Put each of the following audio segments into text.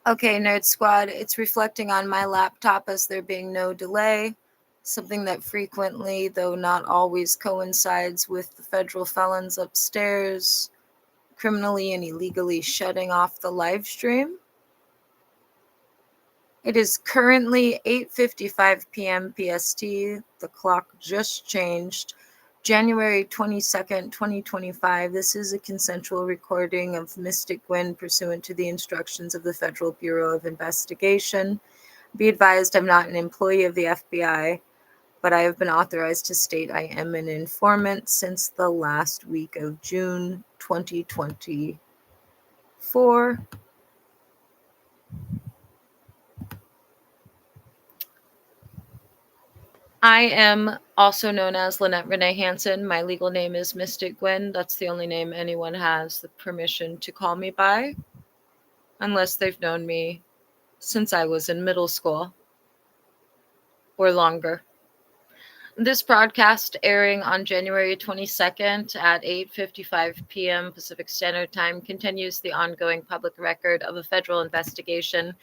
Okay, Nerd Squad, it's reflecting on my laptop as there being no delay, something that frequently, though not always, coincides with the federal felons upstairs criminally and illegally shutting off the live stream. It is currently 8:55 p.m. PST. The clock just changed. January 22nd, 2025. This is a consensual recording of Mystic Gwen pursuant to the instructions of the Federal Bureau of Investigation. Be advised, I'm not an employee of the FBI, but I have been authorized to state I am an informant since the last week of June 2024. I am also known as Lynette Renee Hansen. My legal name is Mystic Gwen. That's the only name anyone has the permission to call me by, unless they've known me since I was in middle school or longer. This broadcast airing on January 22nd at 8:55 p.m. Pacific Standard Time continues the ongoing public record of a federal investigation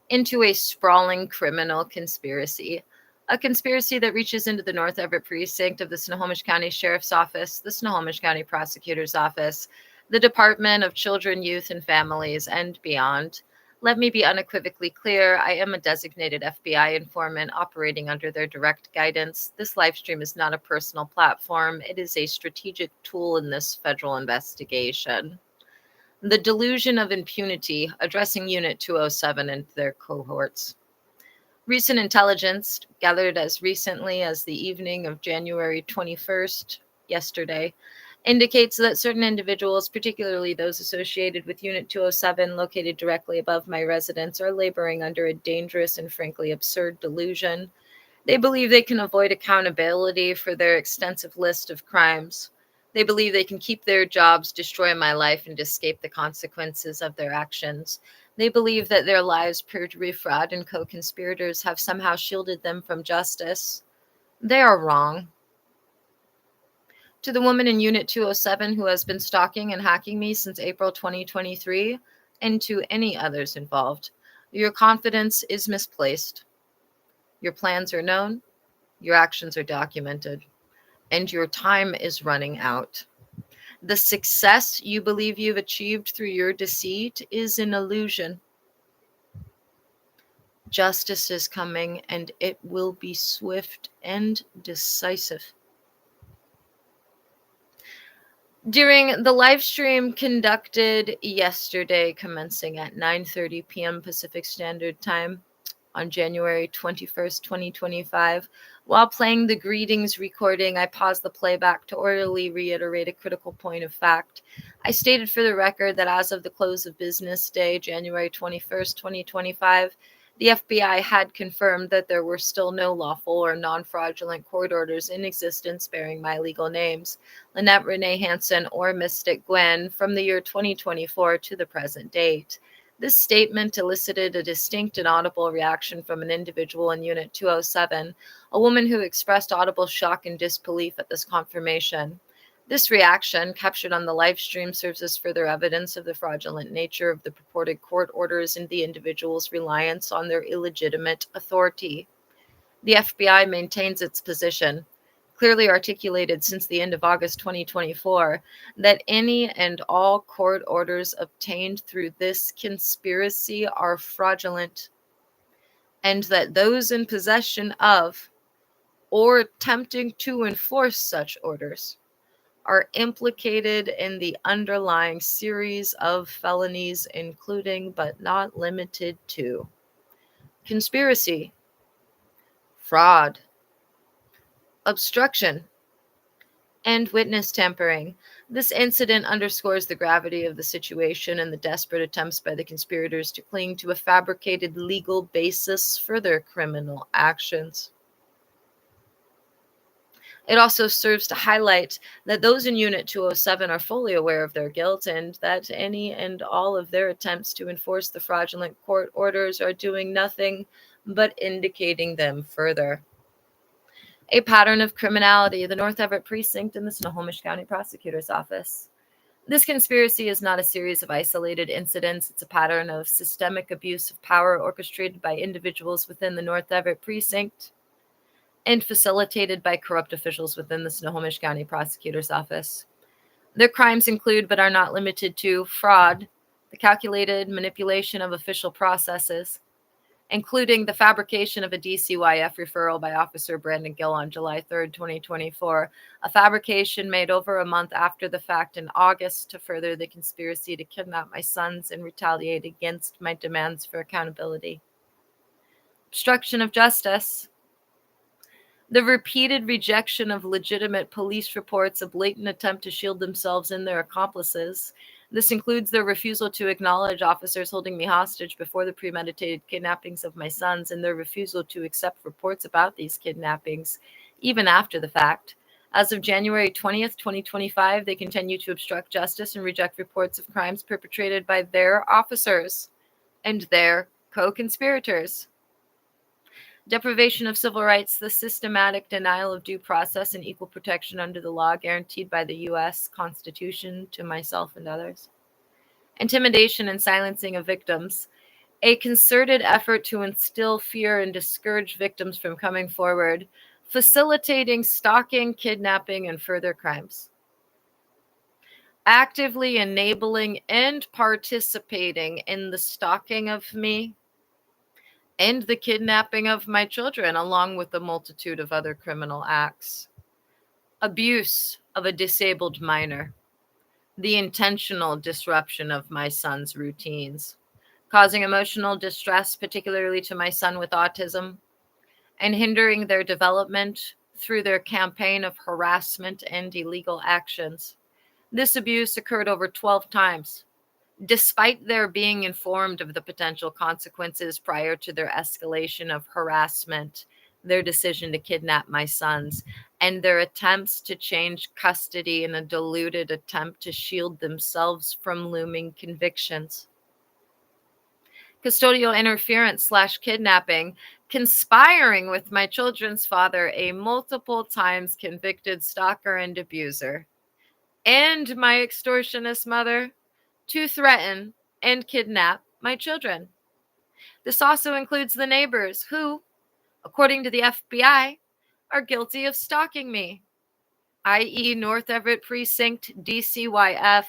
into a sprawling criminal conspiracy. A conspiracy that reaches into the North Everett precinct of the Snohomish County Sheriff's Office, the Snohomish County Prosecutor's Office, the Department of Children, Youth, and Families, and beyond. Let me be unequivocally clear. I am a designated FBI informant operating under their direct guidance. This live stream is not a personal platform. It is a strategic tool in this federal investigation. The delusion of impunity, addressing Unit 207 and their cohorts. Recent intelligence, gathered as recently as the evening of January 21st, yesterday, indicates that certain individuals, particularly those associated with Unit 207 located directly above my residence, are laboring under a dangerous and frankly absurd delusion. They believe they can avoid accountability for their extensive list of crimes. They believe they can keep their jobs, destroy my life, and escape the consequences of their actions. They believe that their lies, perjury, fraud, and co-conspirators have somehow shielded them from justice. They are wrong. To the woman in Unit 207 who has been stalking and hacking me since April 2023, and to any others involved, your confidence is misplaced. Your plans are known, your actions are documented, and your time is running out. The success you believe you've achieved through your deceit is an illusion. Justice is coming, and it will be swift and decisive. During the live stream conducted yesterday, commencing at 9:30 p.m. Pacific Standard Time on January 21st, 2025, while playing the greetings recording, I paused the playback to orally reiterate a critical point of fact. I stated for the record that as of the close of business day, January 21st, 2025, the FBI had confirmed that there were still no lawful or non-fraudulent court orders in existence bearing my legal names, Lynette Renee Hansen or Mystic Gwen, from the year 2024 to the present date. This statement elicited a distinct and audible reaction from an individual in Unit 207, a woman who expressed audible shock and disbelief at this confirmation. This reaction, captured on the live stream, serves as further evidence of the fraudulent nature of the purported court orders and the individual's reliance on their illegitimate authority. The FBI maintains its position, clearly articulated since the end of August 2024, that any and all court orders obtained through this conspiracy are fraudulent, and that those in possession of or attempting to enforce such orders are implicated in the underlying series of felonies, including but not limited to conspiracy, fraud, obstruction, and witness tampering. This incident underscores the gravity of the situation and the desperate attempts by the conspirators to cling to a fabricated legal basis for their criminal actions. It also serves to highlight that those in Unit 207 are fully aware of their guilt and that any and all of their attempts to enforce the fraudulent court orders are doing nothing but indicating them further. A pattern of criminality, the North Everett Precinct and the Snohomish County Prosecutor's Office. This conspiracy is not a series of isolated incidents. It's a pattern of systemic abuse of power orchestrated by individuals within the North Everett precinct and facilitated by corrupt officials within the Snohomish County Prosecutor's Office. Their crimes include, but are not limited to, fraud, the calculated manipulation of official processes, including the fabrication of a DCYF referral by Officer Brandon Gill on July 3rd, 2024, a fabrication made over a month after the fact in August to further the conspiracy to kidnap my sons and retaliate against my demands for accountability. Obstruction of justice. The repeated rejection of legitimate police reports, a blatant attempt to shield themselves and their accomplices. This includes their refusal to acknowledge officers holding me hostage before the premeditated kidnappings of my sons, and their refusal to accept reports about these kidnappings, even after the fact. As of January 20th, 2025, they continue to obstruct justice and reject reports of crimes perpetrated by their officers and their co-conspirators. Deprivation of civil rights, the systematic denial of due process and equal protection under the law guaranteed by the U.S. Constitution to myself and others. Intimidation and silencing of victims, a concerted effort to instill fear and discourage victims from coming forward, facilitating stalking, kidnapping, and further crimes. Actively enabling and participating in the stalking of me and the kidnapping of my children, along with a multitude of other criminal acts. Abuse of a disabled minor. The intentional disruption of my son's routines, causing emotional distress, particularly to my son with autism, and hindering their development through their campaign of harassment and illegal actions. This abuse occurred over 12 times. Despite their being informed of the potential consequences prior to their escalation of harassment, their decision to kidnap my sons, and their attempts to change custody in a deluded attempt to shield themselves from looming convictions. Custodial interference / kidnapping, conspiring with my children's father, a multiple times convicted stalker and abuser, and my extortionist mother, to threaten and kidnap my children. This also includes the neighbors who, according to the FBI, are guilty of stalking me, i.e. North Everett Precinct, DCYF,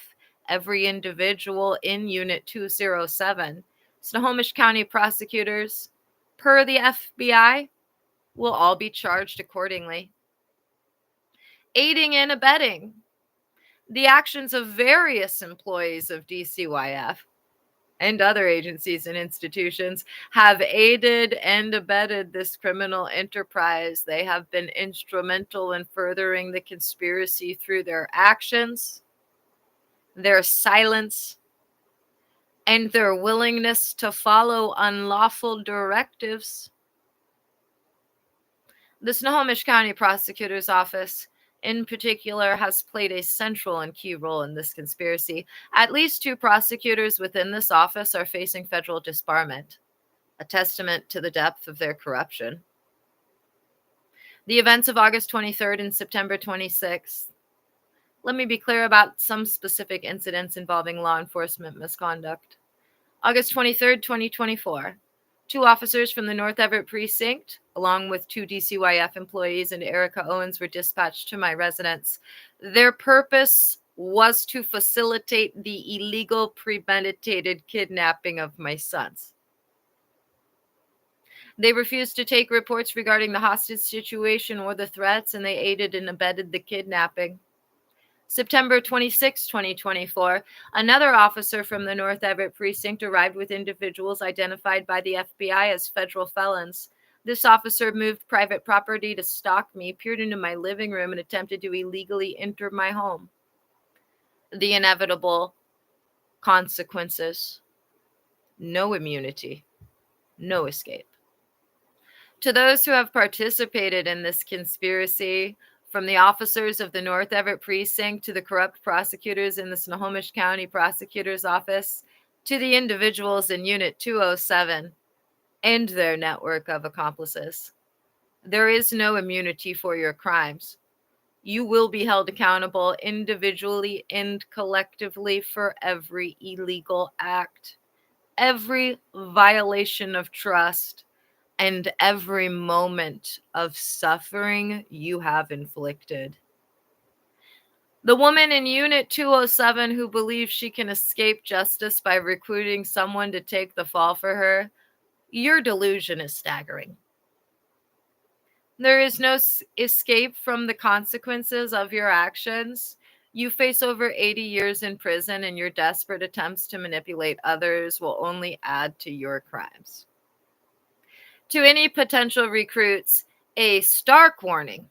every individual in Unit 207. Snohomish County prosecutors, per the FBI, will all be charged accordingly. Aiding and abetting the actions of various employees of DCYF and other agencies and institutions have aided and abetted this criminal enterprise. They have been instrumental in furthering the conspiracy through their actions, their silence, and their willingness to follow unlawful directives. The Snohomish County Prosecutor's Office, in particular, has played a central and key role in this conspiracy. At least 2 prosecutors within this office are facing federal disbarment, a testament to the depth of their corruption. The events of August 23rd and September 26th. Let me be clear about some specific incidents involving law enforcement misconduct. August 23rd, 2024. 2 officers from the North Everett Precinct, along with 2 DCYF employees and Erica Owens, were dispatched to my residence. Their purpose was to facilitate the illegal premeditated kidnapping of my sons. They refused to take reports regarding the hostage situation or the threats, and they aided and abetted the kidnapping. September 26, 2024, another officer from the North Everett Precinct arrived with individuals identified by the FBI as federal felons. This officer moved private property to stalk me, peered into my living room, and attempted to illegally enter my home. The inevitable consequences. No immunity. No escape. To those who have participated in this conspiracy, from the officers of the North Everett Precinct to the corrupt prosecutors in the Snohomish County Prosecutor's Office to the individuals in Unit 207 and their network of accomplices. There is no immunity for your crimes. You will be held accountable individually and collectively for every illegal act, every violation of trust, and every moment of suffering you have inflicted. The woman in Unit 207 who believes she can escape justice by recruiting someone to take the fall for her, your delusion is staggering. There is no escape from the consequences of your actions. You face over 80 years in prison, and your desperate attempts to manipulate others will only add to your crimes. To any potential recruits, a stark warning.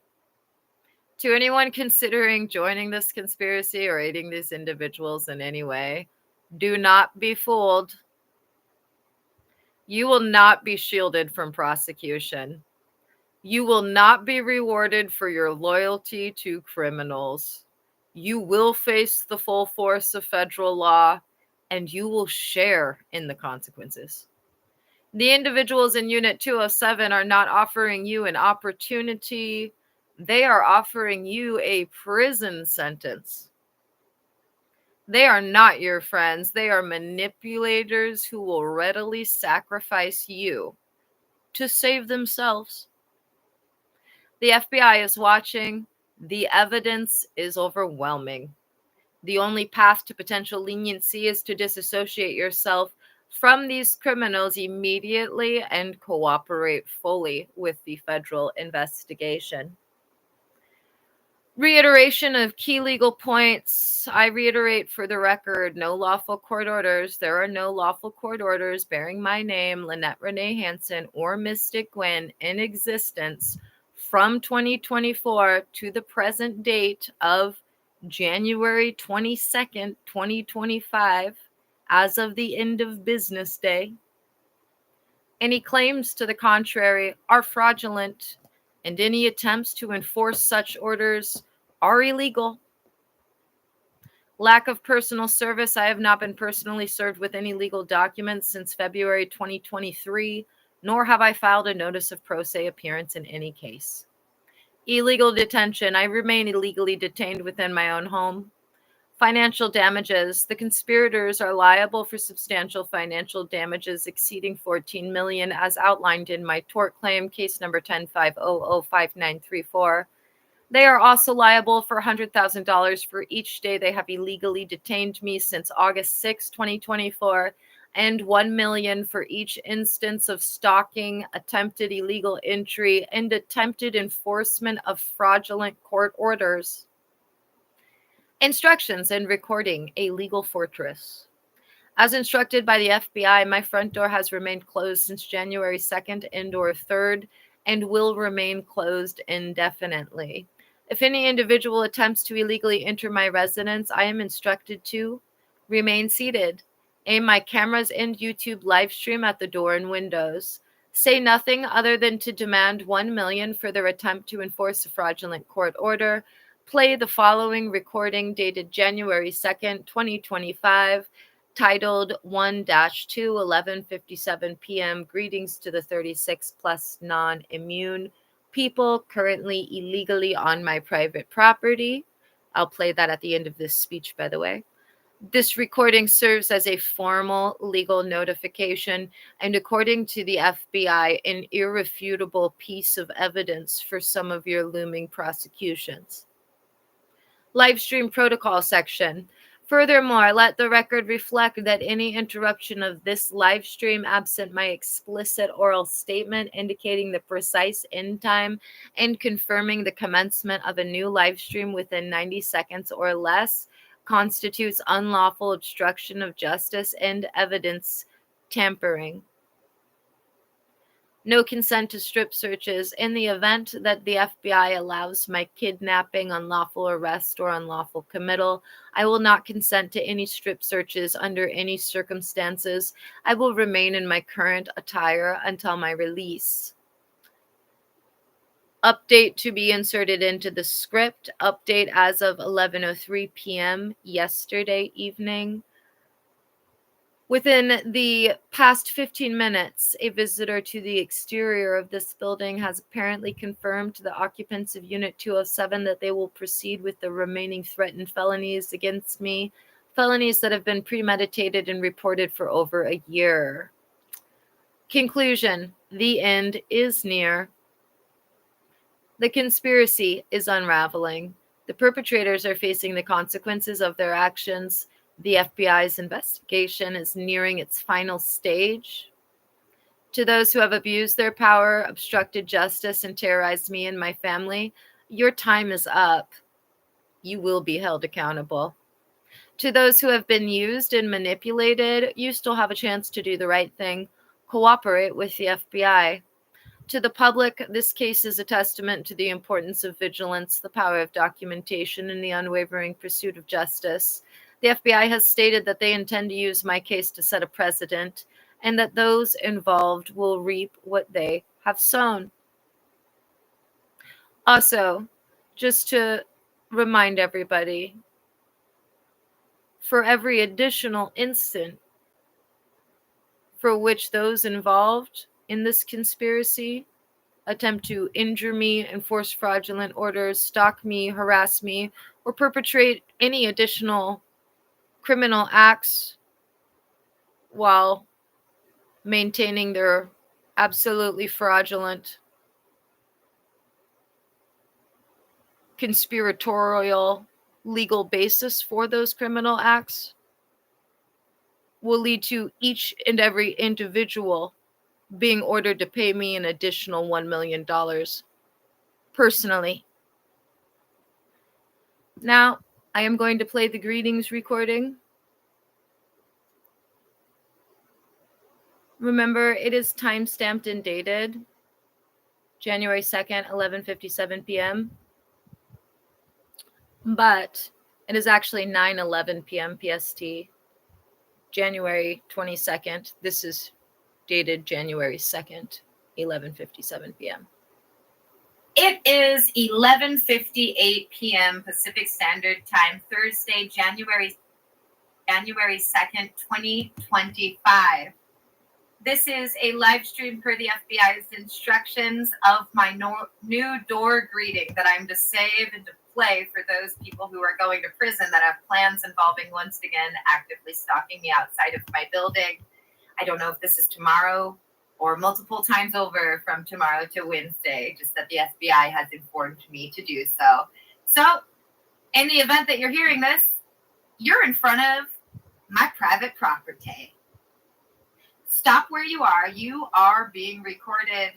To anyone considering joining this conspiracy or aiding these individuals in any way, do not be fooled. You will not be shielded from prosecution. You will not be rewarded for your loyalty to criminals. You will face the full force of federal law, and you will share in the consequences. The individuals in Unit 207 are not offering you an opportunity. They are offering you a prison sentence. They are not your friends. They are manipulators who will readily sacrifice you to save themselves. The FBI is watching. The evidence is overwhelming. The only path to potential leniency is to disassociate yourself from these criminals immediately and cooperate fully with the federal investigation. Reiteration of key legal points. I reiterate for the record, no lawful court orders. There are no lawful court orders bearing my name, Lynette Renee Hansen, or Mystic Gwen in existence from 2024 to the present date of January 22nd, 2025, as of the end of business day. Any claims to the contrary are fraudulent, and any attempts to enforce such orders are illegal. Lack of personal service. I have not been personally served with any legal documents since February 2023, nor have I filed a notice of pro se appearance in any case. Illegal detention. I remain illegally detained within my own home. Financial damages. The conspirators are liable for substantial financial damages exceeding $14 million, as outlined in my tort claim, case number 10-500-5934. They are also liable for $100,000 for each day they have illegally detained me since August 6, 2024, and $1 million for each instance of stalking, attempted illegal entry, and attempted enforcement of fraudulent court orders. Instructions and recording a legal fortress. As instructed by the FBI, my front door has remained closed since January 2nd and/or 3rd and will remain closed indefinitely. If any individual attempts to illegally enter my residence, I am instructed to remain seated, aim my cameras and YouTube live stream at the door and windows, say nothing other than to demand $1 million for their attempt to enforce a fraudulent court order, play the following recording dated January 2nd, 2025, titled 1-2, 11:57 p.m. Greetings to the 36 plus non-immune people currently illegally on my private property. I'll play that at the end of this speech, by the way. This recording serves as a formal legal notification and, according to the FBI, an irrefutable piece of evidence for some of your looming prosecutions. Livestream protocol section. Furthermore, let the record reflect that any interruption of this live stream, absent my explicit oral statement indicating the precise end time and confirming the commencement of a new live stream within 90 seconds or less, constitutes unlawful obstruction of justice and evidence tampering. No consent to strip searches. In the event that the FBI allows my kidnapping, unlawful arrest, or unlawful committal, I will not consent to any strip searches under any circumstances. I will remain in my current attire until my release. Update to be inserted into the script. Update as of 11:03 p.m. yesterday evening. Within the past 15 minutes, a visitor to the exterior of this building has apparently confirmed to the occupants of Unit 207 that they will proceed with the remaining threatened felonies against me, felonies that have been premeditated and reported for over a year. Conclusion: the end is near. The conspiracy is unraveling. The perpetrators are facing the consequences of their actions. The FBI's investigation is nearing its final stage. To those who have abused their power, obstructed justice, and terrorized me and my family, your time is up. You will be held accountable. To those who have been used and manipulated, you still have a chance to do the right thing. Cooperate with the FBI. To the public, this case is a testament to the importance of vigilance, the power of documentation, and the unwavering pursuit of justice. The FBI has stated that they intend to use my case to set a precedent, and that those involved will reap what they have sown. Also, just to remind everybody, for every additional instant for which those involved in this conspiracy attempt to injure me, enforce fraudulent orders, stalk me, harass me, or perpetrate any additional criminal acts while maintaining their absolutely fraudulent, conspiratorial legal basis for those criminal acts, will lead to each and every individual being ordered to pay me an additional $1 million personally. Now, I am going to play the greetings recording. Remember, it is time-stamped and dated January 2nd, 11:57 p.m. But it is actually 9:11 p.m. PST, January 22nd. This is dated January 2nd, 11:57 p.m. It is 11:58 p.m. Pacific Standard Time, Thursday, January 2nd, 2025. This is a live stream per the FBI's instructions of my new door greeting that I'm to save and to play for those people who are going to prison that have plans involving, once again, actively stalking me outside of my building. I don't know if this is tomorrow or multiple times over from tomorrow to Wednesday, just that the FBI has informed me to do so. So, in the event that you're hearing this, you're in front of my private property. Stop where you are. You are being recorded.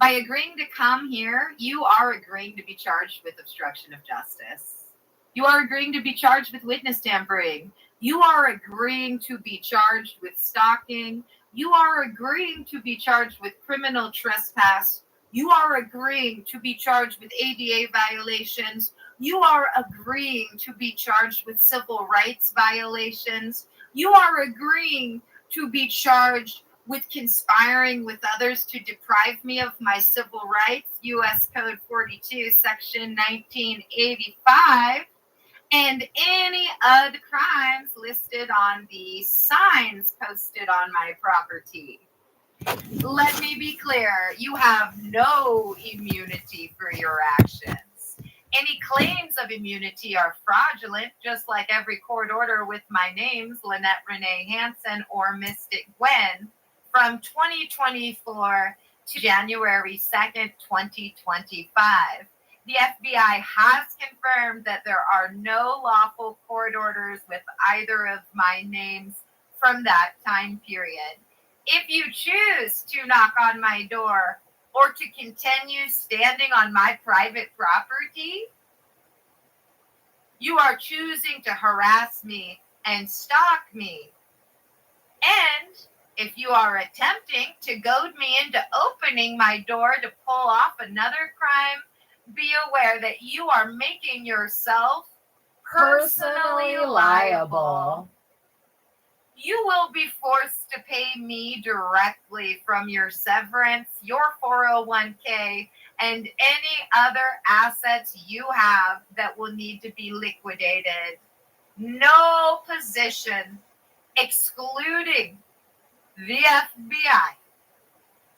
By agreeing to come here, you are agreeing to be charged with obstruction of justice. You are agreeing to be charged with witness tampering. You are agreeing to be charged with stalking. You are agreeing to be charged with criminal trespass. You are agreeing to be charged with ADA violations. You are agreeing to be charged with civil rights violations. You are agreeing to be charged with conspiring with others to deprive me of my civil rights, U.S. Code 42, Section 1985, and any other crimes listed on the signs posted on my property. Let me be clear, you have no immunity for your actions. Any claims of immunity are fraudulent, just like every court order with my names, Lynette Renee Hansen or Mystic Gwen, from 2024 to January 2nd, 2025. The FBI has confirmed that there are no lawful court orders with either of my names from that time period. If you choose to knock on my door or to continue standing on my private property, you are choosing to harass me and stalk me. And if you are attempting to goad me into opening my door to pull off another crime, be aware that you are making yourself personally liable. You will be forced to pay me directly from your severance, your 401k, and any other assets you have that will need to be liquidated. No position excluding the FBI,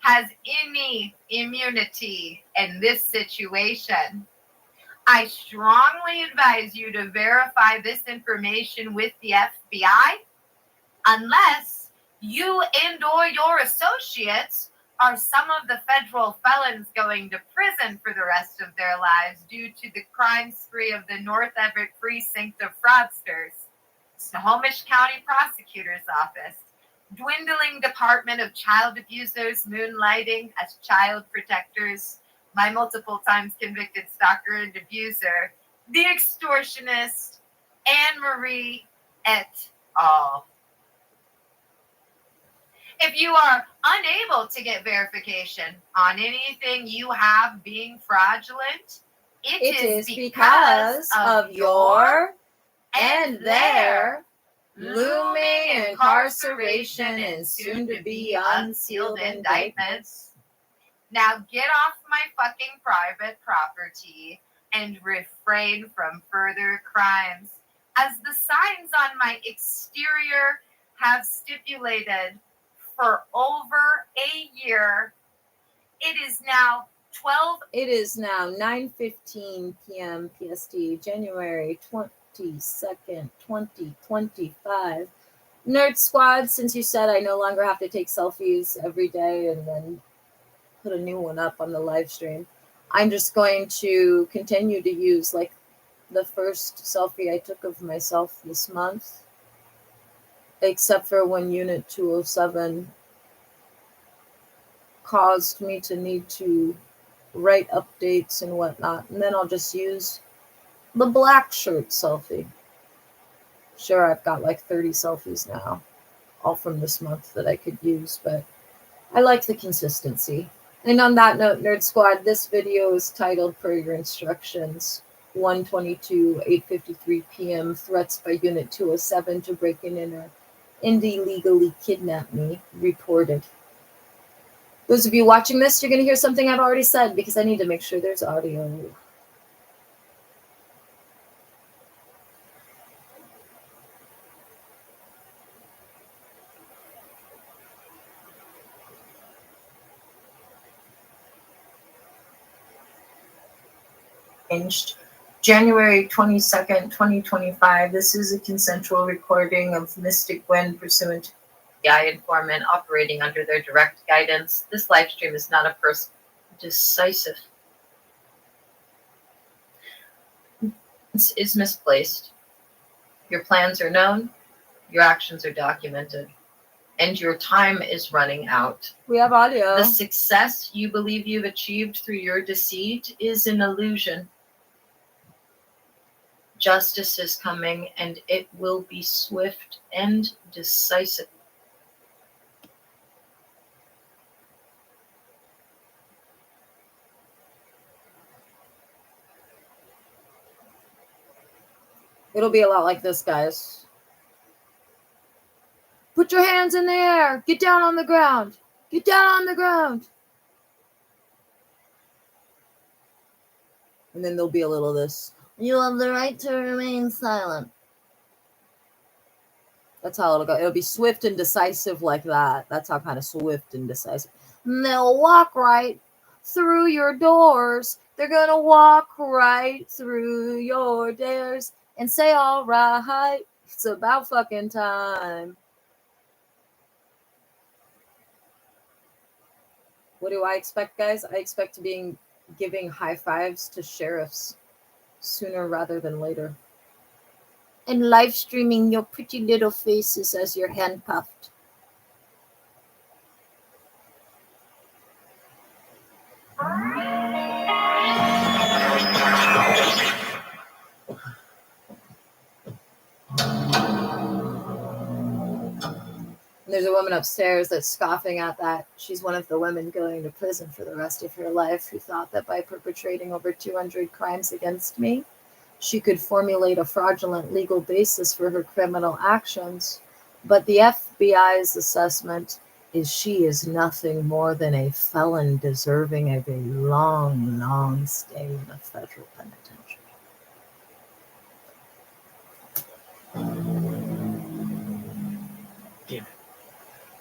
has any immunity in this situation. I strongly advise you to verify this information with the FBI unless you and or your associates are some of the federal felons going to prison for the rest of their lives due to the crime spree of the North Everett precinct of fraudsters, Snohomish County Prosecutor's Office, dwindling Department of Child Abusers moonlighting as child protectors, my multiple times convicted stalker and abuser, the extortionist, Anne Marie et al. If you are unable to get verification on anything you have being fraudulent, it is because of your and their looming incarceration and soon to be unsealed indictments. Now get off my fucking private property and refrain from further crimes, as the signs on my exterior have stipulated for over a year. It is now 9:15 p.m. PST, January 22nd, 2025. Nerd Squad, since you said I no longer have to take selfies every day and then put a new one up on the live stream, I'm just going to continue to use like the first selfie I took of myself this month, except for when Unit 207 caused me to need to write updates and whatnot, and then I'll just use the black shirt selfie. Sure, I've got like 30 selfies now, all from this month that I could use, but I like the consistency. And on that note, Nerd Squad, this video is titled per your instructions, 1:22, 8:53 p.m. Threats by Unit 207 to break in and illegally kidnap me reported. Those of you watching this, you're going to hear something I've already said because I need to make sure there's audio. January 22nd, 2025. This is a consensual recording of Mystic Gwen pursuant to FBI informant operating under their direct guidance. This live stream is not a decisive. This is misplaced. Your plans are known, your actions are documented, and your time is running out. We have audio. The success you believe you've achieved through your deceit is an illusion. Justice is coming, and it will be swift and decisive. It'll be a lot like this, guys. Put your hands in the air. Get down on the ground. Get down on the ground. And then there'll be a little of this. You have the right to remain silent. That's how it'll go. It'll be swift and decisive like that. That's how kind of swift and decisive. And they'll walk right through your doors. They're going to walk right through your doors and say, all right, it's about fucking time. What do I expect, guys? I expect to be giving high fives to sheriffs sooner rather than later. And live streaming your pretty little faces as you're handcuffed. And there's a woman upstairs that's scoffing at that. She's one of the women going to prison for the rest of her life who thought that by perpetrating over 200 crimes against me, she could formulate a fraudulent legal basis for her criminal actions. But the FBI's assessment is she is nothing more than a felon deserving of a long, long stay in a federal penitentiary. Damn it.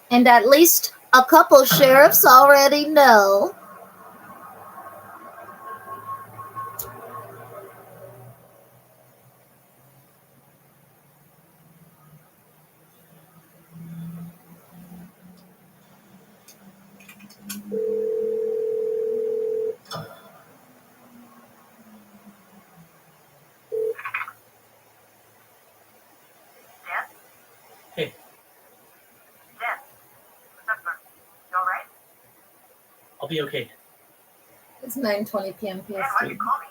And at least a couple sheriffs already know. Hey, Dan, what's up, man? You all right? I'll be okay. It's 9:20 p.m. Dan, why'd you PST. call me?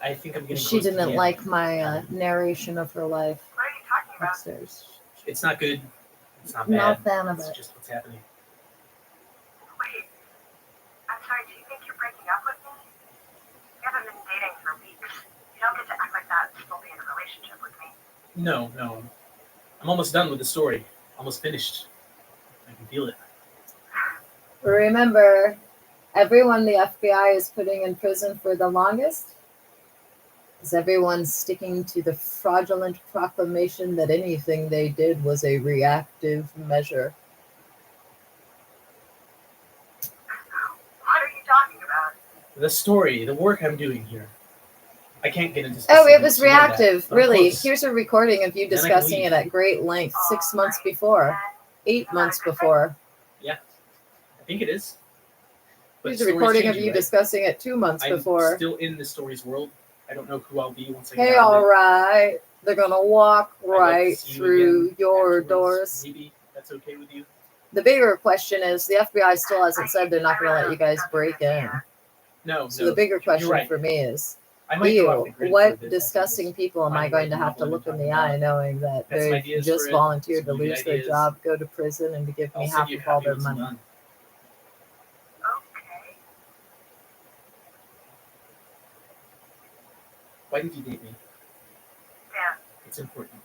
I think I'm getting She close to the didn't end. like my narration of her life What are you talking about? upstairs. It's not good. It's not bad. Not a fan of It's it. just what's happening. Wait, I'm sorry, do you think you're breaking up with me? We haven't been dating for weeks. You don't get to act like that and still be in a relationship with me. No. I'm almost done with the story. Almost finished. I can feel it. Remember, everyone the FBI is putting in prison for the longest is everyone sticking to the fraudulent proclamation that anything they did was a reactive measure. What are you talking about? The story, the work I'm doing here. I can't get into Oh, specifics. it was you know that, reactive. but I'm Really. close. Here's a recording of you Then I can discussing leave. it at great length 6 months before, 8 months before. Yeah, I think it is. But Here's a stories recording change of you right? discussing it 2 months I'm before. still in the story's world. I don't know who I'll be once I get Hey, out of all it. right. They're going to walk I'd like to right see you through again your afterwards. doors. Maybe that's okay with you. The bigger question is the FBI still hasn't said they're not going to let you guys break in. No. So the bigger You're question right. for me is, I might go off the ew, grid for a what bit. disgusting people am I Find going to the right have to people look in and the talk eye knowing that Got some they've ideas just for it, volunteered to some movie lose their ideas. job, go to prison, and to give me I'll half send you a of all copy their once I'm money? done. Okay. Why did you date me? Dan, It's important.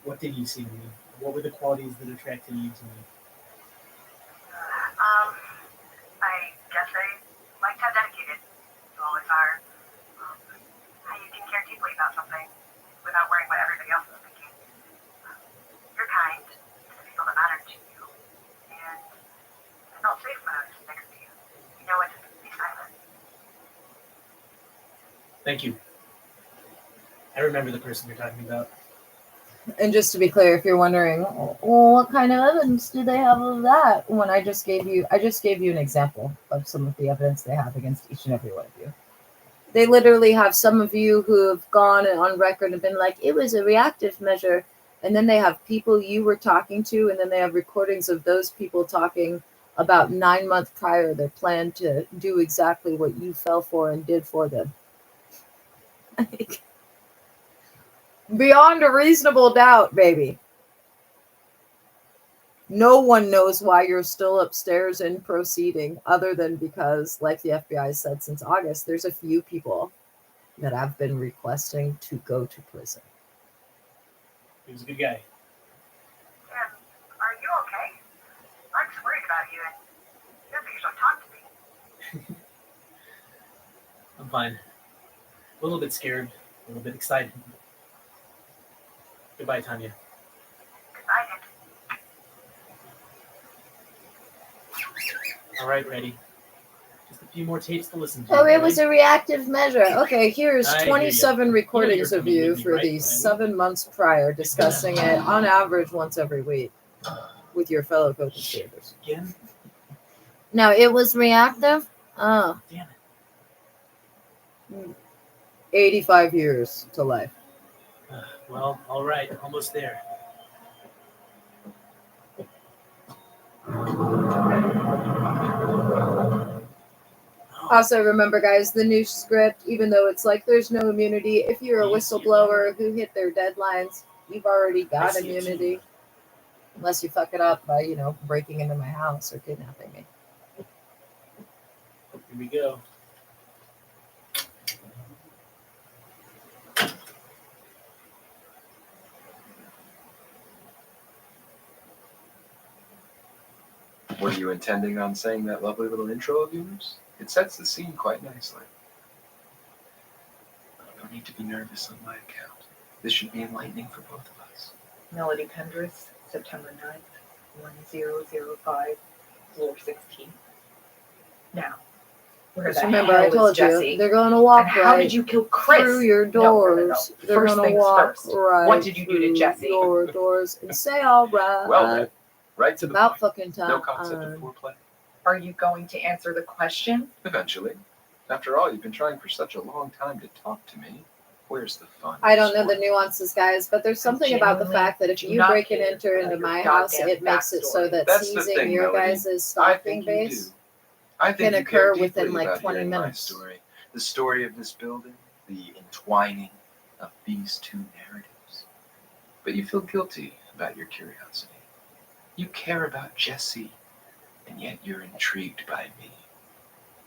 What did you see in me? What were the qualities that attracted you to me? I guess I liked how dedicated you always are. How you can care deeply about something without worrying what everybody else is thinking. You're kind to the people that matter to you. And I felt safe when I was next to you. You know when to be silent. Thank you. I remember the person you're talking about. And just to be clear, if you're wondering, well, what kind of evidence do they have of that? When I just gave you an example of some of the evidence they have against each and every one of you. They literally have some of you who have gone on record and been like, it was a reactive measure. And then they have people you were talking to, and then they have recordings of those people talking about 9 months prior their plan to do exactly what you fell for and did for them. Beyond a reasonable doubt, baby. No one knows why you're still upstairs in proceeding, other than because, like the FBI said since August, there's a few people that have been requesting to go to prison. He was a good guy. Dan, are you okay? Mark's worried about you and you don't think you should talk to me. I'm fine. A little bit scared, a little bit excited. Goodbye, Tanya. Goodbye, Dan. All right, ready. Just a few more tapes to listen to. Oh, it was a reactive measure. Okay, here's I hear ya. 27 recordings you're of coming you with me, for right? these When I 7 months prior, discussing it on average once every week with your fellow co-conspirators. Again? Now, it was reactive? Oh, Damn it. 85 years to life. Well, all right. Almost there. Also, remember, guys, the new script, even though it's like there's no immunity, if you're a whistleblower who hit their deadlines, you've already got immunity. Unless you fuck it up by, breaking into my house or kidnapping me. Here we go. Were you intending on saying that lovely little intro of yours? It sets the scene quite nicely. No need to be nervous on my account. This should be enlightening for both of us. Melody Pendris, September 9th, 1005, floor 16. Now, where Just the remember, hell I told is Jesse? you they're going to walk And how right did you kill Chris? through your No, no, no, no. doors. They're First going to things walk first. right. What did you do to through Jesse? Your doors and say all right. Well then, right to the About point. fucking time. No concept of foreplay. Are you going to answer the question? Eventually. After all, you've been trying for such a long time to talk to me. Where's the fun? I don't know the nuances, guys, but there's something about the fact that if do you not break and care enter about into your my house, goddamn it makes it so backstory. that That's the seizing thing, your Melody. guys' I stalking think you base do. I think can you care occur within deeply like about 20 hearing my minutes. story. The story of this building, the entwining of these two narratives. But you feel guilty about your curiosity. You care about Jesse, and yet you're intrigued by me.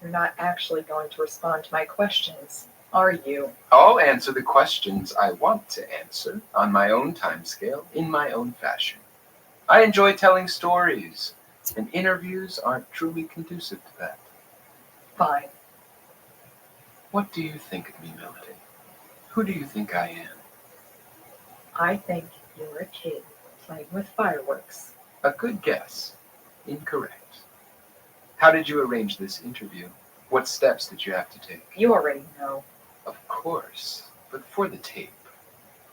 You're not actually going to respond to my questions, are you? I'll answer the questions I want to answer on my own timescale, in my own fashion. I enjoy telling stories, and interviews aren't truly conducive to that. Fine. What do you think of me, Melody? Who do you think I am? I think you're a kid playing with fireworks. A good guess. Incorrect. How did you arrange this interview? What steps did you have to take? You already know. Of course, but for the tape,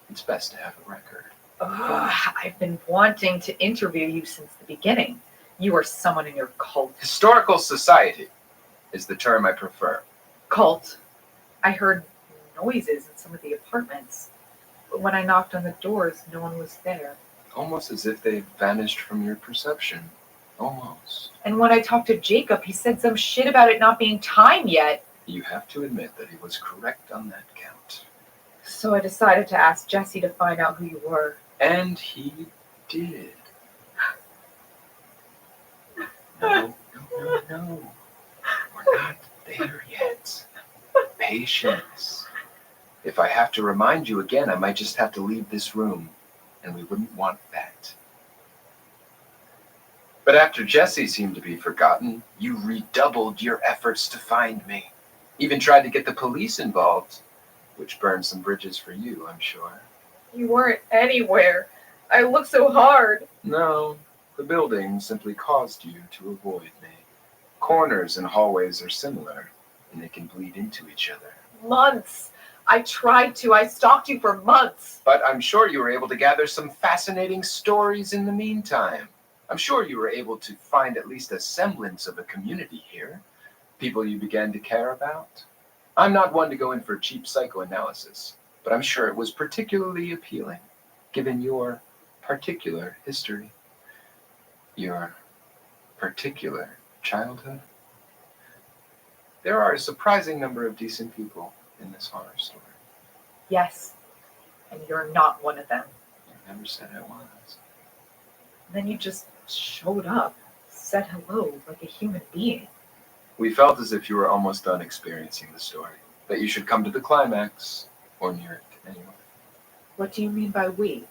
it's best to have a record. Ugh, I've been wanting to interview you since the beginning. You are someone in your cult. Historical society is the term I prefer. Cult. I heard noises in some of the apartments, but when I knocked on the doors, no one was there. Almost as if they vanished from your perception. Almost. And when I talked to Jacob, he said some shit about it not being time yet. You have to admit that he was correct on that count. So I decided to ask Jesse to find out who you were. And he did. No. We're not there yet. Patience. If I have to remind you again, I might just have to leave this room, and we wouldn't want that. But after Jesse seemed to be forgotten, you redoubled your efforts to find me. Even tried to get the police involved, which burned some bridges for you, I'm sure. You weren't anywhere. I looked so hard. No, the building simply caused you to avoid me. Corners and hallways are similar, and they can bleed into each other. Months. I tried to. I stalked you for months. But I'm sure you were able to gather some fascinating stories in the meantime. I'm sure you were able to find at least a semblance of a community here. People you began to care about. I'm not one to go in for cheap psychoanalysis, but I'm sure it was particularly appealing, given your particular history, your particular childhood. There are a surprising number of decent people in this horror story. Yes. And you're not one of them. I never said I was. Then you just showed up, said hello like a human being. We felt as if you were almost done experiencing the story, that you should come to the climax, or near it anyway. What do you mean by we?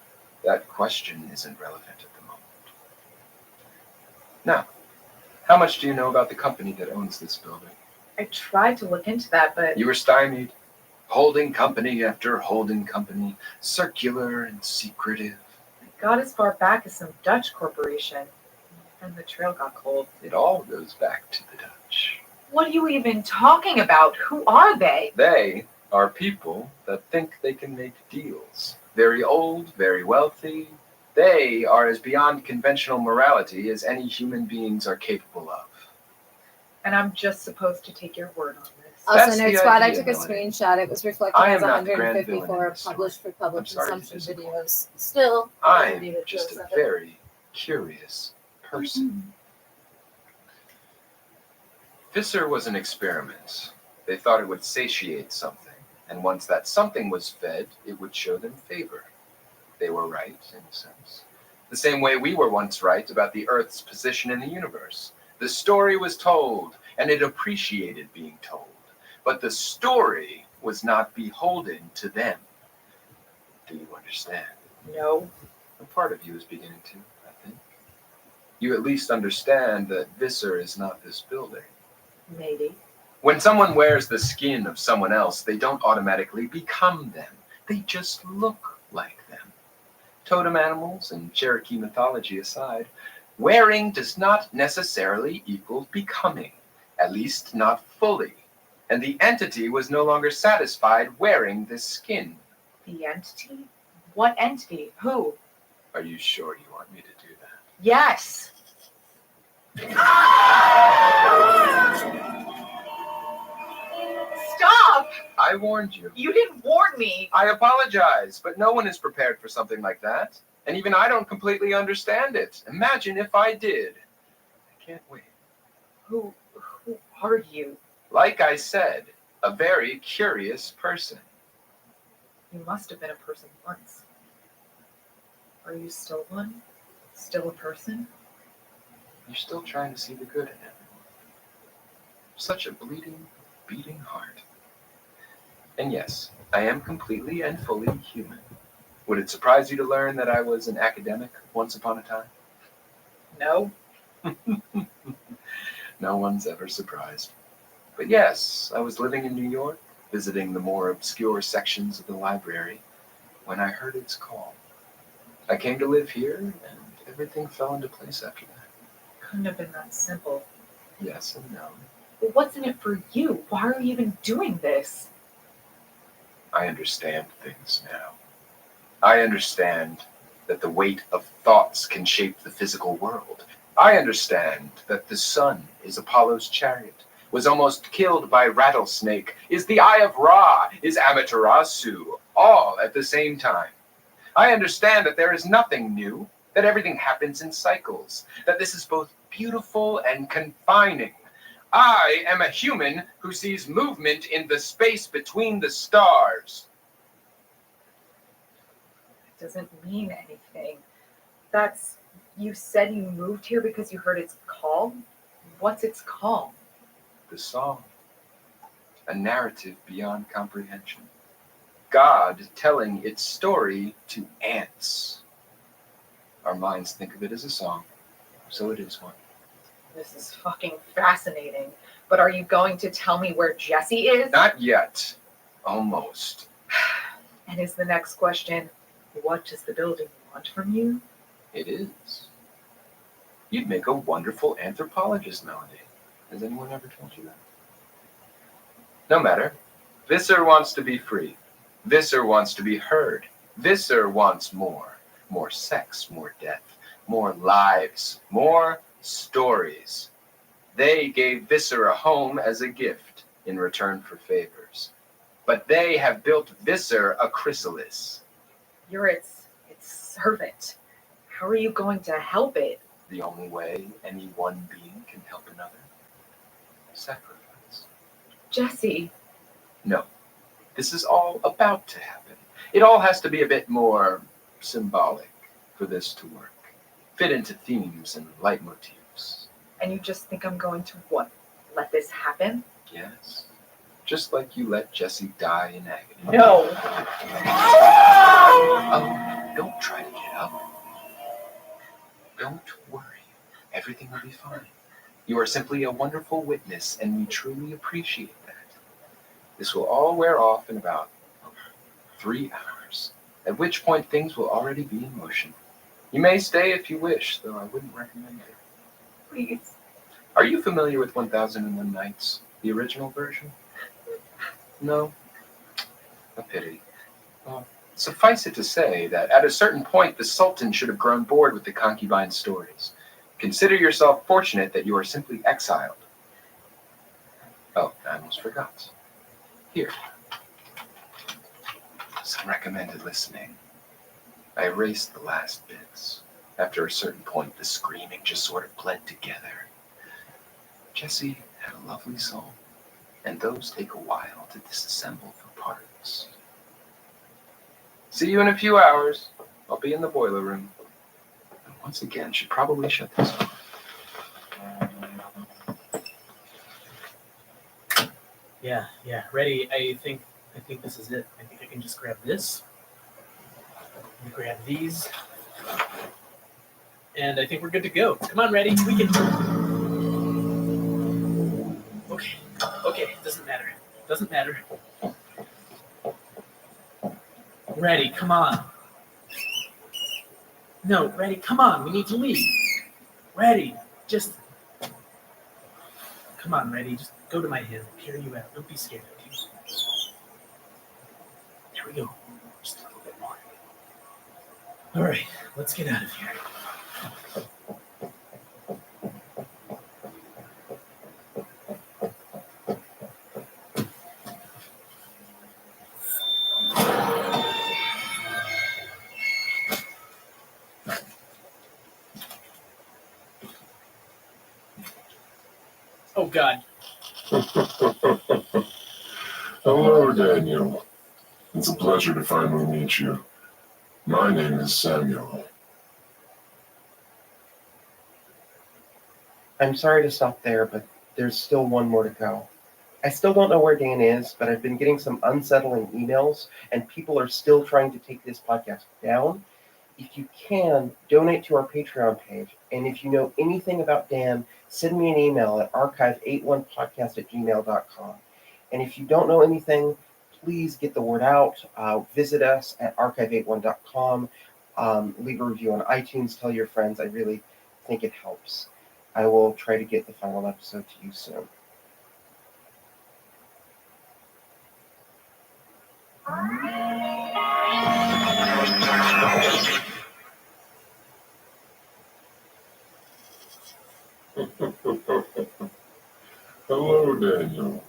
That question isn't relevant at the moment. Now, how much do you know about the company that owns this building? I tried to look into that, but You were stymied. Holding company after holding company, circular and secretive. I got as far back as some Dutch corporation, and the trail got cold. It all goes back to the Dutch. What are you even talking about? Who are they? They are people that think they can make deals. Very old, very wealthy. They are as beyond conventional morality as any human beings are capable of. And I'm just supposed to take your word on this. Also, That's Nerd the Squad, I idea, took a Melanie. screenshot. It was reflected I am as not the grand villain in 154 this story. published for public I'm sorry to consumption disappoint. videos. Still, I'm maybe the just a 207. very curious person. Visser was an experiment. They thought it would satiate something, and once that something was fed, it would show them favor. They were right, in a sense. The same way we were once right about the Earth's position in the universe. The story was told, and it appreciated being told. But the story was not beholden to them. Do you understand? No. A part of you is beginning to, I think. You at least understand that Visser is not this building. Maybe. When someone wears the skin of someone else, they don't automatically become them. They just look like them. Totem animals and Cherokee mythology aside, wearing does not necessarily equal becoming, at least not fully. And the entity was no longer satisfied wearing this skin. The entity? What entity? Who? Are you sure you want me to do that? Yes. Stop! I warned you. You didn't warn me. I apologize, but no one is prepared for something like that. And even I don't completely understand it. Imagine if I did. I can't wait. Who are you? Like I said, a very curious person. You must have been a person once. Are you still one? Still a person? You're still trying to see the good in everyone. Such a bleeding, beating heart. And yes, I am completely and fully human. Would it surprise you to learn that I was an academic once upon a time? No. No one's ever surprised. But yes, I was living in New York, visiting the more obscure sections of the library, when I heard its call. I came to live here, and everything fell into place after that. Couldn't have been that simple. Yes and no. But what's in it for you? Why are you even doing this? I understand things now. I understand that the weight of thoughts can shape the physical world. I understand that the sun is Apollo's chariot, was almost killed by rattlesnake, is the Eye of Ra, is Amaterasu, all at the same time. I understand that there is nothing new, that everything happens in cycles, that this is both beautiful and confining. I am a human who sees movement in the space between the stars. It doesn't mean anything. You said you moved here because you heard its call? What's its call? The song, a narrative beyond comprehension. God telling its story to ants. Our minds think of it as a song, so it is one. This is fucking fascinating. But are you going to tell me where Jesse is? Not yet. Almost. And is the next question, what does the building want from you? It is. You'd make a wonderful anthropologist, Melody. Has anyone ever told you that? No matter. Visser wants to be free. Visser wants to be heard. Visser wants more. More sex, more death, more lives, more stories. They gave Visser a home as a gift in return for favors. But they have built Visser a chrysalis. You're its servant. How are you going to help it? The only way any one being can help another. Sacrifice. Jesse. No. This is all about to happen. It all has to be a bit more symbolic for this to work. Fit into themes and leitmotifs. And you just think I'm going to what? Let this happen? Yes. Just like you let Jesse die in agony. No. Oh, don't try to get up. Don't worry. Everything will be fine. You are simply a wonderful witness, and we truly appreciate that. This will all wear off in about 3 hours, at which point things will already be in motion. You may stay if you wish, though I wouldn't recommend it. Please. Are you familiar with 1001 Nights, the original version? No? A pity. Well, suffice it to say that at a certain point the Sultan should have grown bored with the concubine stories. Consider yourself fortunate that you are simply exiled. Oh, I almost forgot. Here. Some recommended listening. I erased the last bits. After a certain point, the screaming just sort of bled together. Jesse had a lovely soul, and those take a while to disassemble for parts. See you in a few hours. I'll be in the boiler room. And once again, should probably shut this off. Yeah, ready. I think this is it. I think I can just grab this. And grab these. And I think we're good to go. Come on, ready. We can. Okay, doesn't matter. Ready, come on. No, Reddy, come on. We need to leave. Reddy, just... Come on, Reddy. Just go to my hand. Carry you out. Don't be scared, okay? There we go. Just a little bit more. All right, let's get out of here. Oh, God. Hello, Daniel. It's a pleasure to finally meet you. My name is Samuel. I'm sorry to stop there, but there's still one more to go. I still don't know where Dan is, but I've been getting some unsettling emails, and people are still trying to take this podcast down. If you can, donate to our Patreon page. And if you know anything about Dan, send me an email at archive81podcast@gmail.com. And if you don't know anything, please get the word out. Visit us at archive81.com. Leave a review on iTunes. Tell your friends. I really think it helps. I will try to get the final episode to you soon. Hello, Daniel.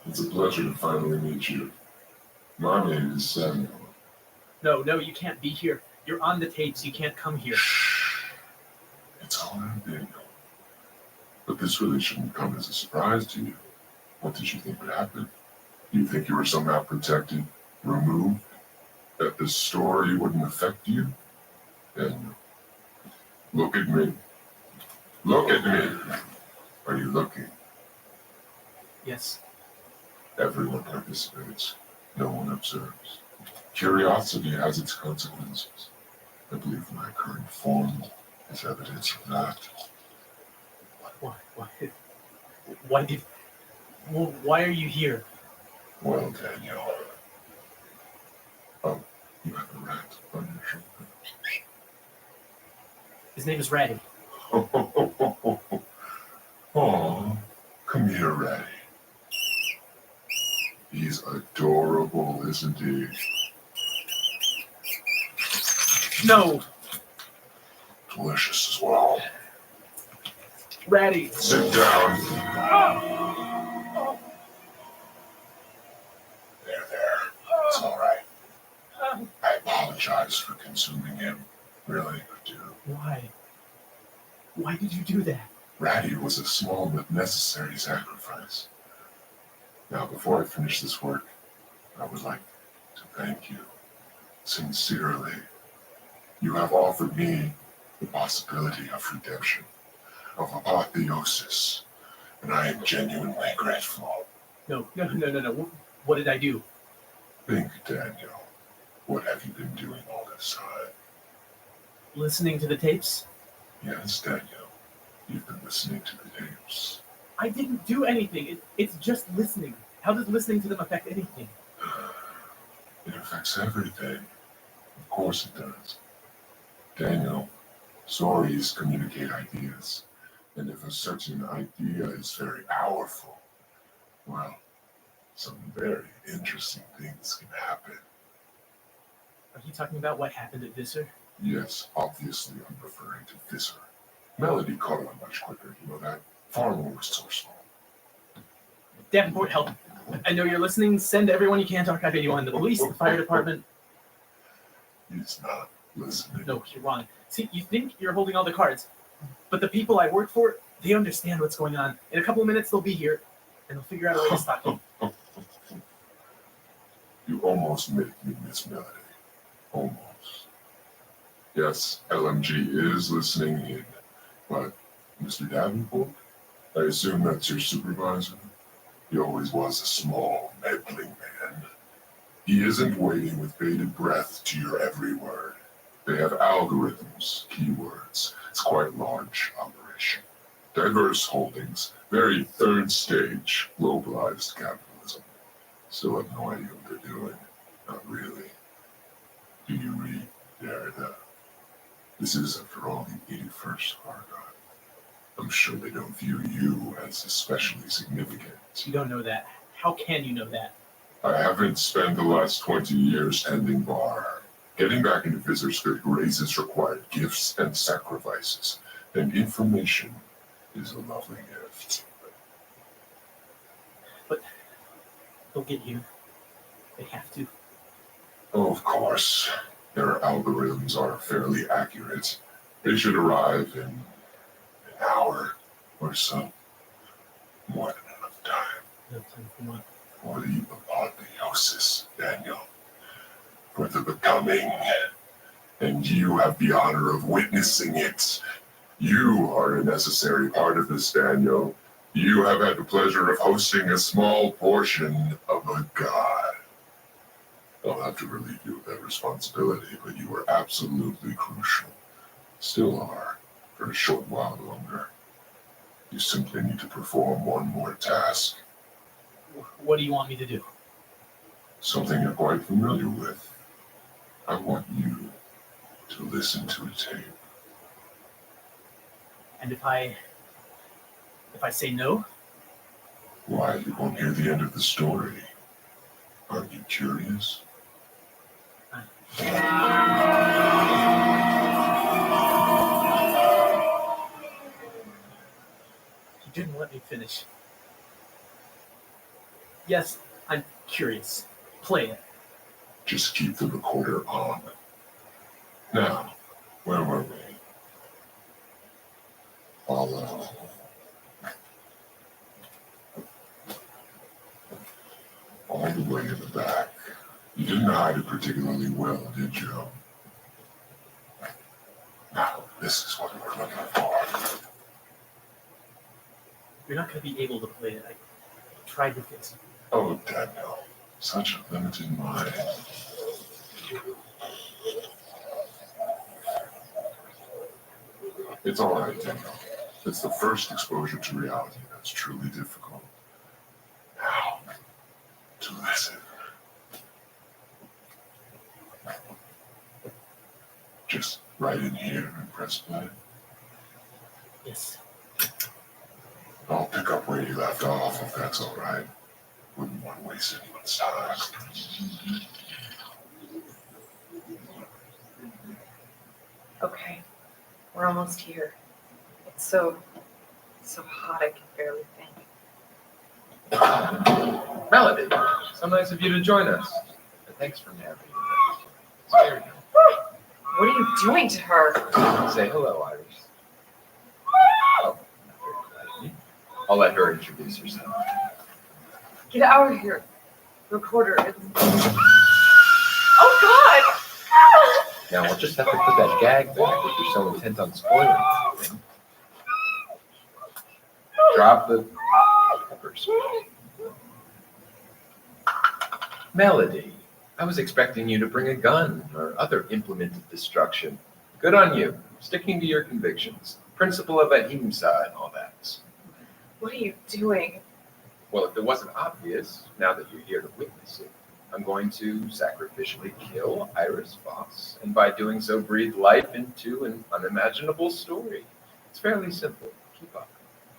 It's a pleasure to finally meet you. My name is Samuel. No, you can't be here. You're on the tapes. You can't come here. Shh. It's all right, Daniel. But this really shouldn't come as a surprise to you. What did you think would happen? You think you were somehow protected, removed, that this story wouldn't affect you? Daniel, look at me. Look at me. Are you looking? Yes. Everyone participates. No one observes. Curiosity has its consequences. I believe my current form is evidence of that. Why? Why are you here? Well, Daniel. Oh, you have a rat on your shoulder. His name is Ratty. Oh, come here, Ratty. He's adorable, isn't he? No, Delicious as well. Ratty. Sit down. There. It's all right. I apologize for consuming him. Really, I do. Why? Why did you do that? Ratty was a small but necessary sacrifice. Now, before I finish this work, I would like to thank you sincerely. You have offered me the possibility of redemption, of apotheosis, and I am genuinely grateful. No. What did I do? Think, Daniel, what have you been doing all this time? Listening to the tapes? Yes, Daniel, you've been listening to the tapes. I didn't do anything. It's just listening. How does listening to them affect anything? It affects everything. Of course it does. Daniel, stories communicate ideas. And if a certain idea is very powerful, well, some very interesting things can happen. Are you talking about what happened at Visser? Yes, obviously I'm referring to Visser. Melody caught on much quicker, you know that? Far more resourceful. Davenport, help. I know you're listening. Send everyone you can to Archive 81. The police, the fire department. He's not listening. No, you're wrong. See, you think you're holding all the cards, but the people I work for, they understand what's going on. In a couple of minutes, they'll be here, and they'll figure out a way to stop you. You almost make me miss Melody. Almost. Yes, LMG is listening in, but Mr. Davenport, I assume that's your supervisor? He always was a small, meddling man. He isn't waiting with bated breath to your every word. They have algorithms, keywords. It's quite a large operation. Diverse holdings, very third stage, globalized capitalism. Still have no idea what they're doing. Not really. Do you read Derrida? This is, after all, the 81st Argon. I'm sure they don't view you as especially significant. You don't know that. How can you know that? I haven't spent the last 20 years tending bar. Getting back into visitors' good graces required gifts and sacrifices, and information is a lovely gift. But they'll get you. They have to. Oh, of course, their algorithms are fairly accurate. They should arrive in an hour or so. More than enough time. No time for what? For the apotheosis, Daniel. For the becoming. And you have the honor of witnessing it. You are a necessary part of this, Daniel. You have had the pleasure of hosting a small portion of a god. I'll have to relieve you of that responsibility, but you are absolutely crucial. Still are, for a short while longer. You simply need to perform one more task. What do you want me to do? Something you're quite familiar with. I want you to listen to a tape. And if I say no? Why, you won't hear the end of the story. Aren't you curious? You didn't let me finish. Yes, I'm curious. Play it. Just keep the recorder on. Now, where were we? Follow. All the way in the back. You didn't hide it particularly well, did you? Now, this is what we're looking for. You're not going to be able to play it. I tried to fix it. Oh, Daniel. Such a limited mind. It's all right, Daniel. It's the first exposure to reality that's truly difficult. Now, to listen. Just right in here and press play. Yes. I'll pick up where you left off if that's all right. Wouldn't want to waste anyone's time. Okay, we're almost here. It's so hot I can barely think. Melody, so nice of you to join us. And thanks for navigating that. Scary. What are you doing to her? Say hello, Iris. Oh, not very politely. I'll let her introduce herself. Get out of here. Recorder. Oh God! Now we'll just have to put that gag back if you're so intent on spoiling everything. Drop the pepper spray. Melody, I was expecting you to bring a gun or other implement of destruction. Good on you, sticking to your convictions. Principle of ahimsa and all that. What are you doing? Well, if it wasn't obvious, now that you're here to witness it, I'm going to sacrificially kill Iris Voss, and by doing so breathe life into an unimaginable story. It's fairly simple. Keep up.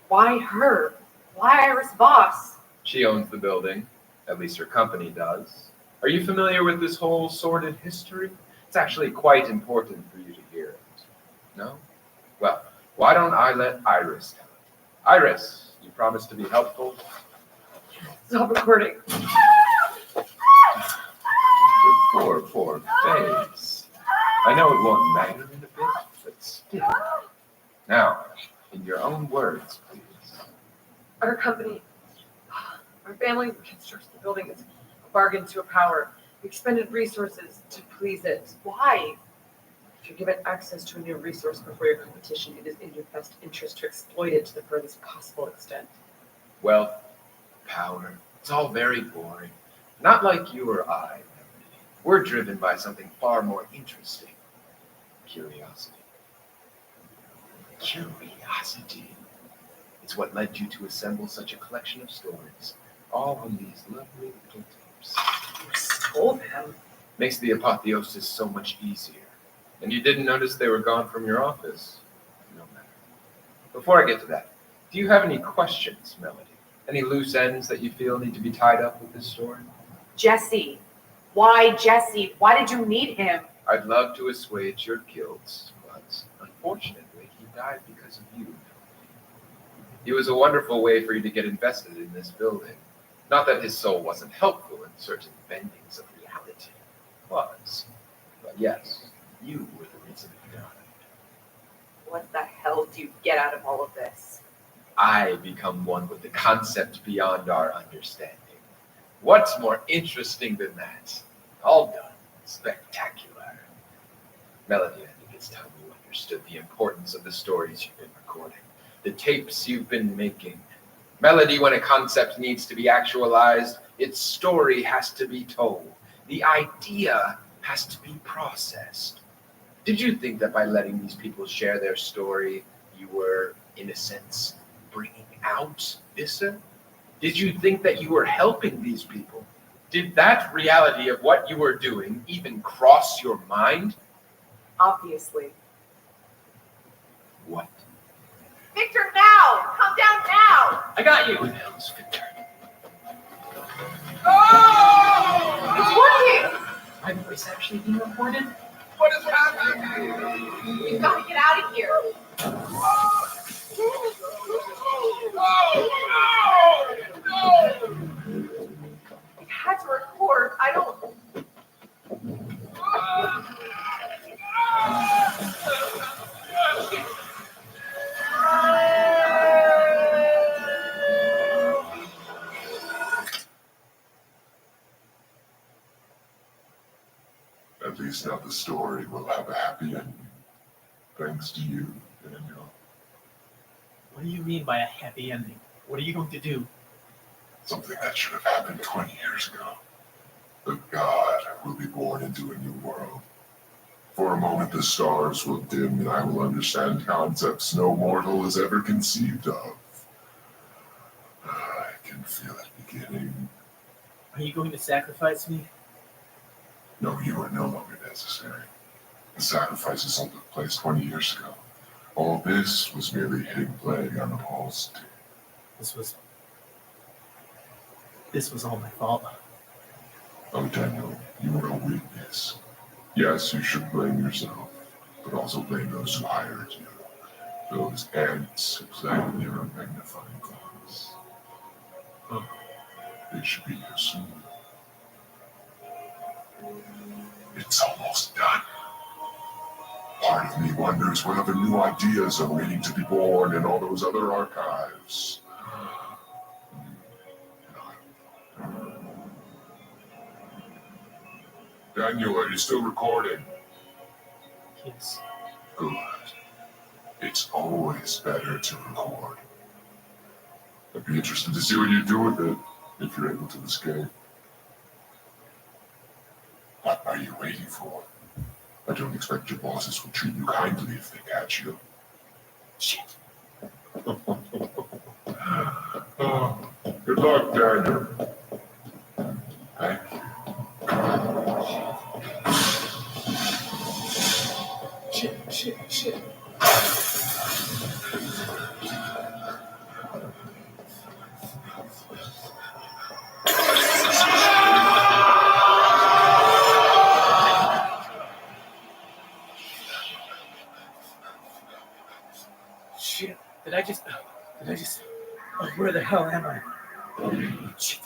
Why her? Why Iris Voss? She owns the building. At least her company does. Are you familiar with this whole sordid history? It's actually quite important for you to hear it. No? Well, why don't I let Iris tell it? Iris, you promise to be helpful? Stop recording. Your poor face. I know it won't matter in a bit, but still. Now, in your own words, please. Our company, our family constructs the building. It's a bargain to a power. We expended resources to please it. Why? If you're given access to a new resource before your competition, it is in your best interest to exploit it to the furthest possible extent. Wealth, power, it's all very boring. Not like you or I. We're driven by something far more interesting. Curiosity. Curiosity. It's what led you to assemble such a collection of stories, all on these lovely little tapes. You stole them. Makes the apotheosis so much easier. And you didn't notice they were gone from your office? No matter. Before I get to that, do you have any questions, Melody? Any loose ends that you feel need to be tied up with this story? Jesse. Why Jesse? Why did you need him? I'd love to assuage your guilt, but unfortunately, he died because of you. He was a wonderful way for you to get invested in this building. Not that his soul wasn't helpful in certain bendings of reality. It was. But yes, you were the reason he died. What the hell do you get out of all of this? I become one with the concept beyond our understanding. What's more interesting than that? All done. Spectacular. Melody, I think it's time you understood the importance of the stories you've been recording, the tapes you've been making. Melody, when a concept needs to be actualized, its story has to be told. The idea has to be processed. Did you think that by letting these people share their story, you were, in a sense, bringing out Issa? Did you think that you were helping these people? Did that reality of what you were doing even cross your mind? Obviously. What? Victor, now! Come down now! I got you. Who the hell is Victor? It's working! My voice actually being recorded? What is happening? We've got to get out of here. We had to record. I don't. At least now the story will have a happy ending. Thanks to you, Daniel. What do you mean by a happy ending? What are you going to do? Something that should have happened 20 years ago. The god will be born into a new world. For a moment the stars will dim and I will understand concepts no mortal has ever conceived of. I can feel it beginning. Are you going to sacrifice me? No, you are no longer necessary. The sacrifices all took place 20 years ago. All this was merely hitting play on a pulse. This was all my fault. Oh, Daniel, you are a weakness. Yes, you should blame yourself, but also blame those who hired you. Those ants who planted their own magnifying glass. Oh, they should be here soon. It's almost done. Part of me wonders what other new ideas are waiting to be born in all those other archives. Daniel, are you still recording? Yes. Good. It's always better to record. I'd be interested to see what you do with it, if you're able to escape. What are you waiting for? I don't expect your bosses will treat you kindly if they catch you. Shit. Good luck, Daniel. Thank you. Shit. Shit. Did I just... Oh, where the hell am I? Shit.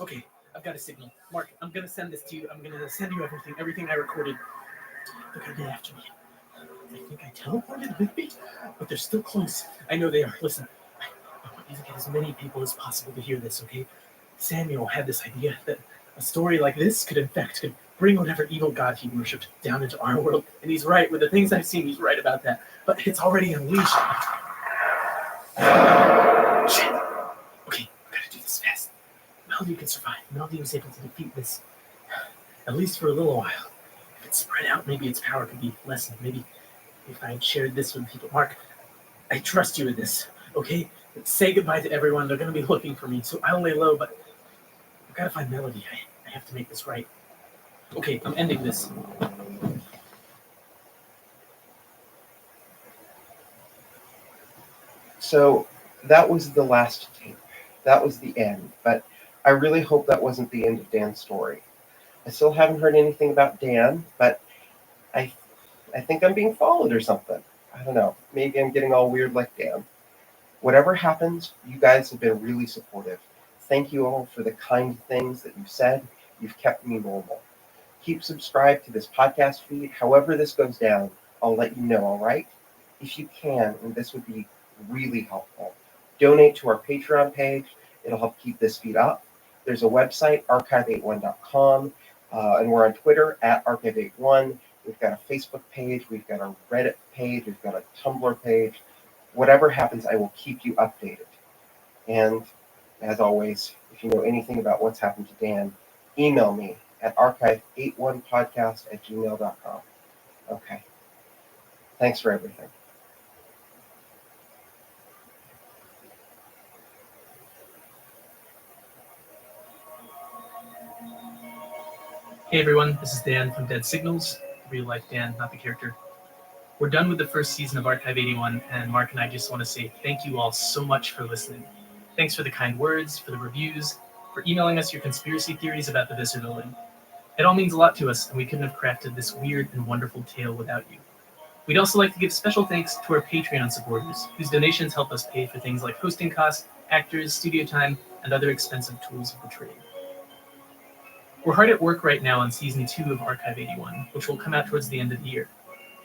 Okay, I've got a signal. Mark, I'm gonna send this to you. I'm gonna send you everything I recorded. They're gonna be after me. I think I teleported with me, but they're still close. I know they are. Listen, I want you to get as many people as possible to hear this, okay? Samuel had this idea that a story like this could bring whatever evil god he worshipped down into our world. And he's right. With the things I've seen, he's right about that. But it's already unleashed. Shit. Okay, I gotta do this fast. Melody can survive. Melody was able to defeat this, at least for a little while. If it's spread out, maybe its power could be lessened. Maybe if I had shared this with people. Mark, I trust you with this, okay? Say goodbye to everyone. They're going to be looking for me, so I'll lay low, but I've got to find Melody. I have to make this right. Okay, I'm ending this. So that was the last tape. That was the end. But I really hope that wasn't the end of Dan's story. I still haven't heard anything about Dan, but I think I'm being followed or something. I don't know. Maybe I'm getting all weird like Dan. Whatever happens, you guys have been really supportive. Thank you all for the kind things that you've said. You've kept me normal. Keep subscribed to this podcast feed. However this goes down, I'll let you know, all right? If you can, and this would be really helpful, donate to our Patreon page. It'll help keep this feed up. There's a website, archive81.com, and we're on Twitter at archive81. We've got a Facebook page. We've got a Reddit page. We've got a Tumblr page. Whatever happens, I will keep you updated. And as always, if you know anything about what's happened to Dan, email me at archive81podcast@gmail.com. Okay. Thanks for everything. Hey everyone, this is Dan from Dead Signals. Real life Dan, not the character. We're done with the first season of Archive 81, and Mark and I just want to say thank you all so much for listening. Thanks for the kind words, for the reviews, for emailing us your conspiracy theories about the Visser building. It all means a lot to us, and we couldn't have crafted this weird and wonderful tale without you. We'd also like to give special thanks to our Patreon supporters, whose donations help us pay for things like hosting costs, actors, studio time, and other expensive tools of the trade. We're hard at work right now on Season 2 of Archive 81, which will come out towards the end of the year.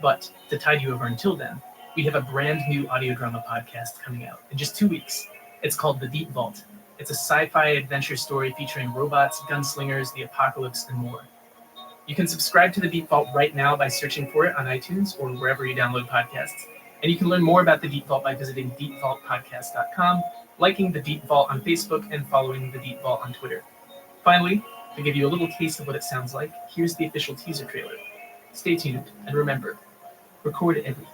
But to tide you over until then, we have a brand new audio drama podcast coming out in just 2 weeks. It's called The Deep Vault. It's a sci-fi adventure story featuring robots, gunslingers, the apocalypse, and more. You can subscribe to The Deep Vault right now by searching for it on iTunes or wherever you download podcasts. And you can learn more about The Deep Vault by visiting deepvaultpodcast.com, liking The Deep Vault on Facebook, and following The Deep Vault on Twitter. Finally, to give you a little taste of what it sounds like, here's the official teaser trailer. Stay tuned, and remember, record everything.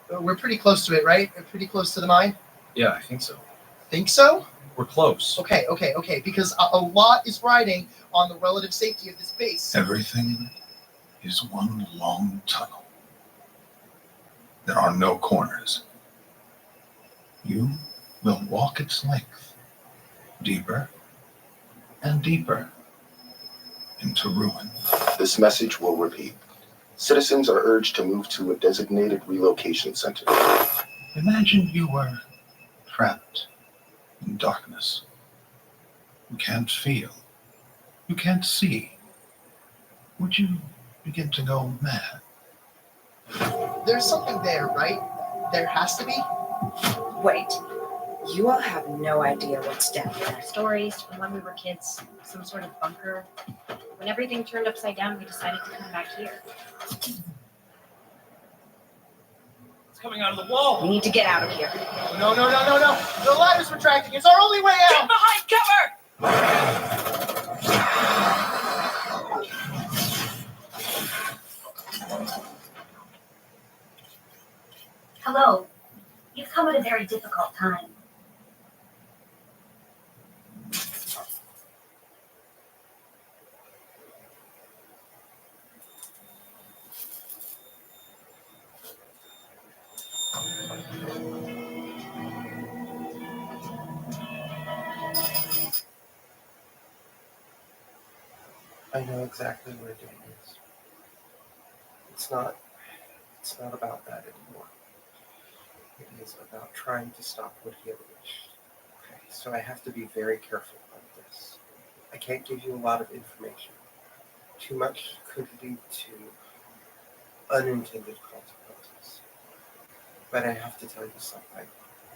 We're pretty close to it, right? We're pretty close to the mine? Yeah, I think so. Think so? We're close. Okay. Because a lot is riding on the relative safety of this base. Everything is one long tunnel. There are no corners. You will walk its length, deeper and deeper into ruin. This message will repeat. Citizens are urged to move to a designated relocation center. Imagine you were trapped in darkness. You can't feel. You can't see. Would you begin to go mad? There's something there, right? There has to be. Wait, you all have no idea what's down there. Stories from when we were kids, some sort of bunker. When everything turned upside down, we decided to come back here. It's coming out of the wall. We need to get out of here. No. The ladder's retracting. It's our only way out. Get behind cover! Hello. You've come at a very difficult time. I know exactly where Dan is. It's not about that anymore. It is about trying to stop what he unleashed. Okay, so I have to be very careful about this. I can't give you a lot of information. Too much could lead to unintended consequences. But I have to tell you something.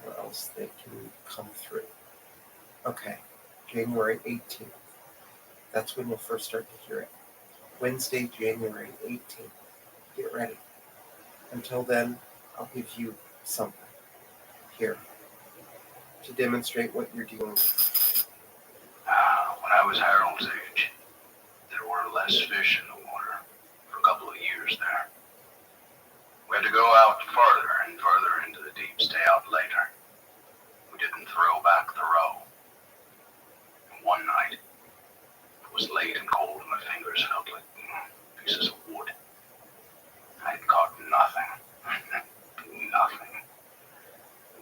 Or else they can come through. Okay, January 18th. That's when you'll first start to hear it. Wednesday, January 18th. Get ready. Until then, I'll give you something here to demonstrate what you're dealing with. When I was Harold's age, there were less fish in the water for a couple of years there. We had to go out farther and farther into the deep, stay out later. We didn't throw back the row. And one night, it was late and cold and my fingers felt like pieces of wood. I had caught nothing. Nothing.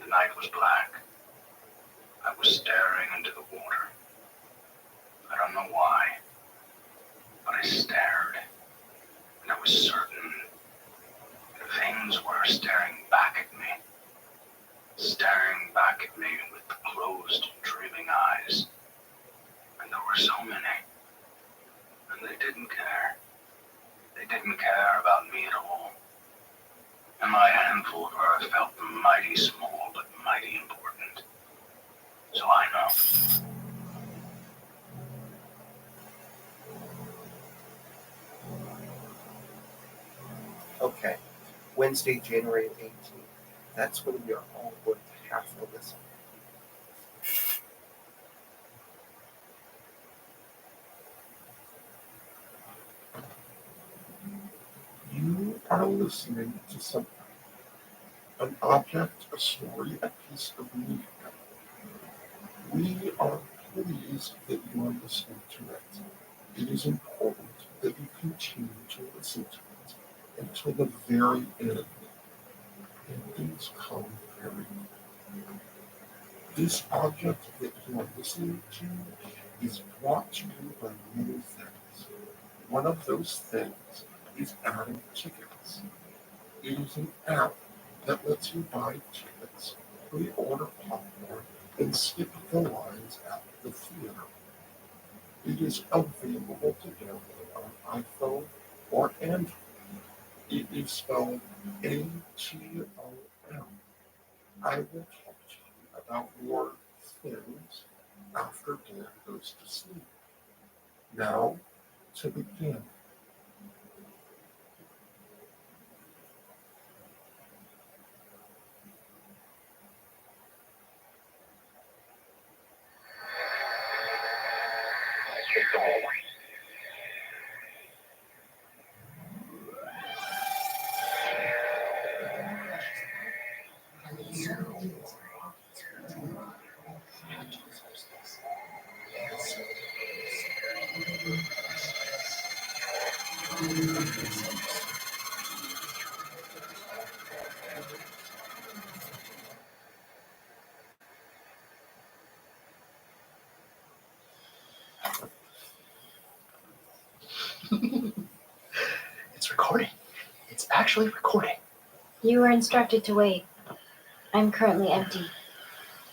The night was black. I was staring into the water. I don't know why, but I stared, and I was certain that things were staring back at me with closed, dreaming eyes. And there were so many, and they didn't care. They didn't care about me at all. And my handful of earth felt mighty small, but mighty important. So I know. Okay, Wednesday, January 18th. That's when we are all going to have to listen. You are listening to something. An object, a story, a piece of media. We are pleased that you are listening to it. It is important that you continue to listen to it until the very end. And things come very quickly. This object that you are listening to is brought to you by many things. One of those things is adding tickets. It is an app that lets you buy tickets, pre-order popcorn, and skip the lines at the theater. It is available to download on iPhone or Android. It is spelled ATOM. I will talk to you about more things after Dan goes to sleep. Now, to begin. It's recording. It's actually recording. You were instructed to wait. I'm currently empty.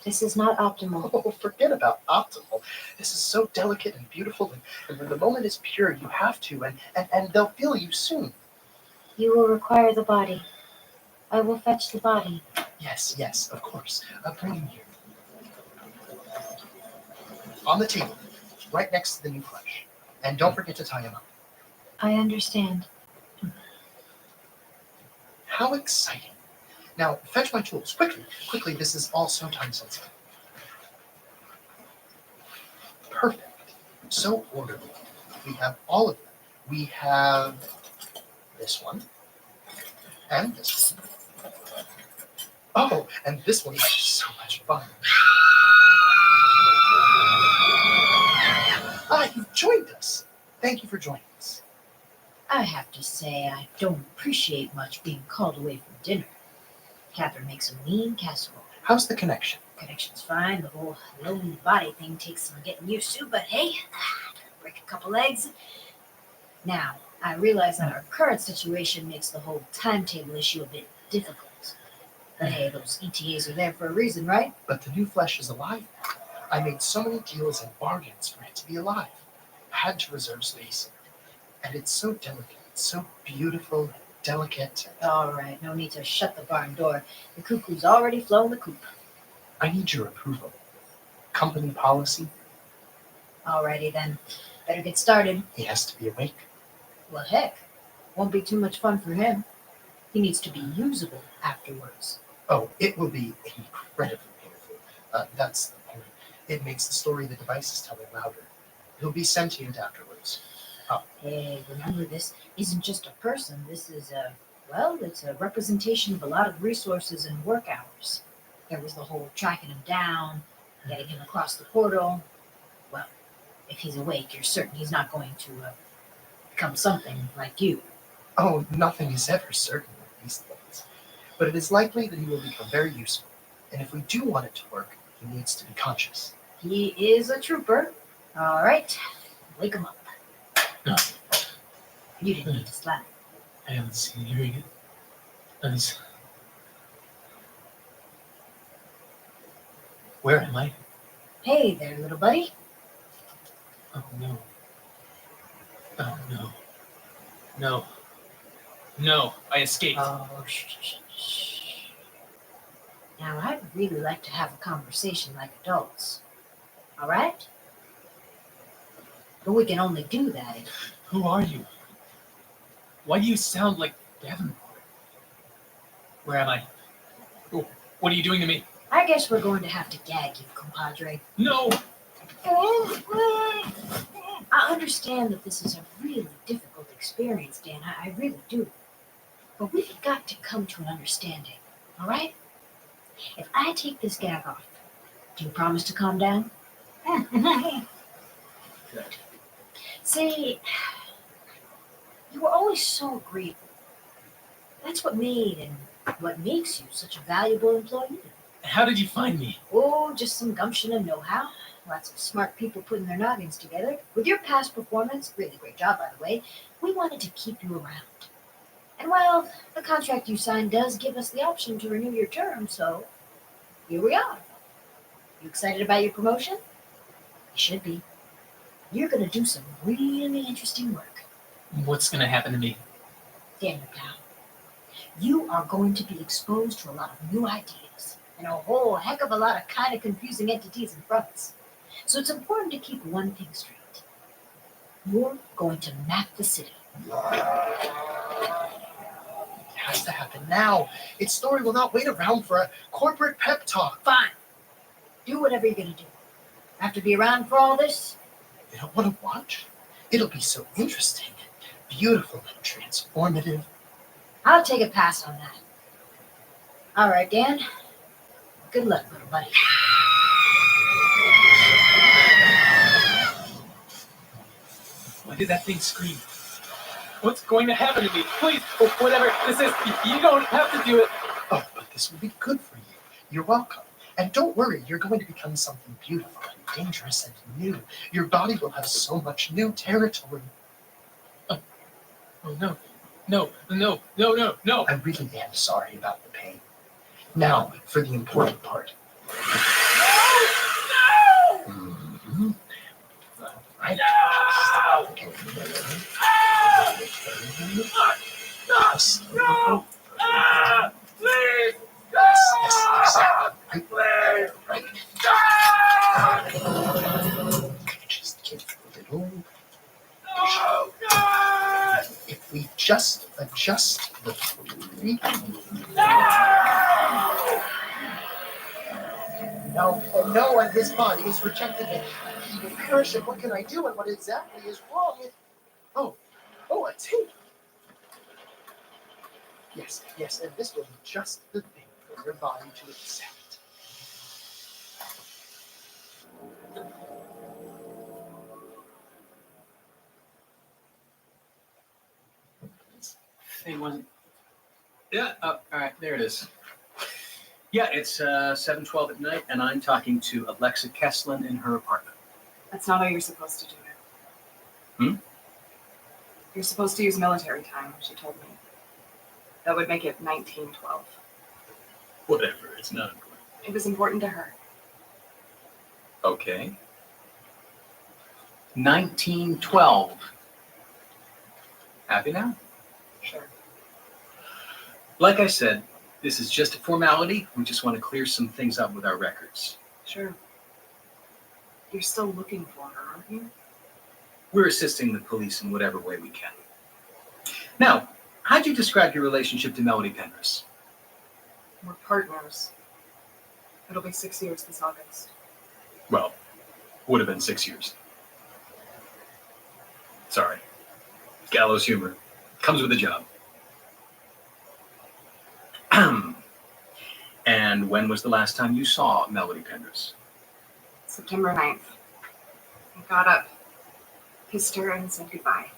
This is not optimal. Oh, forget about optimal. This is so delicate and beautiful, and when the moment is pure, you have to, and they'll feel you soon. You will require the body. I will fetch the body. Yes, of course. Bring him here. On the table, right next to the new flesh. And don't forget to tie him up. I understand. How exciting. Now, fetch my tools. Quickly, this is all so time sensitive. Perfect. So orderly. We have all of them. We have this one. And this one. Oh, and this one is just so much fun. You've joined us. Thank you for joining us. I have to say, I don't appreciate much being called away from dinner. Catherine makes a mean casserole. How's the connection? Connection's fine. The whole lonely body thing takes some getting used to, but hey, break a couple eggs. Now, I realize that our current situation makes the whole timetable issue a bit difficult. But hey, those ETAs are there for a reason, right? But the new flesh is alive now. I made so many deals and bargains for it to be alive. I had to reserve space. And it's so delicate, so beautiful and delicate. All right, no need to shut the barn door. The cuckoo's already flown the coop. I need your approval. Company policy, Alrighty then. Better get started. he has to be awake. Well, heck, won't be too much fun for him. He needs to be usable afterwards. Oh, it will be incredibly painful. That's the point. It makes the story the device is telling louder. He'll be sentient afterwards. Hey, remember, this isn't just a person. This is it's a representation of a lot of resources and work hours. There was the whole tracking him down, getting him across the portal. Well, if he's awake, you're certain he's not going to become something like you. Oh, nothing is ever certain with these things. But it is likely that he will become very useful. And if we do want it to work, he needs to be conscious. He is a trooper. All right, wake him up. No. You didn't need to slap. I haven't seen you here yet. Nice. Where am I? Hey there, little buddy. Oh no. Oh no. No. No, I escaped. Oh, shh. Now, I'd really like to have a conversation like adults. All right? But we can only do that if... Who are you? Why do you sound like Davenport? Where am I? Oh, what are you doing to me? I guess we're going to have to gag you, compadre. No! I understand that this is a really difficult experience, Dan. I really do. But we've got to come to an understanding, all right? If I take this gag off, do you promise to calm down? Good. See, you were always so agreeable. That's what made and what makes you such a valuable employee. How did you find me? Oh, just some gumption and know-how. Lots of smart people putting their noggins together. With your past performance, really great job, by the way, we wanted to keep you around. And well, the contract you signed does give us the option to renew your term, so here we are. You excited about your promotion? You should be. You're going to do some really interesting work. What's gonna happen to me? Daniel, pal, you are going to be exposed to a lot of new ideas and a whole heck of a lot of kind of confusing entities and fronts. So it's important to keep one thing straight. You're going to map the city. It has to happen now. Its story will not wait around for a corporate pep talk. Fine. Do whatever you're going to do. Have to be around for all this? You don't want to watch? It'll be so interesting, beautiful, and transformative. I'll take a pass on that. All right, Dan. Good luck, little buddy. Why did that thing scream? What's going to happen to me? Please, whatever this is, you don't have to do it. Oh, but this will be good for you. You're welcome. And don't worry, you're going to become something beautiful and dangerous and new. Your body will have so much new territory. Oh no. No. I really am sorry about the pain. Now, for the important part. Mm-hmm. Right. No! Please! Right. Just give a little. Oh, God! If we just adjust the breathing. No, and his body is rejecting it. He will perish, and what can I do, and what exactly is wrong? A tape. Yes, and this will be just the thing for your body to accept. Thing wasn't. Yeah. All right. There it is. Yeah, it's 7:12 at night, and I'm talking to Alexa Kesslin in her apartment. That's not how you're supposed to do it. You're supposed to use military time, she told me. That would make it 1912. Whatever. It's not important. It was important to her. Okay. 1912. Happy now? Sure. Like I said, This is just a formality. We just want to clear some things up with our records. Sure. You're still looking for her, aren't you? We're assisting the police in whatever way we can. Now, how'd you describe your relationship to Melody Penrose? We're partners. It'll be 6 years this August. Well, would have been 6 years. Sorry. Gallows humor. Comes with a job. And when was the last time you saw Melody Penrose? September 9th. I got up, kissed her, and said goodbye.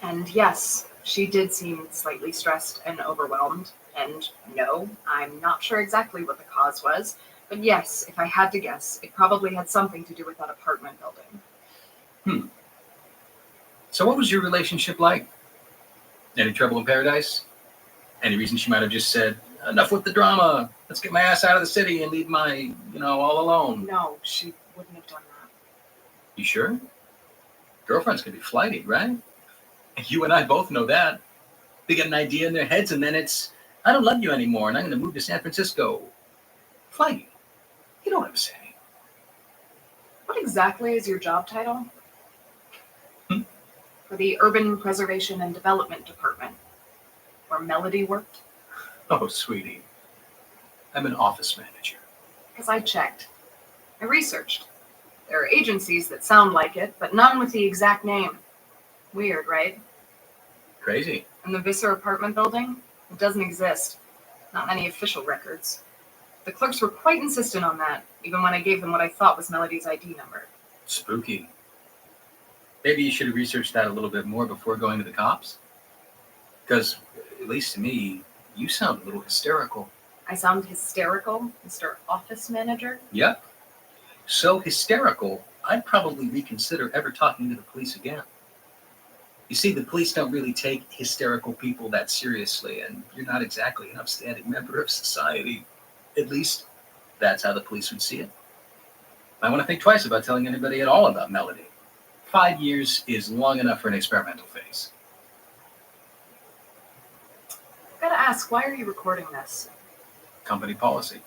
And yes, she did seem slightly stressed and overwhelmed. And no, I'm not sure exactly what the cause was. But yes, if I had to guess, it probably had something to do with that apartment building. So what was your relationship like? Any trouble in paradise? Any reason she might have just said, enough with the drama, let's get my ass out of the city and leave my, all alone? No, she wouldn't have done that. You sure? Girlfriends can be flighty, right? And you and I both know that. They get an idea in their heads and then it's, I don't love you anymore and I'm going to move to San Francisco. Flighty. You know what I'm saying. What exactly is your job title? For the Urban Preservation and Development Department, where Melody worked? Oh, sweetie. I'm an office manager. Because I checked. I researched. There are agencies that sound like it, but none with the exact name. Weird, right? Crazy. And the Visser apartment building? It doesn't exist. Not many official records. The clerks were quite insistent on that, even when I gave them what I thought was Melody's ID number. Spooky. Maybe you should have researched that a little bit more before going to the cops. Because, at least to me, you sound a little hysterical. I sound hysterical, Mr. Office Manager? Yep. So hysterical, I'd probably reconsider ever talking to the police again. You see, the police don't really take hysterical people that seriously, and you're not exactly an upstanding member of society. At least, that's how the police would see it. I want to think twice about telling anybody at all about Melody. 5 years is long enough for an experimental phase. I've got to ask, why are you recording this? Company policy.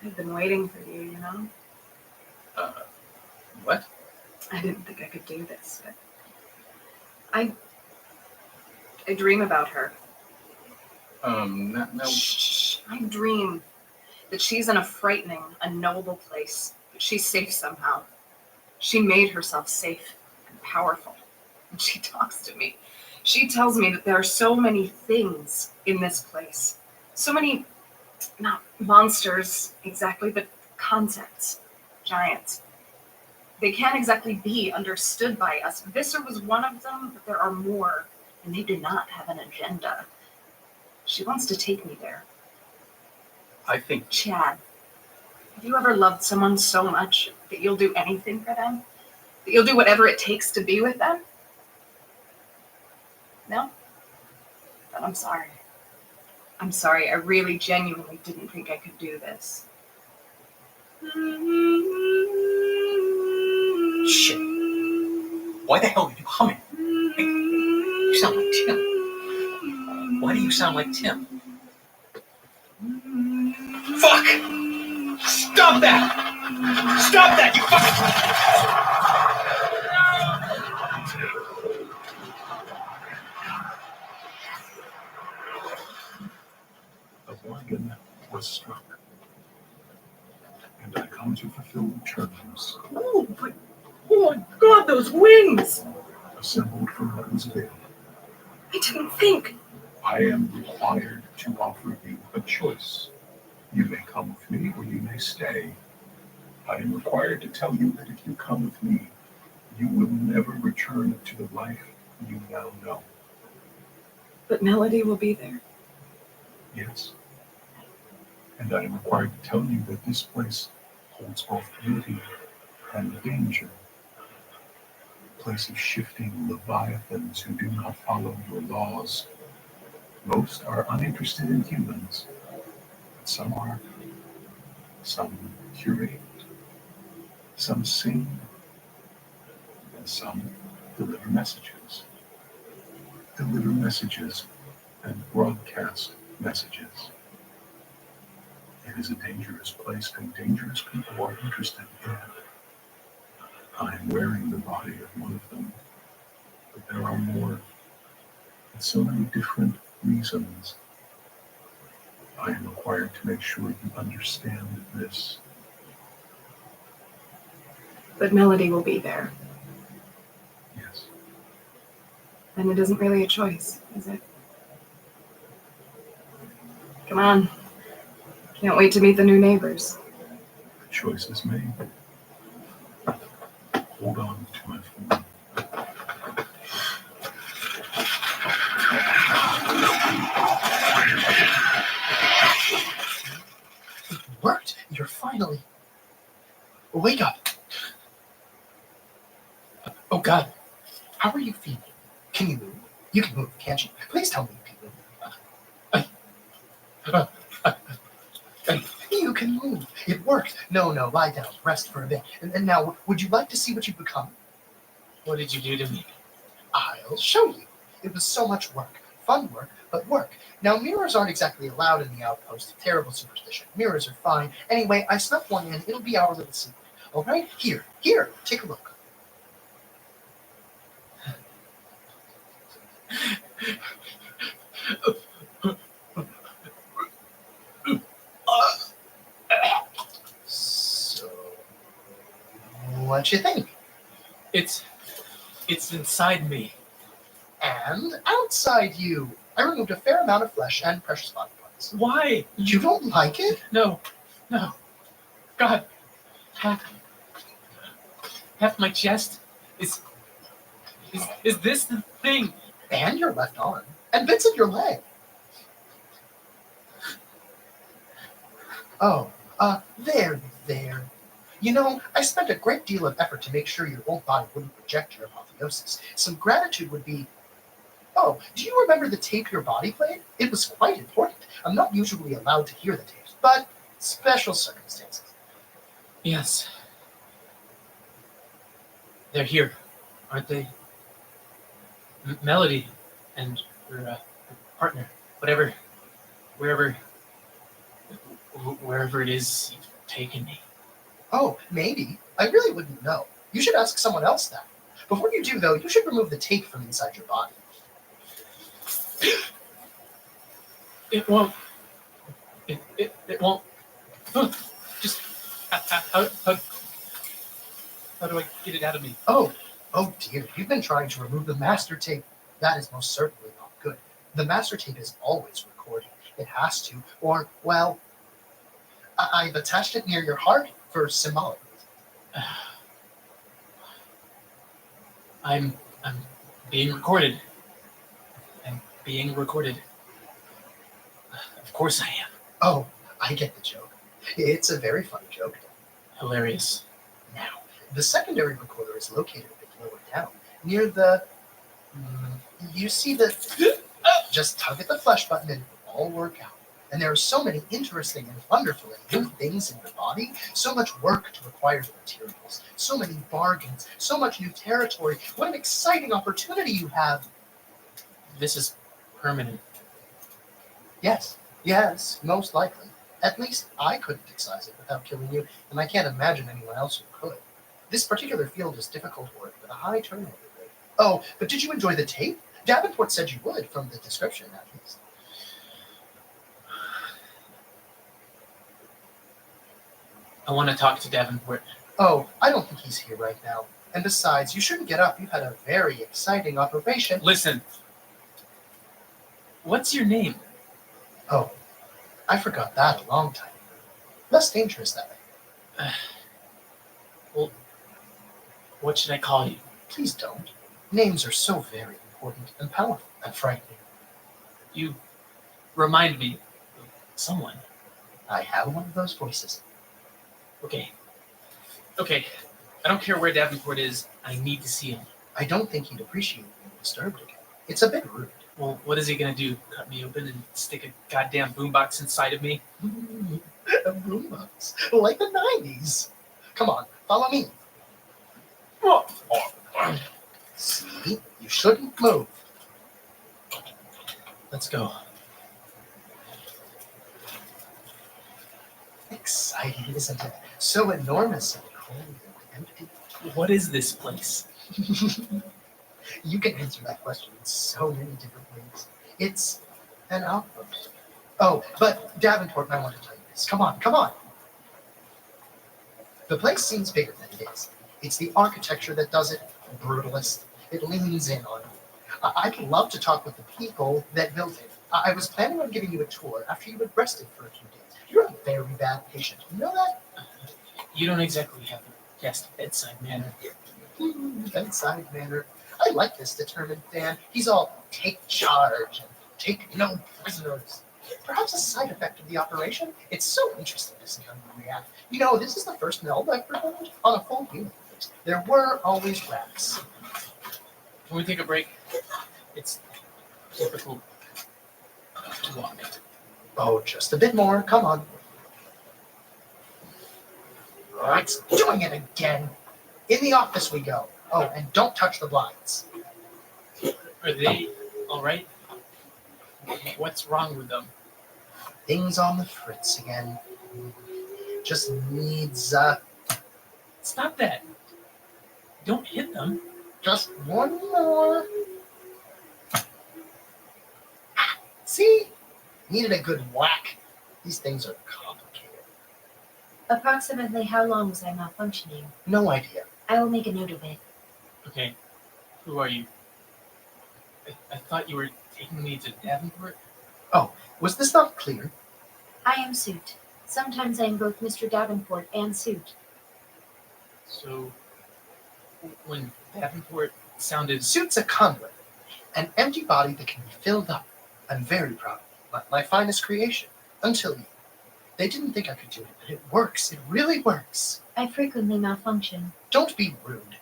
I've been waiting for you, What? I didn't think I could do this, but I dream about her. No. Shh. I dream that she's in a frightening, unknowable place, but she's safe somehow. She made herself safe and powerful. And she talks to me. She tells me that there are so many things in this place. So many, not monsters exactly, but concepts, giants. They can't exactly be understood by us. Visser was one of them, but there are more, and they do not have an agenda. She wants to take me there. I think... Chad, have you ever loved someone so much that you'll do anything for them? That you'll do whatever it takes to be with them? No? But I'm sorry. I'm sorry. I really genuinely didn't think I could do this. Shit. Why the hell are you humming? Hey, you sound like Tim. Why do you sound like Tim? Fuck! Stop that! Stop that, you A wagon was struck, and I come to fulfill the terms Oh, but oh my God, those wings! assembled from what was available. I didn't think. I am required to offer you a choice. You may come with me or you may stay. I am required to tell you that if you come with me, you will never return to the life you now know. But Melody will be there. Yes. And I am required to tell you that this place holds both beauty and danger. A place of shifting leviathans who do not follow your laws. Most are uninterested in humans, but some are. Some curate, some sing, and some deliver messages. Deliver messages and broadcast messages. It is a dangerous place, and dangerous people are interested in it. I am wearing the body of one of them, but there are more, and so many different reasons. I am required to make sure you understand this. But Melody will be there. Yes. And it isn't really a choice, is it? Come on. Can't wait to meet the new neighbors. The choice is made. Hold on to my phone. It worked. You're finally. Wake up. Oh, God. How are you feeling? Can you move? You can move, can't you? Please tell me you can move. You can move. It worked. No, lie down. Rest for a bit. And now, would you like to see what you've become? What did you do to me? I'll show you. It was so much work. Fun work, but work. Now, mirrors aren't exactly allowed in the outpost. Terrible superstition. Mirrors are fine. Anyway, I snuck one in. It'll be our little secret. All right? Here. Take a look. So, what you think? It's inside me. And outside you. I removed a fair amount of flesh and precious body parts. Why? You don't like it? No. God, half my chest is this the thing? And your left arm. And bits of your leg. Oh, there. You know, I spent a great deal of effort to make sure your old body wouldn't reject your apotheosis. Some gratitude would be... Oh, do you remember the tape your body played? It was quite important. I'm not usually allowed to hear the tapes, but special circumstances. Yes. They're here, aren't they? Melody and her partner, wherever it is you've taken me. Oh, maybe. I really wouldn't know. You should ask someone else that. Before you do, though, you should remove the tape from inside your body. It won't. It won't. Just how do I get it out of me? Oh dear. You've been trying to remove the master tape. That is most certainly not good. The master tape is always recording. It has to. Or, well, I've attached it near your heart for symbolic reasons. I'm being recorded. I'm being recorded. Of course I am. Oh, I get the joke. It's a very funny joke. Hilarious. Now, the secondary recorder is located a bit lower down, near the... You see the... Just tug at the flesh button and it will all work out. And there are so many interesting and wonderful and new things in your body, so much work to acquire the materials, so many bargains, so much new territory. What an exciting opportunity you have. This is permanent. Yes, most likely. At least I couldn't excise it without killing you, and I can't imagine anyone else who could. This particular field is difficult work with a high turnover rate. Oh, but did you enjoy the tape? Davenport said you would, from the description at least. I want to talk to Davenport. Oh, I don't think he's here right now. And besides, you shouldn't get up. You've had a very exciting operation. Listen. What's your name? Oh, I forgot that a long time ago. Less dangerous that way. Well, what should I call you? Please don't. Names are so very important and powerful and frightening. You remind me of someone. I have one of those voices. Okay. I don't care where Davenport is. I need to see him. I don't think he'd appreciate being disturbed again. It's a bit rude. Well, what is he going to do? Cut me open and stick a goddamn boombox inside of me? A boombox? Like the 90s. Come on, follow me. See? You shouldn't move. Let's go. Exciting, isn't it? So enormous and cold and empty. What is this place? You can answer that question in so many different ways. It's an outpost. Oh, but Davenport and I want to tell you this. Come on, come on. The place seems bigger than it is. It's the architecture that does it, brutalist. It leans in on you. I'd love to talk with the people that built it. I was planning on giving you a tour after you had rested for a few days. You're a very bad patient. You know that? You don't exactly have the best bedside manner. Bedside manner. I like this determined Dan. He's all take charge and take no prisoners. Perhaps a side effect of the operation. It's so interesting to see how you react. You know, this is the first meld I've performed on a full human. There were always rats. Can we take a break? It's difficult to walk. Oh, just a bit more. Come on. Oh, it's doing it again. In the office we go. Oh, and don't touch the blinds. Are they all right? What's wrong with them? Things on the fritz again. Just needs, Stop that. Don't hit them. just one more. See? Needed a good whack. These things are complicated. Approximately how long was I malfunctioning? No idea. I will make a note of it. Okay. Who are you? I thought you were taking me to Davenport. Oh, was this not clear? I am Suit. Sometimes I am both Mr. Davenport and Suit. So, when Davenport sounded... Suit's a conduit. An empty body that can be filled up. I'm very proud of it. My finest creation. Until you. They didn't think I could do it, but it works. It really works. I frequently malfunction. Don't be rude.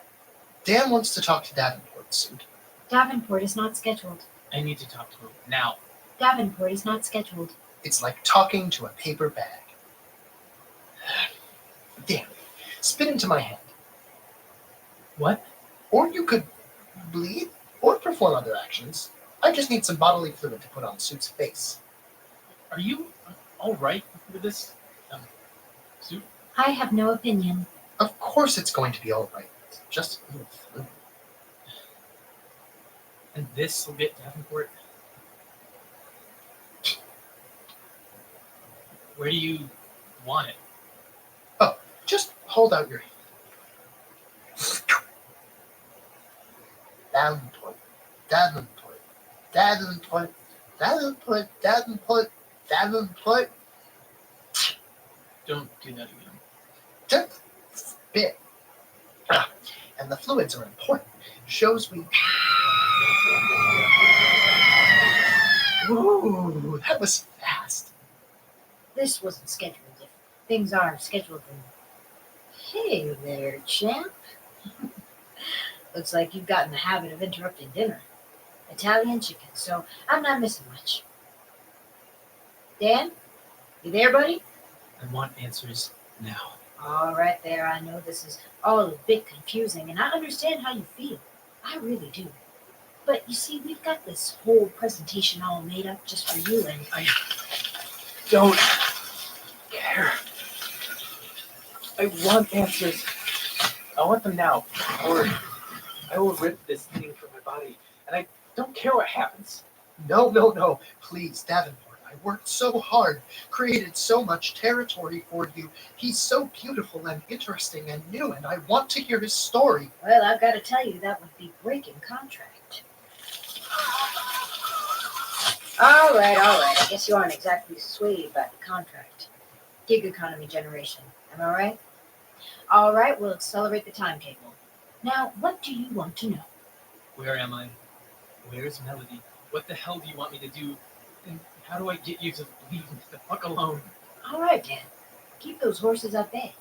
Dan wants to talk to Davenport, Suit. Davenport is not scheduled. I need to talk to him now. Davenport is not scheduled. It's like talking to a paper bag. Dan, spit into my hand. What? Or you could bleed or perform other actions. I just need some bodily fluid to put on Suit's face. Are you all right with this suit? I have no opinion. Of course it's going to be all right. It's just a little fluid. And this will get Davenport? Where do you want it? Oh, just hold out your hand. Davenport, Davenport, Davenport, Davenport, Davenport, Davenport. Don't do that again. Just spit. And the fluids are important. Shows we... Ooh, that was fast. This wasn't scheduled. If things are scheduled, then... Hey there, champ. Looks like you've gotten the habit of interrupting dinner. Italian chicken, so I'm not missing much. Dan? You there, buddy? I want answers now. All right there, I know this is all a bit confusing, and I understand how you feel. I really do. But you see, we've got this whole presentation all made up just for you, and I don't care. I want answers. I want them now, or I will rip this thing from my body, and I don't care what happens. No, no, no. Please, Davenport. I worked so hard, created so much territory for you. He's so beautiful and interesting and new, and I want to hear his story. well, I've got to tell you, that would be breaking contract. All right. I guess you aren't exactly swayed by the contract. Gig economy generation. Am I right? All right, we'll accelerate the timetable. Now, what do you want to know? Where am I? Where's Melody? What the hell do you want me to do? And how do I get you to leave me the fuck alone? All right, Dan. Keep those horses at bay.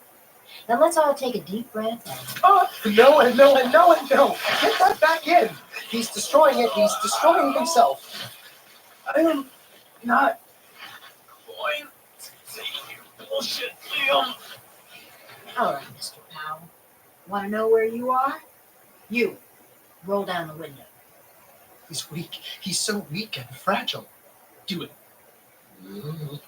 Now let's all take a deep breath and... Oh, no, and no, and no, and no. Get that back in. He's destroying it. He's destroying himself. I am not going to take your bullshit, Liam. All right, Mr. Powell. Want to know where you are? You. Roll down the window. He's weak. He's so weak and fragile. Do it. Mhm.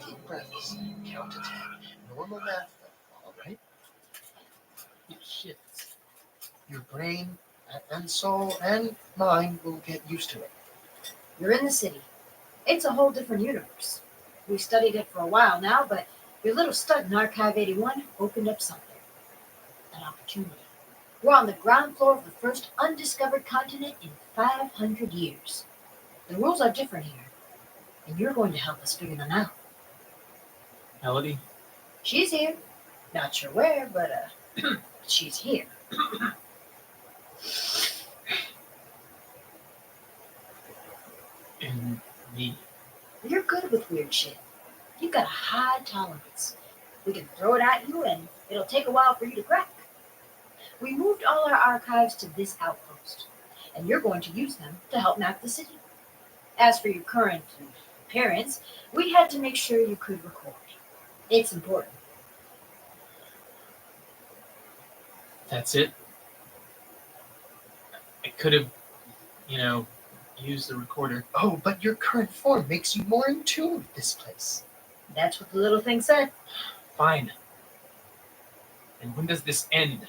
Deep breaths. Count to 10. Normal math, all right? Shit. Your brain and soul and mind will get used to it. You're in the city. It's a whole different universe. We studied it for a while now, but your little stud in Archive 81 opened up something. An opportunity. We're on the ground floor of the first undiscovered continent in 500 years. The rules are different here, and you're going to help us figure them out. Melody? She's here. Not sure where, but she's here. And me. You're good with weird shit. You've got a high tolerance. We can throw it at you, and it'll take a while for you to crack. We moved all our archives to this outpost, and you're going to use them to help map the city. As for your current appearance, we had to make sure you could record. It's important. That's it. I could have, used the recorder. Oh, but your current form makes you more in tune with this place. That's what the little thing said. Fine. And when does this end?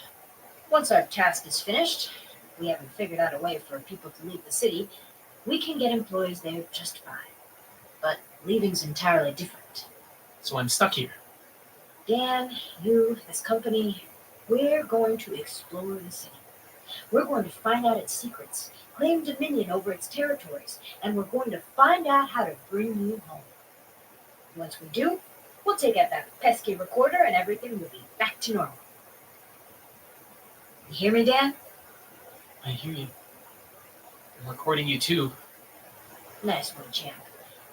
Once our task is finished, we haven't figured out a way for people to leave the city, we can get employees there just fine. But leaving's entirely different. So I'm stuck here. Dan, you, this company, we're going to explore the city. We're going to find out its secrets, claim dominion over its territories, and we're going to find out how to bring you home. Once we do, we'll take out that pesky recorder and everything will be back to normal. You hear me, Dan? I hear you. I'm recording you too. Nice one, champ.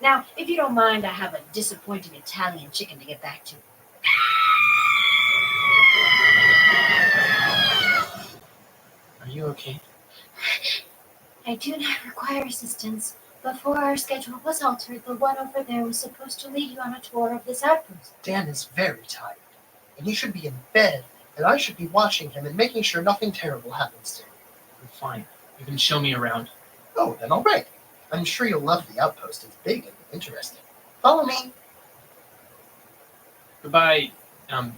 Now, if you don't mind, I have a disappointing Italian chicken to get back to. Are you okay? I do not require assistance. Before our schedule was altered, the one over there was supposed to lead you on a tour of this outpost. Dan is very tired, and he should be in bed, and I should be watching him and making sure nothing terrible happens to him. I'm fine. You can show me around. Oh, then all right. I'm sure you'll love the outpost. It's big and interesting. Follow me. Goodbye. Do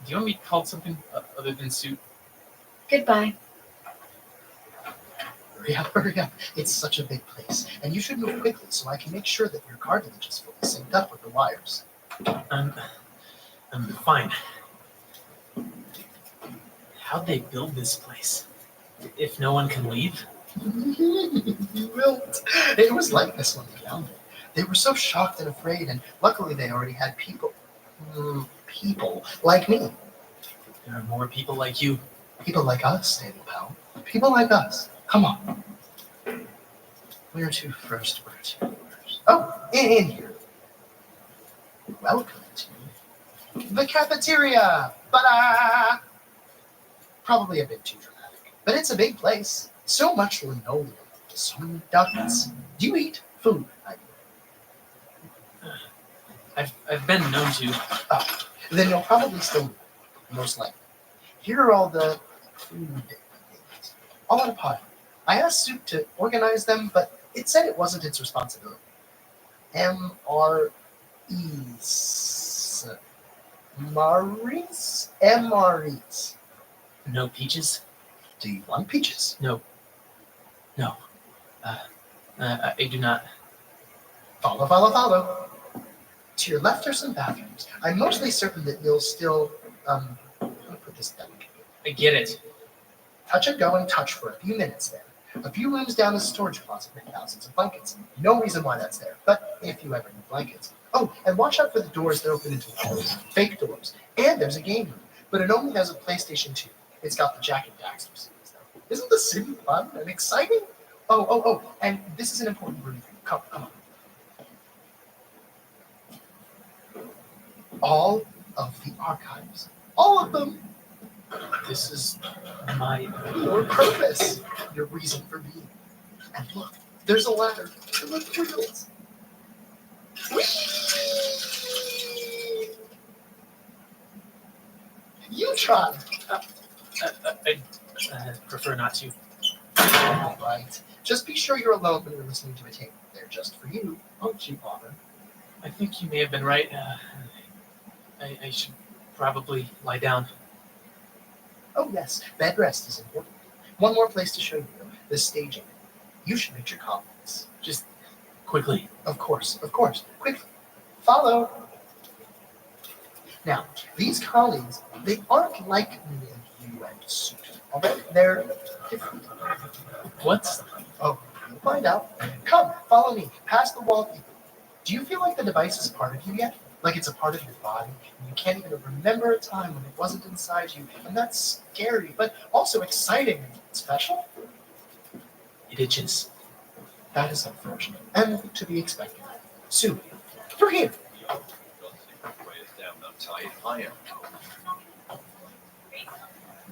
you want me called something other than suit? Goodbye. Hurry up, hurry up. It's such a big place, and you should move quickly so I can make sure that your cartilage is fully synced up with the wires. I'm fine. How'd they build this place? If no one can leave? Well, it was like this when they found it. They were so shocked and afraid, and luckily they already had people like me. There are more people like you. People like us, Daniel Powell. People like us. Come on. Where to first? Oh, in here. Welcome to the cafeteria. Ba-da! Probably a bit too dramatic, but it's a big place. So much linoleum, so many ducts. Do you eat food? I've been known to. Oh, then you'll probably still know, most likely. Here are all the food things, all in a pile. I asked Soup to organize them, but it said it wasn't its responsibility. MREs. MREs. No peaches? Do you want peaches? No. I do not. Follow. To your left are some bathrooms. I'm mostly certain that you'll still, how to put this down? I get it. Touch and go and touch for a few minutes there. A few rooms down is a storage closet with thousands of blankets. No reason why that's there, but if you ever need blankets. Oh, and watch out for the doors that open into walls. Fake doors. And there's a game room, but it only has a PlayStation 2. It's got the Jack and Daxter series, though. Isn't the city fun and exciting? Oh, and this is an important room for you. Come on. All of the archives. All of them. This is my... Your purpose. Your reason for being. And look, there's a ladder to the thrills. Whee! You try. I prefer not to. All right. Just be sure you're alone when you're listening to a tape. They're just for you. Don't you bother. I think you may have been right. I should probably lie down. Oh, yes. Bed rest is important. One more place to show you. The staging. You should make your comments. Just quickly. Of course. Quickly. Follow. Now, these colleagues, they aren't like me and you and suit. All right? They're different. What? Oh, you'll find out. Come, follow me. Past the wallpaper. Do you feel like the device is part of you yet? Like it's a part of your body, and you can't even remember a time when it wasn't inside you, and that's scary, but also exciting and special? It itches. That is unfortunate, and to be expected. Sue, through here.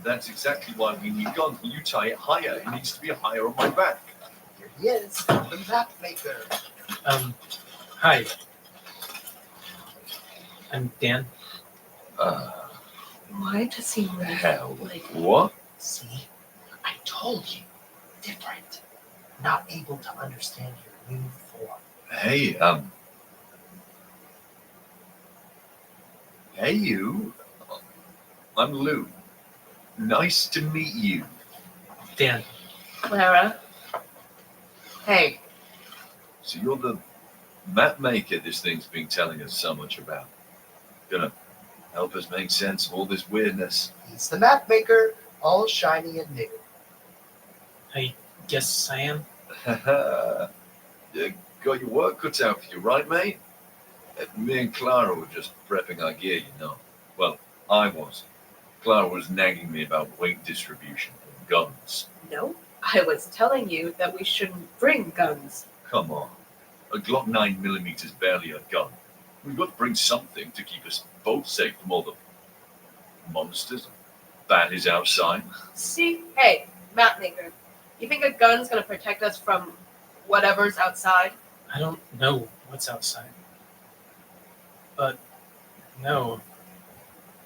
That's exactly why we need guns. When you tie it higher, it needs to be higher on my back. Here he is, the map maker. Hi. I'm Dan. Why does he look Hell. like... What? See, I told you. Different. Not able to understand your new form. Hey, Hey, you. I'm Lou. Nice to meet you. Dan. Clara? Hey. So you're the map maker this thing's been telling us so much about. Gonna help us make sense of all this weirdness. He's the map maker, all shiny and new. I guess I am. You got your work cut out for you, right, mate? Me and Clara were just prepping our gear, you know. Well, I was. Clara was nagging me about weight distribution and guns. No, I was telling you that we shouldn't bring guns. Come on. A Glock 9mm is barely a gun. We've got to bring something to keep us both safe from all the monsters, baddies outside. See? Hey, map maker. You think a gun's gonna protect us from whatever's outside? I don't know what's outside. But no,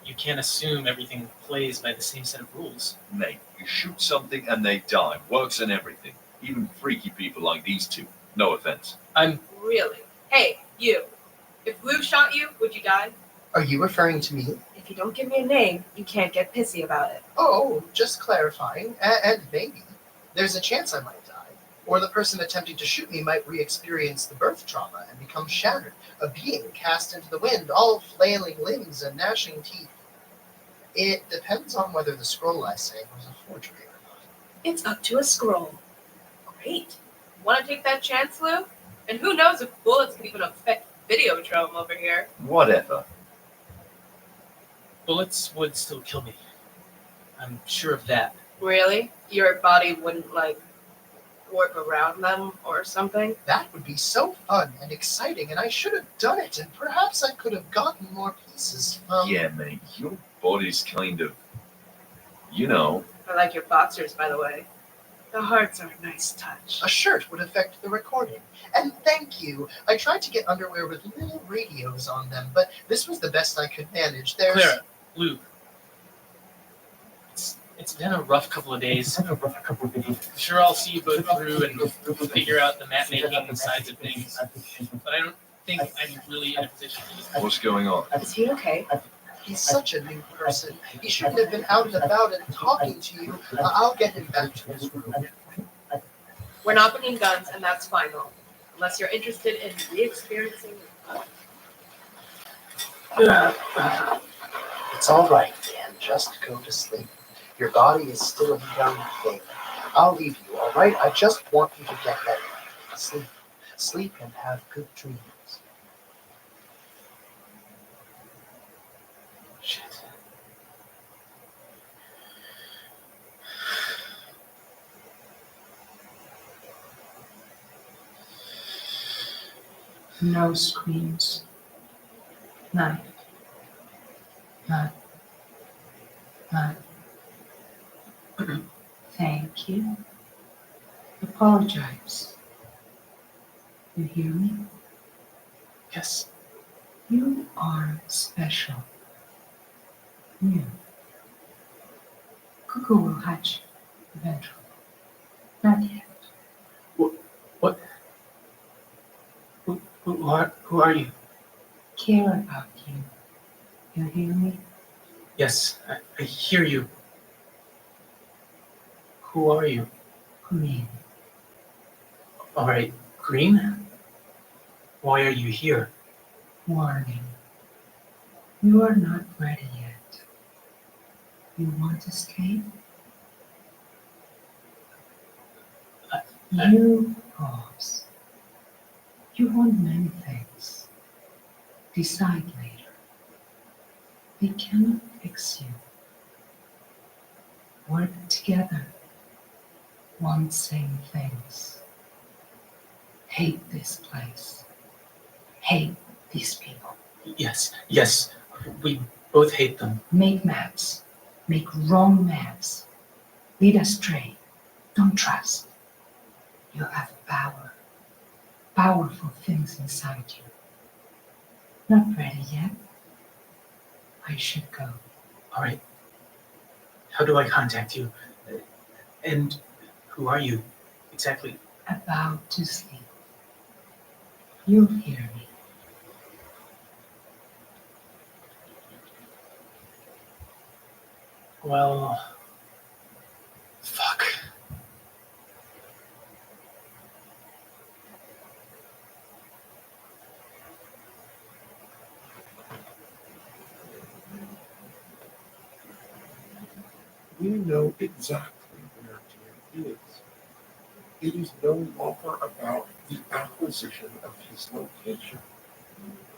you can't assume everything plays by the same set of rules. Mate, you shoot something and they die. Works and everything. Even freaky people like these two. No offense. I'm... Really? Hey, you. If Lou shot you, would you die? Are you referring to me? If you don't give me a name, you can't get pissy about it. Oh, just clarifying. And maybe. There's a chance I might die. Or the person attempting to shoot me might re-experience the birth trauma and become shattered. A being cast into the wind, all flailing limbs and gnashing teeth. It depends on whether the scroll I say was a forgery or not. It's up to a scroll. Great. Want to take that chance, Lou? And who knows if bullets can even affect Videodrome over here. Whatever. Bullets would still kill me. I'm sure of that. Really? Your body wouldn't, like, warp around them or something? That would be so fun and exciting, and I should have done it, and perhaps I could have gotten more pieces. Yeah, mate, your body's kind of, you know. I like your boxers, by the way. The hearts are a nice touch. A shirt would affect the recording. And thank you. I tried to get underwear with little radios on them, but this was the best I could manage. There's... Clara, Lou. It's been a rough couple of days. Sure, I'll see you both through and figure out the map making sides of things. But I don't think I'm really in a position to... What's going on? Is he okay? He's such a new person. He shouldn't have been out and about and talking to you. I'll get him back to his room. We're not bringing guns, and that's final. Unless you're interested in re-experiencing It's all right, Dan. Just go to sleep. Your body is still a young thing. I'll leave you, all right? I just want you to get better. Sleep. Sleep and have good dreams. Shit. No screams. None. None. None. Thank you. Apologize. You hear me? Yes. You are special. You. Cuckoo will hatch eventually. Not yet. What? Who are you? Care about you. You hear me? Yes, I hear you. Who are you? Green. All right, Green? Why are you here? Warning. You are not ready yet. You want to escape? You pause. You want many things. Decide later. They cannot fix you. Work together. Want same things. Hate this place. Hate these people. Yes, we both hate them. Make maps. Make wrong maps. Lead astray. Don't trust. You have power. Powerful things inside you. Not ready yet. I should go. All right. How do I contact you? And who are you exactly? About to sleep. You'll hear me. Well, fuck. We know exactly where Dan is. It is no longer about the acquisition of his location.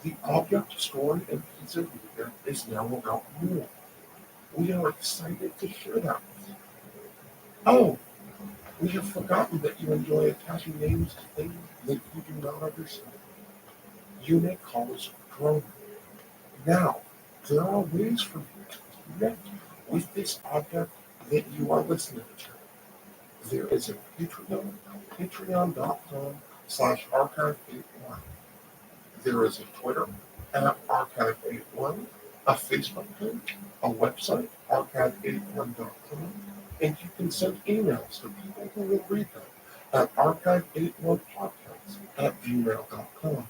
The object stored in Pizza Vega is now about more. We are excited to share that with you. Oh, we have forgotten that you enjoy attaching names to things that you do not understand. You may call us drone. Now, there are ways for you to connect with this object that you are listening to. There is a Patreon, patreon.com/archive81. There is a Twitter @archive81, a Facebook page, a website, archive81.com, and you can send emails to people who will read them at archive81podcast@gmail.com.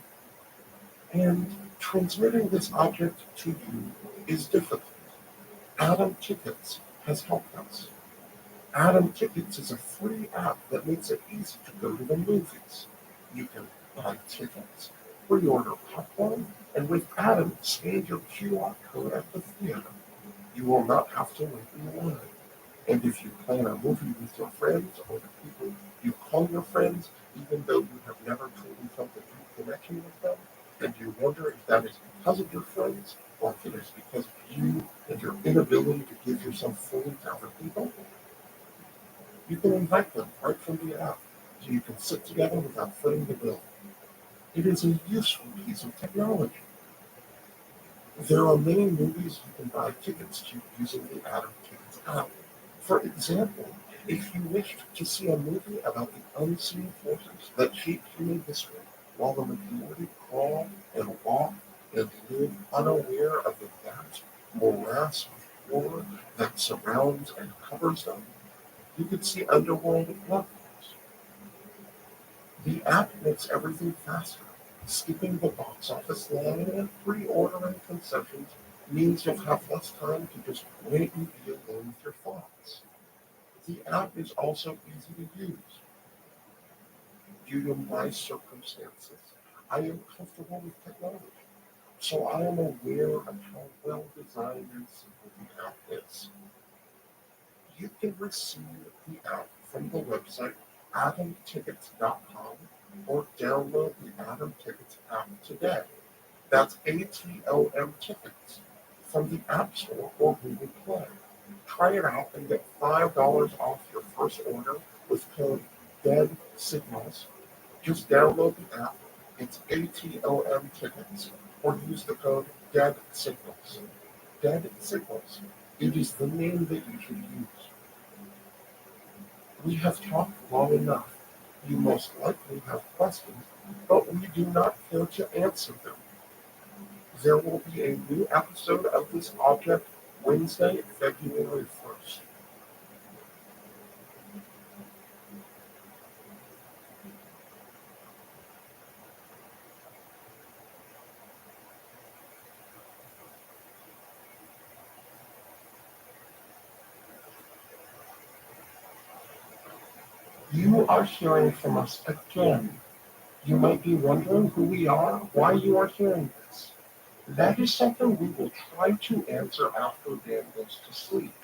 And transmitting this object to you is difficult. Atom Tickets has helped us. Atom Tickets is a free app that makes it easy to go to the movies. You can buy tickets, pre-order popcorn, and with Atom, scan your QR code at the theater. You will not have to wait in line. And if you plan a movie with your friends or the people you call your friends, even though you have never truly felt a deep connection with them, and you wonder if that is because of your friends or if it is because of you and your inability to give yourself fully to other people, you can invite them right from the app so you can sit together without footing the bill. It is a useful piece of technology. There are many movies you can buy tickets to using the Atom Tickets app. For example, if you wished to see a movie about the unseen forces that shape human history while the majority crawl and walk and live unaware of the vast morass of horror that surrounds and covers them, you could see Underworld at once. The app makes everything faster. Skipping the box office line and pre-ordering concessions means you'll have less time to just wait and be alone with your thoughts. The app is also easy to use. Due to my circumstances, I am comfortable with technology, so I am aware of how well designed and simple the app is. You can receive the app from the website atomtickets.com or download the Atom Tickets app today. That's ATOM Tickets from the App Store or Google Play. Try it out and get $5 off your first order with code Dead Signals. Just download the app. It's ATOM Tickets or use the code Dead Signals. Dead Signals. It is the name that you should use. We have talked long enough. You most likely have questions, but we do not care to answer them. There will be a new episode of this object Wednesday, February 1st. You are hearing from us again. You might be wondering who we are, why you are hearing this. That is something we will try to answer after Dan goes to sleep.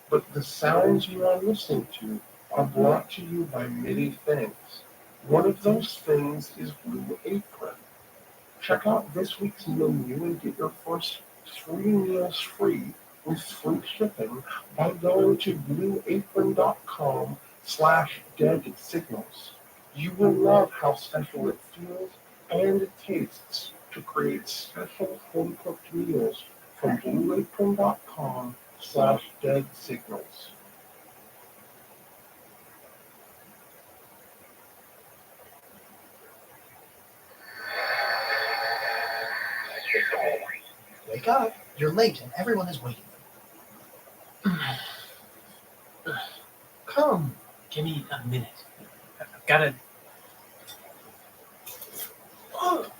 But the sounds you are listening to are brought to you by many things. One of those things is Blue Apron. Check out this week's menu and get your first 3 meals free with free shipping by going to blueapron.com/dead signals. You will love how special it feels and tastes to create special home cooked meals from blueapron.com/dead signals. Wake up. You're late and everyone is waiting. Come, give me a minute. I've gotta. Oh,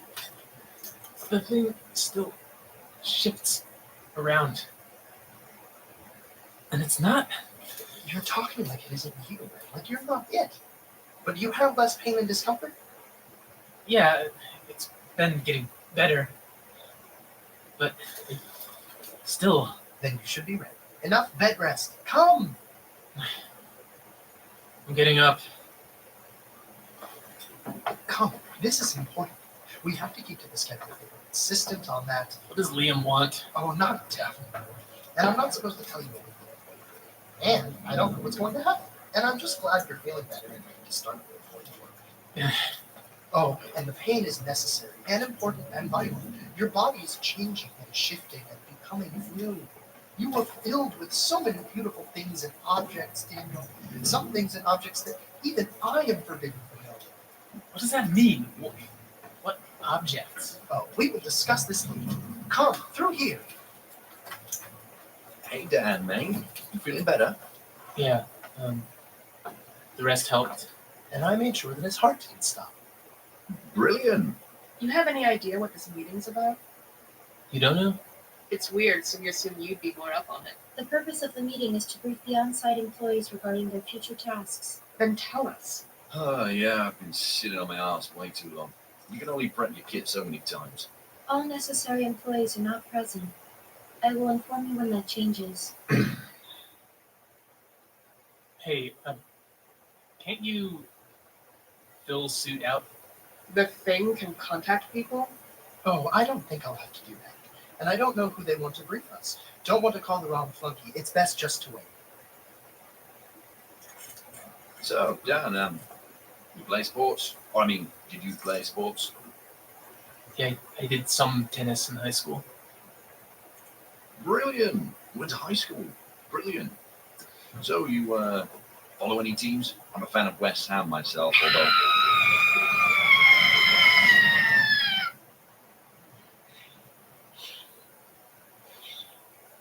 the thing still shifts around. And it's not. You're talking like it isn't you, like you're not it. But you have less pain and discomfort? Yeah, it's been getting better. But still. Then you should be ready. Enough bed rest. Come! I'm getting up. Come, this is important. We have to keep to the schedule. We're insistent on that. What does Liam want? Oh, not definitely. And I'm not supposed to tell you anything. And I don't know what's going to happen. And I'm just glad you're feeling better and ready to start going to work. Oh, and the pain is necessary and important and vital. Your body is changing and shifting and becoming new. You are filled with so many beautiful things and objects, Daniel. Some things and objects that even I am forbidden from knowing. What does that mean? What objects? Oh, we will discuss this later. Come, through here. Hey, Dan, mate. You feeling better? Yeah, the rest helped. And I made sure that his heart didn't stop. Brilliant. You have any idea what this meeting's about? You don't know? It's weird, so we assume you'd be more up on it. The purpose of the meeting is to brief the on-site employees regarding their future tasks. Then tell us. Oh, yeah, I've been sitting on my ass way too long. You can only prep your kit so many times. All necessary employees are not present. I will inform you when that changes. Hey, can't you fill suit out? The thing can contact people? Oh, I don't think I'll have to do that. And I don't know who they want to brief us. Don't want to call the wrong flunky. It's best just to wait. So, Dan, you play sports? Or, I mean, did you play sports? Yeah, I did some tennis in high school. Brilliant. Went to high school. Brilliant. So, you follow any teams? I'm a fan of West Ham myself, although...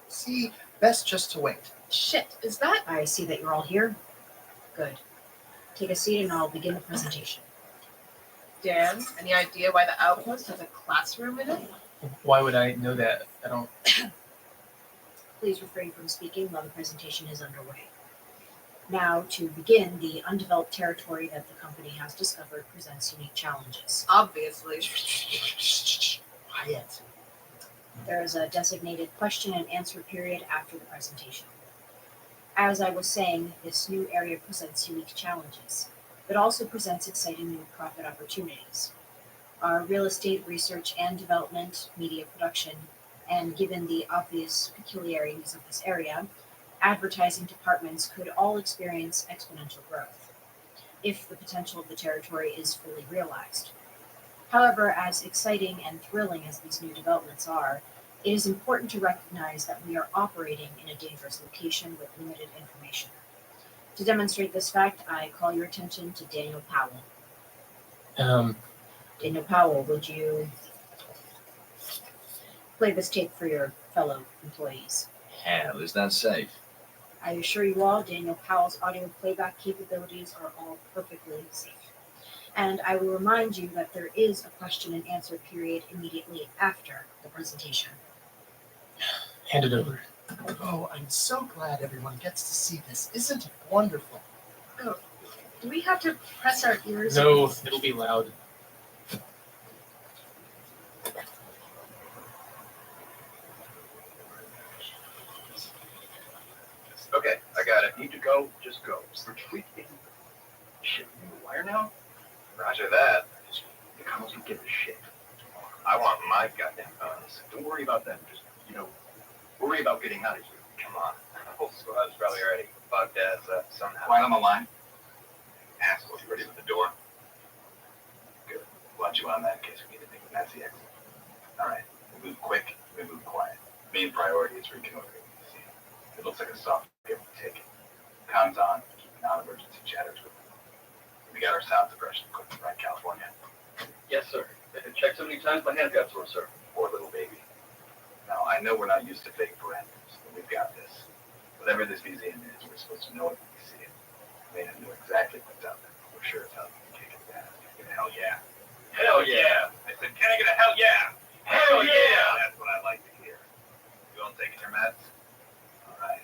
See, best just to wait. Shit, is that? I see that you're all here. Good. Take a seat and I'll begin the presentation. Dan, any idea why the outpost has a classroom in it? Why would I know that? I don't... Please refrain from speaking while the presentation is underway. Now, to begin, the undeveloped territory that the company has discovered presents unique challenges. Obviously. Quiet. There is a designated question and answer period after the presentation. As I was saying, this new area presents unique challenges, but also presents exciting new profit opportunities. Our real estate research and development, media production, and given the obvious peculiarities of this area, advertising departments could all experience exponential growth, if the potential of the territory is fully realized. However, as exciting and thrilling as these new developments are, it is important to recognize that we are operating in a dangerous location with limited information. To demonstrate this fact, I call your attention to Daniel Powell. Daniel Powell, would you play this tape for your fellow employees. Hell, is that safe? I assure you all, Daniel Powell's audio playback capabilities are all perfectly safe. And I will remind you that there is a question and answer period immediately after the presentation. Hand it over. Oh, I'm so glad everyone gets to see this. Isn't it wonderful? Oh, do we have to press our ears? No, it'll be loud. Okay, I got it. Need to go? Just go. Retreat in. Shit, you a wire now? Roger that. The cops don't give a shit. I want my goddamn bonus. Don't worry about them. Just, worry about getting out of here. Come on. The whole squad's probably already bugged ass up somehow. Quiet on the line. Asshole, you ready with the door? Good. Watch you on that in case we need anything. That's the exit. All right. We move quick. We move quiet. Main priority is reconnoitering the scene. It looks like a soft game to take it. Comms on. Keep non-emergency chatter to it. We got our sound suppression equipment, right, California? Yes, sir. Check so many times my hand got sore, sir. Poor little baby. Now, I know we're not used to fake parameters, but we've got this. Whatever this museum is, we're supposed to know it when we see it. We may not know exactly what's out there, but we're sure as hell we can kick it down. Get a hell yeah. Hell yeah! I said, can I get a hell yeah? Hell yeah! That's what I like to hear. You all taking your meds? All right.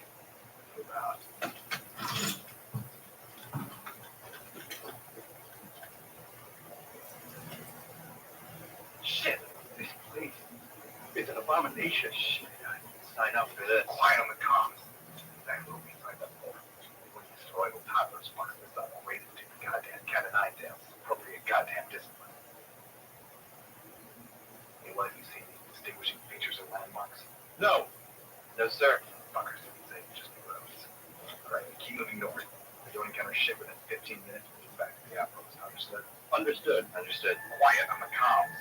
Move out. Shit, this place is an abomination. Shit, I need to sign up for this. Quiet on the comms. Exactly what we signed up for. When you destroy the toddlers, mark this up, rated to the goddamn cat of nine tails. Appropriate goddamn discipline. Hey, what have you seen? Any distinguishing features or landmarks? No. No, sir. Fuckers didn't say just the roads. All right, keep moving north. We don't encounter shit within 15 minutes. We'll get back to the outpost. Understood? Understood. Understood. Quiet on the comms.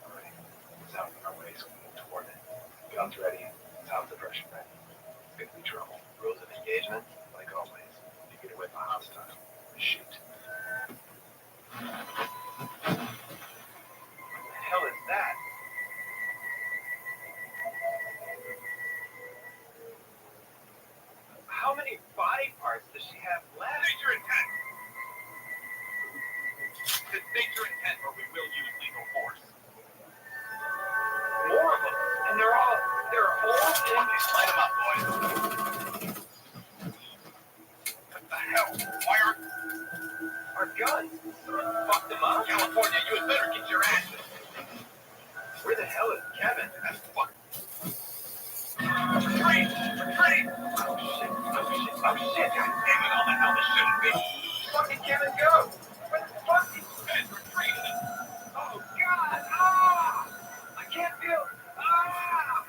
All right. Sounds on our way, so we move toward it. Guns ready. Sound suppression ready. It's gonna be trouble. Rules of engagement, like always. If you get away from a hostile, shoot. What the hell is that? How many body parts does she have left? State your intent. State your intent, or we will use lethal force. More of them, and there are holes in them. Light them up, boys. What the hell? Why aren't our guns? Someone fucked them up. California, you had better get your ass. Where the hell is Kevin? That fuck. Retreat! Retreat! Oh shit! Oh shit! Oh shit! God damn it! All the hell this shouldn't be. Fucking Kevin, go! Where the fuck is Kevin? Retreat! Oh god! Ah! I can't feel. Ah!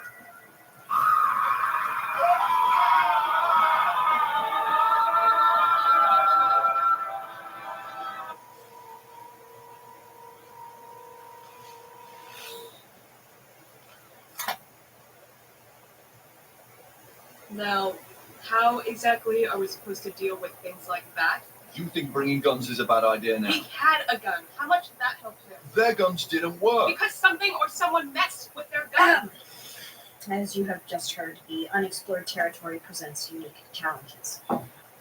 Now, how exactly are we supposed to deal with things like that? You think bringing guns is a bad idea now? He had a gun. How much did that help him? Their guns didn't work. Because something or someone messed with their gun. As you have just heard, the unexplored territory presents unique challenges.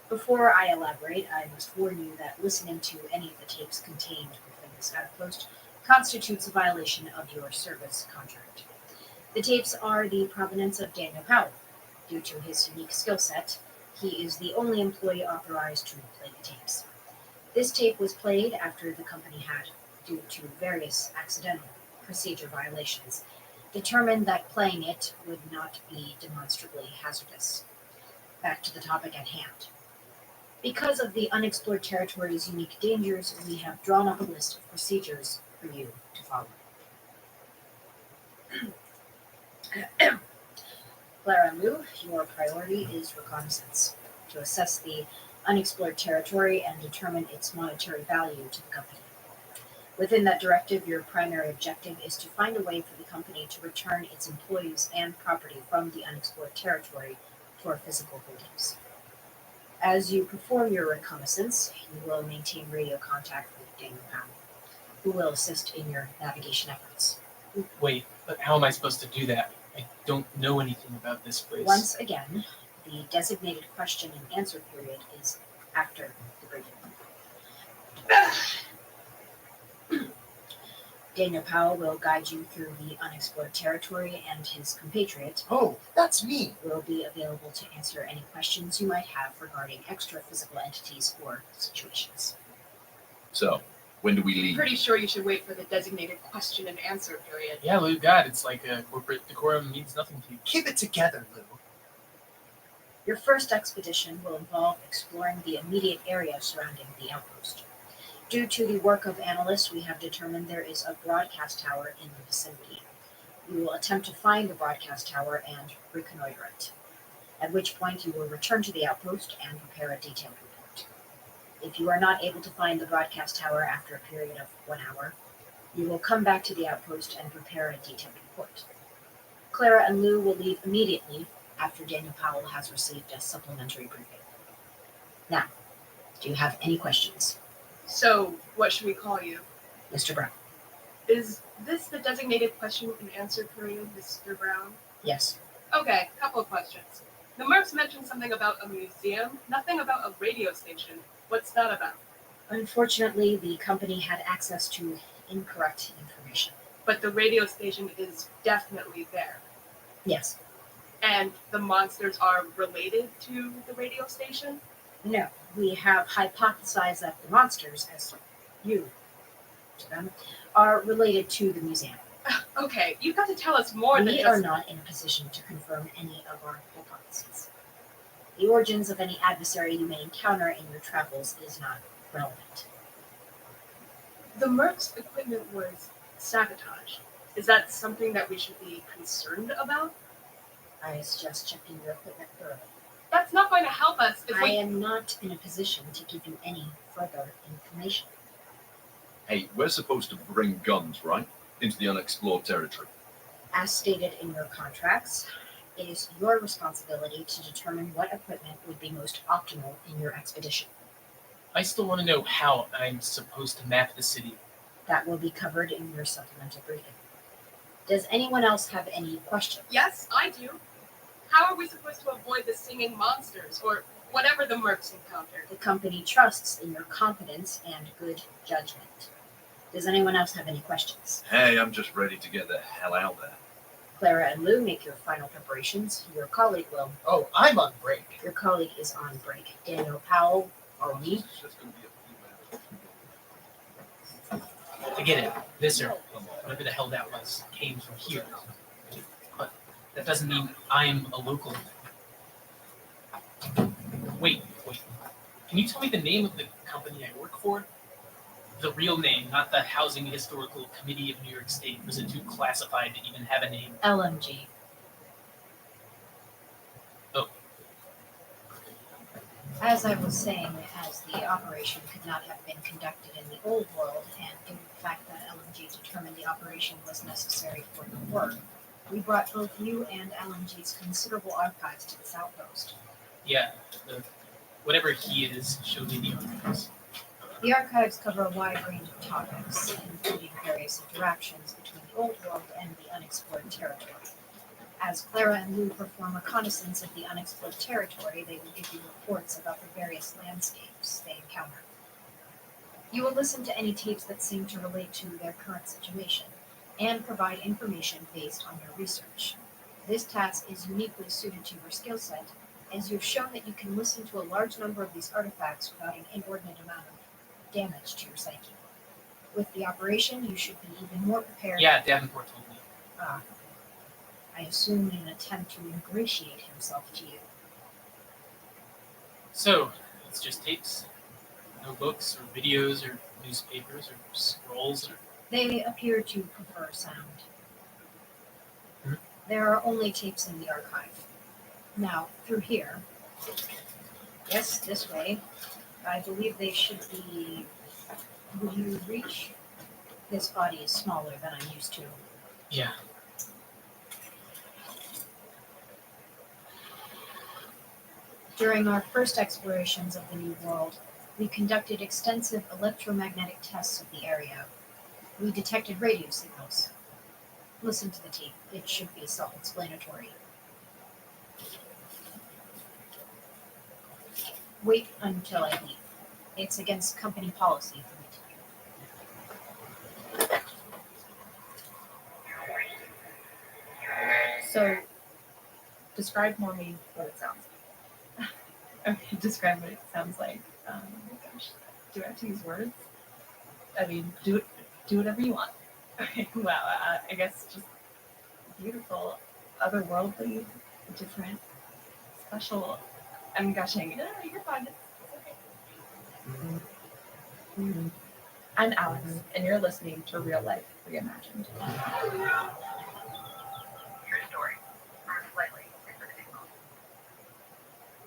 Before I elaborate, I must warn you that listening to any of the tapes contained within this outpost constitutes a violation of your service contract. The tapes are the provenance of Daniel Powell. Due to his unique skill set, he is the only employee authorized to play the tapes. This tape was played after the company had, due to various accidental procedure violations, determined that playing it would not be demonstrably hazardous. Back to the topic at hand. Because of the unexplored territory's unique dangers, we have drawn up a list of procedures for you to follow. Clara Liu, your priority is reconnaissance, to assess the unexplored territory and determine its monetary value to the company. Within that directive, your primary objective is to find a way for the company to return its employees and property from the unexplored territory to our physical holdings. As you perform your reconnaissance, you will maintain radio contact with Daniel Powell. who will assist in your navigation efforts. Wait, but how am I supposed to do that? I don't know anything about this place. Once again, the designated question and answer period is after the briefing. Daniel Powell will guide you through the unexplored territory, and his compatriot Oh, that's me. will be available to answer any questions you might have regarding extra physical entities or situations. So, when do we leave? Pretty sure you should wait for the designated question and answer period. Yeah, Lou, God, it's like corporate decorum means nothing to you. Keep it together, Lou. Your first expedition will involve exploring the immediate area surrounding the outpost. Due to the work of analysts, we have determined there is a broadcast tower in the vicinity. You will attempt to find the broadcast tower and reconnoiter it, at which point you will return to the outpost and prepare a detailed report. If you are not able to find the broadcast tower after a period of 1 hour, you will come back to the outpost and prepare a detailed report. Clara and Lou will leave immediately after Daniel Powell has received a supplementary briefing. Now, do you have any questions? So, what should we call you? Mr. Brown. Is this the designated question and answer period, Mr. Brown? Yes. Okay, couple of questions. The Mercs mentioned something about a museum, nothing about a radio station. What's that about? Unfortunately, the company had access to incorrect information. But the radio station is definitely there. Yes. And the monsters are related to the radio station? No, we have hypothesized that the monsters, as you to them, are related to the museum. Okay, you've got to tell us more than We just... are not in a position to confirm any of our hypotheses. The origins of any adversary you may encounter in your travels is not relevant. The Mercs' equipment was sabotaged. Is that something that we should be concerned about? I suggest checking your equipment thoroughly. That's not going to help us if I we... am not in a position to give you any further information. Hey, we're supposed to bring guns, right? Into the unexplored territory. As stated in your contracts, it is your responsibility to determine what equipment would be most optimal in your expedition. I still want to know how I'm supposed to map the city. That will be covered in your supplemental briefing. Does anyone else have any questions? Yes, I do. How are we supposed to avoid the singing monsters, or whatever the Mercs encountered? The company trusts in your competence and good judgment. Does anyone else have any questions? Hey, I'm just ready to get the hell out there. Clara and Lou, make your final preparations. Your colleague will. Oh, I'm on break. Your colleague is on break. Daniel Powell, follow me. It's just gonna be a few minutes. I get it. This or whatever the hell that was came from here. But that doesn't mean I'm a local. Wait. Can you tell me the name of the company I work for? The real name, not the Housing Historical Committee of New York State. Was it too classified to even have a name? LMG. Oh. As I was saying, as the operation could not have been conducted in the old world, and given the fact that LMG determined the operation was necessary for the work, we brought both you and LMG's considerable archives to this outpost. Yeah, whatever he is showed me the archives. The archives cover a wide range of topics, including various interactions between the old world and the unexplored territory. As Clara and Lou perform reconnaissance of the unexplored territory, they will give you reports about the various landscapes they encounter. You will listen to any tapes that seem to relate to their current situation, and provide information based on your research. This task is uniquely suited to your skill set, as you've shown that you can listen to a large number of these artifacts without an inordinate amount of damage to your psyche. With the operation, you should be even more prepared. Yeah, Davenport told me. I assume in an attempt to ingratiate himself to you. So, it's just tapes? No books or videos or newspapers or scrolls or... They appear to prefer sound. There are only tapes in the archive. Now, through here, yes, this way, I believe they should be... Would you reach? This body is smaller than I'm used to. Yeah. During our first explorations of the New World, we conducted extensive electromagnetic tests of the area. We detected radio signals. Listen to the tape. It should be self-explanatory. Wait until I leave. It's against company policy for me to do. So, describe for me what it sounds like. Okay, describe what it sounds like. Gosh, do I have to use words? I mean, do whatever you want. Okay, wow. I guess just beautiful, otherworldly, different, special. I'm gushing. No, you're fine. It's okay. I'm Alex, and you're listening to Real Life Reimagined. True story. Or slightly.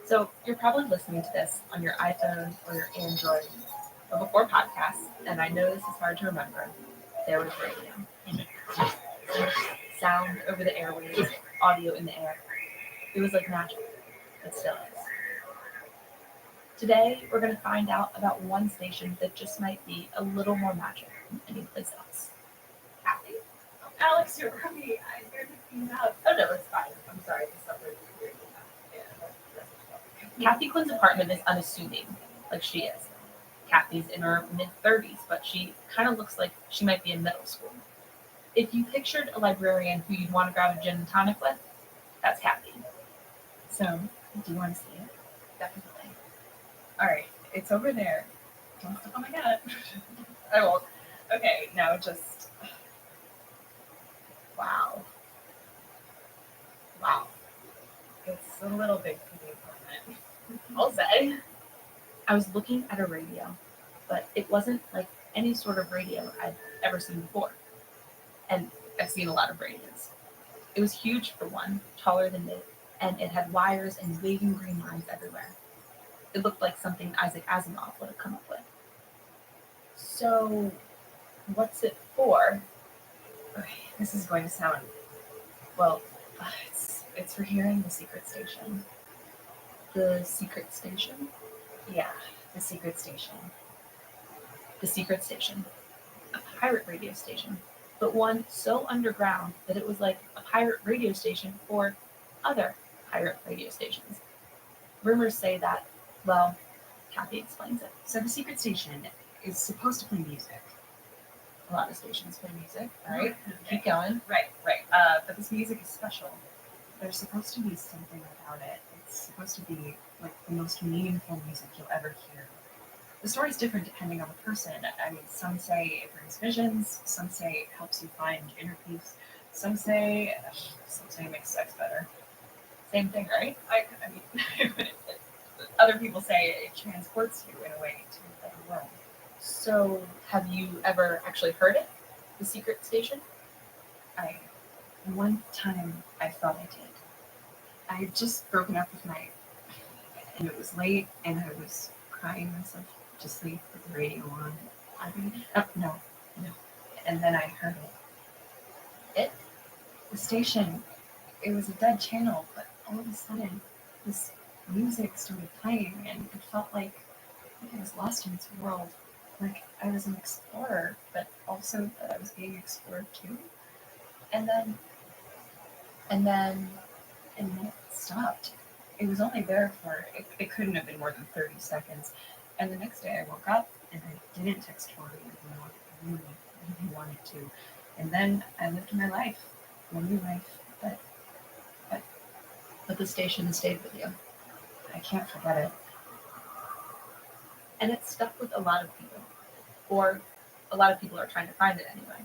So you're probably listening to this on your iPhone or your Android, but before podcasts, and I know this is hard to remember, there was radio. Sound over the airwaves, audio in the air. It was like magic. It still is. Today, we're going to find out about one station that just might be a little more magic than any place else. Kathy? Oh, Alex, you're early. I barely came out. Oh, no, it's fine. I'm sorry. This stuff is weird. Kathy Quinn's apartment is unassuming, like she is. Kathy's in her mid-30s, but she kind of looks like she might be in middle school. If you pictured a librarian who you'd want to grab a gin and tonic with, that's Kathy. So, do you want to see it? Definitely. All right, it's over there. Don't step on my cat. I won't. Okay, now just. Wow. Wow. It's a little big for the apartment. I'll say. I was looking at a radio, but it wasn't like any sort of radio I'd ever seen before. And I've seen a lot of radios. It was huge for one, taller than me, and it had wires and waving green lines everywhere. It looked like something Isaac Asimov would have come up with. So, what's it for? Okay, this is going to sound, well, it's for hearing the secret station. The secret station? Yeah, the secret station. The secret station. A pirate radio station, but one so underground that it was like a pirate radio station for other pirate radio stations. Rumors say that, well, Kathy explains it. So the secret station is supposed to play music. A lot of stations play music, all right? Keep going. Right. But this music is special. There's supposed to be something about it. It's supposed to be like the most meaningful music you'll ever hear. The story's different depending on the person. I mean, some say it brings visions. Some say it helps you find inner peace. Some say it makes sex better. Same thing, right? I mean, other people say it transports you in a way to a better world. So, have you ever actually heard it? The secret station? One time I thought I did. I had just broken up with and it was late, and I was crying myself to sleep with the radio on. No. And then I heard it. The station, it was a dead channel, but all of a sudden, this music started playing, and it felt like I was lost in its world. Like I was an explorer, but also that I was being explored too. And then it stopped. It was only there for, it couldn't have been more than 30 seconds. And the next day I woke up and I didn't text Tori, even though I really wanted to. And then I lived my life, my new life, but the station stayed with you. I can't forget it. And it's stuck with a lot of people, or a lot of people are trying to find it anyway.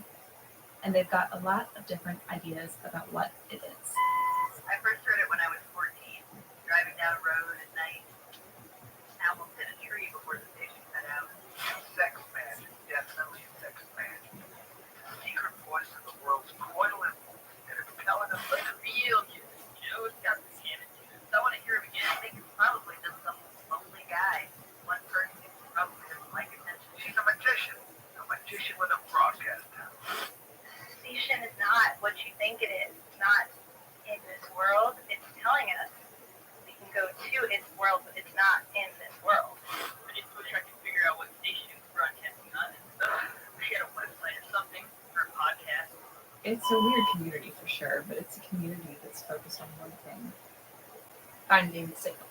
And they've got a lot of different ideas about what it is. I first heard it when I was 14, driving down a road at night. I almost hit a tree before the station cut out. Sex magic, definitely sex magic. Secret voice of the world's coital impulse that are telling us what to feel. Joe's got the skin. So I want to hear him again. I think it's probably just some lonely guy. One person who probably doesn't like attention. She's a magician with a broadcast talent. Station is not what you think it is. It's not in this world. It's telling us we can go to its It's a weird community for sure, but it's a community that's focused on one thing: Finding the signal.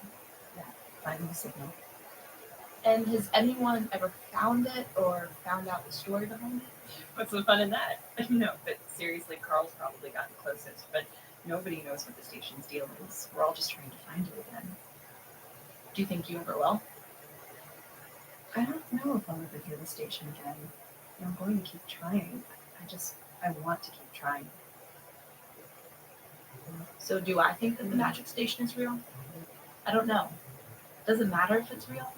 yeah, finding the signal. And has anyone ever found it or found out the story behind it? What's the fun in that? No, but seriously, Carl's probably gotten closest, but nobody knows what the station's deal is. We're all just trying to find it again. Do you think you ever will? I don't know if I'll ever hear the station again. I'm going to keep trying. I want to keep trying. So do I think that the magic station is real? I don't know. Does it matter if it's real?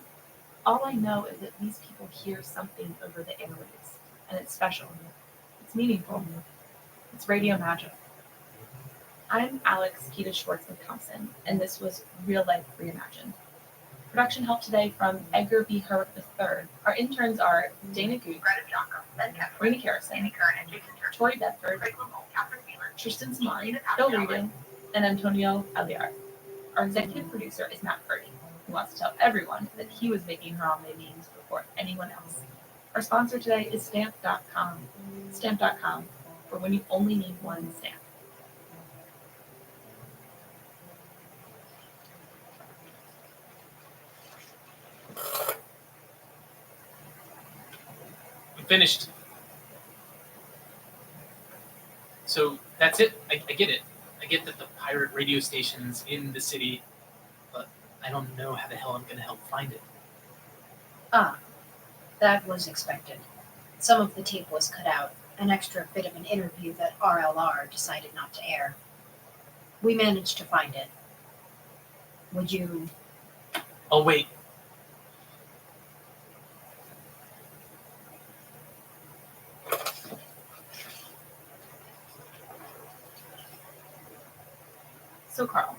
All I know is that these people hear something over the airwaves, and it's special. It's meaningful. It's radio magic. I'm Alex Keita Schwartzman Thompson, and this was Real Life Reimagined. Production help today from Edgar B. Hurwick III. Our interns are Dana Gooch, Rena Harrison, Tori Bedford, Tristan Samari, Bill Reedon, and Antonio Aliar. Our executive producer is Matt Purdy, who wants to tell everyone that he was making harambe memes before anyone else. Our sponsor today is Stamp.com. Stamp.com, for when you only need one stamp. I'm finished. So that's it. I get it. I get that the pirate radio station's in the city, but I don't know how the hell I'm going to help find it. Ah, that was expected. Some of the tape was cut out, an extra bit of an interview that RLR decided not to air. We managed to find it. Would you... Oh, wait. So, Carl,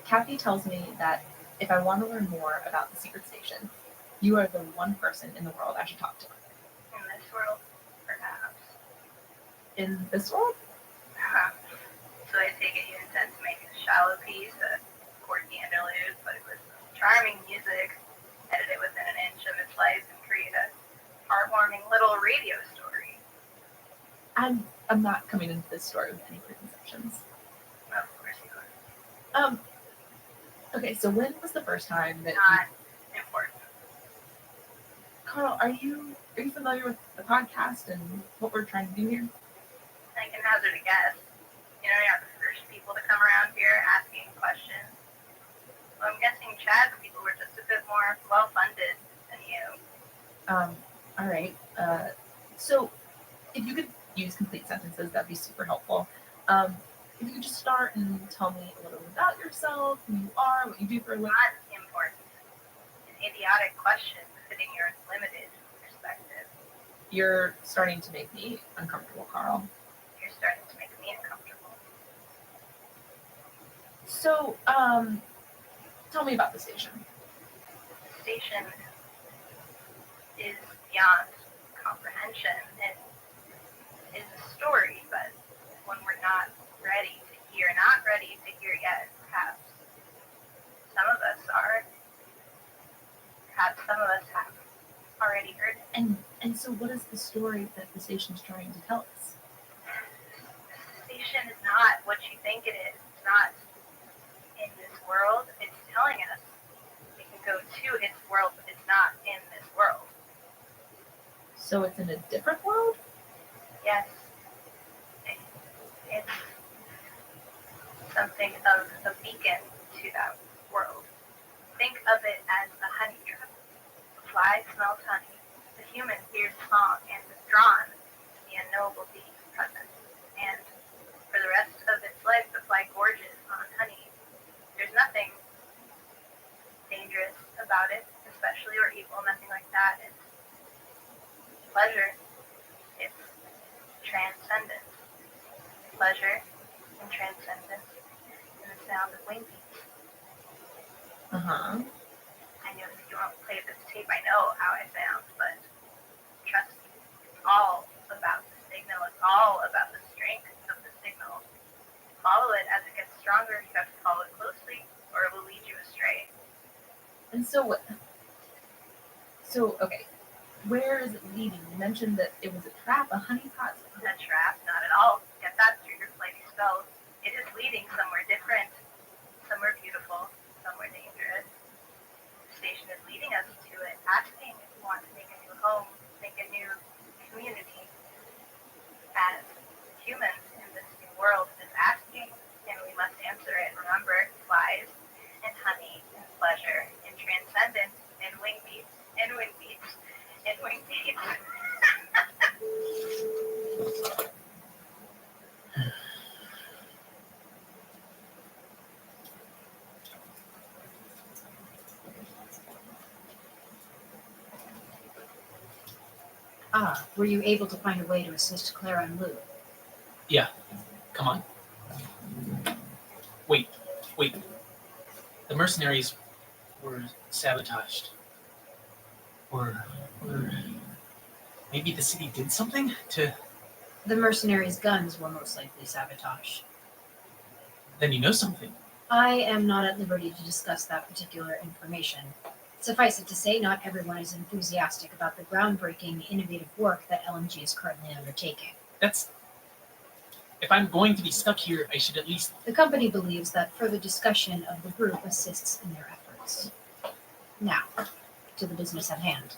Kathy tells me that if I want to learn more about the secret station, you are the one person in the world I should talk to. In this world, perhaps. In this world? So I take it you intend to make a shallow piece, a quirky interlude, but with charming music, edit it within an inch of its life, and create a heartwarming little radio story. I'm not coming into this story with any preconceptions. Of course you are. Okay, so when was the first time that Not important. Carl, are you familiar with the podcast and what we're trying to do here? I can hazard a guess. You're not the first people to come around here asking questions. Well, I'm guessing Chad's people were just a bit more well-funded than you. All right. So if you could use complete sentences, that'd be super helpful. If you could just start and tell me a little bit about yourself, who you are, what you do for a living. Not important. An idiotic question fitting your limited perspective. You're starting to make me uncomfortable, Carl. You're starting to make me uncomfortable. So, tell me about the station. The station is beyond comprehension. It is a story, but one we're not ready to hear. Not ready to hear yet, perhaps. Some of us are. Perhaps some of us have already heard it. And so what is the story that the station's trying to tell us? The station is not what you think it is. It's not in this world. It's telling us we can go to its world, but it's not in this world. So it's in a different world? Yes. It's something of a beacon to that world. Think of it as a honey trap. The fly smells honey. The human hears song and is drawn to the unknowable being present. And for the rest of its life, the fly gorges on honey. There's nothing dangerous about it, especially or evil, nothing like that. It's pleasure. It's transcendence. Pleasure and transcendence in the sound of wing beats. Uh-huh. I know if you won't play this tape, I know how I sound, but trust me, it's all about the signal. It's all about the strength of the signal. Follow it as it gets stronger. You have to follow it closely, or it will lead you astray. And so what? So, okay, where is it leading? You mentioned that it was a trap, a honeypot. A trap? Not at all. yourselves, it is leading somewhere different, somewhere beautiful, somewhere dangerous. The station is leading us to it, asking if we want to make a new home, make a new community. As humans in this new world is asking, and we must answer it. Remember, lies and honey and pleasure and transcendence and wing beats and wing beats and wing beats. Ah, were you able to find a way to assist Clara and Lou? Yeah. Come on. Wait. The mercenaries were sabotaged. Or maybe the city did something to... The mercenaries' guns were most likely sabotaged. Then you know something. I am not at liberty to discuss that particular information. Suffice it to say, not everyone is enthusiastic about the groundbreaking, innovative work that LMG is currently undertaking. That's... If I'm going to be stuck here, I should at least... The company believes that further discussion of the group assists in their efforts. Now, to the business at hand.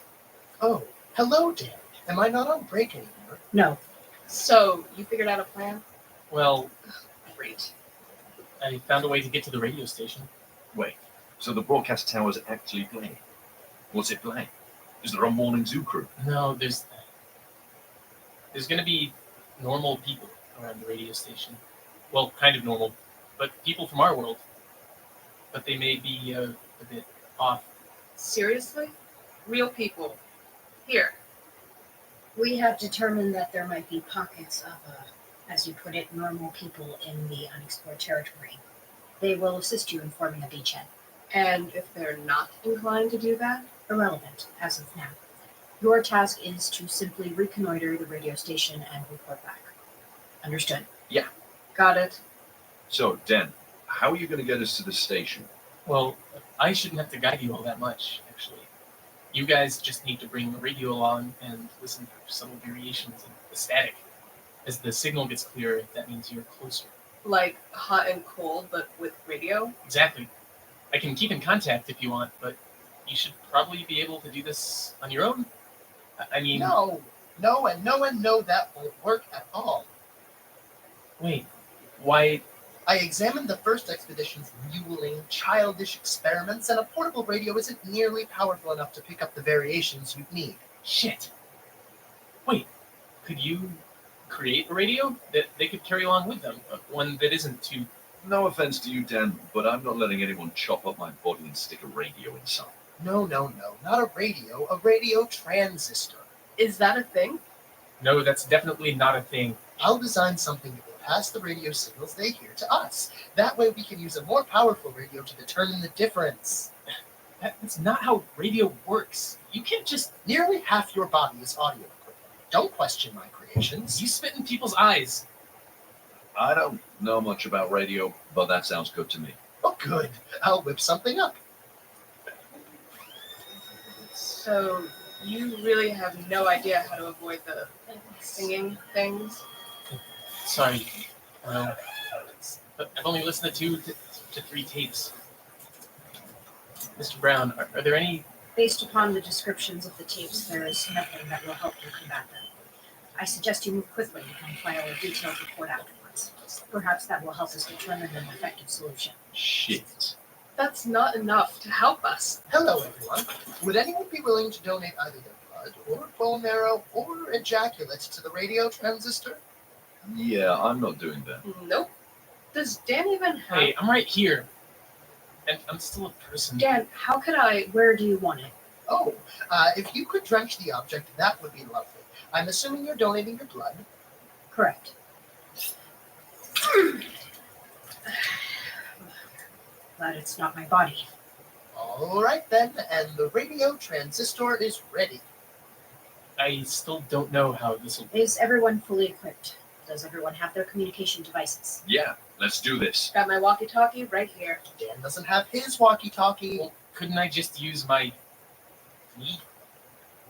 Oh, hello, Dan. Am I not on break anymore? No. So, you figured out a plan? Well, Great. I found a way to get to the radio station. Wait, so the broadcast tower's actually playing? What's it playing? Is there a morning zoo crew? No, there's going to be normal people around the radio station. Well, kind of normal, but people from our world. But they may be a bit off. Seriously? Real people. Here. We have determined that there might be pockets of, as you put it, normal people in the unexplored territory. They will assist you in forming a beachhead. And if they're not inclined to do that? Irrelevant, as of now. Your task is to simply reconnoiter the radio station and report back. Understood? Yeah. Got it. So, Dan, how are you going to get us to the station? Well, I shouldn't have to guide you all that much, actually. You guys just need to bring the radio along and listen for subtle variations in the static. As the signal gets clearer, that means you're closer. Like hot and cold, but with radio? Exactly. I can keep in contact if you want, but you should probably be able to do this on your own. I mean... No, that won't work at all. Wait, why... I examined the first expedition's mewling, childish experiments, and a portable radio isn't nearly powerful enough to pick up the variations you'd need. Shit. Wait, could you create a radio that they could carry along with them? One that isn't too... No offense to you, Dan, but I'm not letting anyone chop up my body and stick a radio inside. No, not a radio transistor. Is that a thing? No, that's definitely not a thing. I'll design something that will pass the radio signals they hear to us. That way we can use a more powerful radio to determine the difference. That's not how radio works. You can't just... Nearly half your body is audio equipment. Don't question my creations. You spit in people's eyes. I don't know much about radio, but that sounds good to me. Oh, good. I'll whip something up. So, you really have no idea how to avoid the singing things? Sorry. But I've only listened to 2 to 3 tapes. Mr. Brown, are there any... Based upon the descriptions of the tapes, there is nothing that will help you combat them. I suggest you move quickly and file a detailed report afterwards. Perhaps that will help us determine an effective solution. Shit. That's not enough to help us. Hello, everyone. Would anyone be willing to donate either their blood, or bone marrow, or ejaculate to the radio transistor? Yeah, I'm not doing that. Nope. Does Dan even have... Hey, I'm right here. And I'm still a person. Dan, how could I... Where do you want it? Oh, if you could drench the object, that would be lovely. I'm assuming you're donating your blood. Correct. But it's not my body. All right, then, and the radio transistor is ready. I still don't know how this will... Is everyone fully equipped? Does everyone have their communication devices? Yeah, let's do this. Got my walkie-talkie right here. Dan doesn't have his walkie-talkie. Well, couldn't I just use my... knee?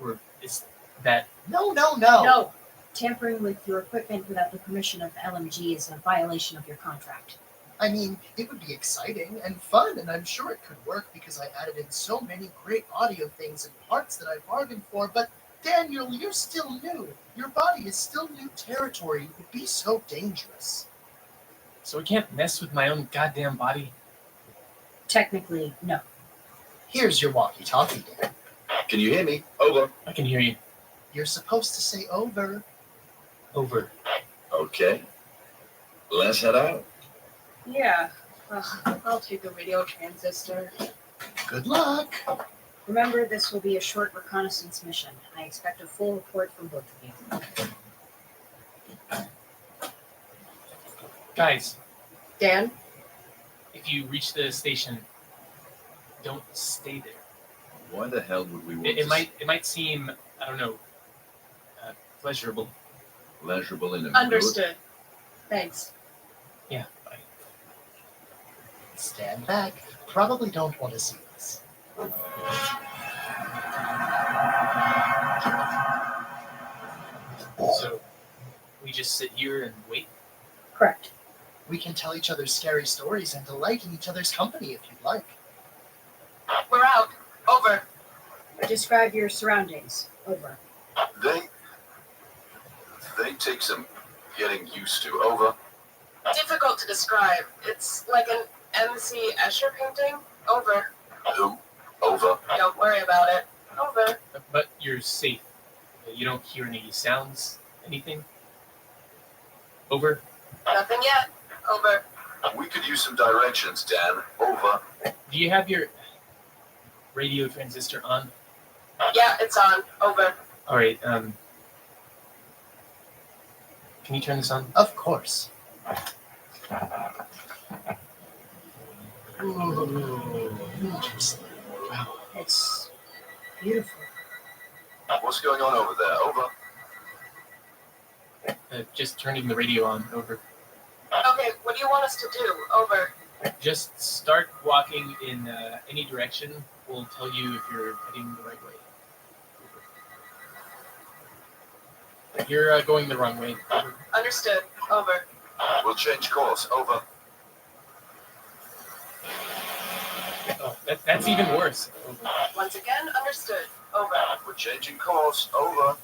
Or is that... No. No. Tampering with your equipment without the permission of LMG is a violation of your contract. I mean, it would be exciting and fun, and I'm sure it could work because I added in so many great audio things and parts that I bargained for, but Daniel, you're still new. Your body is still new territory. It would be so dangerous. So I can't mess with my own goddamn body? Technically, no. Here's your walkie-talkie, Dan. Can you hear me? Over. I can hear you. You're supposed to say over. Over. Okay. Let's head out. Yeah. I'll take a radio transistor. Good luck. Remember, this will be a short reconnaissance mission. I expect a full report from both of you. Guys, Dan? if you reach the station, don't stay there. Why the hell would we want It to might seem, I don't know, pleasurable. pleasurable in a Understood. Thanks. Yeah, bye. Stand back. Probably don't want to see this. So, we just sit here and wait? Correct. We can tell each other scary stories and delight in each other's company if you'd like. We're out. Over. Describe your surroundings. Over. They take some getting used to. Over. Difficult to describe. It's like an M.C. Escher painting. Over. Who? Over. Don't worry about it. Over. But you're safe. You don't hear any sounds, anything? Over. Nothing yet. Over. We could use some directions, Dan. Over. Do you have your radio transistor on? Yeah, it's on. Over. All right. Can you turn this on? Of course. Ooh, interesting. Wow. It's beautiful. What's going on over there? Over. Just turning the radio on. Over. Okay, what do you want us to do? Over. Just start walking in any direction. We'll tell you if you're heading the right way. Over. You're going the wrong way. Over. Understood. Over. We'll change course. Over. Oh, that's even worse. Over. Once again, understood. Over. We're changing course. Over.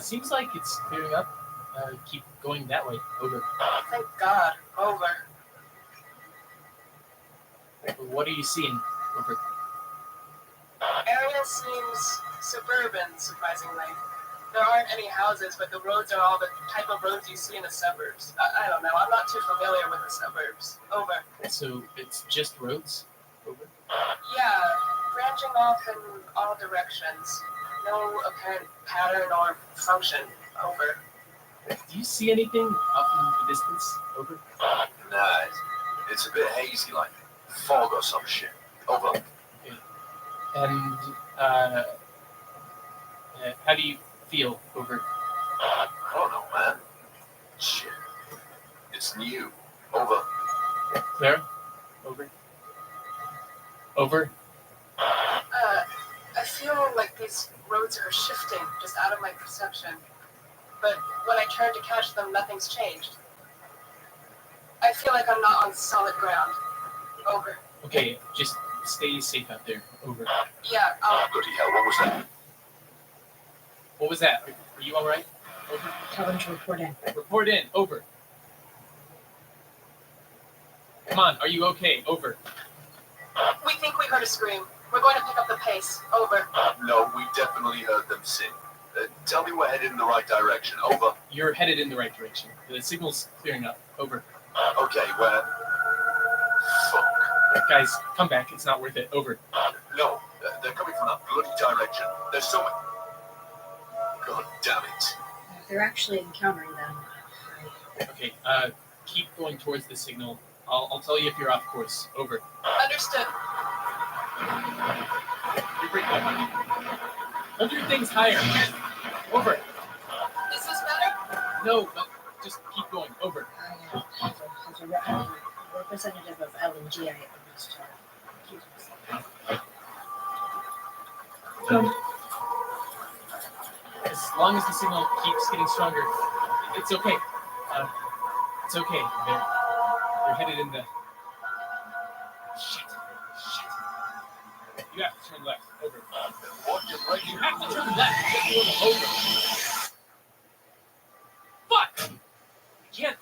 Seems like it's clearing up. Keep going that way. Over. Thank God. Over. What are you seeing? Over. Area seems suburban, surprisingly. There aren't any houses, but the roads are all the type of roads you see in the suburbs. I don't know. I'm not too familiar with the suburbs. Over. So it's just roads? Over. Yeah, branching off in all directions. No apparent pattern or function. Over. Do you see anything off in the distance? Over. Nah, it's a bit hazy, like fog or some shit. Over. Okay. And how do you feel? Over. I don't know, man. Shit. It's new. Over. Claire? Over. Over. I feel like these roads are shifting just out of my perception. But when I turn to catch them, nothing's changed. I feel like I'm not on solid ground. Over. Okay, just stay safe out there. Over. Yeah, Bloody hell, what was that? What was that? Are you all right? Over. Tell them to report in. Report in. Over. Come on, are you okay? Over. we think we heard a scream. We're going to pick up the pace. Over. No, we definitely heard them sing. Tell me we're headed in the right direction. Over. You're headed in the right direction. The signal's clearing up. Over. Okay, where? Fuck. Guys, come back. It's not worth it. Over. No, they're coming from that bloody direction. There's so many. God damn it. They're actually encountering them. Okay, keep going towards the signal. I'll tell you if you're off course. Over. Understood. You're pretty good. Hold your things higher. Over. Is this better? No, but just keep going. Over. As a representative of LNG, I must accuse myself. As long as the signal keeps getting stronger, it's okay. It's okay. They're headed in the... Shit. You have to turn left. Over. You have to turn left. Over. Fuck! I can't...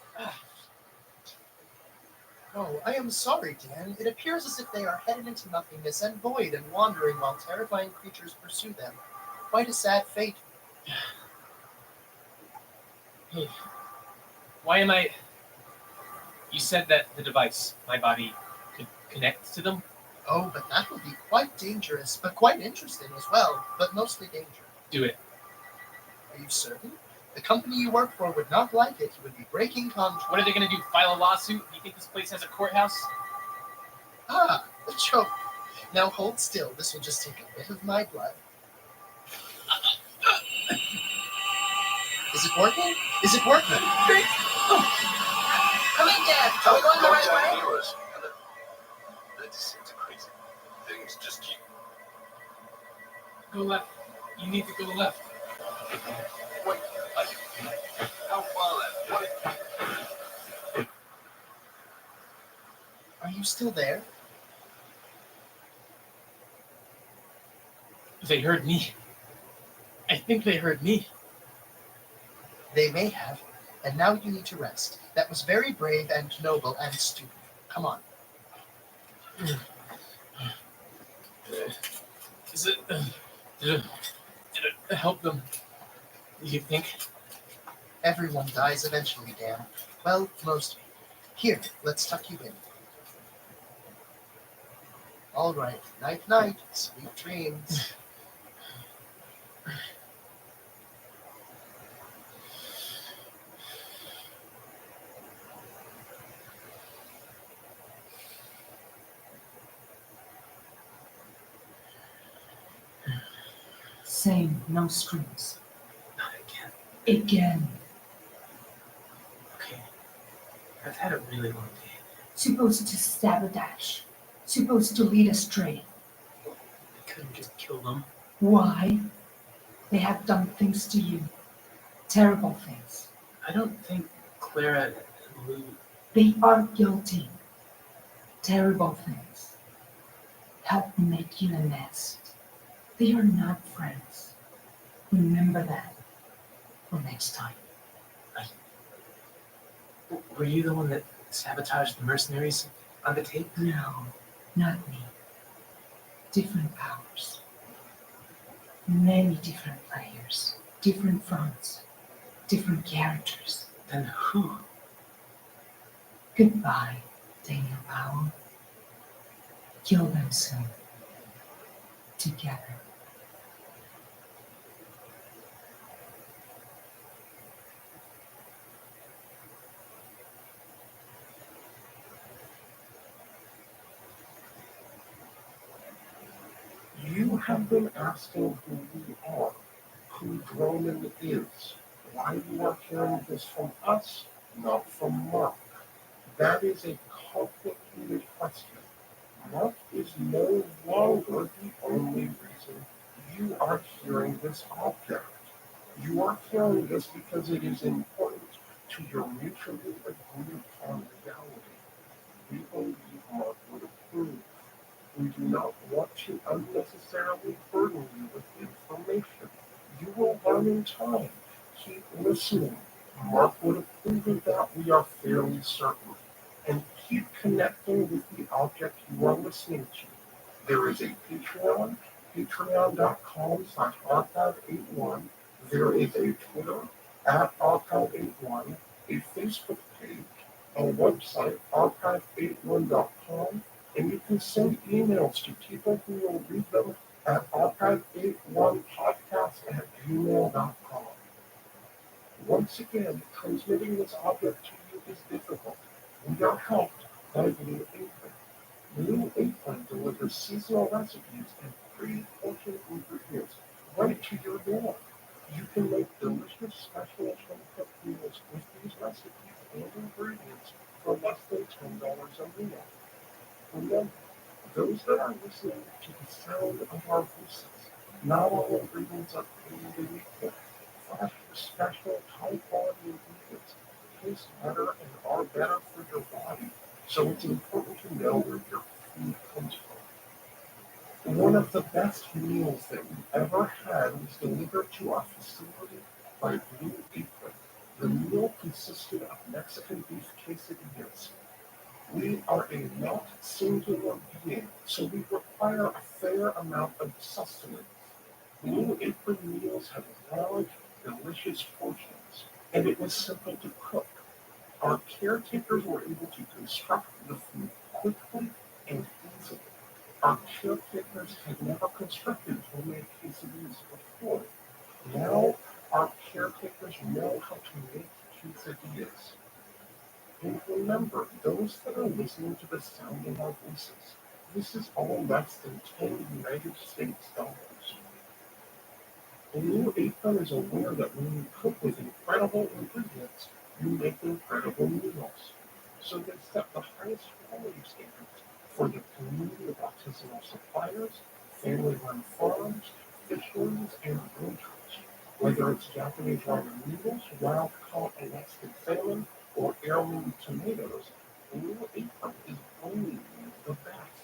Oh, I am sorry, Dan. It appears as if they are headed into nothingness and void and wandering while terrifying creatures pursue them. Quite a sad fate. Hey, why am I... You said that the device, my body, could connect to them? Oh, but that would be quite dangerous, but quite interesting as well, but mostly dangerous. Do it. Are you certain? The company you work for would not like it. You would be breaking contract. What are they going to do, file a lawsuit? Do you think this place has a courthouse? Ah, a joke. Now hold still. This will just take a bit of my blood. Is it working? Is it working? Great. Oh. Come in, Dad. Are we going the right way? Viewers, that disintegrates. Things just keep... Go left. You need to go left. Wait, how far left? Are you still there? They heard me. I think they heard me. They may have, and now you need to rest. That was very brave and noble and stupid. Come on. Is it... Did it help them? Do you think? Everyone dies eventually, Dan. Well, most people. Here, let's tuck you in. All right. Night-night. Sweet dreams. Same, no strings. Not again. Again. Okay. I've had a really long day. Supposed to sabotage. Supposed to lead astray. I couldn't just kill them. Why? They have done things to you. Terrible things. I don't think Clara and Lou... They are guilty. Terrible things. Help make you a nest. They are not friends. Remember that for next time. Were you the one that sabotaged the mercenaries on the tape? No, not me. Different powers. Many different players. Different fronts. Different characters. Then who? Goodbye, Daniel Powell. Kill them soon. Together. You have been asking who we are, who Droman is, why you are hearing this from us, not from Mark. That is a complicated question. Mark is no longer the only reason you are hearing this object. You are hearing this because it is important to your mutually agreed upon reality. We believe Mark would approve. We do not want to unnecessarily burden you with information. You will learn in time. Keep listening. Mark would approve of that, we are fairly certain. And keep connecting with the object you are listening to. There is a Patreon, patreon.com/archive81. There is a Twitter, @archive81, a Facebook page, a website, archive81.com, and you can send emails to people who will read them at archive81podcast@gmail.com. Once again, transmitting this object to you is difficult. We are helped by Blue Apron. Blue Apron delivers seasonal recipes and pre-portioned ingredients right to your door. You can make delicious special home-cooked meals with these recipes and ingredients for less than $10 a meal. Remember, those that are listening to the sound of our voices, Not all ingredients are created equal. Fresh, special, high-quality ingredients taste better and are better for your body, so it's important to know where your food comes from. One of the best meals that we ever had was delivered to our facility by Blue Apron. The meal consisted of Mexican beef quesadillas. We are a not singular being, so we require a fair amount of sustenance. Blue Apron meals have large, delicious portions, and it was simple to cook. Our caretakers were able to construct the food quickly and easily. Our caretakers had never constructed homemade quesadillas before. Now, our caretakers know how to make quesadillas. And remember, those that are listening to the sound of our voices, this is all less than 10 United States dollars. Blue Apron is aware that when you cook with incredible ingredients, you make incredible meals. So they set the highest quality standards for the community of artisanal suppliers, family-run farms, fisheries, and ranchers. Whether it's Japanese ramen noodles, wild-caught Alaskan salmon, or heirloom tomatoes, Blue Apron is bringing you the best.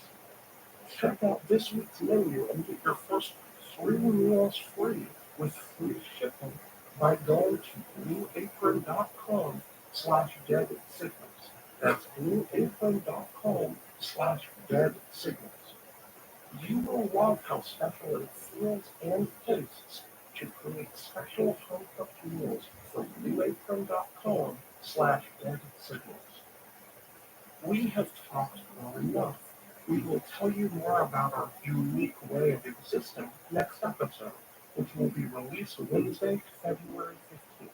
Check out this week's menu and get your first 3 meals free with free shipping by going to blueapron.com/deadsignals. That's blueapron.com/deadsignals. You will love how special it feels and tastes to create special home-cooked meals from blueapron.com/deadsignals. We have talked long enough. We will tell you more about our unique way of existing next episode, which will be released Wednesday, February 15th.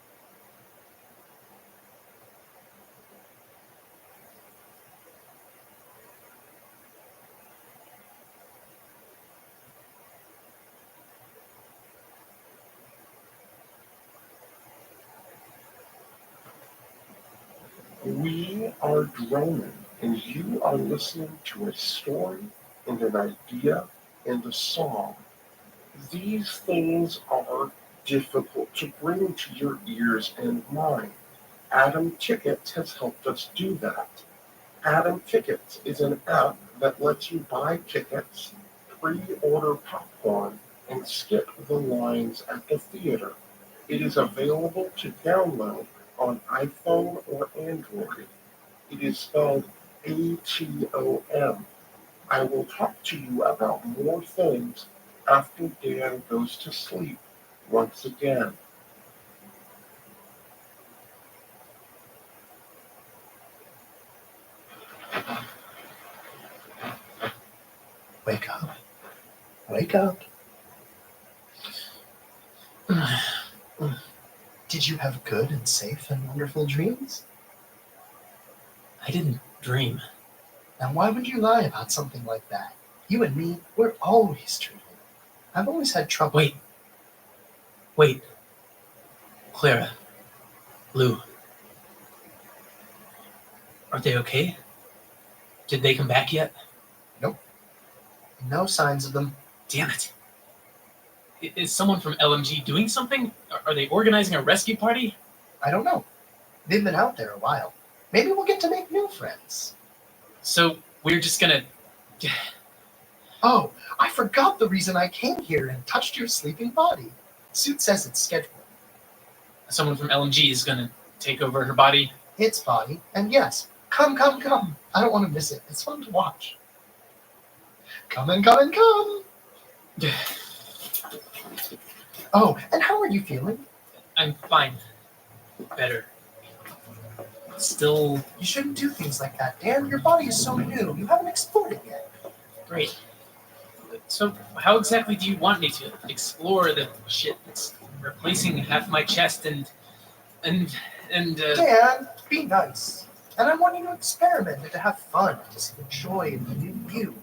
We are droning, and you are listening to a story and an idea and a song. These things are difficult to bring to your ears and mind. Adam Tickets has helped us do that. Adam Tickets is an app that lets you buy tickets, pre-order popcorn, and skip the lines at the theater. It is available to download on iPhone or Android. It is spelled ATOM. I will talk to you about more things after Dan goes to sleep once again. Wake up. Wake up. Did you have good and safe and wonderful dreams? I didn't dream. Now, why would you lie about something like that? You and me, we're always dreaming. I've always had trouble. Wait. Clara. Lou. Are they okay? Did they come back yet? Nope. No signs of them. Damn it. Is someone from LMG doing something? Are they organizing a rescue party? I don't know. They've been out there a while. Maybe we'll get to make new friends. So we're just gonna... Oh, I forgot the reason I came here and touched your sleeping body. Suit says it's scheduled. Someone from LMG is gonna take over her body? Its body, and yes, come. I don't want to miss it. It's fun to watch. Come. Oh, and how are you feeling? I'm fine. Better. Still... You shouldn't do things like that, Dan. Your body is so new. You haven't explored it yet. Great. So how exactly do you want me to explore the shit that's replacing half my chest and Dan, be nice. And I want you to experiment and to have fun, just enjoy the new you.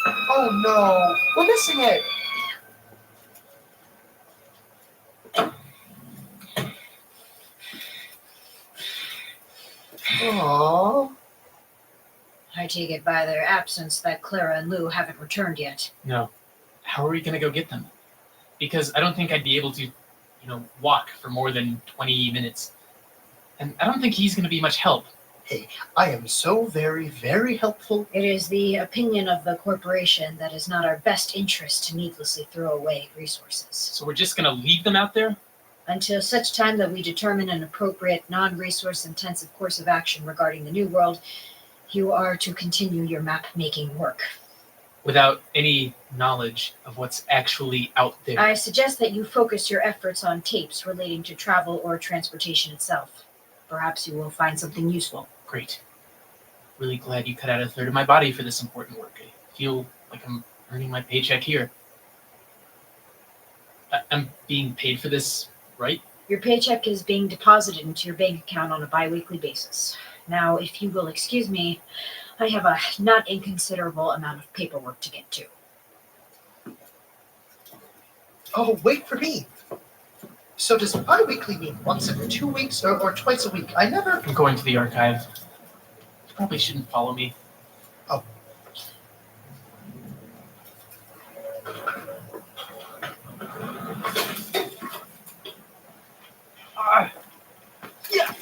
Oh no, we're missing it. Aww. I take it by their absence that Clara and Lou haven't returned yet. No. how are we going to go get them? Because I don't think I'd be able to, walk for more than 20 minutes. And I don't think he's going to be much help. Hey, I am so very, very helpful. It is the opinion of the corporation that is not our best interest to needlessly throw away resources. So we're just going to leave them out there? Until such time that we determine an appropriate, non-resource intensive course of action regarding the New World, you are to continue your map-making work. Without any knowledge of what's actually out there. I suggest that you focus your efforts on tapes relating to travel or transportation itself. Perhaps you will find something useful. Great. Really glad you cut out a third of my body for this important work. I feel like I'm earning my paycheck here. I'm being paid for this, right? Your paycheck is being deposited into your bank account on a bi-weekly basis. Now, if you will excuse me, I have a not inconsiderable amount of paperwork to get to. Oh, wait for me. So does bi-weekly mean once every 2 weeks or twice a week? I never... I'm going to the archive. You probably shouldn't follow me. Oh. Yeah.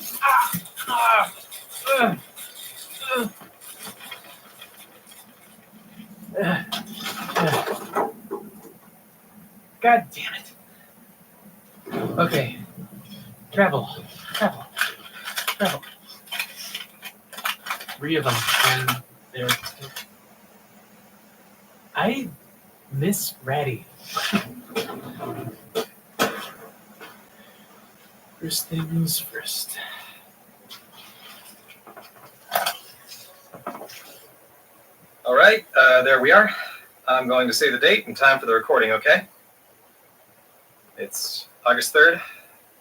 God damn it. Okay. Travel. 3 of them. And they're... I miss Ratty. First things first. All right, there we are. I'm going to say the date and time for the recording, okay? It's August 3rd,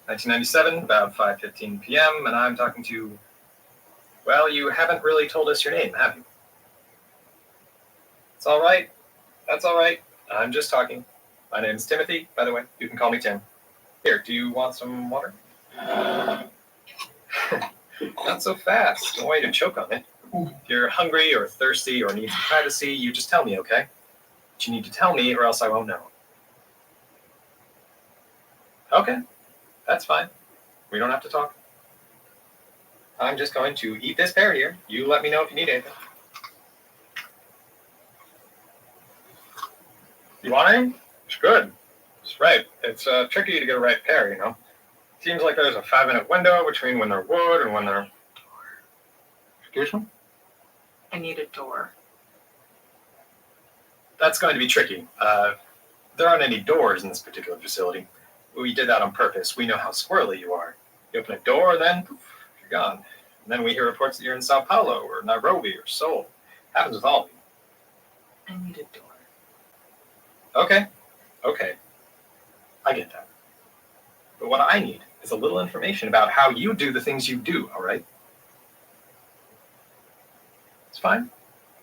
1997, about 5:15 p.m., and I'm talking to... Well, you haven't really told us your name, have you? It's all right. That's all right. I'm just talking. My name's Timothy, by the way. You can call me Tim. Here, do you want some water? Not so fast. Don't want you to choke on it. If you're hungry or thirsty or need some privacy, you just tell me, okay? But you need to tell me or else I won't know. Okay, that's fine. We don't have to talk. I'm just going to eat this pear here. You let me know if you need anything. You want any? It's good. It's right. It's tricky to get a right pear, you know. Seems like there's a 5-minute window between when they're wood and when they're... Excuse me? I need a door. That's going to be tricky. There aren't any doors in this particular facility. We did that on purpose. We know how squirrely you are. You open a door, then poof, you're gone. And then we hear reports that you're in Sao Paulo or Nairobi or Seoul. Happens with all of you. I need a door. Okay. I get that. But what I need is a little information about how you do the things you do, all right? It's fine.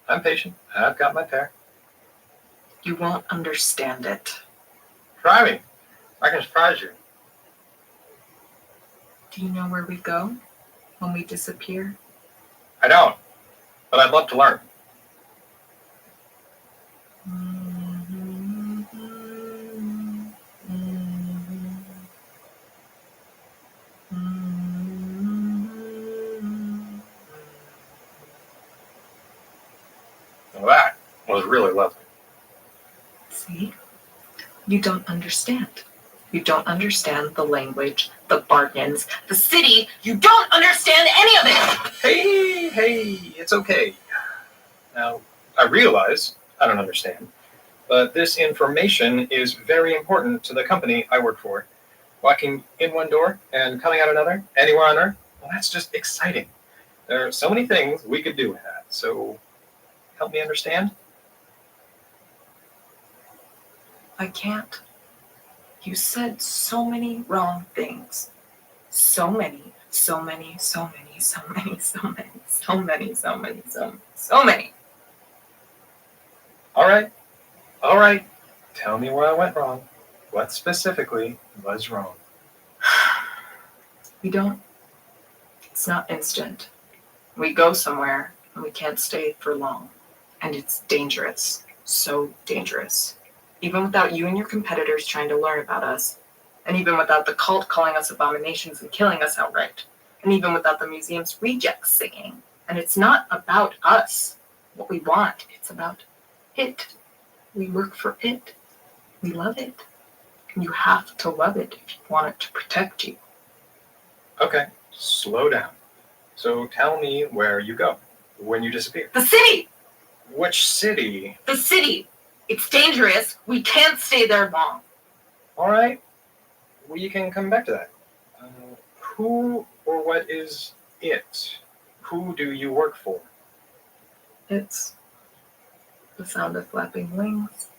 I'm patient. I've got my pear. You won't understand it. Try me. I can surprise you. Do you know where we go when we disappear? I don't, but I'd love to learn. Well, that was really lovely. See? You don't understand. You don't understand the language, the bargains, the city. You don't understand any of it! Hey, it's okay. Now, I realize I don't understand, but this information is very important to the company I work for. Walking in one door and coming out another, anywhere on Earth, well, that's just exciting. There are so many things we could do with that, so help me understand? I can't. You said so many wrong things. So many. All right. Tell me where I went wrong. What specifically was wrong? We don't. It's not instant. We go somewhere and we can't stay for long. And it's dangerous. So dangerous. Even without you and your competitors trying to learn about us, and even without the cult calling us abominations and killing us outright, and even without the museum's rejects singing. And it's not about us, what we want, it's about it. We work for it. We love it. And you have to love it if you want it to protect you. Okay, slow down. So tell me where you go when you disappear. The city! Which city? The city! It's dangerous. We can't stay there long. All right, we can come back to that. Who or what is it? Who do you work for? It's the sound of flapping wings,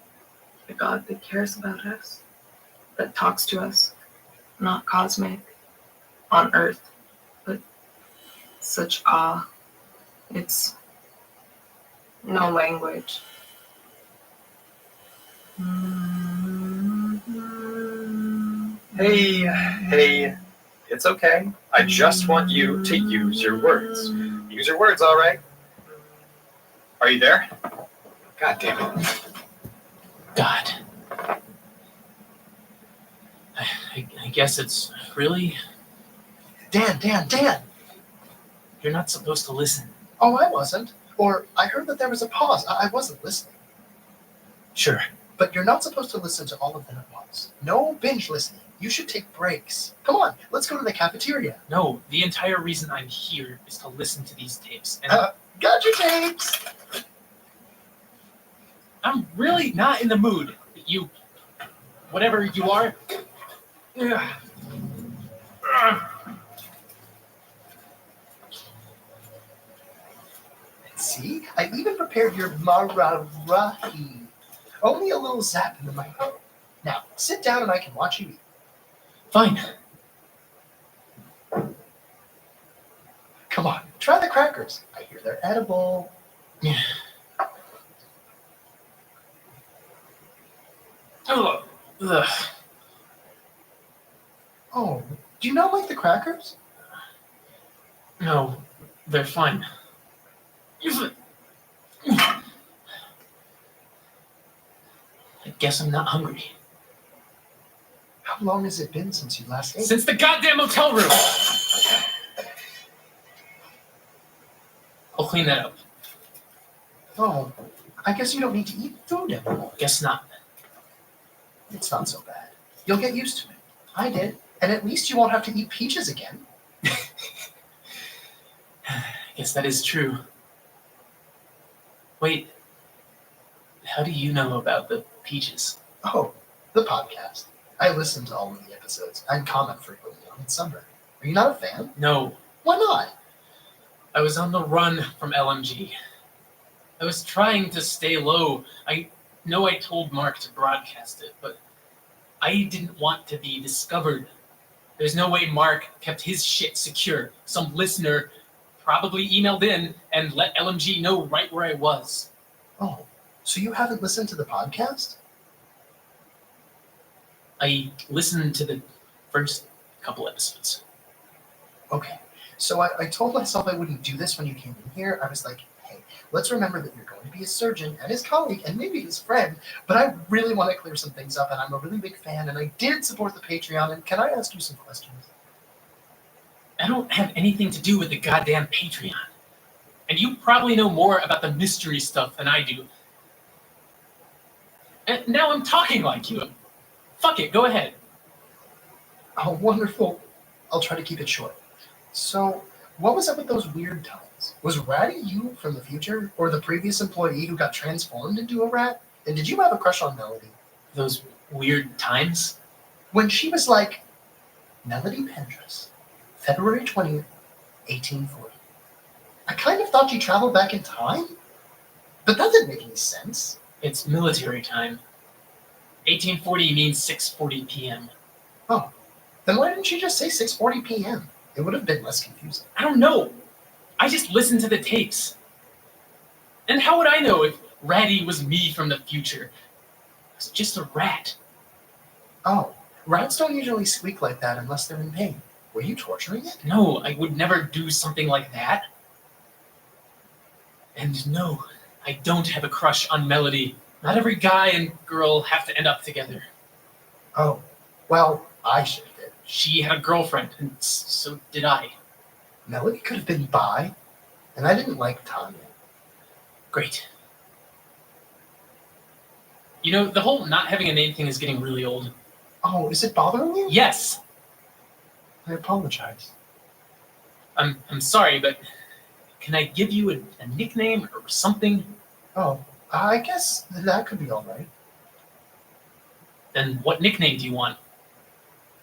the God that cares about us, that talks to us, not cosmic, on earth, but such awe. It's no language. Hey, it's okay. I just want you to use your words. Use your words, all right? Are you there? God damn it. God. I guess it's really... Dan! You're not supposed to listen. Oh, I wasn't. Or I heard that there was a pause. I wasn't listening. Sure. But you're not supposed to listen to all of them at once. No binge listening. You should take breaks. Come on, let's go to the cafeteria. No, the entire reason I'm here is to listen to these tapes. And Got your tapes. I'm really not in the mood. You, whatever you are. See, I even prepared your mararahi. Only a little zap in the microphone. Now, sit down and I can watch you eat. Fine. Come on, try the crackers. I hear they're edible. Yeah. Ugh. Oh, do you not like the crackers? No, they're fine. I guess I'm not hungry. How long has it been since you last ate? Since the goddamn hotel room! I'll clean that up. Oh, I guess you don't need to eat food anymore. Guess not. It's not so bad. You'll get used to it. I did. And at least you won't have to eat peaches again. I guess that is true. Wait, how do you know about the peaches? Oh, the podcast. I listen to all of the episodes and comment frequently on it somewhere. Are you not a fan? No. Why not? I was on the run from LMG. I was trying to stay low. I know I told Mark to broadcast it, but I didn't want to be discovered. There's no way Mark kept his shit secure. Some listener probably emailed in and let LMG know right where I was. Oh, so you haven't listened to the podcast? I listened to the first couple episodes. Okay, so I told myself I wouldn't do this when you came in here. I was like, hey, let's remember that you're going to be a surgeon and his colleague and maybe his friend, but I really want to clear some things up and I'm a really big fan and I did support the Patreon, and can I ask you some questions? I don't have anything to do with the goddamn Patreon. And you probably know more about the mystery stuff than I do. And now I'm talking like you. Fuck it, go ahead. Oh, wonderful. I'll try to keep it short. So, what was up with those weird times? Was Ratty you from the future, or the previous employee who got transformed into a rat? And did you have a crush on Melody? Those weird times? When she was like, Melody Pendress, February 20th, 1840. I kind of thought you traveled back in time, but that didn't make any sense. It's military time. 1840 means 6:40 p.m. Oh, then why didn't you just say 6:40 p.m.? It would have been less confusing. I don't know. I just listened to the tapes. And how would I know if Ratty was me from the future? I was just a rat. Oh, rats don't usually squeak like that unless they're in pain. Were you torturing it? No, I would never do something like that. And no, I don't have a crush on Melody. Not every guy and girl have to end up together. Oh, well, I should have been. She had a girlfriend, and so did I. Melody could have been bi, and I didn't like Tanya. Great. You know, the whole not having a name thing is getting really old. Oh, is it bothering you? Yes. I apologize. I'm sorry, but can I give you a nickname or something? Oh, I guess that could be all right. Then what nickname do you want?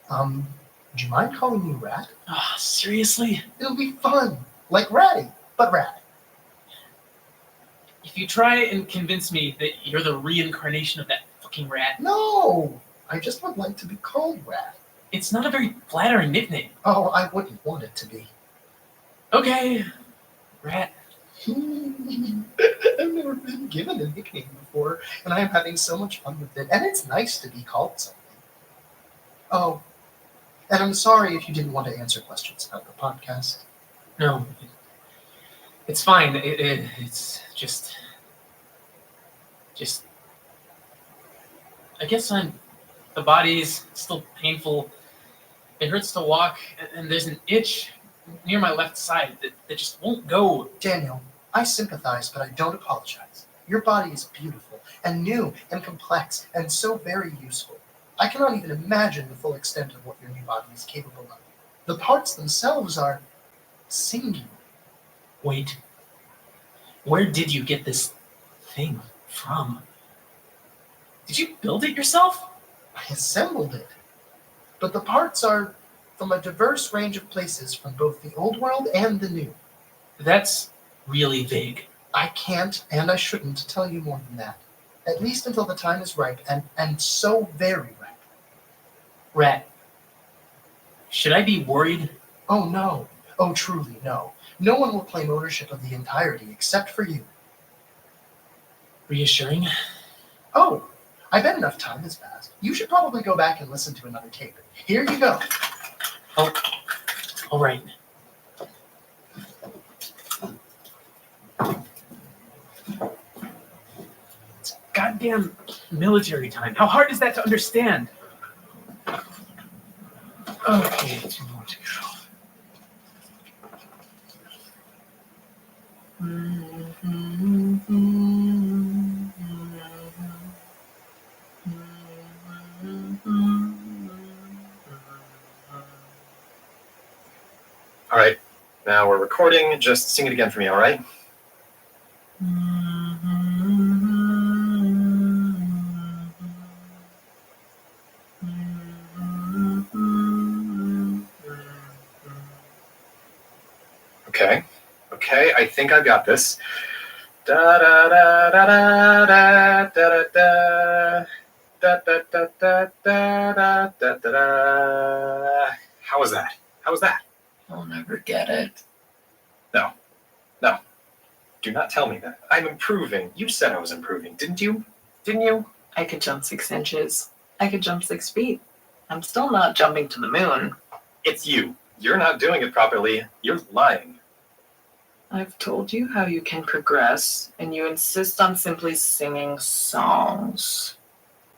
Would you mind calling me Rat? Ah, seriously? It'll be fun. Like Ratty, but Rat. If you try and convince me that you're the reincarnation of that fucking rat... No! I just would like to be called Rat. It's not a very flattering nickname. Oh, I wouldn't want it to be. Okay, Rat. I've never been given a nickname before, and I am having so much fun with it. And it's nice to be called something. Oh, and I'm sorry if you didn't want to answer questions about the podcast. No, it's fine. It's just... I guess the body's still painful. It hurts to walk, and there's an itch near my left side that just won't go. Daniel, I sympathize, but I don't apologize. Your body is beautiful and new and complex and so very useful. I cannot even imagine the full extent of what your new body is capable of. The parts themselves are singular. Wait, where did you get this thing from? Did you build it yourself? I assembled it. But the parts are from a diverse range of places from both the old world and the new. That's really vague. I can't and I shouldn't tell you more than that. At least until the time is ripe, and so very ripe. Rat, should I be worried? Oh, no. Oh, truly, no. No one will claim ownership of the entirety except for you. Reassuring? Oh, I bet enough time has passed. You should probably go back and listen to another tape. Here you go. Oh, all right. It's goddamn military time. How hard is that to understand? Okay, 2 more to go. All right, now we're recording. Just sing it again for me, all right? Okay, I think I've got this. Da da da da da da da da da da da da da da da. How was that? How was that? I'll never get it. No. Do not tell me that. I'm improving. You said I was improving, didn't you? Didn't you? I could jump 6 inches. I could jump 6 feet. I'm still not jumping to the moon. It's you. You're not doing it properly. You're lying. I've told you how you can progress, and you insist on simply singing songs.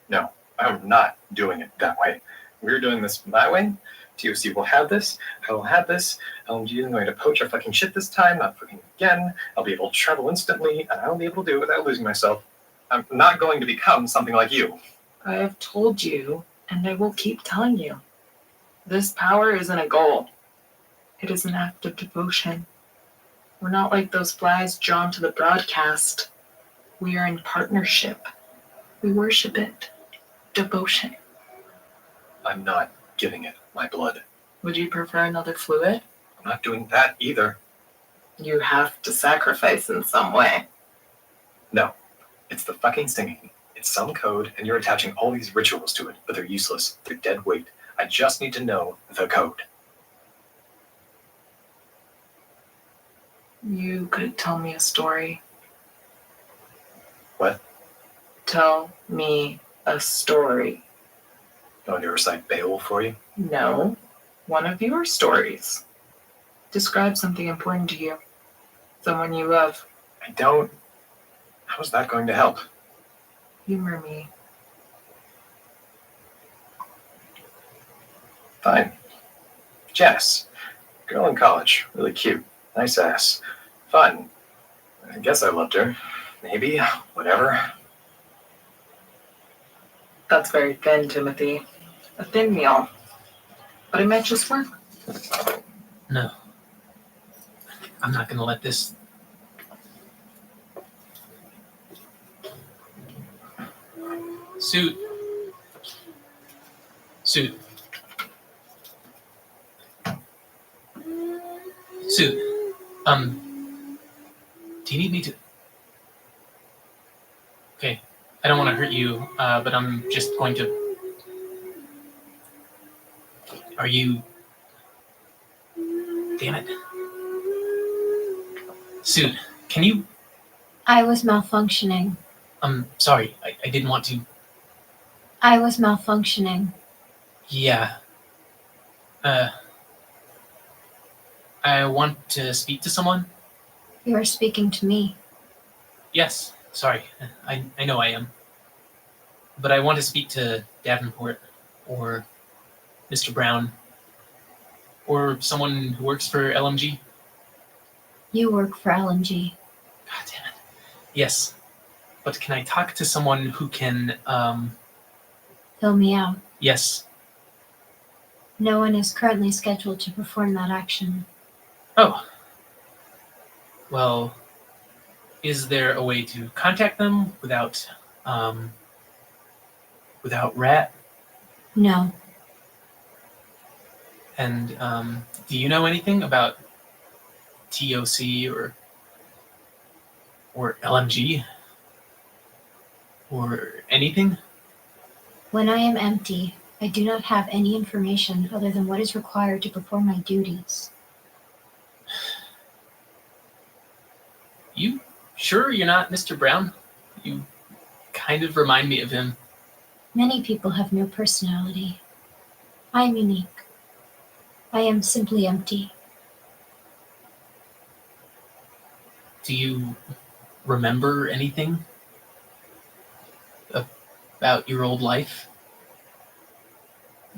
No, I'm not doing it that way. We're doing this my way. TOC will have this. I will have this. LMG is going to poach our fucking shit this time, not fucking again. I'll be able to travel instantly, and I'll be able to do it without losing myself. I'm not going to become something like you. I have told you, and I will keep telling you. This power isn't a goal. It is an act of devotion. We're not like those flies drawn to the broadcast. We are in partnership. We worship it. Devotion. I'm not giving it my blood. Would you prefer another fluid? I'm not doing that either. You have to sacrifice in some way. No, it's the fucking singing. It's some code, and you're attaching all these rituals to it, but they're useless. They're dead weight. I just need to know the code. You could tell me a story. What? Tell me a story. You want me to recite Beowulf for you? No. One of your stories. Describe something important to you. Someone you love. I don't. How is that going to help? humor me. Fine. Janice. Girl in college. Really cute. Nice ass. Fun. I guess I loved her. Maybe. Whatever. That's very thin, Timothy. A thin meal. But it might just work. No. I'm not gonna let this. Suit. Suit. Suit. Do you need me to? Okay. I don't want to hurt you, but I'm just going to. Are you? Damn it. Suit, can you? I was malfunctioning. Sorry. I didn't want to. I was malfunctioning. Yeah. I want to speak to someone. You are speaking to me. Yes. Sorry. I know I am. But I want to speak to Davenport or Mr. Brown or someone who works for LMG. You work for LMG. God damn it. Yes. But can I talk to someone who can, Fill me out. Yes. No one is currently scheduled to perform that action. Oh. Well, is there a way to contact them without Rat? No. And do you know anything about TOC or LMG? Or anything? When I am empty, I do not have any information other than what is required to perform my duties. You sure you're not Mr. Brown? You kind of remind me of him. Many people have no personality. I am unique. I am simply empty. Do you remember anything about your old life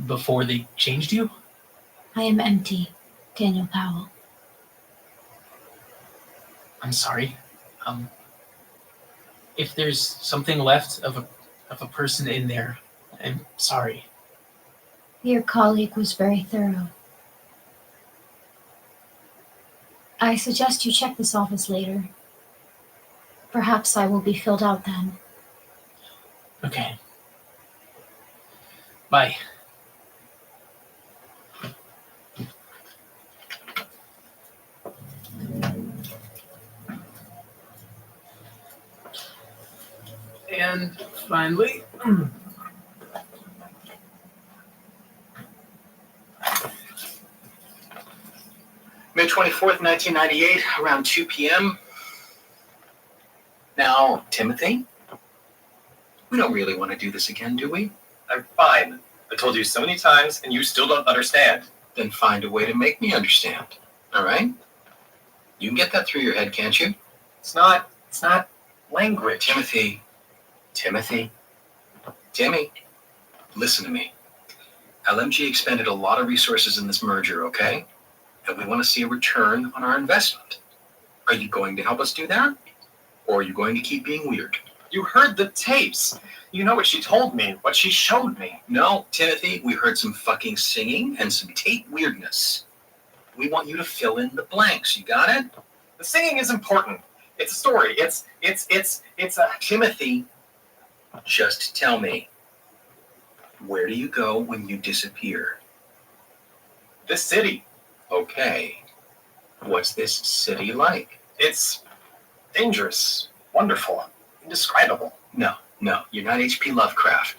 before they changed you? I am empty, Daniel Powell. I'm sorry. If there's something left of a person in there, I'm sorry. Your colleague was very thorough. I suggest you check this office later. Perhaps I will be filled out then. Okay. Bye. And finally, May 24th, 1998, around 2 p.m. Now, Timothy, we don't really want to do this again, do we? I'm fine. I told you so many times, and you still don't understand. Then find a way to make me understand. All right? You can get that through your head, can't you? It's not language. Timmy, listen to me. LMG expended a lot of resources in this merger, okay? And we want to see a return on our investment. Are you going to help us do that? Or are you going to keep being weird? You heard the tapes. You know what she told me, what she showed me. No, Timothy, we heard some fucking singing and some tape weirdness. We want you to fill in the blanks. You got it? The singing is important. It's a story. It's a... Timothy, just tell me. Where do you go when you disappear? This city. Okay. What's this city like? It's dangerous, wonderful, indescribable. No, you're not H.P. Lovecraft.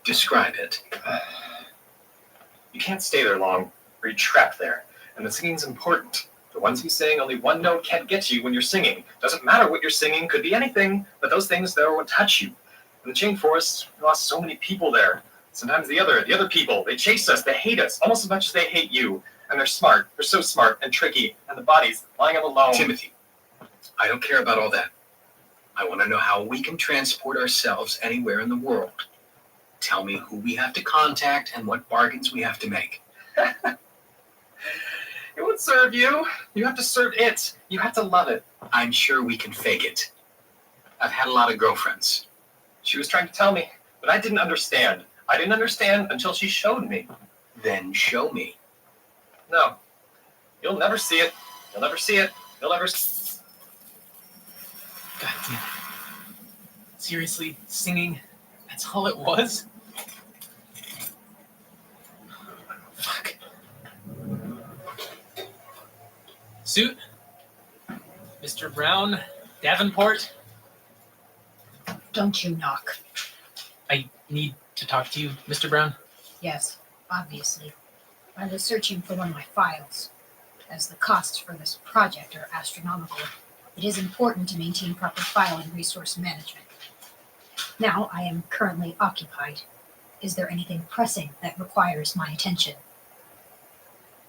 Describe it. You can't stay there long, or you're trapped there. And the singing's important. The ones who sing, only one note can't get you when you're singing. Doesn't matter what you're singing, could be anything, but those things there will touch you. In the chain forest, we lost so many people there. Sometimes the other people, they chase us, they hate us, almost as much as they hate you. And they're smart, they're so smart and tricky, and the bodies lying on the loam. Timothy, I don't care about all that. I want to know how we can transport ourselves anywhere in the world. Tell me who we have to contact and what bargains we have to make. It would serve you. You have to serve it. You have to love it. I'm sure we can fake it. I've had a lot of girlfriends. She was trying to tell me, but I didn't understand. I didn't understand until she showed me. Then show me. No. You'll never see it. You'll never see it. You'll never see God damn. Seriously, singing? That's all it was? Fuck. Suit? Mr. Brown? Davenport? Don't you knock. I need to talk to you, Mr. Brown. Yes, obviously. I was searching for one of my files. As the costs for this project are astronomical, it is important to maintain proper file and resource management. Now I am currently occupied. Is there anything pressing that requires my attention?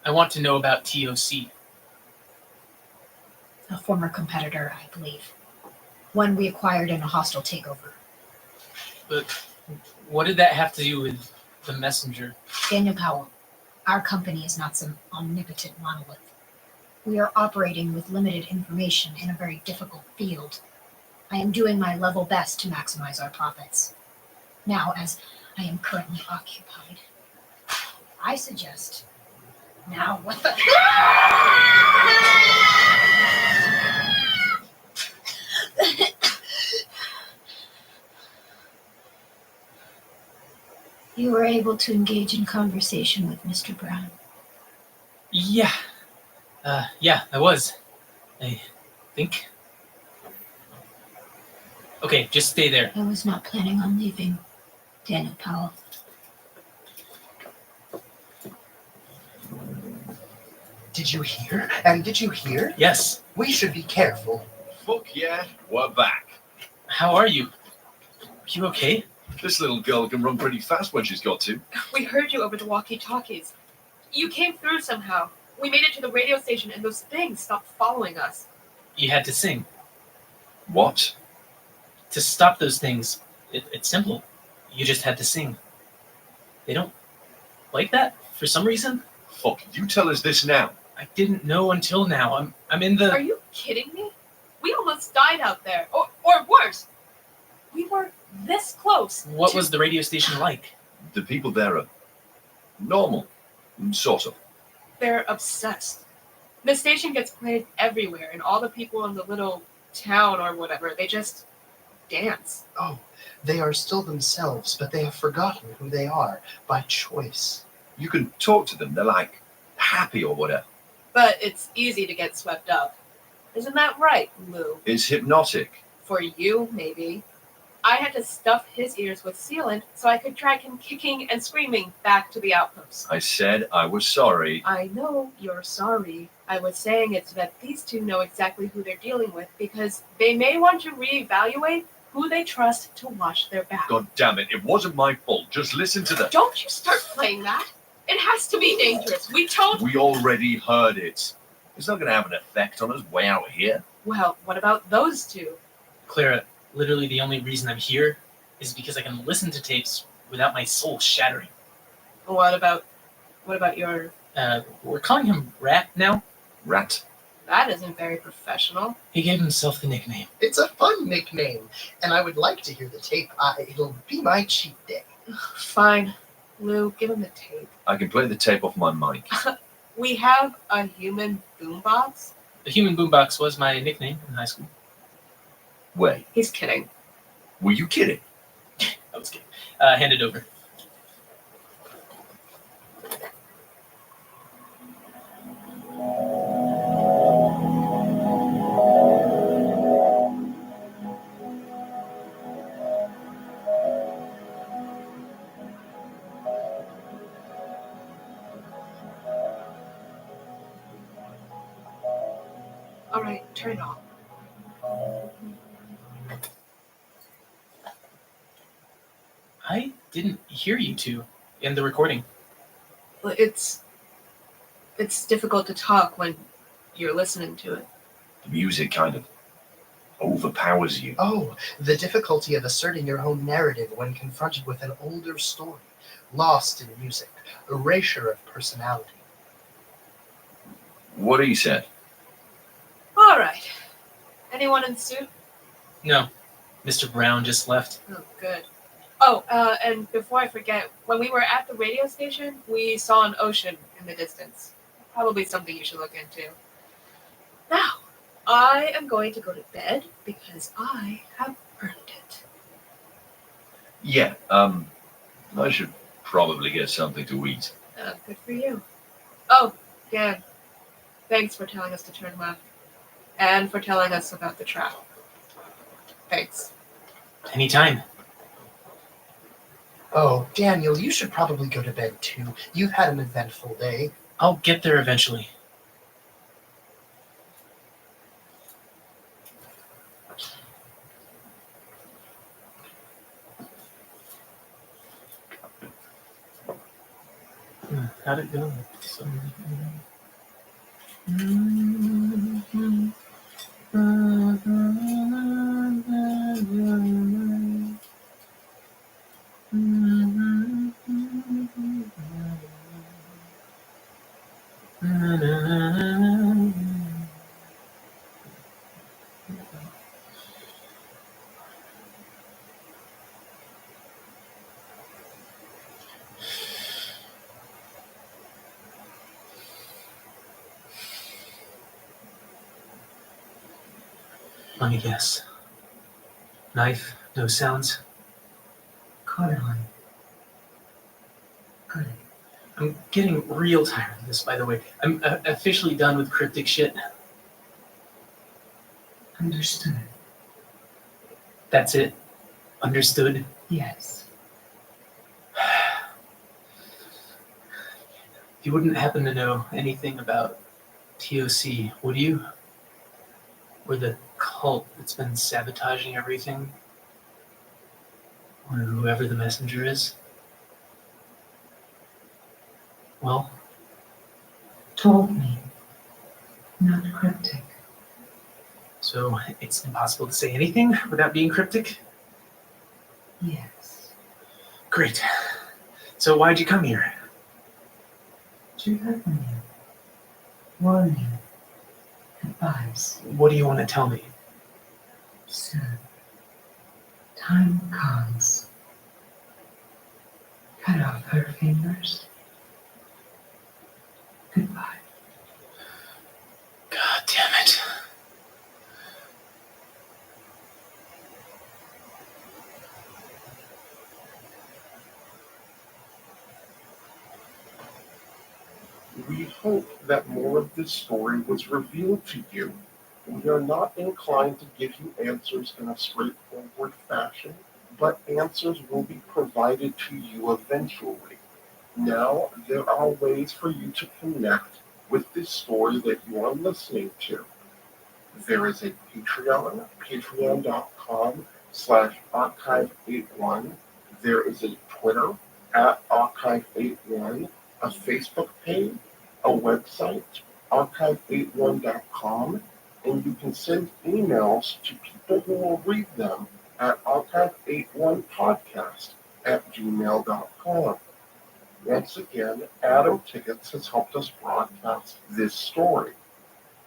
I want to know about TOC. A former competitor, I believe. One we acquired in a hostile takeover. But what did that have to do with the messenger? Daniel Powell, our company is not some omnipotent monolith. We are operating with limited information in a very difficult field. I am doing my level best to maximize our profits. Now, as I am currently occupied, I suggest... Now, what the... You were able to engage in conversation with Mr. Brown. Yeah. Yeah, I was. I think. Okay, just stay there. I was not planning on leaving, Daniel Powell. Did you hear? And did you hear? Yes. We should be careful. Fuck yeah, we're back. How are you? Are you okay? This little girl can run pretty fast when she's got to. We heard you over the walkie-talkies. You came through somehow. We made it to the radio station and those things stopped following us. You had to sing. What? To stop those things, it's simple. You just had to sing. They don't like that for some reason. Fuck, you tell us this now. I didn't know until now. I'm in the... Are you kidding me? We almost died out there. Or worse. We were this close. What was the radio station like? The people there are normal, sort of. They're obsessed. The station gets played everywhere, and all the people in the little town or whatever, they just dance. Oh, they are still themselves, but they have forgotten who they are by choice. You can talk to them. They're like happy or whatever. But it's easy to get swept up. Isn't that right, Lou? It's hypnotic. For you, maybe. I had to stuff his ears with sealant so I could drag him kicking and screaming back to the outpost. I said I was sorry. I know you're sorry. I was saying it so that these two know exactly who they're dealing with because they may want to reevaluate who they trust to watch their back. God damn it, it wasn't my fault. Just listen to them. Don't you start playing that. It has to be dangerous. We don't... We already heard it. It's not going to have an effect on us way out here. Well, what about those two? Clara, literally the only reason I'm here is because I can listen to tapes without my soul shattering. What about your... We're calling him Rat now. Rat? That isn't very professional. He gave himself the nickname. It's a fun nickname, and I would like to hear the tape. It'll be my cheat day. Fine. Lou, give him the tape. I can play the tape off my mic. We have a human boombox. The human boombox was my nickname in high school. Wait, He's kidding. were you kidding? I was kidding. Hand it over. All right, turn it off. I didn't hear you two in the recording. It's difficult to talk when you're listening to it. The music kind of overpowers you? Oh, the difficulty of asserting your own narrative when confronted with an older story, lost in music, erasure of personality. What he said. All right. Anyone in suit? No, Mr. Brown just left. Oh, good. Oh, and before I forget, when we were at the radio station, we saw an ocean in the distance. Probably something you should look into. Now, I am going to go to bed because I have earned it. Yeah, I should probably get something to eat. Good for you. Oh, yeah. Thanks for telling us to turn left. And for telling us about the trap. Thanks. Anytime. Oh, Daniel, you should probably go to bed too. You've had an eventful day. I'll get there eventually. How'd it go? Let me guess. Knife, no sounds. Cut on. Good. I'm getting real tired of this, by the way. I'm officially done with cryptic shit. Understood. That's it. Understood? Yes. You wouldn't happen to know anything about TOC, would you? Or the cult that's been sabotaging everything? Or whoever the messenger is? Well? Told me. Not cryptic. So it's impossible to say anything without being cryptic? Yes. Great. So why'd you come here? To heaven you. Warn you. Advise. What do you want to tell me? Soon. Time comes. Cut off her fingers. Goodbye. God damn it. We hope that more of this story was revealed to you. We are not inclined to give you answers in a straightforward fashion, but answers will be provided to you eventually. Now, there are ways for you to connect with this story that you are listening to. There is a Patreon, patreon.com/archive81. There is a Twitter @archive81, a Facebook page, a website, archive81.com, and you can send emails to people who will read them at archive81podcast@gmail.com. Once again, Adam Tickets has helped us broadcast this story.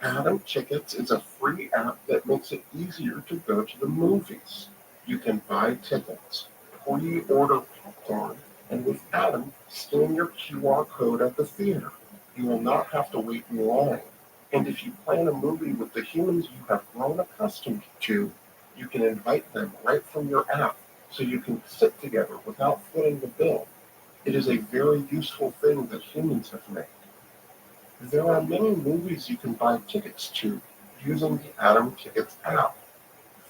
Adam Tickets is a free app that makes it easier to go to the movies. You can buy tickets, pre-order popcorn, and with Adam, scan your QR code at the theater. You will not have to wait in line. And if you plan a movie with the humans you have grown accustomed to, you can invite them right from your app so you can sit together without footing the bill. It is a very useful thing that humans have made. There are many movies you can buy tickets to using the Adam Tickets app.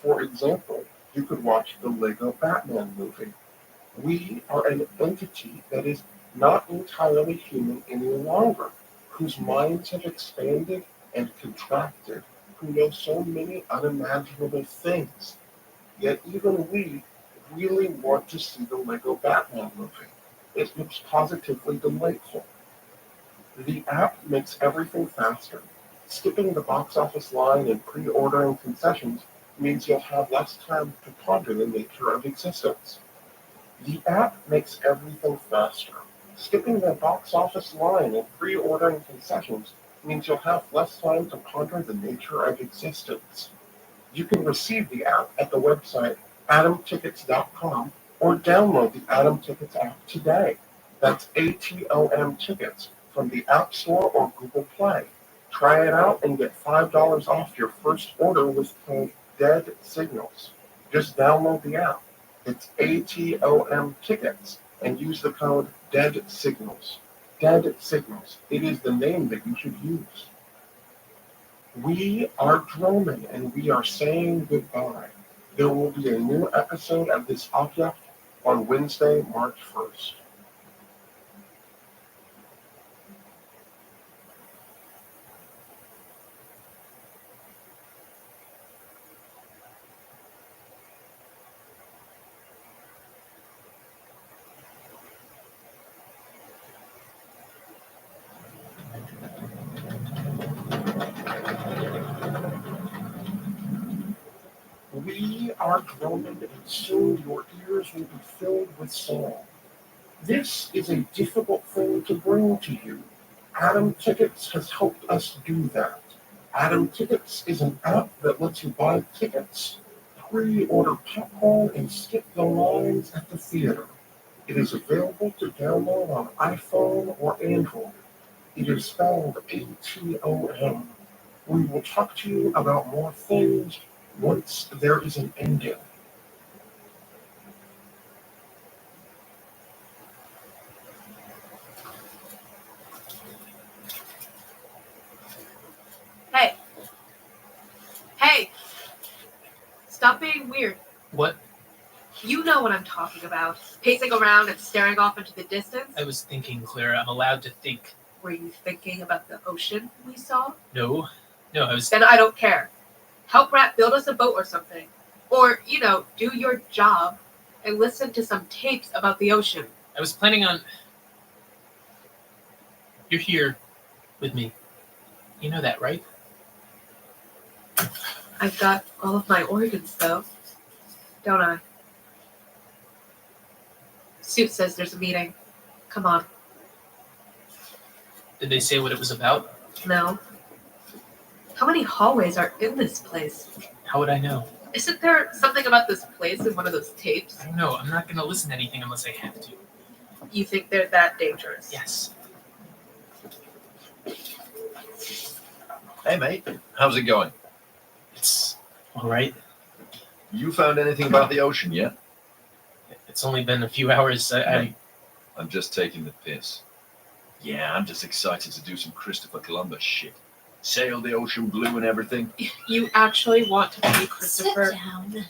For example, you could watch the Lego Batman movie. We are an entity that is not entirely human any longer, whose minds have expanded and contracted, who know so many unimaginable things. Yet even we really want to see the Lego Batman movie. It looks positively delightful. The app makes everything faster. Skipping the box office line and pre-ordering concessions means you'll have less time to ponder the nature of existence. The app makes everything faster. Skipping the box office line and pre-ordering concessions means you'll have less time to ponder the nature of existence. You can receive the app at the website atomtickets.com or download the Atom Tickets app today. That's ATOM Tickets from the App Store or Google Play. Try it out and get $5 off your first order with code Dead Signals. Just download the app. It's ATOM Tickets and use the code Dead Signals. Dead Signals. It is the name that you should use. We are Droman and we are saying goodbye. There will be a new episode of this object on Wednesday, March 1st. We are Droman and soon your ears will be filled with song. This is a difficult thing to bring to you. Atom Tickets has helped us do that. Atom Tickets is an app that lets you buy tickets, pre-order popcorn, and skip the lines at the theater. It is available to download on iPhone or Android. It is spelled ATOM. We will talk to you about more things once there is an ending. Hey. Hey. Stop being weird. What? You know what I'm talking about. Pacing around and staring off into the distance. I was thinking, Clara, I'm allowed to think. Were you thinking about the ocean we saw? No, I was. Then I don't care. Help Rat build us a boat or something. Or, do your job and listen to some tapes about the ocean. I was planning on. You're here with me. You know that, right? I've got all of my organs, though. Don't I? Suit says there's a meeting. Come on. Did they say what it was about? No. How many hallways are in this place? How would I know? Isn't there something about this place in one of those tapes? I don't know. I'm not going to listen to anything unless I have to. You think they're that dangerous? Yes. Hey, mate. How's it going? It's all right. You found anything about the ocean yet? It's only been a few hours. I'm just taking the piss. Yeah, I'm just excited to do some Christopher Columbus shit. Sail the ocean blue and everything. You actually want to be Christopher? Sit down.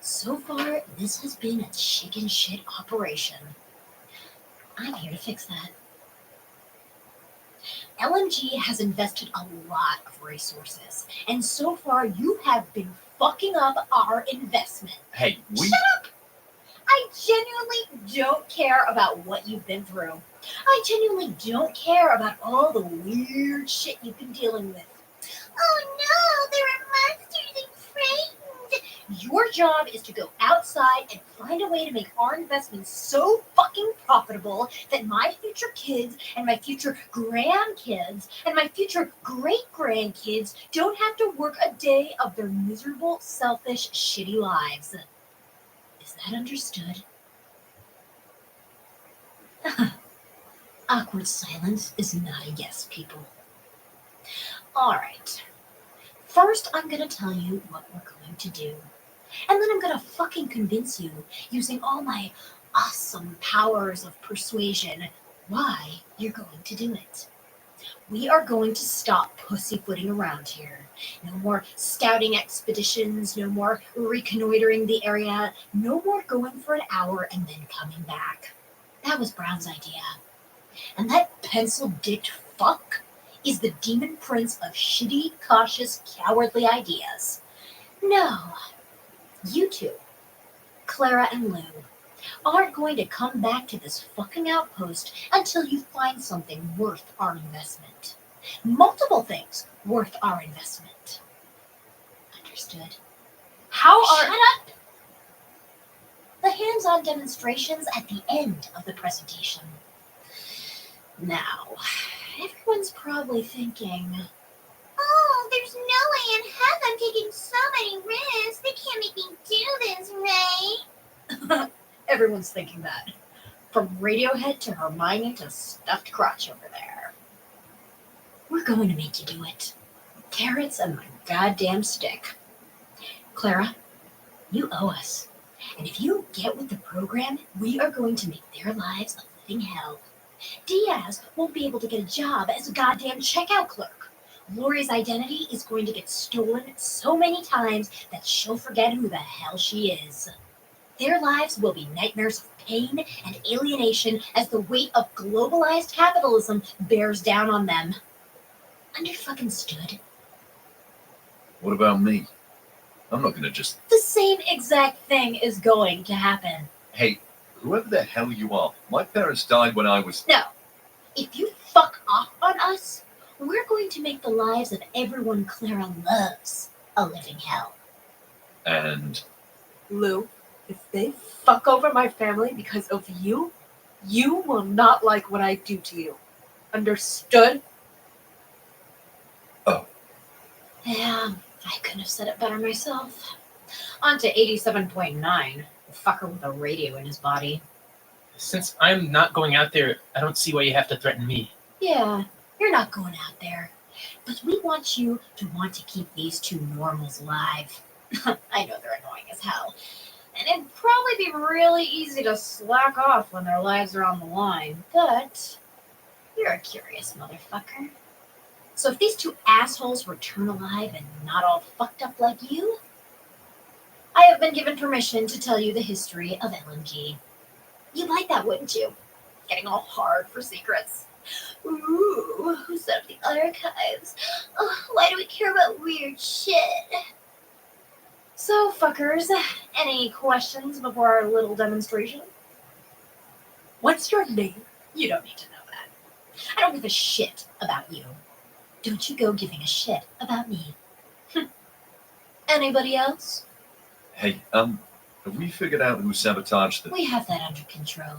So far, this has been a chicken shit operation. I'm here to fix that. LMG has invested a lot of resources, and so far you have been fucking up our investment. Hey, Shut up! I genuinely don't care about what you've been through. I genuinely don't care about all the weird shit you've been dealing with. Oh no, there are monsters and friends. Your job is to go outside and find a way to make our investments so fucking profitable that my future kids and my future grandkids and my future great-grandkids don't have to work a day of their miserable, selfish, shitty lives. Is that understood? Awkward silence is not a yes, people. Alright. First, I'm gonna tell you what we're going to do. And then I'm gonna fucking convince you, using all my awesome powers of persuasion, why you're going to do it. We are going to stop pussyfooting around here. No more scouting expeditions, no more reconnoitering the area, no more going for an hour and then coming back. That was Brown's idea. And that pencil-dicked fuck is the demon prince of shitty, cautious, cowardly ideas. No. You two, Clara and Lou, aren't going to come back to this fucking outpost until you find something worth our investment. Multiple things worth our investment. Understood. How Shut are up! The hands-on demonstrations at the end of the presentation. Now, everyone's probably thinking, oh, there's no way in heck I'm taking so many risks. They can't make me do this, right? Everyone's thinking that. From Radiohead to Hermione to stuffed crotch over there. We're going to make you do it. Carrots and my goddamn stick. Clara, you owe us. And if you get with the program, we are going to make their lives a living hell. Diaz won't be able to get a job as a goddamn checkout clerk. Lori's identity is going to get stolen so many times that she'll forget who the hell she is. Their lives will be nightmares of pain and alienation as the weight of globalized capitalism bears down on them. Understood? What about me? I'm not gonna just. The same exact thing is going to happen. Hey, whoever the hell you are, my parents died when I was. No. If you fuck off on us, we're going to make the lives of everyone Clara loves a living hell. And Lou, if they fuck over my family because of you, you will not like what I do to you. Understood? Yeah, I couldn't have said it better myself. On to 87.9, the fucker with a radio in his body. Since I'm not going out there, I don't see why you have to threaten me. Yeah, you're not going out there. But we want you to want to keep these two normals alive. I know they're annoying as hell. And it'd probably be really easy to slack off when their lives are on the line. But you're a curious motherfucker. So if these two assholes return alive and not all fucked up like you, I have been given permission to tell you the history of LNG. You'd like that, wouldn't you? Getting all hard for secrets. Ooh, who set up the archives? Oh, why do we care about weird shit? So, fuckers, any questions before our little demonstration? What's your name? You don't need to know that. I don't give a shit about you. Don't you go giving a shit about me. Anybody else? Hey, have we figured out who sabotaged the? We have that under control.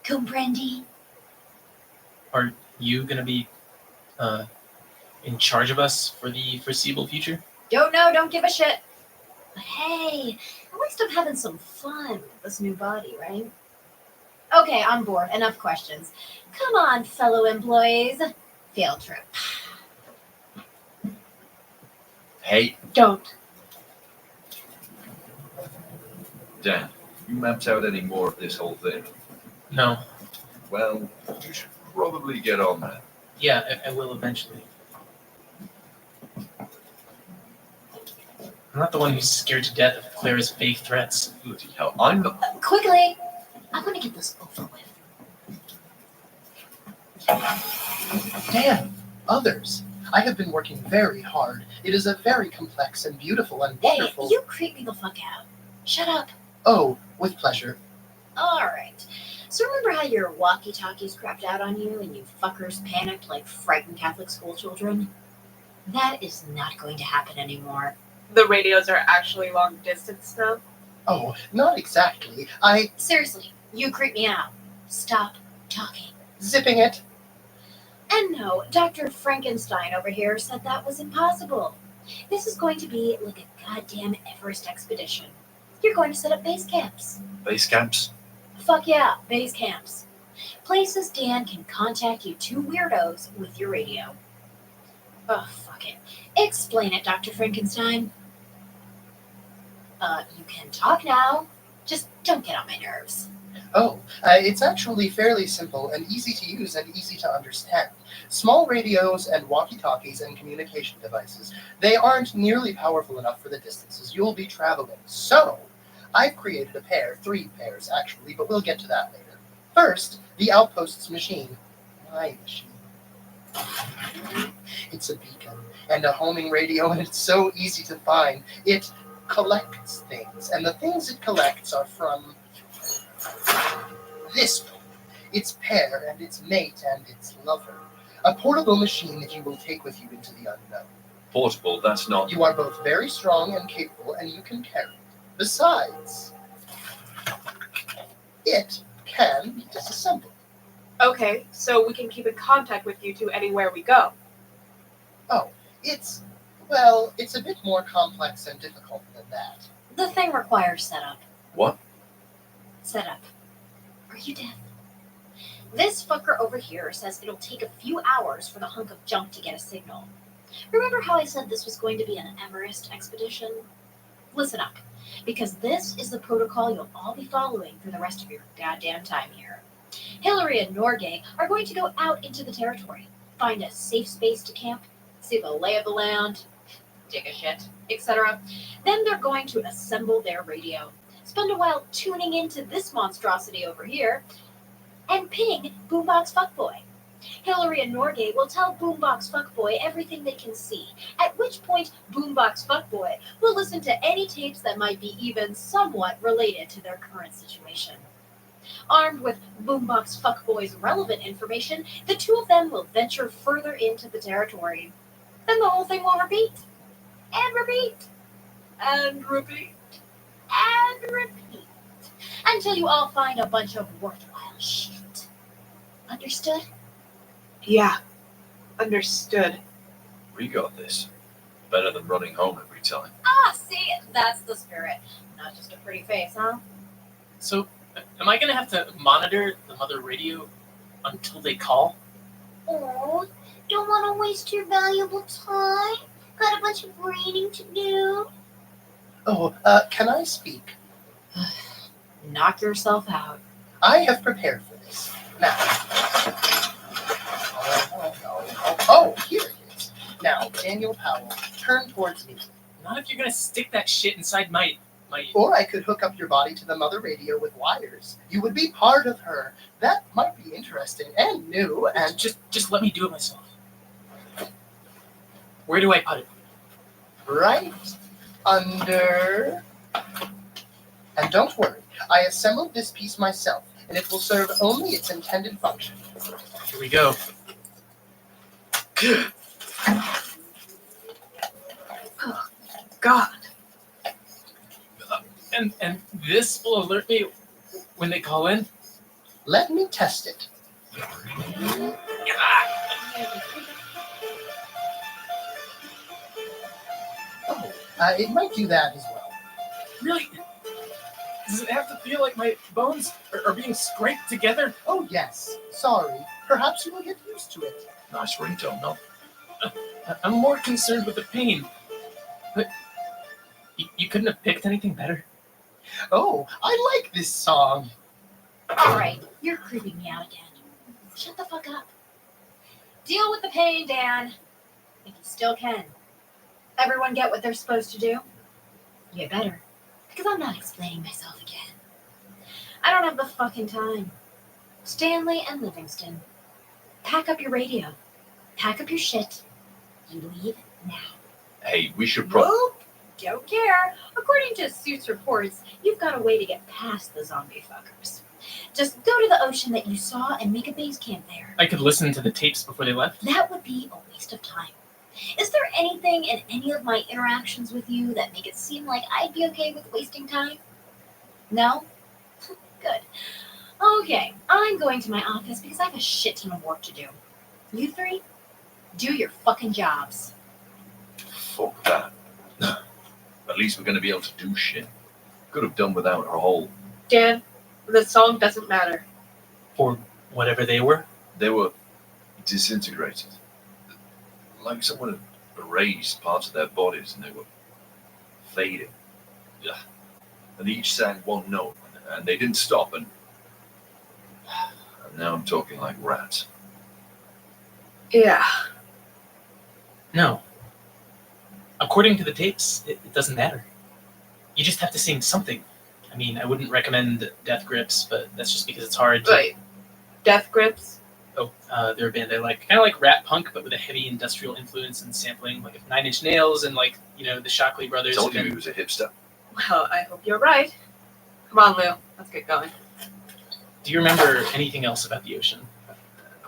Comprende? Are you gonna be in charge of us for the foreseeable future? Don't know, don't give a shit. But hey, at least I'm having some fun with this new body, right? Okay, I'm bored. Enough questions. Come on, fellow employees. Field trip. Hey, Don't. Dan, you mapped out any more of this whole thing? No. Well, you should probably get on that. Yeah, I will eventually. I'm not the one who's scared to death of Clara's fake threats. Bloody hell, I'm not. Quickly! I want to get this over with. Dan, others. I have been working very hard. It is a very complex and beautiful and Hey, wonderful. you creep me the fuck out. Shut up. Oh, with pleasure. Alright. So remember how your walkie-talkies crapped out on you and you fuckers panicked like frightened Catholic school children? That is not going to happen anymore. The radios are actually long distance now? Oh, not exactly. Seriously, you creep me out. Stop talking. Zipping it. And no, Dr. Frankenstein over here said that was impossible. This is going to be like a goddamn Everest expedition. You're going to set up base camps. Base camps? Fuck yeah, base camps. Places Dan can contact you two weirdos with your radio. Oh, fuck it. Explain it, Dr. Frankenstein. You can talk now. Just don't get on my nerves. Oh, it's actually fairly simple and easy to use and easy to understand. Small radios and walkie-talkies and communication devices, they aren't nearly powerful enough for the distances you'll be traveling. So, I've created a pair, 3 pairs actually, but we'll get to that later. First, the Outpost's machine. My machine. It's a beacon and a homing radio, and it's so easy to find. It collects things, and the things it collects are from this one, its pair and its mate and its lover. A portable machine that you will take with you into the unknown. Portable, that's not. You are both very strong and capable, and you can carry it. Besides, it can be disassembled. Okay, so we can keep in contact with you two anywhere we go. Oh, well, it's a bit more complex and difficult than that. The thing requires setup. What? Setup. Are you deaf? This fucker over here says it'll take a few hours for the hunk of junk to get a signal. Remember how I said this was going to be an Everest expedition? Listen up, because this is the protocol you'll all be following for the rest of your goddamn time here. Hillary and Norgay are going to go out into the territory, find a safe space to camp, see the lay of the land, dig a shit, etc. Then they're going to assemble their radio, spend a while tuning into this monstrosity over here, and ping Boombox Fuckboy. Hillary and Norgay will tell Boombox Fuckboy everything they can see, at which point Boombox Fuckboy will listen to any tapes that might be even somewhat related to their current situation. Armed with Boombox Fuckboy's relevant information, the two of them will venture further into the territory. Then the whole thing will repeat, and repeat, and repeat, and repeat, until you all find a bunch of worthwhile shit. Understood? Yeah, understood. We got this. Better than running home every time. Ah, see, that's the spirit. Not just a pretty face, huh? So, am I gonna have to monitor the mother radio until they call? Oh, don't want to waste your valuable time? Got a bunch of reading to do? Oh, can I speak? Knock yourself out. I have prepared for this. Now. Oh, here it is. Now, Daniel Powell, turn towards me. Not if you're gonna stick that shit inside my. Or I could hook up your body to the mother radio with wires. You would be part of her. That might be interesting and new and... Just let me do it myself. Where do I put it? Right under... And don't worry, I assembled this piece myself, and it will serve only its intended function. Here we go. Oh, God. And this will alert me when they call in? Let me test it. Oh, it might do that as well. Really? Does it have to feel like my bones are being scraped together? Oh, yes. Sorry. Perhaps you will get used to it. Nice ringtone, no? I'm more concerned with the pain. But you couldn't have picked anything better? Oh, I like this song. All right, you're creeping me out again. Shut the fuck up. Deal with the pain, Dan. If you still can. Everyone get what they're supposed to do? You better. Because I'm not explaining myself again. I don't have the fucking time. Stanley and Livingston, pack up your radio. Pack up your shit. You leave now. Hey, we should Nope. Don't care. According to Suit's reports, you've got a way to get past the zombie fuckers. Just go to the ocean that you saw and make a base camp there. I could listen to the tapes before they left? That would be a waste of time. Is there anything in any of my interactions with you that make it seem like I'd be okay with wasting time? No? Good. Okay, I'm going to my office because I have a shit ton of work to do. You three, do your fucking jobs. Fuck that. At least we're going to be able to do shit. Could have done without our whole... Dan, the song doesn't matter. Or whatever they were? They were disintegrated. Like someone had erased parts of their bodies and they were fading. Yeah. And they each sang one note and they didn't stop and now I'm talking like rats. Yeah. No. According to the tapes, it doesn't matter. You just have to sing something. I mean, I wouldn't recommend Death Grips, but that's just because it's hard to... Wait, Death Grips? Oh, they're a band I like. Kind of like rap punk, but with a heavy industrial influence and sampling, like 9 Inch Nails and like, you know, the Shockley Brothers. Told you he was a hipster. Well, I hope you're right. Come on, Lou. Let's get going. Do you remember anything else about the ocean?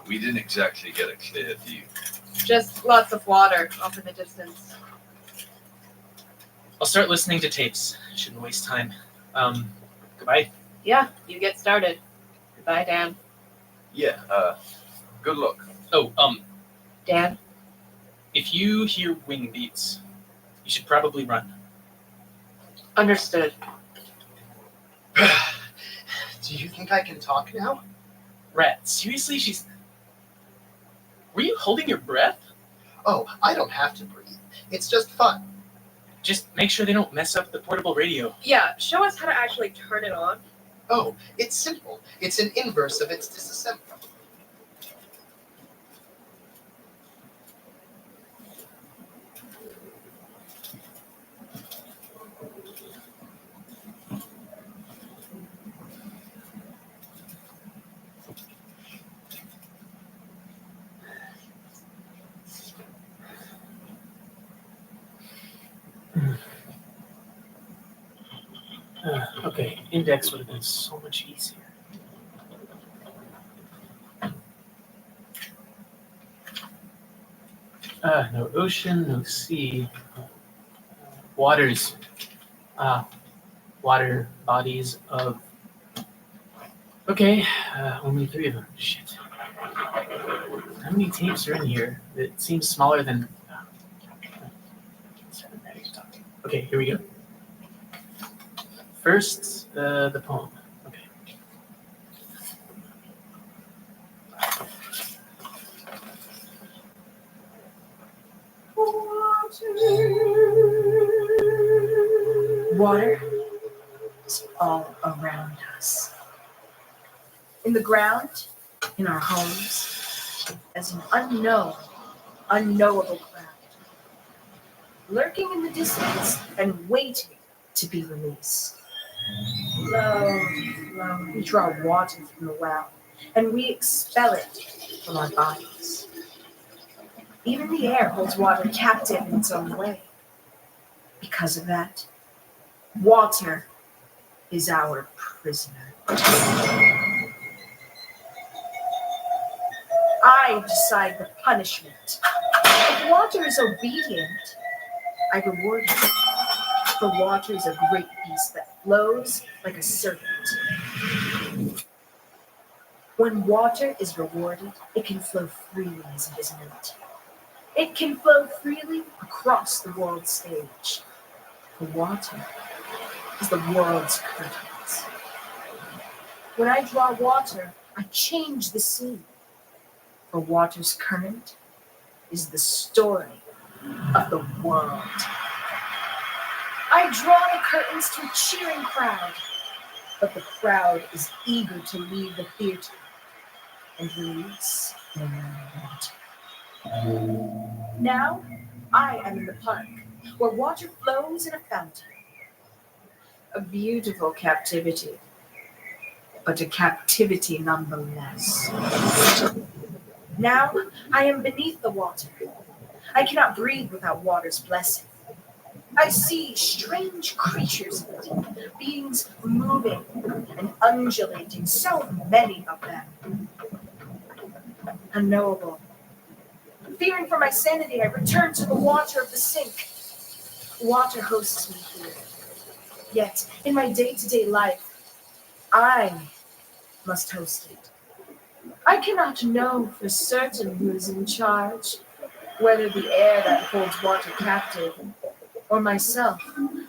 We didn't exactly get a clear view. Just lots of water off in the distance. I'll start listening to tapes. Shouldn't waste time. Goodbye. Yeah, you get started. Goodbye, Dan. Yeah, good luck. Oh, Dan? if you hear wing beats, you should probably run. Understood. Do you think I can talk now? Rat, seriously? Were you holding your breath? Oh, I don't have to breathe. It's just fun. Just make sure they don't mess up the portable radio. Yeah, show us how to actually turn it on. Oh, it's simple. It's an inverse of its disassembly. Okay, index would have been so much easier. No ocean, no sea. Waters. Water bodies of... Okay, only 3 of them. Shit. How many tapes are in here? It seems smaller than... Okay, here we go. First, the poem. Okay. Water is all around us. In the ground, in our homes, as an unknowable crowd. Lurking in the distance and waiting to be released. Flow, flow. We draw water from the well, and we expel it from our bodies. Even the air holds water captive in its own way. Because of that, water is our prisoner. I decide the punishment. If water is obedient, I reward it. For water is a great beast that flows like a serpent. When water is rewarded, it can flow freely as it is meant. It can flow freely across the world stage. For water is the world's curtains. When I draw water, I change the scene. For water's current is the story of the world. I draw the curtains to a cheering crowd, but the crowd is eager to leave the theater and release their water. Now, I am in the park, where water flows in a fountain. A beautiful captivity, but a captivity nonetheless. Now, I am beneath the water. I cannot breathe without water's blessing. I see strange creatures in it, beings moving and undulating, so many of them. Unknowable. Fearing for my sanity, I return to the water of the sink. Water hosts me here. Yet, in my day-to-day life, I must host it. I cannot know for certain who is in charge, whether the air that holds water captive, or myself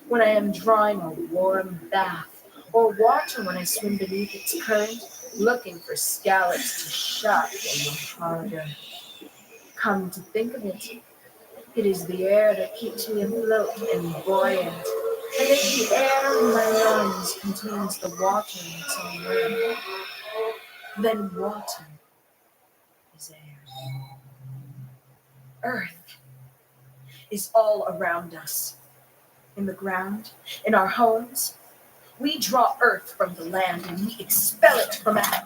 when I am drawing a warm bath, or water when I swim beneath its current, looking for scallops to shock and harder. Come to think of it, it is the air that keeps me afloat and buoyant, and if the air in my lungs contains the water in its own way, then water is air. Earth is all around us. In the ground, in our homes, we draw earth from the land and we expel it from out.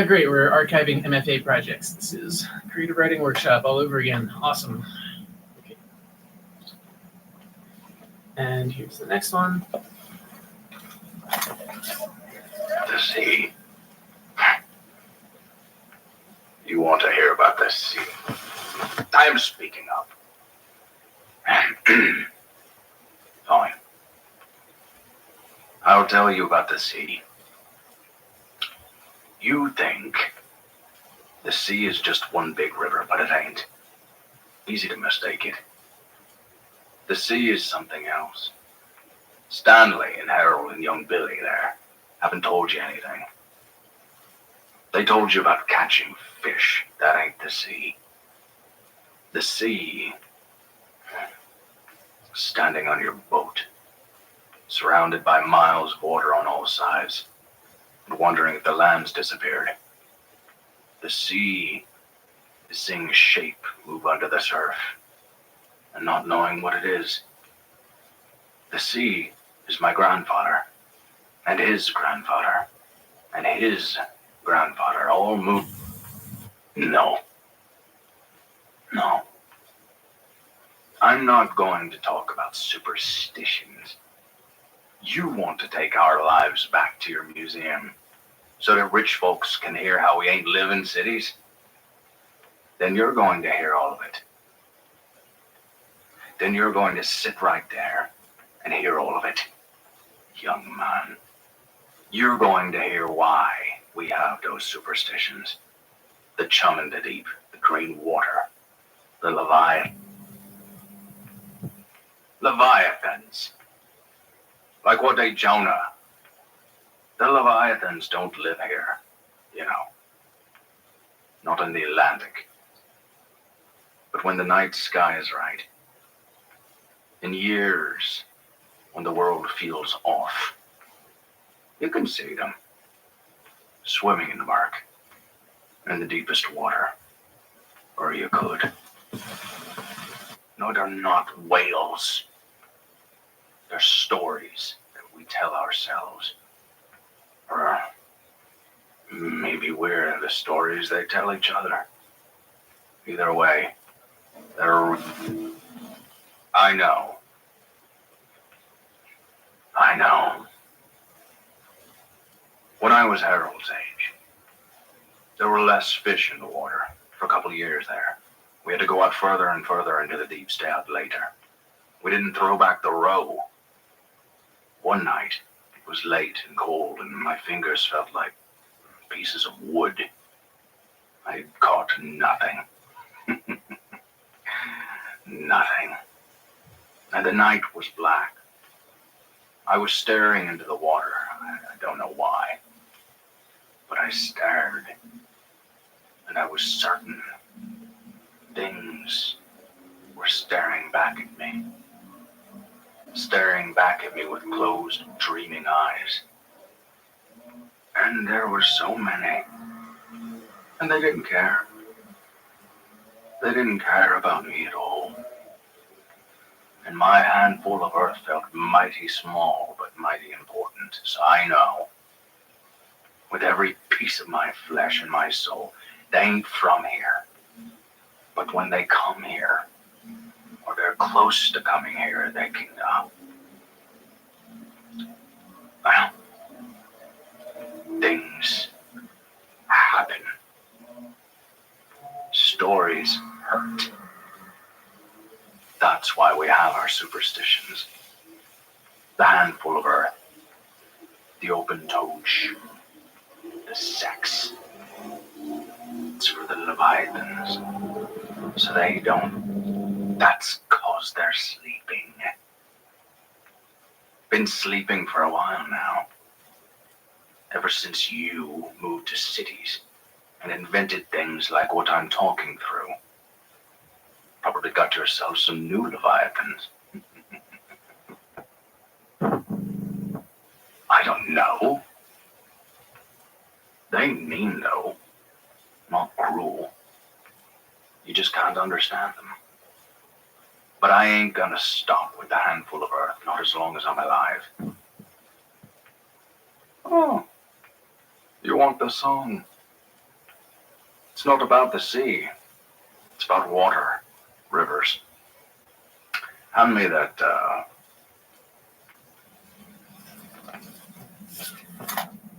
Great, we're archiving MFA projects. This is creative writing workshop all over again. Awesome. Okay. And here's the next one. The sea. You want to hear about the sea? I am speaking up. Fine. I'll tell you about the sea. You think the sea is just one big river, but it ain't. Easy to mistake it. The sea is something else. Stanley and Harold and young Billy there haven't told you anything. They told you about catching fish. That ain't the sea. The sea, standing on your boat, surrounded by miles of water on all sides, and wondering if the land's disappeared. The sea is seeing a shape move under the surf, and not knowing what it is. The sea is my grandfather, and his grandfather, and his grandfather all moved. No. No. I'm not going to talk about superstitions. You want to take our lives back to your museum so that rich folks can hear how we ain't live in cities? Then you're going to hear all of it. Then you're going to sit right there and hear all of it, young man. You're going to hear why we have those superstitions. The chum in the deep, the green water, the Leviathans. Like what they Jonah. The Leviathans don't live here, you know. Not in the Atlantic. But when the night sky is right, in years when the world feels off, you can see them swimming in the murk, in the deepest water, or you could. No, they're not whales. They're stories that we tell ourselves. Or maybe we're the stories they tell each other. Either way, they're... I know. When I was Harold's age, there were less fish in the water for a couple of years there. We had to go out further and further into the deep, stay out later. We didn't throw back the row. One night, it was late and cold, and my fingers felt like pieces of wood. I caught nothing. Nothing. And the night was black. I was staring into the water. I don't know why. But I stared. And I was certain things were staring back at me. Staring back at me with closed, dreaming eyes. And there were so many. And they didn't care. They didn't care about me at all. And my handful of earth felt mighty small, but mighty important. So I know, with every piece of my flesh and my soul, they ain't from here. But when they come here, or they're close to coming here, they can, well, things happen. Stories hurt. That's why we have our superstitions. The handful of earth, the open-toed shoe, the sex. It's for the Leviathans, so they don't. That's 'cause they're sleeping. Been sleeping for a while now. Ever since you moved to cities and invented things like what I'm talking through. Probably got yourself some new Leviathans. I don't know. They ain't mean, though. Not cruel. You just can't understand them. But I ain't gonna stop with the handful of earth, not as long as I'm alive. Oh, you want the song? It's not about the sea. It's about water, rivers. Hand me that,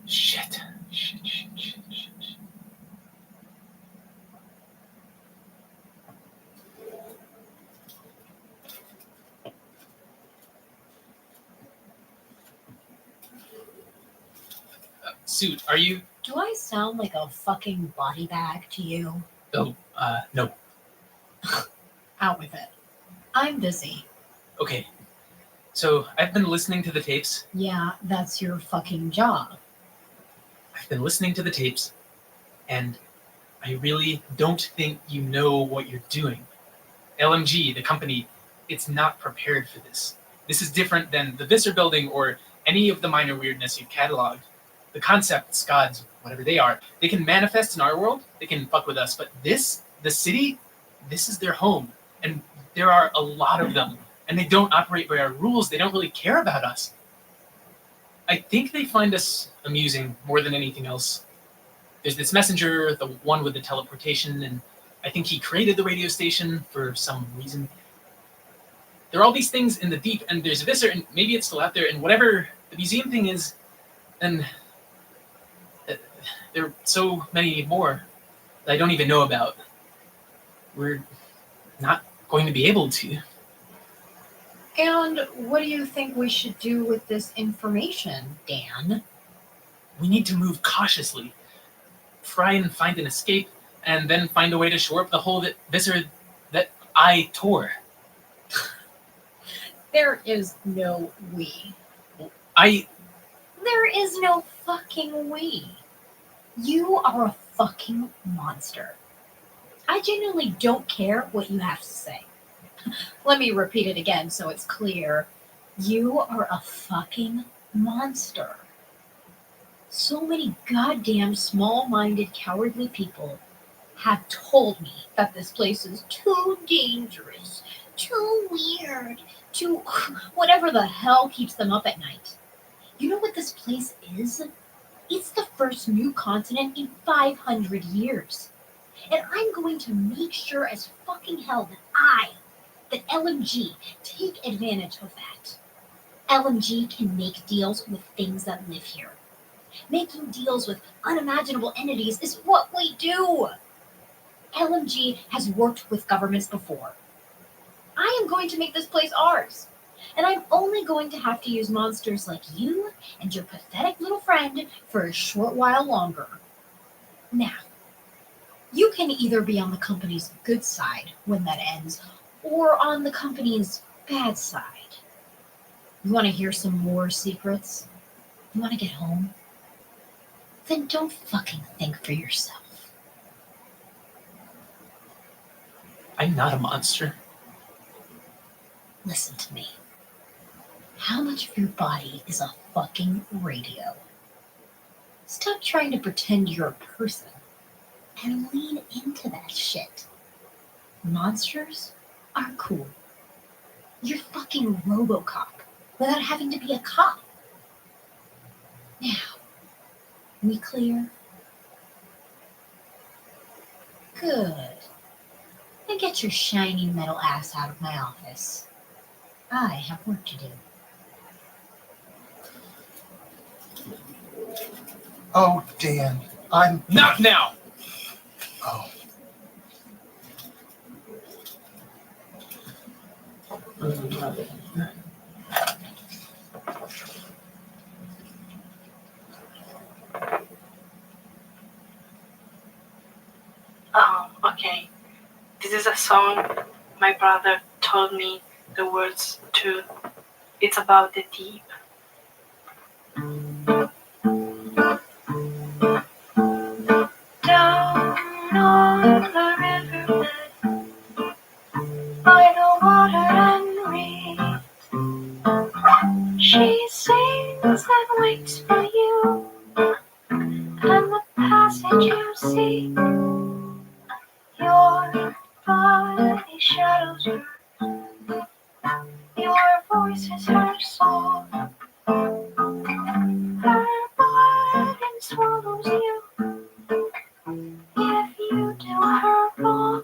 Shit. suit. Are you? Do I sound like a fucking body bag to you? Oh, no. Out with it. I'm busy. Okay. So, I've been listening to the tapes. Yeah, that's your fucking job. I've been listening to the tapes, and I really don't think you know what you're doing. LMG, the company, it's not prepared for this. This is different than the Visser building or any of the minor weirdness you've cataloged. The concepts, gods, whatever they are, they can manifest in our world, they can fuck with us, but this, the city, this is their home. And there are a lot of them. And they don't operate by our rules. They don't really care about us. I think they find us amusing more than anything else. There's this messenger, the one with the teleportation, and I think he created the radio station for some reason. There are all these things in the deep, and there's Visser, and maybe it's still out there, and whatever the museum thing is, and there are so many more that I don't even know about. We're not going to be able to. And what do you think we should do with this information, Dan? We need to move cautiously. Try and find an escape, and then find a way to shore up the hole that Visser, that I tore. There is no we. There is no fucking we. You are a fucking monster. I genuinely don't care what you have to say. Let me repeat it again so it's clear. You are a fucking monster. So many goddamn small-minded, cowardly people have told me that this place is too dangerous, too weird, too whatever the hell keeps them up at night. You know what this place is? It's the first new continent in 500 years. And I'm going to make sure as fucking hell that LMG take advantage of that. LMG can make deals with things that live here. Making deals with unimaginable entities is what we do. LMG has worked with governments before. I am going to make this place ours. And I'm only going to have to use monsters like you and your pathetic little friend for a short while longer. Now, you can either be on the company's good side when that ends, or on the company's bad side. You want to hear some more secrets? You want to get home? Then don't fucking think for yourself. I'm not a monster. Listen to me. How much of your body is a fucking radio? Stop trying to pretend you're a person and lean into that shit. Monsters are cool. You're fucking RoboCop without having to be a cop. Now, we clear? Good. Now get your shiny metal ass out of my office. I have work to do. Oh, Dan, I'm... Not now! Oh. Okay. This is a song my brother told me the words to. It's about the deep. Down on the riverbed, by the water and reed, she sings and waits for you, and the passage you see, your body shadows her, your voice is her song, her burden swallows you. If you do her wrong,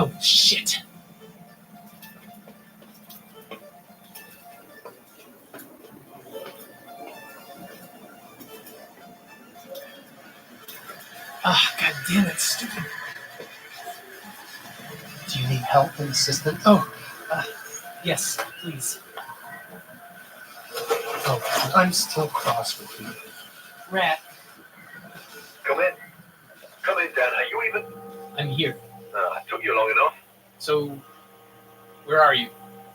Oh, shit. Ah, god damn it, stupid. Do you need help and assistance? Oh, yes, please. Oh, I'm still cross with you. Rat, Come in. Come in, Dan. Are you even? I'm here. It took you long enough. So, where are you?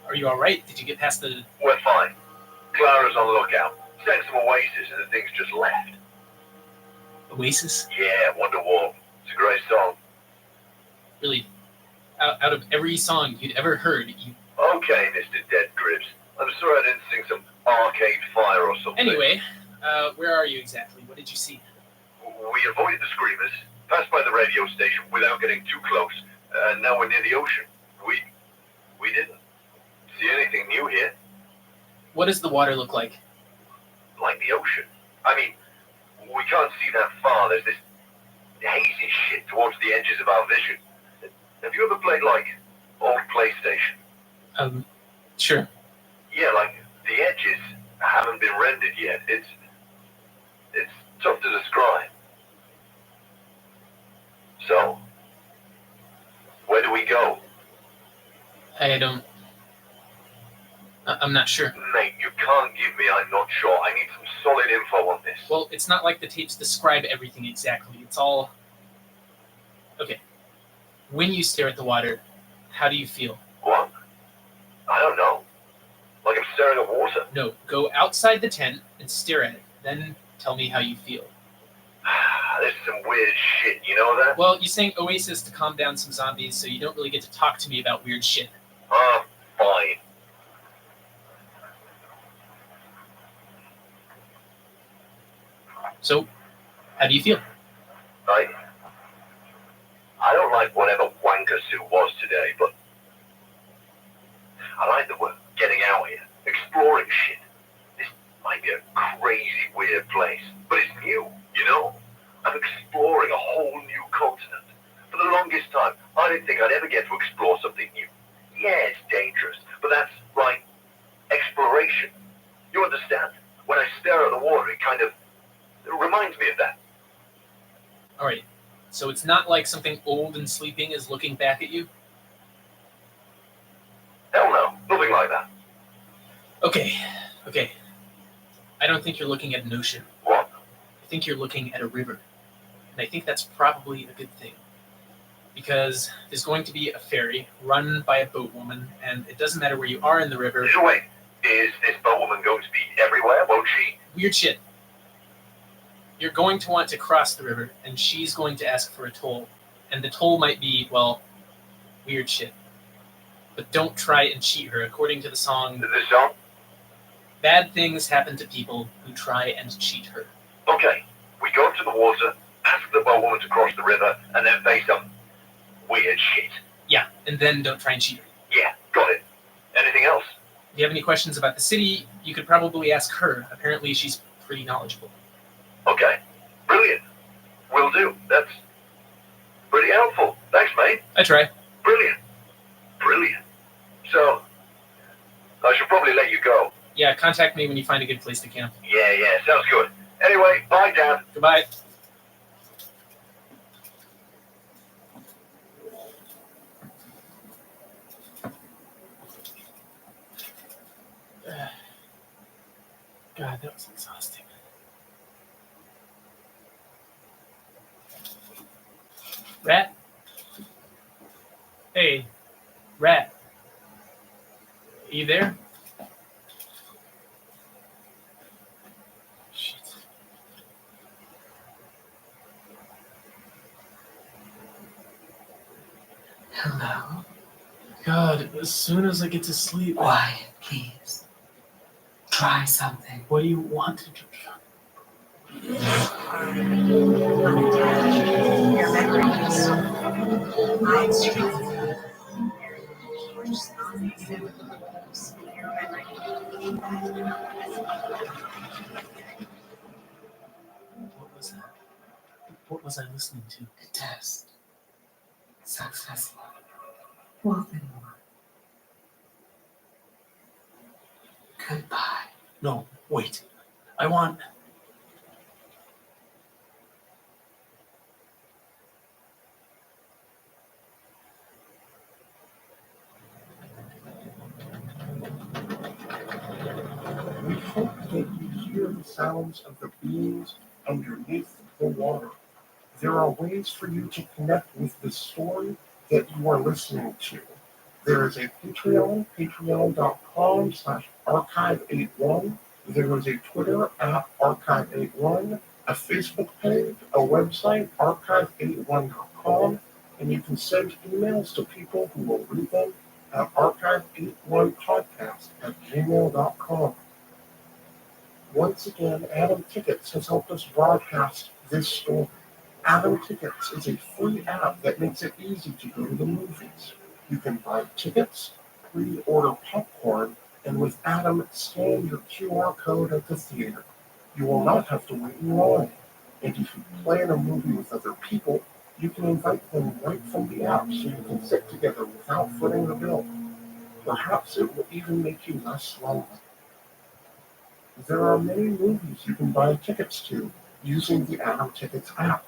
Are you alright? Did you get past the... We're fine. Clara's on lookout. Sang some Oasis and the thing's just left. Oasis? Yeah, Wonderwall. It's a great song. Really, out of every song you'd ever heard, you... Okay, Mr. Dead Grips. I'm sorry I didn't sing some Arcade Fire or something. Anyway, where are you exactly? What did you see? We avoided the screamers, passed by the radio station without getting too close, and now we're near the ocean. We didn't see anything new here. What does the water look like? Like the ocean. I mean, we can't see that far. There's this hazy shit towards the edges of our vision. Have you ever played, like, old PlayStation? Sure. Yeah, like, the edges haven't been rendered yet. It's tough to describe. So, where do we go? I'm not sure. Mate, you can't give me I'm not sure. I need some solid info on this. Well, it's not like the tapes describe everything exactly. It's all... Okay. When you stare at the water, how do you feel? What? I don't know. Like I'm staring at water. No, go outside the tent and stare at it. Then tell me how you feel. This is some weird shit, you know that? Well, you sang Oasis to calm down some zombies, so you don't really get to talk to me about weird shit. Fine. So, how do you feel? I don't like whatever wanker suit was today, but I like that we're getting out here, exploring shit. This might be a crazy, weird place, but it's new, you know? I'm exploring a whole new continent. For the longest time, I didn't think I'd ever get to explore something new. Yeah, it's dangerous, but that's like exploration. You understand? When I stare at the water, it reminds me of that. Alright, so it's not like something old and sleeping is looking back at you? Hell no, nothing like that. Okay. I don't think you're looking at an ocean. What? I think you're looking at a river. And I think that's probably a good thing. Because there's going to be a ferry run by a boatwoman, and it doesn't matter where you are in the river. So wait, is this boatwoman going to be everywhere, won't she? Weird shit. You're going to want to cross the river, and she's going to ask for a toll. And the toll might be, well, weird shit. But don't try and cheat her. According to the song, bad things happen to people who try and cheat her. Okay, we go to the water, ask the boatwoman to cross the river, and then face some weird shit. Yeah, and then don't try and cheat her. Yeah, got it. Anything else? If you have any questions about the city, you could probably ask her. Apparently she's pretty knowledgeable. Okay, brilliant. Will do. That's pretty helpful. Thanks, mate. I try. Brilliant. So, I should probably let you go. Yeah, contact me when you find a good place to camp. Yeah, sounds good. Anyway, bye, Dan. Goodbye. God, that was exhausting. Rat? Hey, Rat. Are you there? Shit. Hello? God, as soon as I get to sleep... Quiet, please. Try something. What do you want to do? Your memories. I'm strengthening. What was that? What was I listening to? The test. Successful. Nothing more. Goodbye. No, wait. I want. We hope that you hear the sounds of the beings underneath the water. There are ways for you to connect with the story that you are listening to. There is a Patreon, patreon.com/archive81. There is a Twitter @archive81, a Facebook page, a website, archive81.com, and you can send emails to people who will read them at archive81podcast@gmail.com. Once again, Adam Tickets has helped us broadcast this story. Adam Tickets is a free app that makes it easy to go to the movies. You can buy tickets, pre-order popcorn, and with Adam, scan your QR code at the theater. You will not have to wait in line. And if you plan a movie with other people, you can invite them right from the app so you can sit together without footing the bill. Perhaps it will even make you less lonely. There are many movies you can buy tickets to using the Adam Tickets app.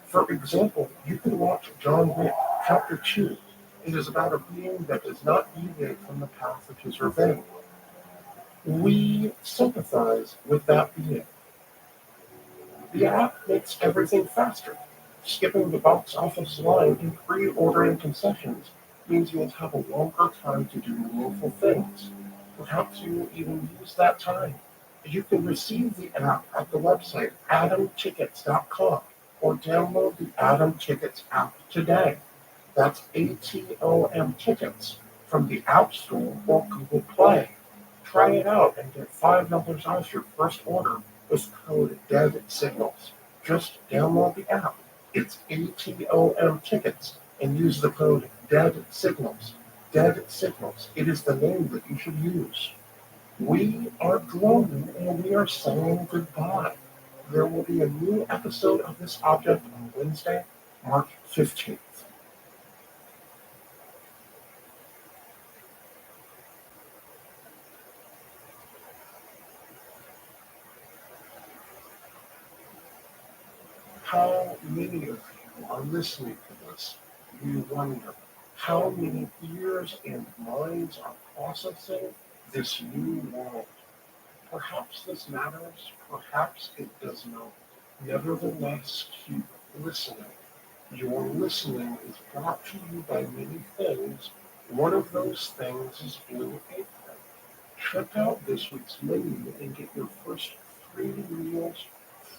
For example, you can watch John Wick Chapter 2. It is about a being that does not deviate from the path of his revenge. We sympathize with that being. The app makes everything faster. Skipping the box office line and pre-ordering concessions means you'll have a longer time to do meaningful things. Perhaps you will even use that time. You can receive the app at the website adamtickets.com or download the Adam Tickets app today. That's ATOM Tickets from the App Store or Google Play. Try it out and get $5 off your first order with code DEADSIGNALS. Just download the app. It's ATOM Tickets and use the code DEADSIGNALS. Dead Signals. It is the name that you should use. We are glowing and we are saying goodbye. There will be a new episode of this object on Wednesday, March 15th. How many of you are listening to this? You wonder how many ears and minds are processing this new world. Perhaps this matters, perhaps it does not. Nevertheless, keep listening. Your listening is brought to you by many things. One of those things is Blue Apron. Check out this week's menu and get your first 3 meals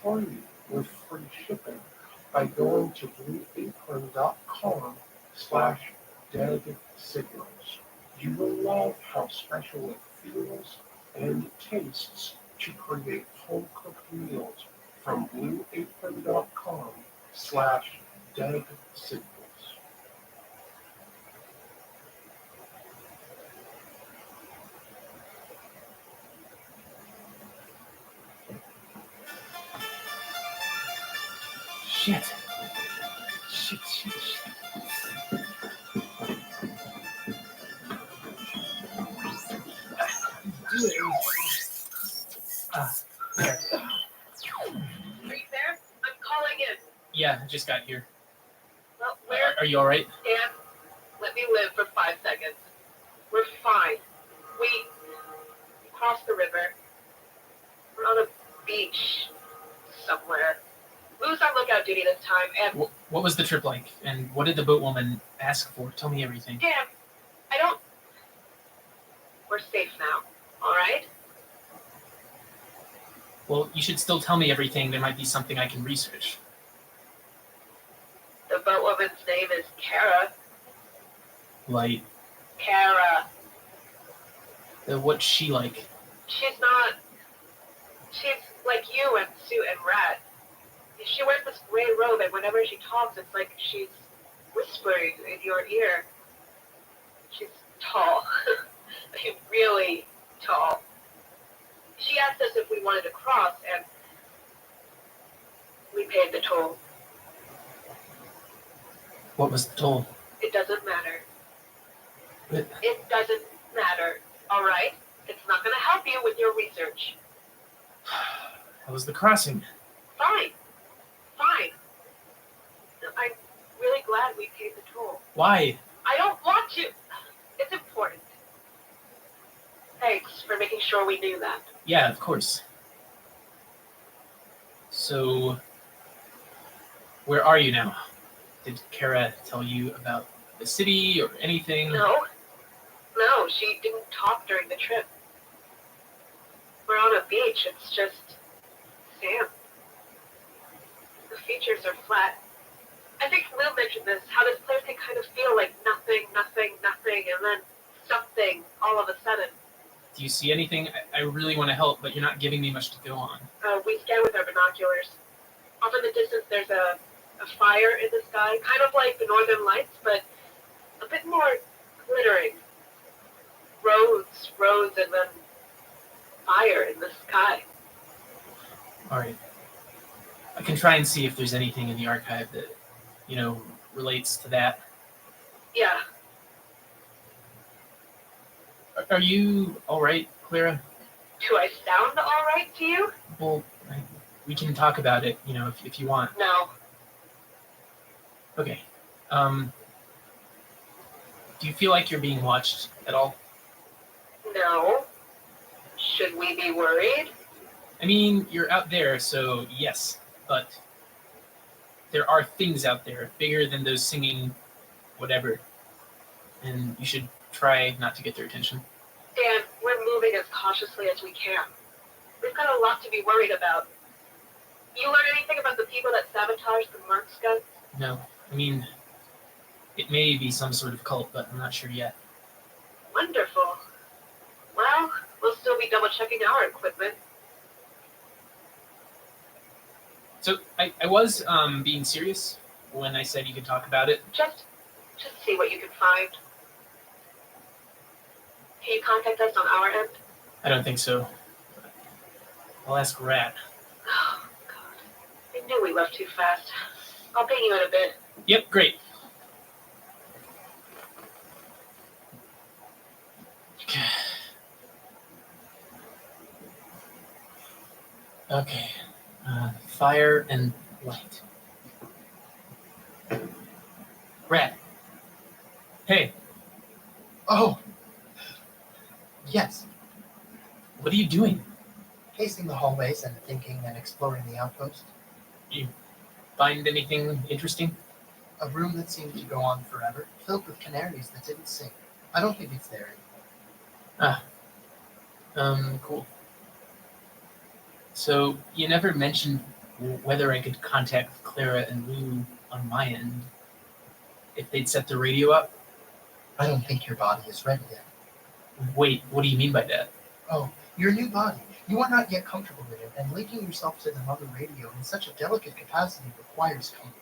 free with free shipping by going to blueapron.com/deadsignals. You will love how special it feels and tastes to create home-cooked meals from blueapron.com/deadsignals. Shit. Shit. Do it. There. Are you there? I'm calling in. Yeah, I just got here. Well, where? Are you all right? Dan, let me live for 5 seconds. We're fine. We crossed the river. We're on a beach somewhere. Lou's on lookout duty this time, and What was the trip like? And what did the boatwoman ask for? Tell me everything. Dan, I don't. We're safe now. All right? Well, you should still tell me everything. There might be something I can research. The boatwoman's name is Kara. Like, Kara. what's she like? She's not. She's like you and Sue and Rat. She wears this gray robe, and whenever she talks, it's like she's whispering in your ear. She's tall. Really tall. She asked us if we wanted to cross, and we paid the toll. What was the toll? It doesn't matter. But It doesn't matter, all right? It's not going to help you with your research. how was the crossing? Fine. Fine. I'm really glad we paid the toll. Why? I don't want to. It's important. Thanks for making sure we knew that. Yeah, of course. So, where are you now? Did Kara tell you about the city or anything? No. No, she didn't talk during the trip. We're on a beach. It's just sand. The features are flat. I think Lou mentioned this, how this place can kind of feel like nothing, nothing, nothing, and then something all of a sudden. Do you see anything? I really want to help, but you're not giving me much to go on. We scan with our binoculars. Off in the distance, there's a fire in the sky, kind of like the Northern Lights, but a bit more glittering. Roads, and then fire in the sky. All right. I can try and see if there's anything in the archive that, relates to that. Yeah. Are you all right, Clara? Do I sound all right to you? Well, we can talk about it, if you want. No. Okay. Do you feel like you're being watched at all? No. Should we be worried? I mean, you're out there, so yes, but there are things out there bigger than those singing whatever, and you should try not to get their attention. Dan, we're moving as cautiously as we can. We've got a lot to be worried about. You learn anything about the people that sabotaged the Mercs guns? No, I mean, it may be some sort of cult, but I'm not sure yet. Wonderful. Well, we'll still be double-checking our equipment. So I was being serious when I said you could talk about it. Just see what you can find. Can you contact us on our end? I don't think so. I'll ask Rat. Oh, God. I knew we left too fast. I'll ping you in a bit. Yep, great. Okay. Fire and light. Rat. Hey. Oh. Yes. What are you doing? Pacing the hallways and thinking and exploring the outpost. You find anything interesting? A room that seemed to go on forever, filled with canaries that didn't sing. I don't think it's there anymore. Cool. So you never mentioned whether I could contact Clara and Lou on my end if they'd set the radio up? I don't think your body is ready yet. Wait, what do you mean by that? Oh, your new body. You are not yet comfortable with it, and linking yourself to the mother radio in such a delicate capacity requires comfort.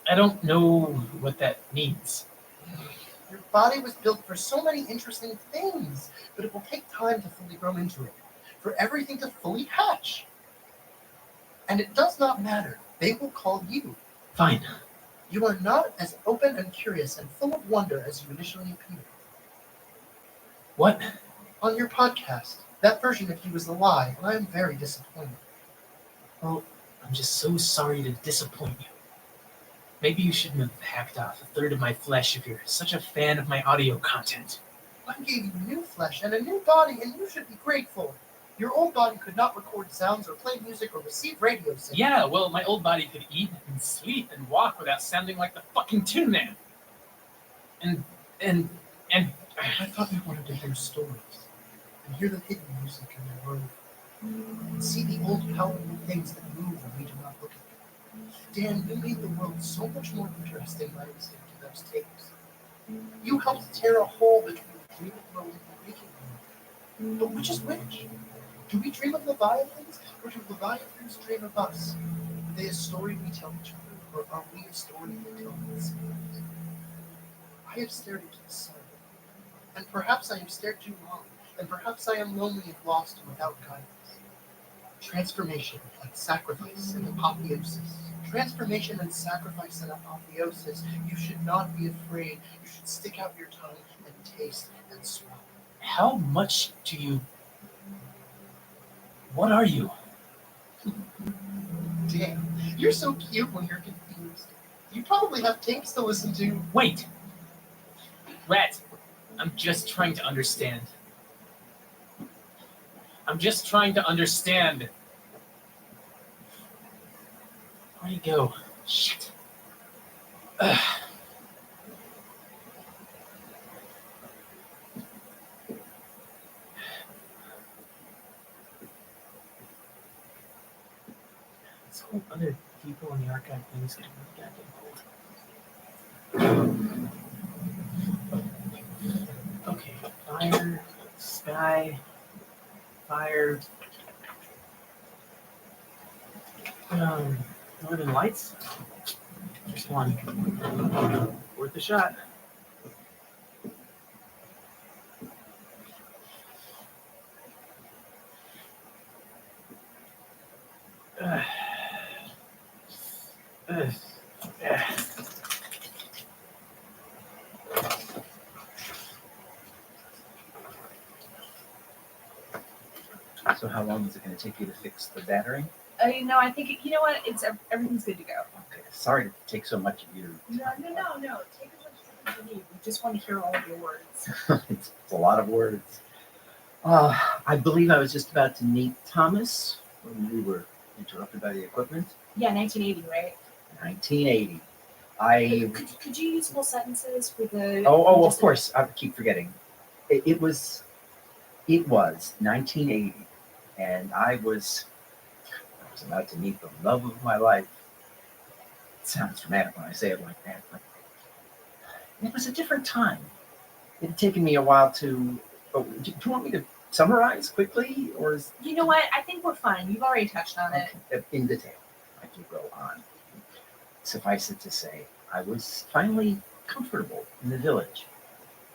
I don't know what that means. Your body was built for so many interesting things, but it will take time to fully grow into it, for everything to fully hatch. And it does not matter. They will call you. Fine. You are not as open and curious and full of wonder as you initially appeared. What? On your podcast, that version of you is a lie, and I am very disappointed. Well, I'm just so sorry to disappoint you. Maybe you shouldn't have hacked off a third of my flesh if you're such a fan of my audio content. I gave you new flesh and a new body, and you should be grateful. Your old body could not record sounds or play music or receive radio signals. Yeah, well, my old body could eat and sleep and walk without sounding like the fucking Tin Man. And I thought you wanted to hear stories and hear the hidden music in the world and see the old powerful things that move when we do not look at them. Dan, you made the world so much more interesting by listening to those tapes. You helped tear a hole between the dreaming world and the waking world. But which is which? Do we dream of Leviathans, or do Leviathans dream of us? Are they a story we tell each other, or are we a story they tell themselves? I have stared into the sun, and perhaps I am stared too long, and perhaps I am lonely and lost and without guidance. Transformation, like sacrifice and apotheosis, Transformation and sacrifice and apotheosis. You should not be afraid. You should stick out your tongue and taste and swallow. How much do you... What are you? Damn, you're so cute when you're confused. You probably have tapes to listen to. Wait! Rat, I'm just trying to understand. I'm just trying to understand. Where'd he go? Shit. Ugh. This whole other people in the archive thing is getting really goddamn old. Okay, fire, sky, fire. Northern Lights? Just one. Worth a shot. So how long is it going to take you to fix the battery? I think you know what? Everything's good to go. Okay. Sorry to take so much of your. No. Take as much time as you need. We just want to hear all of your words. It's a lot of words. I believe I was just about to meet Thomas when we were interrupted by the equipment. Yeah, 1980, right? 1980. Could you use full sentences for the? Oh, of course. I keep forgetting. It was 1980, and I was about to meet the love of my life. It sounds dramatic when I say it like that, but it was a different time. It had taken me a while to. Oh, do you want me to summarize quickly, or is? You know what? I think we're fine. You've already touched on it. In detail, I can go on. Suffice it to say, I was finally comfortable in the village.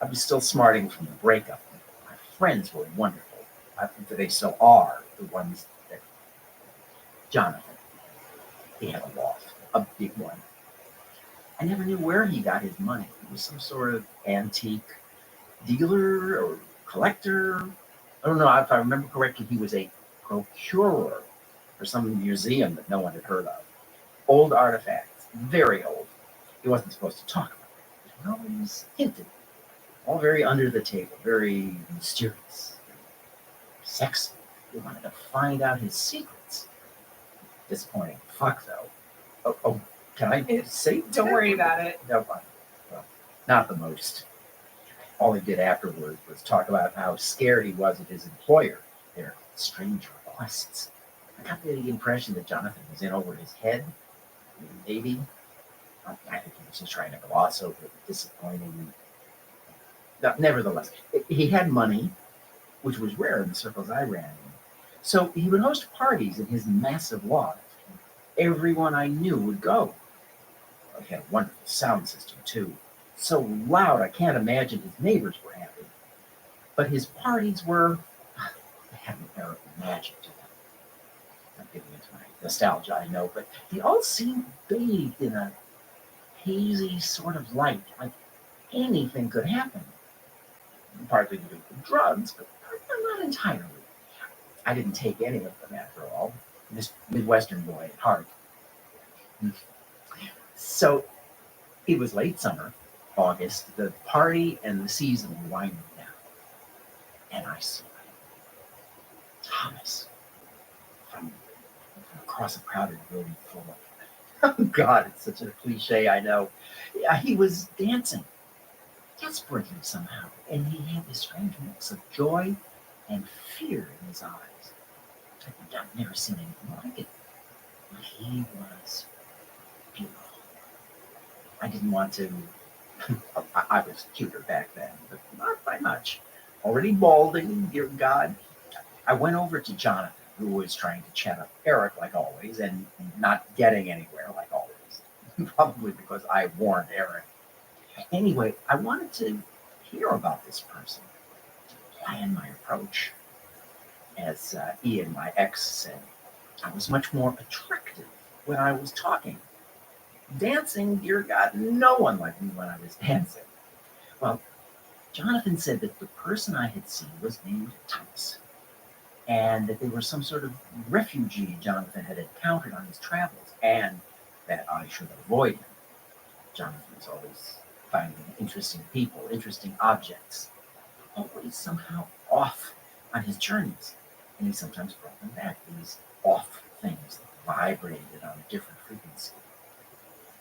I was still smarting from the breakup. My friends were wonderful. They still are, the ones that... Jonathan, he had a loft, a big one. I never knew where he got his money. He was some sort of antique dealer or collector. I don't know, if I remember correctly, he was a procurer for some museum that no one had heard of. Old artifacts, very old. He wasn't supposed to talk about it. He always hinted. All very under the table, very mysterious, sexy. We wanted to find out his secrets. Disappointing. Fuck, though. Oh, can I say? Don't worry about it. No, well, not the most. All he did afterward was talk about how scared he was of his employer, their strange requests. I got the impression that Jonathan was in over his head. Maybe. I think he was just trying to gloss over the disappointing. Nevertheless, he had money, which was rare in the circles I ran in. So he would host parties in his massive loft. Everyone I knew would go. He had a wonderful sound system, too. So loud, I can't imagine his neighbors were happy. But his parties were... They had an air of magic to them. I'm getting into my nostalgia, I know, but they all seemed bathed in a hazy sort of light, like anything could happen. Partly to do with drugs, but not entirely. I didn't take any of them after all. This Midwestern boy at heart. So it was late summer, August. The party and the season were winding down. And I saw Thomas from across a crowded building full of... Oh, God, it's such a cliche, I know. Yeah, he was dancing. Desperately somehow, and he had this strange mix of joy and fear in his eyes. I've never seen anything like it. He was beautiful. I didn't want to. I was cuter back then, but not by much. Already balding, dear God. I went over to Jonathan, who was trying to chat up Eric like always, and not getting anywhere like always. Probably because I warned Eric. Anyway, I wanted to hear about this person, plan my approach. As Ian, my ex, said, I was much more attractive when I was talking Dancing, dear God, no one liked me when I was dancing. Well, Jonathan said that the person I had seen was named Thomas, and that they were some sort of refugee Jonathan had encountered on his travels, and that I should avoid him. Jonathan was always finding interesting people, interesting objects, always somehow off on his journeys, and he sometimes brought them back, these off things that vibrated on a different frequency.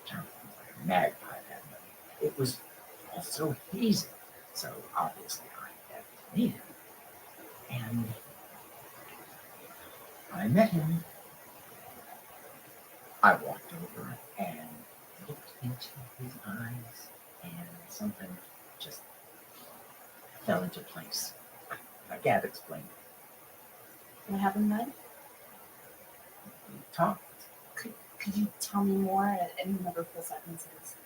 Jonathan was like a magpie that night. It was all so hazy, so obviously I had to meet him. And I met him. I walked over and looked into his eyes, and something just fell into place. I can't explain it. What happened then? We talked. Could you tell me more in another full sentences?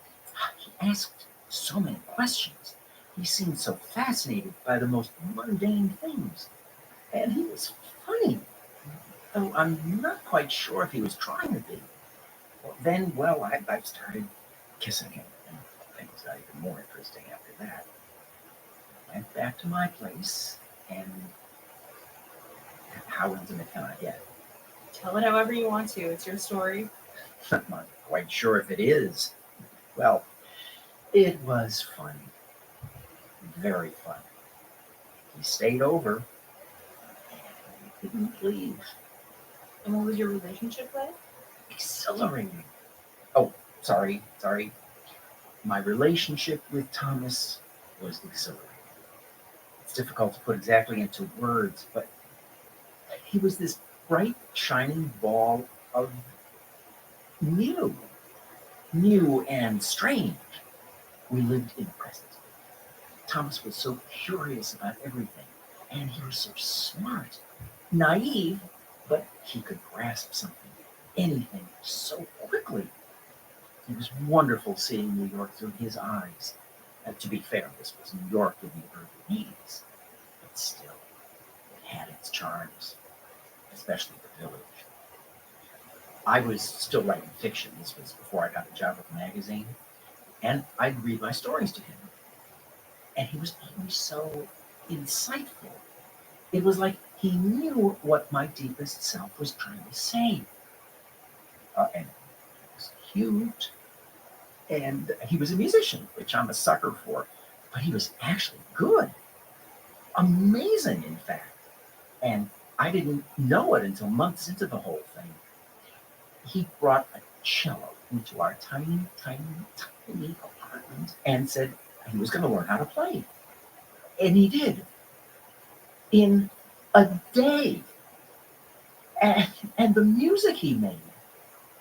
He asked so many questions. He seemed so fascinated by the most mundane things. And he was funny, though I'm not quite sure if he was trying to be. Well, I started kissing him, and things got even more interesting after that. I went back to my place, and how intimate can I get? Tell it however you want to. It's your story. I'm not quite sure if it is. Well, it was fun. Very fun. He stayed over, and he didn't leave. And what was your relationship like? Exhilarating. Oh, sorry. My relationship with Thomas was exhilarating. It's difficult to put exactly into words, but he was this bright, shining ball of new and strange. We lived in the present. Thomas was so curious about everything, and he was so smart, naive, but he could grasp something, anything, so quickly. It was wonderful seeing New York through his eyes. To be fair, this was New York in the early 80s, but still, it had its charms, especially the village. I was still writing fiction. This was before I got a job with the magazine, and I'd read my stories to him. And he was always so insightful. It was like he knew what my deepest self was trying to say. And he was huge. And he was a musician, which I'm a sucker for. But he was actually good. Amazing, in fact. And I didn't know it until months into the whole thing. He brought a cello into our tiny apartment and said he was going to learn how to play. And he did. In a day. And the music he made,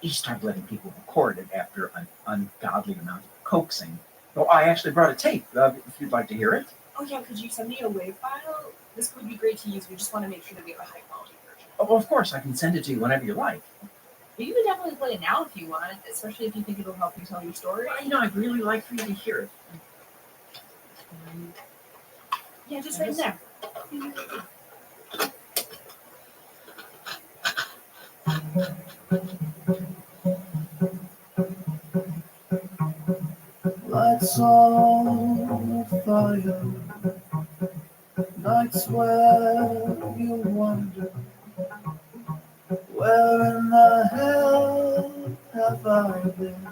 he started letting people record it after an ungodly amount of coaxing. So I actually brought a tape, if you'd like to hear it. Oh yeah, could you send me a WAV file? This would be great to use. We just want to make sure that we have a high quality version. Oh, of course, I can send it to you whenever you like. You can definitely play it now if you want, especially if you think it'll help you tell your story. I'd really like for you to hear it. Yeah, just right there. Lights on fire, nights where you wonder, where in the hell have I been?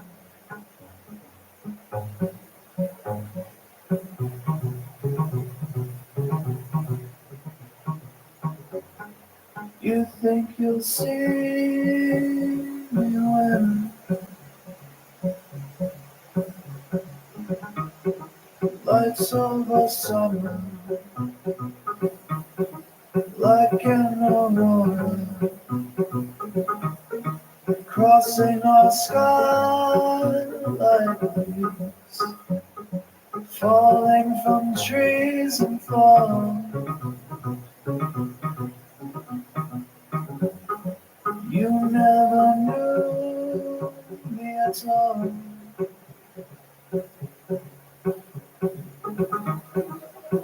You think you'll see me when lights over summer, like an aurora, crossing our sky like leaves, falling from trees and falling. You never knew me at all.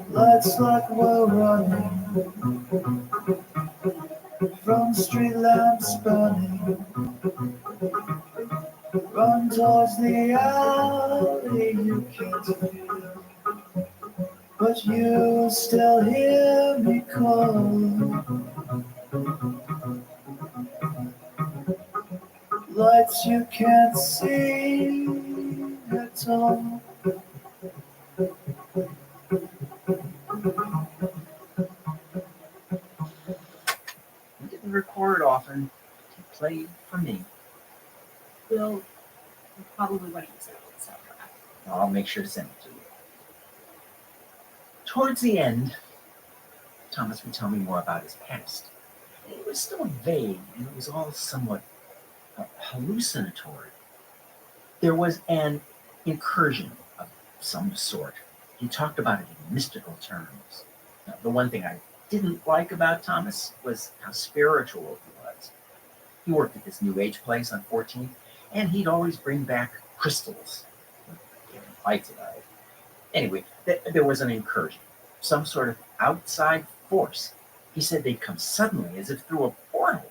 Lights like we're running from street lamps burning. Run to towards the alley you can't feel, but you still hear me call. Lights you can't see at all. He didn't record often. He played for me. We'll probably want to use it on soundtrack. I'll make sure to send it to you. Towards the end, Thomas would tell me more about his past. It was still vague, and it was all somewhat hallucinatory. There was an incursion of some sort. He talked about it in mystical terms. Now, the one thing I didn't like about Thomas was how spiritual he was. He worked at this New Age place on 14th, and he'd always bring back crystals. Fights about it. Anyway, there was an incursion, some sort of outside force. He said they'd come suddenly, as if through a portal.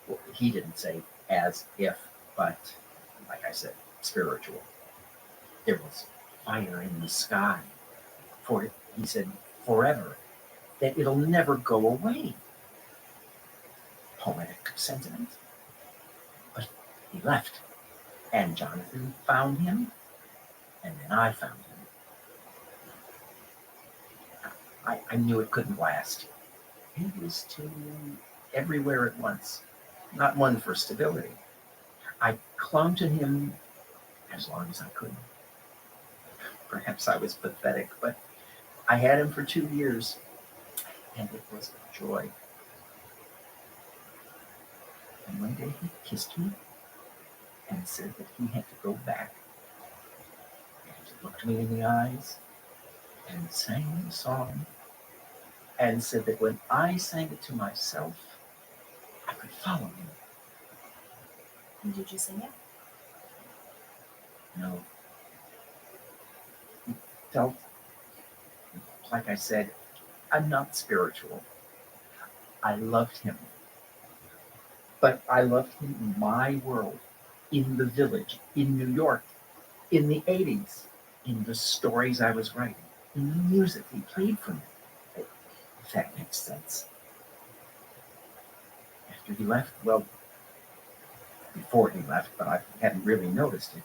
Well, he didn't say as if, but like I said, spiritual. There was fire in the sky. For, he said, forever. That it'll never go away. Poetic sentiment. But he left. And Jonathan found him. And then I found him. I knew it couldn't last. He was too everywhere at once. Not one for stability. I clung to him as long as I could. Perhaps I was pathetic, but I had him for 2 years, and it was a joy. And one day he kissed me and said that he had to go back. And he looked me in the eyes and sang the song and said that when I sang it to myself, I could follow him. And did you sing it? No. It felt, like I said, I'm not spiritual. I loved him. But I loved him in my world, in the village, in New York, in the 80s, in the stories I was writing, in the music he played for me. If that makes sense. After he left, well, before he left, but I hadn't really noticed it.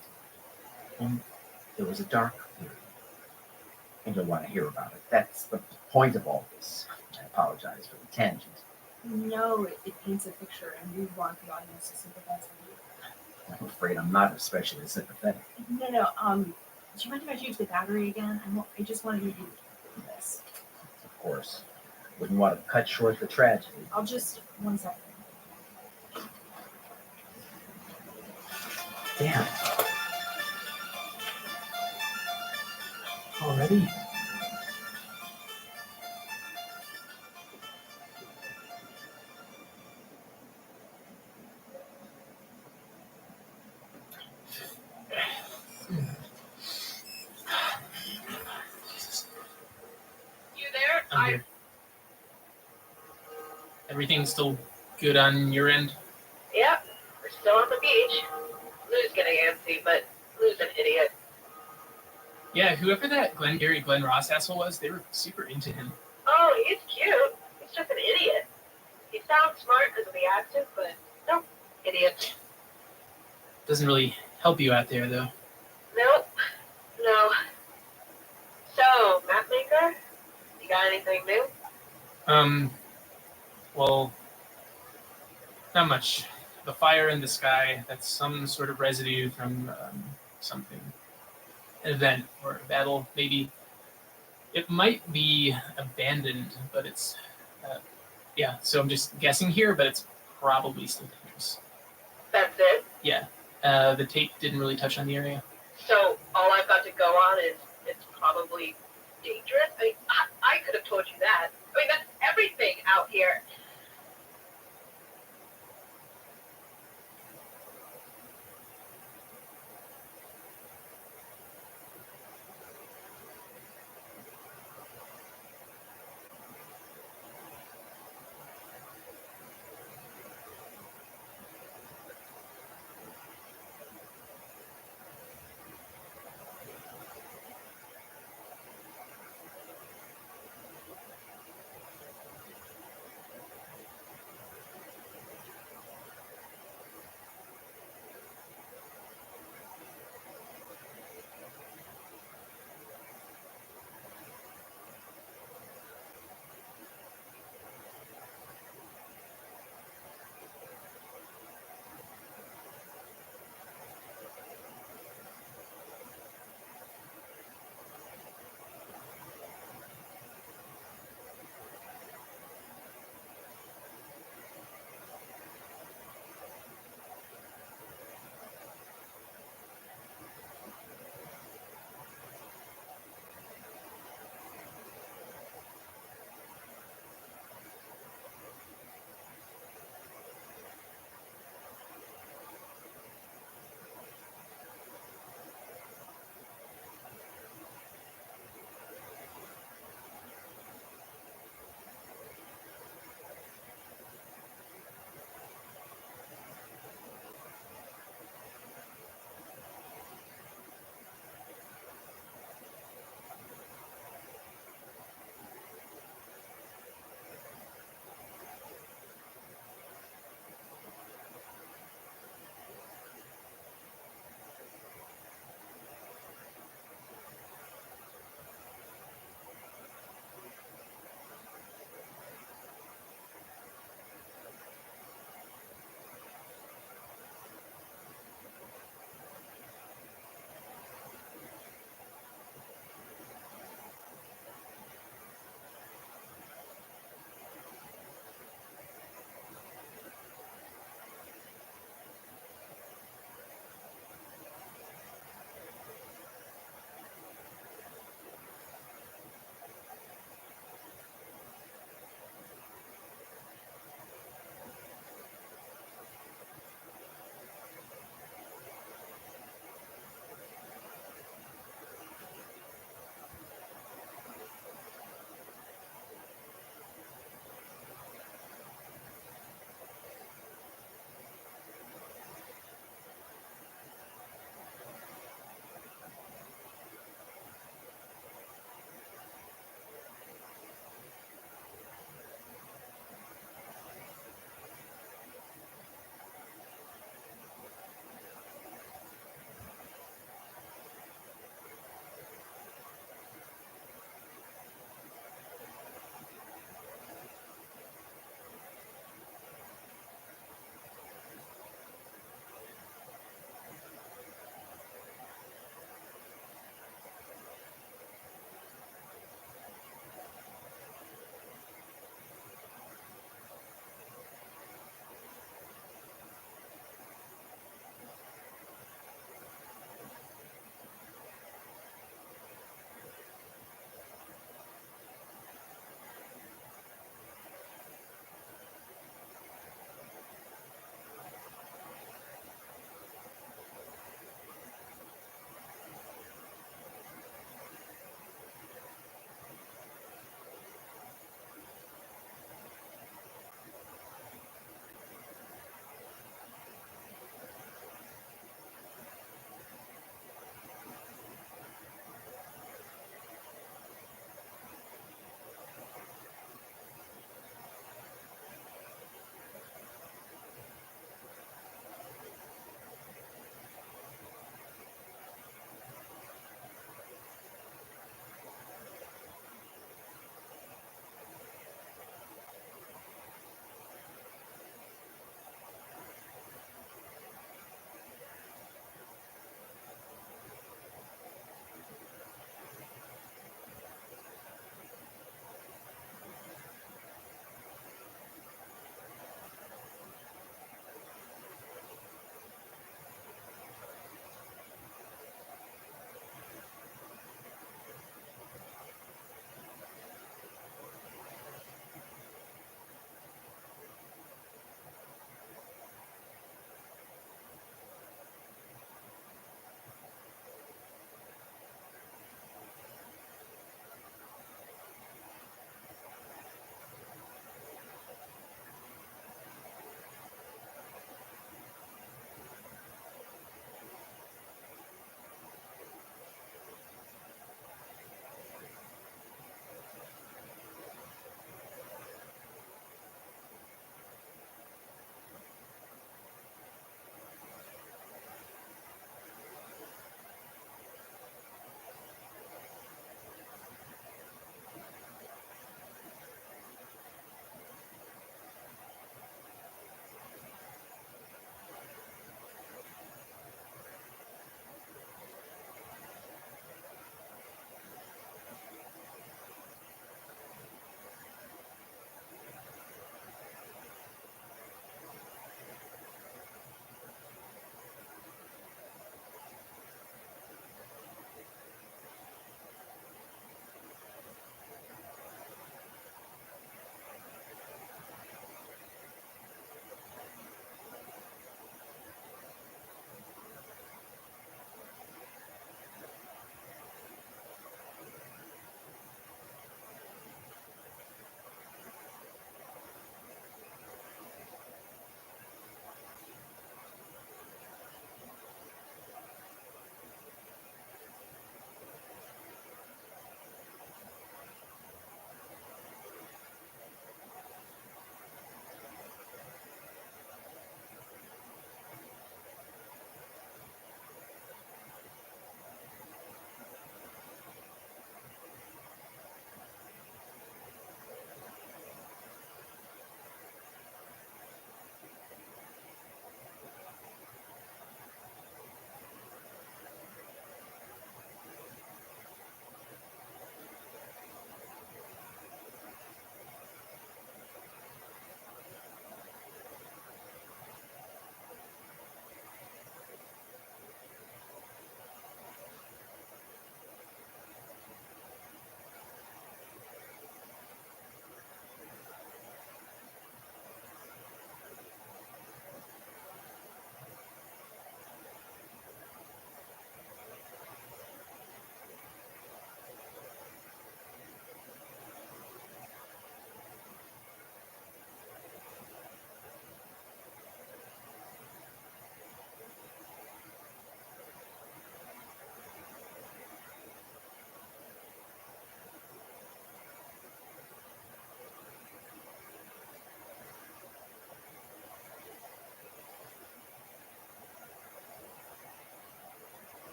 And there was a dark period. And you'll want to hear about it. That's the point of all this. I apologize for the tangent. No, it paints a picture, and we want the audience to sympathize with you. I'm afraid I'm not especially sympathetic. No. Do you mind if I change the battery again? I just wanted you to do this. Of course. Wouldn't want to cut short the tragedy. I'll just 1 second. Damn. Already? You there? I'm here. Everything's still good on your end? Yep, we're still on the beach. Lou's getting antsy, but Lou's an idiot. Yeah, whoever that Glenn Ross asshole was, they were super into him. Oh, he's cute. He's just an idiot. He sounds smart because of the accent, but no, idiot. Doesn't really help you out there, though. Nope. No. So, map maker? You got anything new? Well, not much. The fire in the sky, that's some sort of residue from something. An event or a battle, maybe. It might be abandoned, but it's, yeah, so I'm just guessing here, but it's probably still dangerous. That's it? Yeah, the tape didn't really touch on the area. So, all I've got to go on is it's probably dangerous? I mean, I could have told you that. I mean, that's everything out here.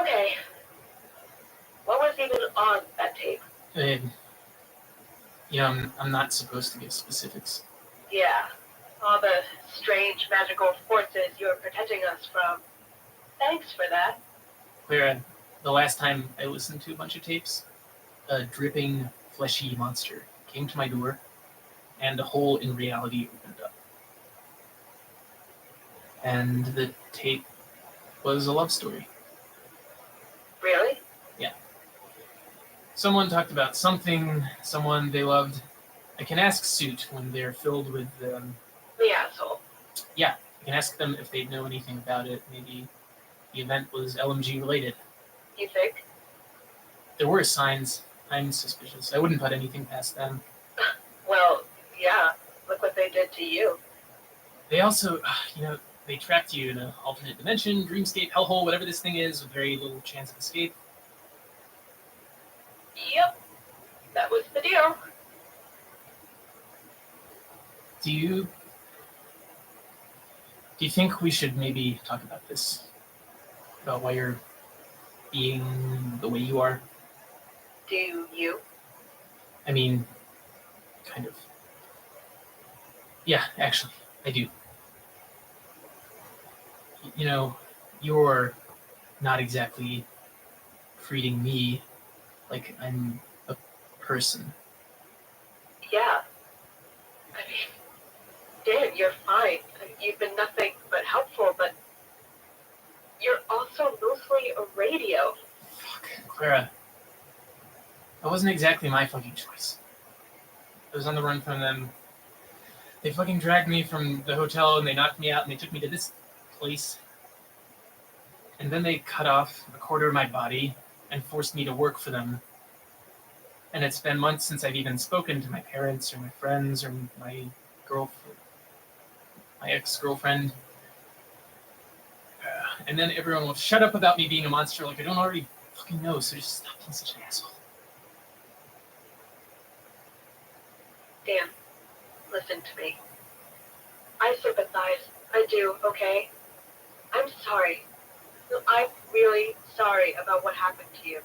Okay. What was even on that tape? I'm not supposed to give specifics. Yeah. All the strange magical forces you're protecting us from. Thanks for that. Clara, the last time I listened to a bunch of tapes, a dripping, fleshy monster came to my door, and a hole in reality opened up. And the tape was a love story. Really? Yeah. Someone talked about someone they loved. I can ask Suit when they're filled with The asshole. Yeah, I can ask them if they know anything about it. Maybe the event was LMG related. You think? There were signs. I'm suspicious. I wouldn't put anything past them. Well, yeah. Look what they did to you. They also, they trapped you in an alternate dimension, dreamscape, hellhole, whatever this thing is, with very little chance of escape. Yep. That was the deal. Do you think we should maybe talk about this? About why you're being the way you are? Do you? I mean, kind of. Yeah, actually, I do. You're not exactly treating me like I'm a person. Yeah. I mean, Dan, you're fine. You've been nothing but helpful, but you're also mostly a radio. Fuck, Clara. That wasn't exactly my fucking choice. I was on the run from them. They fucking dragged me from the hotel and they knocked me out and they took me to this place. And then they cut off a quarter of my body and forced me to work for them. And it's been months since I've even spoken to my parents or my friends or my girlfriend, my ex-girlfriend. And then everyone will shut up about me being a monster like I don't already fucking know, so just stop being such an asshole. Dan, listen to me. I sympathize. I do, okay? I'm sorry. I'm really sorry about what happened to you.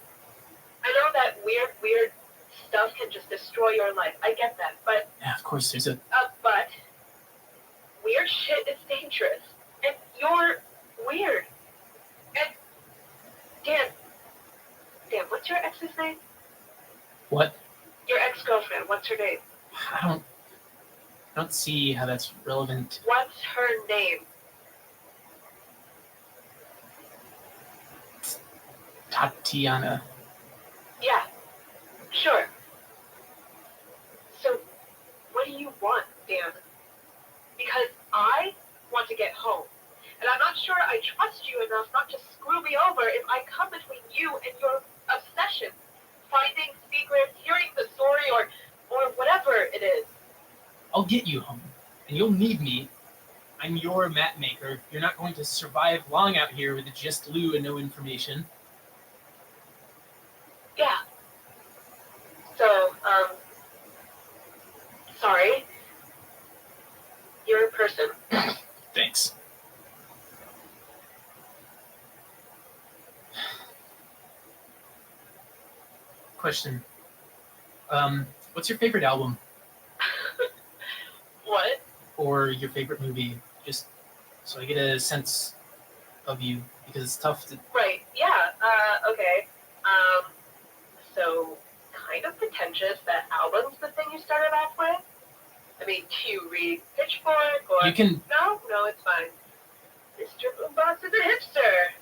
I know that weird stuff can just destroy your life. I get that, but... Yeah, of course, there's a... But... Weird shit is dangerous. And you're weird. And... Dan, what's your ex's name? What? Your ex-girlfriend, what's her name? I don't see how that's relevant. What's her name? Tatiana. Yeah, sure. So, what do you want, Dan? Because I want to get home. And I'm not sure I trust you enough not to screw me over if I come between you and your obsession. Finding secrets, hearing the story, or whatever it is. I'll get you home, and you'll need me. I'm your map maker. You're not going to survive long out here with just Lou and no information. Yeah. So, sorry. You're a person. Thanks. Question. What's your favorite album? What? Or your favorite movie? Just so I get a sense of you, because it's tough to... Right, yeah, okay. So, kind of pretentious that album's the thing you started off with? I mean, do you read Pitchfork, or... You can... No, it's fine. Mr. Boombox is a hipster.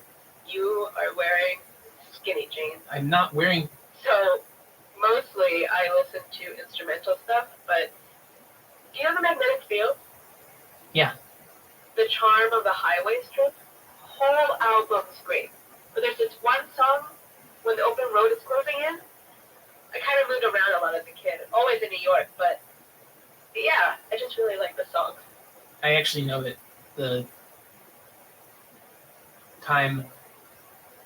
You are wearing skinny jeans. I'm not wearing... So, mostly I listen to instrumental stuff, but do you know the magnetic field? Yeah. The Charm of the Highway Strip? Whole album's great. But there's this one song, when the open road is closing in. I kind of moved around a lot as a kid, always in New York, but yeah, I just really like the song. I actually know that the time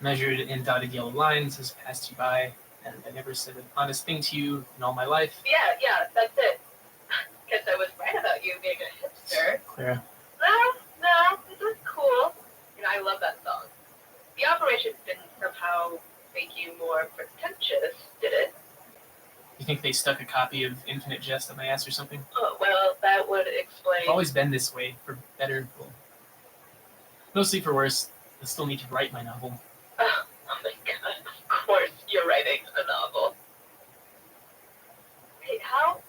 measured in dotted yellow lines has passed you by, and I never said an honest thing to you in all my life. Yeah, that's it. Guess I was right about you being a hipster. Clara. No, it was cool. I love that song. The operation didn't somehow make you more pretentious, did it? You think they stuck a copy of Infinite Jest on my ass or something? Oh, well, that would explain. I've always been this way, for better, well, mostly for worse. I still need to write my novel. Oh my god, of course you're writing a novel. Hey, how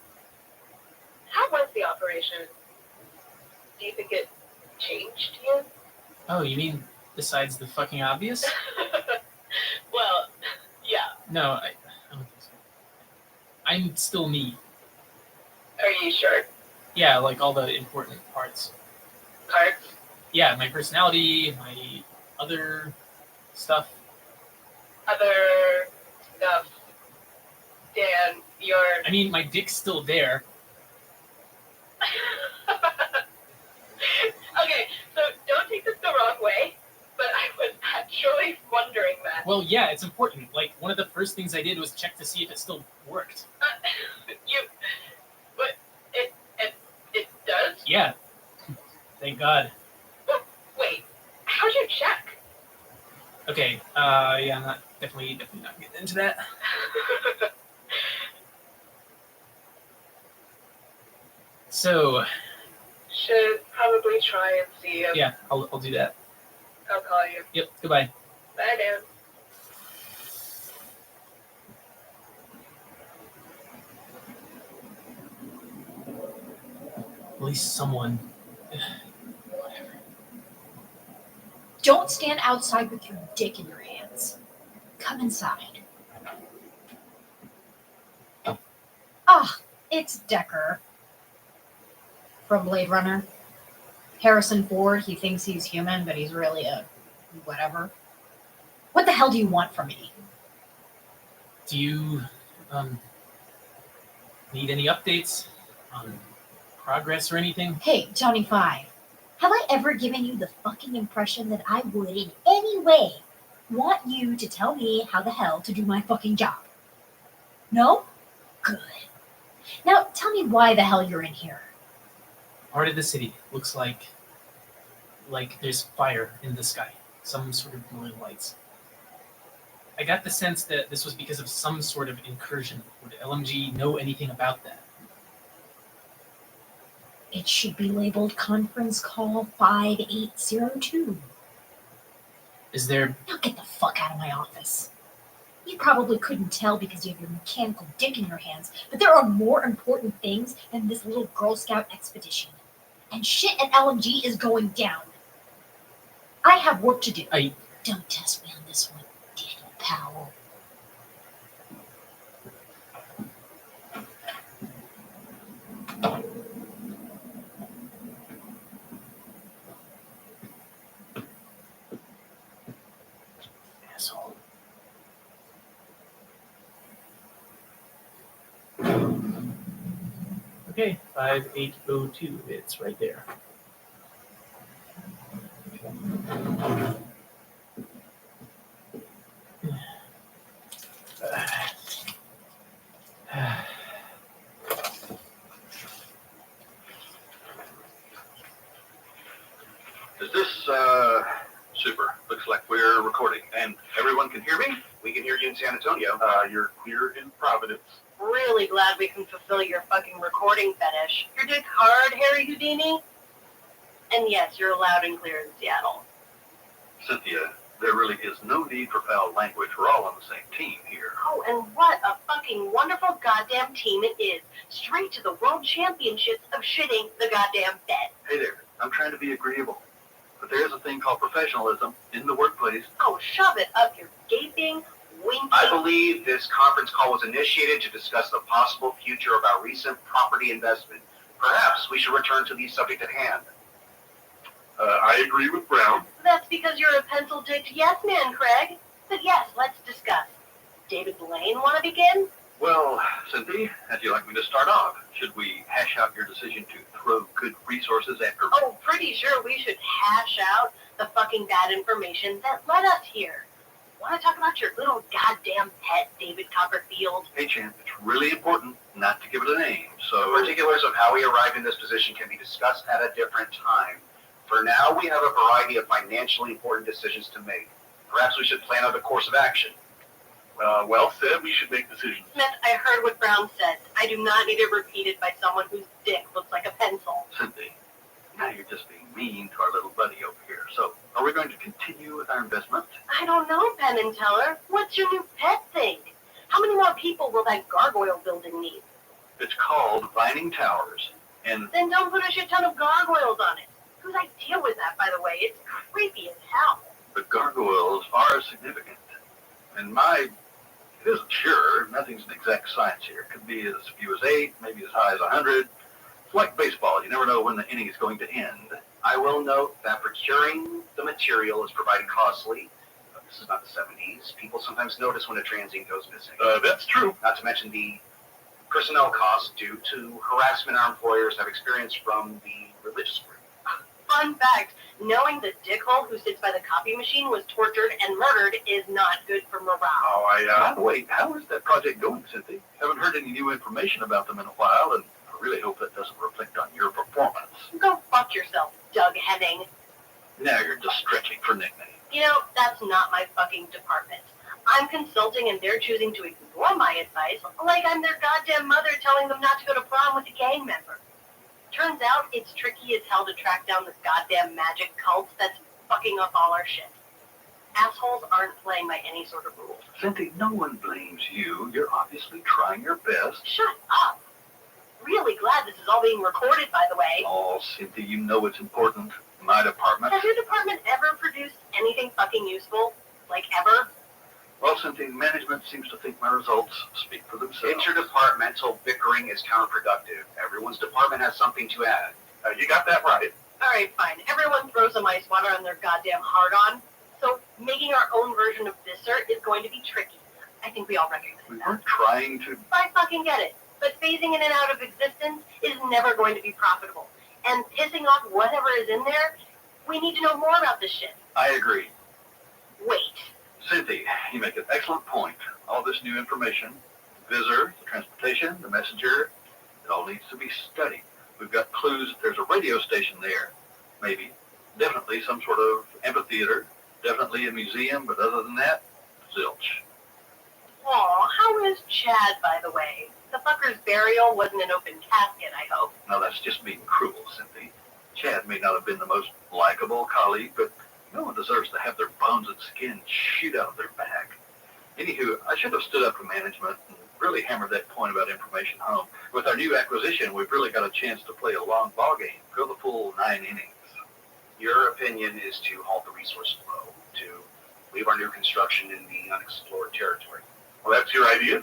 was the operation? Do you think it changed you? Oh, you mean besides the fucking obvious? Well, yeah. No, I don't think so. I'm still me. Are you sure? Yeah, like all the important parts. Parts? Yeah, my personality, my other stuff. Other stuff. Dan, you're... I mean, my dick's still there. Okay, so don't take this the wrong way, but I was actually wondering that. Well, yeah, it's important. Like, one of the first things I did was check to see if it still worked. But it does? Yeah. Thank God. Wait, how'd you check? Okay, yeah, I'm not definitely not getting into that. So, should probably try and see if... Yeah, I'll do that. I'll call you. Yep, goodbye. Bye, Dan. At least someone. Don't stand outside with your dick in your hands. Come inside. Ah, it's Decker. From Blade Runner. Harrison Ford, he thinks he's human, but he's really a whatever. What the hell do you want from me? Do you need any updates on progress or anything? Hey, Johnny Five, have I ever given you the fucking impression that I would in any way want you to tell me how the hell to do my fucking job? No? Good. Now tell me why the hell you're in here. Part of the city looks like there's fire in the sky, some sort of glowing lights. I got the sense that this was because of some sort of incursion. Would LMG know anything about that? It should be labeled Conference Call 5802. Is there... Now get the fuck out of my office. You probably couldn't tell because you have your mechanical dick in your hands, but there are more important things than this little Girl Scout expedition. And shit at LMG is going down. I have work to do. Don't test me on this one, Daniel Powell. Asshole. Okay, 5802. It's right there. Is this, super? Looks like we're recording. And everyone can hear me? We can hear you in San Antonio. You're clear in Providence. Really glad we can fulfill your fucking recording fetish. Your dick hard, Harry Houdini? And yes, you're loud and clear in Seattle. Cynthia, there really is no need for foul language. We're all on the same team here. Oh, and what a fucking wonderful goddamn team it is. Straight to the World Championships of shitting the goddamn bed. Hey there, I'm trying to be agreeable. But there's a thing called professionalism in the workplace. Oh, shove it up your gaping, winking... I believe this conference call was initiated to discuss the possible future of our recent property investment. Perhaps we should return to the subject at hand. I agree with Brown. That's because you're a pencil-dicked yes man, Craig. But yes, let's discuss. David Blaine want to begin? Well, Cynthia, how'd you like me to start off? Should we hash out your decision to throw good resources after... Oh, pretty sure we should hash out the fucking bad information that led us here. Want to talk about your little goddamn pet, David Copperfield? Hey, champ, it's really important not to give it a name, so... The particulars of how we arrived in this position can be discussed at a different time. For now, we have a variety of financially important decisions to make. Perhaps we should plan out a course of action. Well said, we should make decisions. Smith, I heard what Brown said. I do not need it repeated by someone whose dick looks like a pencil. Cynthia, now you're just being mean to our little buddy over here. So, are we going to continue with our investment? I don't know, Penn and Teller. What's your new pet thing? How many more people will that gargoyle building need? It's called Vining Towers, and Then don't put a shit ton of gargoyles on it. Whose idea was that, by the way? It's creepy as hell. the gargoyles are significant. And it isn't sure. Nothing's an exact science here. It could be as few as 8, maybe as high as 100. It's like baseball. You never know when the inning is going to end. I will note that procuring the material is provided costly. This is not the 70s. People sometimes notice when a transient goes missing. That's true. Not to mention the personnel costs due to harassment our employers have experienced from the religious group. Fun fact, knowing the dickhole who sits by the copy machine was tortured and murdered is not good for morale. By the way, how is that project going, Cynthia? Haven't heard any new information about them in a while, and I really hope that doesn't reflect on your performance. Go fuck yourself, Doug Henning. Now you're just stretching for nicknames. You know, that's not my fucking department. I'm consulting and they're choosing to ignore my advice like I'm their goddamn mother telling them not to go to prom with a gang member. Turns out it's tricky as hell to track down this goddamn magic cult that's fucking up all our shit. Assholes aren't playing by any sort of rules. Cynthia, no one blames you. You're obviously trying your best. Shut up. Really glad this is all being recorded, by the way. Oh, Cynthia, you know it's important. My department. Has your department ever produced anything fucking useful? Like, ever? Well, Cynthia, management seems to think my results speak for themselves. Interdepartmental bickering is counterproductive. Everyone's department has something to add. You got that right. Alright, fine. Everyone throws some ice water on their goddamn hard-on. So making our own version of Visser is going to be tricky. I think we all recognize We that. weren't trying to... I fucking get it. But phasing in and out of existence is never going to be profitable. And pissing off whatever is in there, we need to know more about this shit. I agree. Wait. Cynthia, you make an excellent point. All this new information, the visitor, the transportation, the messenger, it all needs to be studied. We've got clues that there's a radio station there, maybe. Definitely some sort of amphitheater, definitely a museum, but other than that, zilch. Aw, how is Chad, by the way? The fucker's burial wasn't an open casket, I hope. Now that's just being cruel, Cynthia. Chad may not have been the most likable colleague, but no one deserves to have their bones and skin shoot out of their back. Anywho, I should have stood up to management and really hammered that point about information home. With our new acquisition, we've really got a chance to play a long ball game, go the full 9 innings. Your opinion is to halt the resource flow, to leave our new construction in the unexplored territory. Well, that's your idea?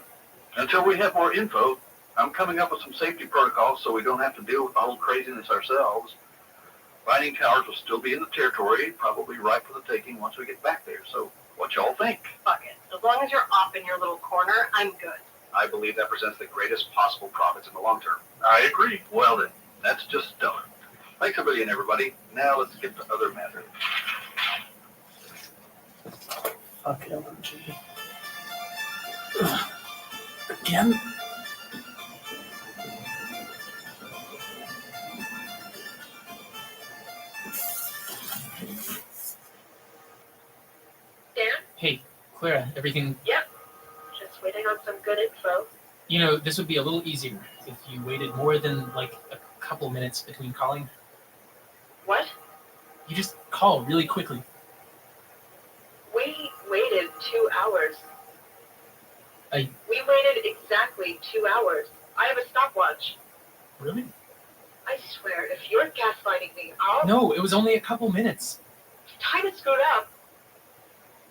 Until we have more info, I'm coming up with some safety protocols so we don't have to deal with the whole craziness ourselves. Vining Towers will still be in the territory, probably ripe for the taking once we get back there. So what y'all think? Fuck it. As long as you're off in your little corner, I'm good. I believe that presents the greatest possible profits in the long term. I agree. Well then, that's just stellar. Thanks a million, everybody. Now let's get to other matters. Fuck LMG. Again? Dan? Hey, Clara, everything... Yep. Just waiting on some good info. You know, this would be a little easier if you waited more than, like, a couple minutes between calling. What? You just call really quickly. We waited 2 hours. We waited exactly 2 hours. I have a stopwatch. Really? I swear, if you're gaslighting me, I'll... No, it was only a couple minutes. Time is screwed up.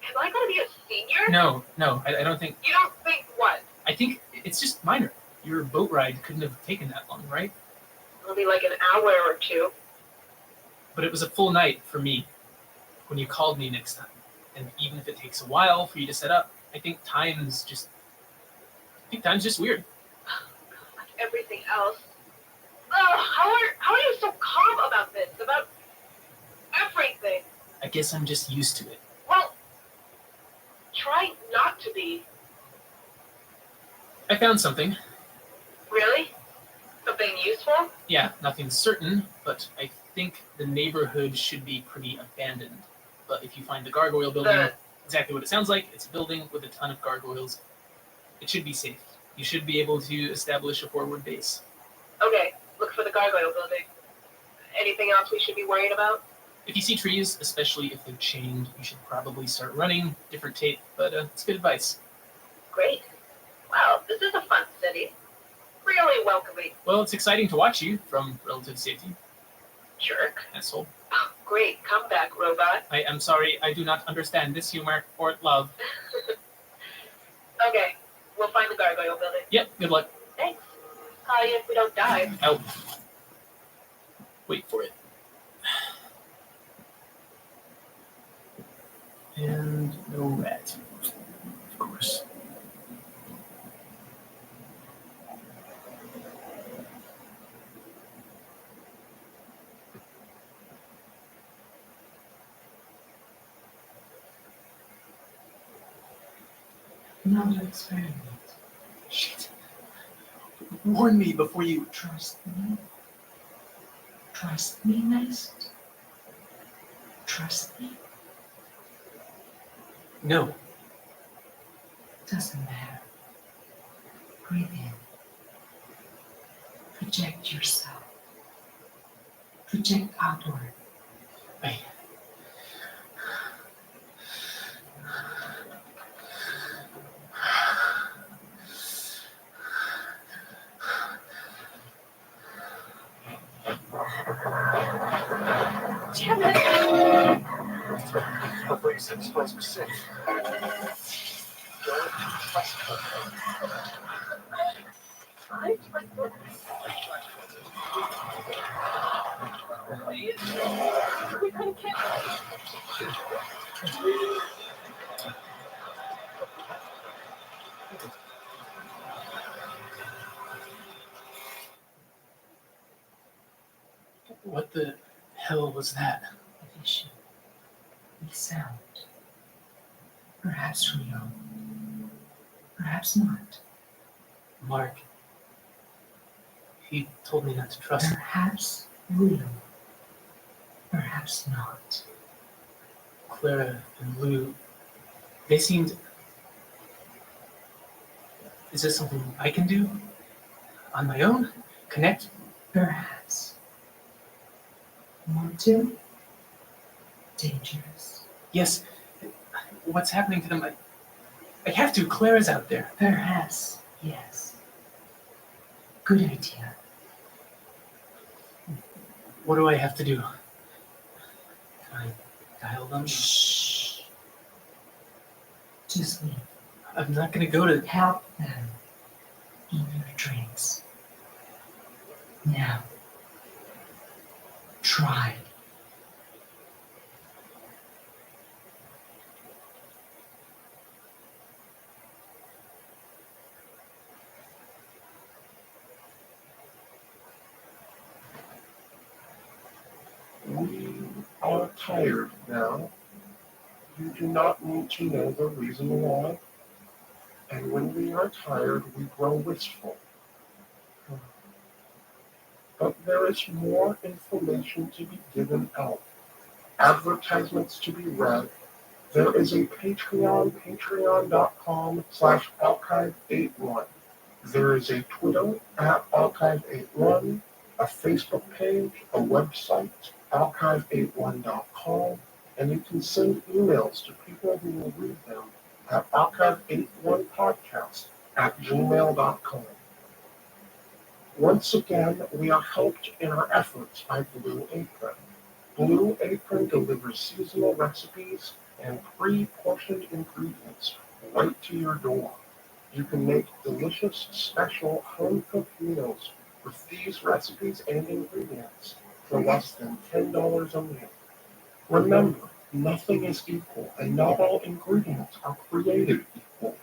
Am I going to be a senior? No, I don't think... You don't think what? I think it's just minor. Your boat ride couldn't have taken that long, right? It'll be like an hour or two. But it was a full night for me when you called me next time. And even if it takes a while for you to set up, I think time's just weird. Like everything else. Oh, how are you so calm about this? About everything? I guess I'm just used to it. Well, try not to be. I found something. Really? Something useful? Yeah, nothing certain, but I think the neighborhood should be pretty abandoned. But if you find the gargoyle building... exactly what it sounds like. It's a building with a ton of gargoyles. It should be safe. You should be able to establish a forward base. Okay, look for the gargoyle building. Anything else we should be worried about? If you see trees, especially if they're chained, you should probably start running. Different tape, but it's good advice. Great. Wow, this is a fun city. Really welcoming. Well, it's exciting to watch you from relative safety. Jerk. Asshole. Oh, great comeback, robot. I am sorry, I do not understand this humor or love. Okay, we'll find the gargoyle building. Yep, good luck. Thanks. Call you if we don't die. Oh. Wait for it. And no rat. Of course. Another experiment. Shit. Warn me before you... Trust me. Trust me, Nest. Trust me. No. Doesn't matter. Breathe in. Project yourself. Project outward. Wait. Damn it! Hopefully you said this place was safe. Don't trust her. Please. We couldn't kill. What the hell was that? A vision. A sound. Perhaps real. Perhaps not. Mark. He told me not to trust him. Perhaps real. Perhaps not. Clara and Lou, they seemed... Is this something I can do? On my own? Connect? Perhaps. Want to? Dangerous. Yes. What's happening to them? I have to. Clara's out there. Perhaps, yes. Good idea. What do I have to do? Can I dial them? Shh. Just leave. I'm not gonna go to... Help them in your dreams. Now. Try. We are tired now. You do not need to know the reason why. And when we are tired, we grow wistful. But there is more information to be given out, advertisements to be read. There is a Patreon, patreon.com/archive81. There is a Twitter @archive81, a Facebook page, a website, archive81.com, and you can send emails to people who will read them at archive81podcast@gmail.com. Once again, we are helped in our efforts by Blue Apron. Blue Apron delivers seasonal recipes and pre-portioned ingredients right to your door. You can make delicious, special home-cooked meals with these recipes and ingredients for less than $10 a meal. Remember, nothing is equal, and not all ingredients are created equal.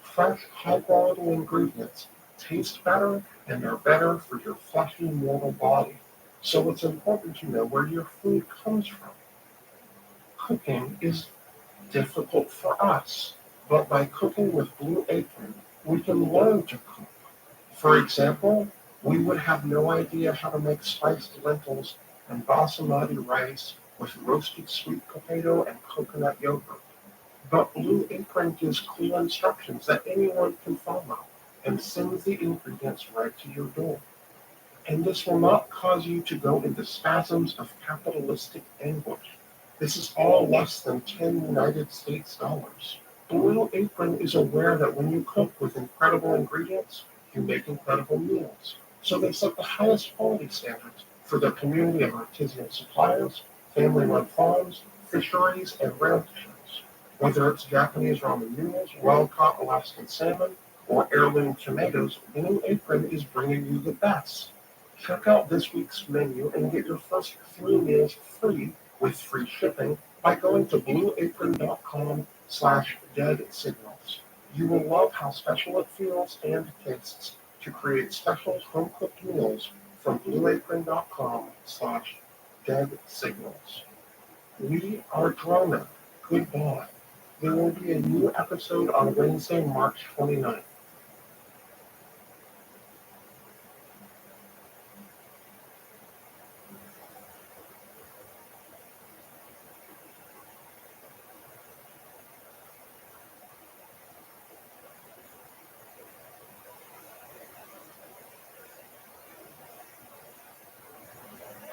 Fresh, high-quality ingredients taste better and are better for your fleshy mortal body. So it's important to know where your food comes from. Cooking is difficult for us, but by cooking with Blue Apron, we can learn to cook. For example, we would have no idea how to make spiced lentils and basmati rice with roasted sweet potato and coconut yogurt. But Blue Apron gives clear instructions that anyone can follow and sends the ingredients right to your door. And this will not cause you to go into spasms of capitalistic anguish. This is all less than 10 United States dollars. Blue Apron is aware that when you cook with incredible ingredients, you make incredible meals. So they set the highest quality standards for their community of artisanal suppliers, family-run farms, fisheries, and ranchers. Whether it's Japanese ramen noodles, wild-caught Alaskan salmon, or heirloom tomatoes, Blue Apron is bringing you the best. Check out this week's menu and get your first 3 meals free with free shipping by going to blueapron.com/deadsignals. You will love how special it feels and tastes to create special home-cooked meals from blueapron.com/deadsignals. We are Drona. Goodbye. There will be a new episode on Wednesday, March 29th.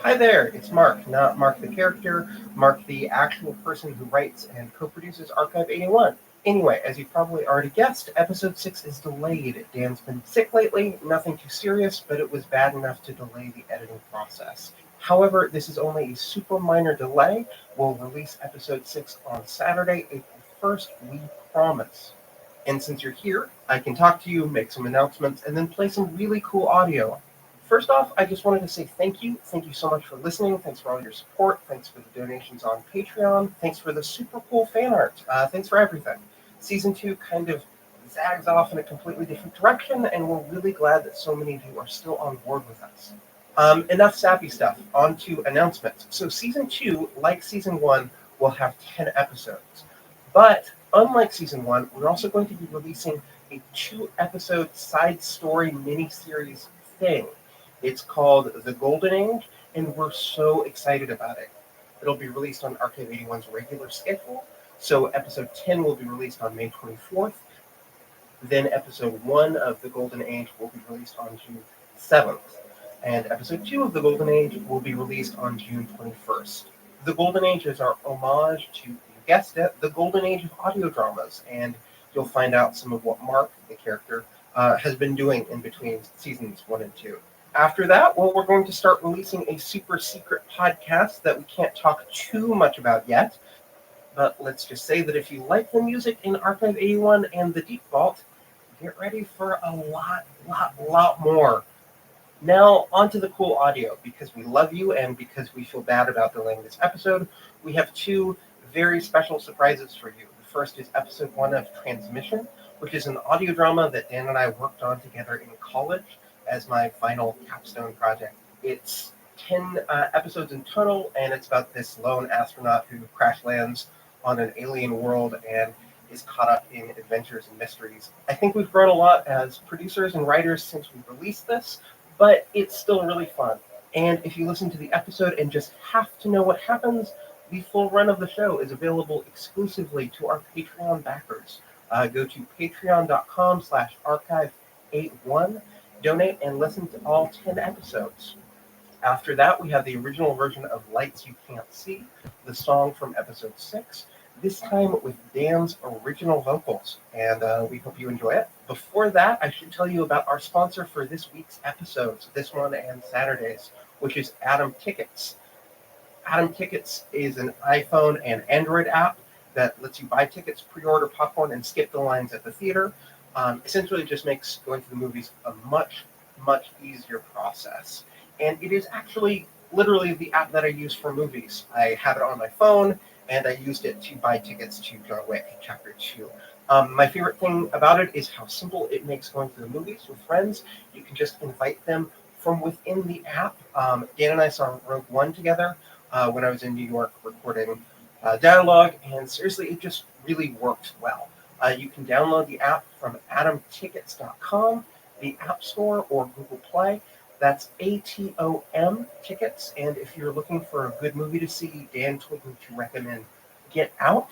Hi there, it's Mark, not Mark the character, Mark the actual person who writes and co-produces Archive 81. Anyway, as you've probably already guessed, episode 6 is delayed. Dan's been sick lately, nothing too serious, but it was bad enough to delay the editing process. However, this is only a super minor delay. We'll release episode 6 on Saturday, April 1st, we promise. And since you're here, I can talk to you, make some announcements, and then play some really cool audio. First off, I just wanted to say thank you. Thank you so much for listening. Thanks for all your support. Thanks for the donations on Patreon. Thanks for the super cool fan art. Thanks for everything. Season 2 kind of zags off in a completely different direction, and we're really glad that so many of you are still on board with us. Enough sappy stuff. On to announcements. So Season 2, like Season 1, will have 10 episodes. But unlike Season 1, we're also going to be releasing a 2-episode side story miniseries thing. It's called The Golden Age, and we're so excited about it. It'll be released on Archive 81's regular schedule, so episode 10 will be released on May 24th. Then episode 1 of The Golden Age will be released on June 7th. And episode 2 of The Golden Age will be released on June 21st. The Golden Age is our homage to, you guessed it, the Golden Age of audio dramas, and you'll find out some of what Mark, the character, has been doing in between seasons 1 and 2. After that, well, we're going to start releasing a super secret podcast that we can't talk too much about yet. But let's just say that if you like the music in Archive 81 and the Deep Vault, get ready for a lot more. Now, onto the cool audio. Because we love you and because we feel bad about delaying this episode, we have 2 very special surprises for you. The first is episode 1 of Transmission, which is an audio drama that Dan and I worked on together in college as my final capstone project. It's 10 episodes in total, and it's about this lone astronaut who crash lands on an alien world and is caught up in adventures and mysteries. I think we've grown a lot as producers and writers since we released this, but it's still really fun. And if you listen to the episode and just have to know what happens, the full run of the show is available exclusively to our Patreon backers. Go to patreon.com/archive81. Donate and listen to all 10 episodes. After that, we have the original version of Lights You Can't See, the song from episode 6, this time with Dan's original vocals, and we hope you enjoy it. Before that, I should tell you about our sponsor for this week's episodes, this one and Saturdays, which is Atom Tickets. Atom Tickets is an iPhone and Android app that lets you buy tickets, pre-order popcorn, and skip the lines at the theater. Essentially just makes going to the movies a much easier process. And it is actually literally the app that I use for movies. I have it on my phone, and I used it to buy tickets to John Wick Chapter 2. My favorite thing about it is how simple it makes going to the movies with friends. You can just invite them from within the app. Dan and I saw Rogue One together when I was in New York recording dialogue, and seriously, it just really worked well. You can download the app from atomtickets.com, the App Store, or Google Play. That's ATOM Tickets. And if you're looking for a good movie to see, Dan told me to recommend Get Out.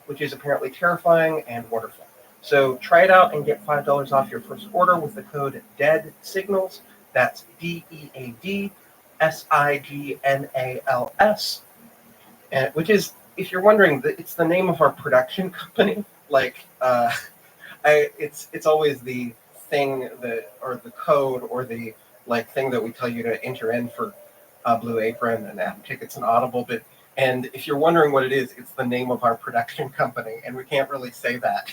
which is apparently terrifying and wonderful. So try it out and get $5 off your first order with the code DEAD Signals. That's DEADSIGNALS, and which is, if you're wondering, it's the name of our production company. It's always the thing that, or the code, or the thing that we tell you to enter in for Blue Apron and app tickets and Audible. And if you're wondering what it is, it's the name of our production company, and we can't really say that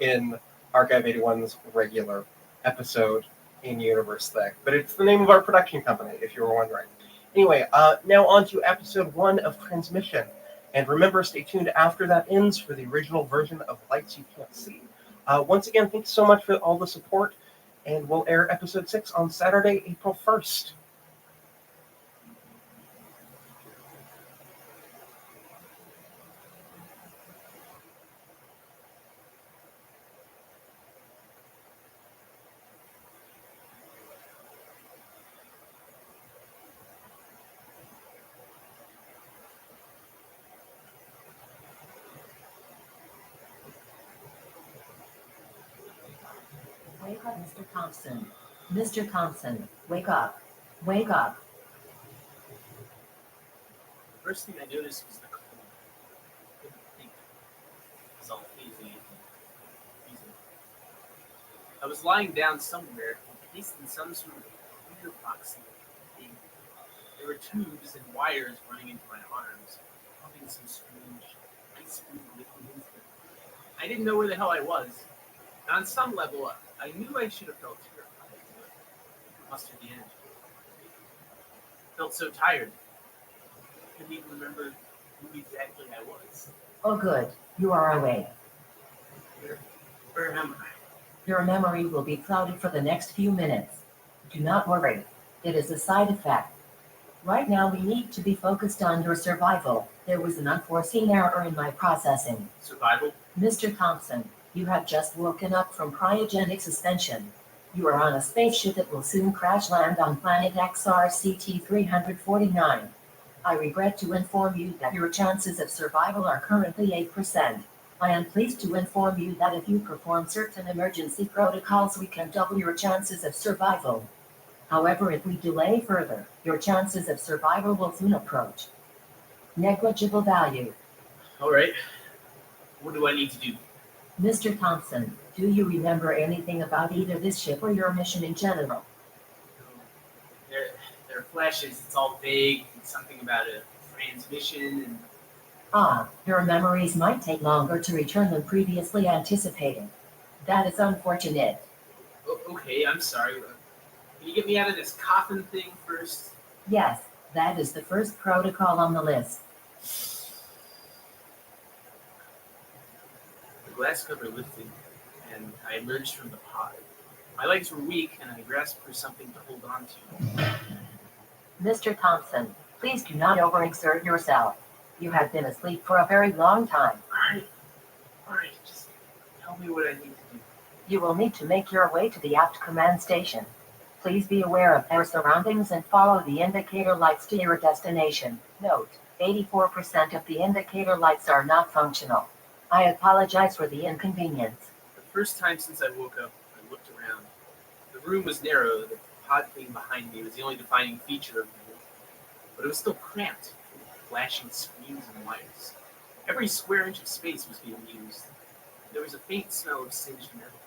in Archive 81's regular episode in universe thing. But it's the name of our production company, if you were wondering. Anyway, now on to episode 1 of Transmission. And remember, stay tuned after that ends for the original version of Lights You Can't See. Once again, thanks so much for all the support, and we'll air episode 6 on Saturday, April 1st. Wake up, Mr. Thompson. Mr. Thompson, wake up. Wake up. The first thing I noticed was the cold. I couldn't think. It was all hazy and freezing. I was lying down somewhere, encased in some sort of clear box. There were tubes and wires running into my arms, pumping some strange ice-cold liquid into them. I didn't know where the hell I was. And on some level, I knew I should have felt terrified, but mustered the energy. I felt so tired. I couldn't even remember who exactly I was. Oh, good. You are awake. Where am I? Your memory will be clouded for the next few minutes. Do not worry. It is a side effect. Right now, we need to be focused on your survival. There was an unforeseen error in my processing. Survival? Mr. Thompson, you have just woken up from cryogenic suspension. You are on a spaceship that will soon crash land on planet XRCT 349. I regret to inform you that your chances of survival are currently 8%. I am pleased to inform you that if you perform certain emergency protocols, we can double your chances of survival. However, if we delay further, your chances of survival will soon approach negligible value. All right. What do I need to do? Mr. Thompson, do you remember anything about either this ship or your mission in general? There are flashes. It's all vague. It's something about a transmission and... Your memories might take longer to return than previously anticipated. That is unfortunate. Okay, I'm sorry. Can you get me out of this coffin thing first? Yes, that is the first protocol on the list. The glass cover lifted, and I emerged from the pod. My legs were weak, and I grasped for something to hold on to. Mr. Thompson, please do not overexert yourself. You have been asleep for a very long time. All right, just tell me what I need to do. You will need to make your way to the aft command station. Please be aware of your surroundings and follow the indicator lights to your destination. Note, 84% of the indicator lights are not functional. I apologize for the inconvenience. The first time since I woke up, I looked around. The room was narrow. The pod thing behind me was the only defining feature of the room. But it was still cramped, with flashing screens and wires. Every square inch of space was being used. There was a faint smell of singed metal.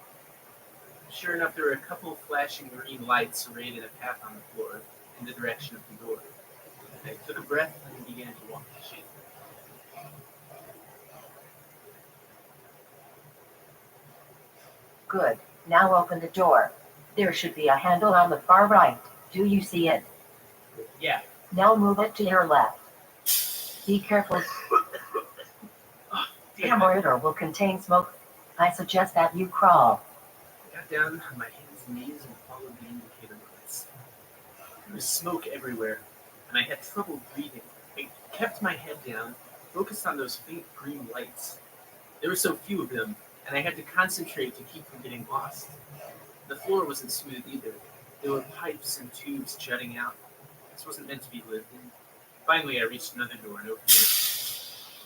Sure enough, there were a couple of flashing green lights arrayed in a path on the floor, in the direction of the door. I took a breath and began to walk the ship. Good. Now open the door. There should be a handle on the far right. Do you see it? Yeah. Now move it to your left. Be careful. The corridor will contain smoke. I suggest that you crawl. I got down on my hands and knees and followed the indicator lights. There was smoke everywhere, and I had trouble breathing. I kept my head down, focused on those faint green lights. There were so few of them, and I had to concentrate to keep from getting lost. The floor wasn't smooth either. There were pipes and tubes jutting out. This wasn't meant to be lived in. Finally, I reached another door and opened it.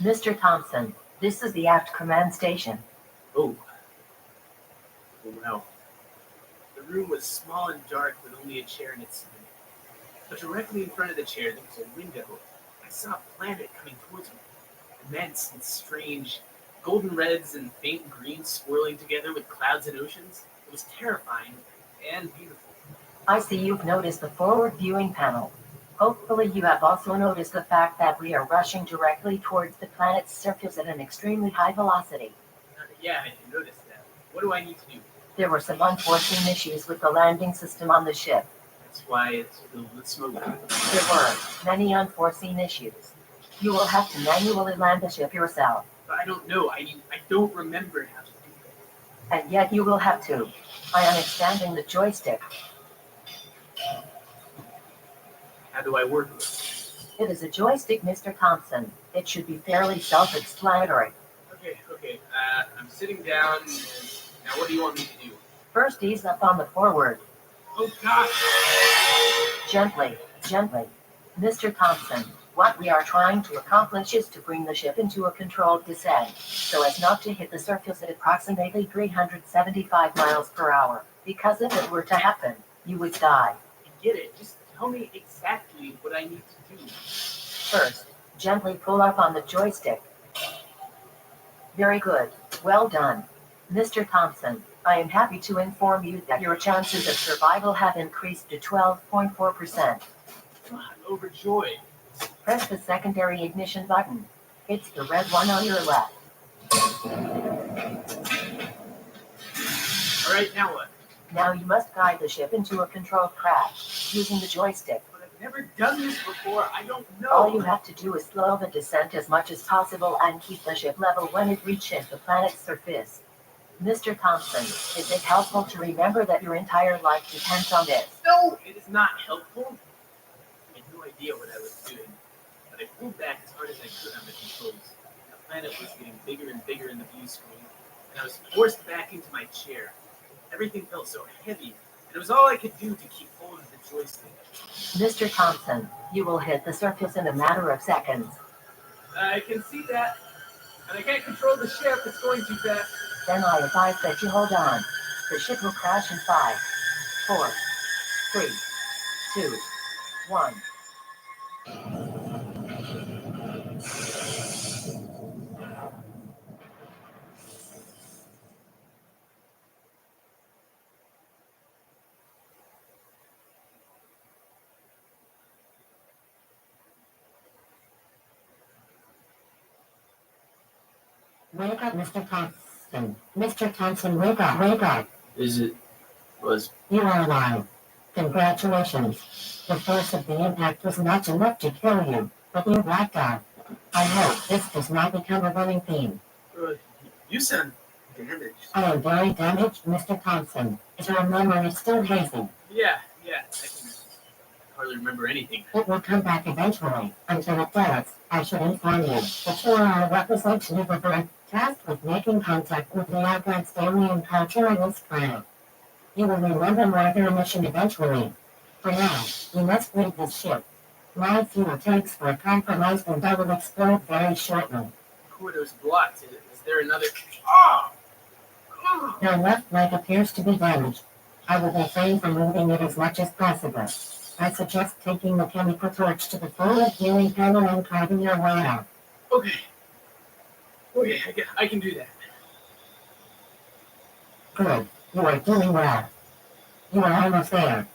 Mr. Thompson, This is the Aft Command Station. Oh. Oh, wow. The room was small and dark with only a chair in its center. But directly in front of the chair, there was a window. I saw a planet coming towards me. Immense and strange, golden reds and faint greens swirling together with clouds and oceans. It was terrifying and beautiful. I see you've noticed the forward viewing panel. Hopefully you have also noticed the fact that we are rushing directly towards the planet's surface at an extremely high velocity. Yeah, I noticed that. What do I need to do? There were some unforeseen issues with the landing system on the ship. That's why it's filled with smoke. There were many unforeseen issues. You will have to manually land the ship yourself. But I don't know. I don't remember how to do that. And yet you will have to. I am expanding the joystick. How do I work with it? It is a joystick, Mr. Thompson. It should be fairly self-explanatory. Okay. I'm sitting down. Now what do you want me to do? First, ease up on the forward. Oh, God. Gently. Mr. Thompson, what we are trying to accomplish is to bring the ship into a controlled descent, so as not to hit the surface at approximately 375 miles per hour. Because if it were to happen, you would die. I get it. Just tell me exactly what I need to do. First, gently pull up on the joystick. Very good. Well done. Mr. Thompson, I am happy to inform you that your chances of survival have increased to 12.4%. I'm overjoyed. Press the secondary ignition button. It's the red one on your left. All right, now what? Now you must guide the ship into a controlled crash using the joystick. But I've never done this before. I don't know. All you have to do is slow the descent as much as possible and keep the ship level when it reaches the planet's surface. Mr. Thompson, is it helpful to remember that your entire life depends on this? No, it is not helpful. I had no idea what I was doing, but I pulled back as hard as I could on the controls. The planet was getting bigger and bigger in the view screen, and I was forced back into my chair. Everything felt so heavy, and it was all I could do to keep hold of the joystick. Mr. Thompson, you will hit the surface in a matter of seconds. I can see that, and I can't control the ship. It's going too fast. Then I advise that you hold on. The ship will crash in 5, 4, 3, 2, 1. Wake up, Mr. Thompson. Mr. Thompson, wake up. You are alive. Congratulations. The force of the impact was not enough to kill you, but you blacked out. I hope this does not become a running theme. You sound damaged. I am very damaged, Mr. Thompson. Is your memory still hazy? Yeah. I can hardly remember anything. It will come back eventually. Until it does, I should inform you that you are a representative of Earth, tasked with making contact with the advanced alien culture on this planet. You will remember more of your mission eventually. For now, you must leave this ship. My fuel tanks were compromised and I will explode very shortly. Corridor's blocked. Is there another? Oh! Your left leg appears to be damaged. I will refrain from moving it as much as possible. I suggest taking the chemical torch to the forward viewing panel and carving your way out. Okay, I can do that. Good. You are doing well. You are almost there.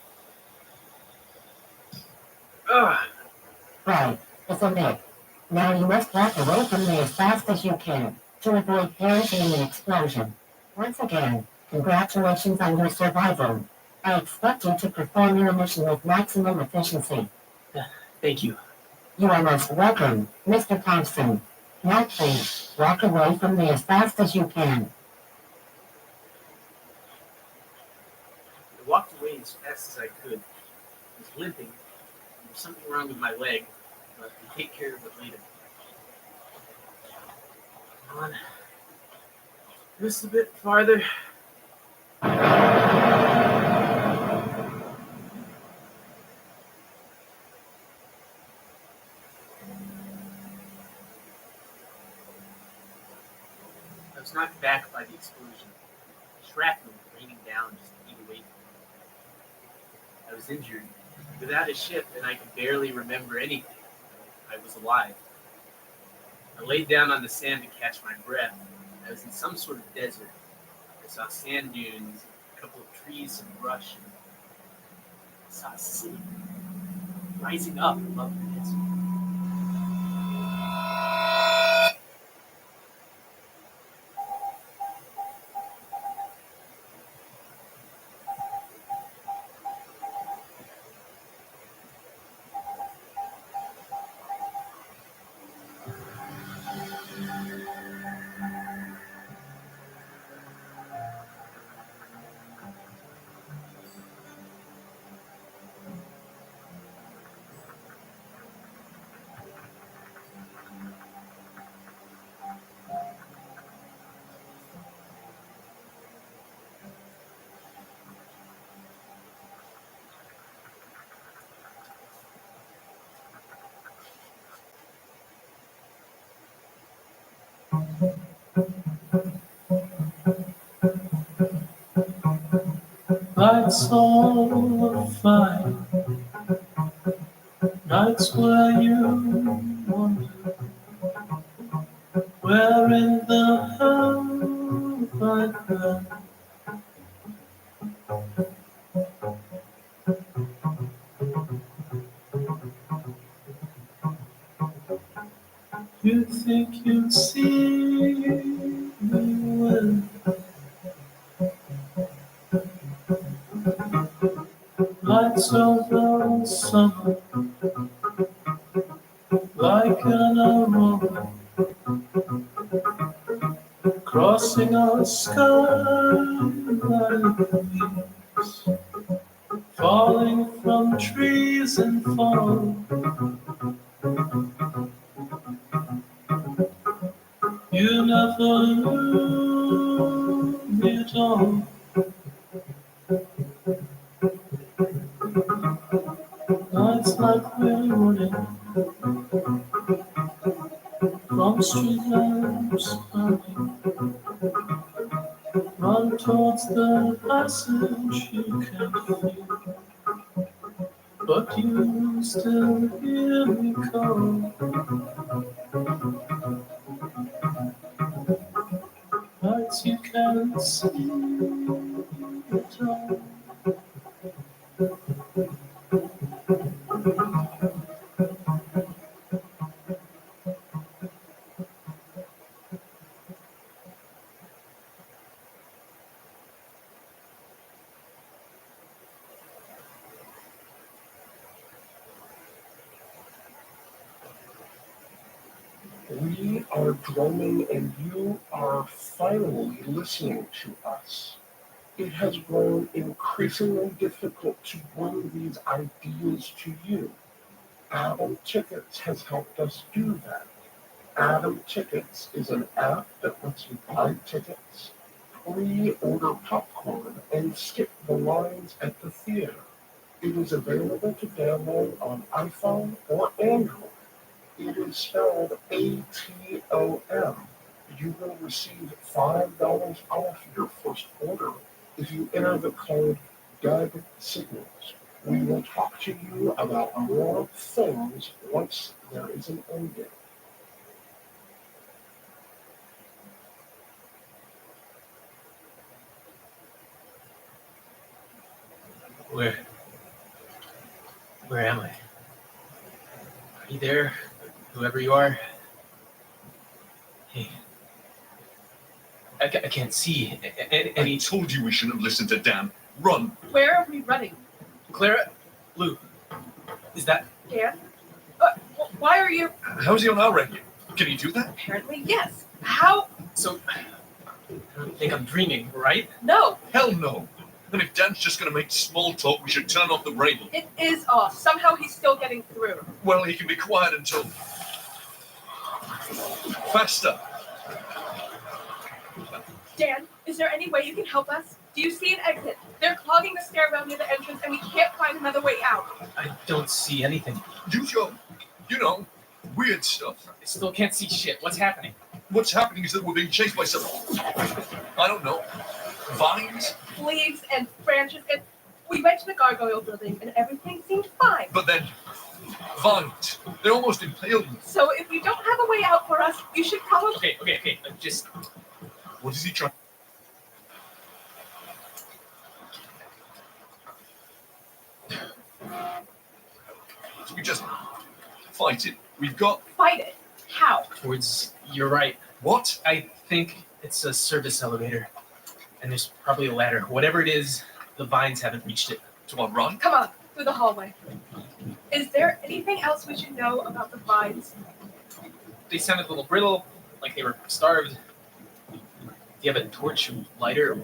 Right, isn't it? Now you must walk away from me as fast as you can to avoid perishing in the explosion. Once again, congratulations on your survival. I expect you to perform your mission with maximum efficiency. Thank you. You are most welcome, Mr. Thompson. Now please, walk away from me as fast as you can. I walked away as fast as I could. I was limping. There was something wrong with my leg, but I'll take care of it later. Come on. Just a bit farther. was knocked back by the explosion. Shrapnel raining down just feet away from me. I was injured, without a ship, and I could barely remember anything. I was alive. I laid down on the sand to catch my breath. I was in some sort of desert. I saw sand dunes, a couple of trees, some brush, and I saw a city rising up above the desert. Lights all fine, nights where you wonder where in the hell have I been? You think you see me when lights over summer like an aurora crossing our sky like leaves falling from trees and fall. You never knew me at all. Nights like we're running from street lamps burning. Run towards the passage you can't feel, but you still hear me call. Nights you can't see at all. We are drumming and you are finally listening to us. It has grown increasingly difficult to bring these ideas to you. Adam Tickets has helped us do that. Adam Tickets is an app that lets you buy tickets, pre-order popcorn, and skip the lines at the theater. It is available to download on iPhone or Android. It is spelled ATOM. You will receive $5 off your first order if you enter the code Doug Signals. We will talk to you about more things once there is an end date. Where am I? Are you there? Whoever you are? Hey. I can't see any. I told you we shouldn't have listened to Dan. Run! Where are we running? Clara? Lou? Is that... Dan? Why are you... How's he on our radio? Can you do that? Apparently, yes. How? So, I don't think I'm dreaming, right? No. Hell no. And if Dan's just going to make small talk, we should turn off the radio. It is off. Somehow he's still getting through. Well, he can be quiet until... Faster. Dan, is there any way you can help us? Do you see an exit? They're clogging the stairwell near the entrance and we can't find another way out. I don't see anything. Use your, weird stuff. I still can't see shit. What's happening? What's happening is that we're being chased by some, I don't know, vines? Leaves and branches, and we went to the gargoyle building, and everything seemed fine. But then, vines, they almost impaled me. So if you don't have a way out for us, you should probably... Okay. Just... What is he trying? So we just fight it. We've got... Fight it. How? You're right. What? I think it's a service elevator. And there's probably a ladder. Whatever it is, the vines haven't reached it. Come on, run. Come on, through the hallway. Is there anything else we should know about the vines? They sounded a little brittle, like they were starved. Do you have a torch or lighter?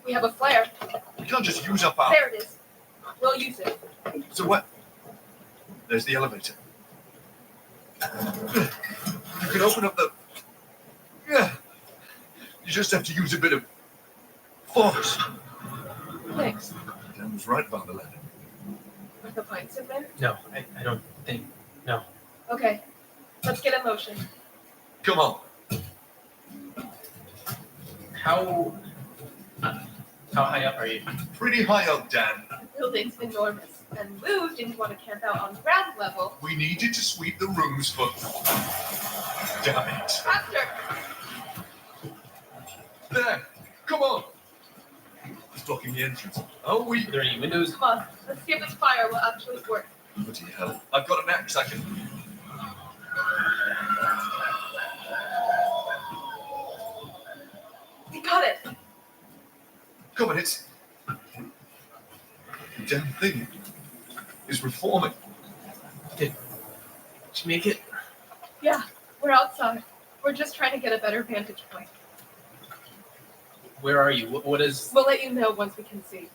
We have a flare. We can't just use up our... There it is. We'll use it. So what? There's the elevator. You can open up the... Yeah. You just have to use a bit of force. Thanks. Dan was right about the ladder. Are the vines in there? No, I don't think. No. Okay. Let's get in motion. Come on. How high up are you? Pretty high up, Dan. The building's enormous, and Lou didn't want to camp out on ground level. We needed to sweep the rooms for... Damn it. Faster! There. Come on. It's blocking the entrance. Oh, Are there any windows? Come on, let's see if this fire will actually work. Bloody hell. I've got an axe. I can... We got it! Come on, it's... The damn thing is reforming. Did you make it? Yeah, we're outside. We're just trying to get a better vantage point. Where are you? What is... We'll let you know once we can see.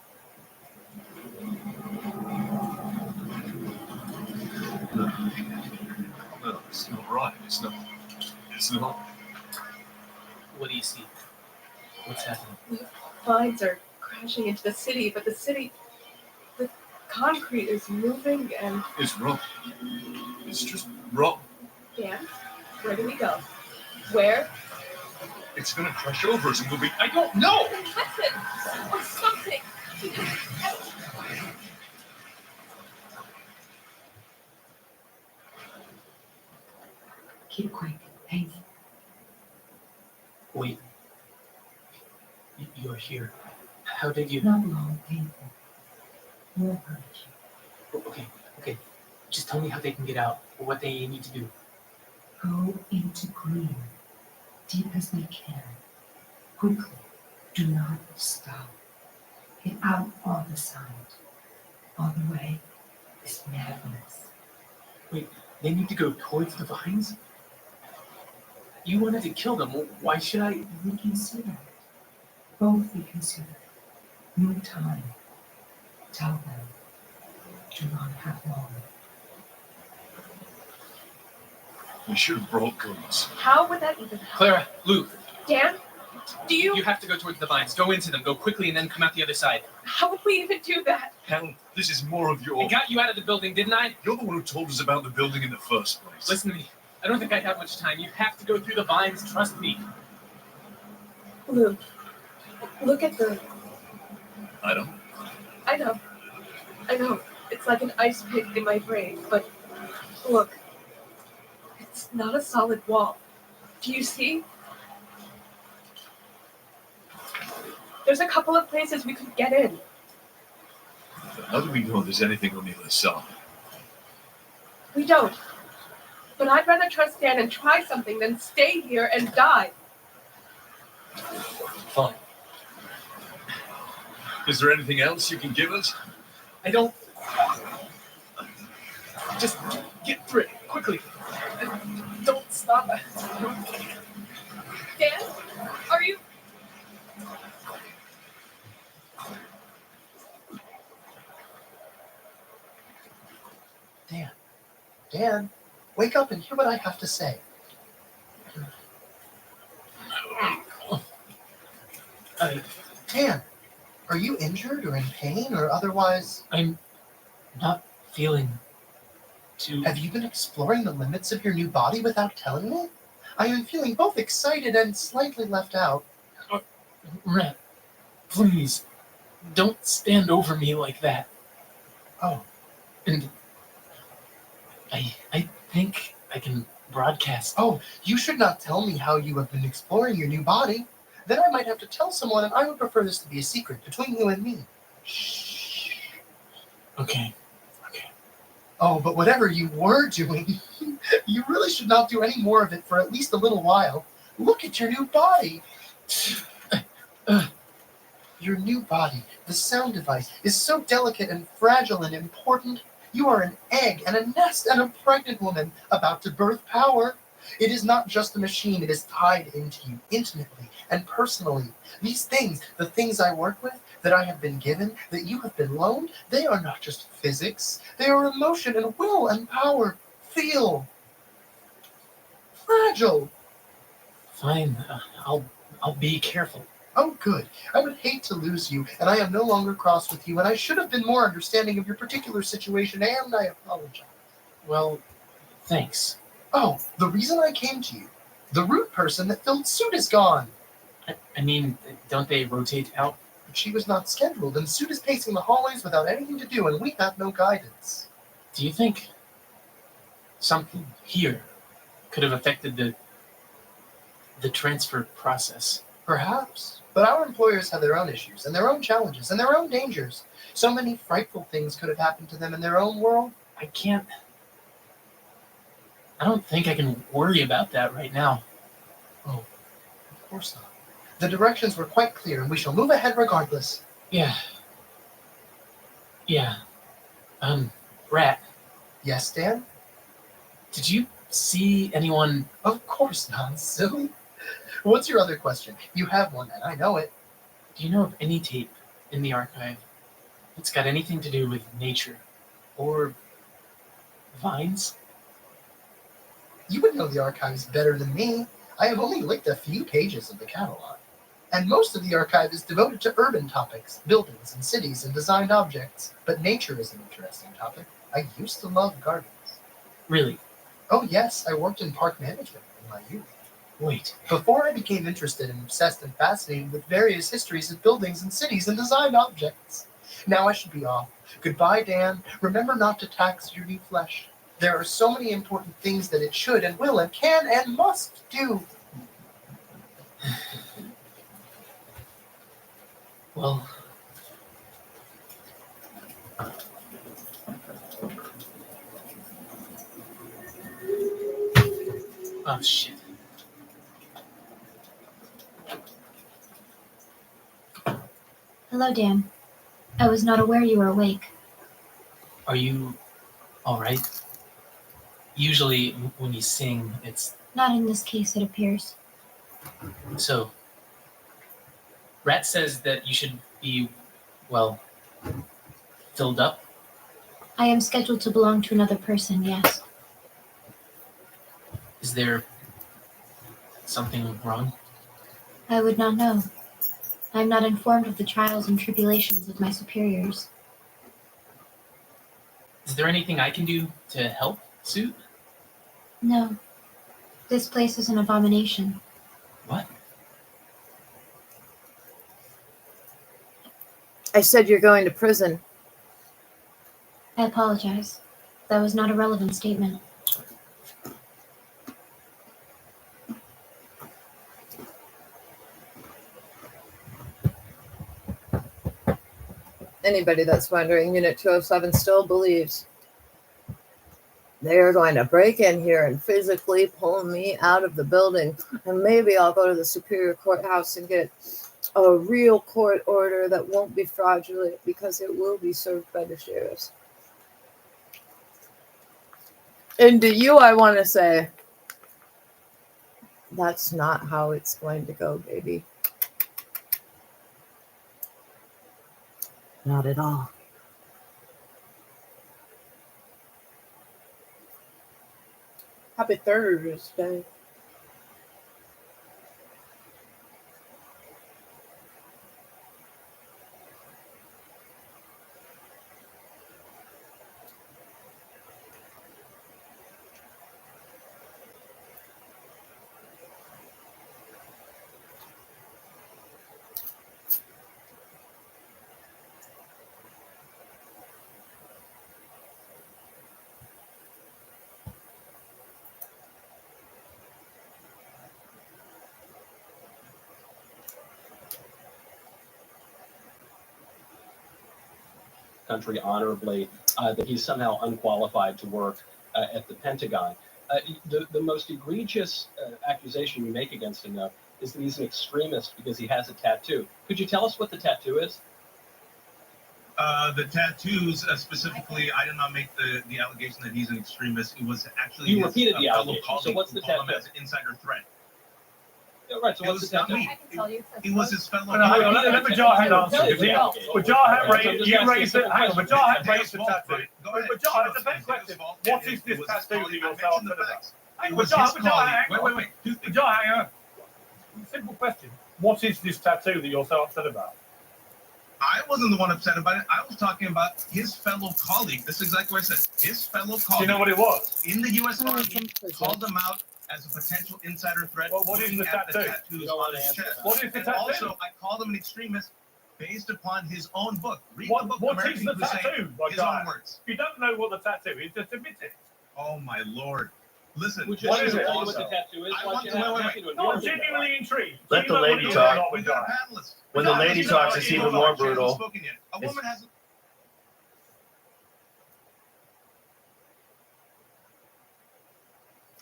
No, it's not right. It's not. What do you see? What's happening? The vines are crashing into the city, but the concrete is moving and... It's wrong. It's just wrong. Dan, where do we go? Where? It's gonna crash over us and we'll be... I don't know! Listen! Or something! Keep it quick. Painful. Wait. You're here. How did you... Not long. Painful. More purge. Okay. Just tell me how they can get out, or what they need to do. Go into green. Deep as they can. Quickly. Do not stop. Get out all the sound. All the way is madness. Wait, they need to go towards the vines? You wanted to kill them. Why should I... Reconsider it. Both reconsider. New time. Tell them. Do not have long. We should have brought guns. How would that even help? Clara, Luke. Dan, do you... You have to go towards the vines. Go into them. Go quickly and then come out the other side. How would we even do that? Hell, this is more of your... I got you out of the building, didn't I? You're the one who told us about the building in the first place. Listen to me. I don't think I have much time. You have to go through the vines. Trust me. Luke, look at the... I don't. I know. It's like an ice pick in my brain, but look. It's not a solid wall. Do you see? There's a couple of places we could get in. How do we know there's anything on the other side? We don't. But I'd rather trust Dan and try something than stay here and die. Fine. Is there anything else you can give us? I don't... Just get through it, quickly. Don't stop. Dan, are you... Dan, wake up and hear what I have to say. Dan, are you injured or in pain or otherwise? I'm not feeling too... Have you been exploring the limits of your new body without telling me? I am feeling both excited and slightly left out. Rat, please, don't stand over me like that. Oh. And I think I can broadcast. Oh, you should not tell me how you have been exploring your new body. Then I might have to tell someone, and I would prefer this to be a secret between you and me. Shh. Okay. Oh, but whatever you were doing, you really should not do any more of it for at least a little while. Look at your new body. Your new body, the sound device, is so delicate and fragile and important. You are an egg and a nest and a pregnant woman about to birth power. It is not just a machine, it is tied into you intimately and personally. These things, the things I work with, that I have been given, that you have been loaned, they are not just physics. They are emotion and will and power. Feel. Fragile. Fine. I'll be careful. Oh, good. I would hate to lose you, and I am no longer cross with you, and I should have been more understanding of your particular situation, and I apologize. Well, thanks. Oh, the reason I came to you. The root person that filled suit is gone. I mean, don't they rotate out? But she was not scheduled, and suit is pacing the hallways without anything to do, and we have no guidance. Do you think something here could have affected the transfer process? Perhaps. But our employers have their own issues, and their own challenges, and their own dangers. So many frightful things could have happened to them in their own world. I don't think I can worry about that right now. Oh, of course not. The directions were quite clear, and we shall move ahead regardless. Yeah. Rat. Yes, Dan? Did you see anyone? Of course not, silly. What's your other question? You have one, and I know it. Do you know of any tape in the archive that's got anything to do with nature or vines? You would know the archives better than me. I have only licked a few pages of the catalog. And most of the archive is devoted to urban topics, buildings and cities and designed objects. But nature is an interesting topic. I used to love gardens. Really? Oh yes, I worked in park management in my youth. Wait. Before I became interested and obsessed and fascinated with various histories of buildings and cities and designed objects. Now I should be off. Goodbye, Dan. Remember not to tax your new flesh. There are so many important things that it should and will and can and must do. Well, oh shit. Hello, Dan. I was not aware you were awake. Are you all right? Usually, when you sing, it's Not in this case, it appears. so. Rat says that you should be, well, filled up. I am scheduled to belong to another person, yes. Is there something wrong? I would not know. I am not informed of the trials and tribulations of my superiors. Is there anything I can do to help, Suit? No. This place is an abomination. What? I said you're going to prison. I apologize. That was not a relevant statement. Anybody that's wondering, Unit 207 still believes they are going to break in here and physically pull me out of the building. And maybe I'll go to the Superior Courthouse and get a real court order that won't be fraudulent because it will be served by the sheriffs. And to you, I want to say, that's not how it's going to go, baby. Not at all. Happy Thursday. country honorably, that he's somehow unqualified to work at the Pentagon. The most egregious accusation you make against him, though, is that he's an extremist because he has a tattoo. Could you tell us what the tattoo is? The tattoos, specifically, I did not make the allegation that he's an extremist. It was actually You his, repeated the fellow allegation. colleague So what's the who called him tattoo? as an insider threat. Yeah, right. So It what's was the not tattoo? me. I can tell you. It was his fellow Hang on, colleague. let Vajah answer. No, Vajah So raised, just you asking raised it. Hang on, simple Vajah It's raised the his fault, tattoo. right? Go ahead. Vajah, it's a fair It's question. his fault. What It is this was his tattoo that colleague. I you're so mentioned the upset about? facts. Hang It on, was Vajah, his Vajah, colleague. hang on. Wait. Two things. Vajah, hang on. Simple question. What is this tattoo that you're so upset about? I wasn't the one upset about it. I was talking about his fellow colleague. This is exactly what I said. His fellow colleague. Do you know what it was? In the U.S. Army called him out as a potential insider threat. Well, what is looking the at tattoo? tattoos on his chest. What is the And tattoo? also, I called him an extremist based upon his own book. Read the book. What American is the Crusade, tattoo? His own words. If you don't know what the tattoo is, just admit it. Oh my lord! Listen, Would you what like is to it? tell me what the tattoo is? I want to wait. No, I'm genuinely intrigued. Let the lady talk. We got a panelist. When the lady talks, it's even more brutal. Spoken yet. A woman hasn't.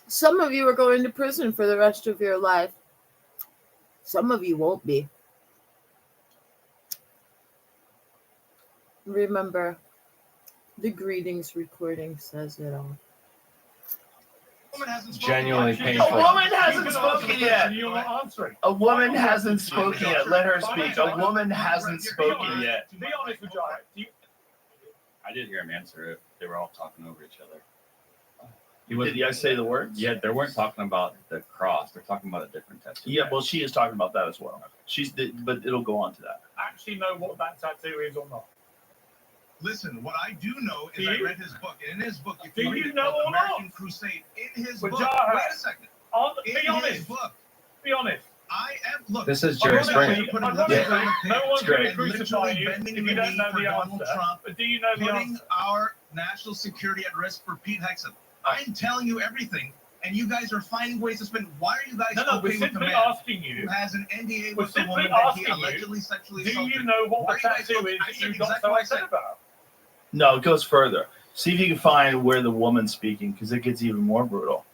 Some of you are going to prison for the rest of your life. Some of you won't be. Remember, the greetings recording says it all. Genuinely A painful. woman hasn't spoken yet. You're not answering. A woman hasn't spoken yet. Let her speak. A woman hasn't spoken yet. Be honest with you. I did hear him answer it. They were all talking over each other. Did you guys say the words? Yeah, they weren't talking about the cross. They're talking about a different tattoo. Yeah, well, she is talking about that as well. But it'll go on to that. Actually know what that tattoo is or not? Listen, what I do know is I read his book. And in his book, if Do you read you it know called or not? American Crusade, in his But book, Jara, wait a second. Be In honest. his book, Be honest. I am, look. This is Jerry Springer. No one's going to and crucify literally you if bending you the don't knee know for the Donald answer. Trump, But do you know the putting answer? our national security at risk for Pete Hegseth. I'm telling you everything, and you guys are finding ways to spin. Why are you guys No, okay we're with the simply man asking you. who has an NDA We're with the simply woman that he asking you, allegedly sexually do assaulted? you know what Why the are you guys tattoo so- is I that said you got exactly so what I upset said. about? No, it goes further. See if you can find where the woman's speaking, because it gets even more brutal.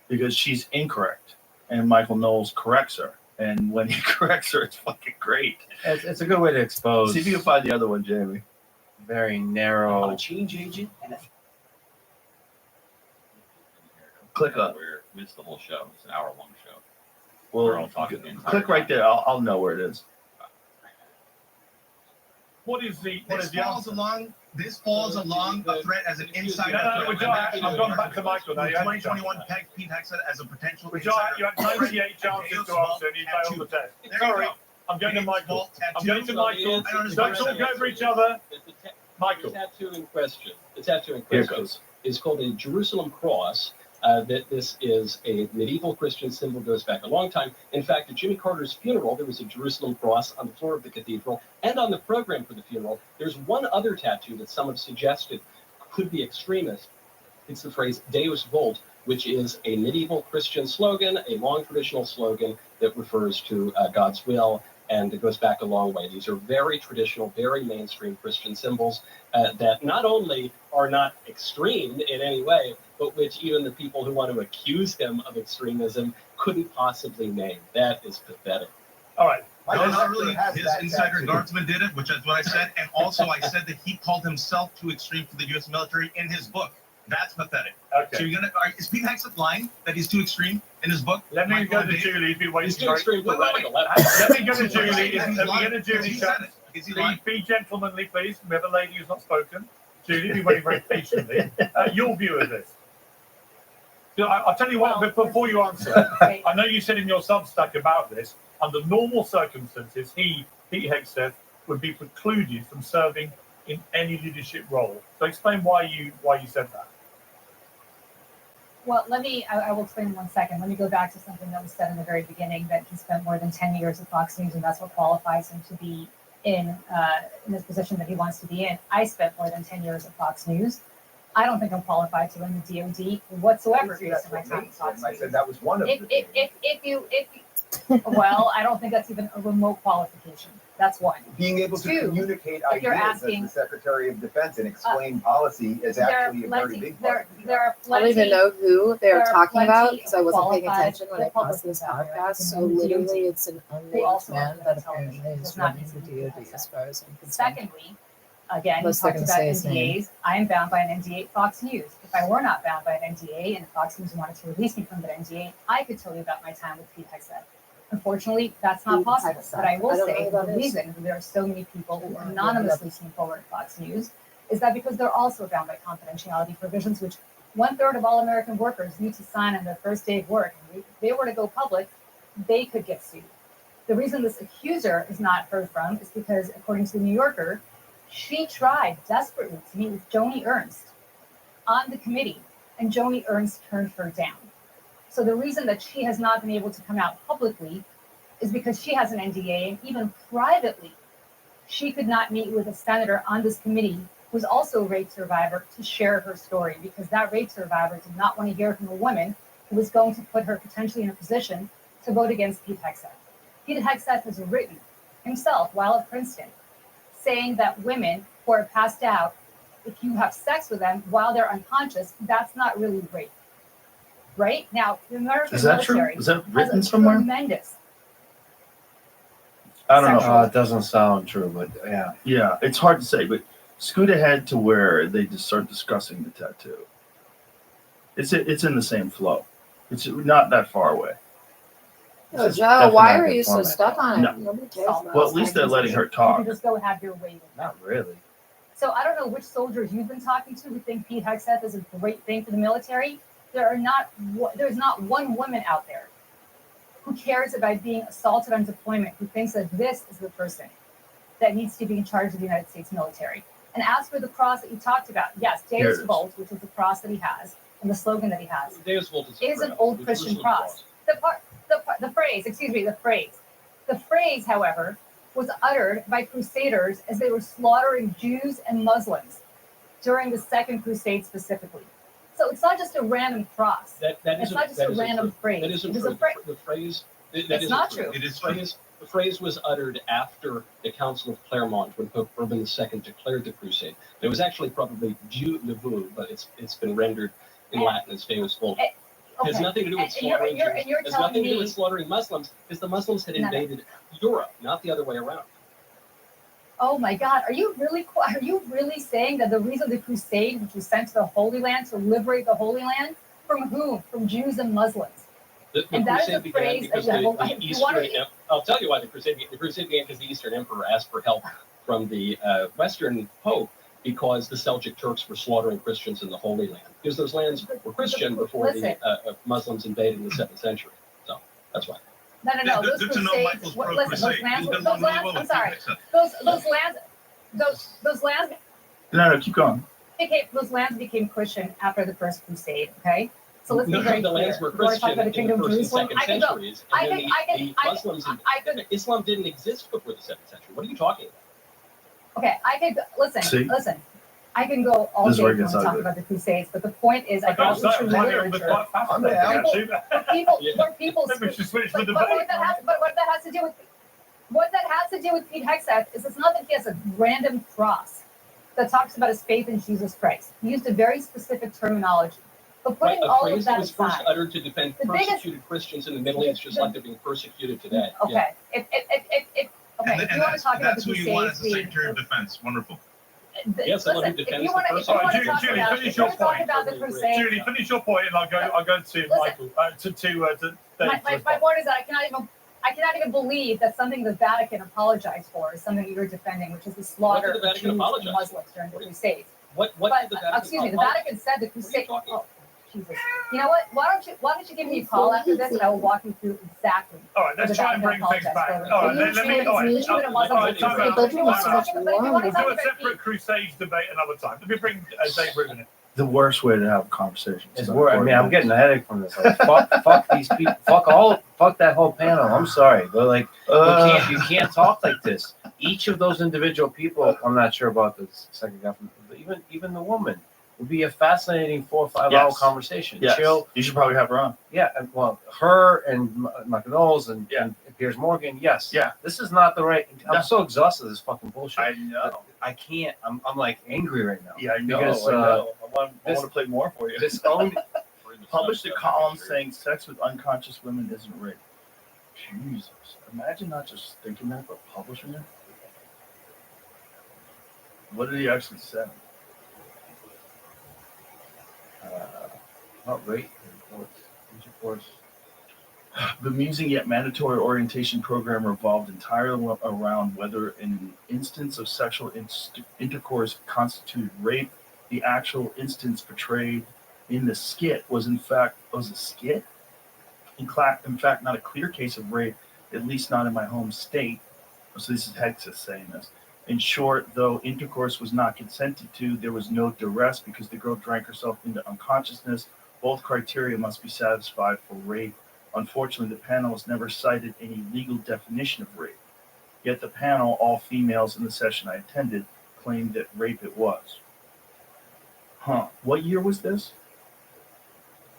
Because she's incorrect, and Michael Knowles corrects her. And when he corrects her, it's fucking great. It's a good way to expose. See if you can find the other one, Jamie. Very narrow. A change agent and a Click on. We missed the whole show. It's an hour-long show. Well, We're all talking the entire click right there. I'll know where it is. What is the This falls along a threat as an insider No, threat. Vajah, I'm going back to Michael now. You had 2021 pegged Pete Hegseth as a potential Vajah, insider. you had 98 chances to answer and you failed the test. There you Sorry. go. I'm going to Michael. I'm going to So Michael. the answer- Don't talk over each other. Michael. The tattoo in question. The tattoo in Here it question goes. is called a Jerusalem cross. That this is a medieval Christian symbol, goes back a long time. In fact, at Jimmy Carter's funeral, there was a Jerusalem cross on the floor of the cathedral, and on the program for the funeral, there's one other tattoo that some have suggested could be extremist. It's the phrase Deus Vult, which is a medieval Christian slogan, a long traditional slogan that refers to God's will, and it goes back a long way. These are very traditional, very mainstream Christian symbols that not only are not extreme in any way, but which even the people who want to accuse him of extremism couldn't possibly name. That is pathetic. All right. No, not really. His insider guardsman did it, which is what I said. And also, I said that he called himself too extreme for the U.S. military in his book. That's pathetic. Okay. So you're gonna is Pete Hegseth lying that he's too extreme in his book? Let me Michael go to Dave? Julie. He's been waiting He's too for extreme for Wait. Let me go to Julie. Is he Let me lying? go to Julie. He said it. Is he lying? Be gentlemanly, please. We have a lady who's not spoken. Julie, be waiting very patiently. Your view of this. I'll tell you what, before you answer, I know you said in your Substack about this, under normal circumstances, Pete Hegseth, would be precluded from serving in any leadership role. So explain why you said that. Well, I will explain in 1 second. Let me go back to something that was said in the very beginning, that he spent more than 10 years at Fox News, and that's what qualifies him to be in this position that he wants to be in. I spent more than 10 years at Fox News. I don't think I'm qualified to run the DOD whatsoever based on my time at Fox I News. said that was one of If you, well, I don't think that's even a remote qualification. That's one. Being able to Two, communicate if you're ideas asking- as the Secretary of Defense and explain policy is There are actually a very plenty- big there, part. there are I don't even plenty. know who they there were are talking about plenty because I wasn't paying qualified attention when I paused this Republicans out there podcast. that So can run the literally, DoD, it's an who unnamed also man work that on television. apparently Does is not running the need to be DoD as far as I'm concerned. Secondly, again, you Unless they're talked gonna about say his name. NDAs. I am bound by an NDA at Fox News. If I were not bound by an NDA and Fox News wanted to release me from that NDA, I could tell you about my time with Pete Hegseth. Unfortunately, that's not Pete possible. Hegseth. But I will I don't know say who the that is. reason there are so many people who Yeah, anonymously came forward at Fox News is that because they're also bound by confidentiality provisions, which 1/3 of all American workers need to sign on their first day of work. And if they were to go public, they could get sued. The reason this accuser is not heard from is because, according to the New Yorker, she tried desperately to meet with Joni Ernst on the committee, and Joni Ernst turned her down. So the reason that she has not been able to come out publicly is because she has an NDA, and even privately, she could not meet with a senator on this committee who's also a rape survivor to share her story, because that rape survivor did not want to hear from a woman who was going to put her potentially in a position to vote against Pete Hegseth. Pete Hegseth has written himself while at Princeton, saying that women who are passed out, if you have sex with them while they're unconscious, that's not really rape. Right? Now, the American Is that true? military Is that has written a somewhere? tremendous I don't know. sexual- It doesn't sound true, but yeah. Yeah, it's hard to say, but scoot ahead to where they just start discussing the tattoo. It's in the same flow. It's not that far away. No, It's Joe, definitely why not are good you so format. stuck on it? No. Nobody cares about Well, at least they're letting her You talk. can just go have your way with it. Not really. So I don't know which soldiers you've been talking to who think Pete Hegseth is a great thing for the military. There's not one woman out there who cares about being assaulted on deployment who thinks that this is the person that needs to be in charge of the United States military. And as for the cross that you talked about, yes, Here it Deus is. Vult, which is the cross that he has, and the slogan that he has, Deus Vult is an old the Christian Jerusalem cross. The phrase, however, was uttered by crusaders as they were slaughtering Jews and Muslims during the Second Crusade specifically. So it's not just a random cross. That It's isn't- not just that a isn't random true. phrase. That isn't It is true. a phrase. The phrase. That It's isn't not true. true. It is true. The phrase was uttered after the Council of Clermont, when Pope Urban II declared the crusade. It was actually probably Dieu le veut, but it's been rendered in Latin as Deus Vult. It has nothing to do with slaughtering Jews. And you're It has telling nothing to do me with slaughtering Muslims, because the Muslims had No, no. invaded Europe, not the other way around. oh my God, are you really saying that the reason the crusade, which was sent to the Holy Land to liberate the Holy Land, from whom? From Jews and Muslims. The And that is crusade a began phrase because that- well, the if you wanna- Eastern. I'll tell you why the crusade began because the Eastern Emperor asked for help from the Western Pope because the Seljuk Turks were slaughtering Christians in the Holy Land, because those lands were Christian before Listen. the Muslims invaded in the 7th century. So that's why. No. Those Good to know crusades. Michael's Listen, pro-crusade. He's done really well I'm with sorry. Pete Hegseth. Those lands No, keep going. became Christian after the First Crusade. Okay, so let's be very the clear. lands were Before I talk Christian about the in Kingdom the of first and Jerusalem, second I can go. centuries, I and can. then I the can. Muslims. I could. Islam didn't exist before the 7th century. What are you talking about? Okay, I could listen. See? Listen. I can go all This is day where it and gets talk ugly. about the Crusades, but the point is, I I got don't say into I'm finding it literature. quite fascinating, actually. For people, Maybe we should switch the but debate. what that has to do with Pete Hegseth is it's not that he has a random cross that talks about his faith in Jesus Christ. He used a very specific terminology. But putting A all of phrase that that was first aside, uttered to defend the biggest- persecuted Christians in the Middle East, just like they're being persecuted today. okay, Yeah. if And you want to talk about that's the who you want as Crusades the being Secretary of Defense. Wonderful. Yes, someone who listen, if defends you the want to person. talk Judy, about, finish if you your want to talk point. about the Crusades, Judy, finish your point, and I'll go to Michael, to Dave. my point is that I cannot even believe that something the Vatican apologized for is something you're defending, which is the slaughter What of did the Jews Vatican and apologize Muslims during the Crusades. What But did the Vatican excuse me, the apologize? Vatican said the Crusade. Oh, Jesus. You know what? Why don't you give me a call after this, and I will walk you through exactly. All right, let's what the try and bring Vatican things back. apologized for. All right, let me. All right, Jews and Muslims. all right, time out. But if you want to talk We'll about do a Pete, separate Crusades debate another time. Let me bring Dave Rubin in. The worst way to have a conversation. It's I mean, I'm getting a headache from this. Like, fuck these people. Fuck that whole panel. I'm sorry, but like, you can't talk like this. Each of those individual people, I'm not sure about the second government, but even the woman would be a fascinating 4 or 5 hour conversation. Yes. Chill. You should probably have her on. Yeah, well, her and Michael Knowles and Piers Morgan. Yes. Yeah. This is not the right. I'm No. so exhausted of this fucking bullshit. I know. I can't. I'm like angry right now. Yeah, I know. Because, I know. I want this- to play more for you. This owned. Published a column saying sex with unconscious women isn't rape. Jesus. Imagine not just thinking that, but publishing it. What did he actually say? Not rape, intercourse. The amusing yet mandatory orientation program revolved entirely around whether an instance of sexual intercourse constituted rape. The actual instance portrayed in the skit was a skit? In fact, not a clear case of rape, at least not in my home state. So this is Hexus saying this. In short, though intercourse was not consented to, there was no duress because the girl drank herself into unconsciousness. Both criteria must be satisfied for rape. Unfortunately, the panel has never cited any legal definition of rape. Yet the panel, all females in the session I attended, claimed that rape it was. Huh. What year was this?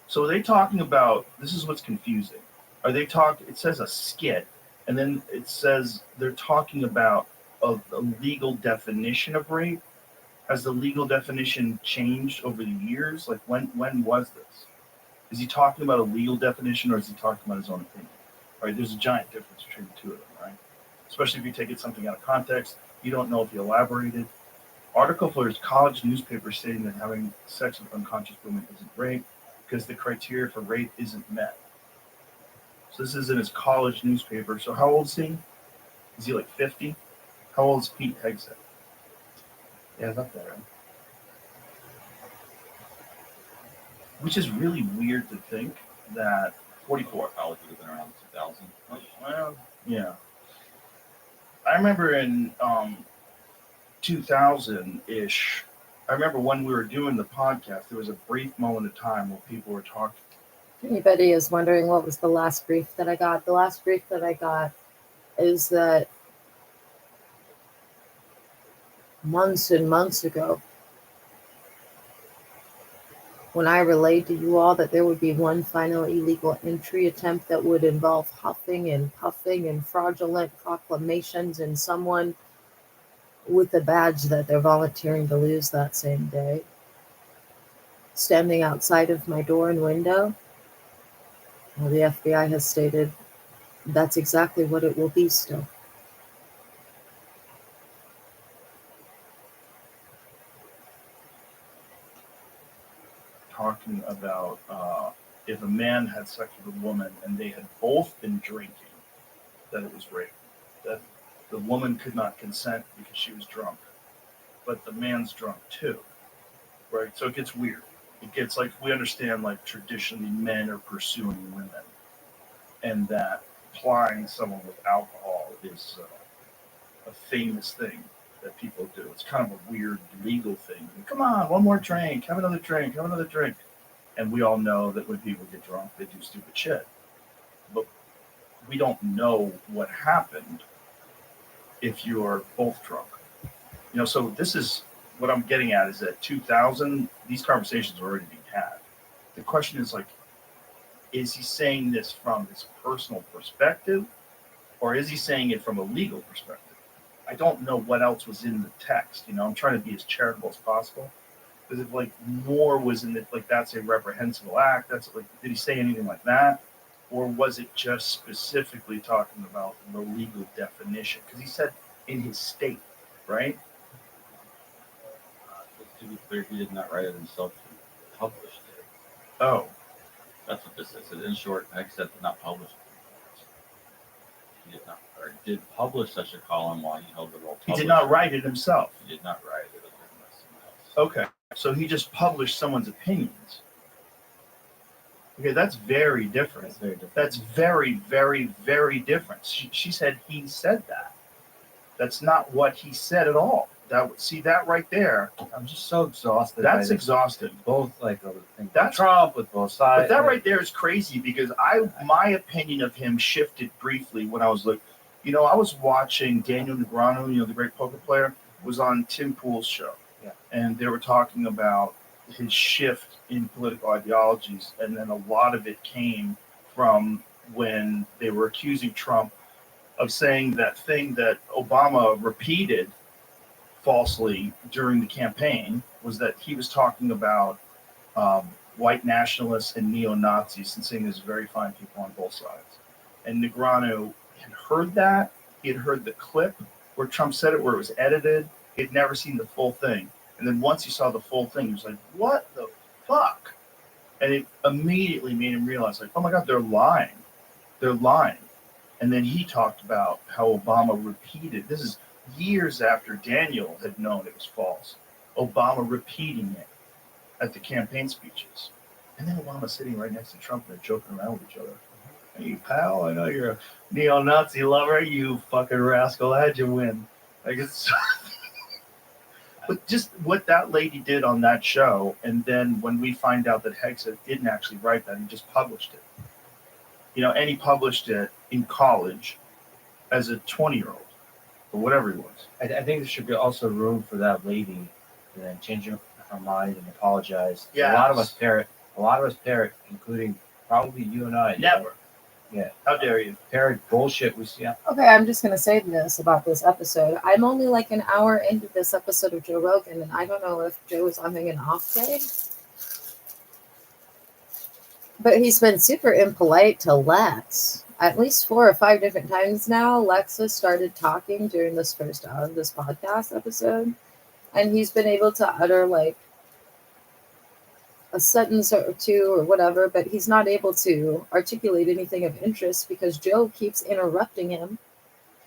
So are they talking about, this is what's confusing. Are they talking, it says a skit, and then it says they're talking about a legal definition of rape. Has the legal definition changed over the years? Like when was this? Is he talking about a legal definition or is he talking about his own opinion? All right, there's a giant difference between the two of them, right? Especially if you take it something out of context, you don't know if he elaborated. Article for his college newspaper stating that having sex with unconscious women isn't rape because the criteria for rape isn't met. So this is in his college newspaper. So how old is he? Is he like 50? How old is Pete Hegseth? Yeah, it's up there. Right? Which is really weird to think that 44 college would have been around 2000. Well, yeah. I remember in 2000-ish, I remember when we were doing the podcast, there was a brief moment of time where people were talking. If anybody is wondering what was the last brief that I got, the last brief that I got is that months and months ago, when I relayed to you all that there would be one final illegal entry attempt that would involve huffing and puffing and fraudulent proclamations and someone with a badge that they're volunteering to lose that same day, standing outside of my door and window, well, the FBI has stated that's exactly what it will be still. Talking about if a man had sex with a woman and they had both been drinking, that it was rape. That the woman could not consent because she was drunk, but the man's drunk too, right? So it gets weird. It gets like, we understand like traditionally men are pursuing women, and that applying someone with alcohol is a famous thing that people do. It's kind of a weird legal thing. Come on, one more drink, have another drink, have another drink. And we all know that when people get drunk, they do stupid shit. But we don't know what happened if you're both drunk. You know, so this is what I'm getting at is that 2000, these conversations are already being had. The question is like, is he saying this from his personal perspective or is he saying it from a legal perspective? I don't know what else was in the text. You know, I'm trying to be as charitable as possible. Because if like more was in it, like that's a reprehensible act, that's like, did he say anything like that? Or was it just specifically talking about the legal definition? Because he said in his state, right? To be clear, he did not write it himself. He published it. Oh. That's what this is. In short, Hegseth did not publish it. He did not, or did publish such a column while he held the role. He did not write it himself. He did not write it. It was written by someone else. Okay. So he just published someone's opinions. Okay, that's very different. That's very different. That's very, very, very different. She said he said that. That's not what he said at all. See that right there. I'm just so exhausted. That's exhausting. Both like that's Trump with both sides. But that right there is crazy because my opinion of him shifted briefly when I was like, you know, I was watching Daniel Negreanu, you know, the great poker player, was on Tim Pool's show. Yeah. And they were talking about his shift in political ideologies, and then a lot of it came from when they were accusing Trump of saying that thing that Obama repeated falsely during the campaign was that he was talking about white nationalists and neo-Nazis and saying there's very fine people on both sides. And Negreanu had heard that. He had heard the clip where Trump said it, where it was edited. He had never seen the full thing. And then once he saw the full thing, he was like, what the fuck? And it immediately made him realize, like, oh my God, they're lying. They're lying. And then he talked about how Obama repeated, this is years after Daniel had known it was false, Obama repeating it at the campaign speeches. And then Obama sitting right next to Trump and they're joking around with each other. Hey, pal, I know you're a neo-Nazi lover, you fucking rascal. How'd you win? Like, it's... But just what that lady did on that show, and then when we find out that Hegseth didn't actually write that, he just published it. You know, and he published it in college as a 20-year-old, or whatever he was. I think there should be also room for that lady to then change her mind and apologize. Yes. A lot of us parrot, including probably you and I. Never. Yeah. How dare you? Parrot bullshit we see. Okay, I'm just gonna say this about this episode. I'm only like an hour into this episode of Joe Rogan, and I don't know if Joe is having an off day. But he's been super impolite to Lex. At least 4 or 5 different times now, Lex has started talking during this first hour of this podcast episode. And he's been able to utter like a sentence or two or whatever, but he's not able to articulate anything of interest because Joe keeps interrupting him.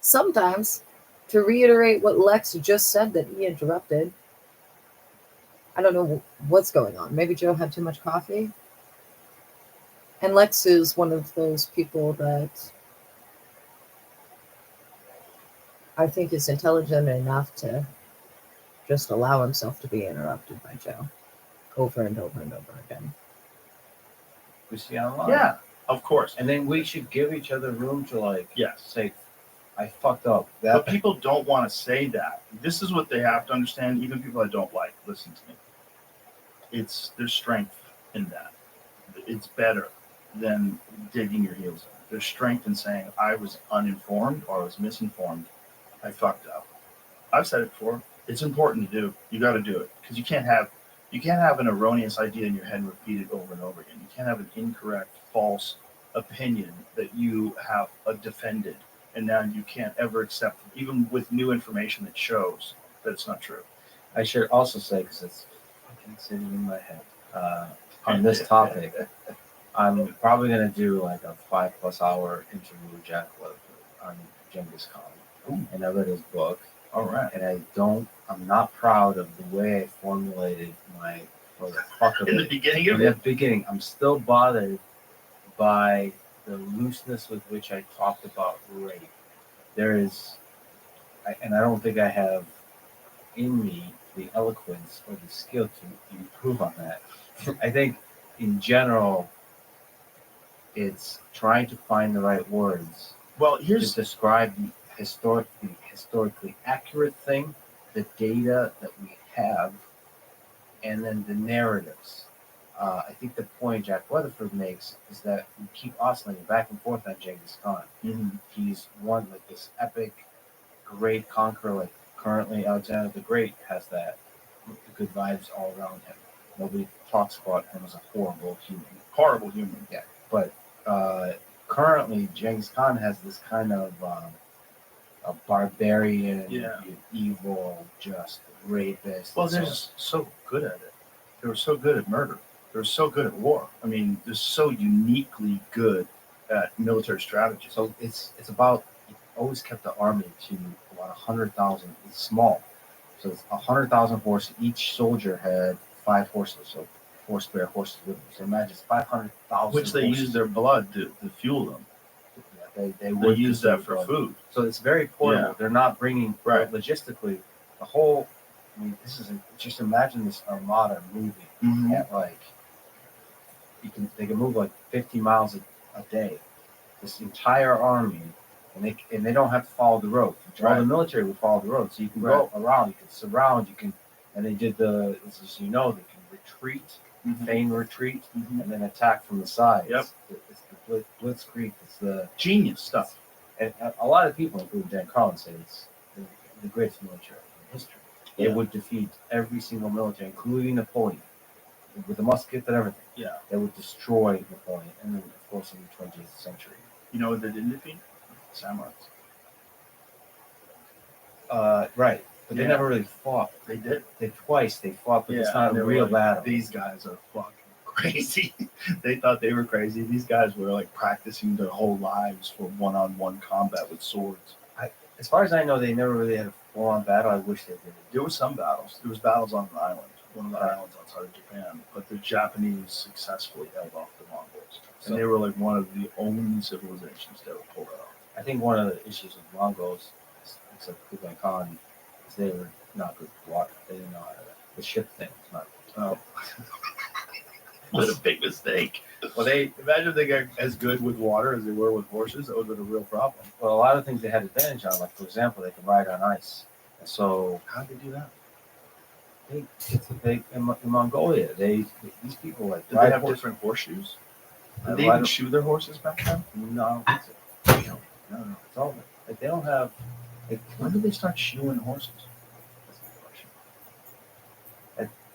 Sometimes to reiterate what Lex just said that he interrupted. I don't know what's going on. Maybe Joe had too much coffee. And Lex is one of those people that I think is intelligent enough to just allow himself to be interrupted by Joe over and over and over again. We see online. Yeah, of course. And then we should give each other room to like say, I fucked up. But people don't want to say that. This is what they have to understand. Even people I don't like, listen to me. There's strength in that. It's better than digging your heels in. There's strength in saying I was uninformed or I was misinformed. I fucked up. I've said it before. It's important to do. You got to do it because you can't have an erroneous idea in your head repeated over and over again. You can't have an incorrect, false opinion that you have defended, and now you can't ever accept, even with new information that shows that it's not true. I should also say, because it's fucking sitting in my head, on this topic, I'm probably going to do like a 5+ hour interview with Jack Weatherford on Genghis Khan. Ooh. And I read his book. All right. And I'm not proud of the way I formulated my, or the fuck of in it. the beginning of in it? the beginning, I'm still bothered by the looseness with which I talked about rape. And I don't think I have in me the eloquence or the skill to improve on that. I think in general, it's trying to find the right words. Well, to describe the historically accurate thing, the data that we have, and then the narratives. I think the point Jack Weatherford makes is that we keep oscillating back and forth on Genghis Khan. Mm-hmm. He's one like this epic, great conqueror. Like currently, Alexander the Great has that. The good vibes all around him. Nobody talks about him as a horrible human. Horrible human. Yeah, but currently, Genghis Khan has this kind of a barbarian, evil, just rapist. Well, they're just so good at it. They were so good at murder. They were so good at war. I mean, they're so uniquely good at military strategy. So it's about, he always kept the army to about 100,000. It's small. So it's 100,000 horses. Each soldier had 5 horses, so 4 spare horses with them. So imagine it's 500,000 which they horses. use their blood to fuel them. They use that for food. So it's very portable. Yeah. They're not bringing, right. Logistically, the whole, I mean, this is, just imagine this Armada movie Mm-hmm. at like, they can move like 50 miles a day. This entire army, and they don't have to follow the road. All the military would follow the road. So you can go around, you can surround, and they did as you know, they can retreat, feign retreat, and then attack from the side. Yep. It's the blitzkrieg. It's the genius stuff. And a lot of people, including Dan Carlin, say it's the greatest military in history. They would defeat every single military, including Napoleon, with the musket and everything. Yeah. They would destroy Napoleon, and then of course in the 20th century. You know what they didn't defeat? Samurais. Right. But they Yeah. never really fought. They did. They fought, but it's not and a they were real like, battle. These guys are fucking crazy. They thought they were crazy. These guys were like practicing their whole lives for one-on-one combat with swords. As far as I know, they never really had a full-on battle. I wish they did. There were some battles. There was battles on an island, one of the islands outside of Japan, but the Japanese successfully held off the Mongols. So- And they were like one of the only civilizations that would pull that off. I think one of the issues with Mongols, except Kublai Khan, is they were not good with water. They didn't know how to, the ship thing. It's not. Oh. What a big mistake. Well, they imagine if they got as good with water as they were with horses. That would have been a real problem. Well, a lot of things they had advantage on, like for example, they could ride on ice. And so how did they do that? In Mongolia, these people like Did they have different horseshoes? Did they even shoe their horses back then? No, I don't think so. No, it's all like they don't have. Like, when did they start shoeing horses?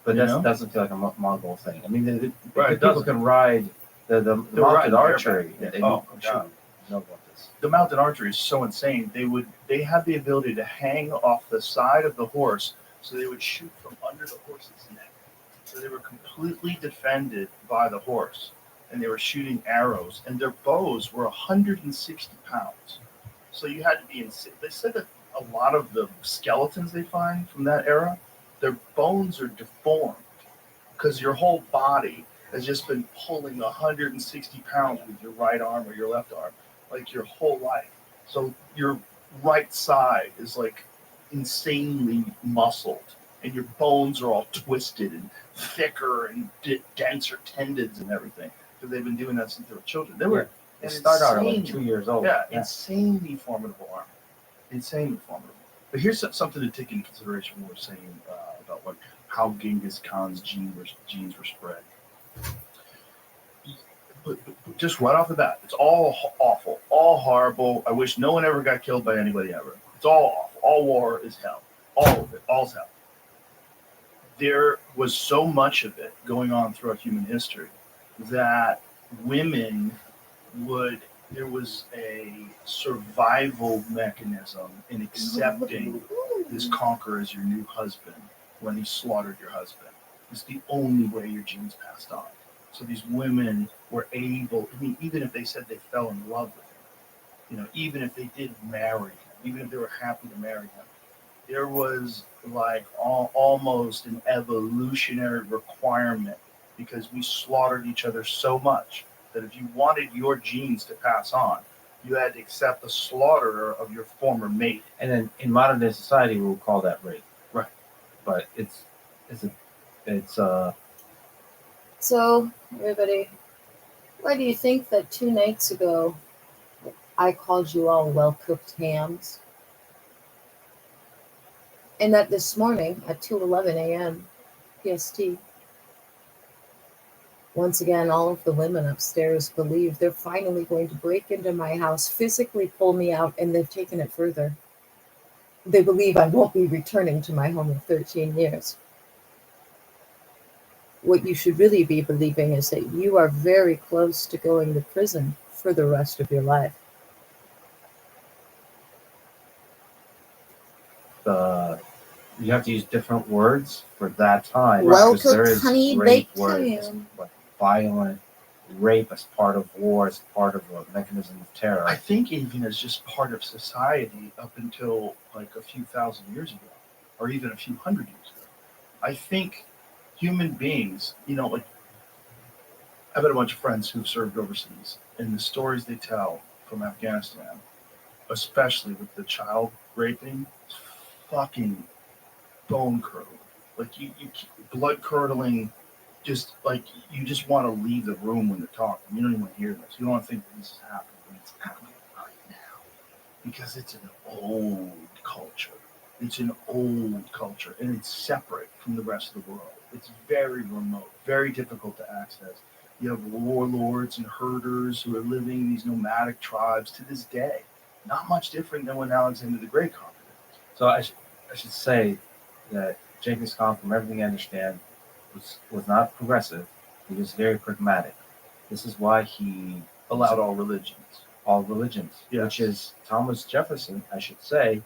But You that know? doesn't feel like a Mongol thing. I mean, the Right, it people doesn't. can ride the They're mounted riding archery. bareback. They Oh, shoot. God. Know about this. The mounted archery is so insane. They had the ability to hang off the side of the horse, so they would shoot from under the horse's neck. So they were completely defended by the horse, and they were shooting arrows, and their bows were 160 pounds. So you had to be insane. They said that a lot of the skeletons they find from that era, their bones are deformed because your whole body has just been pulling 160 pounds with your right arm or your left arm, like your whole life. So your right side is like insanely muscled, and your bones are all twisted and thicker and denser tendons and everything because they've been doing that since they were children. They were They start out at like insane- 2 years old. Yeah, insanely formidable army. Insanely formidable. But here's something to take into consideration when we're saying about like how Genghis Khan's genes were spread. But just right off the bat, it's all awful, all horrible. I wish no one ever got killed by anybody ever. It's all awful. All war is hell. All of it. All's hell. There was so much of it going on throughout human history that women there was a survival mechanism in accepting this conqueror as your new husband when he slaughtered your husband. It's the only way your genes passed on. So these women were able, I mean, even if they said they fell in love with him, even if they did marry him, even if they were happy to marry him, there was like almost an evolutionary requirement because we slaughtered each other so much that if you wanted your genes to pass on, you had to accept the slaughter of your former mate. And then in modern day society, we would call that rape. Right. But it's So, everybody, why do you think that 2 nights ago I called you all well-cooked hams? And that this morning at 2:11 a.m. PST, once again, all of the women upstairs believe they're finally going to break into my house, physically pull me out, and they've taken it further. They believe I won't be returning to my home in 13 years. What you should really be believing is that you are very close to going to prison for the rest of your life. You have to use different words for that time. Well because there cooked, is honey rape baked where it's ham. like violent rape as part of war, as part of a mechanism of terror. I think even as just part of society up until like a few thousand years ago, or even a few hundred years ago. I think human beings, like I've had a bunch of friends who've served overseas, and the stories they tell from Afghanistan, especially with the child raping, it's fucking bone curdling. Like you blood curdling. Just like you just want to leave the room when they're talking. You don't even want to hear this. You don't want to think that this is happening, but it's happening right now because it's an old culture. It's an old culture, and it's separate from the rest of the world. It's very remote, very difficult to access. You have warlords and herders who are living in these nomadic tribes to this day, not much different than when Alexander the Great conquered it. So I should say that Genghis Khan, from everything I understand, was not progressive. He was very pragmatic. This is why he Allowed all religions. Yes. Which is Thomas Jefferson, I should say,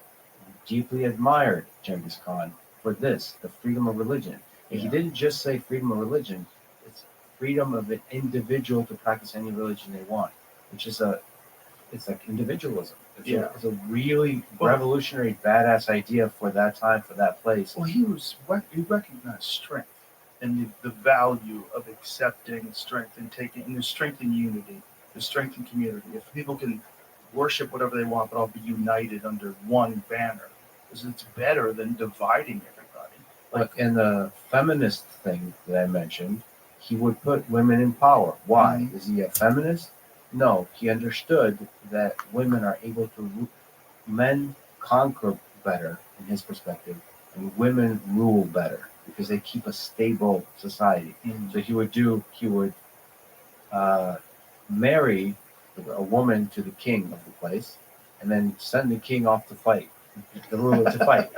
deeply admired Genghis Khan for this, the freedom of religion. And he didn't just say freedom of religion, it's freedom of an individual to practice any religion they want, which is it's like individualism. It's a really revolutionary, badass idea for that time, for that place. Well, he recognized strength and the value of accepting strength and taking, and there's strength in unity, there's strength in community. If people can worship whatever they want, but all be united under one banner, because it's better than dividing everybody. Like in the feminist thing that I mentioned, he would put women in power. Why? Is he a feminist? No, he understood that women are able to men conquer better in his perspective, and women rule better because they keep a stable society. So he would marry a woman to the king of the place, and then send the king off to fight, the ruler to fight,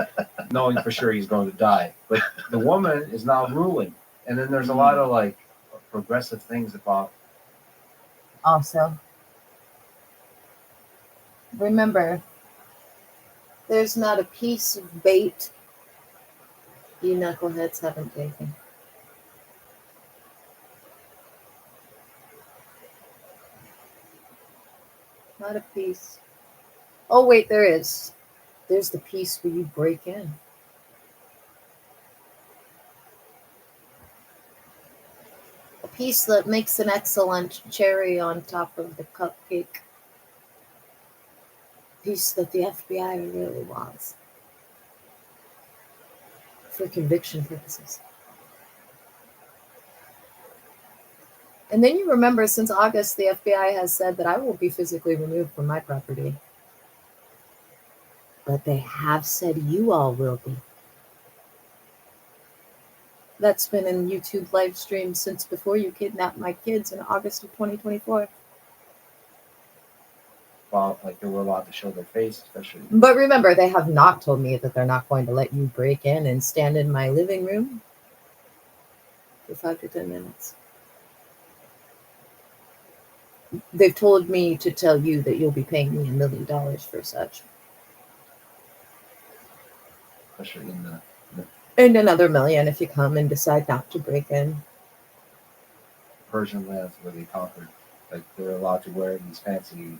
knowing for sure he's going to die. But the woman is now ruling, and then there's a lot of like progressive things about. Also, remember, there's not a piece of bait you knuckleheads haven't taken. Not a piece. Oh, wait, there is. There's the piece where you break in. A piece that makes an excellent cherry on top of the cupcake. Piece that the FBI really wants. For conviction purposes. And then you remember, since August, the FBI has said that I will be physically removed from my property. But they have said you all will be. That's been in YouTube live stream since before you kidnapped my kids in August of 2024. Well, like they were allowed to show their face, especially. But remember, they have not told me that they're not going to let you break in and stand in my living room for 5 to 10 minutes. They've told me to tell you that you'll be paying me $1 million for such. Especially in the And another $1 million if you come and decide not to break in. Persian lands where they conquered. Like they're allowed to wear these fancy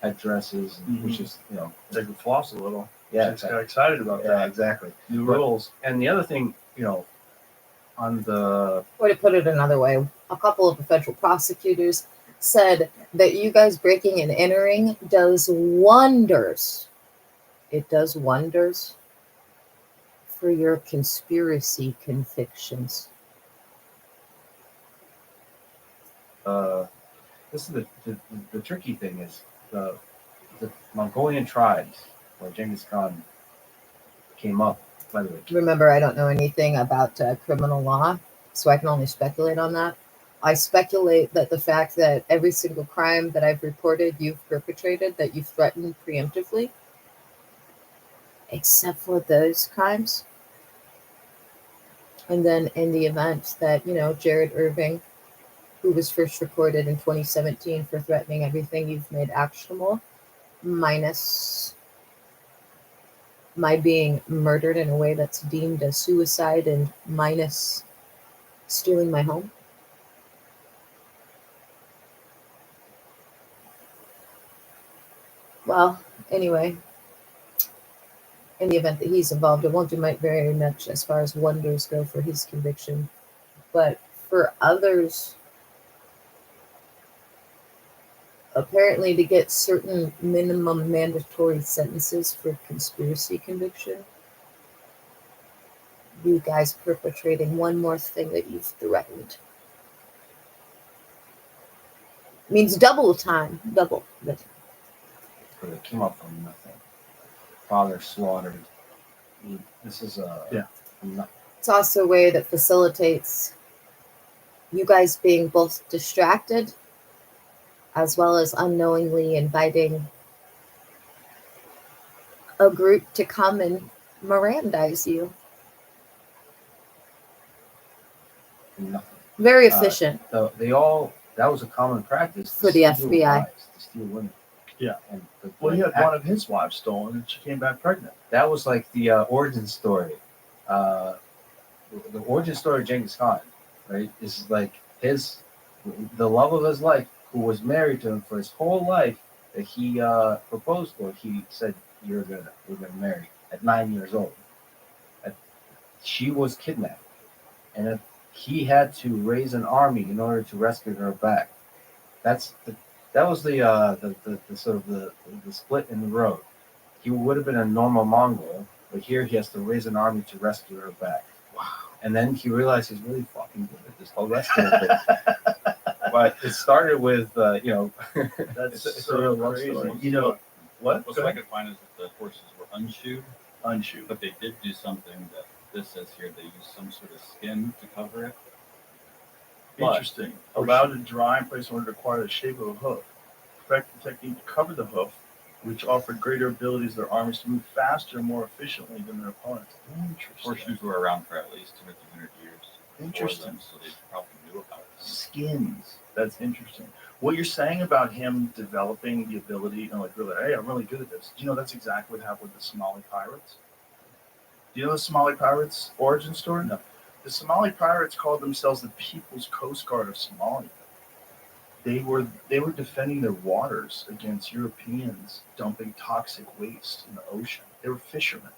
headdresses, which is, they can floss a little. Yeah, Just got excited about that. Yeah, exactly. New rules. And the other thing, on the Or to put it another way, a couple of the federal prosecutors said that you guys breaking and entering does wonders. It does wonders for your conspiracy convictions. This is the tricky thing is the Mongolian tribes where Genghis Khan came up. By the way, Remember, I don't know anything about criminal law, so I can only speculate on that. I speculate that the fact that every single crime that I've reported you've perpetrated, that you've threatened preemptively, except for those crimes. And then in the event that, Jared Irving, who was first recorded in 2017 for threatening everything you've made actionable, minus my being murdered in a way that's deemed a suicide and minus stealing my home. Well, anyway, in the event that he's involved, it won't do very much as far as wonders go for his conviction. But for others, apparently to get certain minimum mandatory sentences for conspiracy conviction, you guys perpetrating one more thing that you've threatened means double time. Double. where they came up from nothing. Father slaughtered. This is It's also a way that facilitates you guys being both distracted as well as unknowingly inviting a group to come and Mirandize you. Nothing. Very efficient. That was a common practice For to the steal FBI. wives, to steal women. Yeah. And Well, he had one of his wives stolen, and she came back pregnant. That was like the origin story. The origin story of Genghis Khan, right, is like the love of his life, who was married to him for his whole life, that he proposed for. He said, we're gonna marry at 9 years old. She was kidnapped, and he had to raise an army in order to rescue her back. That was the sort of the split in the road. He would have been a normal Mongol, but here he has to raise an army to rescue her back. Wow. And then he realized he's really fucking good at this whole rescue thing. But it started with, That's it's so a real love crazy. story. You know, what? What I could find is that the horses were unshoed. Unshoed. But they did do something that this says here. They used some sort of skin to cover it. Interesting. Allowed to dry in place in order to acquire the shape of a hoof. Perfect the technique to cover the hoof, which offered greater abilities to their armies to move faster and more efficiently than their opponents. Interesting. Horseshoes were around for at least 200 or 300 years. Interesting. Them, so they probably knew about it. Skins. That's interesting. What you're saying about him developing the ability, really, hey, I'm really good at this. Do you know that's exactly what happened with the Somali pirates? Do you know the Somali pirates' origin story? No. The Somali pirates called themselves the People's Coast Guard of Somalia. They were defending their waters against Europeans dumping toxic waste in the ocean. They were fishermen.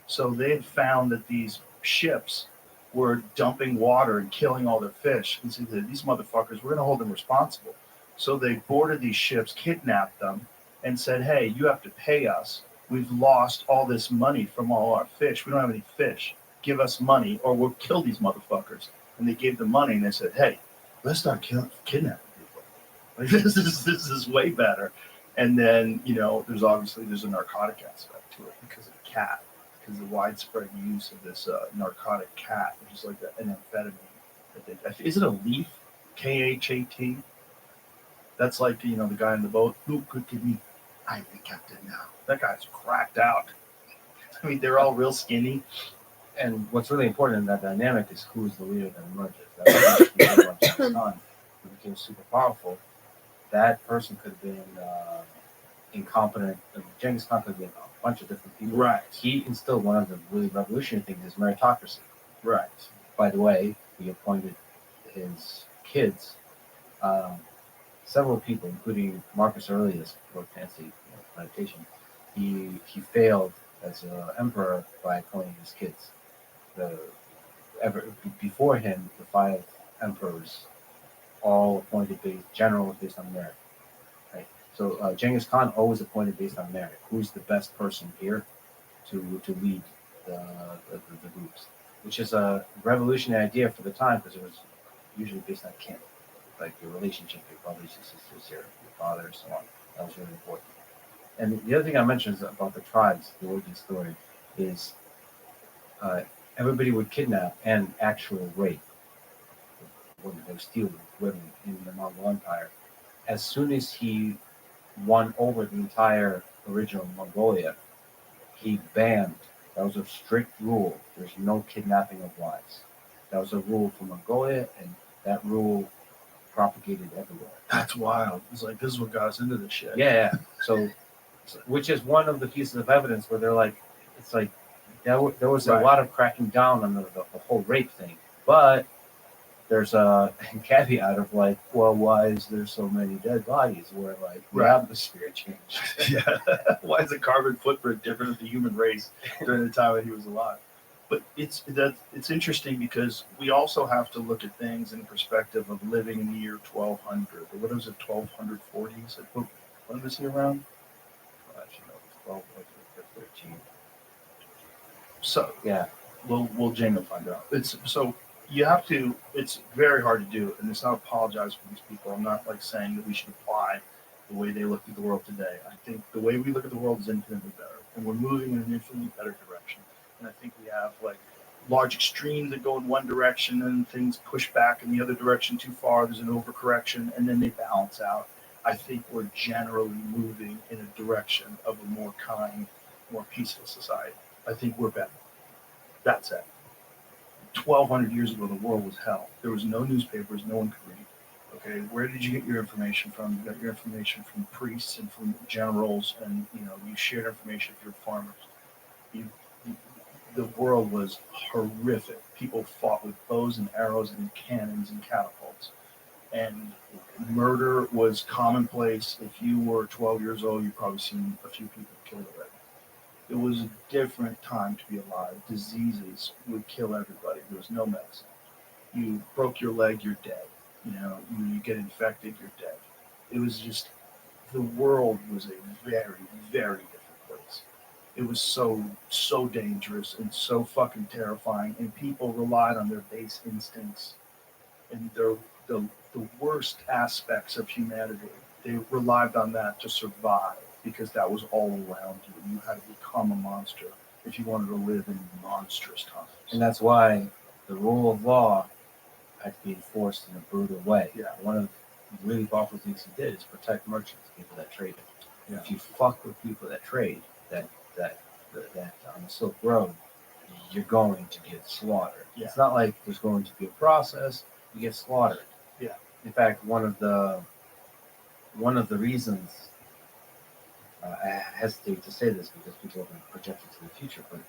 So they had found that these ships were dumping water and killing all their fish. And said, these motherfuckers, we're going to hold them responsible. So they boarded these ships, kidnapped them, and said, hey, you have to pay us. We've lost all this money from all our fish. We don't have any fish. Give us money or we'll kill these motherfuckers. And they gave them money and they said, hey, let's start kidnapping people. Like, this is way better. And then, there's a narcotic aspect to it because of the cat, because of the widespread use of this narcotic cat, which is like an amphetamine. Is it a leaf? KHAT? That's like, the guy in the boat. Who could give me? I'm the captain now. That guy's cracked out. I mean, they're all real skinny. And what's really important in that dynamic is who's the leader that emerges. That Genghis Khan, who became super powerful. That person could have been incompetent. Genghis Khan could have been a bunch of different people. Right. He instilled one of the really revolutionary things is meritocracy. Right. By the way, he appointed his kids, several people, including Marcus Aurelius, Lord Fancy meditation. He failed as an emperor by appointing his kids. Before him, the 5 emperors all appointed generals based on merit. Right. So Genghis Khan always appointed based on merit. Who's the best person here to lead the groups? Which is a revolutionary idea for the time because it was usually based on kin, like your relationship, your brothers, your sisters, your father, and so on. That was really important. And the other thing I mentioned is about the tribes, the origin story, is everybody would kidnap and actual rape. Women, they would steal women in the Mongol Empire. As soon as he won over the entire original Mongolia, he banned. That was a strict rule. There's no kidnapping of wives. That was a rule for Mongolia, and that rule propagated everywhere. That's wild. It's like, this is what got us into this shit. Yeah. So, which is one of the pieces of evidence where they're like, it's like, there was a lot of cracking down on the whole rape thing. But there's a caveat of like, well, why is there so many dead bodies where like the atmosphere changed? Yeah. Why is the carbon footprint different of the human race during the time that he was alive? But it's interesting because we also have to look at things in perspective of living in the year 1200. What was it, 1240s? When was he around? I should know. 12 or 13. So yeah, we'll Jane will find out. It's very hard to do, and it's not apologize for these people. I'm not like saying that we should apply the way they look at the world today. I think the way we look at the world is infinitely better, and we're moving in an infinitely better direction. And I think we have like large extremes that go in one direction and things push back in the other direction too far. There's an overcorrection, and then they balance out. I think we're generally moving in a direction of a more kind more peaceful society. I think we're better. That's it. 1,200 years ago, the world was hell. There was no newspapers, no one could read. Okay, where did you get your information from? You got your information from priests and from generals, and you shared information with your farmers. You, the world was horrific. People fought with bows and arrows and cannons and catapults, and murder was commonplace. If you were 12 years old, you've probably seen a few people killed already. It was a different time to be alive. Diseases would kill everybody. There was no medicine. You broke your leg, you're dead. You get infected, you're dead. It was just, the world was a very, very different place. It was so dangerous and so fucking terrifying, and people relied on their base instincts and the worst aspects of humanity. They relied on that to survive because that was all around you. You had to become a monster if you wanted to live in monstrous times. And that's why the rule of law had to be enforced in a brutal way. Yeah. One of the really powerful things he did is protect merchants, people that traded. Yeah. If you fuck with people that trade, that on the Silk Road, you're going to get slaughtered. Yeah. It's not like there's going to be a process. You get slaughtered. Yeah. In fact, one of the reasons I hesitate to say this because people have been projected to the future, but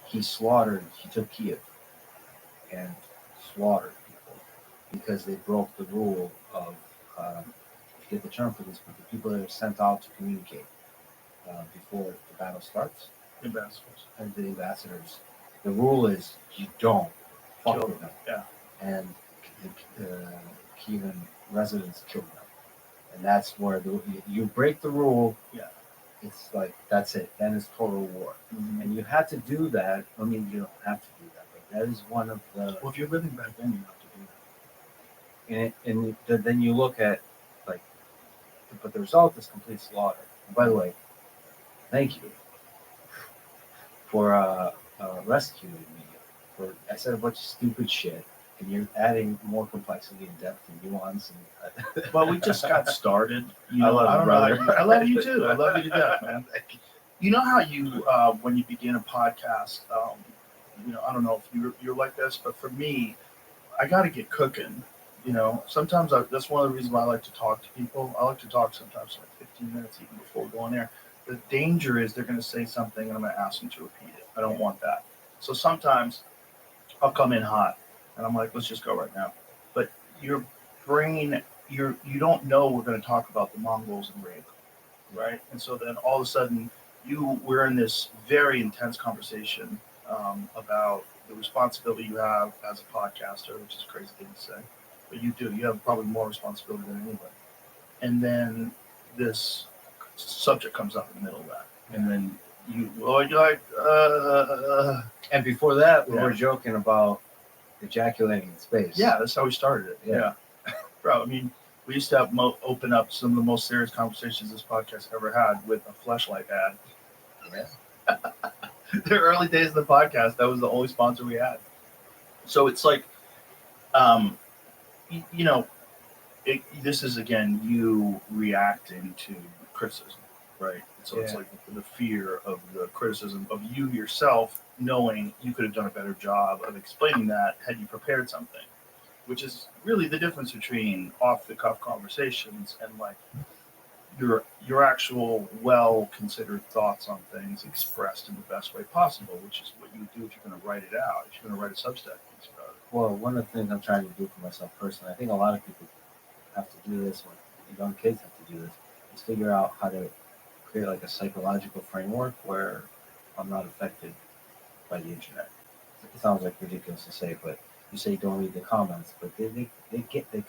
he took Kiev and slaughtered people because they broke the rule of, I forget the term for this, but the people that are sent out to communicate before the battle starts. Ambassadors. And the ambassadors. The rule is you don't fuck with them. Yeah. And the Kievan residents killed them. And that's where you break the rule. Yeah. It's like, that's it. Then it's total war. Mm-hmm. And you had to do that. I mean, you don't have to do that, but that is one of the. Well, if you're living back then, you have to do that. And then you look at, like, but the result is complete slaughter. And by the way, thank you for rescuing me. I said a bunch of stupid shit, and you're adding more complexity and depth and nuance. And Well, we just got started. I love you, brother. I love you too. I love you to death, man. You know how you, when you begin a podcast, I don't know if you're like this, but for me, I got to get cooking. Sometimes that's one of the reasons why I like to talk to people. I like to talk sometimes for like 15 minutes even before we go on air. The danger is they're going to say something and I'm going to ask them to repeat it. I don't want that. So sometimes I'll come in hot and I'm like, let's just go right now. But your brain, you don't know we're going to talk about the Mongols and rape, right? And so then all of a sudden we're in this very intense conversation about the responsibility you have as a podcaster, which is a crazy thing to say, but you have probably more responsibility than anybody. And then this subject comes up in the middle of that, and then you're like, And before that, we were joking about ejaculating in space. Yeah, that's how we started it. Yeah. Bro, I mean, we used to have open up some of the most serious conversations this podcast ever had with a fleshlight ad. Yeah. The early days of the podcast, that was the only sponsor we had. So it's like, this is again you reacting to criticism, right? So it's like the fear of the criticism of you yourself, knowing you could have done a better job of explaining that had you prepared something, which is really the difference between off-the-cuff conversations and like your actual well-considered thoughts on things expressed in the best way possible, which is what you would do if you're going to write it out, if you're going to write a Substack piece about it. Well, one of the things I'm trying to do for myself personally, I think a lot of people have to do this, or young kids have to do this, is figure out how to create like a psychological framework where I'm not affected by the internet. It sounds like ridiculous to say, but you say don't read the comments, but they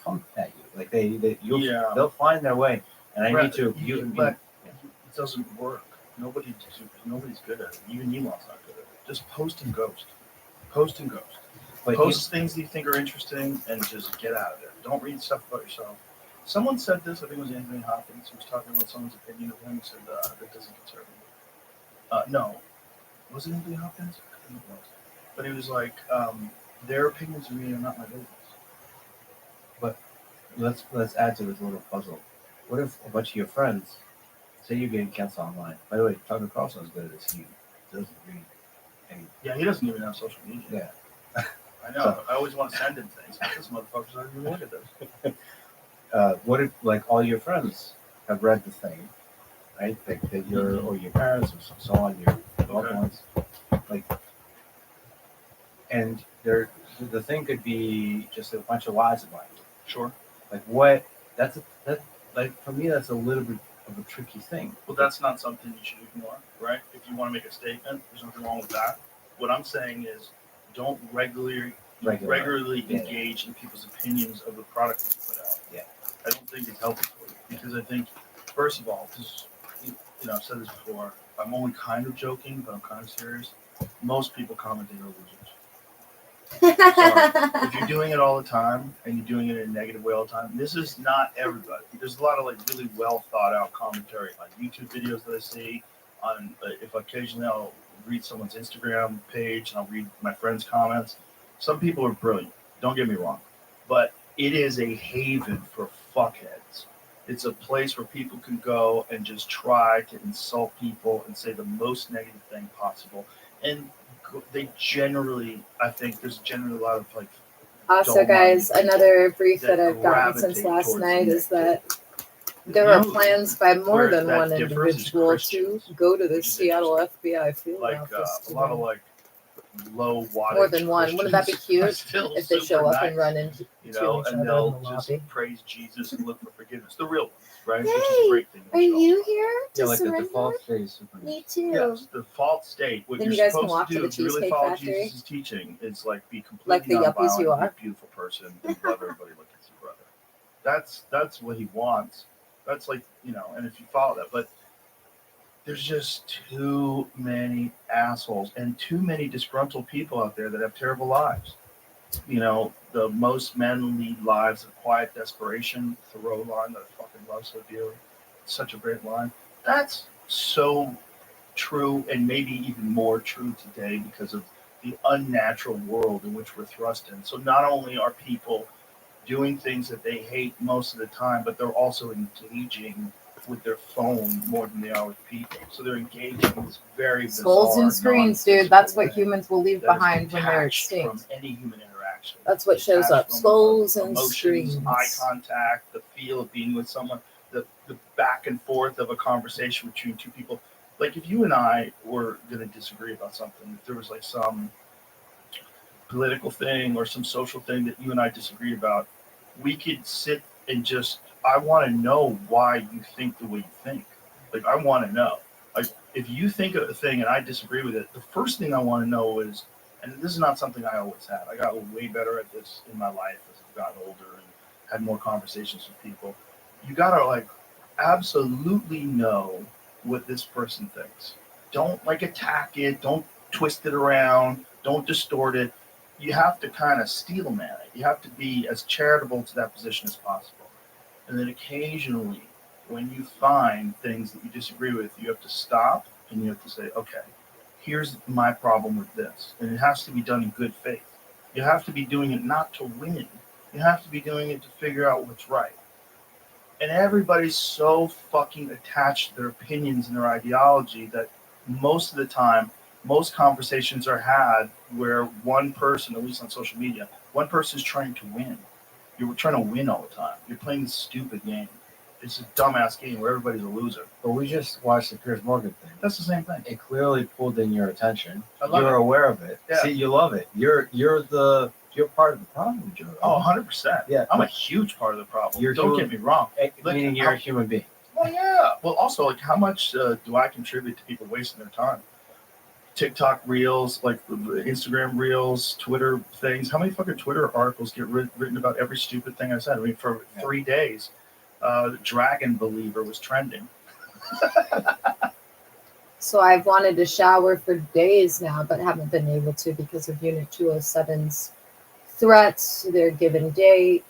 come at you, like they'll find their way, and I need to. It doesn't work. Nobody's good at it. Even Elon's not good at it. Just post and ghost. Post and ghost. But post things that you think are interesting and just get out of there. Don't read stuff about yourself. Someone said this, I think it was Anthony Hopkins, who was talking about someone's opinion of him. He said that doesn't concern me. No. Was it Anthony Hopkins? I think it was. But he was like, their opinions of me are not my business. But let's add to this little puzzle. What if a bunch of your friends say you're getting canceled online? By the way, Tucker Carlson is good at this. doesn't read anything. Yeah, he doesn't even have social media. Yeah. I know. I always want to send him things. This motherfucker's not even look at this. What if, like, all your friends have read the thing, right? That your or your parents or so on, your loved ones, like, and the thing could be just a bunch of lies about you. Sure. Like what? That like for me, that's a little bit of a tricky thing. Well, that's not something you should ignore, right? If you want to make a statement, there's nothing wrong with that. What I'm saying is, don't regularly engage in people's opinions of the product that you put out. Yeah. I don't think it's healthy for you because I think, first of all, because I've said this before. I'm only kind of joking, but I'm kind of serious. Most people commenting are losers. Sorry. If you're doing it all the time and you're doing it in a negative way all the time, this is not everybody. There's a lot of like really well thought out commentary on YouTube videos that I see. On if occasionally I'll read someone's Instagram page and I'll read my friends' comments. Some people are brilliant. Don't get me wrong, but it is a haven for fuckheads. It's a place where people can go and just try to insult people and say the most negative thing possible. And they generally, I think there's generally a lot of like. Also, guys, another brief that I've gotten since gravitate last towards night is that there You are know plans by more where than that one differs is individual to Christians, go to the which is Seattle FBI field like office. a lot of like low wattage. More than one. Wouldn't that be Christians are cute still if they show super up and nice, run into you know, each and other in they'll the just lobby? praise Jesus and look for forgiveness. The real ones, right? Which is a Hey, great thing. are you here to Yeah, like the surrender? default state is super. Me too. Yes, the default state. What Then you're you guys can supposed walk to to do the if you really Cheesecake follow Factory. Jesus' teaching is like be Like completely the yuppies you nonviolent, be are. a beautiful person, and love everybody like it's your brother. That's what he wants. That's like, and if you follow that, but there's just too many assholes and too many disgruntled people out there that have terrible lives. The most men lead lives of quiet desperation. Thoreau line that I fucking love so dearly. It's such a great line. That's so true, and maybe even more true today because of the unnatural world in which we're thrust in. So not only are people doing things that they hate most of the time, but they're also engaging with their phone more than they are with people. So they're engaging in this very bizarre, Skulls and screens, dude. That's what humans will leave that is behind when they're detached from extinct. any human interaction. That's what shows Detached up. from Skulls and emotions, screens. eye contact, the feel of being with someone, the back and forth of a conversation between two people. Like if you and I were going to disagree about something, if there was like some political thing or some social thing that you and I disagree about, we could sit and I want to know why you think the way you think. Like, I want to know. Like, if you think of a thing and I disagree with it, the first thing I want to know is, and this is not something I always had. I got way better at this in my life as I've gotten older and had more conversations with people. You got to, absolutely know what this person thinks. Don't, attack it. Don't twist it around. Don't distort it. You have to kind of steel man it. You have to be as charitable to that position as possible. And then occasionally, when you find things that you disagree with, you have to stop and you have to say, okay, here's my problem with this. And it has to be done in good faith. You have to be doing it not to win. You have to be doing it to figure out what's right. And everybody's so fucking attached to their opinions and their ideology that most of the time, most conversations are had where one person, at least on social media, one person is trying to win. You're trying to win all the time. You're playing this stupid game. It's a dumbass game where everybody's a loser. But we just watched the Piers Morgan thing. That's the same thing. It clearly pulled in your attention. I love You're it. aware of it. Yeah. See, you love it. You're part of the problem, Joe. Oh, 100%. Yeah. I'm a huge part of the problem. You're Don't get me wrong. Meaning you're a human being. Well, yeah. Well, also, how much do I contribute to people wasting their time? TikTok reels, Instagram reels, Twitter things. How many fucking Twitter articles get written about every stupid thing I said? I mean, for 3 days, Dragon Believer was trending. So I've wanted to shower for days now, but haven't been able to because of Unit 207's threats to their given date.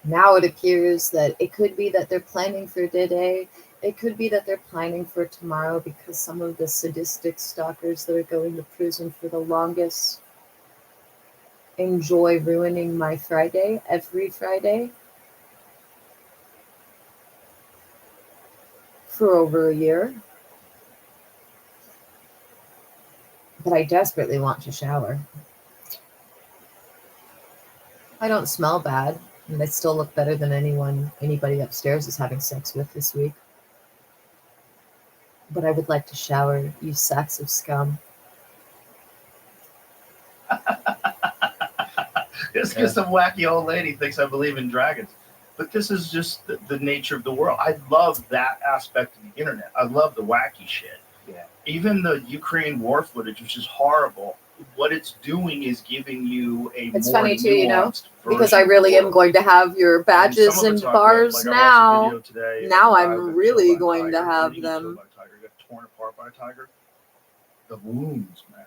Now it appears that it could be that they're planning for today. It could be that they're planning for tomorrow because some of the sadistic stalkers that are going to prison for the longest enjoy ruining my Friday every Friday for over a year. But I desperately want to shower. I don't smell bad, and I still look better than anybody upstairs is having sex with this week. But I would like to shower, you sacks of scum. Just because some wacky old lady thinks I believe in dragons. But this is just the nature of the world. I love that aspect of the internet. I love the wacky shit. Yeah. Even the Ukraine war footage, which is horrible, what it's doing is giving you a It's more funny too, nuanced because I version of really the am world. going to have your badges some of and it's not bars good. Like, I watched a now. video today of Now a guy I'm that really killed by a going to tiger. have He didn't get killed them. by a tiger. He got torn apart by a tiger. The wounds, man.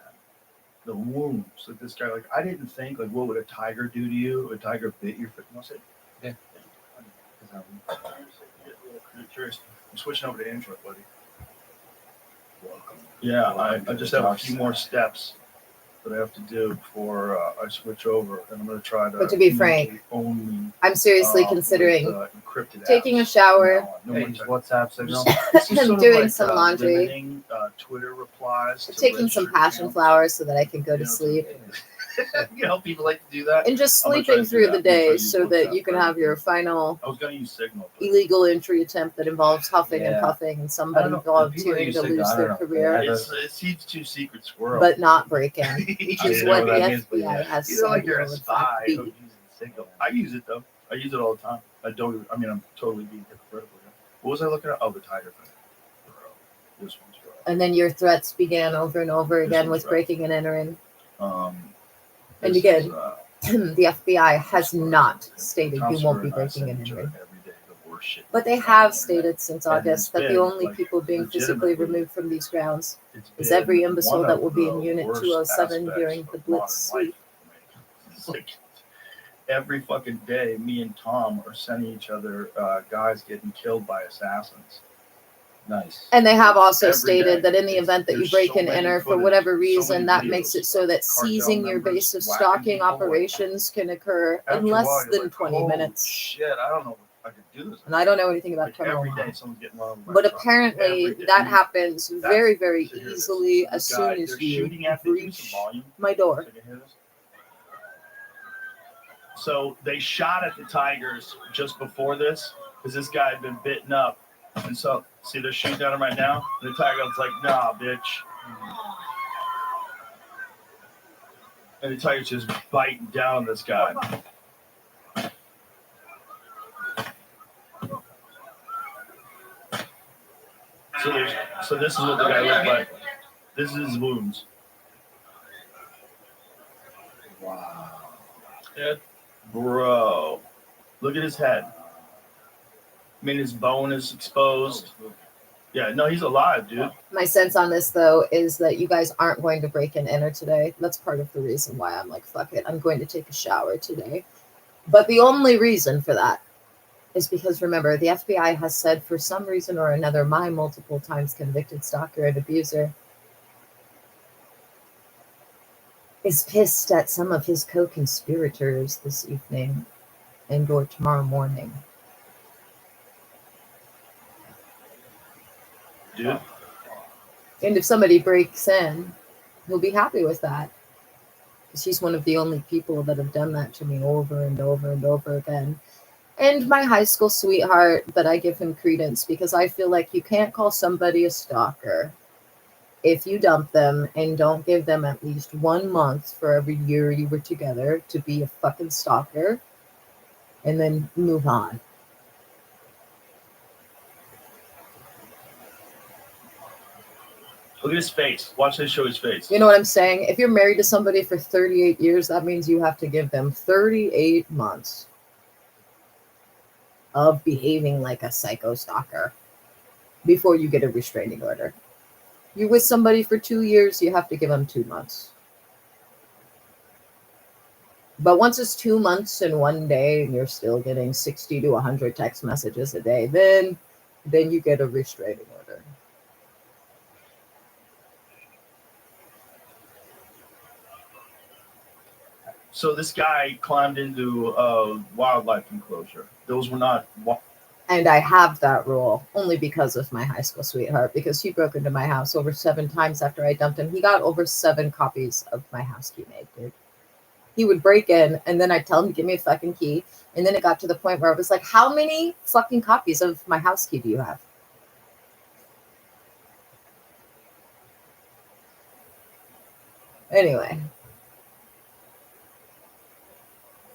The wounds. Like this guy, like I didn't think, like, what would a tiger do to you? A tiger bit your foot. What's it? Yeah. I'm curious. I'm switching over to Android, buddy. Yeah, I just have a few more steps that I have to do before I switch over, and I'm going to try to. But to be frank, only I'm seriously considering taking a shower, WhatsApp signal. doing some laundry, limiting, Twitter replies, to taking some passion flowers so that I can go to sleep, you know, people like to do that. and just I'm gonna try sleeping to do through that. the I'm gonna try day to use so that WhatsApp you can for have your everything. final I was going to use Signal. illegal entry attempt that involves huffing and Yeah. puffing and I don't somebody know. volunteering to lose their career, It seems too secret squirrel. but not break in, which is I what know the what that means, but FBI has you know, like said you're it a will in spy fact who's be. using Signal. I use it though. I use it all the time. I don't. I mean, I'm totally being hypocritical here. What was I looking at? Oh, the tiger thing. Bro, this one's rough. And then your threats began over and over again with right. breaking and entering. And This again, is, the FBI has not stated Tom you won't be Segura and I breaking send and each other entering. every day the worst shit. But they have stated since And August it's that the been, only like, people being physically legitimately, removed from these grounds is been every imbecile one that of will be in the Unit worst 207 aspects during of the modern Blitz sweep. life. It's like every fucking day, me and Tom are sending each other guys getting killed by assassins. Nice. And they have also Every stated day. that in the event that you There's break so and many enter for footage, whatever so reason, many that makes videos it so that cartel seizing your members base of whacking stalking people, like, operations can occur in after a less while, you're than like, 20 holy minutes. shit, I don't know if I could do this. And I don't know anything about Like, criminal every law. day someone's getting run over by But a truck. apparently Every day. that happens very, very So here it is. easily So as this guy, soon as they're you shooting at the reach volume. my door. So you can hear this? So they shot at the tigers just before this because this guy had been bitten up. And so, see, they're shooting at him right now. And the tiger was like, nah, bitch. And the tiger's just biting down on this guy. So this is what the guy looked like. This is his wounds. Wow. Yeah. Bro, look at his head. I mean, his bone is exposed. Yeah, no, he's alive, dude. My sense on this, though, is that you guys aren't going to break and enter today. That's part of the reason why I'm like, fuck it, I'm going to take a shower today. But the only reason for that is because, remember, the FBI has said for some reason or another, my multiple times convicted stalker and abuser is pissed at some of his co-conspirators this evening and or tomorrow morning. Dude. And if somebody breaks in, he'll be happy with that. Because he's one of the only people that have done that to me over and over and over again. And my high school sweetheart, but I give him credence because I feel like you can't call somebody a stalker if you dump them and don't give them at least 1 month for every year you were together to be a fucking stalker and then move on. Look at his face. Watch this show his face. You know what I'm saying? If you're married to somebody for 38 years, that means you have to give them 38 months of behaving like a psycho stalker before you get a restraining order. You're with somebody for 2 years, you have to give them 2 months. But once it's 2 months and 1 day and you're still getting 60 to 100 text messages a day, then you get a restraining order. So this guy climbed into a wildlife enclosure. Those were not And I have that rule only because of my high school sweetheart, because he broke into my house over 7 times after I dumped him. He got over 7 copies of my house key made, dude. He would break in, and then I'd tell him to give me a fucking key. And then it got to the point where I was like, how many fucking copies of my house key do you have? Anyway.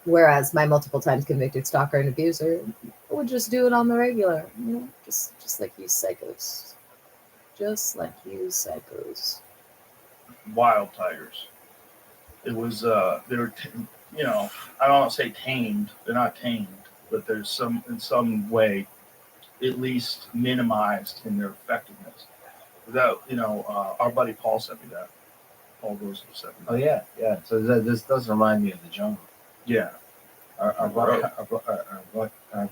Whereas my multiple times convicted stalker and abuser would just do it on the regular, you know, just like you psychos. Just like you psychos. Wild tigers. It was they were you know, I don't want to say tamed. They're not tamed, but there's some in some way at least minimized in their effectiveness. Without our buddy Paul sent me that. Paul Rose sent me that. Oh yeah, yeah. So this does remind me of the jungle. Yeah. Our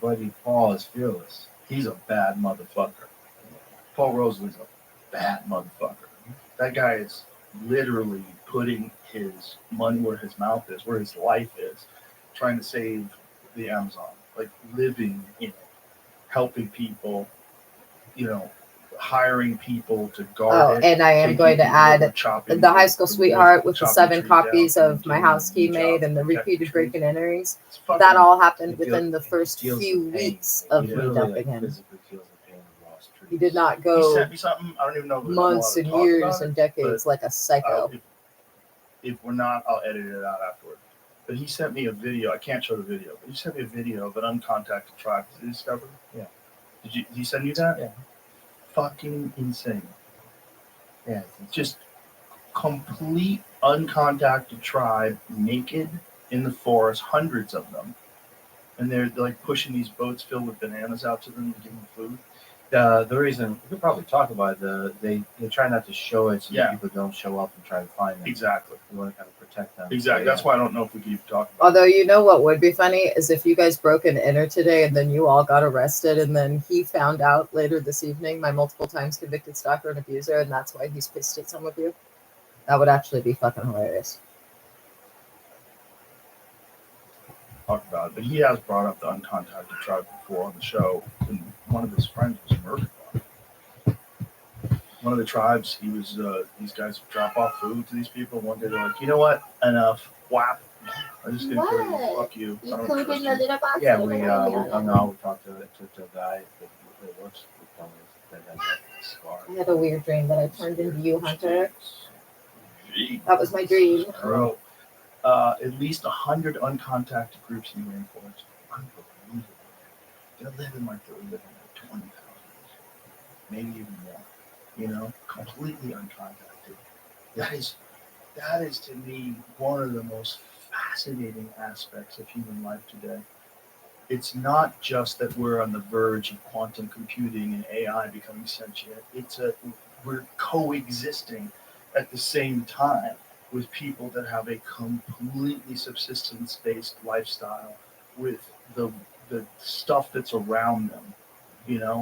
buddy Paul is fearless. He's a bad motherfucker. Paul Rosalie's a bad motherfucker. That guy is literally putting his money where his mouth is, where his life is, trying to save the Amazon, like living in it, helping people, hiring people to guard it. And I am going to add chopping the high school sweetheart with the chopping 7 trees copies down, of my house key made and the repeated break-in entries. fucking- That all happened It feels- within the it first feels few the pain. weeks of He me literally, dumping like, him. physically feels the pain of lost trees. He did not He go sent me something. I don't even know if months and years and decades like a psycho. If we're not, I'll edit it out afterward. But he sent me a video. I can't show the video, but he sent me a video of an uncontacted tribe that he discovered. Yeah. Did he send you that? Yeah. Fucking insane. Yeah. Just complete uncontacted tribe, naked in the forest, hundreds of them, and they're like pushing these boats filled with bananas out to them to give them food. The reason we could probably talk about they try not to show it so Yeah. that people don't show up and try to find them. Exactly. We want to kind of protect them. Exactly. So, That's why I don't know if we could even talk about Although, you know what would be funny is if you guys broke and entered today and then you all got arrested and then he found out later this evening, my multiple times convicted stalker and abuser, and that's why he's pissed at some of you. That would actually be fucking hilarious. talk about it. But he has brought up the uncontacted tribe before on the show, and one of his friends was murdered by it. One of the tribes, he was these guys would drop off food to these people. One day they're like, you know what? Enough. Whap. I'm just gonna kill you. Fuck you. I don't trust you. Yeah, we hung out. We talked to a guy that works with them that has a scar. I had a weird dream that I turned into you, Hunter. That was my dream. Bro, at least 100 uncontacted groups in the rainforest. Unbelievable. They're living like they're living at 20,000, maybe even more. Completely uncontacted. That is to me one of the most fascinating aspects of human life today. It's not just that we're on the verge of quantum computing and AI becoming sentient. We're coexisting at the same time with people that have a completely subsistence-based lifestyle with the stuff that's around them,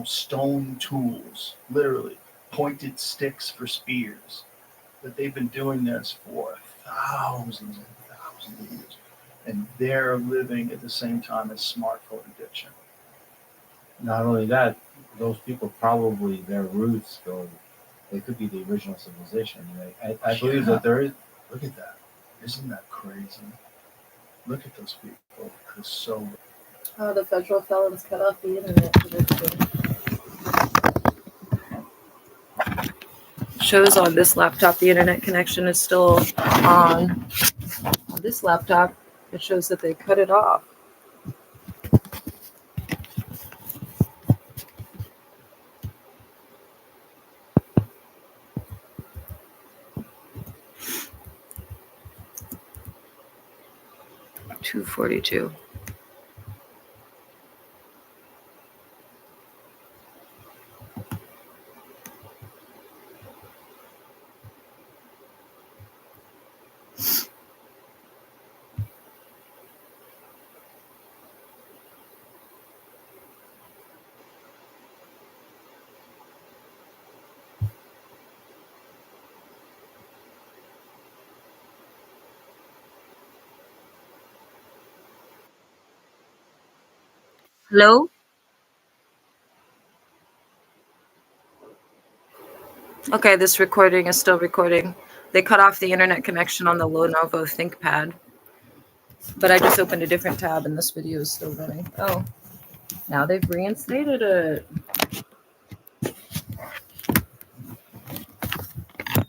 stone tools, literally, pointed sticks for spears, that they've been doing this for thousands and thousands of years. And they're living at the same time as smartphone addiction. Not only that, those people probably their roots go. They could be the original civilization. I believe that there is. Look at that. Isn't that crazy? Look at those people. They're so. Oh, the federal felons cut off the internet for this thing. Shows on this laptop the internet connection is still on. On this laptop, it shows that they cut it off. $242. Hello? Okay, this recording is still recording. They cut off the internet connection on the Lenovo ThinkPad. But I just opened a different tab and this video is still running. Oh, now they've reinstated it.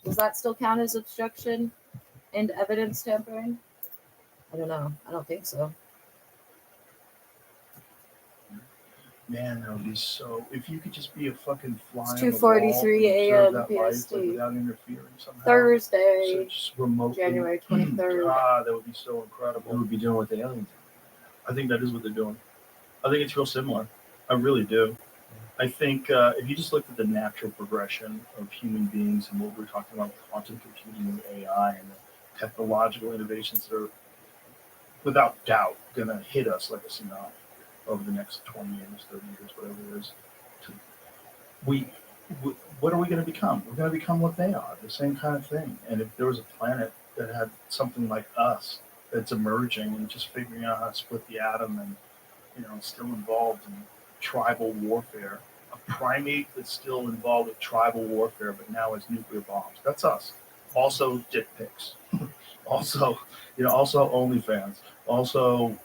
Does that still count as obstruction and evidence tampering? I don't know. I don't think so. Man, that would be so. If you could just be a fucking fly It's on the wall 2:43 and observe a.m. that life, PST. like, without interfering somehow. So Thursday, just remotely. January 23rd. God, that would be so incredible. They would be doing what the aliens I think that is what they're doing. I think it's real similar. I really do. I think if you just looked at the natural progression of human beings and what we're talking about, quantum computing and AI and the technological innovations that are, without doubt, going to hit us like a tsunami over the next 20 years, 30 years, whatever it is. What are we going to become? We're going to become what they are, the same kind of thing. And if there was a planet that had something like us that's emerging and just figuring out how to split the atom and, still involved in tribal warfare, a primate that's still involved with tribal warfare, but now has nuclear bombs. That's us. Also dick pics. also OnlyFans. Also,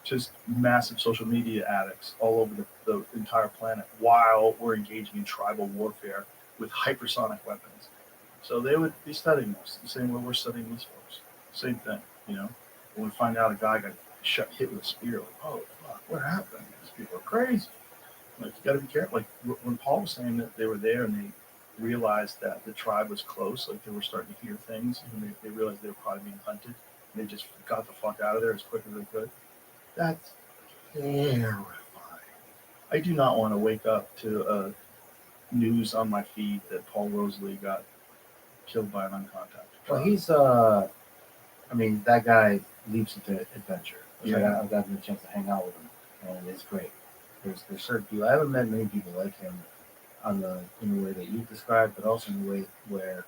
just massive social media addicts all over the entire planet while we're engaging in tribal warfare with hypersonic weapons. So they would be studying us the same way we're studying these folks. Same thing, When we find out a guy got hit with a spear, like, oh, fuck, what happened? These people are crazy. Like, you got to be careful. Like, when Paul was saying that they were there and they realized that the tribe was close, like they were starting to hear things, and they realized they were probably being hunted, and they just got the fuck out of there as quick as they could. That's terrifying. I do not want to wake up to news on my feed that Paul Rosalie got killed by an uncontacted tribe. Well, he's that guy leaps into adventure. Yeah. I've gotten the chance to hang out with him, and it's great. There's certain people. I haven't met many people like him in the way that you described, but also in the way where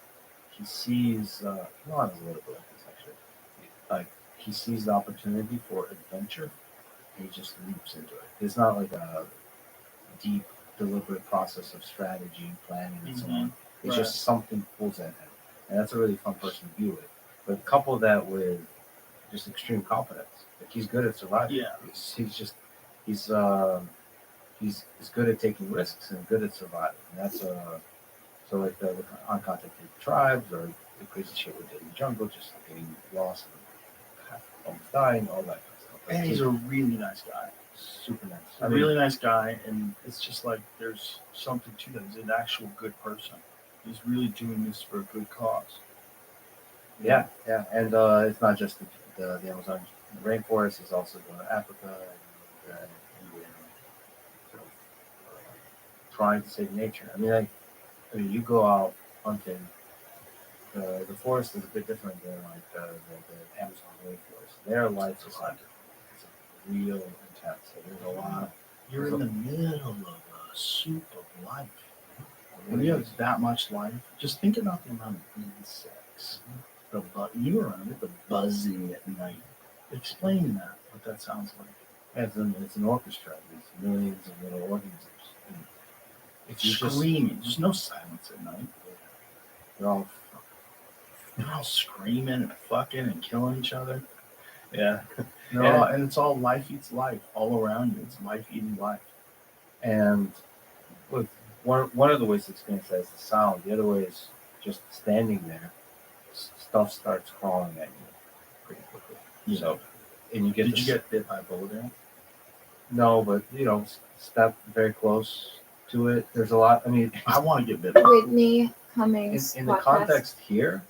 he sees. Ron is a little bit like this actually. Like he sees the opportunity for adventure, and he just leaps into it. It's not like a deep, deliberate process of strategy and planning and so on. It's just something pulls at him, and that's a really fun person to be with. But couple that with just extreme confidence. Like he's good at surviving. Yeah. He's good at taking risks and good at surviving. And that's so like the uncontacted tribes or the crazy shit we did in the jungle, just getting lost and almost dying, all that kind of stuff. And he's a really nice guy. Super nice. A really nice guy, and it's just like there's something to that. He's an actual good person. He's really doing this for a good cause. Yeah, and it's not just the Amazon rainforest. He's also going to Africa and trying to save nature. I mean, you go out hunting. The forest is a bit different than like the Amazon rainforest. Their life is like it's real intense. So there's a lot. You're in the middle of a soup of life. When you have that much life, just think about the amount of insects. You were around it, the buzzing at night. Explain that, what that sounds like. It's an orchestra. There's millions of little organisms. And it's screaming. There's no silence at night. They're all screaming and fucking and killing each other. Yeah. Yeah. And it's all life eats life all around you. It's life eating life. And look, one of the ways to experience that is the sound. The other way is just standing there. Stuff starts crawling at you pretty quickly. Yeah. So, and you get. Did you get bit by a bullet ant? No, but step very close to it. There's a lot. I mean, I want to get bit. Whitney Cummings. In the context here,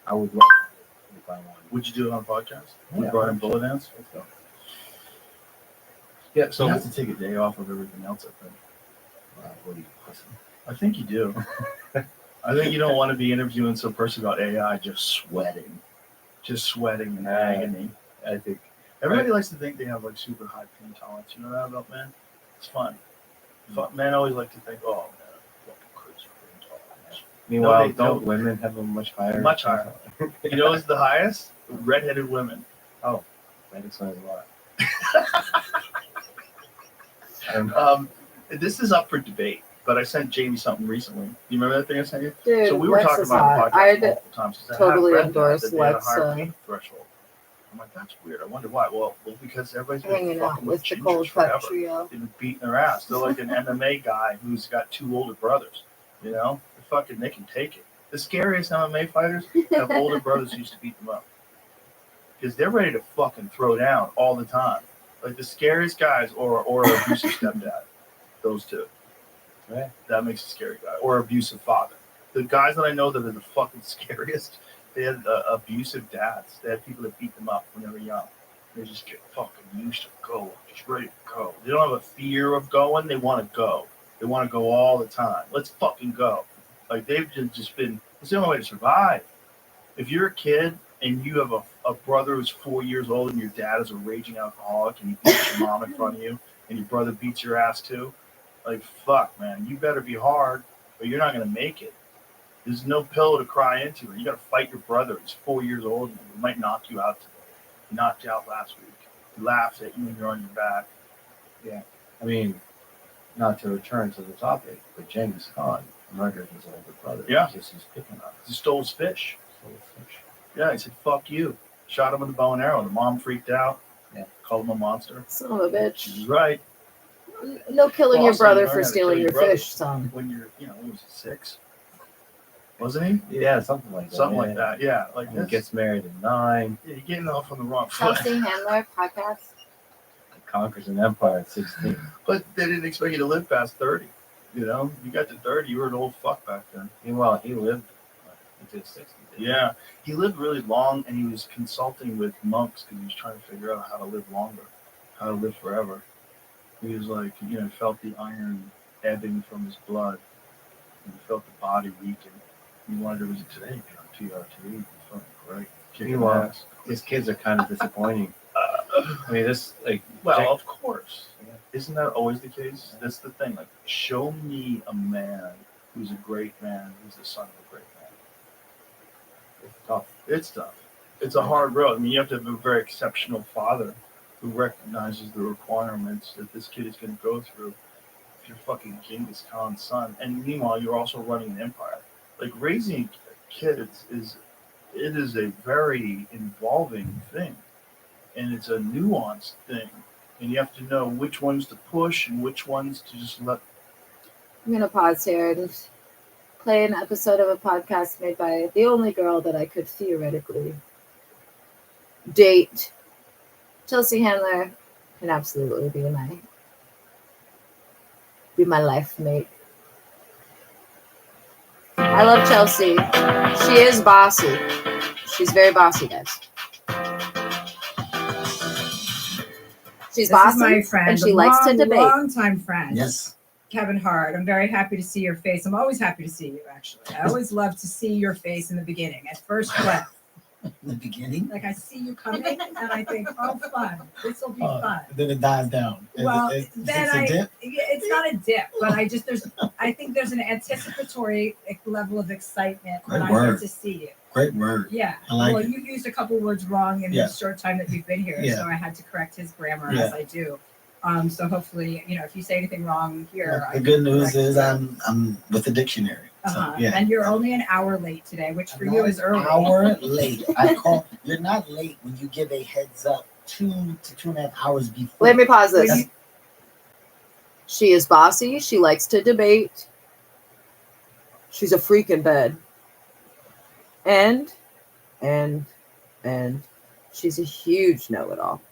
I would love to if I wanted. Would you do it on a podcast? Yeah. We brought in bullet ants? Let's go. Yeah, so you have to take a day off of everything else, I think. What do you listen? I think you do. I think you don't want to be interviewing some person about AI just sweating in agony. I think everybody likes to think they have like super high pain tolerance. You know that about men? It's fun. Men always like to think, oh man, I'm fucking crazy pain tolerance. Meanwhile, don't women have a much higher? Much higher. You know what's the highest? Redheaded women. Oh, that explains a lot. This is up for debate, but I sent Jamie something recently. You remember that thing I sent you? Dude, So we were Lex talking is about hot. the podcast I'd multiple times. 'Cause I had totally friends endorse that they had a Lex, higher pain threshold. I'm like, that's weird. I wonder why. Well, because everybody's been hanging out fucking with the gingers Cold Cut forever. Trio. They've been beating their ass. They're like an MMA guy who's got 2 older brothers. You know, they can take it. The scariest MMA fighters have older brothers who used to beat them up because they're ready to fucking throw down all the time. Like the scariest guys, or abusive stepdad, those two. Right. That makes a scary guy, or abusive father. The guys that I know that are the fucking scariest, they had abusive dads. They had people that beat them up when they were young. They just get fucking used to go, just ready to go. They don't have a fear of going. They want to go. They want to go all the time. Let's fucking go. Like they've just been. It's the only way to survive. If you're a kid and you have a brother who's 4 years old and your dad is a raging alcoholic and he beats your mom in front of you and your brother beats your ass too, like fuck, man, you better be hard or you're not gonna make it. There's no pillow to cry into. You got to fight your brother. He's 4 years old and he might knock you out today. He knocked you out last week. He laughs at you when you're on your back. Yeah. I mean, not to return to the topic, but Genghis Khan murdered his older brother. Yeah. Because he's picking on him. He stole his fish. Stole his fish. Yeah, he said, fuck you. Shot him with a bow and arrow. The mom freaked out. Yeah. Called him a monster. Son of a bitch. She's right. No killing Well, your also, brother you learn for how to stealing kill your brother fish, son. When you're, what was it, 6? Wasn't he? Yeah, something like that. Something like that, yeah. Like He this. gets married at 9. Yeah, you're getting off on the wrong foot. Chelsea Handler podcast. Conquers an empire at 16. But they didn't expect you to live past 30. You know, you got to 30, you were an old fuck back then. Meanwhile, he lived into 60. Yeah, he lived really long, and he was consulting with monks because he was trying to figure out how to live longer, how to live forever. He was like, felt the iron ebbing from his blood, and he felt the body weaken. He wanted to visit today, on TRT. He felt great. Kicking Meanwhile, ass. his kids are kind of disappointing. I mean, this, like, Well, of course. Isn't that always the case? That's the thing. Like, show me a man who's a great man, who's the son of a great man. It's tough. It's tough. It's a hard road. I mean, you have to have a very exceptional father who recognizes the requirements that this kid is going to go through if you're fucking Genghis Khan's son. And meanwhile, you're also running an empire. Like, raising kids is a very involving thing. And it's a nuanced thing. And you have to know which ones to push and which ones to just let. I'm going to pause here and play an episode of a podcast made by the only girl that I could theoretically date. Chelsea Handler can absolutely be my life mate. I love Chelsea. She is bossy. She's very bossy, guys. She's This bossy, is my friend, and she a likes to debate. Long-time friend. Yes. Kevin Hart. I'm very happy to see your face. I'm always happy to see you, actually. I always love to see your face in the beginning, at first glance. In the beginning? Like I see you coming, and I think, oh, fun. This will be fun. Then it dies down. Well, It's then a dip? it's not a dip, but I think there's an anticipatory level of excitement when Great I word. get to see you. Great word. Yeah. I like well, it. you used a couple words wrong in Yeah. the short time that you've been here, Yeah. so I had to correct his grammar Yeah. as I do. So hopefully, if you say anything wrong here, The good news is I'm with the dictionary. So, yeah. And you're only an hour late today, which for I'm you not is early. An hour late. I call. You're not late when you give a heads up 2 to 2.5 hours before. Let me pause this. She is bossy. She likes to debate. She's a freak in bed. And she's a huge know-it-all.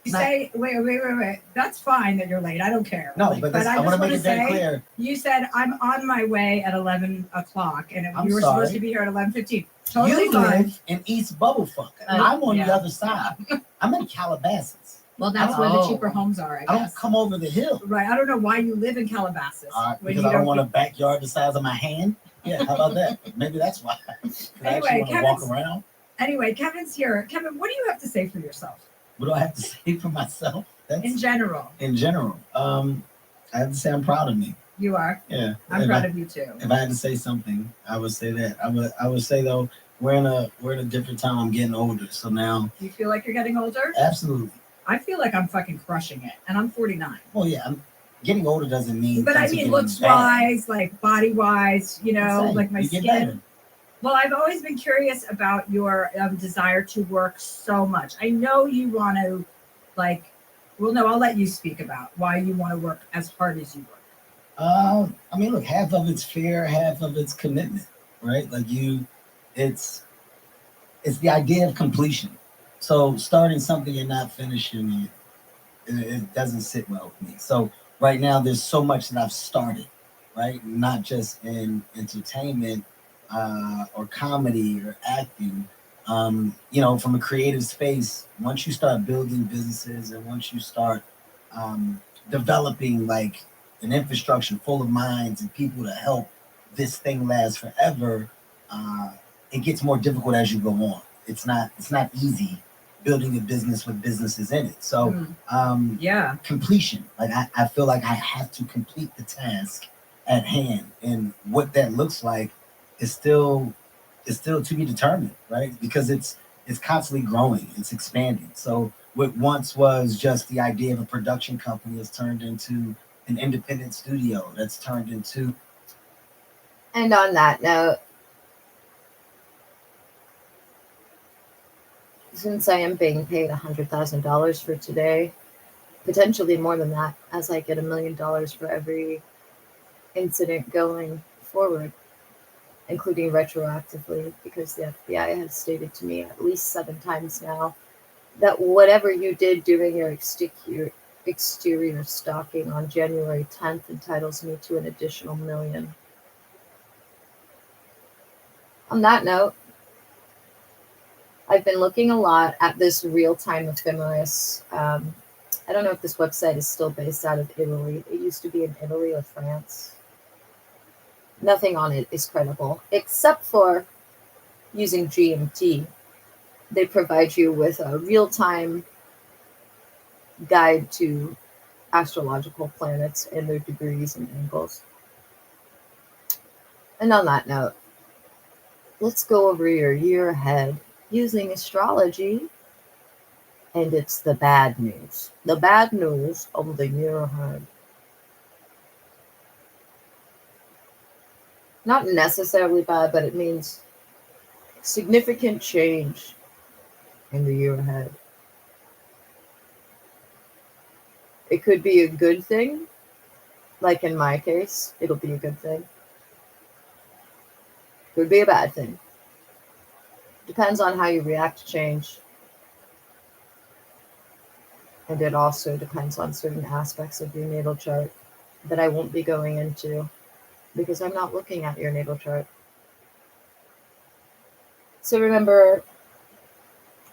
You say, wait. That's fine that you're late. I don't care. No, Like, but I want to make it very clear. You said I'm on my way at 11 o'clock, and I'm you were sorry. supposed to be here at 11:15. Totally You fine. live in East Bubblefuck. I'm on yeah. the other side. I'm in Calabasas. Well, that's I where don't- the cheaper homes are, I I don't guess. come over the hill. Right. I don't know why you live in Calabasas. when Because you I don't want a backyard the size of my hand. Yeah, how about that? Maybe that's why. 'Cause I actually want to walk around. Anyway, Kevin's here. Kevin, what do you have to say for yourself? What do I have to say for myself? In general, In general, I have to say I'm proud of me. you are. Yeah, I'm If proud I- of you too. If I had to say something, I would say that. I would say though, we're in a different time. I'm getting older, so now Do you feel like you're getting older? absolutely. I feel like I'm fucking crushing it, and I'm 49. Well, yeah, getting older doesn't mean. But I things are mean, getting looks bad. wise, like body wise, you know, I'm saying, like my you get skin. better. Well, I've always been curious about your desire to work so much. I know you want to, like, well, no, I'll let you speak about why you want to work as hard as you work. I mean, look, half of it's fear, half of it's commitment, right? Like it's the idea of completion. So starting something and not finishing it doesn't sit well with me. So right now, there's so much that I've started, right? Not just in entertainment or comedy or acting. From a creative space, once you start building businesses and once you start developing like an infrastructure full of minds and people to help this thing last forever, it gets more difficult as you go on. It's not easy building a business with businesses in it. So yeah, completion. Like I feel like I have to complete the task at hand, and what that looks like is still to be determined, right? Because it's constantly growing, it's expanding. So what once was just the idea of a production company has turned into an independent studio that's turned into. And on that note, since I am being paid $100,000 for today, potentially more than that, as I get $1 million for every incident going forward, including retroactively, because the FBI has stated to me at least 7 times now that whatever you did during your exterior stalking on January 10th entitles me to an additional $1 million. On that note, I've been looking a lot at this real-time ephemeris. I don't know if this website is still based out of Italy. It used to be in Italy or France. Nothing on it is credible, except for using GMT. They provide you with a real-time guide to astrological planets and their degrees and angles. And on that note, let's go over your year ahead using astrology. And it's the bad news. The bad news of the year ahead. Not necessarily bad, but it means significant change in the year ahead. It could be a good thing, like in my case, it'll be a good thing. Could be a bad thing. Depends on how you react to change. And it also depends on certain aspects of your natal chart that I won't be going into because I'm not looking at your natal chart. So remember,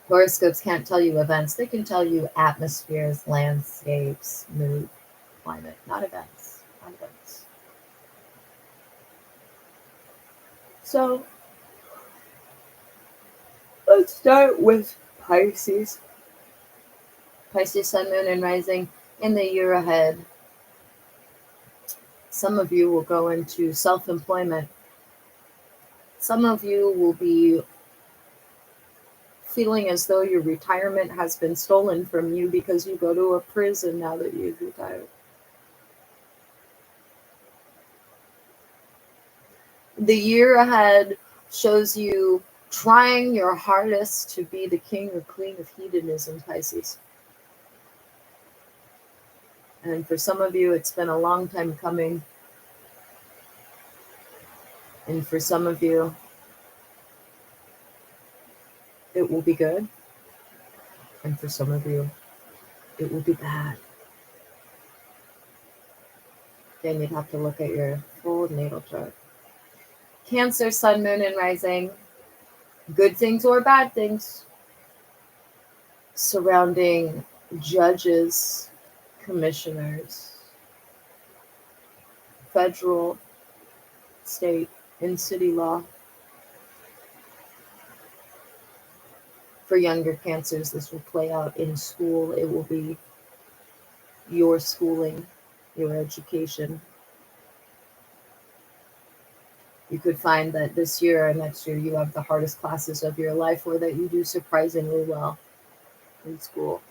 horoscopes can't tell you events. They can tell you atmospheres, landscapes, mood, climate, not events. Not events. So let's start with Pisces. Pisces, Sun, Moon, and Rising in the year ahead. Some of you will go into self-employment. Some of you will be feeling as though your retirement has been stolen from you because you go to a prison now that you've retired. The year ahead shows you trying your hardest to be the king or queen of hedonism, Pisces. And for some of you, it's been a long time coming. And for some of you, it will be good. And for some of you, it will be bad. Then you'd have to look at your full natal chart. Cancer, Sun, Moon, and Rising. Good things or bad things surrounding judges, commissioners, federal, state, and city law. For younger Cancers, this will play out in school. It will be your schooling, your education. You could find that this year or next year you have the hardest classes of your life, or that you do surprisingly well in school.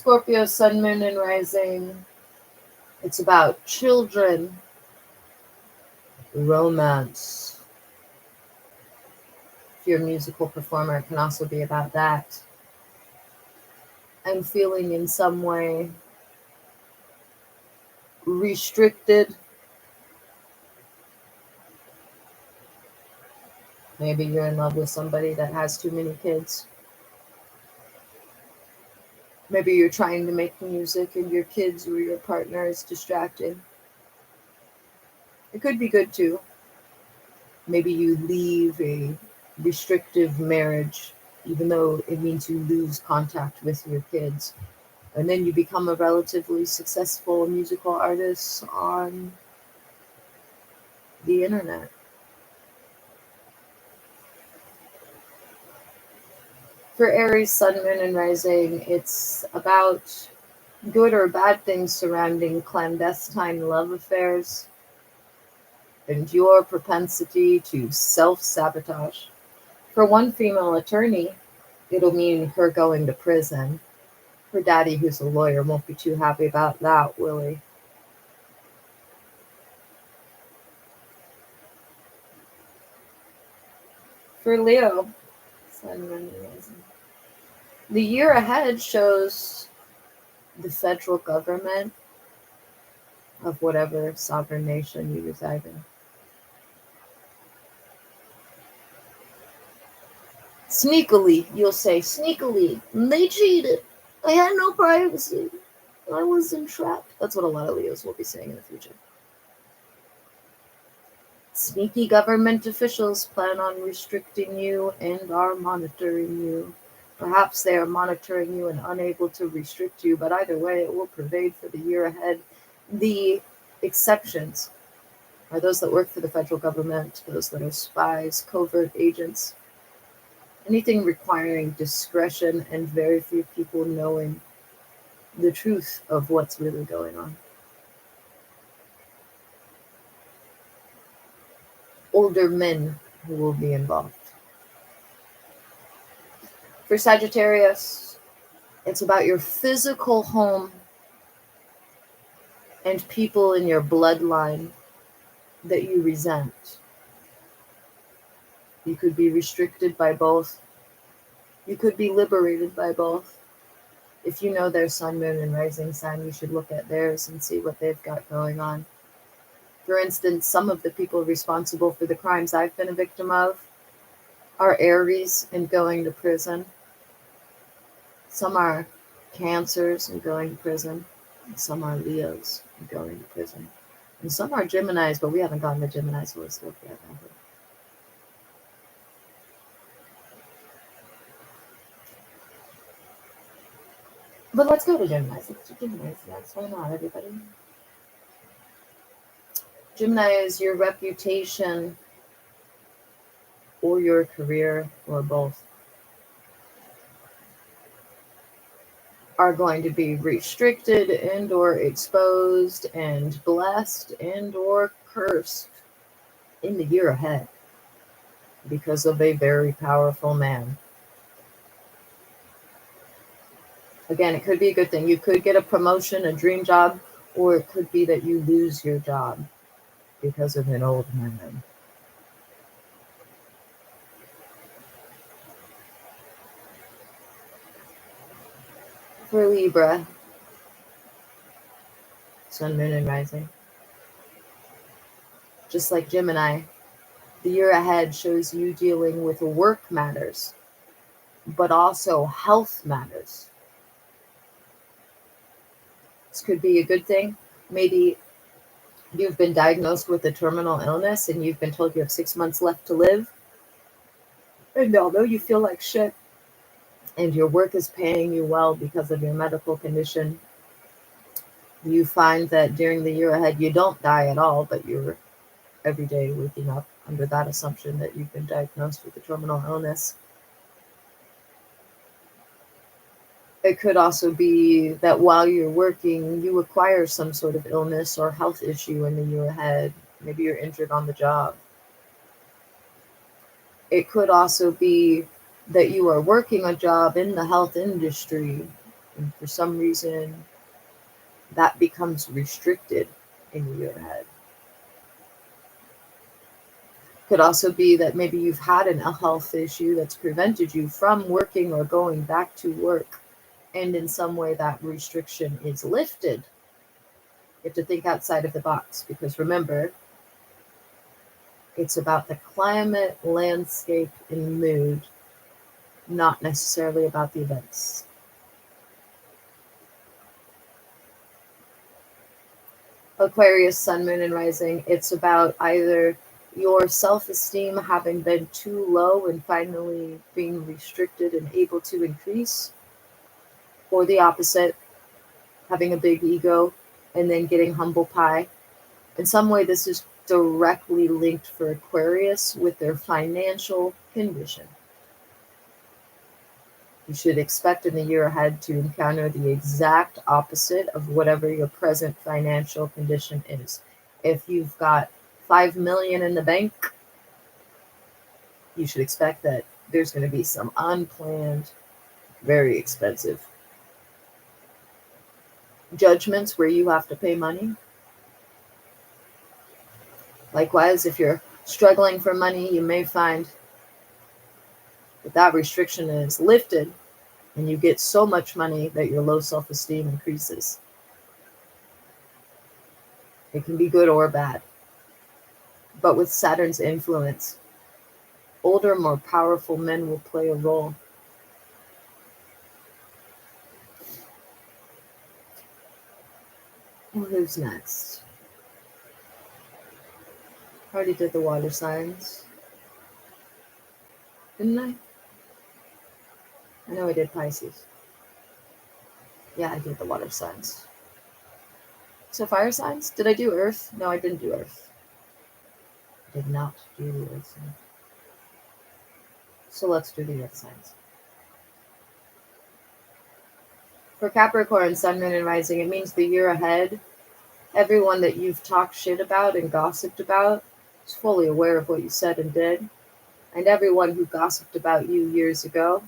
Scorpio, Sun, Moon, and Rising. It's about children, romance. If you're a musical performer, it can also be about that. And feeling in some way restricted. Maybe you're in love with somebody that has too many kids. Maybe you're trying to make music and your kids or your partner is distracted. It could be good too. Maybe you leave a restrictive marriage, even though it means you lose contact with your kids. And then you become a relatively successful musical artist on the internet. For Aries, Sun, Moon, and Rising, it's about good or bad things surrounding clandestine love affairs and your propensity to self-sabotage. For one female attorney, it'll mean her going to prison. Her daddy, who's a lawyer, won't be too happy about that, will he? For Leo, Sun, Moon, and Rising, the year ahead shows the federal government of whatever sovereign nation you reside in sneakily, you'll say, sneakily, they cheated. I had no privacy. I was entrapped. That's what a lot of Leos will be saying in the future. Sneaky government officials plan on restricting you and are monitoring you. Perhaps they are monitoring you and unable to restrict you, but either way, it will pervade for the year ahead. The exceptions are those that work for the federal government, those that are spies, covert agents, anything requiring discretion and very few people knowing the truth of what's really going on. Older men who will be involved. For Sagittarius, it's about your physical home and people in your bloodline that you resent. You could be restricted by both. You could be liberated by both. If you know their sun, moon, and rising sign, you should look at theirs and see what they've got going on. For instance, some of the people responsible for the crimes I've been a victim of are Aries and going to prison. Some are Cancers and going to prison. And some are Leos and going to prison. And some are Geminis, but we haven't gotten the Gemini's horoscope yet, have we? But let's go to Geminis. Let's do Geminis next. Why not, everybody? Gemini is your reputation or your career or both are going to be restricted and or exposed and blessed and or cursed in the year ahead because of a very powerful man. Again, it could be a good thing. You could get a promotion, a dream job, or it could be that you lose your job because of an old man. For Libra, Sun, Moon, and Rising. Just like Gemini, the year ahead shows you dealing with work matters, but also health matters. This could be a good thing. Maybe you've been diagnosed with a terminal illness and you've been told you have 6 months left to live. And although you feel like shit and your work is paying you well because of your medical condition, you find that during the year ahead you don't die at all, but you're every day waking up under that assumption that you've been diagnosed with a terminal illness. It could also be that while you're working, you acquire some sort of illness or health issue in the year ahead. Maybe you're injured on the job. It could also be that you are working a job in the health industry And for some reason, that becomes restricted in the year ahead. Could also be that maybe you've had a health issue that's prevented you from working or going back to work, and in some way that restriction is lifted. You have to think outside of the box, because remember, it's about the climate, landscape, and mood, not necessarily about the events. Aquarius, Sun, Moon, and Rising, it's about either your self-esteem having been too low and finally being restricted and able to increase, or the opposite, having a big ego and then getting humble pie. In some way, this is directly linked for Aquarius with their financial condition. You should expect in the year ahead to encounter the exact opposite of whatever your present financial condition is. If you've got 5 million in the bank, you should expect that there's going to be some unplanned, very expensive judgments where you have to pay money. Likewise, if you're struggling for money, you may find that restriction is lifted and you get so much money that your low self-esteem increases. It can be good or bad. But with Saturn's influence, older, more powerful men will play a role. Well, who's next? I already did the water signs. Didn't I? I know I did Pisces. Yeah, I did the water signs. So fire signs? Did I do Earth? No, I didn't do Earth. I did not do the Earth sign. So let's do the Earth signs. For Capricorn, Sun, Moon, and Rising, it means the year ahead, everyone that you've talked shit about and gossiped about is fully aware of what you said and did. And everyone who gossiped about you years ago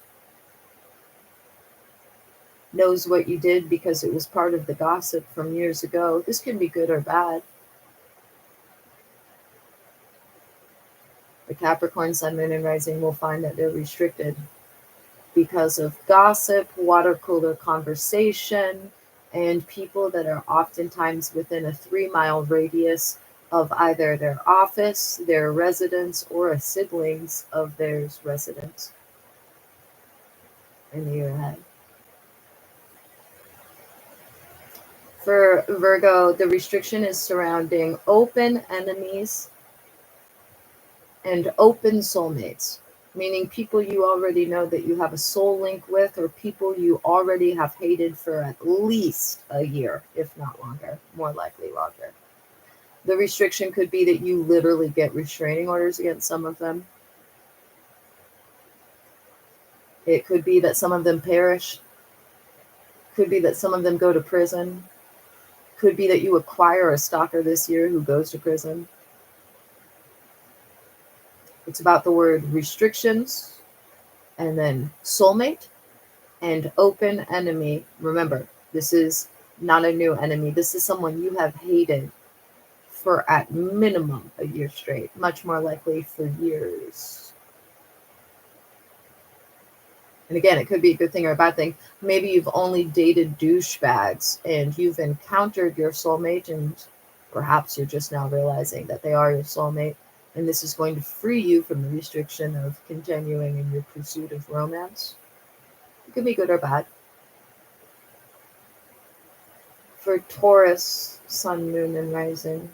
knows what you did because it was part of the gossip from years ago. This can be good or bad. The Capricorn, Sun, Moon, and Rising will find that they're restricted because of gossip, water cooler conversation, and people that are oftentimes within a 3-mile radius of either their office, their residence, or a siblings of theirs residence in the year ahead. For Virgo, the restriction is surrounding open enemies and open soulmates, meaning people you already know that you have a soul link with, or people you already have hated for at least a year, if not longer, more likely longer. The restriction could be that you literally get restraining orders against some of them. It could be that some of them perish. Could be that some of them go to prison. Could be that you acquire a stalker this year who goes to prison. It's about the word restrictions, and then soulmate, and open enemy. Remember, this is not a new enemy. This is someone you have hated for at minimum a year straight, much more likely for years. And again, it could be a good thing or a bad thing. Maybe you've only dated douchebags and you've encountered your soulmate, and perhaps you're just now realizing that they are your soulmate. And this is going to free you from the restriction of continuing in your pursuit of romance. It could be good or bad. For Taurus, Sun, Moon, and Rising,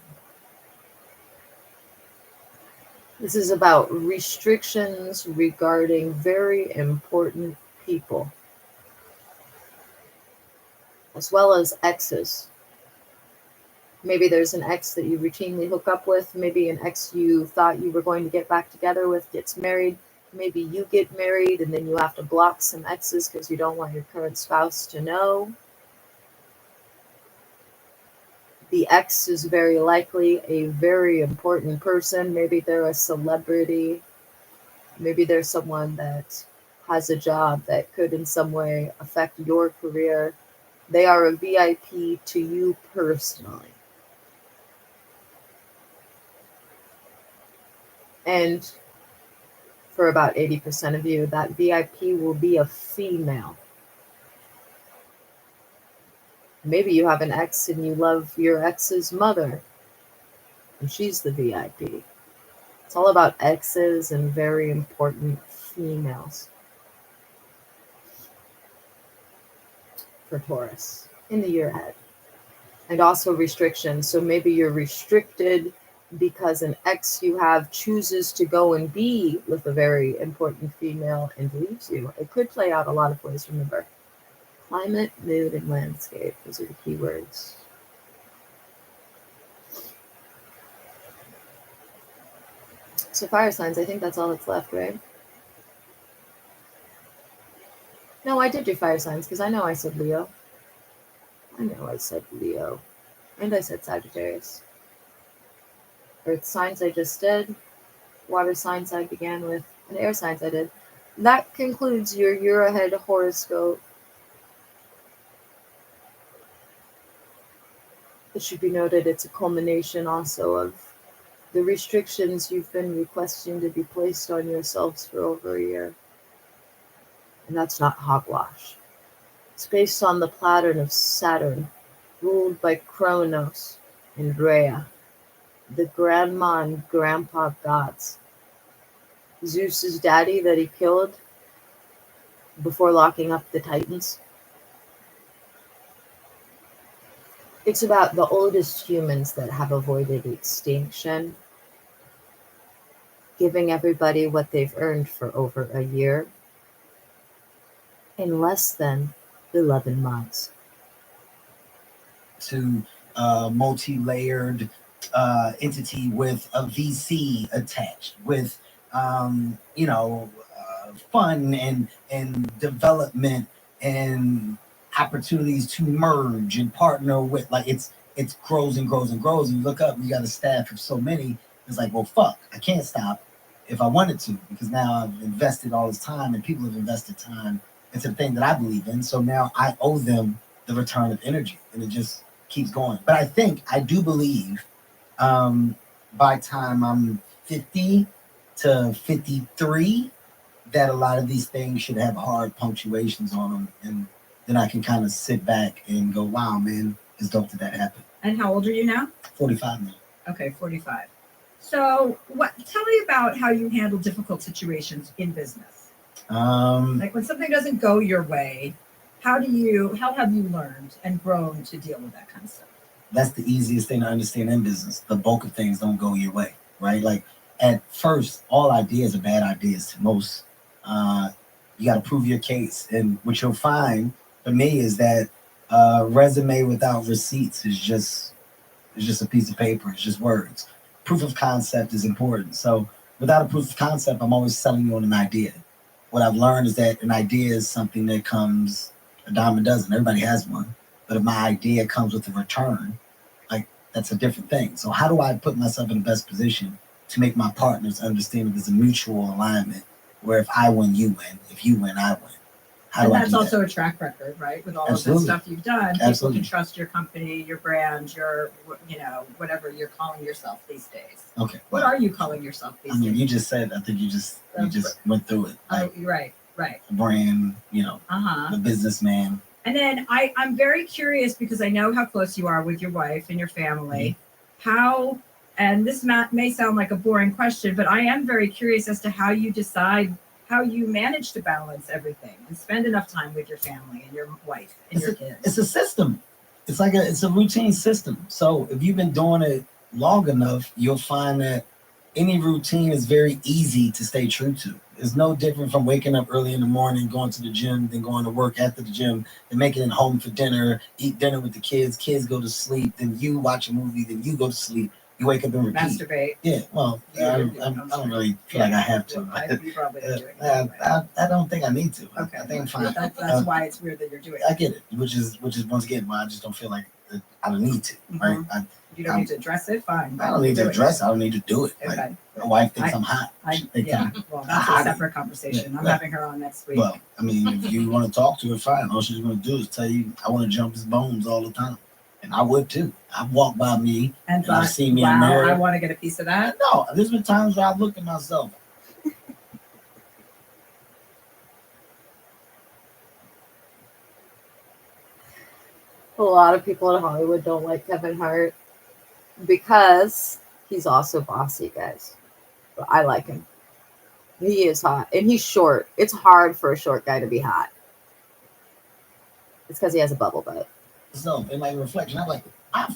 this is about restrictions regarding very important people, as well as exes. Maybe there's an ex that you routinely hook up with. Maybe an ex you thought you were going to get back together with gets married. Maybe you get married and then you have to block some exes because you don't want your current spouse to know. The ex is very likely a very important person. Maybe they're a celebrity. Maybe they're someone that has a job that could in some way affect your career, they are a VIP to you personally. And for about 80% of you, that VIP will be a female. Maybe you have an ex and you love your ex's mother, and she's the VIP. It's all about exes and very important females for Taurus in the year ahead. And also restrictions. So maybe you're restricted because an ex you have chooses to go and be with a very important female and leaves you. It could play out a lot of ways, remember. Climate, mood, and landscape. Those are the key words. So fire signs, I think that's all that's left, right? No, I did do fire signs because I know I said Leo. I know I said Leo. And I said Sagittarius. Earth signs I just did. Water signs I began with. And air signs I did. That concludes your year ahead horoscope. It should be noted it's a culmination also of the restrictions you've been requesting to be placed on yourselves for over a year. And that's not hogwash. It's based on the pattern of Saturn, ruled by Kronos and Rhea, the grandma and grandpa gods. Zeus's daddy that he killed before locking up the Titans. It's about the oldest humans that have avoided extinction, giving everybody what they've earned for over a year in less than 11 months. To a multi-layered entity with a VC attached, with fun and development and opportunities to merge and partner with. Like it's grows and grows and grows. And you look up, and you got a staff of so many. It's like, well, fuck, I can't stop if I wanted to, because now I've invested all this time, and people have invested time into the thing that I believe in. So now I owe them the return of energy, and it just keeps going. But I do believe by time I'm 50 to 53 that a lot of these things should have hard punctuations on them, and then I can kind of sit back and go, wow, man, it's dope that happened. And how old are you now? 45 now. Okay, 45. So tell me about how you handle difficult situations in business. Like when something doesn't go your way, how have you learned and grown to deal with that kind of stuff? That's the easiest thing to understand in business. The bulk of things don't go your way, right? Like at first, all ideas are bad ideas to most. You got to prove your case. And what you'll find for me is that resume without receipts is just a piece of paper. It's just words. Proof of concept is important. So without a proof of concept, I'm always selling you on an idea. What I've learned is that an idea is something that comes a dime a dozen. Everybody has one. But if my idea comes with a return, like that's a different thing. So how do I put myself in the best position to make my partners understand that there's a mutual alignment where if I win, you win. If you win, I win. How do I do that? And that's also a track record, right? With all of the stuff you've done, people can trust your company, your brand, your, whatever you're calling yourself these days. Okay. What are you calling yourself these days? You just said, I think you just went through it. Like, right. Brand, the businessman. And then I'm very curious because I know how close you are with your wife and your family. Mm-hmm. And this may sound like a boring question, but I am very curious as to how you decide how you manage to balance everything and spend enough time with your family and your wife and your kids. It's a system. It's a routine system. So if you've been doing it long enough, you'll find that any routine is very easy to stay true to. It's no different from waking up early in the morning, going to the gym, then going to work after the gym, then making it home for dinner, eat dinner with the kids go to sleep, then you watch a movie, then you go to sleep. You wake up and repeat. Masturbate. Yeah, well, I don't really feel like I have to. You probably are doing I don't think I need to. Okay. I think I'm fine. That's why it's weird that you're doing it. I get it, which is once again why I just don't feel like I don't need to, right? You don't need to address it, fine. I don't need to do it. address it. I don't need to do it. Like, Okay. my wife thinks I'm hot. Yeah, well, that's a separate conversation. I'm having her on next week. Well, I mean, if you want to talk to her, fine. All she's going to do is tell you, I want to jump his bones all the time. And I would too. I've walked by me and I've seen me in the mirror. I want to get a piece of that. No, there's been times where I've looked at myself. A lot of people in Hollywood don't like Kevin Hart because he's also bossy, guys. But I like him. He is hot and he's short. It's hard for a short guy to be hot. It's because he has a bubble butt. So in like reflection, I'm like,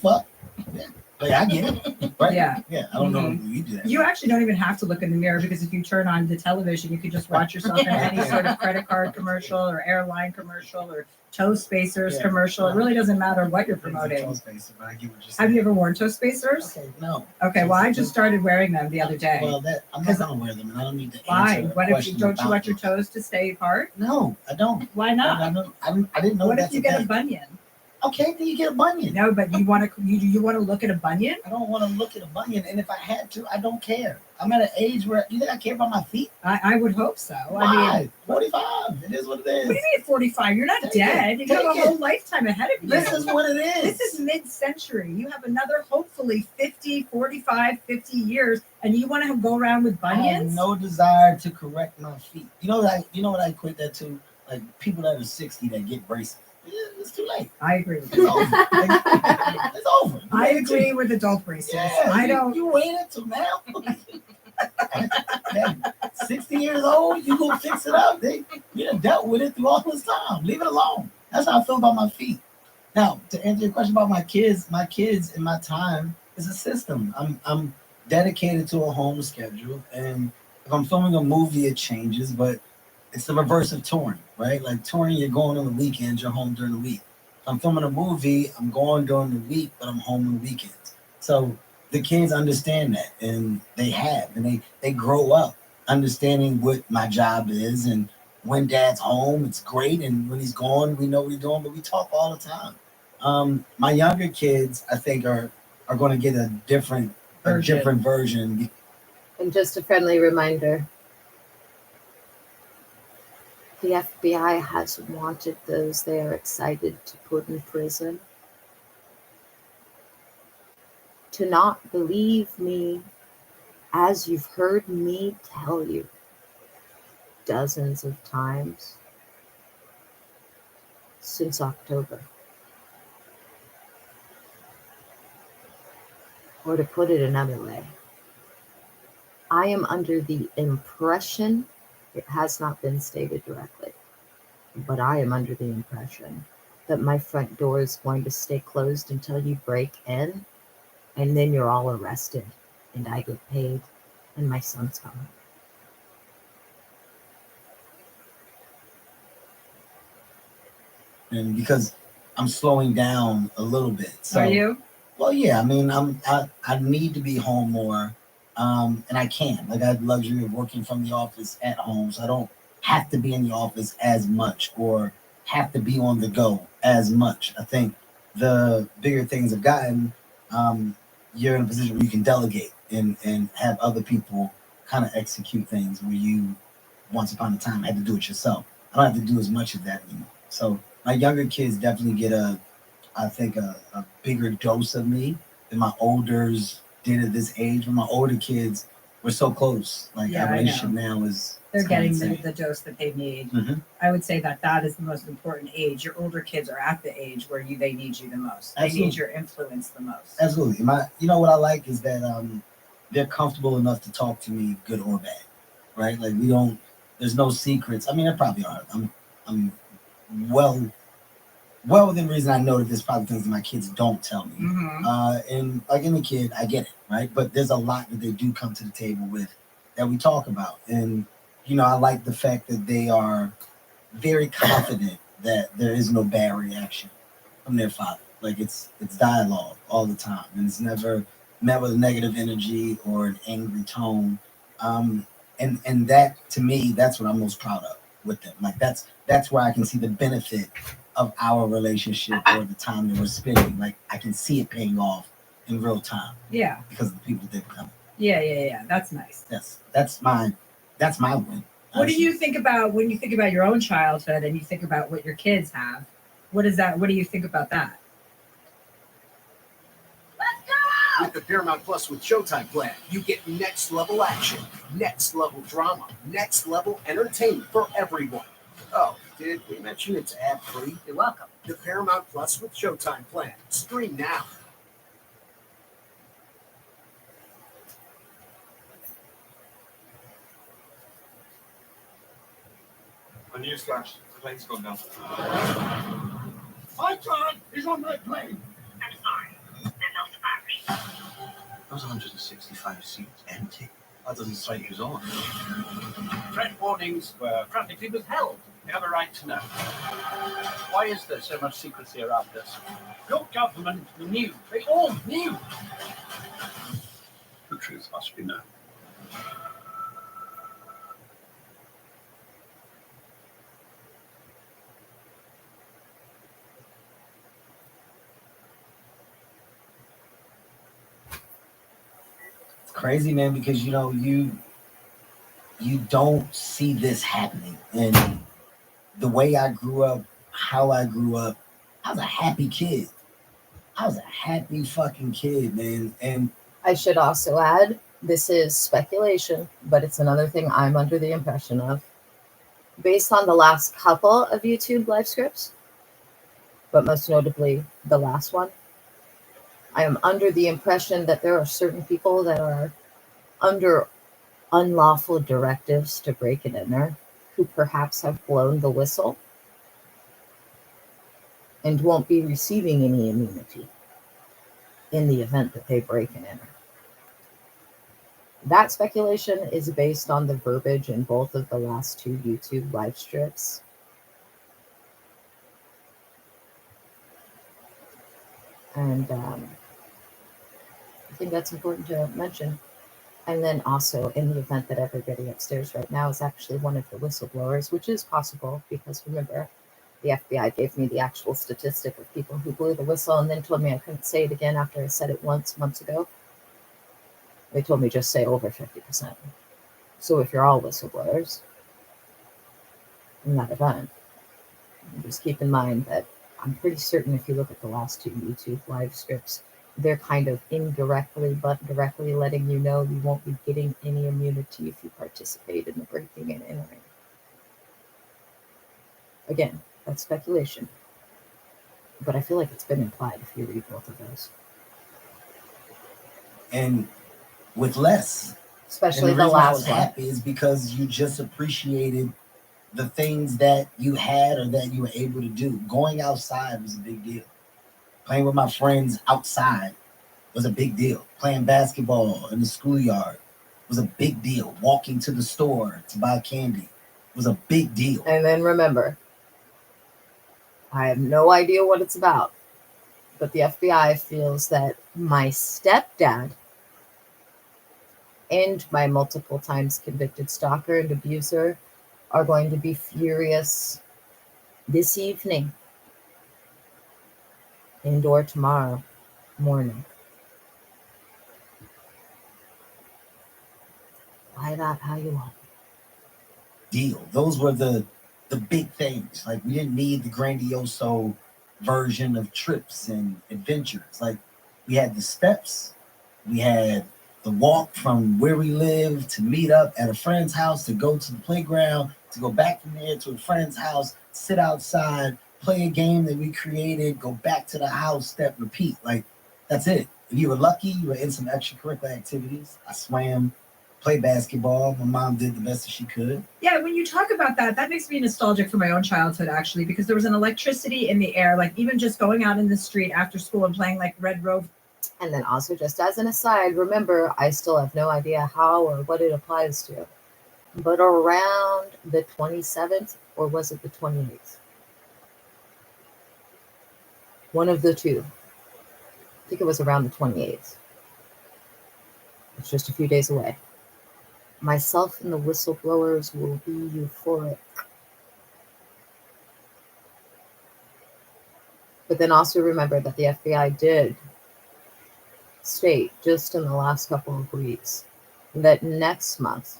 fuck. Yeah. Like, I get it. Right? Yeah. Yeah. I don't know if you do that. You actually don't even have to look in the mirror because if you turn on the television, you could just watch yourself in any sort of credit card commercial or airline commercial or toe spacers commercial. It really doesn't matter what you're promoting. Have you ever worn toe spacers? Okay, no. Okay, well, I just started wearing them the other day. Well, I'm not gonna wear them, and I don't need to. Why? Answer What a if you question don't you about want your them. toes to stay apart? No, I don't. Why not? I didn't know. What if that's you a get a thing. bunion? Okay, then you get a bunion. No, but you want to you want to look at a bunion? I don't want to look at a bunion, and if I had to, I don't care. I'm at an age where you think I care about my feet? I would hope so. Why? I mean, 45. It is what it is. what do you mean 45? You're not Take dead. it. You have a Take whole it. lifetime ahead of you. This is what it is. This is mid-century. You have another, hopefully, 50, 45, 50 years, and you want to go around with I have bunions? no desire to correct my feet. You know what I equate that to? Like people that are 60 that get braces. Yeah, it's too late. I agree with It's you. over. It's over. I agree with adult braces. Yeah, I don't. You waited till now. Man, 60 years old, you gonna fix it up. You done dealt with it through all this time. Leave it alone. That's how I feel about my feet. Now, to answer your question about my kids and my time is a system. I'm dedicated to a home schedule, and if I'm filming a movie, it changes, but it's the reverse of touring, right? Like touring, you're going on the weekends, you're home during the week. If I'm filming a movie, I'm going during the week, but I'm home on the weekends. So the kids understand that, and they grow up understanding what my job is, and when dad's home, it's great, and when he's gone, we know what he's doing, but we talk all the time. My younger kids, I think, are going to get a different version. And just a friendly reminder, the FBI has wanted those they are excited to put in prison to not believe me, as you've heard me tell you dozens of times since October. Or to put it another way, I am under the impression, it has not been stated directly, but I am under the impression that my front door is going to stay closed until you break in, and then you're all arrested, and I get paid, and my son's home. And because I'm slowing down a little bit. So, Are you? Well, yeah. I mean, I need to be home more, and I can. Like I have the luxury of working from the office at home, so I don't have to be in the office as much or have to be on the go as much. I think the bigger things have gotten, you're in a position where you can delegate and have other people kind of execute things where you once upon a time had to do it yourself. I don't have to do as much of that anymore. So my younger kids definitely get a bigger dose of me than my olders did at this age. When my older kids were so close, like Yeah, our I relationship know. now is They're it's kinda getting insane. the dose that they need. Mhm. I would say that is the most important age. Your older kids are at the age where they need you the most. They Absolutely. need your influence the most. Absolutely. You know what I like is that they're comfortable enough to talk to me, good or bad, right? Like there's no secrets. I mean, there probably are. I'm well within reason. I know that there's probably things that my kids don't tell me. And like any kid, I get it, right? But there's a lot that they do come to the table with that we talk about. And, I like the fact that they are very confident that there is no bad reaction from their father. Like it's dialogue all the time. And it's never met with negative energy or an angry tone. And that, to me, that's what I'm most proud of with them. Like that's where I can see the benefit of our relationship or the time that we're spending. Like I can see it paying off in real time Yeah. because the people didn't come. Yeah. That's nice. That's my win. What do you think about when you think about your own childhood and you think about what your kids have? What do you think about that? With the Paramount Plus with Showtime plan, you get next level action, next level drama, next level entertainment for everyone. Oh, did we mention it's ad free? You're welcome. The Paramount Plus with Showtime plan. Stream now. A newsflash, the plane's gone down. My son is on that plane. I'm sorry. There are no survivors. Those 165 seats empty. That doesn't strike you as odd. Threat warnings were practically withheld. We have a right to know. Why is there so much secrecy around this? Your government knew. They all knew. The truth must be known. Crazy, man, because you don't see this happening. And the way I grew up, how I grew up, I was a happy kid. I was a happy fucking kid, man. And I should also add, this is speculation, but it's another thing I'm under the impression of. Based on the last couple of YouTube live scripts, but most notably the last one, I am under the impression that there are certain people that are under unlawful directives to break and enter who perhaps have blown the whistle and won't be receiving any immunity in the event that they break and enter. That speculation is based on the verbiage in both of the last two YouTube live strips. And I think that's important to mention. And then also, in the event that everybody upstairs right now is actually one of the whistleblowers, which is possible because remember, the FBI gave me the actual statistic of people who blew the whistle and then told me I couldn't say it again after I said it once months ago. They told me just say over 50%. So if you're all whistleblowers in that event, just keep in mind that I'm pretty certain if you look at the last two YouTube live scripts, they're kind of indirectly but directly letting you know you won't be getting any immunity if you participate in the breaking and entering. Again, that's speculation. But I feel like it's been implied if you read both of those. And with less. Especially and the reason I last was one. happy is because you just appreciated the things that you had or that you were able to do. Going outside was a big deal. Playing with my friends outside was a big deal. Playing basketball in the schoolyard was a big deal. Walking to the store to buy candy was a big deal. And then remember, I have no idea what it's about, but the FBI feels that my stepdad and my multiple times convicted stalker and abuser are going to be furious this evening and or tomorrow morning. Why that how you want? Deal. Those were the big things. Like we didn't need the grandioso version of trips and adventures. Like we had the steps, we had the walk from where we live to meet up at a friend's house, to go to the playground, to go back from there to a friend's house, sit outside, play a game that we created, go back to the house, step, repeat. Like that's it. If you were lucky, you were in some extracurricular activities. I swam, played basketball. My mom did the best that she could. Yeah, when you talk about that, that makes me nostalgic for my own childhood, actually, because there was an electricity in the air, like even just going out in the street after school and playing like Red Rover. And then also, just as an aside, remember, I still have no idea how or what it applies to. But around the 27th, or was it the 28th? One of the two. I think it was around the 28th. It's just a few days away. Myself and the whistleblowers will be euphoric. But then also remember that the FBI did state just in the last couple of weeks that next month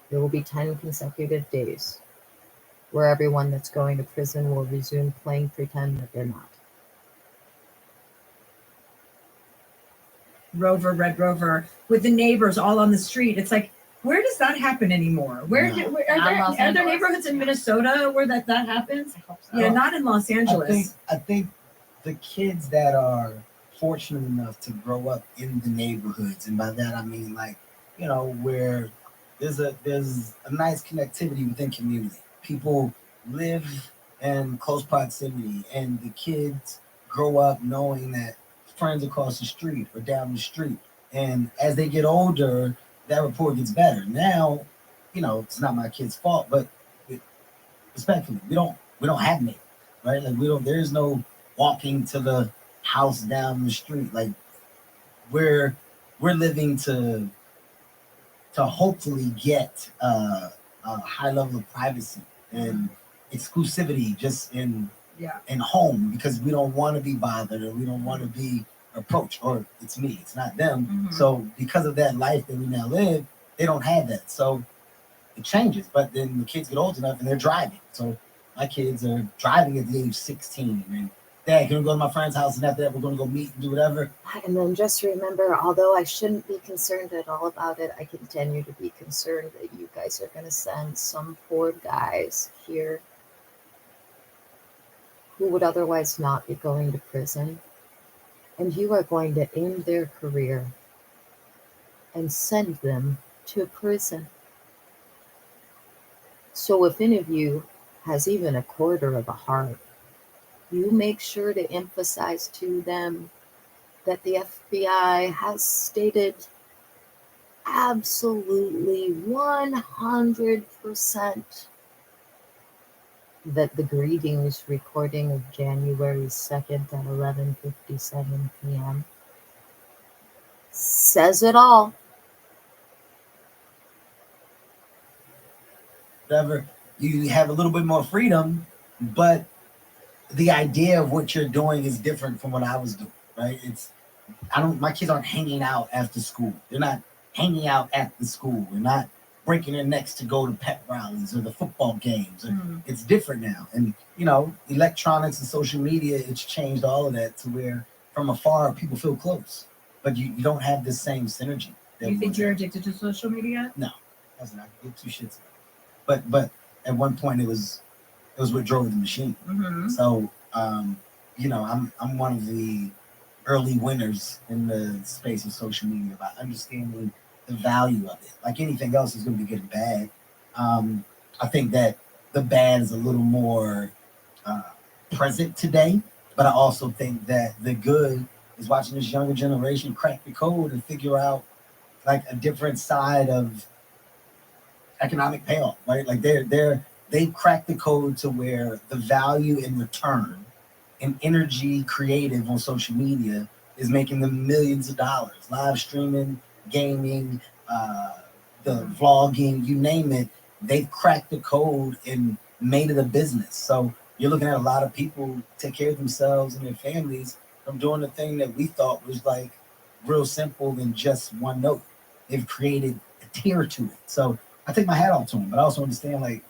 there will be 10 consecutive days where everyone that's going to prison will resume playing pretend that they're not. Rover, Red Rover, with the neighbors all on the street. It's like, where does that happen anymore? Where, No. are there neighborhoods in Minnesota where that happens? Yeah, not in Los Angeles. I think the kids that are fortunate enough to grow up in the neighborhoods, and by that I mean like, where there's a nice connectivity within community. People live in close proximity, and the kids grow up knowing that friends across the street or down the street. And as they get older, that rapport gets better. Now, it's not my kid's fault, but respectfully, we don't have neighbors, right? Like there's no walking to the house down the street. Like we're living to hopefully get a high level of privacy and exclusivity just in home, because we don't want to be bothered, or we don't want to be approached, or it's me, it's not them. Mhm. So because of that life that we now live, they don't have that. So it changes. But then the kids get old enough and they're driving. So my kids are driving at the age of 16, and Dad, can we go to my friend's house, and after that we're going to go meet and do whatever. And then just remember, although I shouldn't be concerned at all about it, I continue to be concerned that you guys are going to send some poor guys here who would otherwise not be going to prison, and you are going to end their career and send them to prison. So if any of you has even a quarter of a heart, you make sure to emphasize to them that the FBI has stated absolutely 100% that the greetings recording of January 2nd at 11:57 p.m. says it all. Whatever, you have a little bit more freedom, but the idea of what you're doing is different from what I was doing, right? My kids aren't hanging out after school. They're not hanging out at the school. They're not breaking their necks to go to pep rallies or the football games. It's different now. And, electronics and social media, it's changed all of that to where from afar, people feel close, but you don't have the same synergy. You think you're addicted to social media? No, that's not. I get two shits. But at one point it was what drove the machine. Mhm. So I'm one of the early winners in the space of social media by understanding the value of it. Like anything else is going to be good and bad. I think that the bad is a little more present today, but I also think that the good is watching this younger generation crack the code and figure out like a different side of economic payoff, right? Like they've cracked the code to where the value in return and energy creative on social media is making them millions of dollars. Live streaming, gaming, the vlogging, you name it, they've cracked the code and made it a business. So you're looking at a lot of people take care of themselves and their families from doing the thing that we thought was like real simple than just one note. They've created a tier to it. So I take my hat off to them, but I also understand like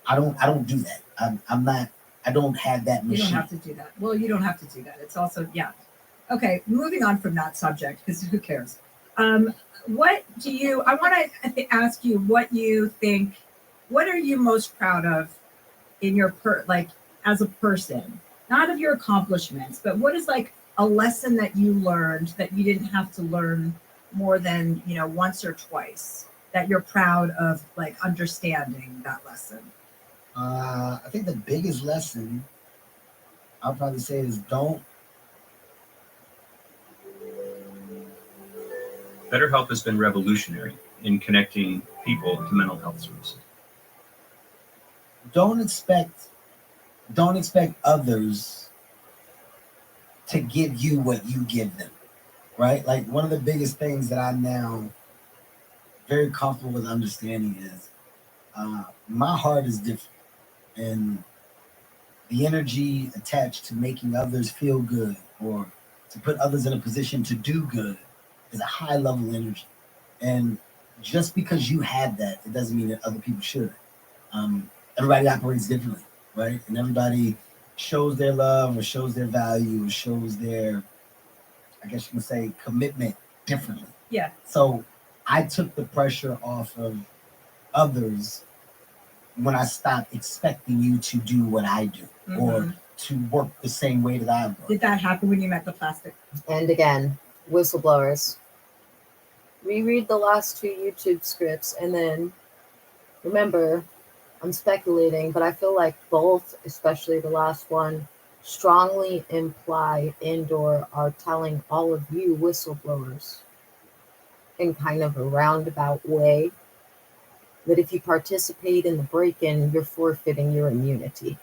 I don't do that. I'm not. I don't have that machine. You don't have to do that. Well, you don't have to do that. It's also Okay, moving on from that subject, because who cares? What do you? I want to ask you what you think. What are you most proud of in your as a person? Not of your accomplishments, but what is like a lesson that you learned that you didn't have to learn more than once or twice, that you're proud of, like understanding that lesson? I think the biggest lesson I'll probably say is don't. BetterHelp has been revolutionary in connecting people to mental health services. Don't expect others to give you what you give them, right? Like one of the biggest things that I'm now very comfortable with understanding is my heart is different, and the energy attached to making others feel good or to put others in a position to do good is a high level of energy. And just because you have that, it doesn't mean that other people should. Everybody operates differently, right? And everybody shows their love or shows their value or shows their, I guess you can say, commitment differently. Yeah. So I took the pressure off of others when I stopped expecting you to do what I do or to work the same way that I work. Did that happen when you met the plastic? And again, whistleblowers. Reread the last 2 YouTube scripts and then remember, I'm speculating, but I feel like both, especially the last one, strongly imply and/or are telling all of you whistleblowers in kind of a roundabout way that if you participate in the break-in, you're forfeiting your immunity.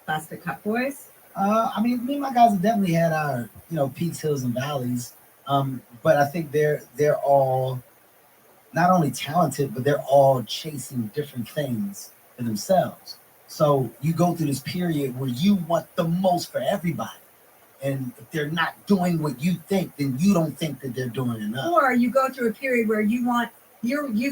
Plastic Cup Boys? I mean, me and my guys have definitely had our, peaks, hills, and valleys. But I think they're all not only talented, but they're all chasing different things for themselves. So you go through this period where you want the most for everybody. And if they're not doing what you think, then you don't think that they're doing enough. Or you go through a period where you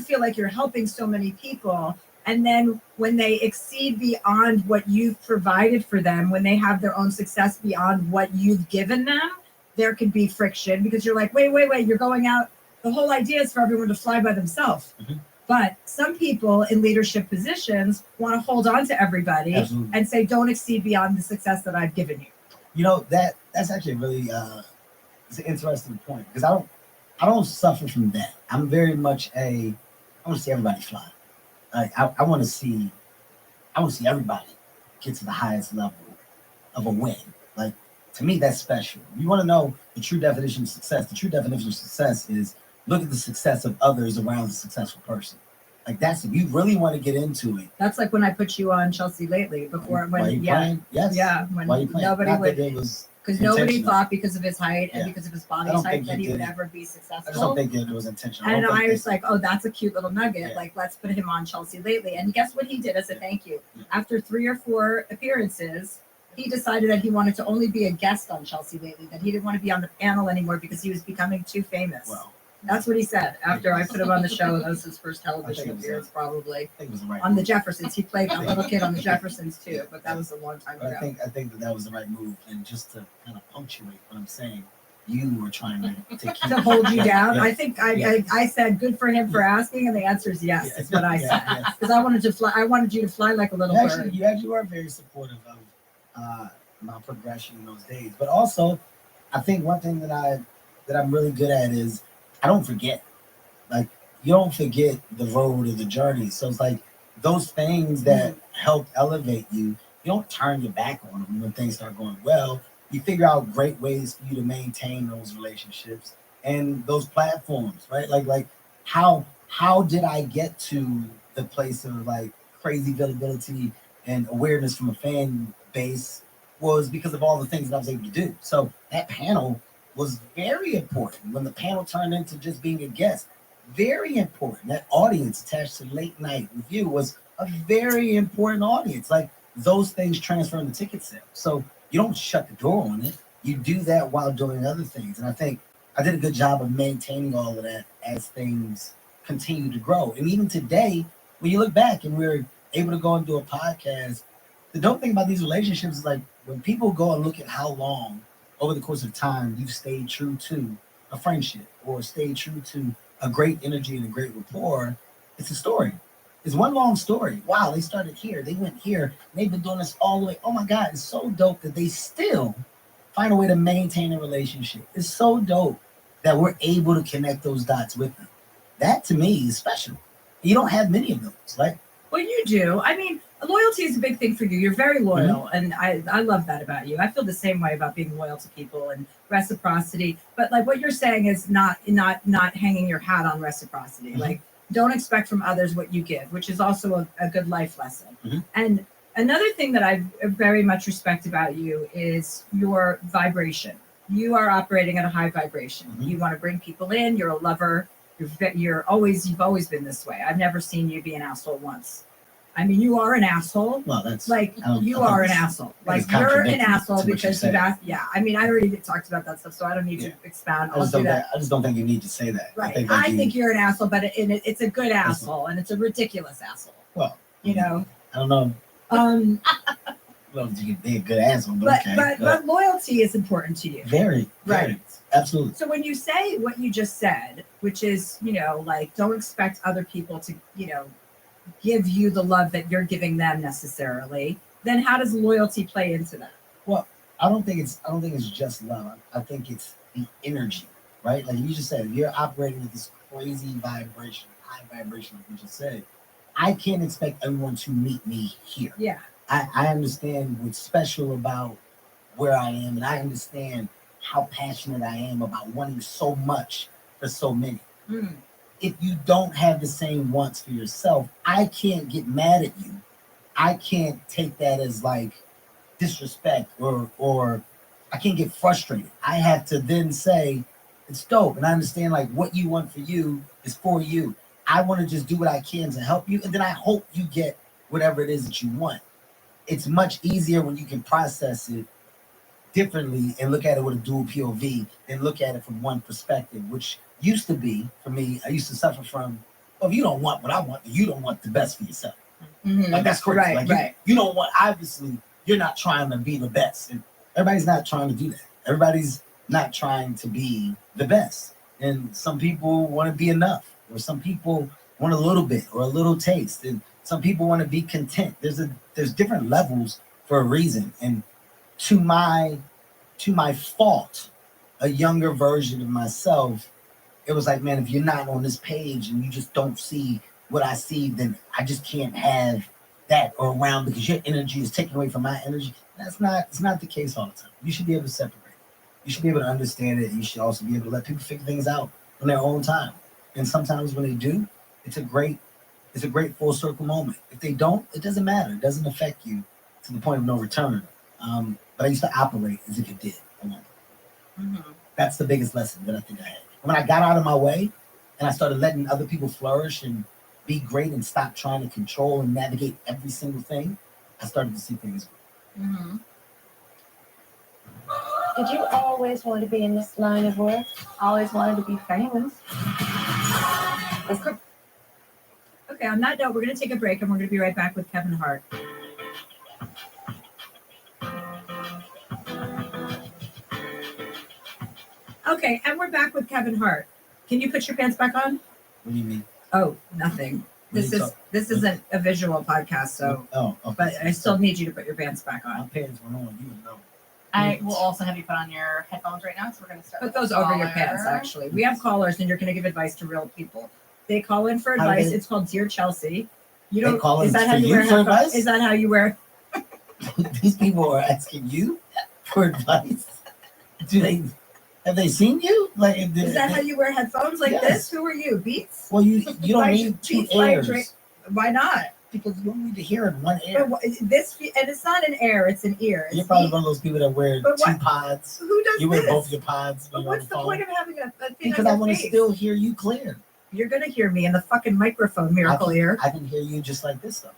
feel like you're helping so many people, and then when they exceed beyond what you've provided for them, when they have their own success beyond what you've given them, there could be friction because you're like, wait, you're going out. The whole idea is for everyone to fly by themselves. Mm-hmm. But some people in leadership positions want to hold on to everybody and say, don't exceed beyond the success that I've given you. That's actually really it's an interesting point because I don't suffer from that. I'm very much I want to see everybody fly. I want to see everybody get to the highest level of a win. Like, to me, that's special. You want to know the true definition of success. The true definition of success is look at the success of others around the successful person. Like, that's if you really want to get into it. That's like when I put you on Chelsea lately before when playing? Yes. Yeah, when Why you playing? nobody Not would that it was because nobody intentional. thought because of his height and Yeah. because of his body I don't type think that you he would did. ever be I just don't successful. think it was intentional. And don't I think was like, oh, that's a cute little nugget. Yeah. Like, let's put him on Chelsea lately. And guess what he did as a thank you? After 3 or 4 appearances, he decided that he wanted to only be a guest on Chelsea lately, that he didn't want to be on the panel anymore because he was becoming too famous. Well, that's what he said after I put him on the show. That was his first television it was, appearance, probably. I think it was the right On the move. Jeffersons. He played that little kid on the Jeffersons too, but that was a long time But ago. I think that was the right move. And just to kind of punctuate what I'm saying, you were trying to keep To hold you down. Yeah. I think Yeah. I said good for him for asking, and the answer is yes. Is what I said because I wanted to fly. I wanted you to fly like a little bird. You actually were very supportive of my progression in those days. But also, I think one thing that I'm really good at is I don't forget. Like, you don't forget the road or the journey. So it's like those things that help elevate you, you don't turn your back on them when things start going well. You figure out great ways for you to maintain those relationships and those platforms, right? Like how did I get to the place of like crazy availability and awareness from a fan base was because of all the things that I was able to do. So that panel was very important. When the panel turned into just being a guest, very important. That audience attached to Late Night Review was a very important audience. Like, those things transfer in the ticket sale. So you don't shut the door on it. You do that while doing other things. And I think I did a good job of maintaining all of that as things continue to grow. And even today, when you look back and we're able to go and do a podcast, the dope thing about these relationships is like when people go and look at how long over the course of time you've stayed true to a friendship or stayed true to a great energy and a great rapport, it's a story. It's one long story. Wow, they started here, they went here, and they've been doing this all the way. Oh my God, it's so dope that they still find a way to maintain a relationship. It's so dope that we're able to connect those dots with them. That to me is special. You don't have many of those. Like, Well, you do. I mean, loyalty is a big thing for you. You're very loyal, and I love that about you. I feel the same way about being loyal to people and reciprocity. But like what you're saying is not hanging your hat on reciprocity. Like, don't expect from others what you give, which is also a good life lesson. And another thing that I very much respect about you is your vibration. You are operating at a high vibration. You want to bring people in. You're a lover. You've always been this way. I've never seen you be an asshole once. I mean, you are an asshole. Well, that's Like you are an asshole. Like you're an asshole because you've asked. Yeah, I mean, I already talked about that stuff, so I don't need to expound. I just don't think you need to say that. Right. I think you're an asshole, but it's a good asshole, and it's a ridiculous asshole. Well, you know. I don't know. Well, you can be a good asshole, but okay. But loyalty is important to you. Very, right. Absolutely. So when you say what you just said, which is, like, don't expect other people to, give you the love that you're giving them necessarily, then how does loyalty play into that? Well, I don't think it's just love. I think it's the energy, right? Like you just said, if you're operating with this crazy vibration, high vibration, like you just said, I can't expect everyone to meet me here. Yeah. I understand what's special about where I am, and I understand how passionate I am about wanting so much for so many. Mm. If you don't have the same wants for yourself, I can't get mad at you. I can't take that as like disrespect or I can't get frustrated. I have to then say, it's dope. And I understand like what you want for you is for you. I want to just do what I can to help you. And then I hope you get whatever it is that you want. It's much easier when you can process it differently and look at it with a dual POV and look at it from one perspective, which used to be, for me, I used to suffer from, well, if you don't want what I want, you don't want the best for yourself. Mm-hmm. Like, that's crazy. Right, like, right. You don't want, obviously, you're not trying to be the best. And everybody's not trying to do that. Everybody's not trying to be the best. And some people want to be enough, or some people want a little bit or a little taste. And some people want to be content. There's different levels for a reason. And to my fault, a younger version of myself, it was like, man, if you're not on this page and you just don't see what I see, then I just can't have that around because your energy is taking away from my energy. It's not the case all the time. You should be able to separate. You should be able to understand it. You should also be able to let people figure things out on their own time. And sometimes when they do, it's a great full circle moment. If they don't, it doesn't matter. It doesn't affect you to the point of no return. But I used to operate as if it did. Mm-hmm. That's the biggest lesson that I think I had. When I got out of my way and I started letting other people flourish and be great and stop trying to control and navigate every single thing, I started to see things. Mm-hmm. Did you always want to be in this line of work? Always wanted to be famous? Okay, on that note, we're going to take a break and we're going to be right back with Kevin Hart. Okay, and we're back with Kevin Hart. Can you put your pants back on? What do you mean? Oh, nothing. This isn't a visual podcast, so. Oh, okay. But I still need you to put your pants back on. My pants were on. You know. I will also have you put on your headphones right now, so we're going to start. Put with those the over your caller. pants. Actually, we have callers, and you're going to give advice to real people. They call in for advice. It's called Dear Chelsea. You don't. Call in is that for how you you wear for headphones? advice? Is that how you wear? These people are asking you for advice. Have they seen you? Like, Is that how you wear headphones like this? Who are you? Beats? Well, you don't need two Beats by ears. Dre- Why not? Because you don't need to hear in one ear. But this and it's not an air; it's an ear. It's You're probably one of those people that wear But two what- pods. Who does You wear this? both your pods. But when you're on what's the phone. point of having a thing Because on I your want to face? still hear you clear. You're gonna hear me in the fucking microphone, miracle ear. I can hear you just like this though.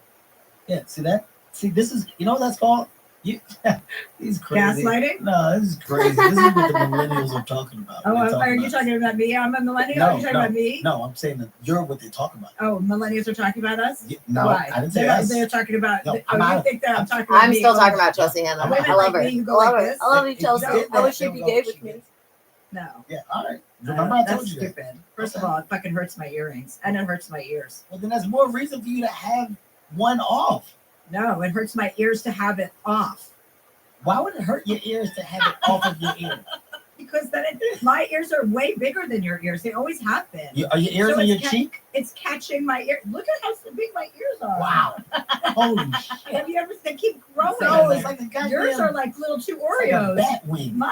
Yeah, see that? See, this is what that's called? You these crazy. Gaslighting? No, this is crazy. This is what the millennials are talking about. Oh, They're are you talking about me? I'm a millennial. No, Are you talking about me? No, I'm saying that you're what they're talking about. Oh, millennials are talking about us? No, Why? I didn't say they're, us. They're talking about. No, oh, I'm you out. think that I'm talking about I'm me? still Oh, talking about Chelsea Hanna. women I love like her. me who I go love like her. this. I love you, If you Chelsea. did I wish that, you'd be then gay go. with me. No. Yeah, all right. Remember I told that's you that. stupid. First of all, it fucking hurts my earrings and it hurts my ears. Well, then that's more reason for you to have one off. No, it hurts my ears to have it off. Why would it hurt your ears to have it off of your ear? Because then my ears are way bigger than your ears. They always have been. Are your ears So on your it's cheek? It's catching my ear. Look at how big my ears are. Wow. Holy shit. Have you ever? They keep growing. No, it's like a goddamn. Yours are like little two Like a Oreos. bat wing.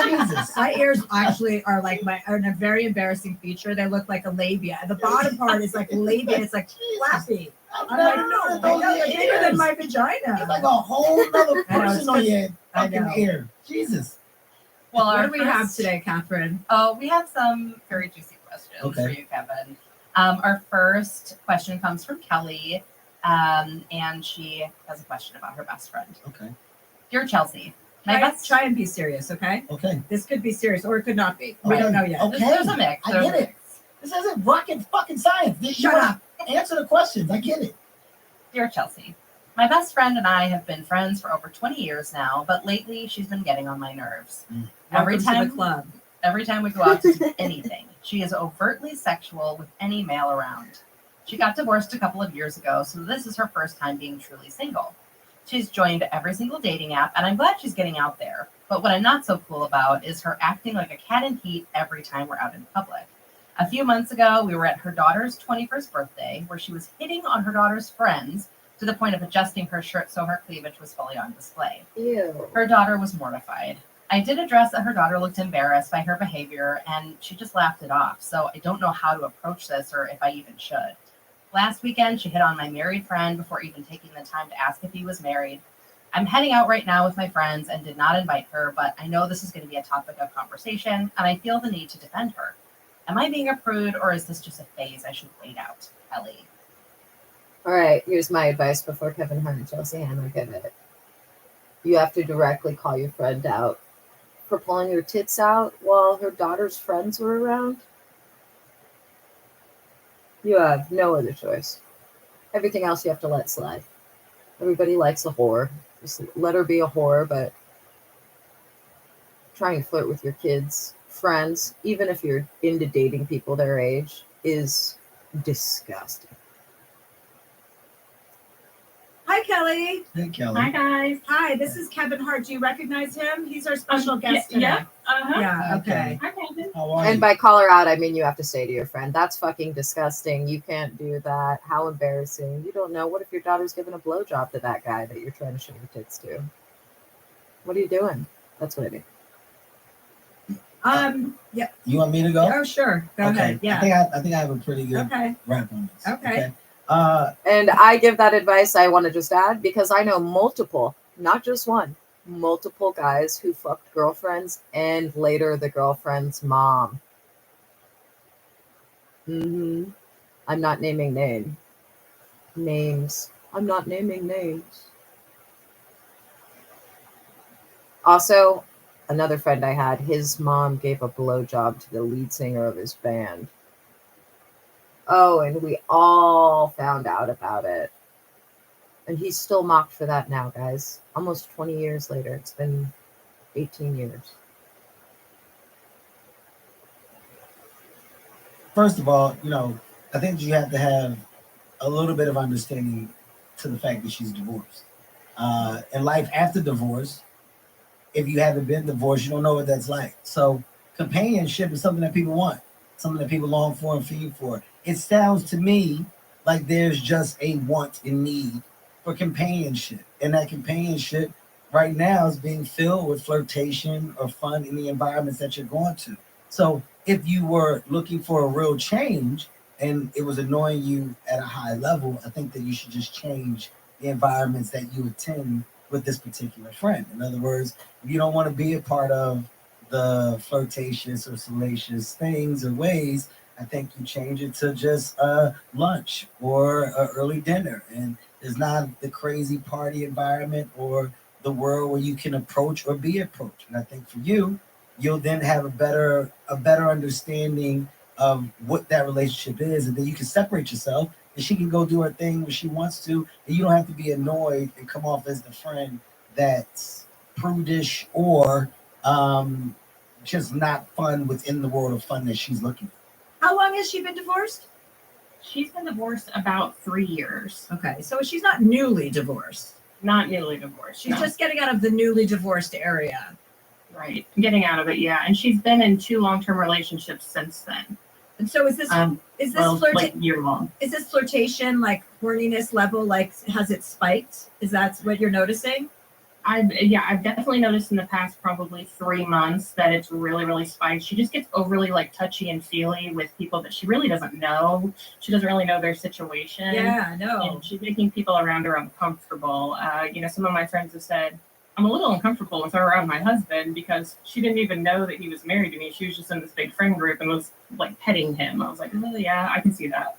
Jesus. My ears actually are a very embarrassing feature. They look like a labia. The bottom part is like labia. It's like flappy. I'm like, no, they're bigger than my vagina. It's like a whole other I know, it's person on your I fucking know. ear. Jesus. Well, What our do we have first- today, Catherine? Oh, we have some very juicy questions Okay. for you, Kevin. Our first question comes from Kelly. And she has a question about her best friend. Okay. Dear Chelsea, Try and be serious, okay? Okay. This could be serious or it could not be. We don't know yet. Okay. There's a mix. I get it. This isn't rocket fucking science. Shut up. Answer the questions. I get it. Dear Chelsea, my best friend and I have been friends for over 20 years now, but lately she's been getting on my nerves. Every Welcome to time the club. Every time we go out to do anything, she is overtly sexual with any male around. She got divorced a couple of years ago, so this is her first time being truly single. She's joined every single dating app, and I'm glad she's getting out there. But what I'm not so cool about is her acting like a cat in heat every time we're out in public. A few months ago, we were at her daughter's 21st birthday, where she was hitting on her daughter's friends to the point of adjusting her shirt so her cleavage was fully on display. Ew. Her daughter was mortified. I did address that her daughter looked embarrassed by her behavior, and she just laughed it off, so I don't know how to approach this or if I even should. Last weekend, she hit on my married friend before even taking the time to ask if he was married. I'm heading out right now with my friends and did not invite her, but I know this is going to be a topic of conversation, and I feel the need to defend her. Am I being a prude, or is this just a phase I should wait out? Ellie. All right, here's my advice before Kevin Hart and Chelsea Handler give it. You have to directly call your friend out for pulling her tits out while her daughter's friends were around. You have no other choice. Everything else you have to let slide. Everybody likes a whore. Just let her be a whore, but try and flirt with your kids' friends, even if you're into dating people their age, is disgusting. Hi, Kelly. Hey, Kelly. Hi, guys. Hi, this is Kevin Hart. Do you recognize him? He's our special guest today. Yeah. Uh-huh. Yeah, okay. Hi, Kevin. How are And you? by call her out, I mean you have to say to your friend, that's fucking disgusting. You can't do that. How embarrassing. You don't know. What if your daughter's giving a blowjob to that guy that you're trying to show your tits to? What are you doing? That's what I mean. Yeah. You want me to go? Oh, sure. Go Okay. ahead. Yeah. I think I have a pretty good Okay. wrap on this. Okay. And I give that advice, I want to just add, because I know multiple, not just one, multiple guys who fucked girlfriends and later the girlfriend's mom. I'm not naming names. I'm not naming names. Also, another friend I had, his mom gave a blowjob to the lead singer of his band. Oh, and we all found out about it. And he's still mocked for that now, guys. Almost 20 years later. It's been 18 years. First of all, I think you have to have a little bit of understanding to the fact that she's divorced. In life after divorce, if you haven't been divorced, you don't know what that's like. So companionship is something that people want, something that people long for and feed for. It sounds to me like there's just a want and need for companionship. And that companionship right now is being filled with flirtation or fun in the environments that you're going to. So if you were looking for a real change and it was annoying you at a high level, I think that you should just change the environments that you attend with this particular friend. In other words, if you don't want to be a part of the flirtatious or salacious things or ways, I think you change it to just lunch or an early dinner. And there's not the crazy party environment or the world where you can approach or be approached. And I think for you, you'll then have a better understanding of what that relationship is. And then you can separate yourself and she can go do her thing when she wants to. And you don't have to be annoyed and come off as the friend that's prudish or just not fun within the world of fun that she's looking for. How long has she been divorced? She's been divorced about 3 years. Okay, so she's not newly divorced. Not newly divorced. She's no. just getting out of the newly divorced area. Right. Getting out of it, yeah. And she's been in 2 long-term relationships since then. And so is this like year long? Is this flirtation like horniness level? Like has it spiked? Is that what you're noticing? I've definitely noticed in the past probably 3 months that it's really, really spiked. She just gets overly like touchy and feely with people that she really doesn't know. She doesn't really know their situation. Yeah, no. And she's making people around her uncomfortable. Some of my friends have said, I'm a little uncomfortable with her around my husband because she didn't even know that he was married to me. She was just in this big friend group and was like petting him. I was like, oh yeah, I can see that.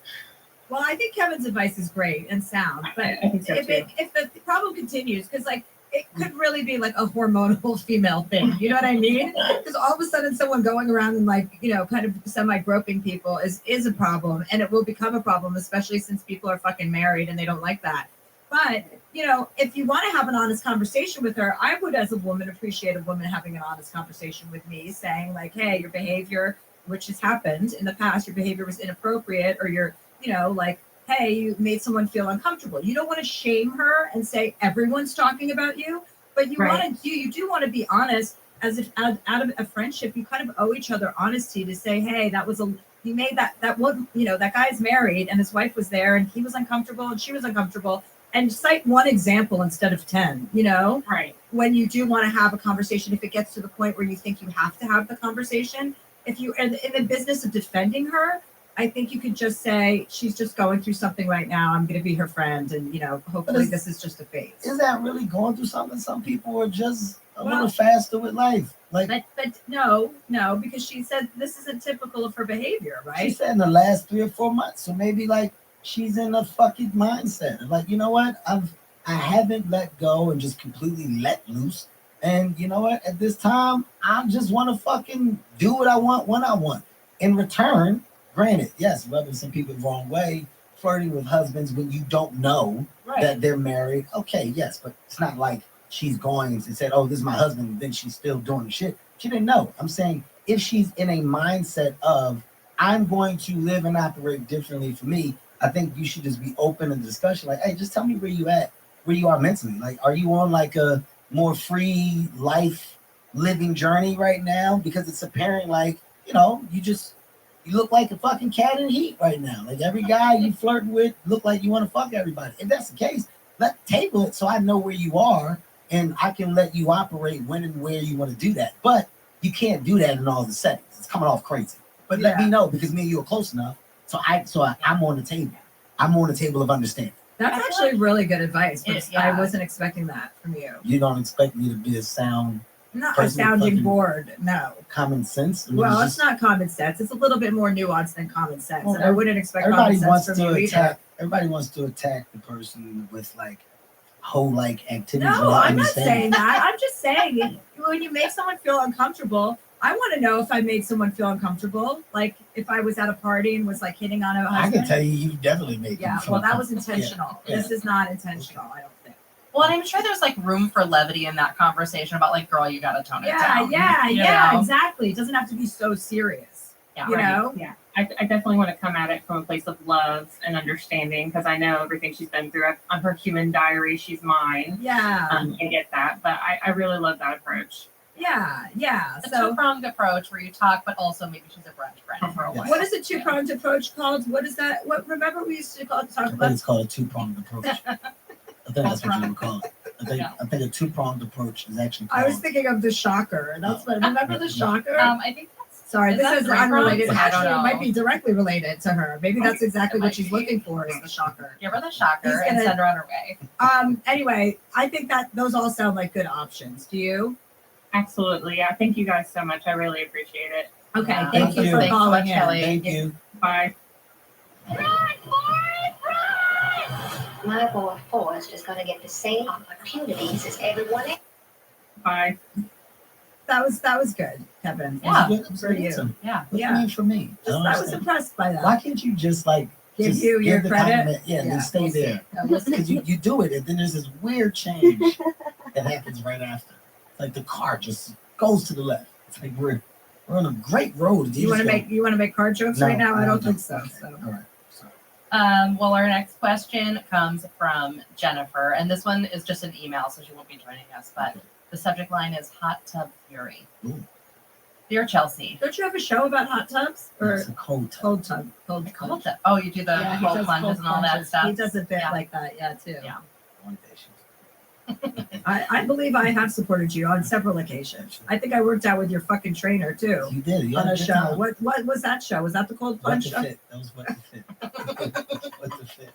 Well, I think Kevin's advice is great and sound, but I think so too. if the problem continues, because like it could really be like a hormonal female thing, you know what I mean? Because all of a sudden, someone going around and like kind of semi groping people is a problem, and it will become a problem, especially since people are fucking married and they don't like that. But if you want to have an honest conversation with her, I would, as a woman, appreciate a woman having an honest conversation with me, saying like, "Hey, your behavior, which has happened in the past, your behavior was inappropriate, or you're." Like, hey, you made someone feel uncomfortable. You don't want to shame her and say everyone's talking about you, but you do want to be honest, as if out of a friendship, you kind of owe each other honesty to say, hey, you made that one, that guy's married and his wife was there and he was uncomfortable and she was uncomfortable. And cite one example instead of 10, Right. When you do want to have a conversation, if it gets to the point where you think you have to have the conversation, if you in the business of defending her, I think you could just say she's just going through something right now. I'm going to be her friend, and hopefully this is just a phase. Is that really going through something? Some people are just a little faster with life. Like, but no, because she said this isn't typical of her behavior, right? She said in the last 3 or 4 months. So maybe like she's in a fucking mindset of like, you know what? I haven't let go and just completely let loose. And you know what? At this time, I just want to fucking do what I want when I want. In return, granted, yes, rubbing some people the wrong way, flirting with husbands when you don't know that they're married. Okay, yes, but it's not like she's going and said, oh, this is my husband, and then she's still doing the shit. She didn't know. I'm saying if she's in a mindset of, I'm going to live and operate differently for me, I think you should just be open in discussion. Like, hey, just tell me where you are mentally. Like, are you on like a more free life living journey right now? Because it's apparent like, you look like a fucking cat in heat right now. Like every guy you flirting with look like you want to fuck everybody. If that's the case, let table it so I know where you are and I can let you operate when and where you want to do that. But you can't do that in all the settings. It's coming off crazy. But let me know because me and you are close enough. So I'm on the table. I'm on the table of understanding. That's actually really good advice. I wasn't expecting that from you. You don't expect me to be a sound. Not a sounding board, no. Common sense? I mean, well, it's not common sense. It's a little bit more nuanced than common sense. Well, and I wouldn't expect everybody common wants sense from to you attack. either. Everybody wants to attack the person with like whole like activities. No, I'm not saying that. I'm just saying when you make someone feel uncomfortable, I want to know if I made someone feel uncomfortable. Like if I was at a party and was like hitting on a husband. I can tell you definitely made. Yeah, well, that was intentional. Yeah. This is not intentional. I don't think. Well, and I'm sure there's like room for levity in that conversation about like, girl, you gotta tone it down. Yeah, exactly. It doesn't have to be so serious. Yeah, you know? Yeah, I definitely want to come at it from a place of love and understanding because I know everything she's been through. On her human diary, she's mine. Yeah. I get that, but I really love that approach. Yeah. A two-pronged approach where you talk, but also maybe she's a brunch friend for a while. What is a two-pronged approach called? What is that? What remember we used to talk I about? think it's called a two-pronged approach. I think that's what you would call it. I think a two-pronged approach is actually called. I was thinking of the shocker. That's what. Remember the shocker? I think that's. Sorry, this is unrelated. I don't Actually, it know. might be directly related to her. Maybe that's exactly what she's looking for is the shocker. Give her the shocker and send her on her way. Anyway, I think that those all sound like good options. Do you? Absolutely. Yeah. Thank you guys so much. I really appreciate it. Okay. Yeah. Thank you for calling in. Thank you. Bye. My boy Forrest is going to get the same opportunities as everyone else. Bye. That was good, Kevin. Yeah. For you. Yeah. What do you mean for me? I was impressed by that. Why can't you just like Give you your the credit? compliment? Yeah, and then stay we'll see. there. No, we'll see. Because you do it, and then there's this weird change that happens right after. Like the car just goes to the left. It's like we're on a great road. You want to make card jokes No, right now? I no, don't no. think so. Okay. So. All right. Well, our next question comes from Jennifer, and this one is just an email, so she won't be joining us. But the subject line is Hot Tub Fury. Ooh. Dear Chelsea. Don't you have a show about hot tubs? Or It's a cold tub. cold tub. Cold Cold tub. Oh, you do the Yeah, he cold does plunges and all that plunges. stuff. He does a bit like that, too. Yeah. One day she's- I believe I have supported you on several occasions. I think I worked out with your fucking trainer too You did. You on had a good show. time. What was that show? Was that the cold What plunge the show? fit? That was what the fit. What the fit.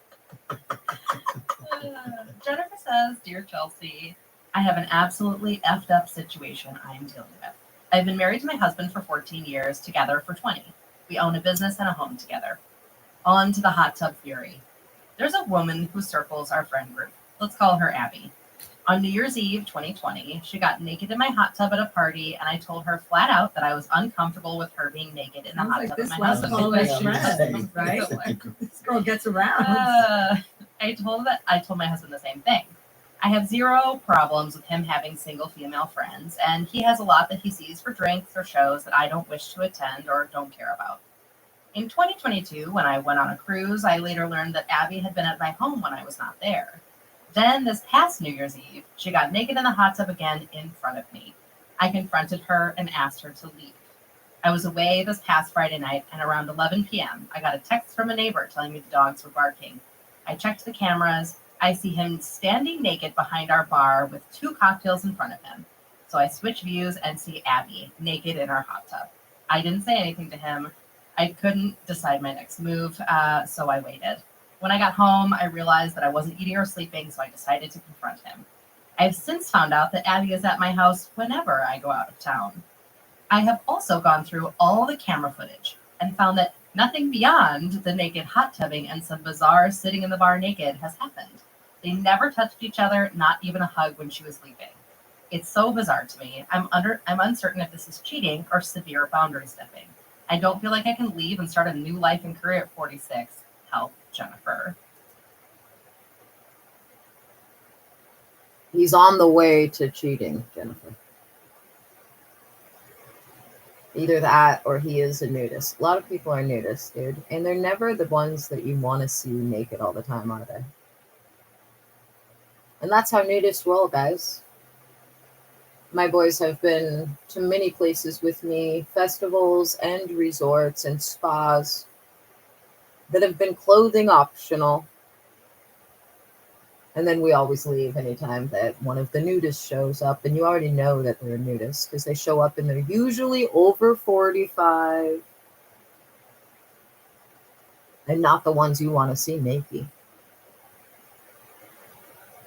Jennifer says, Dear Chelsea, I have an absolutely effed up situation I am dealing with. I've been married to my husband for 14 years, together for 20. We own a business and a home together. On to the hot tub fury. There's a woman who circles our friend group. Let's call her Abby. On New Year's Eve 2020, she got naked in my hot tub at a party, and I told her flat out that I was uncomfortable with her being naked in the hot tub with my husband. Right? This girl gets around. I told my husband the same thing. I have zero problems with him having single female friends, and he has a lot that he sees for drinks or shows that I don't wish to attend or don't care about. In 2022, when I went on a cruise, I later learned that Abby had been at my home when I was not there. Then, this past New Year's Eve, she got naked in the hot tub again in front of me. I confronted her and asked her to leave. I was away this past Friday night, and around 11 p.m., I got a text from a neighbor telling me the dogs were barking. I checked the cameras. I see him standing naked behind our bar with 2 cocktails in front of him. So I switch views and see Abby naked in our hot tub. I didn't say anything to him. I couldn't decide my next move, so I waited. When I got home, I realized that I wasn't eating or sleeping, so I decided to confront him. I've since found out that Abby is at my house whenever I go out of town. I have also gone through all the camera footage and found that nothing beyond the naked hot tubbing and some bizarre sitting in the bar naked has happened. They never touched each other, not even a hug when she was leaving. It's so bizarre to me. I'm uncertain if this is cheating or severe boundary stepping. I don't feel like I can leave and start a new life and career at 46. Help, Jennifer. He's on the way to cheating, Jennifer. Either that or he is a nudist. A lot of people are nudists, dude. And they're never the ones that you want to see naked all the time, are they? And that's how nudists roll, guys. My boys have been to many places with me, festivals and resorts and spas that have been clothing optional. And then we always leave anytime that one of the nudists shows up. And you already know that they're nudists because they show up and they're usually over 45. And not the ones you want to see naked.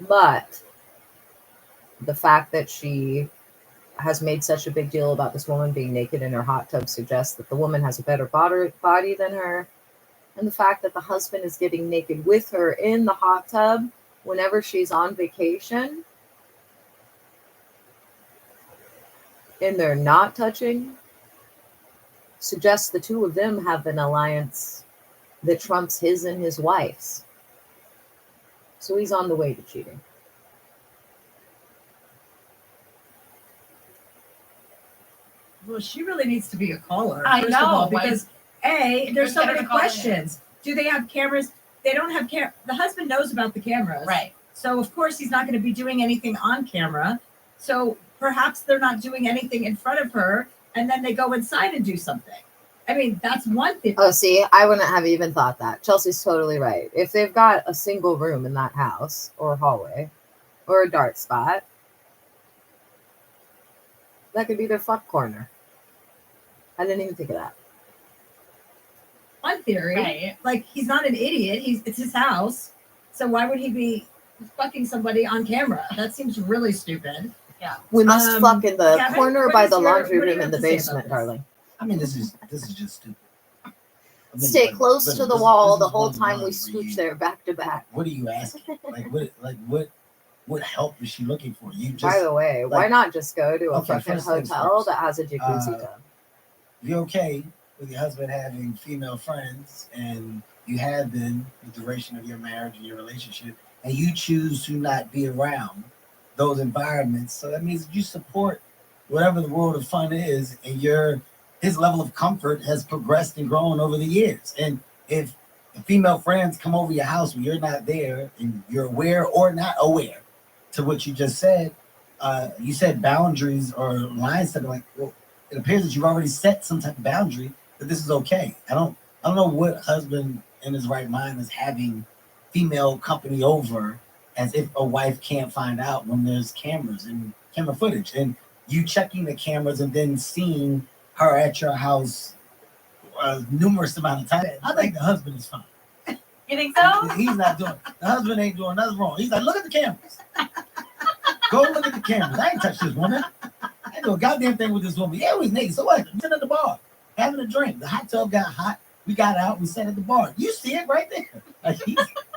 But the fact that she has made such a big deal about this woman being naked in her hot tub suggests that the woman has a better body than her. And the fact that the husband is getting naked with her in the hot tub whenever she's on vacation and they're not touching suggests the two of them have an alliance that trumps his and his wife's. So he's on the way to cheating. Well, she really needs to be a caller. I first of know, all, why- because there's so Get her many to call in. questions. Do they have cameras? They don't have the husband knows about the cameras. Right. So of course he's not going to be doing anything on camera. So perhaps they're not doing anything in front of her, and then they go inside and do something. I mean, that's one thing. Oh, see, I wouldn't have even thought that. Chelsea's totally right. If they've got a single room in that house or hallway or a dark spot, that could be their fuck corner. I didn't even think of that. One theory, Right. like he's not an idiot. It's his house. So why would he be fucking somebody on camera? That seems really stupid. Yeah. We must fuck in the Kevin, corner what by is the your- laundry what do you room in have the to say about basement, this? darling. I mean, this is just stupid. I mean, Stay like, close to listen, the this- wall this the is whole one of the time we ones where scooch you- there back to back. What are you asking? What help is she looking for? You just By the way, why like, not just go to a okay, fucking first things hotel first. that has a jacuzzi tub? If you're okay with your husband having female friends and you have been the duration of your marriage and your relationship, and you choose to not be around those environments, so that means you support whatever the world of fun is, and his level of comfort has progressed and grown over the years. And if the female friends come over your house when you're not there and you're aware or not aware to what you just said, you said boundaries or lines, something like, well, it appears that you've already set some type of boundary that this is okay. I don't know what husband in his right mind is having female company over as if a wife can't find out when there's cameras and camera footage, and you checking the cameras and then seeing her at your house numerous amount of times. I think the husband is fine. You think so? He's not doing. The husband ain't doing nothing wrong. He's like, look at the cameras. Go look at the cameras. I ain't touched this woman. I ain't do a goddamn thing with this woman. Yeah, we was naked. So what? I'm sitting at the bar having a drink. The hot tub got hot. We got out. We sat at the bar. You see it right there. Like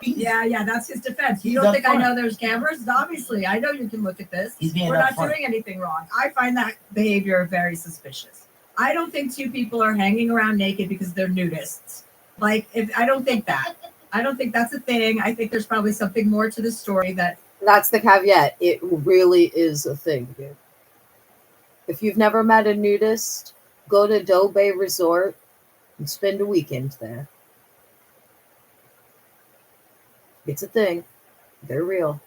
Yeah, that's his defense. You he's don't think I upfront. know there's cameras? Obviously, I know you can look at this. He's being We're not upfront. doing anything wrong. I find that behavior very suspicious. I don't think two people are hanging around naked because they're nudists. Like, I don't think that. I don't think that's a thing. I think there's probably something more to the story that. That's the caveat. It really is a thing, dude. If you've never met a nudist, go to Doe Bay Resort and spend a weekend there. It's a thing. They're real.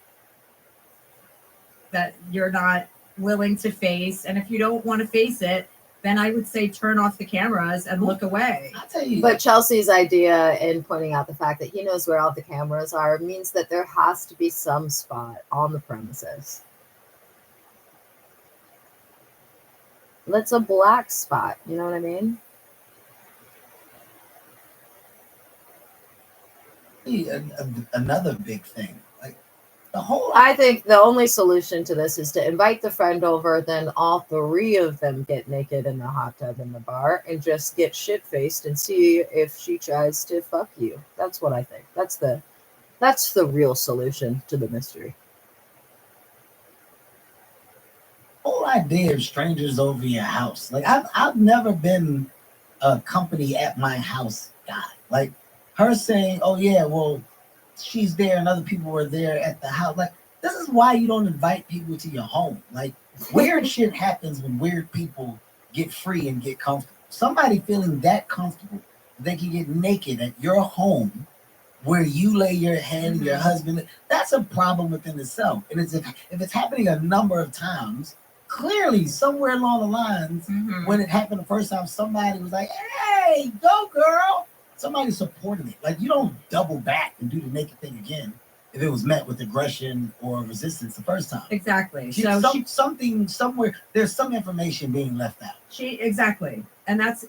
That you're not willing to face, and if you don't want to face it, then I would say turn off the cameras and look away. I'll tell you. But Chelsea's idea in pointing out the fact that he knows where all the cameras are means that there has to be some spot on the premises. That's a black spot. You know what I mean? Another big thing. Like the whole. I think the only solution to this is to invite the friend over, then all three of them get naked in the hot tub in the bar and just get shit faced and see if she tries to fuck you. That's what I think. That's the real solution to the mystery. Whole idea of strangers over your house. Like I've never been a company at my house guy. Like her saying, "Oh yeah, well, she's there and other people were there at the house." Like this is why you don't invite people to your home. Like weird shit happens when weird people get free and get comfortable. Somebody feeling that comfortable, they can get naked at your home where you lay your head and your husband. That's a problem within itself. And if it's happening a number of times, clearly somewhere along the lines, when it happened the first time, somebody was like, "Hey, go girl." Somebody supported it. Like you don't double back and do the naked thing again if it was met with aggression or resistance the first time. Exactly. Something somewhere there's some information being left out. Exactly. And that's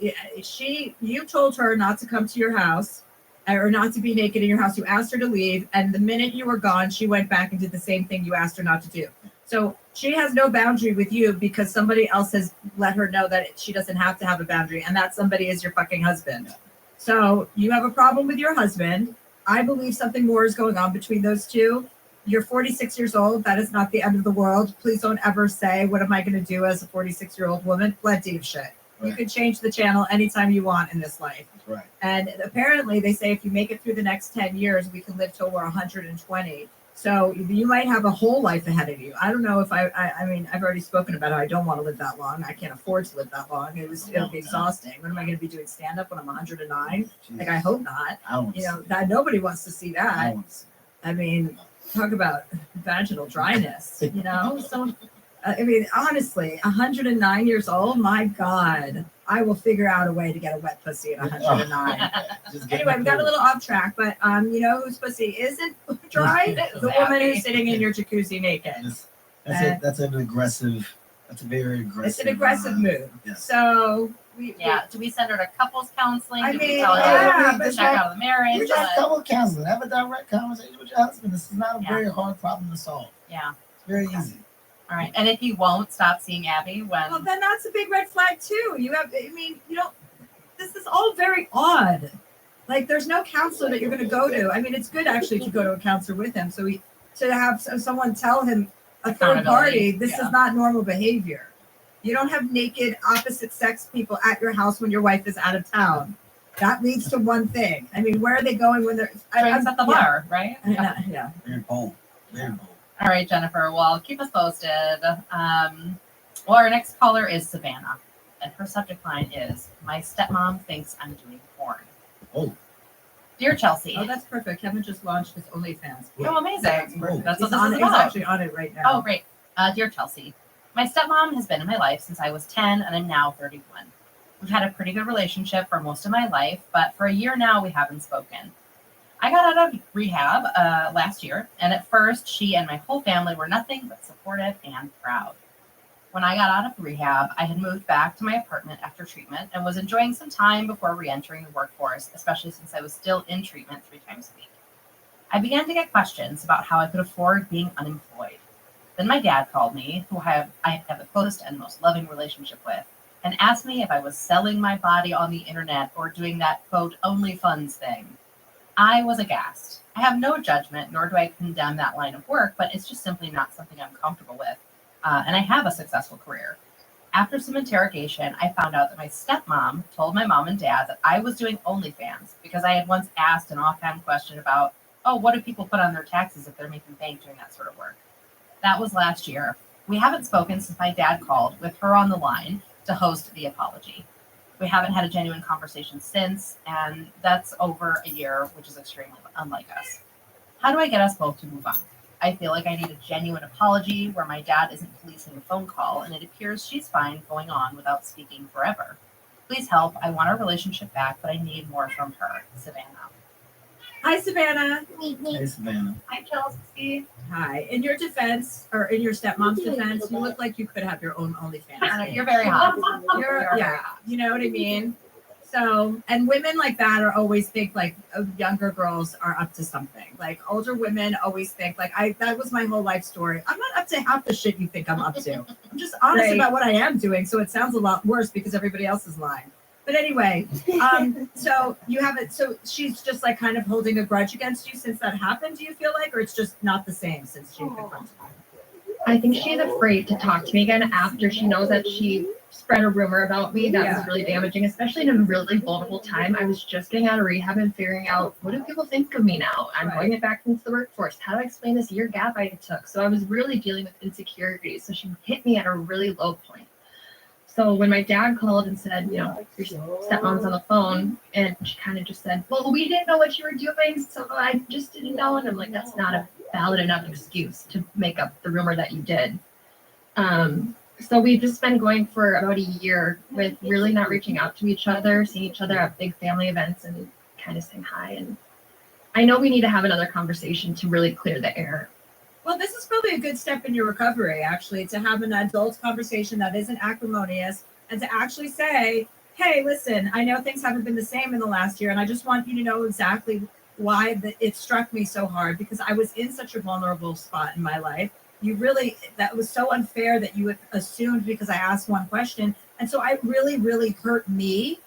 you told her not to come to your house or not to be naked in your house. You asked her to leave, and the minute you were gone, she went back and did the same thing you asked her not to do. So she has no boundary with you because somebody else has let her know that she doesn't have to have a boundary, and that somebody is your fucking husband. So you have a problem with your husband. I believe something more is going on between those two. You're 46 years old. That is not the end of the world. Please don't ever say, "What am I going to do as a 46-year-old woman?" Plenty of shit. Right. You can change the channel anytime you want in this life. Right. And apparently they say if you make it through the next 10 years, we can live till we're 120. So you might have a whole life ahead of you. I don't know if I mean, I've already spoken about how I don't want to live that long. I can't afford to live that long. It'll be exhausting. What am I going to be doing stand up when I'm 109? Like, I hope not. That nobody wants to see that. I mean, talk about vaginal dryness, So, I mean, honestly, 109 years old, my God, I will figure out a way to get a wet pussy at 109. Anyway, we got a little off track, but you know whose pussy isn't dry? The woman who's sitting in your jacuzzi naked. That's an aggressive. That's a very aggressive. It's an aggressive move. Yes. So do we send her to couples counseling? I Do mean, we tell her to check out of the marriage? You just couple counseling. Have a direct conversation with your husband. This is not a very hard problem to solve. Yeah. It's very easy. All right. And if he won't stop seeing Abby when well, then that's a big red flag too. This is all very odd. Like there's no counselor that you're going to go to. I mean, it's good actually to go to a counselor with him. To have someone tell him, a third party, this is not normal behavior. You don't have naked opposite sex people at your house when your wife is out of town. That leads to one thing. I mean, where are they going when they're drinks at the bar, right? Yeah. Very bold. Very bold. All right, Jennifer. Well, keep us posted. Our next caller is Savannah, and her subject line is "My stepmom thinks I'm doing porn." Oh. Dear Chelsea. Oh, that's perfect. Kevin just launched his OnlyFans. Oh, amazing. That's what this is He's about. actually on it right now. Oh, great. Dear Chelsea, my stepmom has been in my life since I was 10, and I'm now 31. We've had a pretty good relationship for most of my life, but for a year now, we haven't spoken. I got out of rehab last year, and at first, she and my whole family were nothing but supportive and proud. When I got out of rehab, I had moved back to my apartment after treatment and was enjoying some time before re-entering the workforce, especially since I was still in treatment 3 times a week. I began to get questions about how I could afford being unemployed. Then my dad called me, who I have the closest and most loving relationship with, and asked me if I was selling my body on the internet or doing that quote OnlyFans thing. I was aghast. I have no judgment, nor do I condemn that line of work, but it's just simply not something I'm comfortable with. And I have a successful career. After some interrogation, I found out that my stepmom told my mom and dad that I was doing OnlyFans because I had once asked an offhand question about, oh, what do people put on their taxes if they're making bank doing that sort of work? That was last year. We haven't spoken since my dad called with her on the line to host the apology. We haven't had a genuine conversation since, and that's over a year, which is extremely unlike us. How do I get us both to move on? I feel like I need a genuine apology where my dad isn't policing a phone call, and it appears she's fine going on without speaking forever. Please help. I want our relationship back, but I need more from her. Savannah. Hi, Savannah. Hey, Savannah. Hi, Chelsea. Hi. In your defense, or in your stepmom's defense, you look like you could have your own OnlyFans. You're very hot. Yeah, you know what I mean? So, and women like that are always think like younger girls are up to something. Like older women always think like that was my whole life story. I'm not up to half the shit you think I'm up to. I'm just honest Right. about what I am doing. So it sounds a lot worse because everybody else is lying. But anyway, so you haven't, so she's just like kind of holding a grudge against you since that happened, do you feel like, or it's just not the same since she confronted you? I think she's afraid to talk to me again after she knows that she spread a rumor about me that was really damaging, especially in a really vulnerable time. I was just getting out of rehab and figuring out, what do people think of me now? I'm going back into the workforce. How do I explain this year gap I took? So I was really dealing with insecurities. So she hit me at a really low point. So when my dad called and said, you know, your stepmom's on the phone, and she kind of just said, well, we didn't know what you were doing, so I just didn't know. And I'm like, that's not a valid enough excuse to make up the rumor that you did. So we've just been going for about a year with really not reaching out to each other, seeing each other at big family events and kind of saying hi. And I know we need to have another conversation to really clear the air. Well, this is probably a good step in your recovery, actually, to have an adult conversation that isn't acrimonious and to actually say, hey, listen, I know things haven't been the same in the last year, and I just want you to know exactly why it struck me so hard, because I was in such a vulnerable spot in my life. That was so unfair that you assumed because I asked one question. And so I really, really hurt me.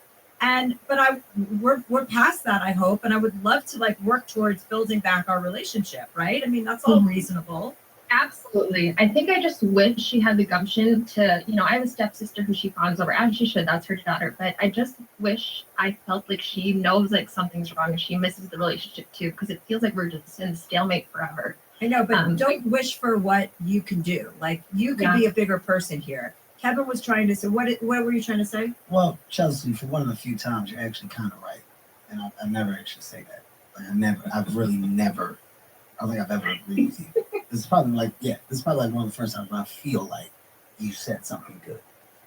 But we're past that, I hope, and I would love to like work towards building back our relationship, right? I mean, that's all reasonable. Absolutely. I think I just wish she had the gumption to, you know, I have a stepsister who she fawns over, as she should, that's her daughter, but I just wish I felt like she knows like something's wrong and she misses the relationship too, because it feels like we're just in stalemate forever. I know, but don't wish for what you can do. Like you could be a bigger person here. Kevin was trying to say, what were you trying to say? Well, Chelsea, for one of the few times, you're actually kind of right. And I never actually say that. Like I've really never, I don't think I've ever agreed with you. This is probably like one of the first times where I feel like you said something good.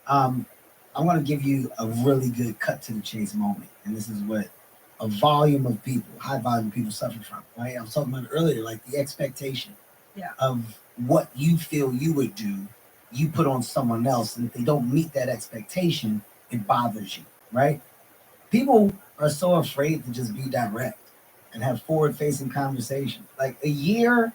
I want to give you a really good cut to the chase moment. And this is what a volume of people, high volume of people suffer from, right? I was talking about it earlier, like the expectation of what you feel you would do, you put on someone else, and if they don't meet that expectation, it bothers you, right? People are so afraid to just be direct and have forward-facing conversation. Like a year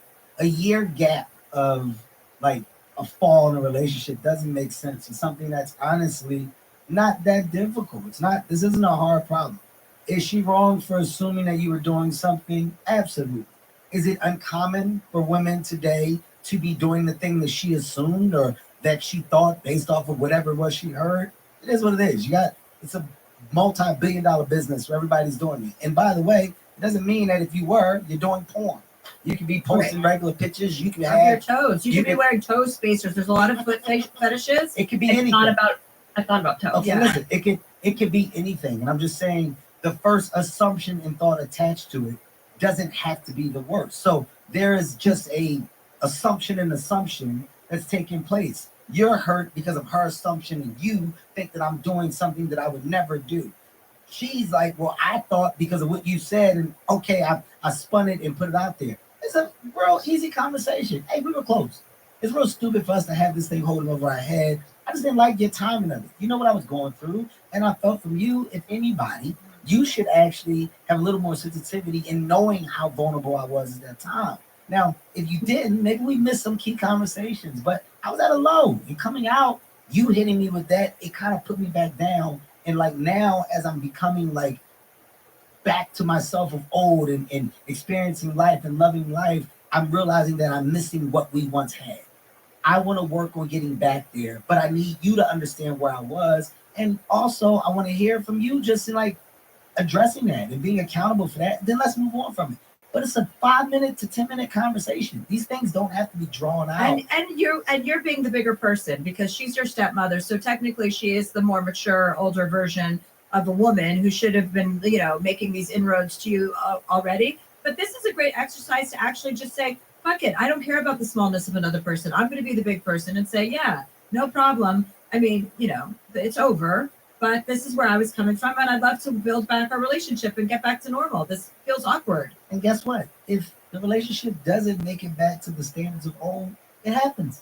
gap of like a fall in a relationship doesn't make sense. It's something that's honestly not that difficult. This isn't a hard problem. Is she wrong for assuming that you were doing something? Absolutely. Is it uncommon for women today to be doing the thing that she assumed or that she thought based off of whatever it was she heard? It is what it is. It's a multi-billion-dollar business where everybody's doing it. And by the way, it doesn't mean that if you're doing porn. You can be posting regular pictures. You can have your toes. You could be wearing toe spacers. There's a lot of foot fetishes. It could be anything. I thought about toes. Okay, listen, it could be anything. And I'm just saying the first assumption and thought attached to it doesn't have to be the worst. So there is just a assumption that's taking place. You're hurt because of her assumption, and you think that I'm doing something that I would never do. She's like, well, I thought because of what you said, and okay, I spun it and put it out there. It's a real easy conversation. Hey, we were close. It's real stupid for us to have this thing holding over our head. I just didn't like your timing of it. You know what I was going through, and I felt from you, if anybody, you should actually have a little more sensitivity in knowing how vulnerable I was at that time. Now, if you didn't, maybe we missed some key conversations, but I was at a low, and coming out you hitting me with that, it kind of put me back down. And like now, as I'm becoming like back to myself of old and experiencing life and loving life, I'm realizing that I'm missing what we once had. I want to work on getting back there, but I need you to understand where I was. And also, I want to hear from you just in like addressing that and being accountable for that. Then let's move on from it. But it's a 5 minute to 10 minute conversation. These things don't have to be drawn out. And you're being the bigger person because she's your stepmother. So technically she is the more mature, older version of a woman who should have been, making these inroads to you already. But this is a great exercise to actually just say, fuck it. I don't care about the smallness of another person. I'm going to be the big person and say, yeah, no problem. I mean, it's over, but this is where I was coming from. And I'd love to build back our relationship and get back to normal. This feels awkward. And guess what? If the relationship doesn't make it back to the standards of old, it happens.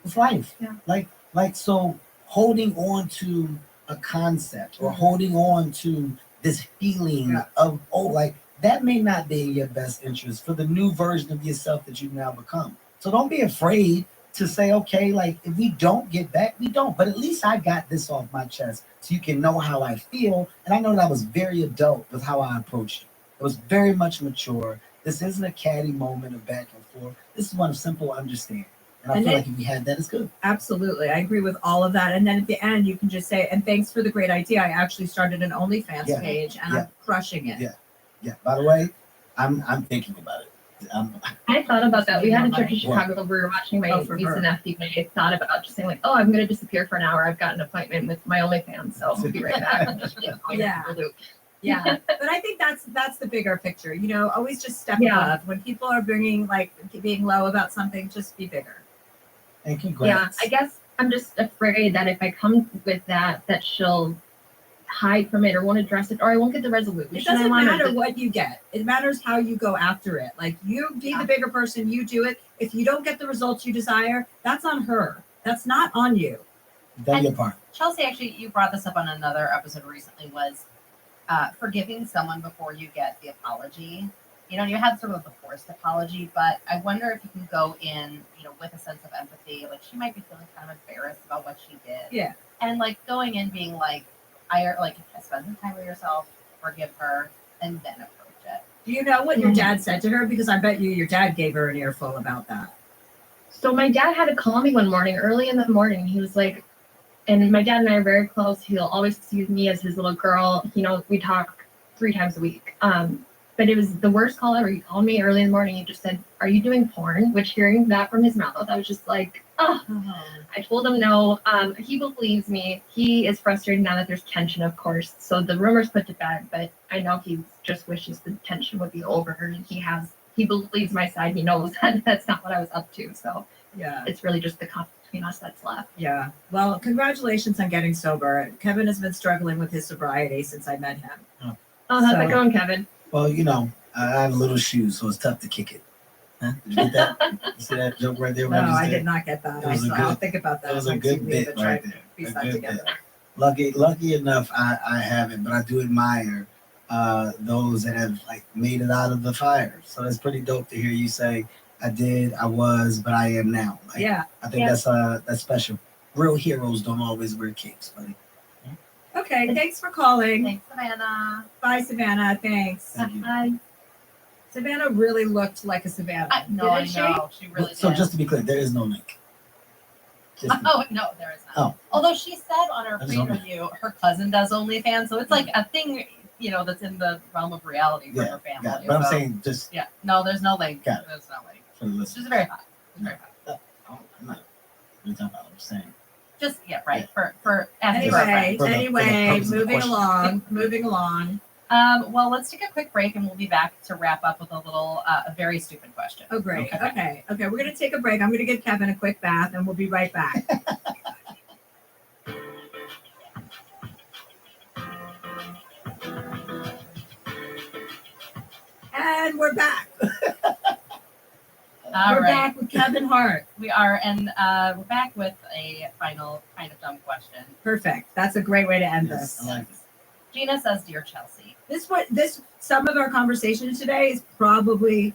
It's life. Yeah. Like so holding on to a concept or holding on to this feeling of, like that may not be in your best interest for the new version of yourself that you've now become. So don't be afraid to say, okay, like if we don't get back, we don't. But at least I got this off my chest so you can know how I feel. And I know that I was very adult with how I approached it. It was very much mature. This isn't a catty moment of back and forth. This is one of simple understanding. And I feel like if we had that, it's good. Absolutely. I agree with all of that. And then at the end, you can just say, and thanks for the great idea. I actually started an OnlyFans page and I'm crushing it. Yeah. By the way, I'm thinking about it. I thought about that. We had a trip to Chicago where we were watching my niece and nephew, and I thought about just saying like, "Oh, I'm going to disappear for an hour. I've got an appointment with my OnlyFans, so I'll be right back." Yeah, but I think that's the bigger picture. Always just step above. When people are being low about something, just be bigger. And congrats. Yeah, I guess I'm just afraid that if I come with that she'll hide from it or won't address it, or I won't get the resolution. It doesn't matter what you get. It matters how you go after it. Like you be the bigger person, you do it. If you don't get the results you desire, that's on her. That's not on you. Done your part. Chelsea, actually, you brought this up on another episode recently, was forgiving someone before you get the apology. You had sort of the forced apology, but I wonder if you can go in, with a sense of empathy. Like she might be feeling kind of embarrassed about what she did. Yeah. And like going in being like, spend some time with yourself, forgive her, and then approach it. Do you know what your dad said to her? Because I bet you your dad gave her an earful about that. So my dad had to call me one morning, early in the morning. He was like, and my dad and I are very close. He'll always see me as his little girl. We talk 3 times a week. But it was the worst call ever. He called me early in the morning. He just said, "Are you doing porn?" Which hearing that from his mouth, I was just like, oh. I told him no. He believes me. He is frustrated now that there's tension, of course. So the rumor's put to bed, but I know he just wishes the tension would be over. And he believes my side. He knows that that's not what I was up to. So yeah, it's really just the conflict between us that's left. Yeah. Well, congratulations on getting sober. Kevin has been struggling with his sobriety since I met him. Oh, how's it going, Kevin? Well, I have little shoes, so it's tough to kick it. Huh? Did you get that? You see that joke right there? No, I did not get that. I'll think about that. It was a good bit right there. Piece that together. Lucky enough, I haven't, but I do admire those that have made it out of the fire. So it's pretty dope to hear you say, "I did, I was, but I am now." Yeah, I think that's special. Real heroes don't always wear capes, buddy. Okay, thanks for calling. Thanks, Savannah. Bye, Savannah. Thanks. Bye. Savannah really looked like a Savannah. I know. She really did. So just to be clear, there is no link. Oh, no, there is not. Oh. Although she said on her pre-interview, her cousin does OnlyFans, so it's like a thing, that's in the realm of reality for her family. Yeah, but I'm saying just... Yeah, no, there's no link. Got it. There's no link. For the It's just very hot. It's very hot. I'm not... What are you talking about? I'm saying... Just, right, for Anyway, moving along. Well, let's take a quick break and we'll be back to wrap up with a very stupid question. Oh, great. Okay. We're going to take a break. I'm going to give Kevin a quick bath and we'll be right back. And we're back. We're back with Kevin Hart. We are, and we're back with a final kind of dumb question. Perfect. That's a great way to end this. I like it. Gina says, "Dear Chelsea, some of our conversation today is probably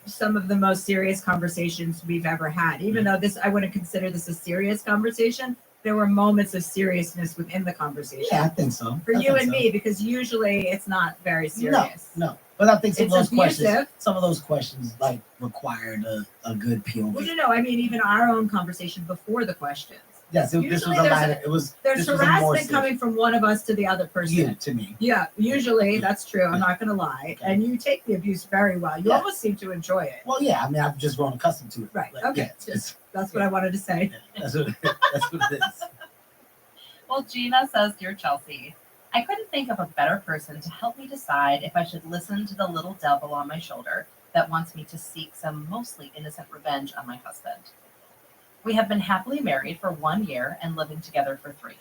some of the most serious conversations we've ever had. Even though I wouldn't consider this a serious conversation, there were moments of seriousness within the conversation. Yeah, I think so. For I you think and so. me, because usually it's not very serious. No. But I think some It's of those questions, abusive. like required a good POV. Well, I mean, even our own conversation before the questions. Yes, this was Usually a there's lighter. It was. There's this was a more harassment serious- coming from one of us to the other person. You to me. Yeah, usually that's true. I'm not gonna lie, and you take the abuse very well. You Yeah. almost seem to enjoy it. Well, yeah. I mean, I've just grown accustomed to it. Right. Like, Okay. yeah, it's- That's what I wanted to say. that's what it is. Well, Gina says, Dear Chelsea, I couldn't think of a better person to help me decide if I should listen to the little devil on my shoulder that wants me to seek some mostly innocent revenge on my husband. We have been happily married for 1 year and living together for 3.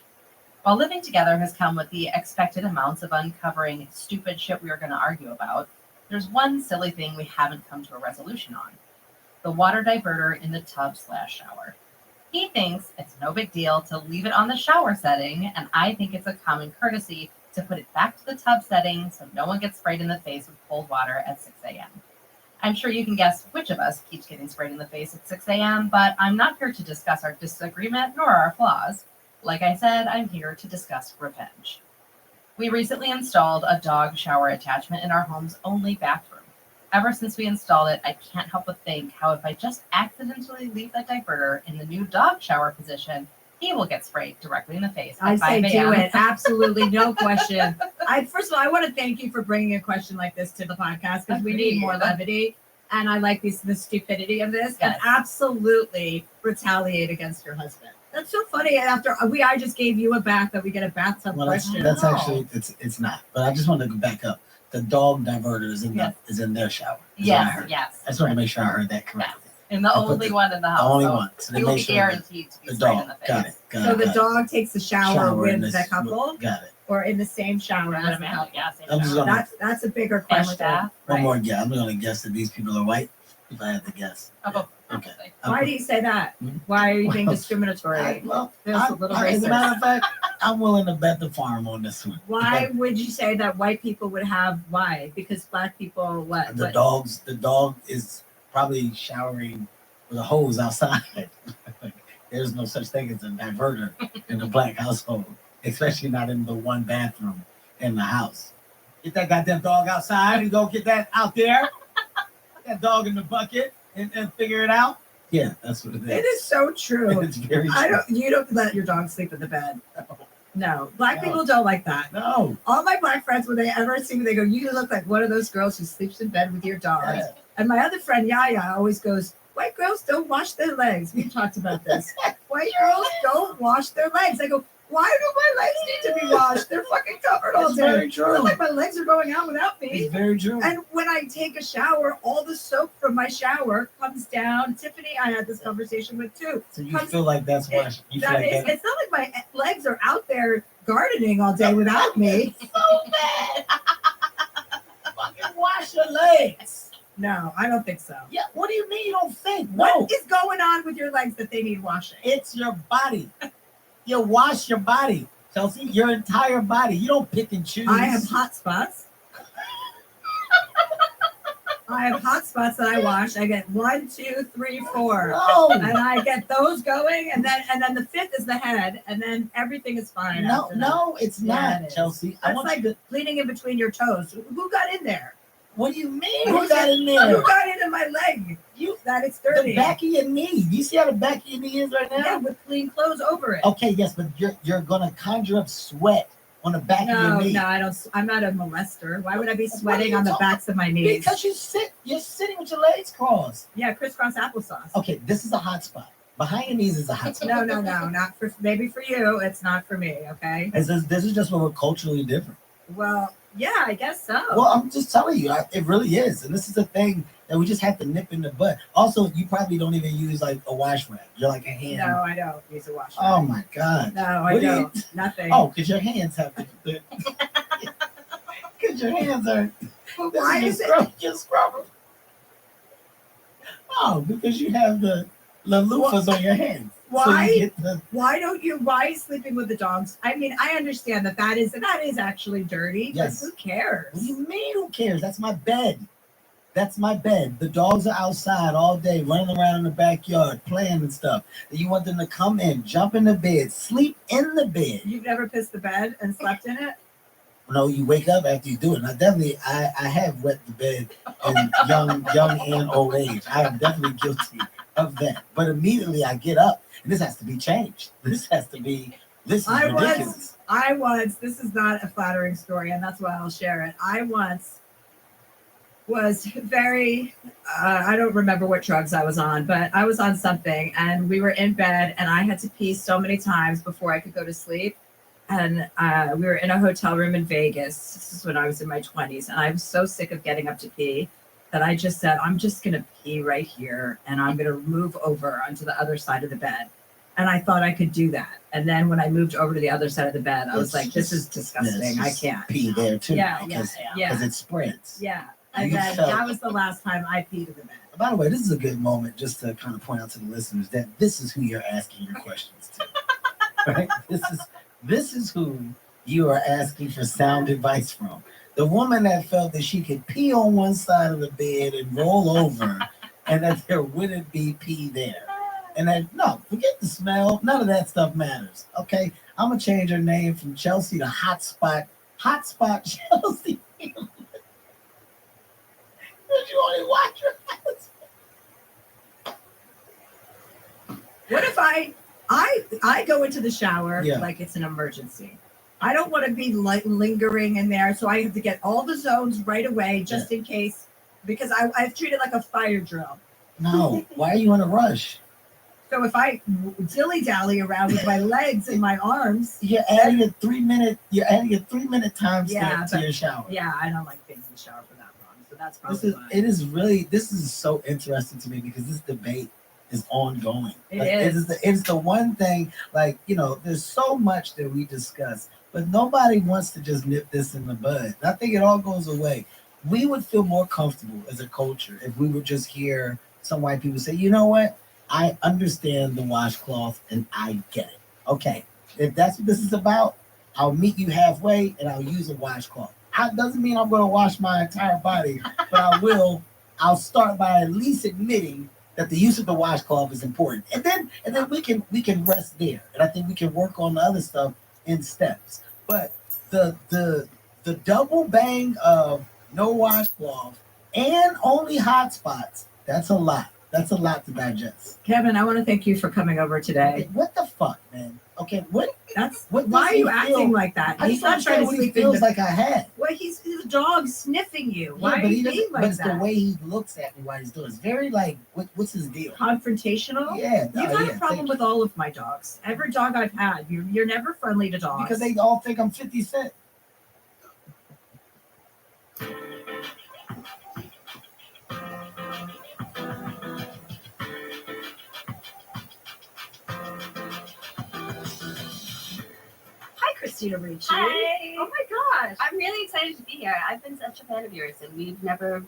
While living together has come with the expected amounts of uncovering stupid shit we are going to argue about, there's one silly thing we haven't come to a resolution on: the water diverter in the tub/shower. He thinks it's no big deal to leave it on the shower setting, and I think it's a common courtesy to put it back to the tub setting so no one gets sprayed in the face with cold water at 6 a.m. I'm sure you can guess which of us keeps getting sprayed in the face at 6 a.m., but I'm not here to discuss our disagreement nor our flaws. Like I said, I'm here to discuss revenge. We recently installed a dog shower attachment in our home's only bathroom. Ever since we installed it, I can't help but think how if I just accidentally leave that diverter in the new dog shower position, he will get sprayed directly in the face at I 5 say a.m. do it. Absolutely, no question. First of all, I want to thank you for bringing a question like this to the podcast because we need more levity. And I like the stupidity of this. Yes. And absolutely retaliate against your husband. That's so funny. After I just gave you a bath that we get a bathtub Well, question. that's actually it's not. But I just wanted to back up. The dog diverter is in is in their shower. is what I Yes, heard. yes. I just wanted to make sure I heard that correctly. And the I put only one in the house. The only so one. So they he will make be sure guaranteed to be the sprayed dog. in the face. Got it. So the dog takes the shower in with this- the couple, Got it. or in the same shower as the couple. Yeah, same I'm just shower. gonna That's a bigger Family question. bath. one more guess. I'm gonna guess that these people are white. If I had to guess. Okay. Why do you say that? Why are you being discriminatory? Feels a little As a matter racist. of fact, I'm willing to bet the farm on this one. Why would you say that white people would have why? Because black people what? The dog is probably showering with a hose outside. There's no such thing as a diverter in a black household, especially not in the one bathroom in the house. Get that goddamn dog outside and go get that out there. That dog in the bucket and figure it out. Yeah, that's what it is. It is so true. It's very You don't let your dog sleep in the bed. No, black people don't like that. No. All my black friends, when they ever see me, they go, "You look like one of those girls who sleeps in bed with your dogs." Yeah. And my other friend Yaya always goes, "White girls don't wash their legs." We've talked about this. White girls don't wash their legs. I go, "Why do my legs need to be washed? They're fucking covered all It's day." very true. It's like my legs are going out without me. It's very true. And when I take a shower, all the soap from my shower comes down. Tiffany, I had this conversation with too. So you feel like that's why you feel like that. It's not like my legs are out there gardening all day without me. So bad. Fucking wash your legs. No, I don't think so. Yeah, what do you mean you don't think? No. What is going on with your legs that they need washing? It's your body. You wash your body, Chelsea. Your entire body. You don't pick and choose. I have hot spots. I have hot spots that I wash. I get 1, 2, 3, 4, No. and I get those going, and then the fifth is the head, and then everything is fine. No, after that. no, it's Yeah, not, it is. Chelsea. I That's want like you to. bleeding in between your toes. Who got in there? What do you mean? Who got in Who there? got into my leg? You. That it's dirty. The back of your knee. You see how the back of your knee is right now? Yeah, with clean clothes over it. Okay, yes, but you're gonna conjure up sweat on the back of your No, knee. no, I don't. I'm not a molester. Why would I be What are sweating you on the talking- backs of my knees? Because you're sitting with your legs crossed. Yeah, crisscross applesauce. Okay, this is a hot spot. Behind your knees is a hot spot. No, not for maybe for you. It's not for me. Okay. This is just where we're culturally different. Well, yeah, I guess so. Well, I'm just telling you, it really is, and this is a thing that we just have to nip in the butt. Also, you probably don't even use like a wash rag. You're like a hand. No, I don't use a wash. Oh my god. No, I What do you- don't. Nothing. Oh, because your hands have to. Because your hands are. But why this is it? Just scrub them. Oh, because you have the loofahs on your hands. So Why? you get the, Why don't you? Why is sleeping with the dogs? I mean, I understand that is actually dirty. but Yes. Who cares? what do you mean? Who cares? That's my bed. That's my bed. The dogs are outside all day, running around in the backyard, playing and stuff. And you want them to come in, jump in the bed, sleep in the bed. You've never pissed the bed and slept in it? No, you wake up after you do it. Now, definitely, I have wet the bed in young and old age. I am definitely guilty of that. But immediately I get up, and this has to be changed. This is ridiculous. I once, this is not a flattering story, and that's why I'll share it. I once was very, I don't remember what drugs I was on, but I was on something, and we were in bed, and I had to pee so many times before I could go to sleep. And we were in a hotel room in Vegas. This is when I was in my 20s, and I was so sick of getting up to pee that I just said, I'm just going to pee right here, and I'm going to move over onto the other side of the bed. And I thought I could do that. And then when I moved over to the other side of the bed, I was like, this is disgusting. I can't. Pee there too. Yeah, because yeah. it spreads. Yeah. And You then felt- that was the last time I peed in the bed. By the way, this is a good moment just to kind of point out to the listeners that this is who you're asking your questions to. Right? This is who you are asking for sound advice from. The woman that felt that she could pee on one side of the bed and roll over and that there wouldn't be pee there. And then, no, forget the smell. None of that stuff matters. Okay? I'm going to change her name from Chelsea to Hotspot Chelsea. Did you only watch your ass? What if I go into the shower like it's an emergency? I don't want to be lingering in there, so I have to get all the zones right away just in case, because I've treated it like a fire drill. No, why are you in a rush? So if I dilly-dally around with my legs and my arms, you're adding a 3 minute time stamp to but- your shower. Yeah, I don't like being in the shower for that long, so that's probably This is so interesting to me because this debate is ongoing. It Like, is. It's the one thing, like, there's so much that we discuss, but nobody wants to just nip this in the bud. And I think it all goes away. We would feel more comfortable as a culture if we would just hear some white people say, you know what? I understand the washcloth and I get it. Okay, if that's what this is about, I'll meet you halfway and I'll use a washcloth. That doesn't mean I'm going to wash my entire body, but I'll start by at least admitting that the use of the washcloth is important. And then we can rest there. And I think we can work on the other stuff in steps. But the double bang of no washcloth and only hot spots, that's a lot. That's a lot to digest. Kevin, I want to thank you for coming over today. What the fuck, man? Okay, why are you acting like that? I He's just not trying to what he sleep feels in the- like I had. Well, he's a dog sniffing you. Why Yeah, are but you he being doesn't. like But it's that? the way he looks at me while he's doing it. It's very like, what's his deal? Confrontational? Yeah, You've had a problem with all of my dogs. Every dog I've had, you're never friendly to dogs. Because they all think I'm 50 Cent. Hi, Christina Ricci. Hi. Oh my gosh. I'm really excited to be here. I've been such a fan of yours, and we've never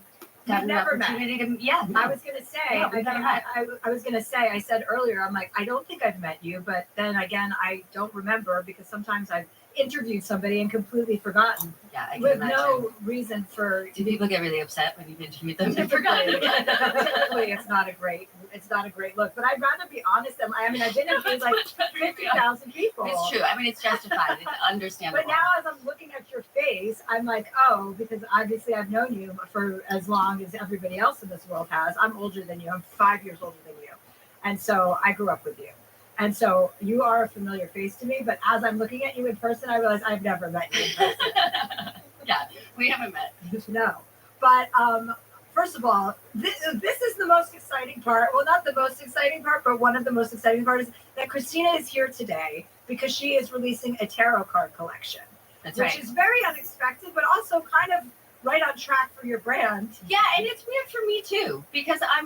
gotten an never met. opportunity to. Yeah, I was gonna say, Yeah, we've never met. I was gonna say, I said earlier, I'm like, I don't think I've met you, but then again, I don't remember because sometimes I've interviewed somebody and completely forgotten. Yeah, I can with imagine. no reason for. Do people get really upset when you've interviewed them and forgotten Typically, again? typically, it's not a great look. But I'd rather be honest. I mean, I've been interviewed like 50,000 people. It's true. I mean, it's justified. It's understandable. But now, as I'm looking at your face, I'm like, oh, because obviously I've known you for as long as everybody else in this world has. I'm older than you. I'm 5 years older than you, and so I grew up with you. And so you are a familiar face to me. But as I'm looking at you in person, I realize I've never met you in person. Yeah, we haven't met. No, but first of all, this is the most exciting part. Well, not the most exciting part, but one of the most exciting parts is that Christina is here today because she is releasing a tarot card collection. That's which right. is very unexpected, but also kind of right on track for your brand. Yeah, and it's weird for me too because I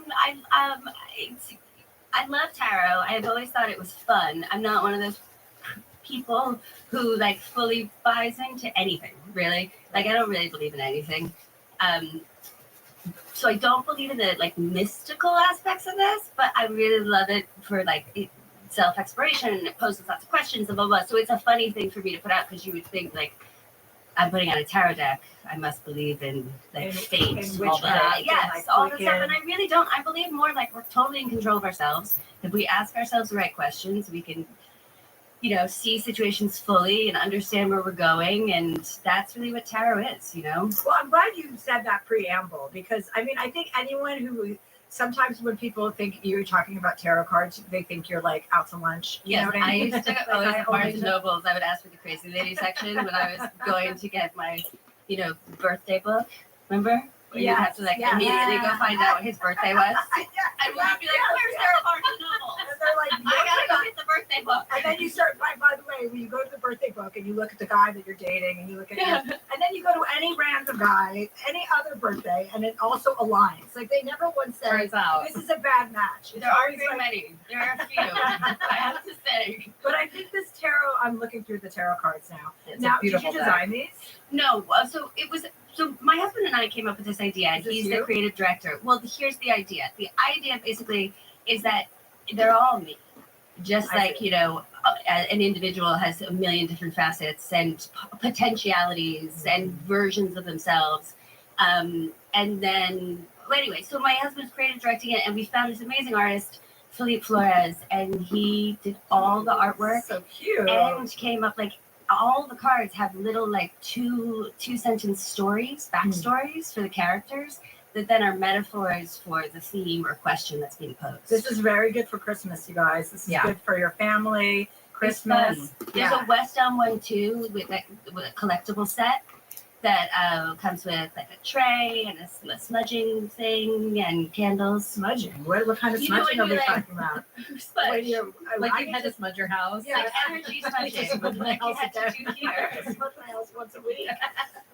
love tarot. I've always thought it was fun. I'm not one of those people who like fully buys into anything, really. Like I don't really believe in anything. So I don't believe in the like mystical aspects of this, but I really love it for like self-exploration, and it poses lots of questions and blah blah. So it's a funny thing for me to put out because you would think like I'm putting out a tarot deck, I must believe in like fate, in all witchcraft that. and, Yes, like, all the stuff. Wiccan. And I really don't. I believe more like we're totally in control of ourselves. If we ask ourselves the right questions, we can, see situations fully and understand where we're going. And that's really what tarot is, Well, I'm glad you said that preamble because I think anyone who sometimes when people think you're talking about tarot cards, they think you're like out to lunch. You know what I mean? used to Like, always I at Barnes always- and Nobles. I would ask for the crazy lady section when I was going to get my, birthday book. Remember? Where you'd have to immediately go find out what his birthday was. And we'd be like, "Where's Sarah Barnes and Noble?" And they're like, I gotta go get the birthday book. And then you start, by the way, when you go to the birthday book and you look at the guy that you're dating and you look at him, and then you go to any random guy, any other birthday, and it also aligns. Like they never once said, Turns out. this is a bad match. It's There aren't always very like- many. There are a few. I have to say. But I think this tarot, I'm looking through the tarot cards now. It's Now, a beautiful did you design these? No, so my husband and I came up with this idea. Is this He's you? the creative director. Well, here's the idea. The idea basically is that they're all me. Just I like, an individual has a million different facets and potentialities and versions of themselves. And then, anyway, so my husband's creative directing it, and we found this amazing artist, Felipe Flores, and he did all the artwork. So cute. And came up all the cards have little two sentence stories, backstories for the characters that then are metaphors for the theme or question that's being posed. This is very good for Christmas, you guys. This is good for your family, Christmas. There's a West Elm one too with a collectible set that comes with like a tray and a smudging thing and candles. Smudging? What kind of smudging are we talking about? Smudge. Like you had to smudge your house. Yeah. Like energy smudging. Like you had to do here. I smudge my house once a week.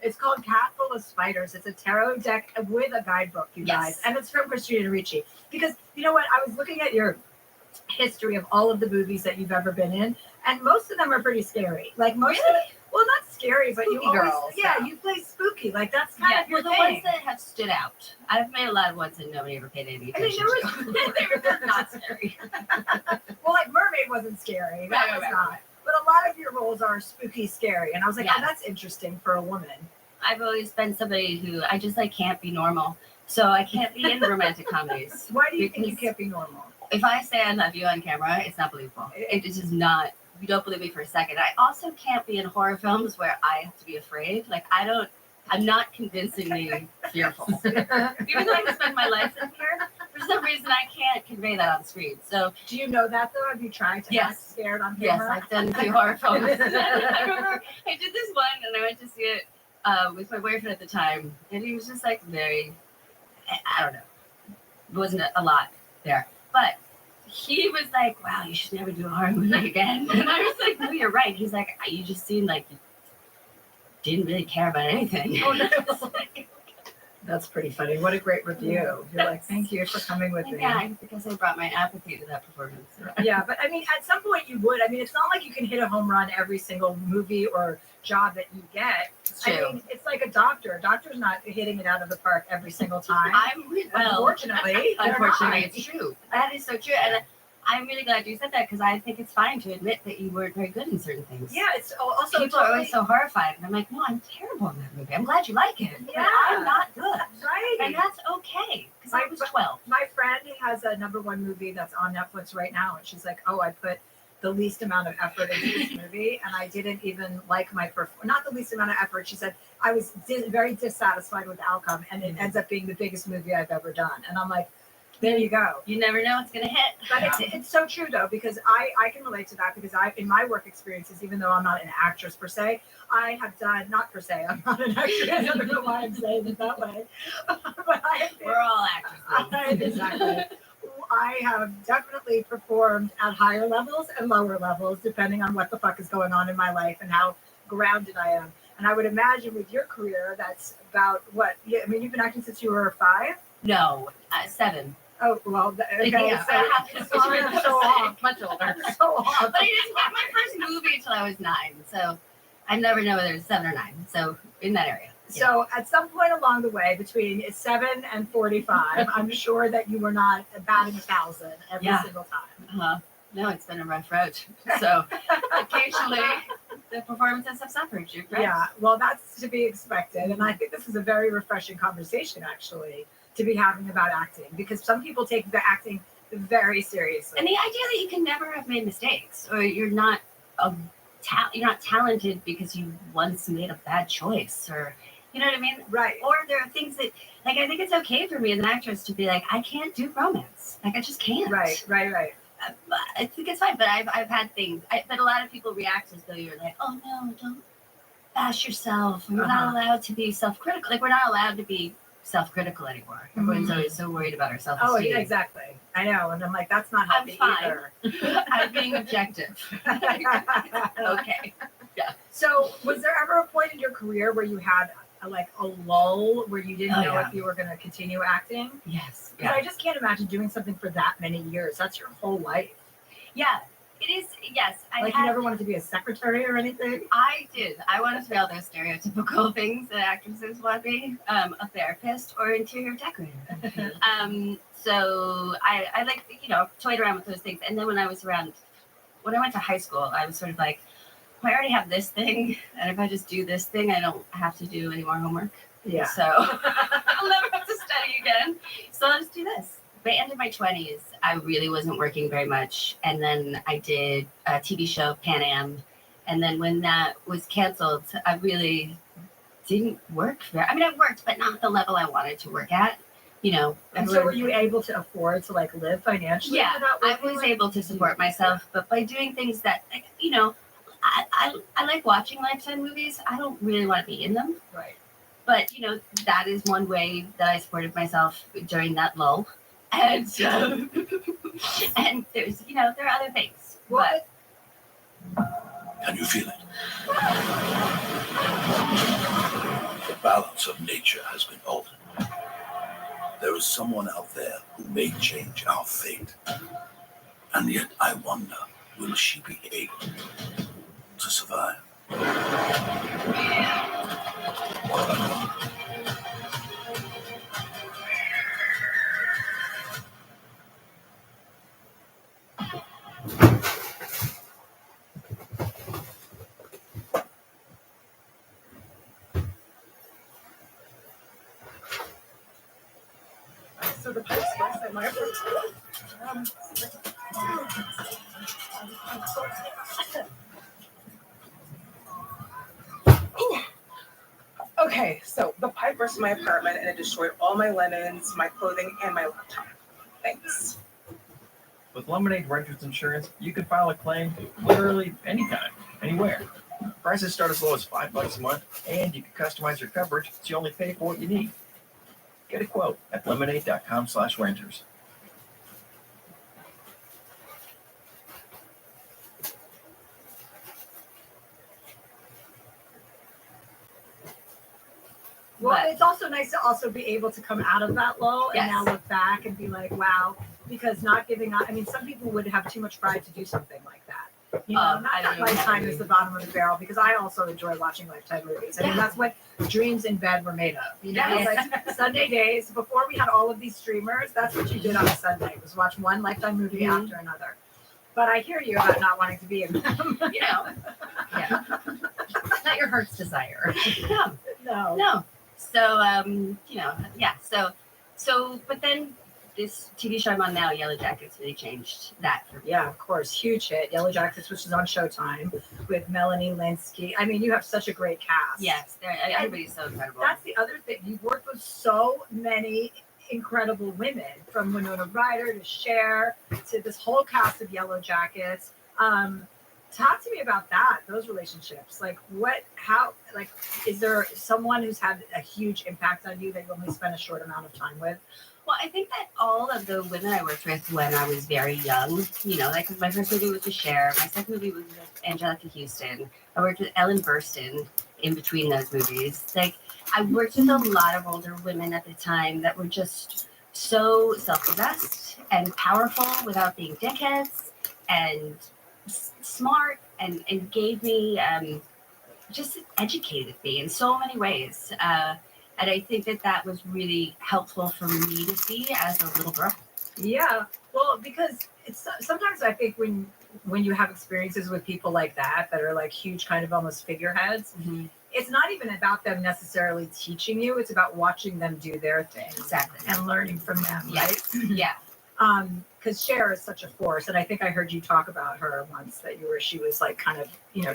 It's called Cat Full of Spiders. It's a tarot deck with a guidebook, you guys. And it's from Christina Ricci. Because you know what? I was looking at your history of all of the movies that you've ever been in, and most of them are pretty scary. Like most of them, well, not scary, but you Spooky always, girls, you play spooky. Like that's kind of your the thing. ones that have stood out. I've made a lot of ones that nobody ever paid any I mean, attention they're not scary. Well, like Mermaid wasn't scary. That was not. But a lot of your roles are spooky, scary, and I was like, oh, that's interesting for a woman. I've always been somebody who I just can't be normal. So I can't be in romantic comedies. Why do you think you can't be normal? If I say I love you on camera, it's not believable. It is not. You don't believe me for a second. I also can't be in horror films where I have to be afraid. I'm not convincingly fearful. Even though I spend my life in fear, for some reason I can't convey that on screen. So do you know that though? Have you tried to act scared on Yes, camera? I've done a few horror films. I remember I did this one and I went to see it with my boyfriend at the time, and he was just very, I don't know, it wasn't a lot there, but he was like, "Wow, you should never do a horror movie again." And I was like, "No, you're right." He's like, "You just seemed like you didn't really care about anything." Oh, no. That's pretty funny. What a great review. You're like, thank you for coming with me. Yeah, because I brought my apathy to that performance. Yeah, but I mean, at some point you would. I mean, it's not like you can hit a home run every single movie or job that you get. True. I mean, it's like a doctor. A doctor's not hitting it out of the park every single time. Unfortunately, it's true. That is so true, and I'm really glad you said that because I think it's fine to admit that you weren't very good in certain things. Yeah, it's also people are always so horrified, and I'm like, no, I'm terrible in that movie. I'm glad you like it. Yeah. But I'm not good. Right. And that's okay because I was 12. My friend has a #1 movie that's on Netflix right now, and she's like, "Oh, I put the least amount of effort into this movie, and I didn't even like my performance. Not the least amount of effort." She said, "I was very dissatisfied with the outcome, and it ends up being the biggest movie I've ever done." And I'm like, there you go. You never know what's going to hit. But it's so true, though, because I can relate to that because in my work experiences, even though I'm not an actress per se, I have done, not per se, I'm not an actress. I don't know why I'm saying it that way. But we're all actresses. Exactly. I have definitely performed at higher levels and lower levels, depending on what the fuck is going on in my life and how grounded I am. And I would imagine with your career, that's about what? I mean, you've been acting since you were 5? No, 7. Oh, well, okay. Yeah, So I'm so off. Much older. So off. But I didn't get my first movie until I was 9. So I never know whether it's 7 or 9. So in that area. So at some point along the way, between 7 and 45, I'm sure that you were not batting 1,000 every single time. No, it's been a rough road. So occasionally the performances have suffered. You're correct. Yeah, well, that's to be expected. And I think this is a very refreshing conversation, actually, to be having about acting, because some people take the acting very seriously. And the idea that you can never have made mistakes, or you're not you're not talented because you once made a bad choice, or you know what I mean? Right. Or there are things that, like, I think it's okay for me as an actress to be like, I can't do romance. Like, I just can't. Right. I think it's fine, but I've had things. But a lot of people react as though you're like, oh no, don't bash yourself. You're not allowed to be self-critical. Like, we're not allowed to be self-critical anymore. Everyone's always so worried about our self-esteem. Oh, yeah, exactly. I know, and I'm like, that's not I'm healthy fine. either. I'm being objective. Okay. Yeah. So, was there ever a point in your career where you had a lull where you didn't know if you were going to continue acting? Yes. Because I just can't imagine doing something for that many years. That's your whole life. Yeah, it is. Yes. You never wanted to be a secretary or anything? I did. I wanted to be all those stereotypical things that actresses want to be, a therapist or interior decorator. So I like, toyed around with those things. And then when I went to high school, I was sort of like, I already have this thing, and if I just do this thing, I don't have to do any more homework. Yeah. So I'll never have to study again. So I'll just do this. By the end of my 20s, I really wasn't working very much. And then I did a TV show, Pan Am. And then when that was canceled, I really didn't work I worked, but not the level I wanted to work at. And so were you able to afford to live financially? Yeah, without I working? was able to support myself, but by doing things that, I like watching Lifetime movies. I don't really want to be in them. Right. But, that is one way that I supported myself during that lull. And, and there's, there are other things. But Can you feel it? The balance of nature has been altered. There is someone out there who may change our fate. And yet I wonder, will she be able to survive? So the pipes burst at my Okay, so the pipe burst in my apartment and it destroyed all my linens, my clothing, and my laptop. Thanks. With Lemonade Renters Insurance, you can file a claim literally anytime, anywhere. Prices start as low as $5 a month, and you can customize your coverage so you only pay for what you need. Get a quote at lemonade.com/renters. Well, it's also nice to also be able to come out of that low and Yes. now look back and be like, wow, because not giving up. I mean, some people would have too much pride to do something like that. Not I don't that know. Lifetime is the bottom of the barrel, because I also enjoy watching Lifetime movies. I mean, that's what dreams in bed were made of. Yes. Like Sunday days, before we had all of these streamers, that's what you did on a Sunday, was watch one Lifetime movie after another. But I hear you about not wanting to be in them. Yeah. Not your heart's desire. No. So, yeah. So, but then this TV show I'm on now, Yellow Jackets, really changed that for me. Yeah, of course. Huge hit. Yellow Jackets, which is on Showtime with Melanie Linsky. I mean, you have such a great cast. Yes, everybody's so incredible. That's the other thing. You've worked with so many incredible women, from Winona Ryder to Cher to this whole cast of Yellow Jackets. Talk to me about those relationships. Is there someone who's had a huge impact on you that you only spent a short amount of time with? Well, I think that all of the women I worked with when I was very young, my first movie was with Cher, my second movie was with Angelica Houston. I worked with Ellen Burstyn in between those movies. I worked with a lot of older women at the time that were just so self-possessed and powerful without being dickheads, and smart, and gave me, just educated me in so many ways. And I think that was really helpful for me to see as a little girl. Yeah, well, because it's sometimes I think when when you have experiences with people like that are like huge, kind of almost figureheads, it's not even about them necessarily teaching you. It's about watching them do their thing. Exactly. And learning from them, right? Yeah. Because Cher is such a force, and I think I heard you talk about her once that she was like kind of,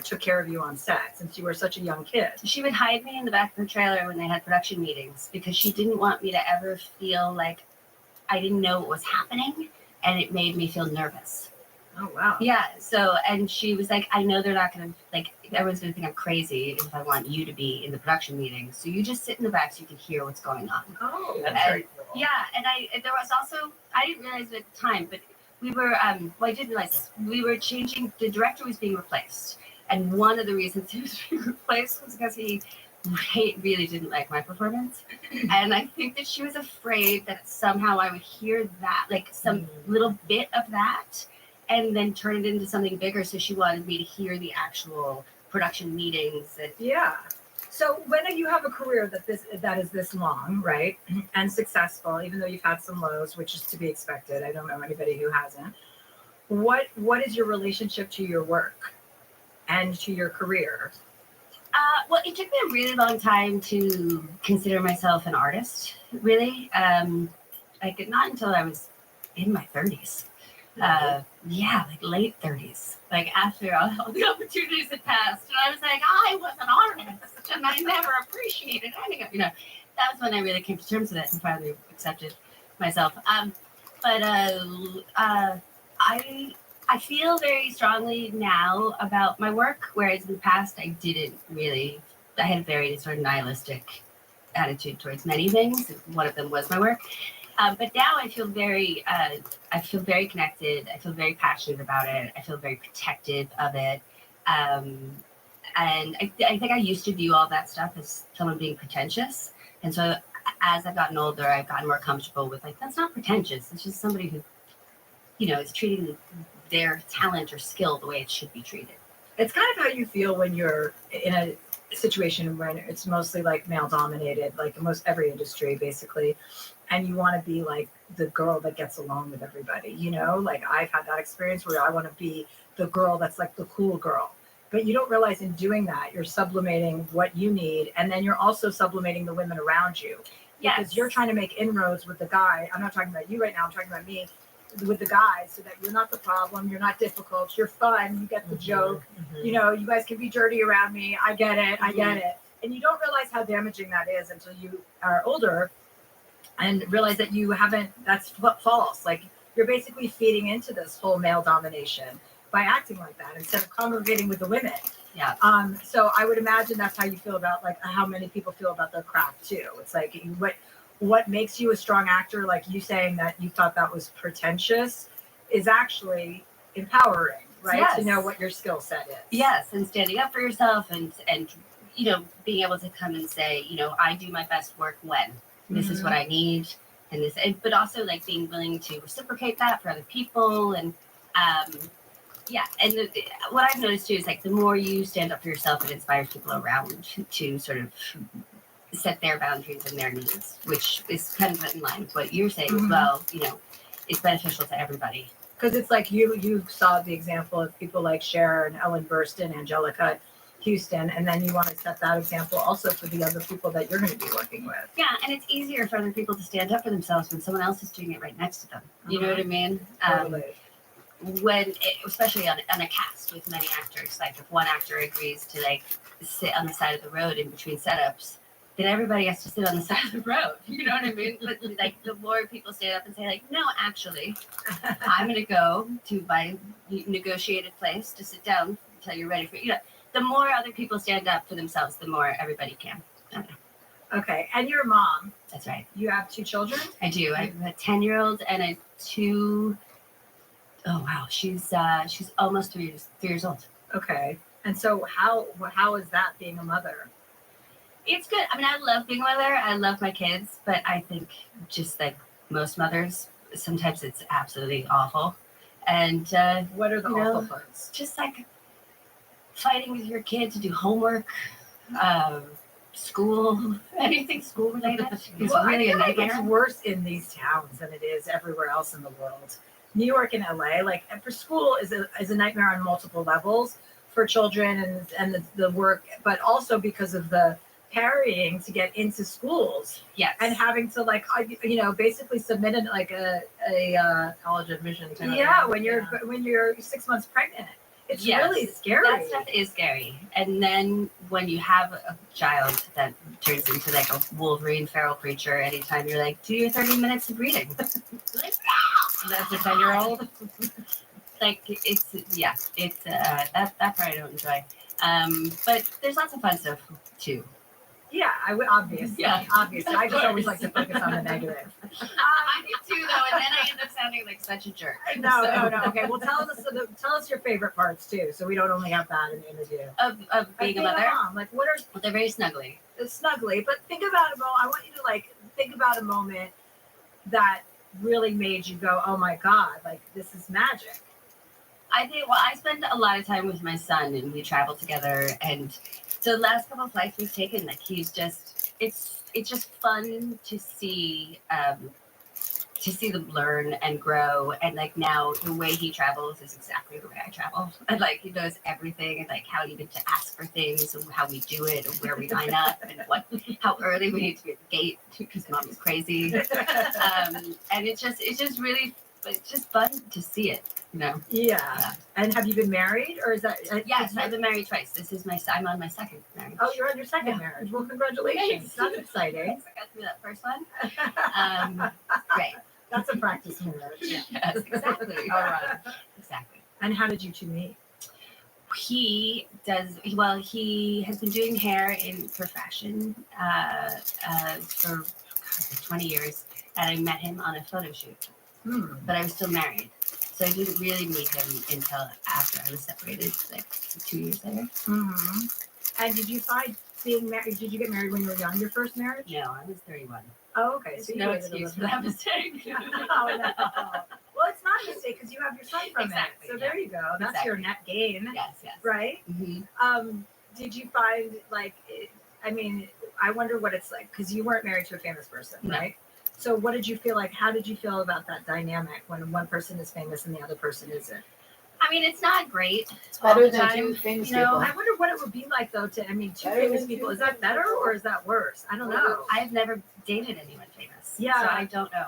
took care of you on set since you were such a young kid. She would hide me in the back of the trailer when they had production meetings because she didn't want me to ever feel like I didn't know what was happening, and it made me feel nervous. Oh, wow. Yeah. So, and she was like, I know they're not going to, like, everyone's going to think I'm crazy if I want you to be in the production meeting. So you just sit in the back so you can hear what's going on. Oh, that's very cool. Yeah. And there was also, I didn't realize it at the time, but we were, well, I did realize this. We were changing, the director was being replaced. And one of the reasons he was being replaced was because he really didn't like my performance. And I think that she was afraid that somehow I would hear that, like some little bit of that, and then turn it into something bigger. So she wanted me to hear the actual production meetings. And yeah. So when you have a career that is this long, right, and successful, even though you've had some lows, which is to be expected. I don't know anybody who hasn't. What is your relationship to your work and to your career? Well, it took me a really long time to consider myself an artist, really. Like not until I was in my 30s. Yeah, like late 30s. Like after all the opportunities had passed, and I was like, I was an artist, and I never appreciated any of, that was when I really came to terms with it and finally accepted myself. I feel very strongly now about my work, whereas in the past I didn't really. I had a very sort of nihilistic attitude towards many things. One of them was my work. But now I feel very connected. I feel very passionate about it. I feel very protective of it. And I think I used to view all that stuff as someone being pretentious. And so as I've gotten older, I've gotten more comfortable with like, that's not pretentious. It's just somebody who, is treating their talent or skill the way it should be treated. It's kind of how you feel when you're in a situation when it's mostly like male dominated, like most every industry basically, and you want to be like the girl that gets along with everybody, like I've had that experience where I want to be the girl that's like the cool girl, but you don't realize in doing that you're sublimating what you need, and then you're also sublimating the women around you. Because you're trying to make inroads with the guy. I'm not talking about you right now, I'm talking about me, with the guys, so that you're not the problem, you're not difficult, you're fun, you get the joke, you guys can be dirty around me, I get it, and you don't realize how damaging that is until you are older and realize that that's false. Like you're basically feeding into this whole male domination by acting like that instead of congregating with the women. Yeah. So I would imagine that's how you feel about like how many people feel about their craft too. It's like what makes you a strong actor, like you saying that you thought that was pretentious, is actually empowering, right? Yes. To know what your skill set is. Yes, and standing up for yourself and being able to come and say, I do my best work when this is what I need, but also like being willing to reciprocate that for other people, and what I've noticed too is like the more you stand up for yourself, it inspires people around to sort of set their boundaries and their needs, which is kind of in line with what you're saying as well. It's beneficial to everybody. Because it's like you saw the example of people like Cher and Ellen Burstyn, Angelica Houston, and then you want to set that example also for the other people that you're going to be working with. Yeah, and it's easier for other people to stand up for themselves when someone else is doing it right next to them. You know what I mean? Totally. Especially on a cast with many actors, like if one actor agrees to like sit on the side of the road in between setups, then everybody has to sit on the side of the road. You know what I mean? But like the more people stand up and say like, no, actually, I'm going to go to my negotiated place to sit down until you're ready for it. The more other people stand up for themselves, the more everybody can. Okay, and you're a mom. That's right. You have 2 children? I do. I have a 10-year-old and a 2. Oh wow, she's almost 3 years old. Okay, and so how is that being a mother? It's good. I mean, I love being a mother. I love my kids, but I think just like most mothers, sometimes it's absolutely awful. And what are the awful parts? Just like fighting with your kid to do homework, school, anything school related is really a nightmare. It's worse in these towns than it is everywhere else in the world. New York and LA, like for school is a nightmare on multiple levels for children and the work, but also because of the carrying to get into schools. Yes. And having to like, basically submit a college admission. when you're 6 months pregnant. It's Yes, really scary. That stuff is scary. And then when you have a child that turns into like a Wolverine feral creature, anytime you're like, do your 30 minutes of reading. Like, that's a 10-year-old. Like it's that part I don't enjoy. But there's lots of fun stuff too. Yeah, I would obviously. Yeah. Obviously. I just always like to focus on the negative. I do too, though, and then I end up sounding like such a jerk. No. Okay, well, tell us your favorite parts too, so we don't only have that in the interview. Of being a mother. Mom. Like, what are? Well, they're very snuggly. Snuggly, but think about a moment. I want you to like think about a moment that really made you go, "Oh my God! Like this is magic." I think. Well, I spend a lot of time with my son, and we travel together, and. So the last couple of flights we've taken, like he's just, it's just fun to see them learn and grow. And like now the way he travels is exactly the way I travel. And like he knows everything and like how even to ask for things and how we do it and where we line up and how early we need to be at the gate because mom is crazy. And it's just really, it's just fun to see it. Yeah. And have you been married, or is that? Yes, I've been married twice. This is I'm on my second marriage. Oh, you're on your second marriage. Well, congratulations. That's exciting. Thanks. I got through that first one. Great. That's a practice marriage. Yes, exactly. All right. Exactly. And how did you two meet? He has been doing hair for fashion for 20 years, and I met him on a photo shoot. But I was still married. So I didn't really meet him until after I was separated, like 2 years later. Mm-hmm. And did you find being married? Did you get married when you were young? Your first marriage? No, I was 31. Oh, okay. So no excuse for that mistake. Oh, no. Well, it's not a mistake because you have your son from Exactly, it. So there you go. That's your net gain. Yes. Right? Mm-hmm. Did you find I wonder what it's like because you weren't married to a famous person, right? So what did you feel like? How did you feel about that dynamic when one person is famous and the other person isn't? I mean, it's not great. It's better all the than time. two famous You know, people. I wonder what it would be like though two Better famous than people. two Is that better or is that worse? I don't know. I've never dated anyone famous. Yeah. So I don't know.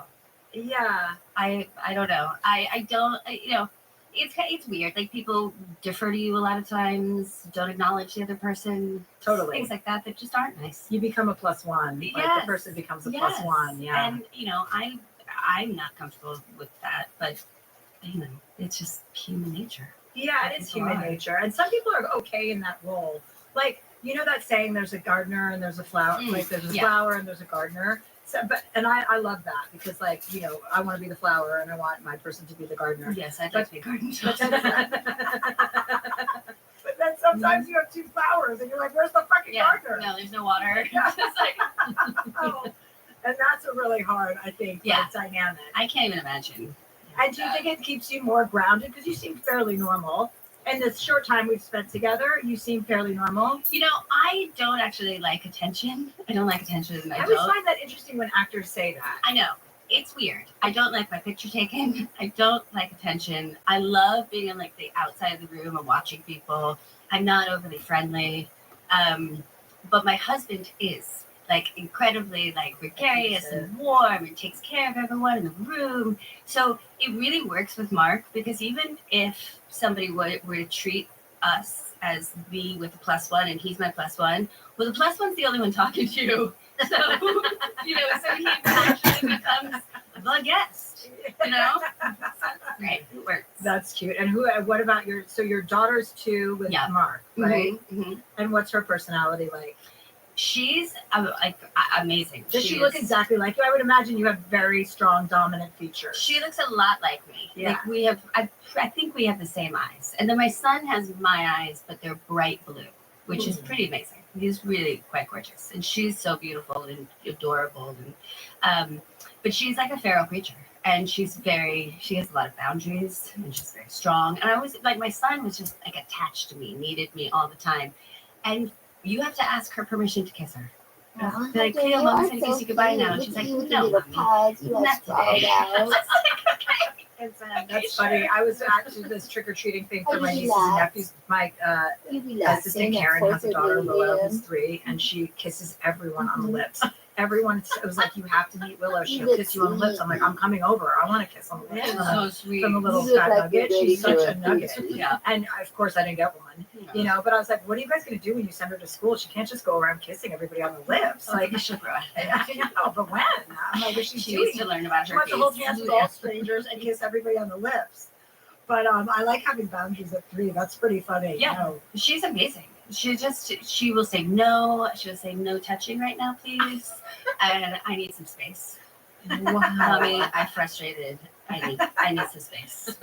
Yeah. I don't know. I don't, it's weird. Like people defer to you a lot of times, don't acknowledge the other person. Totally. Things like that just aren't nice. You become a plus one. Like Yes. the person becomes a plus one. Yeah. And I'm not comfortable with that, but it's just human nature. Yeah, it is human nature. And some people are okay in that role. Like, you know that saying, there's a gardener and there's a flower, like there's a flower and there's a gardener. So, I love that because I want to be the flower and I want my person to be the gardener. Yes, I'd like to be a gardener. But then sometimes you have two flowers and you're like, where's the fucking gardener? No, there's no water. It's like, and that's a really hard, I think, dynamic. I can't even imagine. And do you think it keeps you more grounded? Because you seem fairly normal. And the short time we've spent together, you seem fairly normal. I don't actually like attention. I don't like attention. I always find that interesting when actors say that. I know. It's weird. I don't like my picture taken. I don't like attention. I love being on like the outside of the room and watching people. I'm not overly friendly. But my husband is like incredibly like gregarious and warm and takes care of everyone in the room. So it really works with Mark because even if somebody were to treat us as me with a plus one and he's my plus one, well, the plus one's the only one talking to you. So, so he actually becomes the guest, Great, it works. That's cute. And what about your daughter's 2 with Mark, right? Mm-hmm. And what's her personality like? She's amazing. Does she look exactly like you? I would imagine you have very strong dominant features. She looks a lot like me. Yeah. Like I think we have the same eyes. And then my son has my eyes, but they're bright blue, which is pretty amazing. He's really quite gorgeous. And she's so beautiful and adorable. And but she's like a feral creature. And she has a lot of boundaries and she's very strong. And I always like my son was just like attached to me, needed me all the time. And you have to ask her permission to kiss her. Oh, Like, Mom's gonna kiss you goodbye now. And she's like, no, Mommy, not today. That's funny. I was actually this trick or treating thing for Oh, my you nieces and relax. nephews. My You relax. assistant Karen has a daughter, Willow, who's 3, and she kisses everyone on the lips. Everyone, it was like, you have to meet Willow. She'll kiss you on the lips. I'm like, I'm coming over. I want to kiss on the lips. That's so sweet. From a little You look fat like nugget. you're She's ready such for a a nugget. feast. Yeah. And of course, I didn't get one. You know, but I was like, what are you guys going to do when you send her to school? She can't just go around kissing everybody on the lips. Oh, Like, she'll grow. I know, but when? I'm like, what she's She doing? needs to learn about She her wants to hold face. hands with all strangers and kiss everybody on the lips. But I like having boundaries at 3. That's pretty funny. Yeah. You know. She's amazing. She will say no. She'll say no touching right now, please. And I need some space. Mommy, I'm frustrated. I need some space.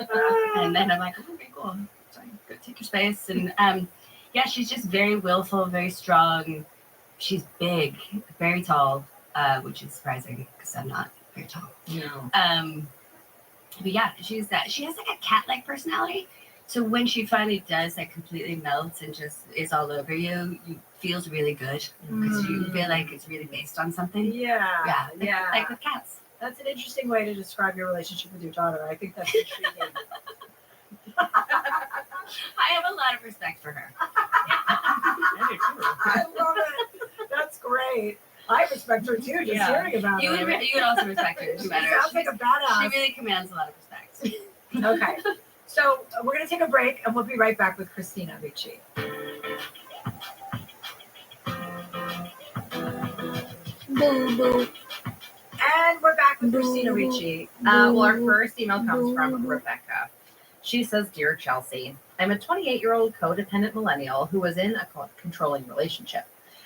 And then I'm like, okay, cool. Sorry, go take your space. And yeah, she's just very willful, very strong. She's big, very tall, which is surprising because I'm not very tall. No. But yeah, she has like a cat-like personality. So when she finally does, like completely melts and just is all over you, feels really good because you feel like it's really based on something. Yeah. Yeah, like with cats. That's an interesting way to describe your relationship with your daughter. I think that's intriguing. I have a lot of respect for her. I love it. That's great. I respect her too, just hearing about You her. would also respect her. She sounds like a badass. She really commands a lot of respect. Okay. So we're going to take a break and we'll be right back with Christina Ricci. Boo boo. And we're back with Christina Ricci. Well, our first email comes from Rebecca. She says, Dear Chelsea, I'm a 28-year-old codependent millennial who was in a controlling relationship.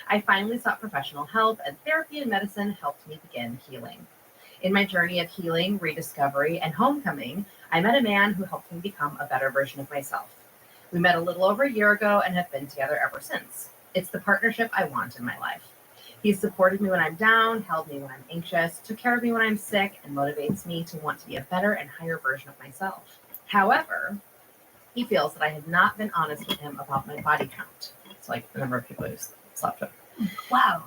I finally sought professional help, and therapy and medicine helped me begin healing. In my journey of healing, rediscovery, and homecoming, I met a man who helped me become a better version of myself. We met a little over a year ago and have been together ever since. It's the partnership I want in my life. He's supported me when I'm down, held me when I'm anxious, took care of me when I'm sick, and motivates me to want to be a better and higher version of myself. However, he feels that I have not been honest with him about my body count. It's like the number of people who's slept with. Wow.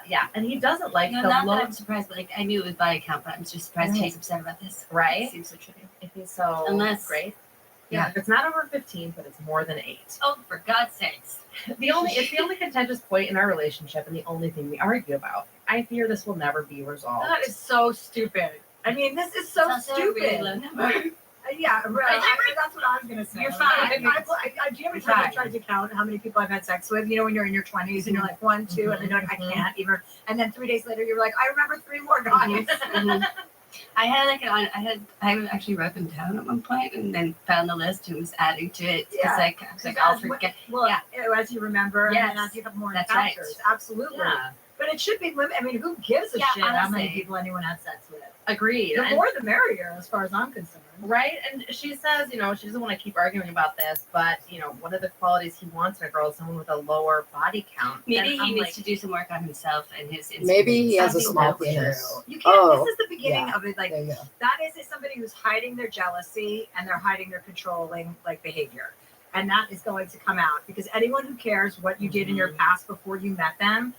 Yeah, and he doesn't like No, the not low. that I'm surprised, but like I knew it was body count, but I'm just surprised Right. he's upset about this. Right? It seems so trivial. If he's so great. Yeah, if it's not over 15, but it's more than 8. Oh, for God's sakes. It's the only contentious point in our relationship and the only thing we argue about. I fear this will never be resolved. That is so stupid. I mean, this is so That's also a really stupid. low number. Yeah, right. That's what I was gonna say. You're fine. Do you know how many times I tried to count how many people I've had sex with? You know, when you're in your 20s and you're like 1, 2, and then you're like, I can't even. And then 3 days later, you're like, I remember 3 more guys. I had actually wrote them down at one point and then found the list and was adding to it. Yeah. I was like, I'll forget. Well, as you remember, and Yes. then as you have more That's right. encounters, absolutely. Yeah. But it should be limited. I mean, who gives a Yeah, shit how many honestly. people anyone had sex with? Agreed. The And- more the merrier, as far as I'm concerned. Right? And she says, she doesn't want to keep arguing about this, but, one of the qualities he wants in a girl is someone with a lower body count. Maybe And he I'm needs like, to do some work on himself and his Maybe he has a insecurities. small that's penis. true. You can't. Oh, This is the beginning yeah. of it. Like There you go. that is somebody who's hiding their jealousy and they're hiding their controlling behavior, and that is going to come out because anyone who cares what you did in your past before you met them,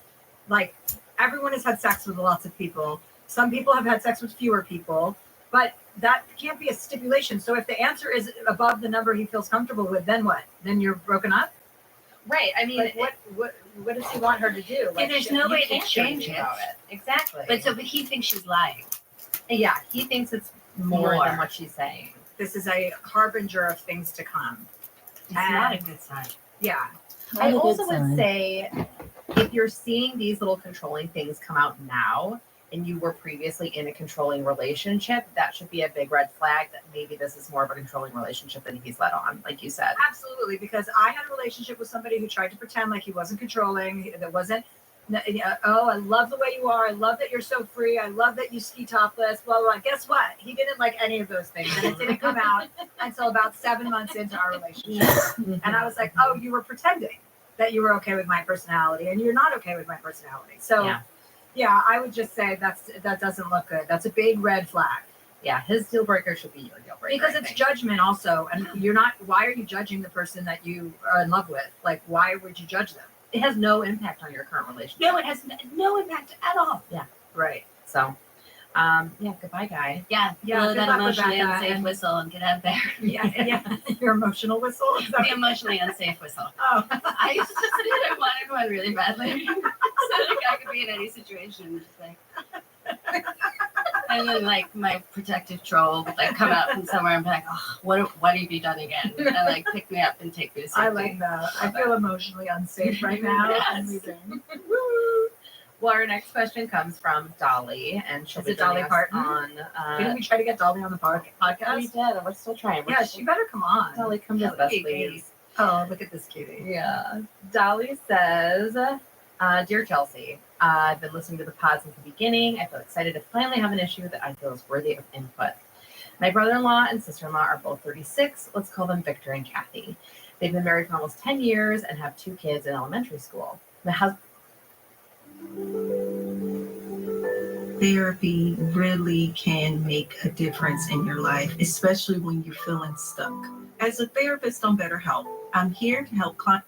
like everyone has had sex with lots of people. Some people have had sex with fewer people, but that can't be a stipulation. So if the answer is above the number he feels comfortable with, then what? Then you're broken up. Right. I mean, Like, what does he want her to do? And there's no you way to can't do change anything it. about it. Exactly. But he thinks she's lying. Yeah, he thinks it's more More. than what she's saying. This is a harbinger of things to come. It's not a good sign. Yeah. I Not a good also would sign. say if you're seeing these little controlling things come out now and you were previously in a controlling relationship, that should be a big red flag that maybe this is more of a controlling relationship than he's let on, like you said. Absolutely, because I had a relationship with somebody who tried to pretend like he wasn't controlling, that wasn't, oh, I love the way you are. I love that you're so free. I love that you ski topless, blah, blah, blah. Guess what? He didn't like any of those things. And it didn't come out until about 7 months into our relationship. And I was like, oh, you were pretending that you were okay with my personality and you're not okay with my personality. So yeah, I would just say that doesn't look good. That's a big red flag. Yeah, his deal breaker should be your deal breaker. Because I it's think. judgment also. And you're not, why are you judging the person that you are in love with? Like, why would you judge them? It has no impact on your current relationship. No, it has no impact at all. Yeah. Right. So, Yeah, goodbye, guy. Yeah, Yeah, blow good that luck, emotionally Rebecca, unsafe and- whistle and get out of there. Yeah. Your emotional whistle. Is that The emotionally unsafe whistle. Oh. I used to say I wanted one really badly. So like I could be in any situation, just like and then like my protective troll would like come out from somewhere and be like, oh, what have you done again? And like pick me up and take me to safety. I like that. I feel emotionally unsafe right now. I'm Yes. leaving. Well, our next question comes from Dolly, and she'll Is be it Dolly joining us Parton? on. Didn't we try to get Dolly on the podcast? We did, and we're still trying. Yeah, she better come on. Dolly, come visit us, please. Oh, look at this cutie. Yeah. Dolly says, Dear Chelsea, I've been listening to the pod since the beginning. I feel excited to finally have an issue that I feel is worthy of input. My brother-in-law and sister-in-law are both 36. Let's call them Victor and Kathy. They've been married for almost 10 years and have 2 kids in elementary school. My husband. Therapy really can make a difference in your life, especially when you're feeling stuck. As a therapist on BetterHelp, I'm here to help clients.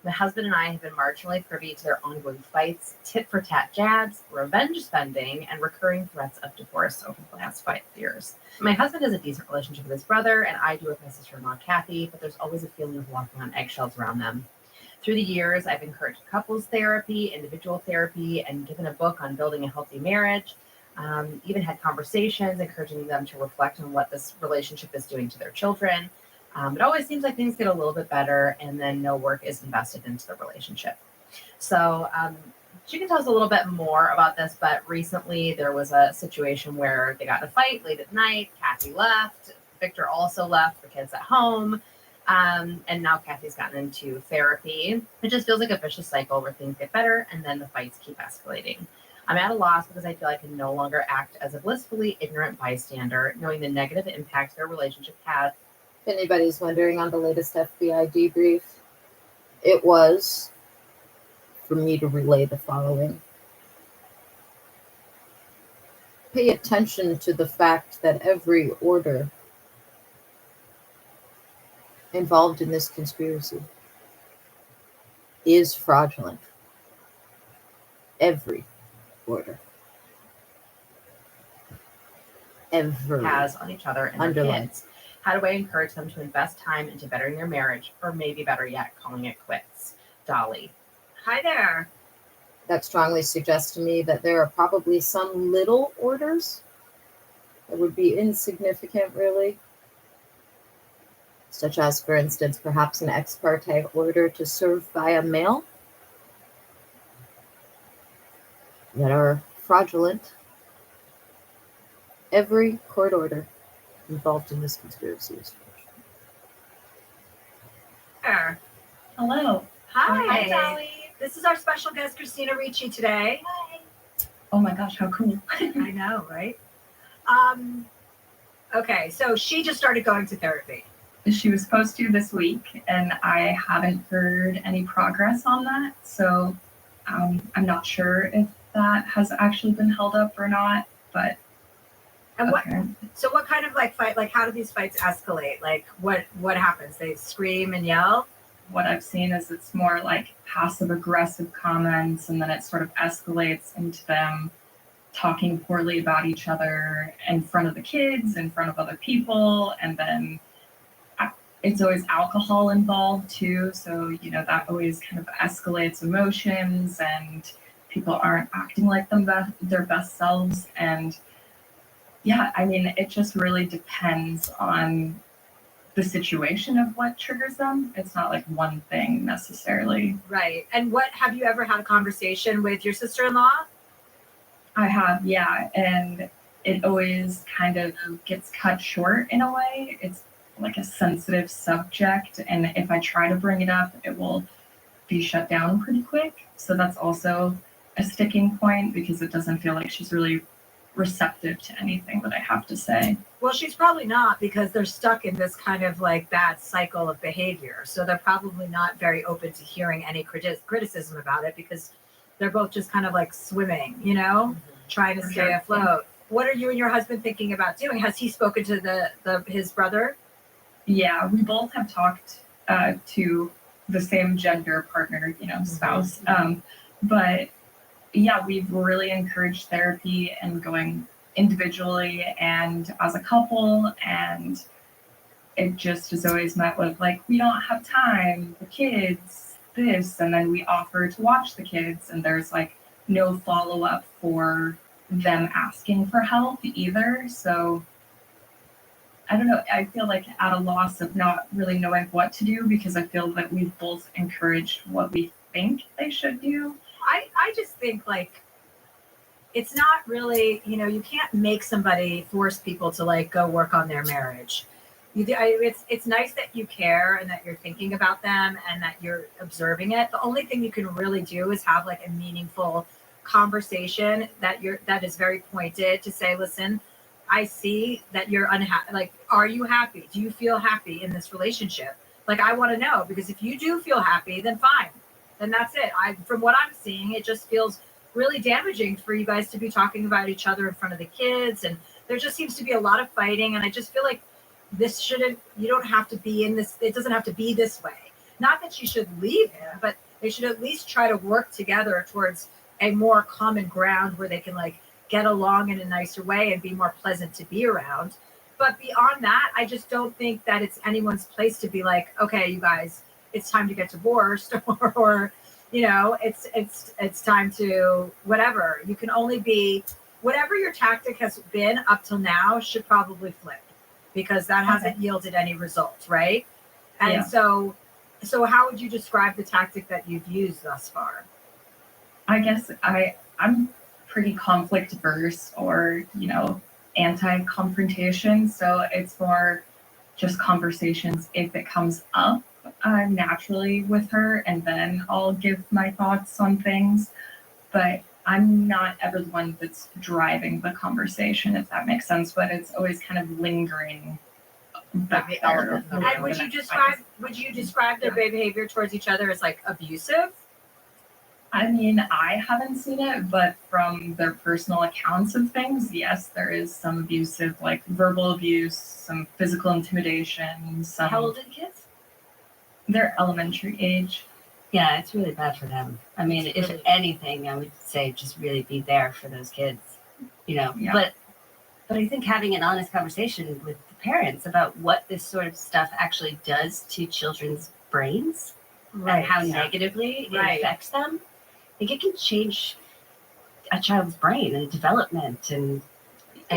My husband and I have been marginally privy to their ongoing fights, tit-for-tat jabs, revenge spending, and recurring threats of divorce over the last 5 years. My husband has a decent relationship with his brother, and I do with my sister-in-law, Kathy, but there's always a feeling of walking on eggshells around them. Through the years, I've encouraged couples therapy, individual therapy, and given a book on building a healthy marriage. Even had conversations encouraging them to reflect on what this relationship is doing to their children. It always seems like things get a little bit better and then no work is invested into the relationship. So she can tell us a little bit more about this, but recently there was a situation where they got in a fight late at night. Kathy left. Victor also left, the kids at home. And now Kathy's gotten into therapy. It just feels like a vicious cycle where things get better and then the fights keep escalating. I'm at a loss because I feel I can no longer act as a blissfully ignorant bystander, knowing the negative impact their relationship had. If anybody's wondering on the latest FBI debrief, it was for me to relay the following. Pay attention to the fact that every order involved in this conspiracy is fraudulent. Every order. Every. Has on each other and their Underline. kids. How do I encourage them to invest time into bettering their marriage, or maybe better yet, calling it quits? Dolly. Hi there. That strongly suggests to me that there are probably some little orders that would be insignificant, really. Such as, for instance, perhaps an ex parte order to serve via mail that are fraudulent. Every court order involved in this conspiracy is There. Hello. Hi. Hi, Dolly. This is our special guest, Christina Ricci, today. Oh my gosh, how cool. I know, right? Okay, so she just started going to therapy. She was supposed to this week, and I haven't heard any progress on that. So I'm not sure if that has actually been held up or not. But And what kind of like fight? Like, how do these fights escalate? Like, what happens? They scream and yell. What I've seen is it's more like passive aggressive comments, and then it sort of escalates into them talking poorly about each other in front of the kids, in front of other people, and then it's always alcohol involved too. So, that always kind of escalates emotions, and people aren't acting like their best selves. And yeah, I mean, it just really depends on the situation of what triggers them. It's not like one thing necessarily. Right. And have you ever had a conversation with your sister-in-law? I have, yeah. And it always kind of gets cut short in a way. It's like a sensitive subject. And if I try to bring it up, it will be shut down pretty quick. So that's also a sticking point because it doesn't feel like she's really receptive to anything that I have to say. Well, she's probably not, because they're stuck in this kind of like bad cycle of behavior. So they're probably not very open to hearing any criticism about it, because they're both just kind of like swimming, trying to stay afloat. What are you and your husband thinking about doing? Has he spoken to his brother? Yeah, we both have talked to the same gender partner, spouse. But yeah, we've really encouraged therapy and going individually and as a couple, and it just is always met with like, we don't have time, the kids, this, and then we offer to watch the kids, and there's like no follow-up for them asking for help either. So I don't know, I feel like at a loss of not really knowing what to do, because I feel that we've both encouraged what we think they should do. I just think like it's not really, you can't make somebody force people to like go work on their marriage. It's nice that you care and that you're thinking about them and that you're observing it. The only thing you can really do is have like a meaningful conversation that is very pointed to say, listen, I see that you're unhappy. Like, are you happy? Do you feel happy in this relationship? Like, I want to know, because if you do feel happy, then fine. Then that's it. From what I'm seeing, it just feels really damaging for you guys to be talking about each other in front of the kids. And there just seems to be a lot of fighting. And I just feel like you don't have to be in this. It doesn't have to be this way. Not that she should leave him, but they should at least try to work together towards a more common ground where they can like get along in a nicer way and be more pleasant to be around. But beyond that, I just don't think that it's anyone's place to be like, okay, you guys, it's time to get divorced, or it's time to whatever. You can only be whatever your tactic has been up till now should probably flip, because that hasn't yielded any results, right? And Yeah. so how would you describe the tactic that you've used thus far? I guess I'm pretty conflict averse, or anti-confrontation. So it's more just conversations if it comes up naturally with her, and then I'll give my thoughts on things. But I'm not ever the one that's driving the conversation, if that makes sense. But it's always kind of lingering back there. And would you describe their behavior towards each other as like abusive? I mean, I haven't seen it, but from their personal accounts of things, yes, there is some abusive, like verbal abuse, some physical intimidation. How old are the kids? They're elementary age. Yeah, it's really bad for them. I mean, if anything, I would say just really be there for those kids, Yeah. But I think having an honest conversation with the parents about what this sort of stuff actually does to children's brains and how negatively it affects them, I think it can change a child's brain and development and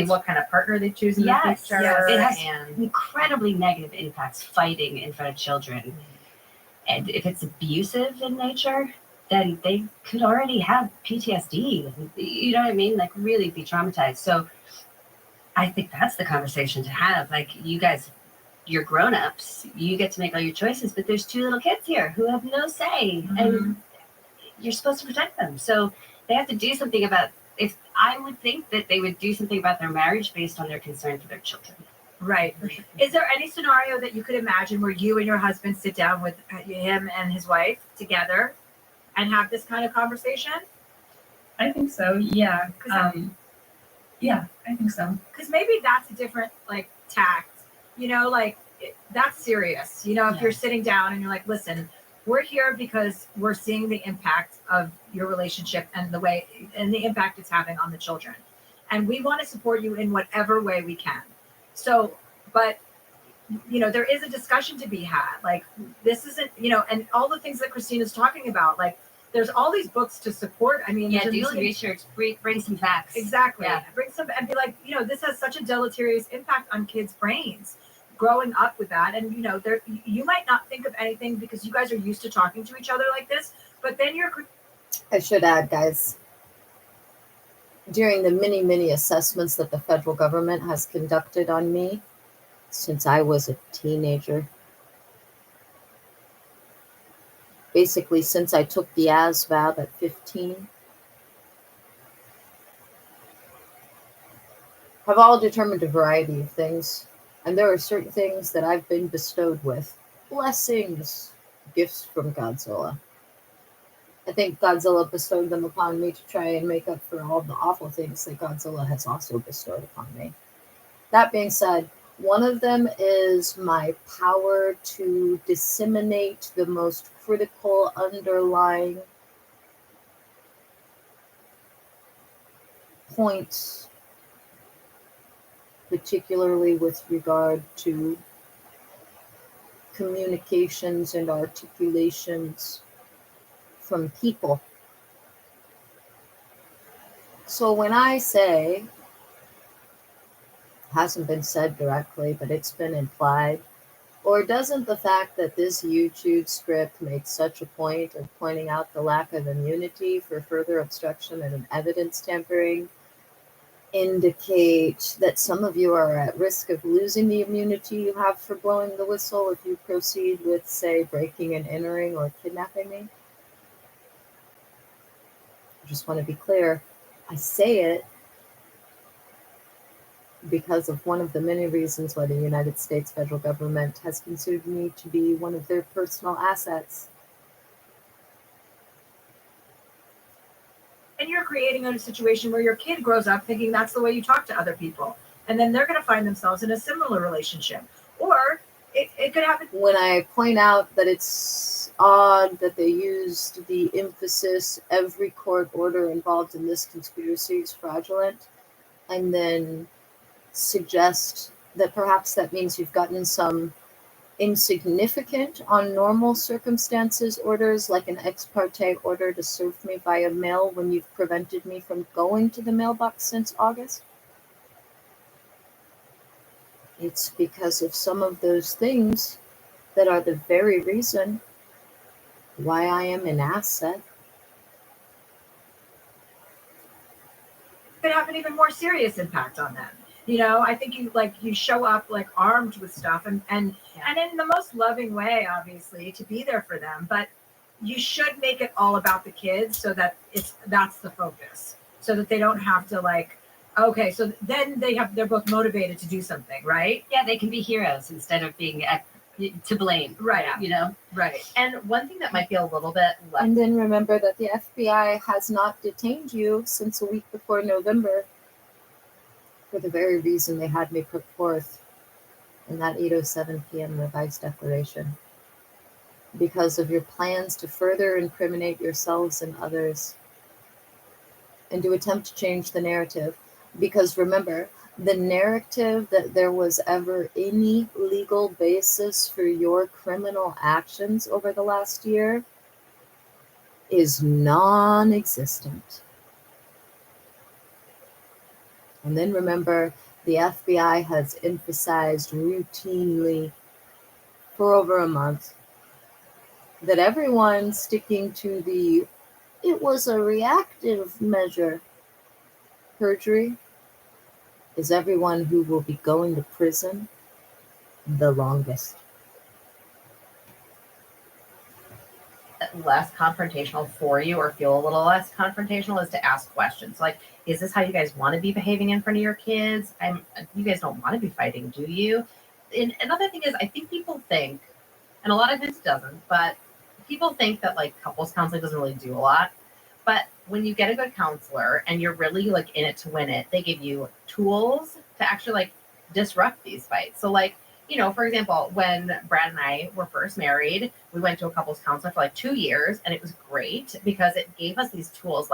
what kind of partner they choose in the future. It has And incredibly negative impacts, fighting in front of children. And if it's abusive in nature, then they could already have PTSD. You know what I mean? Like really be traumatized. So I think that's the conversation to have. Like, you guys, you're grown-ups. You get to make all your choices, but there's two little kids here who have no say. And you're supposed to protect them. So they have to do something about, if I would think that they would do something about their marriage based on their concern for their children. Right. Is there any scenario that you could imagine where you and your husband sit down with him and his wife together and have this kind of conversation? I think so. Yeah. Yeah, I think so. Because maybe that's a different like tact, that's serious. If you're sitting down and you're like, listen, we're here because we're seeing the impact of your relationship and the impact it's having on the children. And we want to support you in whatever way we can. So, but, there is a discussion to be had. Like, this isn't, and all the things that Christina's talking about, like, there's all these books to support. I mean, do some research, bring some facts. Exactly. Yeah. Bring some, and be like, this has such a deleterious impact on kids' brains growing up with that. And, you might not think of anything because you guys are used to talking to each other like this, but then I should add, guys, during the many assessments that the federal government has conducted on me since I was a teenager, basically since I took the ASVAB at 15, have all determined a variety of things. And there are certain things that I've been bestowed with. Blessings, gifts from Godzilla. I think Godzilla bestowed them upon me to try and make up for all the awful things that Godzilla has also bestowed upon me. That being said, one of them is my power to disseminate the most critical underlying points, particularly with regard to communications and articulations from people. So when I say, hasn't been said directly, but it's been implied, or doesn't the fact that this YouTube script makes such a point of pointing out the lack of immunity for further obstruction and evidence tampering indicate that some of you are at risk of losing the immunity you have for blowing the whistle if you proceed with, say, breaking and entering or kidnapping me? I just want to be clear. I say it because of one of the many reasons why the United States federal government has considered me to be one of their personal assets. And you're creating a situation where your kid grows up thinking that's the way you talk to other people. And then they're going to find themselves in a similar relationship. Or it could happen. When I point out that it's odd that they used the emphasis, every court order involved in this conspiracy is fraudulent, and then suggest that perhaps that means you've gotten some insignificant on normal circumstances orders, like an ex parte order to serve me via mail when you've prevented me from going to the mailbox since August. It's because of some of those things that are the very reason why I am an asset. Could have an even more serious impact on them. You know, I think you show up like armed with stuff and in the most loving way, obviously, to be there for them. But you should make it all about the kids so that that's the focus. So that they don't have to okay, so then they're both motivated to do something, right? Yeah, they can be heroes instead of being to blame. Right. You know? Right. And one thing that might be a little bit left. And then remember that the FBI has not detained you since a week before November for the very reason they had me put forth in that 8:07 p.m. revised declaration. Because of your plans to further incriminate yourselves and others and to attempt to change the narrative. Because remember, the narrative that there was ever any legal basis for your criminal actions over the last year is non-existent. And then remember, the FBI has emphasized routinely for over a month that everyone sticking to it was a reactive measure perjury is everyone who will be going to prison the longest. Less confrontational for you, or feel a little less confrontational, is to ask questions like, is this how you guys want to be behaving in front of your kids? You guys don't want to be fighting, do you? And another thing is, I think people think, and a lot of it doesn't, but people think that couples counseling doesn't really do a lot. But when you get a good counselor and you're really in it to win it, they give you tools to actually disrupt these fights. So for example, when Brad and I were first married, we went to a couples counselor for 2 years, and it was great because it gave us these tools.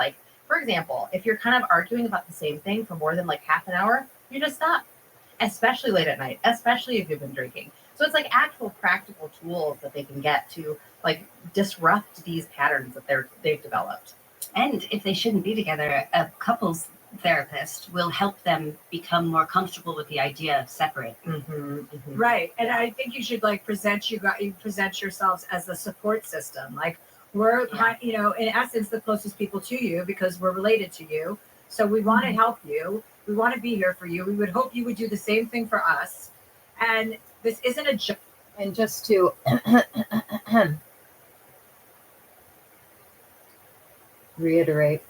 For example, if you're kind of arguing about the same thing for more than half an hour, you just stop, especially late at night, especially if you've been drinking. So it's actual practical tools that they can get to disrupt these patterns that they've developed. And if they shouldn't be together, a couples therapist will help them become more comfortable with the idea of separate. Right. And I think you should present yourselves as the support system. We're in essence the closest people to you because we're related to you. So we want to help you. We want to be here for you. We would hope you would do the same thing for us. And this isn't a joke. And just to reiterate,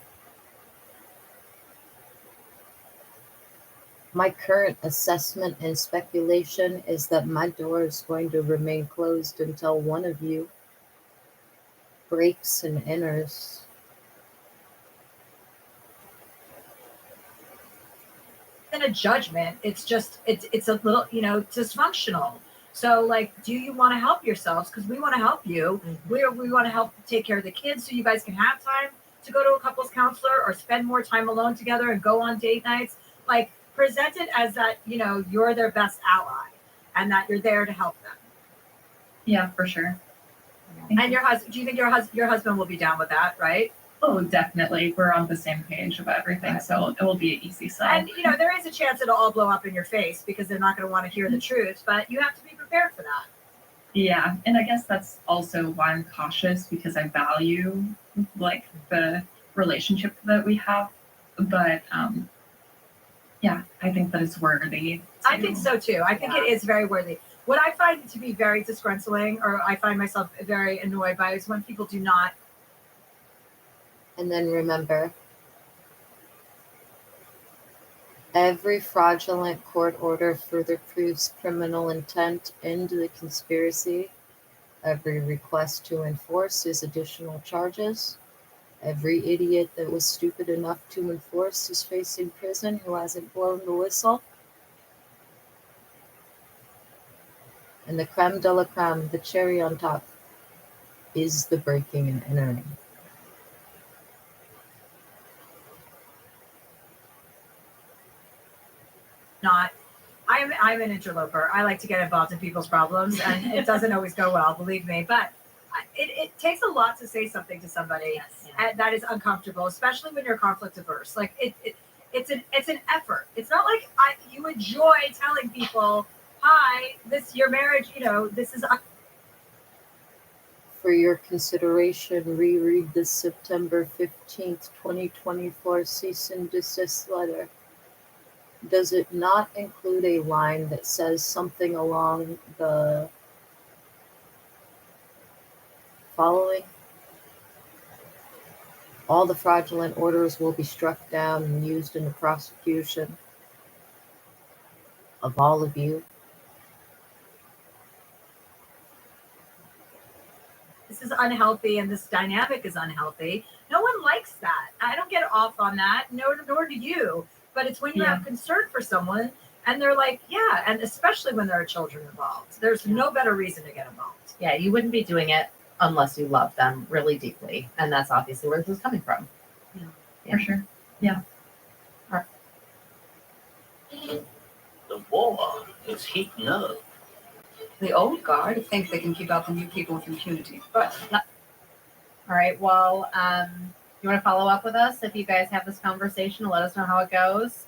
my current assessment and speculation is that my door is going to remain closed until one of you breaks and enters. In a judgment, it's a little dysfunctional. So do you want to help yourselves? Because we want to help you. We want to help take care of the kids so you guys can have time to go to a couples counselor or spend more time alone together and go on date nights. Like, present it as that, you're their best ally and that you're there to help them. Yeah, for sure. And your husband, do you think your husband will be down with that, right? Oh, definitely. We're on the same page about everything, so it will be an easy sell. And there is a chance it'll all blow up in your face because they're not going to want to hear the truth, but you have to be prepared for that. Yeah, and I guess that's also why I'm cautious, because I value like the relationship that we have. But yeah, I think that it's worthy. I think so too. I think it is very worthy. What I find to be very disgruntling, or I find myself very annoyed by, is when people do not. And then remember, every fraudulent court order further proves criminal intent into the conspiracy. Every request to enforce is additional charges. Every idiot that was stupid enough to enforce is facing prison who hasn't blown the whistle. And the creme de la creme, the cherry on top, is the breaking and entering. I'm an interloper. I like to get involved in people's problems, and it doesn't always go well, believe me. But it takes a lot to say something to somebody that is uncomfortable, especially when you're conflict averse. Like it's an effort. It's not like you enjoy telling people, "Hi, your marriage. This is." For your consideration, reread the September 15th, 2024 cease and desist letter. Does it not include a line that says something along the following? All the fraudulent orders will be struck down and used in the prosecution of all of you. This is unhealthy, and this dynamic is unhealthy. No one likes that. I don't get off on that. Nor do you. But it's when you have concern for someone, and they're like, yeah, and especially when there are children involved. There's no better reason to get involved. Yeah, you wouldn't be doing it unless you love them really deeply, and that's obviously where this is coming from. For sure. Yeah. The war is heating up. The old guard think they can keep out the new people with impunity, but not. All right. Well, you want to follow up with us if you guys have this conversation and let us know how it goes?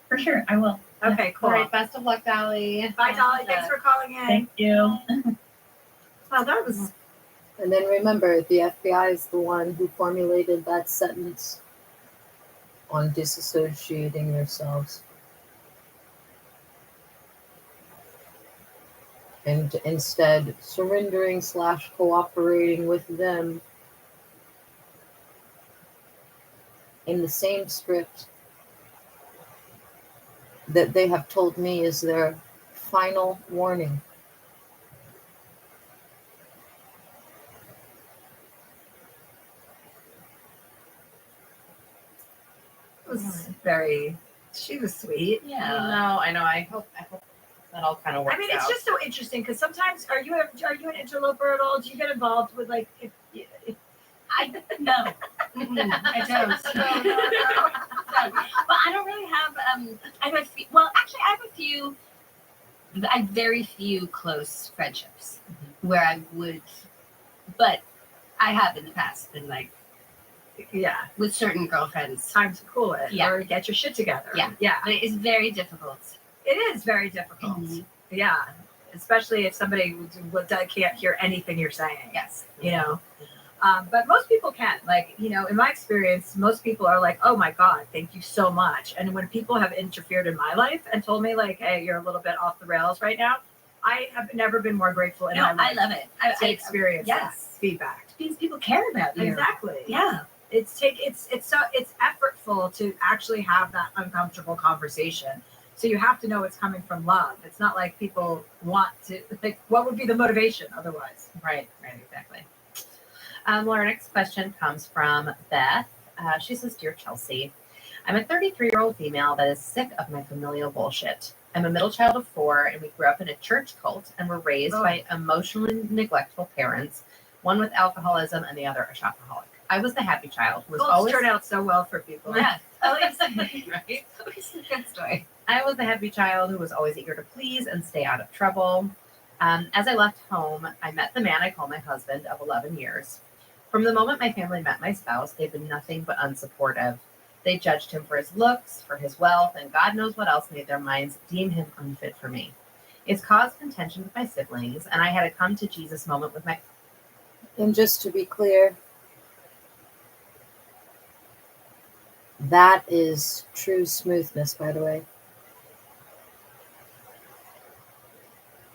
For sure, I will. Okay, cool. All right. Best of luck, Dolly. Bye, Dolly. Thanks for calling in. Thank you. Well, that was. And then remember, the FBI is the one who formulated that sentence on disassociating yourselves. And instead surrendering / cooperating with them in the same script that they have told me is their final warning. It was she was sweet. Yeah. No, I know. I hope that all kind of works out. I mean, it's just so interesting because sometimes are you an interloper at all? Do you get involved with like if I no, I don't. No. But I don't really have. I have very few close friendships where I would, but I have in the past been like. Yeah, with certain girlfriends. Time to cool it or get your shit together. Yeah, but it's very difficult. It is very difficult. Mm-hmm. Yeah, especially if somebody can't hear anything you're saying. Yes, but most people can. Like in my experience, most people are like, "Oh my God, thank you so much." And when people have interfered in my life and told me like, "Hey, you're a little bit off the rails right now," I have never been more grateful in my life. I love it. I experience that feedback because people care about you. Exactly. Yeah. It's effortful to actually have that uncomfortable conversation. So you have to know it's coming from love. It's not like people want to like. What would be the motivation otherwise? Right, exactly. Well, our next question comes from Beth. She says, "Dear Chelsea, I'm a 33-year-old female that is sick of my familial bullshit. I'm a middle child of 4, and we grew up in a church cult and were raised by emotionally neglectful parents, one with alcoholism and the other a shopaholic. I was the happy child who was Cults always turn out so well for people. Yeah. Always, right? Always a good story. I was the happy child who was always eager to please and stay out of trouble. As I left home, I met the man I call my husband of 11 years. From the moment my family met my spouse, they've been nothing but unsupportive. They judged him for his looks, for his wealth, and God knows what else made their minds deem him unfit for me. It's caused contention with my siblings, and I had a come to Jesus moment with my. And just to be clear, that is true smoothness, by the way.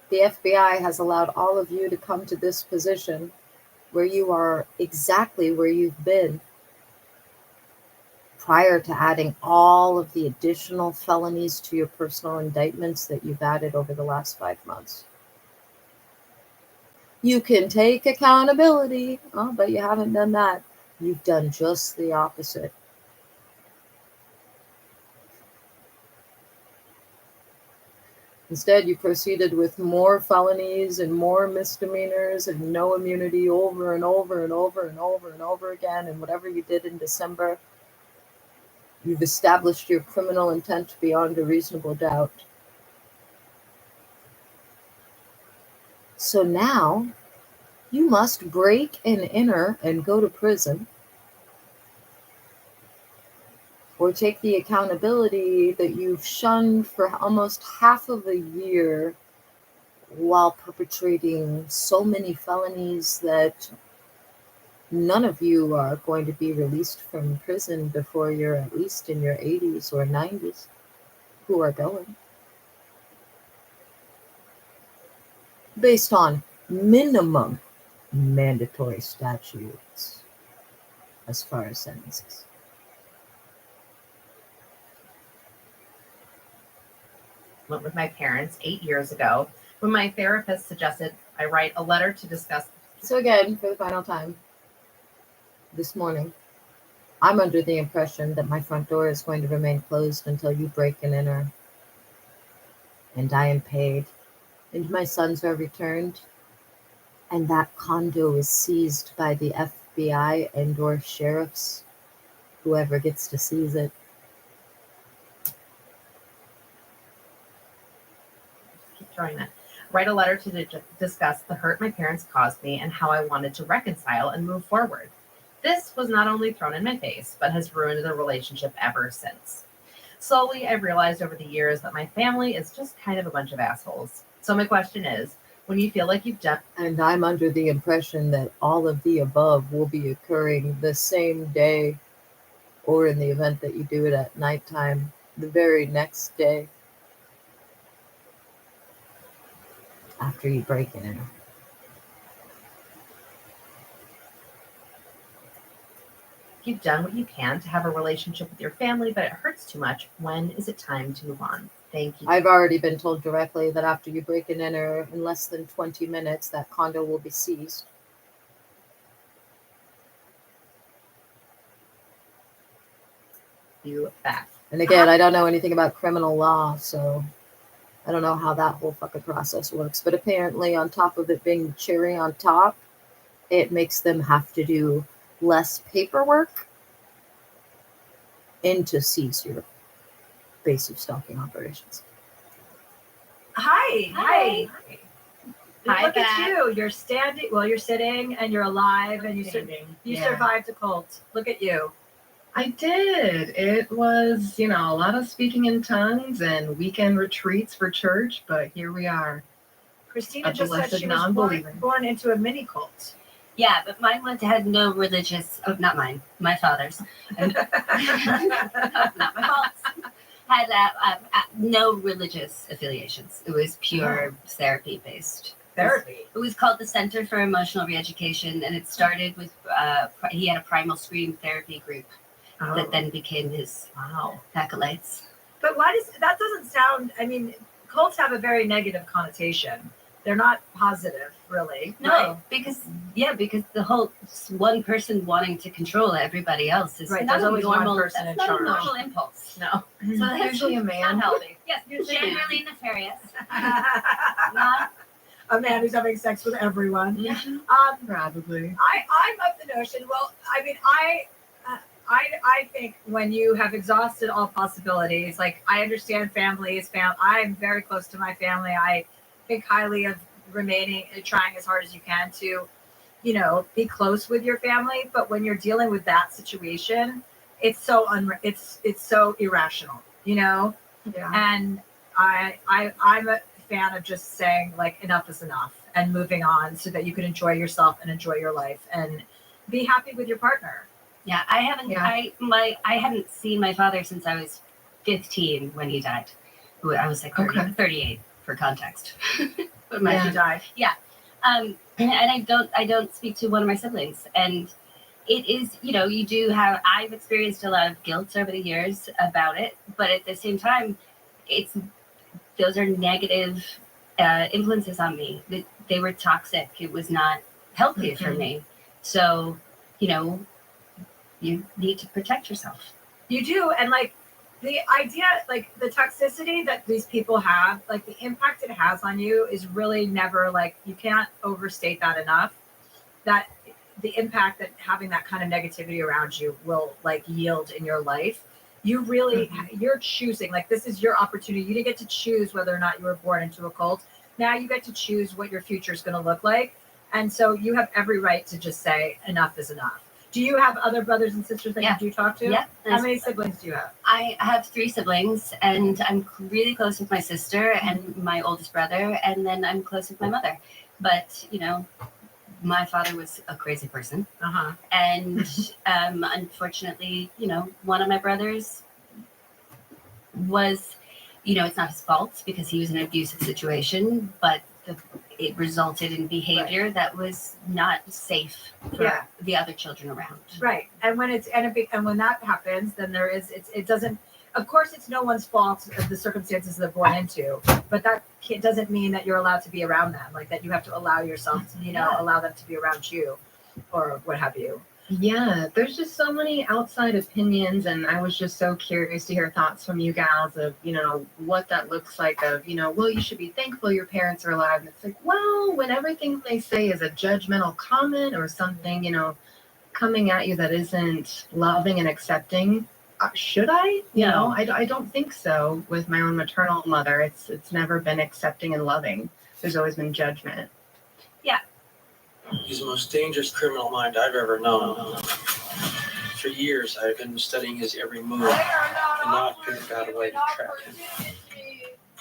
The FBI has allowed all of you to come to this position where you are exactly where you've been prior to adding all of the additional felonies to your personal indictments that you've added over the last 5 months. You can take accountability, but you haven't done that. You've done just the opposite. Instead, you proceeded with more felonies and more misdemeanors and no immunity over and over and over and over and over again. And whatever you did in December, you've established your criminal intent beyond a reasonable doubt. So now, you must break and enter and go to prison, or take the accountability that you've shunned for almost half of a year while perpetrating so many felonies that none of you are going to be released from prison before you're at least in your 80s or 90s, who are going. Based on minimum mandatory statutes as far as sentences. Went with my parents 8 years ago when my therapist suggested I write a letter to discuss. So again, for the final time, this morning, I'm under the impression that my front door is going to remain closed until you break and enter, and I am paid, and my sons are returned, and that condo is seized by the FBI and or sheriffs, whoever gets to seize it. Throwing that. Write a letter to discuss the hurt my parents caused me and how I wanted to reconcile and move forward. This was not only thrown in my face, but has ruined the relationship ever since. Slowly, I've realized over the years that my family is just kind of a bunch of assholes. So my question is, when you feel like you've done... And I'm under the impression that all of the above will be occurring the same day, or in the event that you do it at nighttime, the very next day. After you break it in. You've done what you can to have a relationship with your family, but it hurts too much. When is it time to move on? Thank you. I've already been told directly that after you break and enter, in less than 20 minutes, that condo will be seized. You bet. And again, I don't know anything about criminal law, so I don't know how that whole fucking process works. But apparently, on top of it being the cherry on top, it makes them have to do less paperwork and to seize your basic stalking operations. Hi. Hi, Look Beth. at you. You're standing. Well, you're sitting and you're alive and you Yeah. survived a cult. Look at you. I did. It was, a lot of speaking in tongues and weekend retreats for church, but here we are. Christina A just said blessed she was non-believer. born into a mini cult. Yeah, but mine had no religious, not mine, my father's. And, not my fault. Had no religious affiliations. It was pure therapy based. Therapy? It was called the Center for Emotional Reeducation, and it started with, he had a primal scream therapy group that then became his acolytes. But why that doesn't sound, I mean, cults have a very negative connotation. They're not positive, really. No, right? because the whole one person wanting to control everybody else is Right, not there's a always normal, one person that's in not a charge. normal impulse. No. So that's Usually a man. Not healthy. Yes, Usually generally nefarious. Not a man who's having sex with everyone. Probably. I'm of the notion. Well, I mean, I think when you have exhausted all possibilities, like I understand family is family. I'm very close to my family. I think highly of remaining, trying as hard as you can to, be close with your family. But when you're dealing with that situation, it's so it's so irrational, Yeah. And I'm a fan of just saying like enough is enough and moving on so that you can enjoy yourself and enjoy your life and be happy with your partner. Yeah, I haven't. I hadn't seen my father since I was 15 when he died. I was like 38 for context. When He died. Yeah, and I don't speak to one of my siblings, and it is you do have. I've experienced a lot of guilt over the years about it, but at the same time, those are negative influences on me. They were toxic. It was not healthy for me. So you need to protect yourself. You do. And like the idea, like the toxicity that these people have, like the impact it has on you is really never like, you can't overstate that enough. That the impact that having that kind of negativity around you will like yield in your life. You really, you're choosing, like this is your opportunity. You didn't get to choose whether or not you were born into a cult. Now you get to choose what your future is going to look like. And so you have every right to just say enough is enough. Do you have other brothers and sisters that you do talk to? Yeah. How many siblings do you have? I have 3 siblings, and I'm really close with my sister and my oldest brother, and then I'm close with my mother. But, my father was a crazy person. And unfortunately, one of my brothers was, it's not his fault because he was in an abusive situation, but it resulted in behavior that was not safe for the other children around. Right. And when and when that happens, then it doesn't, of course, it's no one's fault of the circumstances they're born into, but that doesn't mean that you're allowed to be around them. Like that you have to allow yourself to, allow them to be around you or what have you. Yeah, there's just so many outside opinions, and I was just so curious to hear thoughts from you gals of, what that looks like of, well, you should be thankful your parents are alive. And it's like, well, when everything they say is a judgmental comment or something, coming at you that isn't loving and accepting, should I? I don't think so with my own maternal mother. It's never been accepting and loving. There's always been judgment. Yeah. He's the most dangerous criminal mind I've ever known. For years, I've been studying his every move and now I've figured out a way to trap him.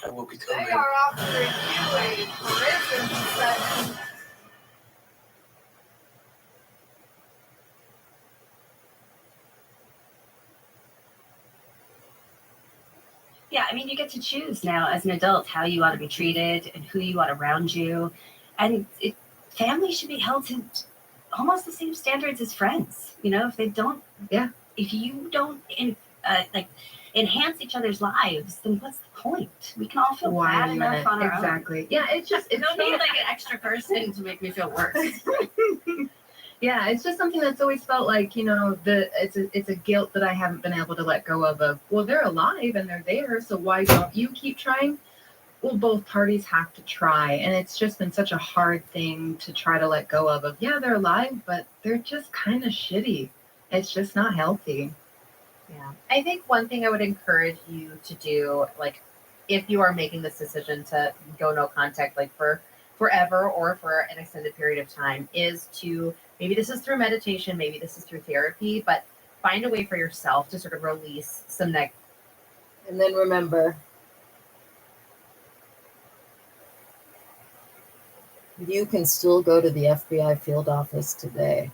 I will become him. Yeah, I mean, you get to choose now as an adult how you want to be treated and who you want around you. And family should be held to almost the same standards as friends. If they don't, if you don't enhance each other's lives, then what's the point? We can all feel bad enough on our own. Exactly. Yeah, it's just I don't need like an extra person to make me feel worse. Yeah, it's just something that's always felt like, it's a guilt that I haven't been able to let go of, well, they're alive and they're there, so why don't you keep trying? Well, both parties have to try, and it's just been such a hard thing to try to let go of, yeah, they're alive, but they're just kind of shitty. It's just not healthy. Yeah. I think one thing I would encourage you to do, like, if you are making this decision to go no contact, like for forever or for an extended period of time, is to, maybe this is through meditation, maybe this is through therapy, but find a way for yourself to sort of release some And then remember, you can still go to the FBI field office today.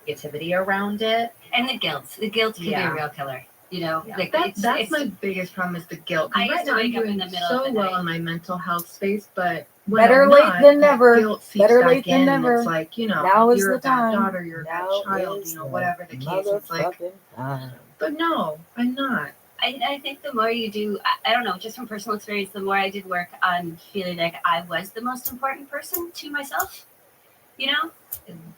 Negativity around it. And the guilt. The guilt can be a real killer. That's my biggest problem is the guilt. I used to wake up in the middle of the night. So well in my mental health space, but when Better I'm late not, than that never. guilt seeps Better back late than in, never. It's like, Now is you're the a bad time. daughter, you're a bad Now child, is whatever the case. It's like, but no, I'm not. I think the more you do, I don't know, just from personal experience, the more I did work on feeling like I was the most important person to myself,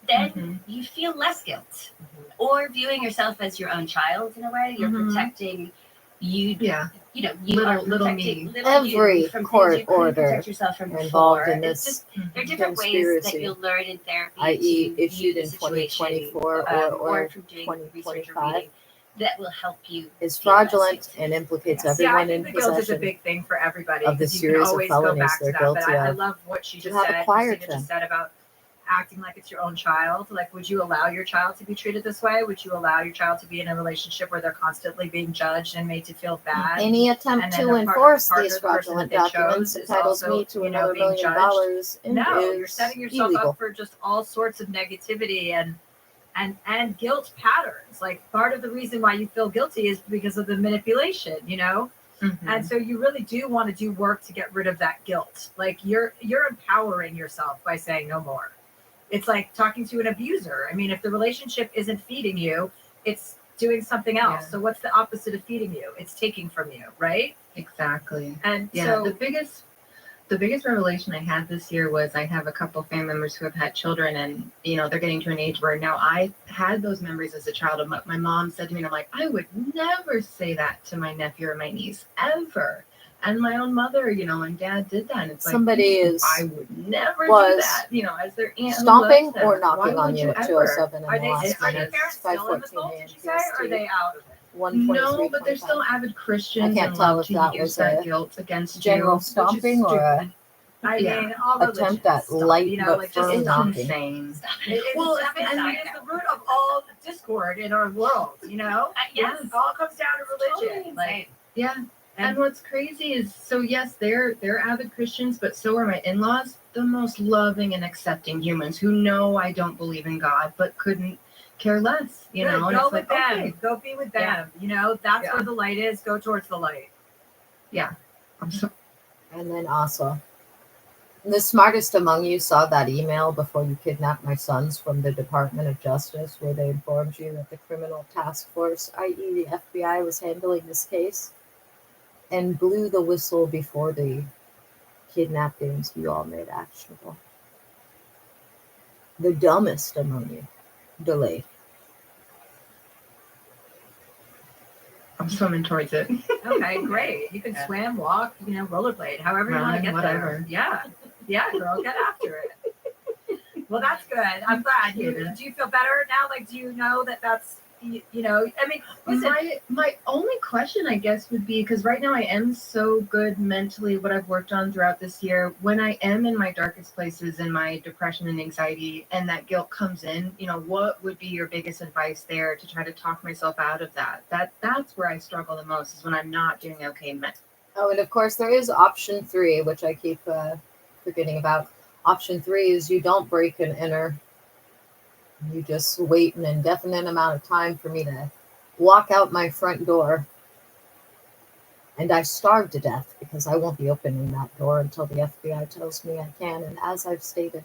then you feel less guilt. Or viewing yourself as your own child in a way. You're protecting you Yeah. you know, you are Little protecting me. little Every you from court things you couldn't order protect yourself from involved before. in It's this just there are different ways that conspiracy, you'll learn in therapy i.e., to issued view in the situation, 2024 or from doing research or 2025, reading that will help you is feel less fraudulent guilty. and implicates Yeah, I everyone think in the guilt is a possession big thing for everybody of the because you can series of always go felonies back to they're that. But guilty I of love what she to just have said. acquired Christina just them. said about acting like it's your own child. Like, would you allow your child to be treated this way? Would you allow your child to be in a relationship where they're constantly being judged and made to feel bad? Any And attempt then to the enforce partner, these the person fraudulent that they chose documents is entitles also, me to you know, another being $1 million judged. and No, is you're setting yourself illegal. up for just all sorts of negativity and guilt patterns. Like, part of the reason why you feel guilty is because of the manipulation, you know? Mm-hmm. And so you really do want to do work to get rid of that guilt. Like, you're empowering yourself by saying no more. It's like talking to an abuser. I mean, if the relationship isn't feeding you, it's doing something else. Yeah. So what's the opposite of feeding you? It's taking from you, right? Exactly. And Yeah, so the biggest revelation I had this year was I have a couple family members who have had children, and they're getting to an age where now I had those memories as a child. And my mom said to me, and I'm like, I would never say that to my nephew or my niece ever. And my own mother, and dad did that. And it's Somebody like, is I would never do was that, as their aunt. who stomping loves them. or knocking Why on would you at ever? 207 in are the they last are your minutes. parents still in the 5:14 fold, a.m. did you say? Or are they out of it? 1:23, No, but they're still avid Christians I can't and tell love if to that use was that a guilt against general you. stomping or a I Yeah. mean, all attempt religions at stop, light but like, firm just knocking. Insane. Well, I mean, it's the root of all discord in our world, Yes. It all comes down to religion. Like, Yeah. And what's crazy is, so yes, they're avid Christians, but so are my in-laws, the most loving and accepting humans who know I don't believe in God, but couldn't care less, good, and go it's with like, them. okay. Go be with Yeah. them. That's Yeah. where the light is. Go towards the light. Yeah. And then also, the smartest among you saw that email before you kidnapped my sons from the Department of Justice, where they informed you that the Criminal Task Force, i.e. the FBI, was handling this case, and blew the whistle before the kidnappings you all made actionable. The dumbest among you delayed. I'm swimming towards it. Okay, great. You can swim, walk, rollerblade, however you want to Run, get whatever. there. Yeah. Yeah, girl, get after it. Well, that's good. I'm glad. Do you feel better now? Like, do you know that that's, I mean, listen. My only question, I guess, would be, because right now I am so good mentally, what I've worked on throughout this year, when I am in my darkest places in my depression and anxiety and that guilt comes in, what would be your biggest advice there to try to talk myself out of that? That's where I struggle the most, is when I'm not doing okay mentally. Oh, and of course, there is option 3, which I keep forgetting about. Option 3 is you don't break and enter. You just wait an indefinite amount of time for me to walk out my front door. And I starve to death because I won't be opening that door until the FBI tells me I can. And as I've stated,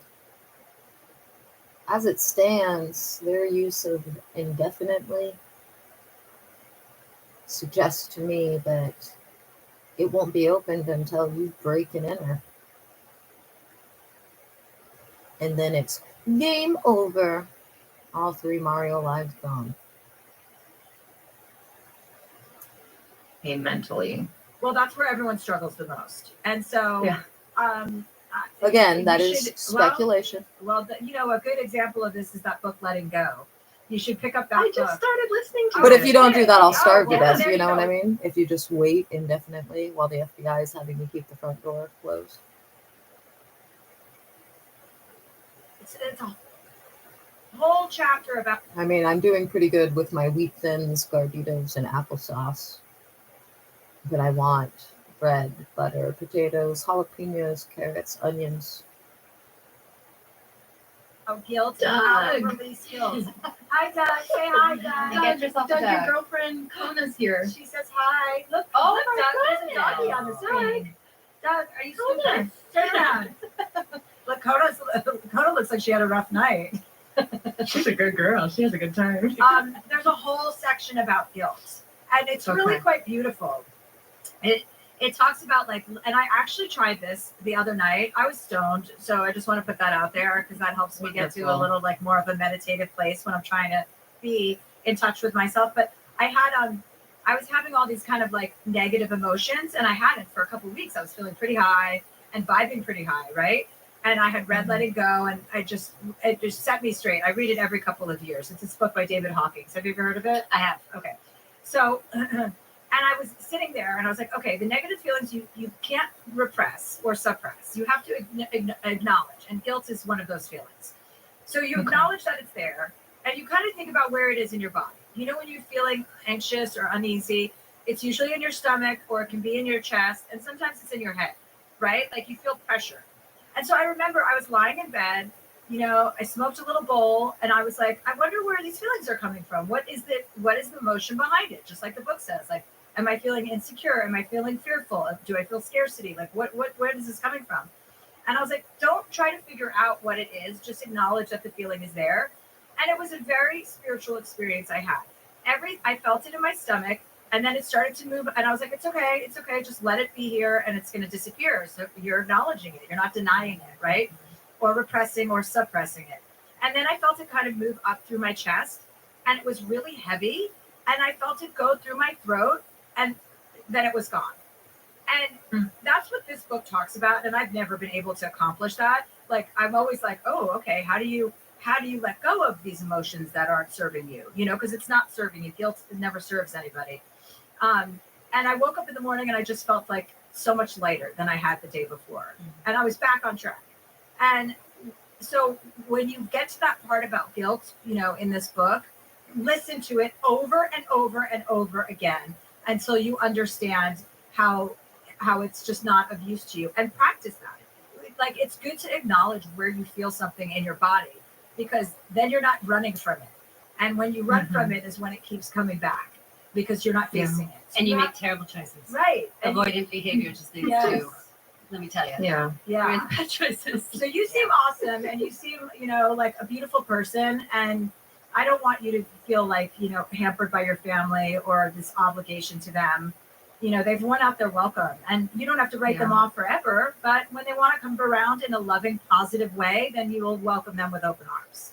as it stands, their use of indefinitely suggests to me that it won't be opened until you break and enter. And then it's game over. All 3 Mario lives gone. Hey, mentally. Well, that's where everyone struggles the most. And so, Yeah. Again, that you is should- speculation. Well, a good example of this is that book, Letting Go. You should pick up that book. I just started listening to But it. if you don't do that, I'll starve to death. there You know you what I go. mean? If you just wait indefinitely while the FBI is having me keep the front door closed. It's a whole chapter about. I mean, I'm doing pretty good with my wheat thins, Garditos, and applesauce. But I want bread, butter, potatoes, jalapenos, carrots, onions. Guilt Doug. and release skills. Hi, Doug. Say hi, Doug. You get yourself Doug, your girlfriend Kona's here. She says hi. Look, Oh look, my Doug. There's a goodness. doggy on the screen. Doug, are you still Kona. there? Turn around. Look, Kona looks like she had a rough night. She's a good girl. She has a good time. There's a whole section about guilt, and it's really Okay. quite beautiful. It talks about, like, and I actually tried this the other night. I was stoned, so I just want to put that out there because that helps me get to a Wonderful. little, like, more of a meditative place when I'm trying to be in touch with myself. But I I was having all these kind of like negative emotions, and I hadn't for a couple of weeks. I was feeling pretty high and vibing pretty high, right? And I had read Let It Go, and it just set me straight. I read it every couple of years. It's this book by David Hawkins. Have you ever heard of it? I have. Okay. So, and I was sitting there, and I was like, okay, the negative feelings you can't repress or suppress. You have to acknowledge, and guilt is one of those feelings. So you acknowledge that it's there, and you kind of think about where it is in your body. You know, when you're feeling anxious or uneasy, it's usually in your stomach, or it can be in your chest, and sometimes it's in your head, right? Like you feel pressure. And so I remember I was lying in bed, you know, I smoked a little bowl, and I was like, I wonder where these feelings are coming from. What is the emotion behind it? Just like the book says, like, am I feeling insecure? Am I feeling fearful? Do I feel scarcity? Like, where is this coming from? And I was like, don't try to figure out what it is. Just acknowledge that the feeling is there. And it was a very spiritual experience I had. I felt it in my stomach, and then it started to move, and I was like, it's okay, just let it be here, and it's going to disappear. So you're acknowledging it, you're not denying it, right? Or repressing or suppressing it. And then I felt it kind of move up through my chest, and it was really heavy, and I felt it go through my throat, and then it was gone. And that's what this book talks about, and I've never been able to accomplish that. Like, I'm always like, oh, okay, how do you let go of these emotions that aren't serving you? You know, because it's not serving you. Guilt never serves anybody. And I woke up in the morning and I just felt like so much lighter than I had the day before. And I was back on track. And so when you get to that part about guilt, you know, in this book, listen to it over and over and over again until you understand how it's just not of use to you, and practice that. Like, it's good to acknowledge where you feel something in your body, because then you're not running from it. And when you run from it is when it keeps coming back, because you're not facing it. So And you make terrible choices. Right. Avoidant behavior just leads to, let me tell you. Yeah. Really bad choices. So you seem awesome, and you seem, you know, like a beautiful person. And I don't want you to feel like, you know, hampered by your family or this obligation to them. You know, they've worn out their welcome, and you don't have to write them off forever. But when they want to come around in a loving, positive way, then you will welcome them with open arms.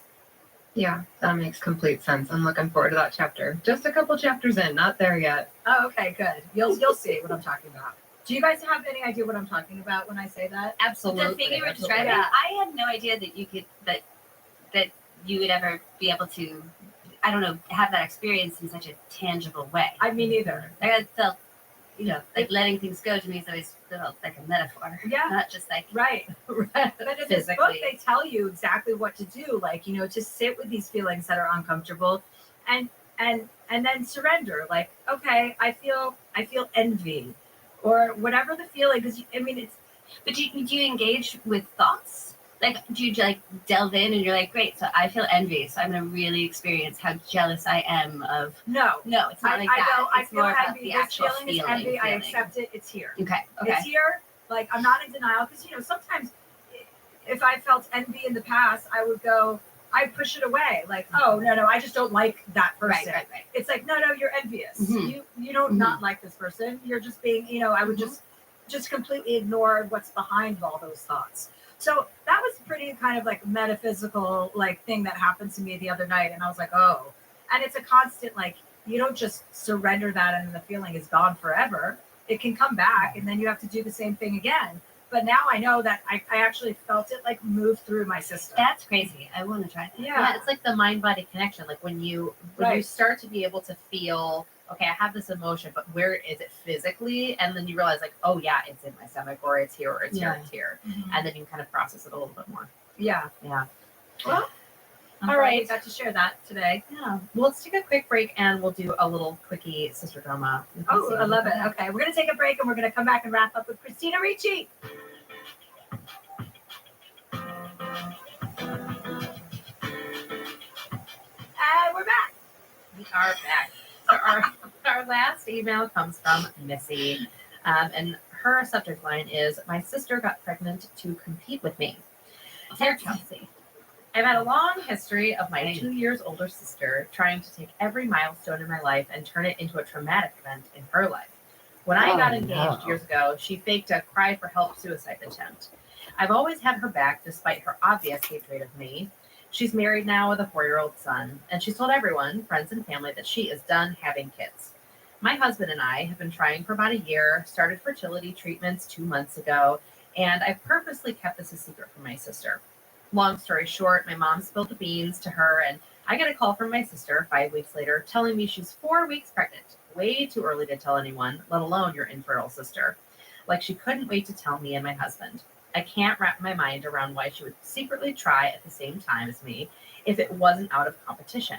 Yeah, that makes complete sense. I'm looking forward to that chapter. Just a couple chapters in, not there yet. Oh, okay, good. You'll see what I'm talking about. Do you guys have any idea what I'm talking about when I say that? Absolutely. The thing you were describing, I had no idea that you could that you would ever be able to, I don't know, have that experience in such a tangible way. I mean, either. I felt, you know, like letting things go to me is always felt like a metaphor. Yeah. Not just like right. But in this book, they tell you exactly what to do. Like, you know, to sit with these feelings that are uncomfortable, and then surrender. Like, okay, I feel envy, or whatever the feeling. Because I mean, it's. But do you engage with thoughts? Like, do you like delve in and you're like, great, so I feel envy, so I'm gonna really experience how jealous I am of. No, it's not like that. I It's feel more about envy. the This actual feeling is feeling. envy. I accept it. It's here. Okay. It's here. Like, I'm not in denial, because, you know, sometimes if I felt envy in the past, I push it away. Like, oh, no, I just don't like that person. Right. It's like, no, you're envious. Mhm. You don't not like this person. You're just being, you know, I would just completely ignore what's behind all those thoughts. So that was pretty kind of like metaphysical, like, thing that happened to me the other night. And I was like, oh, and it's a constant, like, you don't just surrender that and the feeling is gone forever. It can come back, and then you have to do the same thing again. But now I know that I actually felt it like move through my system. That's crazy. I want to try that. Yeah. It's like the mind-body connection. Like when you start to be able to feel, okay, I have this emotion, but where is it physically? And then you realize, like, oh yeah, it's in my stomach, or it's here, or it's here, it's here. Mhm. And then you can kind of process it a little bit more. Yeah. Well, I'm all glad right. we got to share that today. Yeah. Well, let's take a quick break and we'll do a little quickie sister drama. Oh, I love it. Okay, we're going to take a break, and we're going to come back and wrap up with Christina Ricci. And we're back. We are back. So our last email comes from Missy, and her subject line is, "My sister got pregnant to compete with me." Dear Chelsea, I've had a long history of my 2 years older sister trying to take every milestone in my life and turn it into a traumatic event in her life. When I got engaged years ago, she faked a cry for help suicide attempt. I've always had her back despite her obvious hatred of me. She's married now with a 4-year-old son, and she's told everyone, friends and family, that she is done having kids. My husband and I have been trying for about a year, started fertility treatments 2 months ago, and I purposely kept this a secret from my sister. Long story short, my mom spilled the beans to her, and I get a call from my sister 5 weeks later telling me she's 4 weeks pregnant. Way too early to tell anyone, let alone your infertile sister. Like she couldn't wait to tell me and my husband. I can't wrap my mind around why she would secretly try at the same time as me if it wasn't out of competition.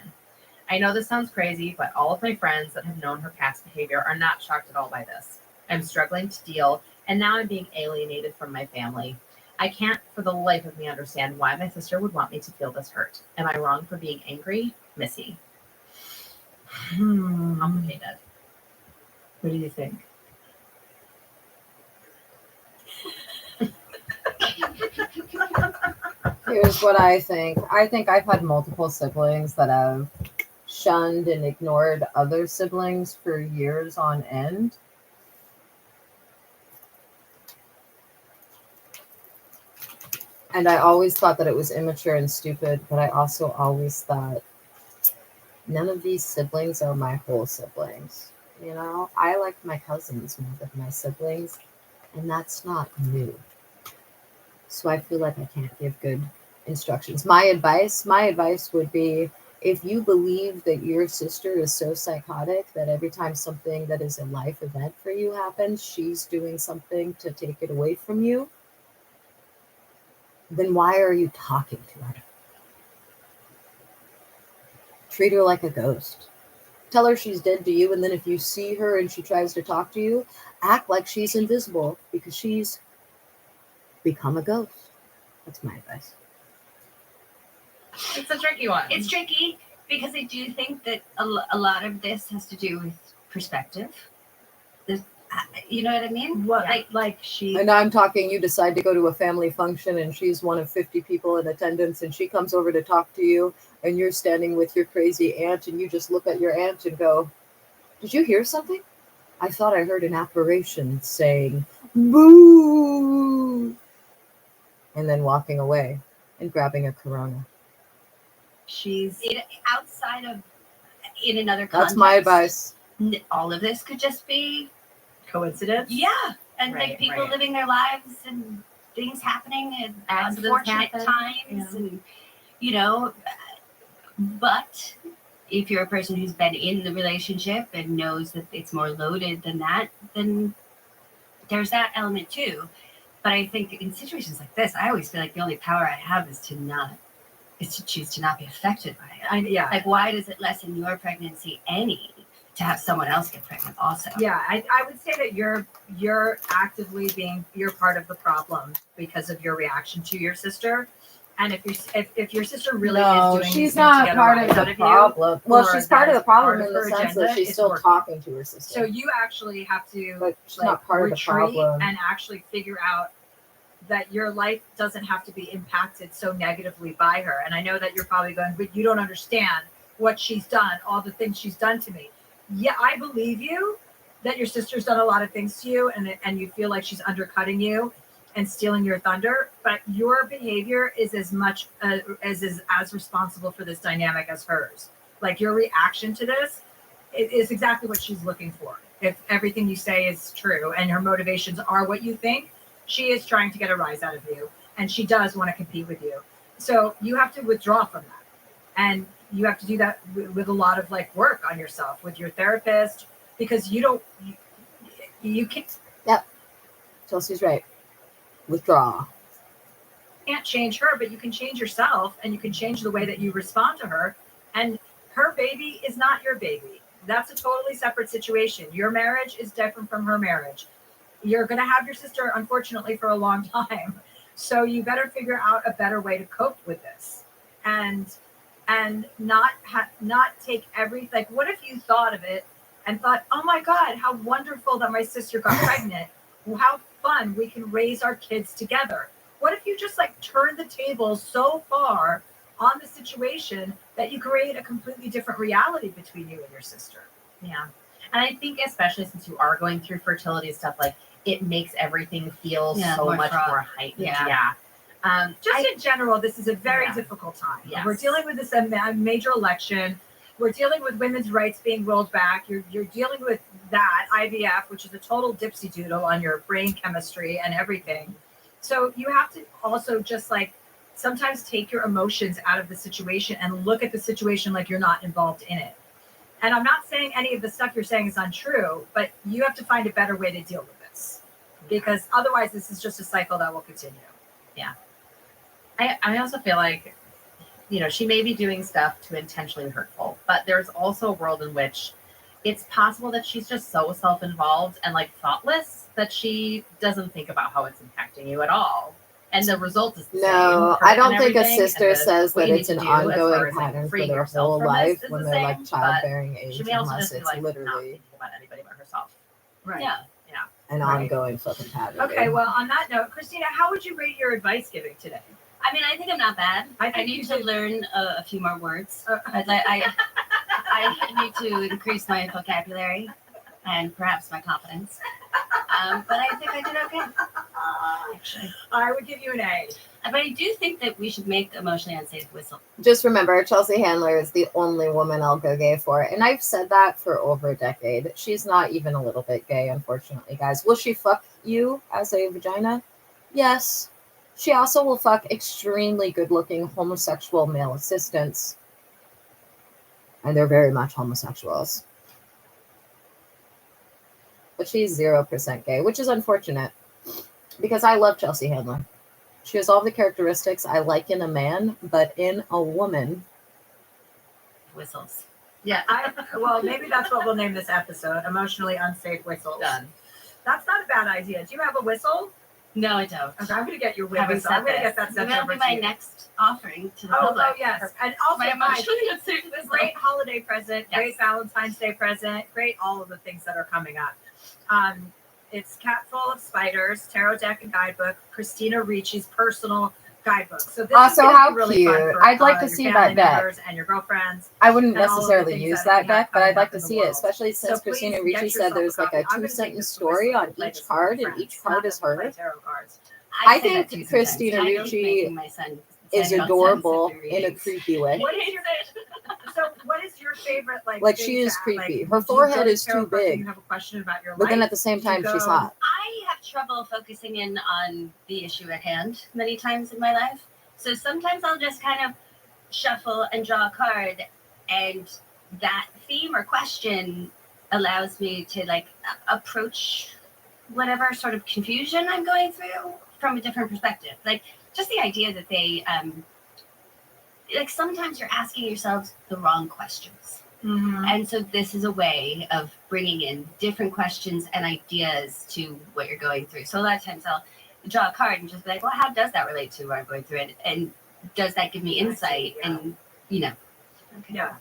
I know this sounds crazy, but all of my friends that have known her past behavior are not shocked at all by this. I'm struggling to deal, and now I'm being alienated from my family. I can't for the life of me understand why my sister would want me to feel this hurt. Am I wrong for being angry? Missy. Complicated. What do you think? Here's what I think. I think I've had multiple siblings that have shunned and ignored other siblings for years on end. And I always thought that it was immature and stupid, but I also always thought none of these siblings are my whole siblings. You know, I like my cousins more than my siblings, and that's not new. So I feel like I can't give good instructions. My advice would be, if you believe that your sister is so psychotic that every time something that is a life event for you happens, she's doing something to take it away from you, then why are you talking to her? Treat her like a ghost. Tell her she's dead to you, and then if you see her and she tries to talk to you, act like she's invisible because she's become a ghost. That's my advice. It's a tricky one. It's tricky because I do think that a lot of this has to do with perspective. You know what I mean? What, like she... And I'm talking, you decide to go to a family function and she's one of 50 people in attendance and she comes over to talk to you and you're standing with your crazy aunt and you just look at your aunt and go, did you hear something? I thought I heard an apparition saying, boo! And then walking away and grabbing a Corona. She's... outside of, in another context. That's my advice. All of this could just be coincidence. Yeah, and Right, like people right. living their lives and things happening at Accidents unfortunate happen. times, and you know. But if you're a person who's been in the relationship and knows that it's more loaded than that, then there's that element too. But I think in situations like this, I always feel like the only power I have is to choose to not be affected by it. Like, why does it lessen your pregnancy any to have someone else get pregnant also? Yeah, I would say that you're actively you're part of the problem because of your reaction to your sister. And if your sister really is doing she's these things not to get a part rise of out the of you, problem. Well, or she's part of that the problem is in the part of her sense that agenda, she's it's still working. talking to her sister. So you actually have to But she's not part of the retreat problem. and actually figure out that your life doesn't have to be impacted so negatively by her. And I know that you're probably going, but you don't understand what she's done, all the things she's done to me. Yeah, I believe you that your sister's done a lot of things to you and you feel like she's undercutting you and stealing your thunder, but your behavior is as much as responsible for this dynamic as hers. Like your reaction to this is exactly what she's looking for. If everything you say is true and her motivations are what you think, she is trying to get a rise out of you and she does want to compete with you. So you have to withdraw from that. And you have to do that with a lot of like work on yourself with your therapist, because you can't. Yep. Chelsea's right. Withdraw. Can't change her, but you can change yourself and you can change the way that you respond to her. And her baby is not your baby. That's a totally separate situation. Your marriage is different from her marriage. You're going to have your sister, unfortunately, for a long time. So you better figure out a better way to cope with this and not take everything. Like, what if you thought of it and thought, oh my God, how wonderful that my sister got pregnant. How fun, we can raise our kids together. What if you just like turn the tables so far on the situation that you create a completely different reality between you and your sister? Yeah. And I think especially since you are going through fertility stuff, like it makes everything feel so more much fraught. more heightened. Yeah. Yeah. In general, this is a very difficult time. Yes. We're dealing with this a major election. we're dealing with women's rights being rolled back. You're dealing with that IVF, which is a total dipsy doodle on your brain chemistry and everything. So you have to also just like sometimes take your emotions out of the situation and look at the situation like you're not involved in it. And I'm not saying any of the stuff you're saying is untrue, but you have to find a better way to deal with this because otherwise this is just a cycle that will continue. Yeah. I also feel like, you know, she may be doing stuff to intentionally hurtful, but there's also a world in which it's possible that she's just so self-involved and like thoughtless that she doesn't think about how it's impacting you at all. And the result is the same. No, hurt I don't and think a everything, sister and says what that you need it's to an do as far ongoing as, like, pattern for freeing their yourself whole from this life is when the they're same, like but childbearing she age, may also unless just be it's like not literally thinking about anybody but herself. Right. Yeah. an Right. ongoing fucking pattern. Okay, dude. well, on that note, Christina, how would you rate your advice giving today? I mean, I think I'm not bad. I I think need you to did- learn a few more words. I need to increase my vocabulary and perhaps my confidence. But I think I did okay. Actually, I would give you an A. but I do think that we should make the emotionally unsafe whistle. Just remember, Chelsea Handler is the only woman I'll go gay for. And I've said that for over a decade. She's not even a little bit gay, unfortunately, guys. Will she fuck you as a vagina? Yes. She also will fuck extremely good-looking homosexual male assistants. And they're very much homosexuals. But she's 0% gay, which is unfortunate. Because I love Chelsea Handler. She has all the characteristics I like in a man, but in a woman. Whistles. Yeah, well, maybe that's what we'll name this episode, Emotionally Unsafe Whistles. Done. That's not a bad idea. Do you have a whistle? No, I don't. Okay, I'm going to get your Having whistle. said I'm going to this, get that sent that'll over be to my you. next offering to the Oh, public. oh, yes. And also, My guys, emotionally unsafe whistle. great holiday present, Yes. great Valentine's Day present, great all of the things that are coming up. It's Cat Full of Spiders, Tarot Deck and Guidebook, Christina Ricci's personal guidebook. So this Also, is gonna how be really fun cute. for, I'd like to your see family that deck. members and your girlfriends. I wouldn't and all of the necessarily things use that that we have deck, but I'd coming like up to in the see it, world. especially So since please Christina get Ricci yourself said there's like copy. a I'm gonna take two-sentence this story whistle on and play each this with my card, and friends. each card is Not that we her. play tarot cards. I say that think too sometimes. Christina I don't Ricci making my son is send out adorable sensitive in a readings. creepy way. What is so? What is your favorite Like, thing she is to- creepy. like, Her do you go forehead to is tarot too cards when big. You have a question about your But then life? at the same Do you time, she's go- hot. I have trouble focusing in on the issue at hand many times in my life. So sometimes I'll just kind of shuffle and draw a card, and that theme or question allows me to like approach whatever sort of confusion I'm going through from a different perspective. Like just the idea that they like sometimes you're asking yourselves the wrong questions. Mhm. And so this is a way of bringing in different questions and ideas to what you're going through. So a lot of times I'll draw a card and just be like, well, how does that relate to what I'm going through? And does that give me insight? And, you know. Yeah.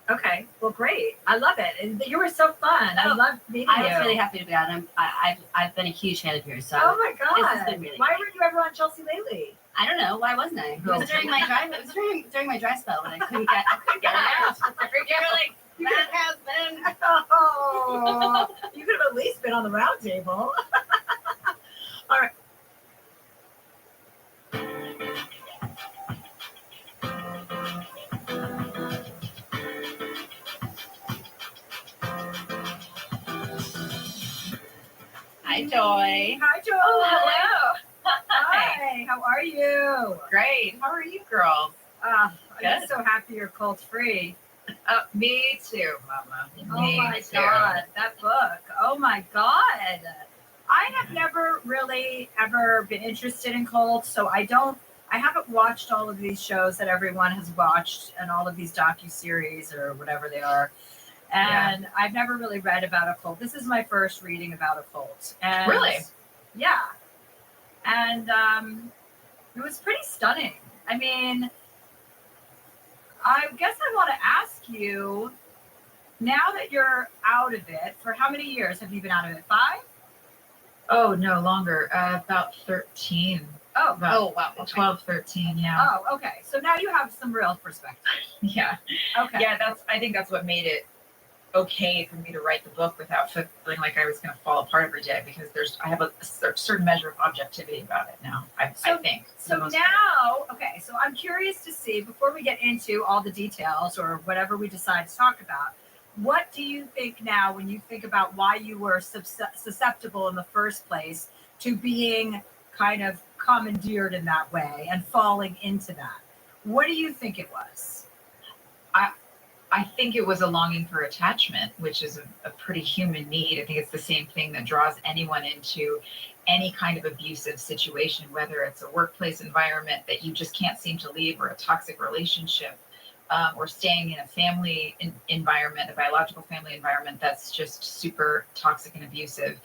Okay. Well, great. I love it. And you were so fun. I Oh, love meeting I you. was really happy to be on. I've been a huge fan of yours. So Oh my this has god! been really Why great. weren't you ever on Chelsea lately? I don't know. Why wasn't I? It was during my dry. It was during my dry spell when I couldn't get it out. You're like, that has been. Oh, you could have at least been on the round table. All right. Hi, Joy. Hi, Joy. Oh, hello. Hi. How are you? Great. How are you girls? I'm Good. so happy you're cult free. Me too, Mama. Oh Me my too. god, that book. Oh my god. I have never really ever been interested in cults, so I haven't watched all of these shows that everyone has watched and all of these docuseries or whatever they are. And I've never really read about a cult. This is my first reading about a cult. And Really? Yeah. And it was pretty stunning. I mean, I guess I want to ask you, now that you're out of it, for how many years have you been out of it? 5? Oh, no, longer. About 13. Oh, About wow. Okay. 12, 13, yeah. Oh, okay. So now you have some real perspective. Yeah. Okay. Yeah, I think that's what made it okay for me to write the book without feeling like I was going to fall apart every day, because I have a certain measure of objectivity about it now. I think. So now, okay, so I'm curious to see, before we get into all the details or whatever we decide to talk about, what do you think now when you think about why you were susceptible in the first place to being kind of commandeered in that way and falling into that? What do you think it was? I think it was a longing for attachment, which is a pretty human need. I think it's the same thing that draws anyone into any kind of abusive situation, whether it's a workplace environment that you just can't seem to leave, or a toxic relationship, or staying in a family environment, a biological family environment that's just super toxic and abusive.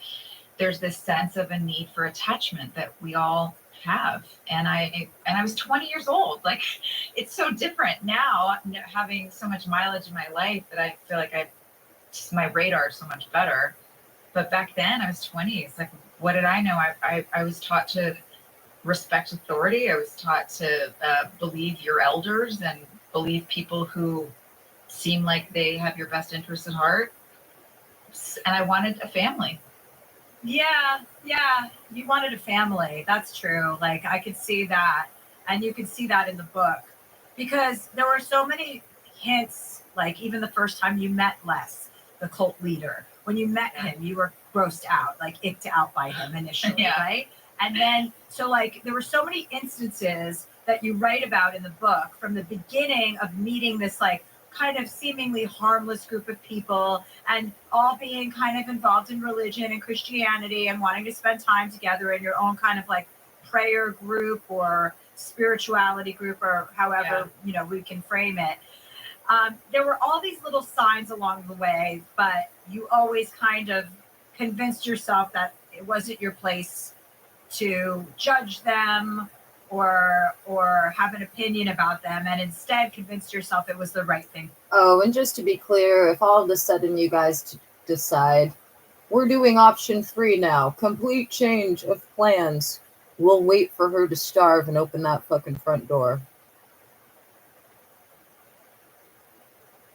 There's this sense of a need for attachment that we all have. And I was 20 years old. Like, it's so different now, having so much mileage in my life, that I feel like my radar is so much better. But back then I was 20. It's like, what did I know? I was taught to respect authority. I was taught to believe your elders and believe people who seem like they have your best interests at heart. And I wanted a family. Yeah, you wanted a family. That's true. Like, I could see that. And you could see that in the book, because there were so many hints, like even the first time you met Les, the cult leader. When you met him, you were grossed out, like icked out by him initially, right? And then, so like, there were so many instances that you write about in the book from the beginning of meeting this, like, kind of seemingly harmless group of people, and all being kind of involved in religion and Christianity and wanting to spend time together in your own kind of like prayer group or spirituality group, or however, we can frame it. There were all these little signs along the way, but you always kind of convinced yourself that it wasn't your place to judge them or have an opinion about them, and instead convinced yourself it was the right thing. Oh, and just to be clear, if all of a sudden you guys decide we're doing option 3 now, complete change of plans, we'll wait for her to starve and open that fucking front door.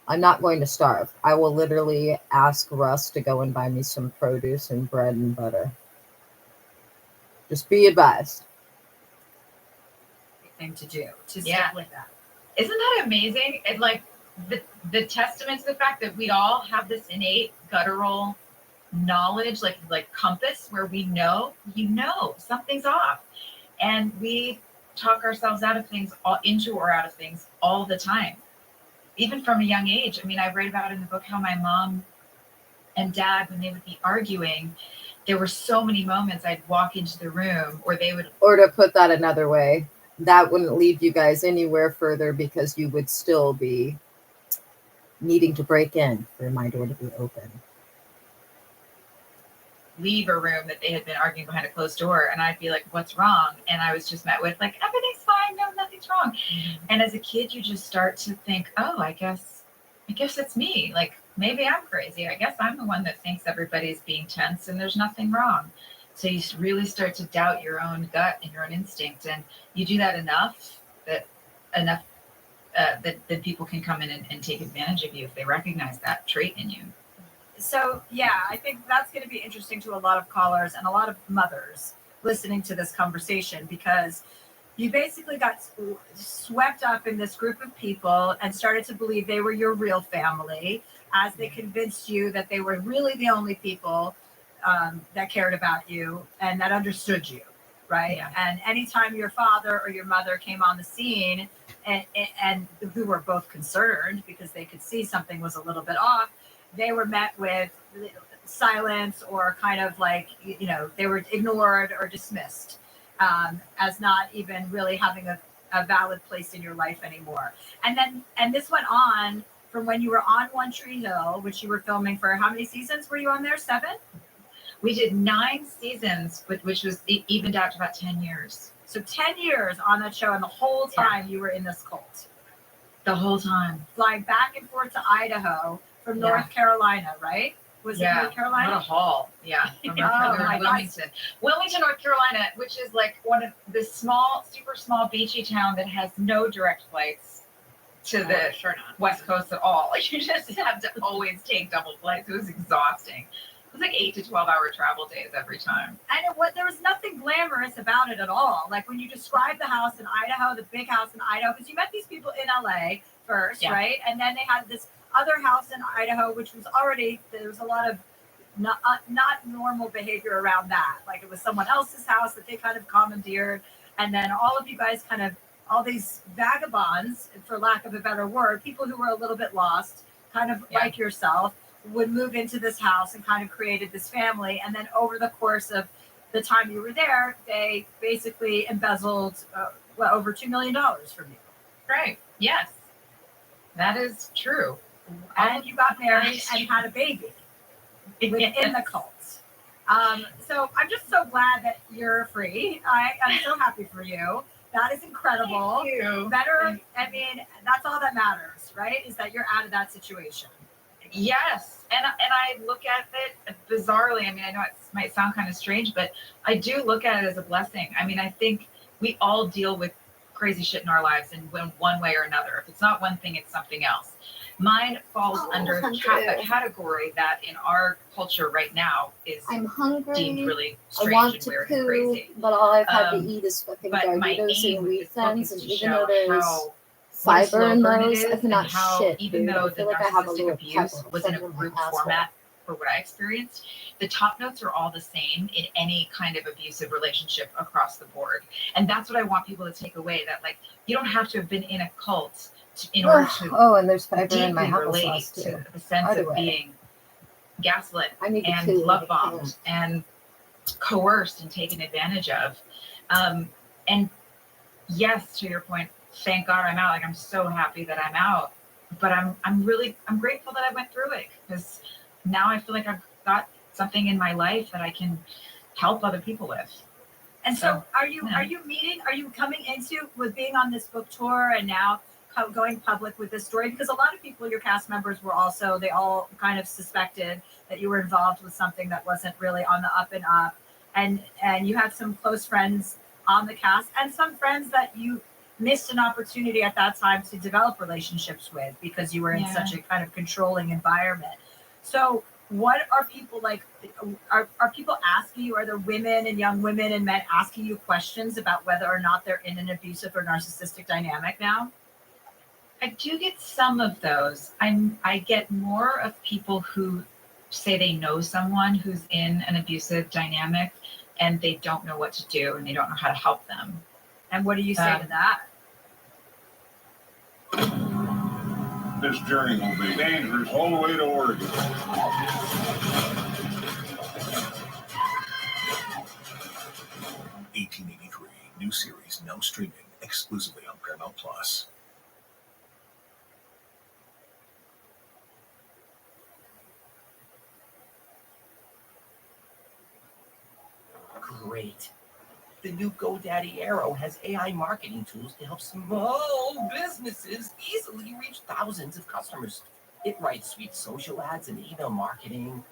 I'm not going to starve. I will literally ask Russ to go and buy me some produce and bread and butter. Just be advised. Thing to do, to stick with that. Isn't that amazing? And like the testament to the fact that we all have this innate guttural knowledge, like compass, where we know, something's off, and we talk ourselves out of things, into or out of things all the time, even from a young age. I mean, I write about in the book how my mom and dad, when they would be arguing, there were so many moments I'd walk into the room, or they would. Or to put that another way, that wouldn't leave you guys anywhere further, because you would still be needing to break in for my door to be open. Leave a room that they had been arguing behind a closed door, and I'd be like, what's wrong? And I was just met with like, everything's fine, no, nothing's wrong. Mm-hmm. And as a kid, you just start to think, oh, I guess it's me. Like, maybe I'm crazy. I guess I'm the one that thinks everybody's being tense and there's nothing wrong. So you really start to doubt your own gut and your own instinct, and you do that enough that people can come in and take advantage of you if they recognize that trait in you. So yeah, I think that's going to be interesting to a lot of callers and a lot of mothers listening to this conversation, because you basically got swept up in this group of people and started to believe they were your real family, as they convinced you that they were really the only people that cared about you and that understood you, right? Yeah. And anytime your father or your mother came on the scene, and who were both concerned because they could see something was a little bit off, they were met with silence, or kind of like, they were ignored or dismissed as not even really having a valid place in your life anymore. And this went on from when you were on One Tree Hill, which you were filming for how many seasons were you on there? 7? We did 9 seasons, which was evened out to about 10 years. So 10 years on that show, and the whole time you were in this cult. The whole time. Flying back and forth to Idaho from North Carolina, right? Was it North Carolina? What a haul. Yeah. From Wilmington. Wilmington, North Carolina, which is like one of the super small beachy town that has no direct flights. to the Sure not. West Coast at all. Like you just have to always take double flights. It was exhausting. It was like 8 to 12 hour travel days every time. And there was nothing glamorous about it at all. Like when you described the house in Idaho, the big house in Idaho, because you met these people in LA first, Yeah. right? And then they had this other house in Idaho, which was already, there was a lot of not normal behavior around that. Like it was someone else's house that they kind of commandeered. And then all of you guys kind of, all these vagabonds, for lack of a better word, people who were a little bit lost, kind of like yourself, would move into this house and kind of created this family. And then over the course of the time you were there, they basically embezzled over $2 million from you. Right. Yes. That is true. And you got married and had a baby within the cult. So I'm just so glad that you're free. I'm so happy for you. That is incredible. Thank you. Better, I mean, that's all that matters, right? Is that you're out of that situation. Yes, and I look at it bizarrely. I mean, I know it might sound kind of strange, but I do look at it as a blessing. I mean, I think we all deal with crazy shit in our lives in one way or another. If it's not one thing, it's something else. Mine falls under a category that in our culture right now is I'm hungry. deemed really I strange want and to weird and poo, crazy. but all I've had to eat is fucking But my Doritos aim and with this book weekends, is and to even show though there's how what a fiber slow in burn it those, is I and cannot how shit, even dude. though I the feel like I have a narcissistic little abuse pepper was in a stuck in my group asshole. format for what I experienced, the top notes are all the same in any kind of abusive relationship across the board. And that's what I want people to take away, that like you don't have to have been in a cult in order to and there's fiber in my deeply applesauce relate too. to the sense By the of way, being gaslit I need to and poo, love I bombed can't. and coerced and taken advantage of. And yes, to your point, thank God I'm out. Like I'm so happy that I'm out. But I'm grateful that I went through it, because now I feel like I've got something in my life that I can help other people with. And so are you coming into with being on this book tour and now going public with this story? Because a lot of people, your cast members, were also, they all kind of suspected that you were involved with something that wasn't really on the up and up. And you had some close friends on the cast and some friends that you missed an opportunity at that time to develop relationships with because you were in such a kind of controlling environment. So what are people like? Are people asking you? Are there women and young women and men asking you questions about whether or not they're in an abusive or narcissistic dynamic now? I do get some of those. I get more of people who say they know someone who's in an abusive dynamic and they don't know what to do and they don't know how to help them. And what do you say to that? This journey will be dangerous all the way to Oregon. 1883, new series now streaming exclusively on Paramount Plus. Great. The new GoDaddy Arrow has AI marketing tools to help small businesses easily reach thousands of customers. It writes sweet social ads and email marketing.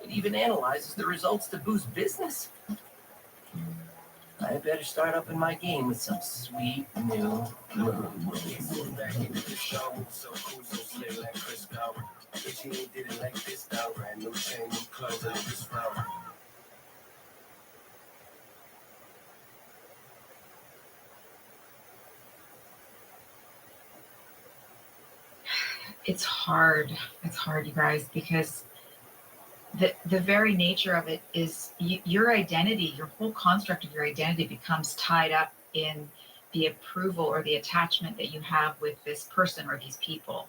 It even analyzes the results to boost business. I better start up in my game with some sweet new It's hard, you guys, because the very nature of it is your identity, your whole construct of your identity becomes tied up in the approval or the attachment that you have with this person or these people.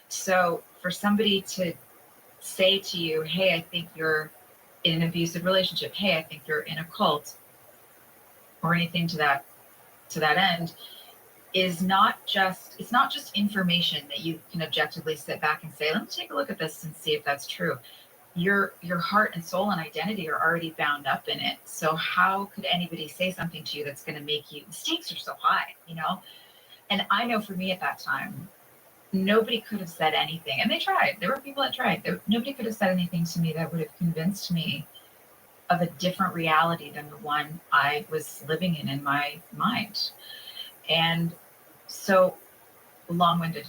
So for somebody to say to you, hey, I think you're in an abusive relationship, hey, I think you're in a cult, or anything to that end, it's not just information that you can objectively sit back and say, let me take a look at this and see if that's true. Your heart and soul and identity are already bound up in it. So how could anybody say something to you that's going to make you, the stakes are so high, you know? And I know for me at that time, nobody could have said anything. And they tried. There were people that tried. Nobody could have said anything to me that would have convinced me of a different reality than the one I was living in my mind. And so long-winded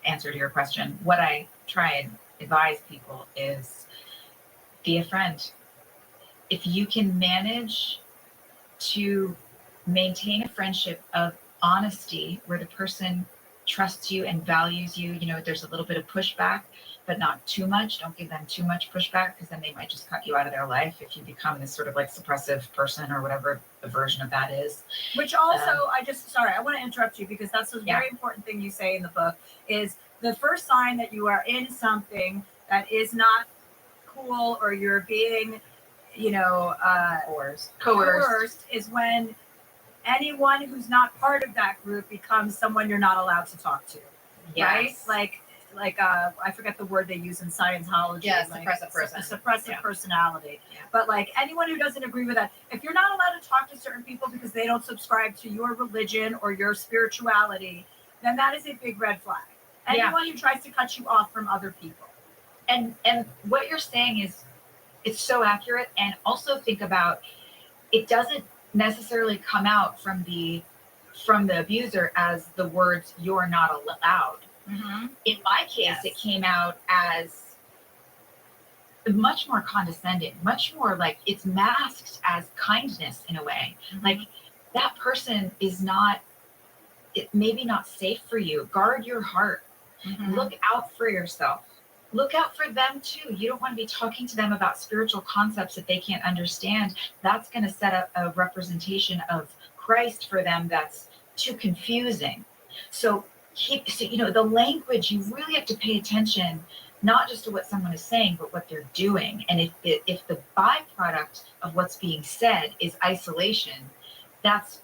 answer to your question. What I try and advise people is be a friend. If you can manage to maintain a friendship of honesty where the person trusts you and values you, there's a little bit of pushback, but not too much. Don't give them too much pushback because then they might just cut you out of their life if you become this sort of like suppressive person or whatever the version of that is. Which also, I want to interrupt you because that's a very important thing you say in the book is the first sign that you are in something that is not cool or you're being, coerced is when anyone who's not part of that group becomes someone you're not allowed to talk to. Right? Like I forget the word they use in Scientology. Yes, like, suppressive person. A suppressive personality. Yeah. But like anyone who doesn't agree with that, if you're not allowed to talk to certain people because they don't subscribe to your religion or your spirituality, then that is a big red flag. Anyone who tries to cut you off from other people. And what you're saying is it's so accurate. And also think about it doesn't necessarily come out from the abuser as the words "you're not allowed." Mm-hmm. In my case, it came out as much more condescending, much more like it's masked as kindness in a way. Mm-hmm. Like that person is maybe not safe for you. Guard your heart. Mm-hmm. Look out for yourself. Look out for them too. You don't want to be talking to them about spiritual concepts that they can't understand. That's going to set up a representation of Christ for them that's too confusing. So the language, you really have to pay attention, not just to what someone is saying, but what they're doing. And if the byproduct of what's being said is isolation,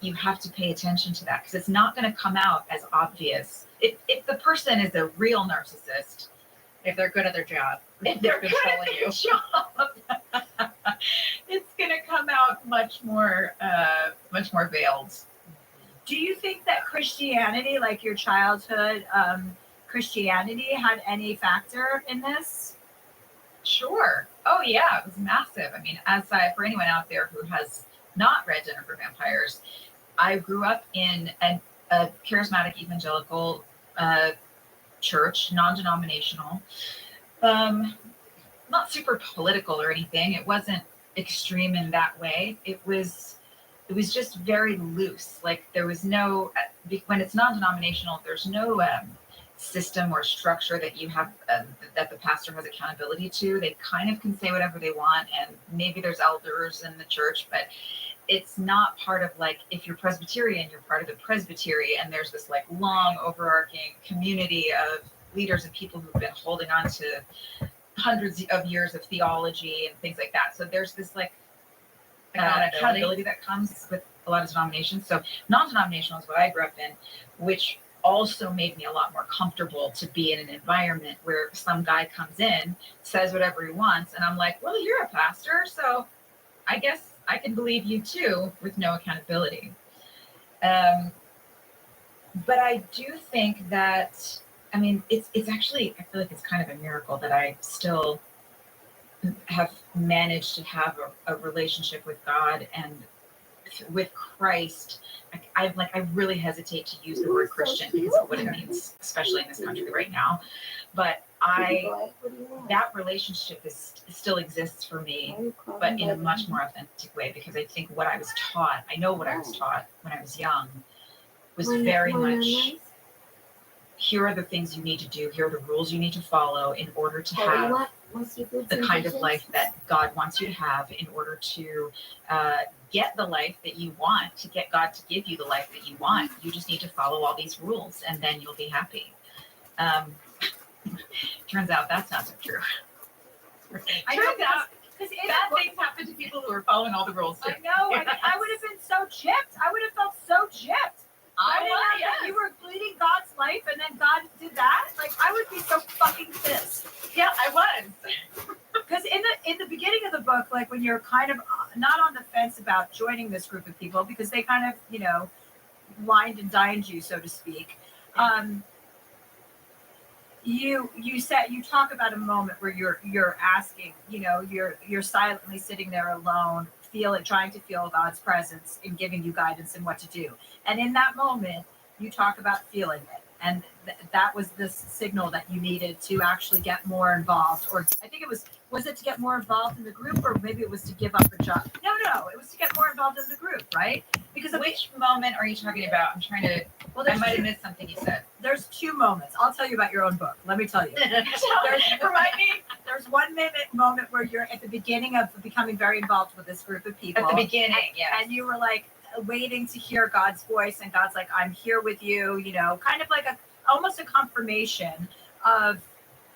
you have to pay attention to that because it's not going to come out as obvious. If the person is a real narcissist, if they're good at their job, if they're good at their job, it's going to come out much more veiled. Do you think that Christianity, like your childhood Christianity, had any factor in this? Sure. Oh yeah, it was massive. I mean, for anyone out there who has not read Dinner for Vampires, I grew up in a charismatic evangelical church, non-denominational, not super political or anything. It wasn't extreme in that way. It was just very loose. Like there was no, when it's non-denominational, there's no system or structure that you have, that the pastor has accountability to. They kind of can say whatever they want, and maybe there's elders in the church, but it's not part of like, if you're Presbyterian, you're part of the presbytery, and there's this like long overarching community of leaders and people who've been holding on to hundreds of years of theology and things like that. So there's this like accountability that comes with a lot of denominations. So non-denominational is what I grew up in, which also made me a lot more comfortable to be in an environment where some guy comes in, says whatever he wants, and I'm like, well, you're a pastor, so I guess I can believe you too, with no accountability. But I do think that, I mean, it's actually, I feel like it's kind of a miracle that I still have managed to have a relationship with God and with Christ. I really hesitate to use the word Christian because of what it means, especially in this country right now. But that relationship still exists for me, but in a much more authentic way, because I think what I was taught, I know what I was taught when I was young, was very much, here are the things you need to do, here are the rules you need to follow in order to have the kind of life that God wants you to have, in order to get the life that you want, to get God to give you the life that you want. You just need to follow all these rules and then you'll be happy. Turns out that's not so true. I know, because bad things happen to people who are following all the rules too. I know. I would have been so chipped. I would have felt so chipped. You were bleeding God's life and then God did that. Like, I would be so fucking pissed. Yeah, I was. Because in the beginning of the book, like when you're kind of not on the fence about joining this group of people because they kind of, wined and dined you, so to speak. You talk about a moment where you're asking, you're silently sitting there alone, trying to feel God's presence and giving you guidance in what to do. And in that moment, you talk about feeling it. and that was this signal that you needed to actually get more involved. Or I think it was it to get more involved in the group, or maybe it was to give up a job? No, it was to get more involved in the group, right? Because which moment are you talking about? I'm trying to. Well, I might have missed something you said. There's 2 moments. I'll tell you about your own book. Let me tell you. Remind me. There's 1 moment where you're at the beginning of becoming very involved with this group of people. At the beginning, yes. And you were like waiting to hear God's voice, and God's like, I'm here with you, kind of like almost a confirmation of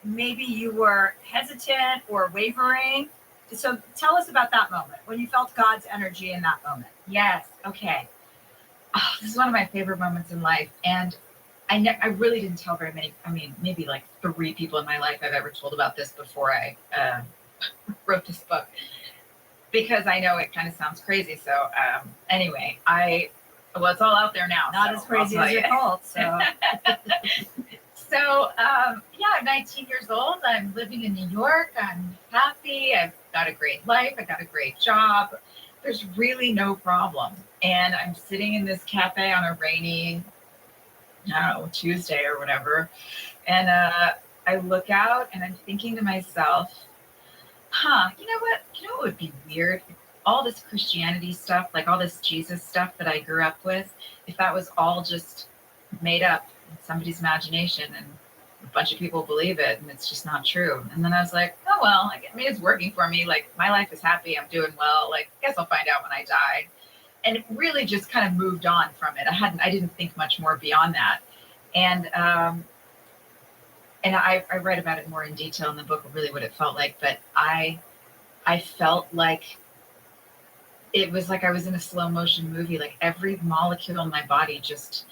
maybe you were hesitant or wavering. So tell us about that moment when you felt God's energy in that moment. Yes. Okay. Oh, this is one of my favorite moments in life, and I really didn't tell very many. I mean, maybe like 3 people in my life I've ever told about this before I wrote this book, because I know it kind of sounds crazy. So anyway, it's all out there now. Not as crazy as your cult. So So I'm 19 years old. I'm living in New York. I'm happy. I've got a great life. I got a great job. There's really no problem. And I'm sitting in this cafe on a rainy, Tuesday or whatever. And I look out and I'm thinking to myself, you know what? You know what would be weird? All this Christianity stuff, like all this Jesus stuff that I grew up with, if that was all just made up in somebody's imagination and a bunch of people believe it and it's just not true. And then I was like, oh, well, I mean, it's working for me. Like, my life is happy. I'm doing well. Like, I guess I'll find out when I die. And it really just kind of moved on from it. I didn't think much more beyond that. And I write about it more in detail in the book, really what it felt like. But I felt like it was like I was in a slow motion movie. Like, every molecule in my body just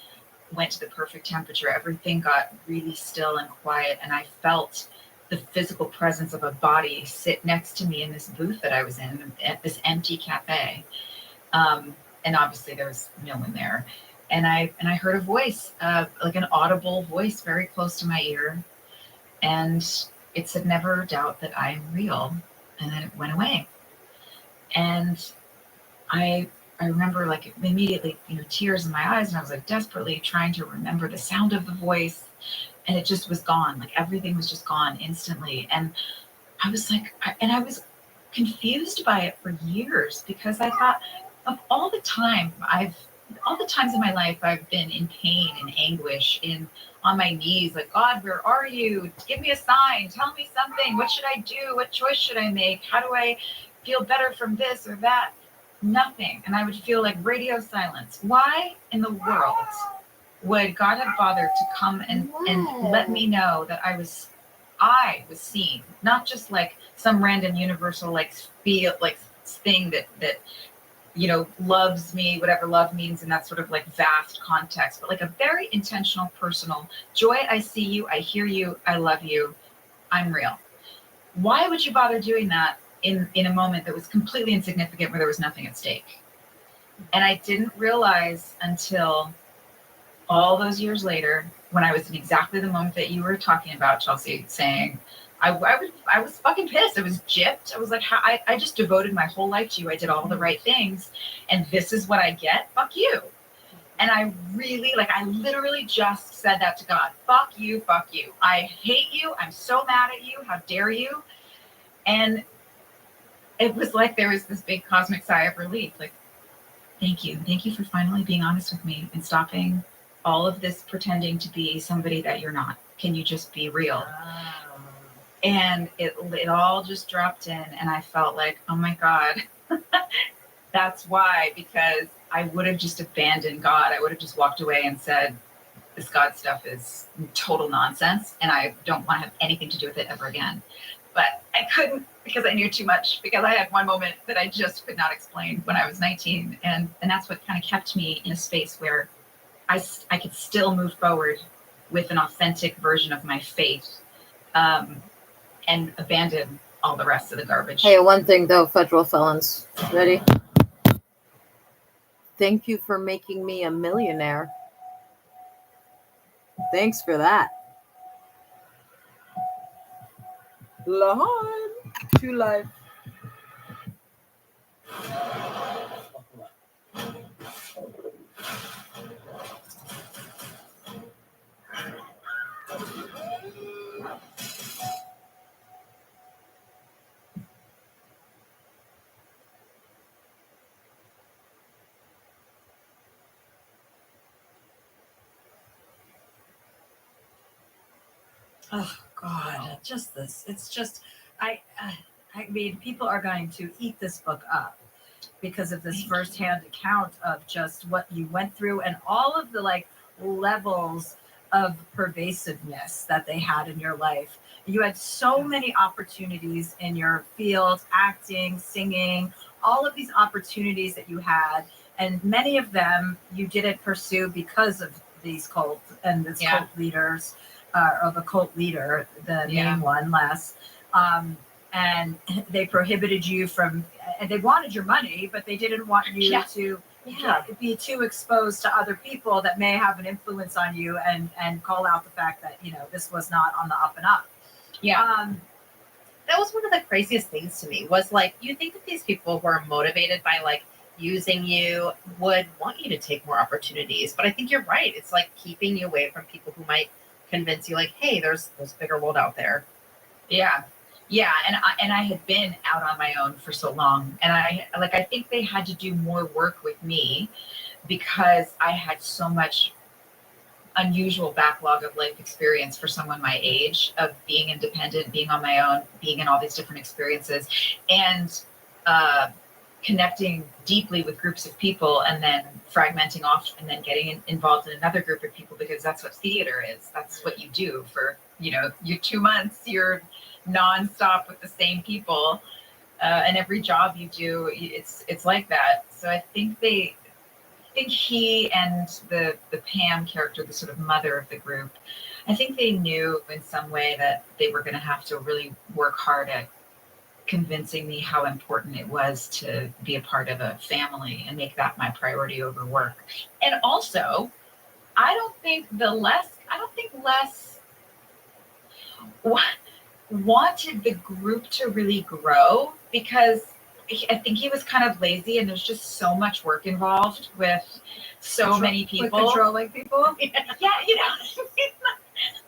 went to the perfect temperature. Everything got really still and quiet. And I felt the physical presence of a body sit next to me in this booth that I was in at this empty cafe. And obviously there was no one there. And I heard a voice, like an audible voice very close to my ear. And it said, never doubt that I am real. And then it went away. And I remember, like, immediately, tears in my eyes, and I was like desperately trying to remember the sound of the voice, and it just was gone. Like, everything was just gone instantly. And I was like, I was confused by it for years, because I thought of all the times in my life I've been in pain and anguish, on my knees, like, God, where are you? Give me a sign. Tell me something. What should I do? What choice should I make? How do I feel better from this or that? Nothing. And I would feel like radio silence. Why in the world would God have bothered to come and let me know that I was seen, not just like some random universal thing that loves me, whatever love means in that sort of like vast context, but like a very intentional, personal Joy. I see you, I hear you, I love you, I'm real. Why would you bother doing that in a moment that was completely insignificant, where there was nothing at stake? And I didn't realize until all those years later, when I was in exactly the moment that you were talking about, Chelsea, saying, I was fucking pissed. I was gypped. I was like, I just devoted my whole life to you. I did all the right things, and this is what I get? Fuck you. And I literally just said that to God. Fuck you, fuck you. I hate you. I'm so mad at you. How dare you? And it was like there was this big cosmic sigh of relief. Like, thank you. Thank you for finally being honest with me and stopping all of this pretending to be somebody that you're not. Can you just be real? And it all just dropped in, and I felt like, oh my God, that's why, because I would have just abandoned God. I would have just walked away and said, this God stuff is total nonsense, and I don't want to have anything to do with it ever again. But I couldn't, because I knew too much, because I had one moment that I just could not explain when I was 19. And that's what kind of kept me in a space where I could still move forward with an authentic version of my faith, and abandon all the rest of the garbage. Hey, one thing though, federal felons. Ready? Thank you for making me a millionaire. Thanks for that. Lahan to life. Oh God, just this. It's just I mean, people are going to eat this book up because of this firsthand account of just what you went through and all of the like levels of pervasiveness that they had in your life. You had so many opportunities in your field, acting, singing, all of these opportunities that you had, and many of them you didn't pursue because of these cults and this cult leaders, or the cult leader, the main one, Les. And they prohibited you from, and they wanted your money, but they didn't want you to be too exposed to other people that may have an influence on you and call out the fact that, you know, this was not on the up and up. Yeah. That was one of the craziest things to me was like, you think that these people who are motivated by like using you would want you to take more opportunities. But I think you're right. It's like keeping you away from people who might convince you like, hey, there's a bigger world out there. Yeah. Yeah. And I had been out on my own for so long. And I think they had to do more work with me because I had so much unusual backlog of life experience for someone my age of being independent, being on my own, being in all these different experiences, and connecting deeply with groups of people and then fragmenting off and then getting involved in another group of people because that's what theater is. That's what you do for, you know, your 2 months, you're nonstop with the same people. And every job you do, it's like that. So I think he and the Pam character, the sort of mother of the group, I think they knew in some way that they were going to have to really work hard at convincing me how important it was to be a part of a family and make that my priority over work. And also, I don't think Les wanted the group to really grow because I think he was kind of lazy and there's just so much work involved with so many people. With controlling people? Yeah, you know,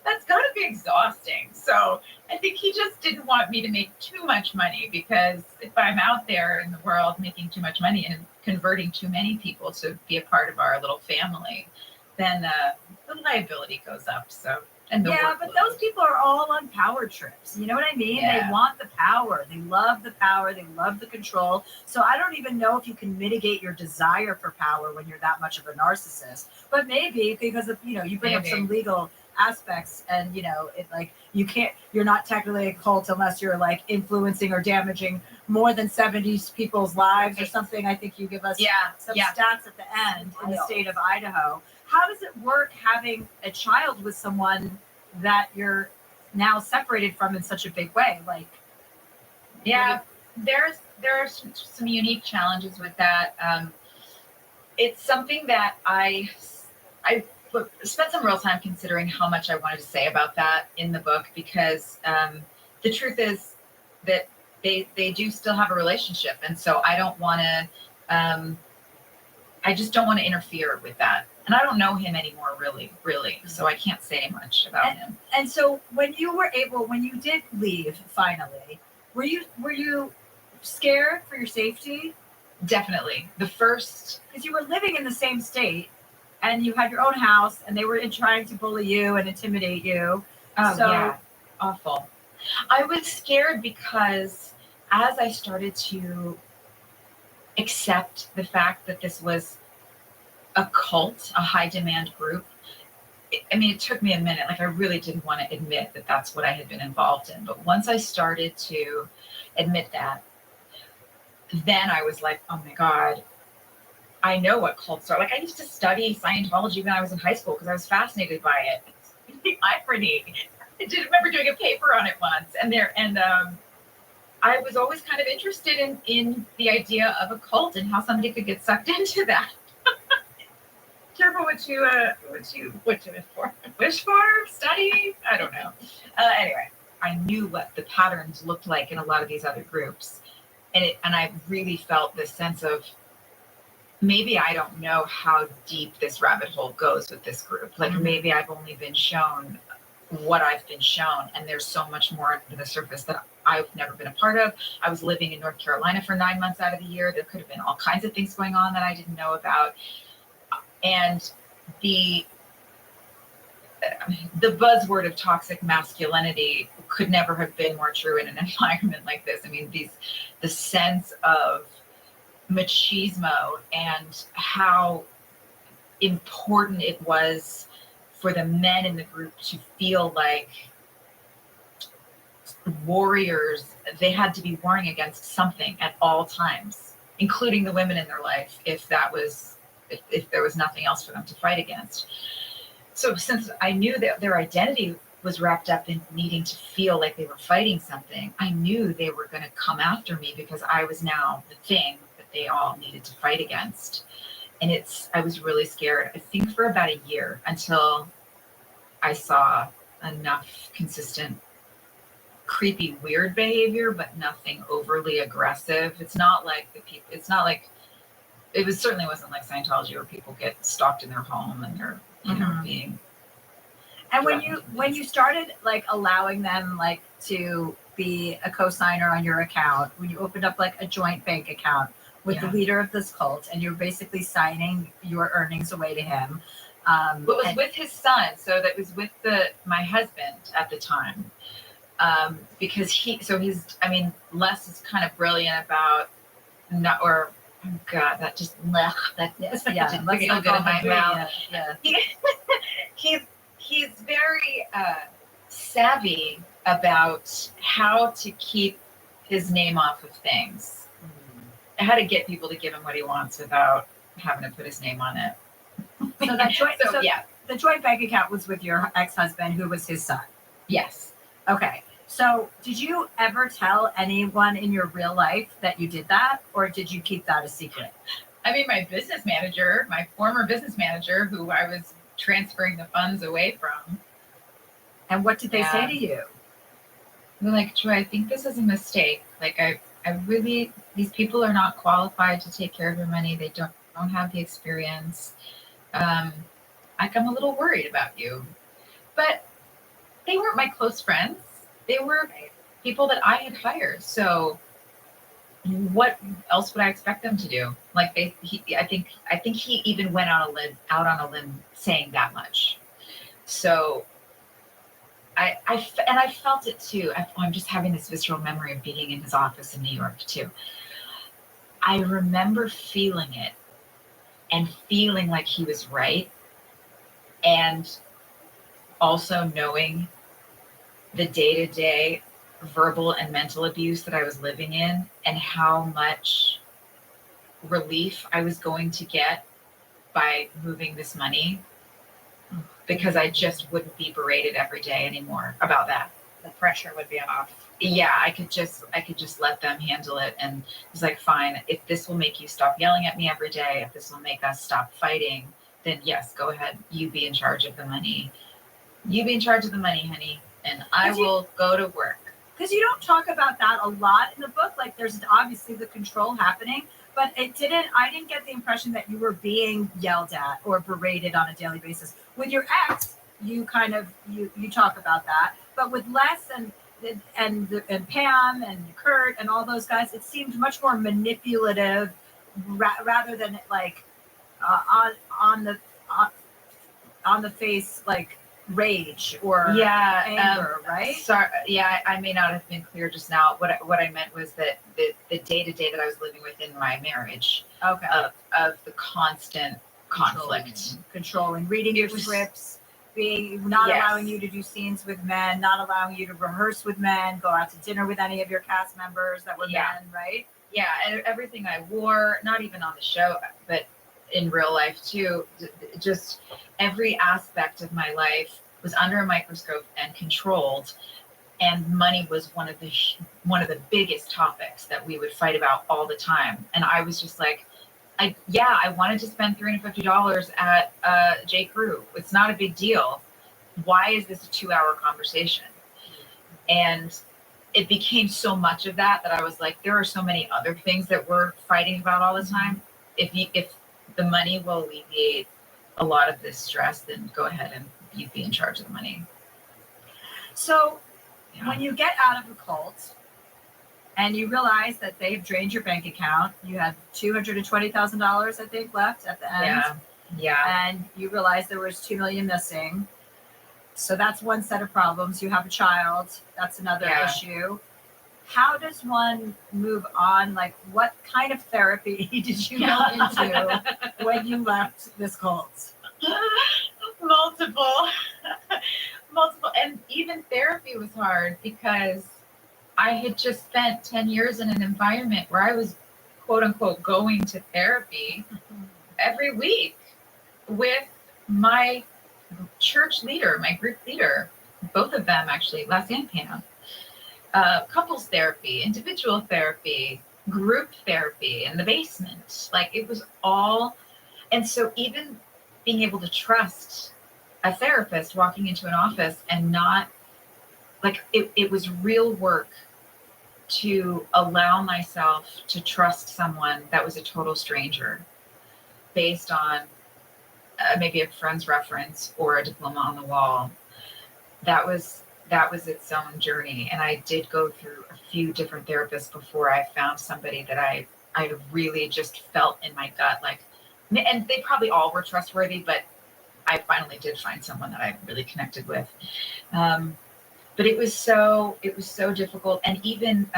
that's got to be exhausting. So I think he just didn't want me to make too much money because if I'm out there in the world making too much money and converting too many people to be a part of our little family, then the liability goes up. So. But those people are all on power trips. You know what I mean? Yeah. They want the power. They love the power. They love the control. So I don't even know if you can mitigate your desire for power when you're that much of a narcissist. But maybe because of, you know, you bring up some legal aspects and, you know, it like you're not technically a cult unless you're like influencing or damaging more than 70 people's lives or something. I think you give us some stats at the end in the state of Idaho. How does it work having a child with someone that you're now separated from in such a big way? Like, there are some unique challenges with that. It's something that I spent some real time considering how much I wanted to say about that in the book because the truth is that they do still have a relationship, and so I don't want to. I just don't want to interfere with that. And I don't know him anymore, really. So I can't say much about him. And so when you did leave finally, were you scared for your safety? Definitely. Because you were living in the same state and you had your own house and they were trying to bully you and intimidate you. Awful. I was scared because as I started to accept the fact that this was a cult, a high demand group. It took me a minute. Like I really didn't want to admit that that's what I had been involved in. But once I started to admit that, then I was like, oh my God, I know what cults are. Like I used to study Scientology when I was in high school because I was fascinated by it. The irony. I did remember doing a paper on it once. And I was always kind of interested in the idea of a cult and how somebody could get sucked into that. Careful what you wish for, study. I don't know. Anyway, I knew what the patterns looked like in a lot of these other groups, and I really felt this sense of maybe I don't know how deep this rabbit hole goes with this group. Like maybe I've only been shown what I've been shown, and there's so much more under the surface that I've never been a part of. I was living in North Carolina for 9 months out of the year. There could have been all kinds of things going on that I didn't know about. And the buzzword of toxic masculinity could never have been more true in an environment like this. I mean, the sense of machismo and how important it was for the men in the group to feel like warriors. They had to be warring against something at all times, including the women in their life, if there was nothing else for them to fight against. So since I knew that their identity was wrapped up in needing to feel like they were fighting something, I knew they were going to come after me because I was now the thing that they all needed to fight against. And I was really scared, I think, for about a year until I saw enough consistent, creepy, weird behavior, but nothing overly aggressive. It certainly wasn't like Scientology where people get stalked in their home and they're, being. And when you started like allowing them like to be a co-signer on your account, when you opened up like a joint bank account with the leader of this cult, and you're basically signing your earnings away to him. It was with his son, so that was with my husband at the time. Because Les is kind of brilliant about that just didn't feel good in my mouth. He's very savvy about how to keep his name off of things. How to get people to give him what he wants without having to put his name on it. So the joint bank account was with your ex-husband, who was his son. Yes. Okay. So did you ever tell anyone in your real life that you did that, or did you keep that a secret? I mean, my former business manager, who I was transferring the funds away from. And what did they say to you? They're like, Joy, I think this is a mistake. Like, I really, these people are not qualified to take care of your money. They don't have the experience. I'm a little worried about you. But they weren't my close friends. They were people that I had hired. So what else would I expect them to do? Like I think he even went out on a limb saying that much. So I felt it too. I'm just having this visceral memory of being in his office in New York too. I remember feeling it and feeling like he was right, and also knowing the day-to-day verbal and mental abuse that I was living in and how much relief I was going to get by moving this money, because I just wouldn't be berated every day anymore about that. The pressure would be off. Yeah, I could just let them handle it. And it's like, fine, if this will make you stop yelling at me every day, if this will make us stop fighting, then yes, go ahead. You be in charge of the money. You be in charge of the money, honey, and I will go to work. Because you don't talk about that a lot in the book. Like, there's obviously the control happening, but I didn't get the impression that you were being yelled at or berated on a daily basis. With your ex, you kind of, you talk about that, but with Les and Pam and Kurt and all those guys, it seemed much more manipulative rather than like on the face, like rage or anger, right? Sorry, I may not have been clear just now. What I meant was that the day-to-day that I was living within my marriage, of the constant conflict, controlling, reading your scripts, not allowing you to do scenes with men, not allowing you to rehearse with men, go out to dinner with any of your cast members that were men, right? Yeah, and everything I wore, not even on the show, but in real life too, just every aspect of my life was under a microscope and controlled, and money was one of the biggest topics that we would fight about all the time. And I was just like, I wanted to spend $350 at J. Crew. It's not a big deal. Why is this a 2-hour conversation? And it became so much of that I was like, there are so many other things that we're fighting about all the time. If the money will alleviate a lot of this stress, then go ahead and you be in charge of the money. So when you get out of the cult and you realize that they've drained your bank account, you had $220,000, I think, left at the end. Yeah. And you realize there was $2 million missing. So that's one set of problems. You have a child. That's another Yeah. issue. How does one move on? Like, what kind of therapy did you go into when you left this cult? Multiple. Multiple. And even therapy was hard because I had just spent 10 years in an environment where I was, quote unquote, going to therapy every week with my church leader, my group leader, both of them actually, Les and Pam. Couples therapy, individual therapy, group therapy in the basement. Like it was all. And so even being able to trust a therapist walking into an office and not like it was real work to allow myself to trust someone that was a total stranger based on maybe a friend's reference or a diploma on the wall. That was its own journey. And I did go through a few different therapists before I found somebody that I really just felt in my gut, like, and they probably all were trustworthy, but I finally did find someone that I really connected with. But it was so difficult. And even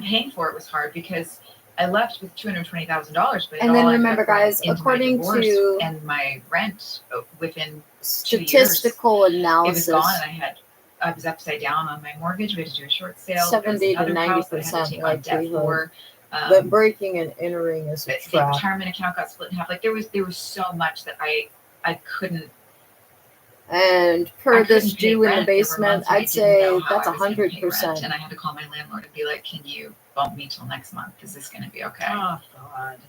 paying for it was hard because I left with $220,000, but And then remember, guys, according to and my rent within statistical 2 years, analysis, it was gone. And I was upside down on my mortgage. We had to do a short sale. 70 to 90% likelihood that breaking and entering is a the trap. retirement account got split in half. Like there was so much that I couldn't. And per this Jew in the basement, I'd say that's 100%. And I had to call my landlord and be like, "Can you bump me till next month? Is this going to be okay?" Oh God.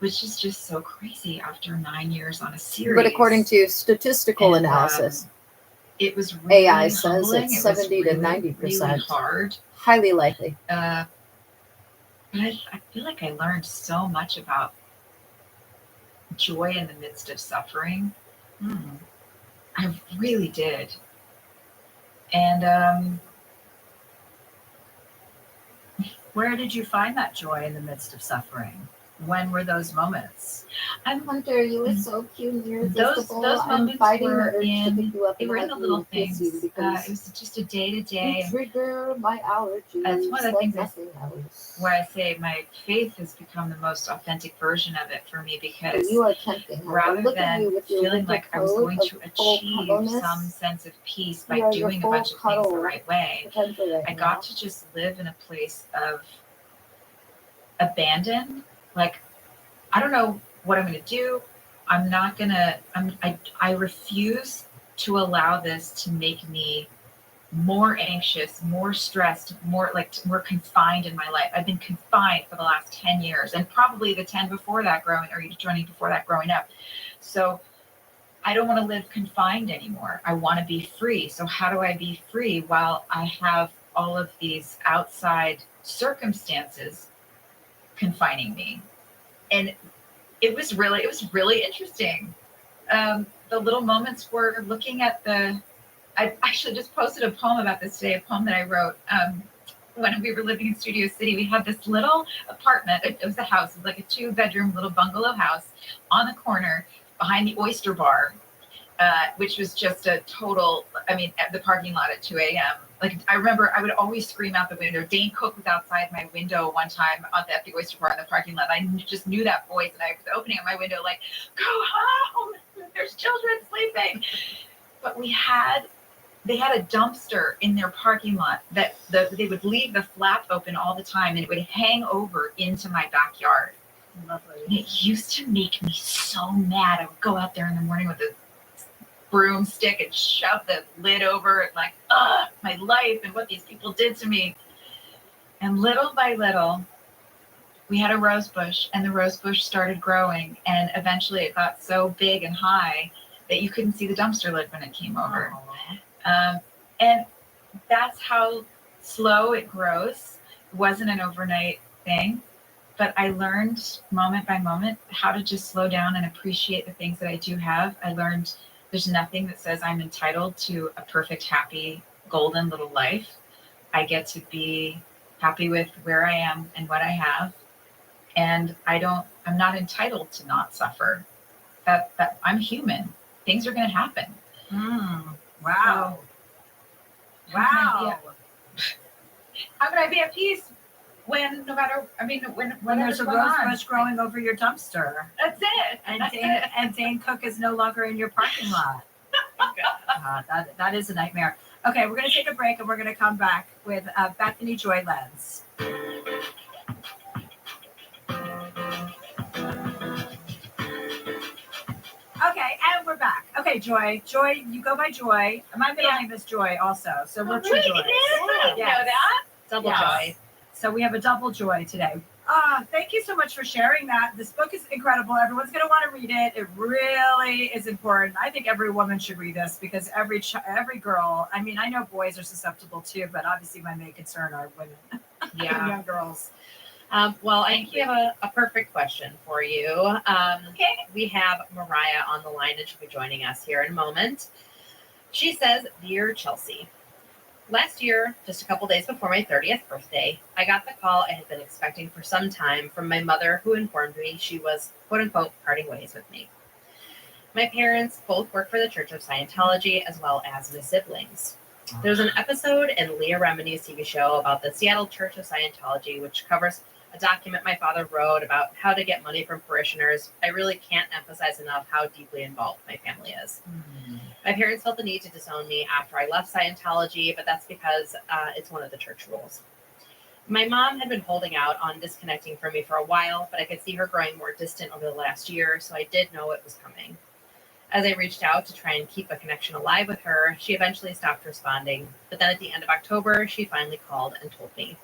Which is just so crazy after 9 years on a series. But according to statistical analysis, it was really AI says humbling. it's It was 70 to really, 90%. really hard. Highly likely. But I feel like I learned so much about joy in the midst of suffering. I really did. And where did you find that joy in the midst of suffering? When were those moments? I wonder, you were so cute and irresistible. Those I'm moments fighting were the urge to in, pick you up they and were in hug the you little and kiss things. you because It was just a day to day. you trigger my allergies. That's one of the like things nothing else. where I say my faith has become the most authentic version of it for me, because You are tempting. rather Look at you than with your feeling winter like I was coat going of to full achieve cuddleness. some sense of peace You by are your doing a full bunch of things the cuddle right way, potential right I now. got to just live in a place of abandon. Like, I don't know what I'm going to do. I'm not going to, I refuse to allow this to make me more anxious, more stressed, more confined in my life. I've been confined for the last 10 years and probably the 10 before that growing up. So I don't want to live confined anymore. I want to be free. So how do I be free while I have all of these outside circumstances confining me? And it was really interesting. The little moments were looking at I actually just posted a poem about this today, a poem that I wrote when we were living in Studio City. We had this little apartment. It was a house. It was like a 2-bedroom little bungalow house on the corner behind the Oyster Bar, which was just a total, at the parking lot at 2 a.m. Like, I remember I would always scream out the window. Dane Cook was outside my window one time at the Oyster Bar in the parking lot. I just knew that voice, and I was opening up my window like, "Go home! There's children sleeping." But they had a dumpster in their parking lot that they would leave the flap open all the time, and it would hang over into my backyard. Lovely. And it used to make me so mad. I would go out there in the morning with a broomstick and shove the lid over it, like, my life and what these people did to me. And little by little, we had a rose bush, and the rose bush started growing, and eventually it got so big and high that you couldn't see the dumpster lid when it came over. And that's how slow it grows. It wasn't an overnight thing, but I learned moment by moment how to just slow down and appreciate the things that I do have. I learned there's nothing that says I'm entitled to a perfect, happy, golden little life. I get to be happy with where I am and what I have. And I'm not entitled to not suffer. That I'm human. Things are going to happen. Wow. Wow. How can I be at peace when no matter, I mean, When there's a going rose on? bush growing over your dumpster. That's it. And Dane Cook is no longer in your parking lot. That is a nightmare. Okay, we're going to take a break and we're going to come back with Bethany Joy Lenz. Okay, and we're back. Okay, Joy. Joy, you go by Joy. My middle name is Joy also. So we're two really? Joys. I didn't know that. Double Yes. joy. So we have a double joy today. Thank you so much for sharing that. This book is incredible. Everyone's going to want to read it. It really is important. I think every woman should read this because every girl, I mean, I know boys are susceptible too, but obviously my main concern are women, young girls. Well, I think we have a perfect question for you. Okay. We have Mariah on the line, and she'll be joining us here in a moment. She says, "Dear Chelsea, last year, just a couple days before my 30th birthday, I got the call I had been expecting for some time from my mother, who informed me she was, quote unquote, parting ways with me. My parents both work for the Church of Scientology, as well as my siblings. There's an episode in Leah Remini's TV show about the Seattle Church of Scientology, which covers a document my father wrote about how to get money from parishioners. I really can't emphasize enough how deeply involved my family is. My parents felt the need to disown me after I left Scientology, but that's because it's one of the church rules. My mom had been holding out on disconnecting from me for a while, but I could see her growing more distant over the last year, so I did know it was coming. As I reached out to try and keep a connection alive with her, she eventually stopped responding, but then at the end of October, she finally called and told me.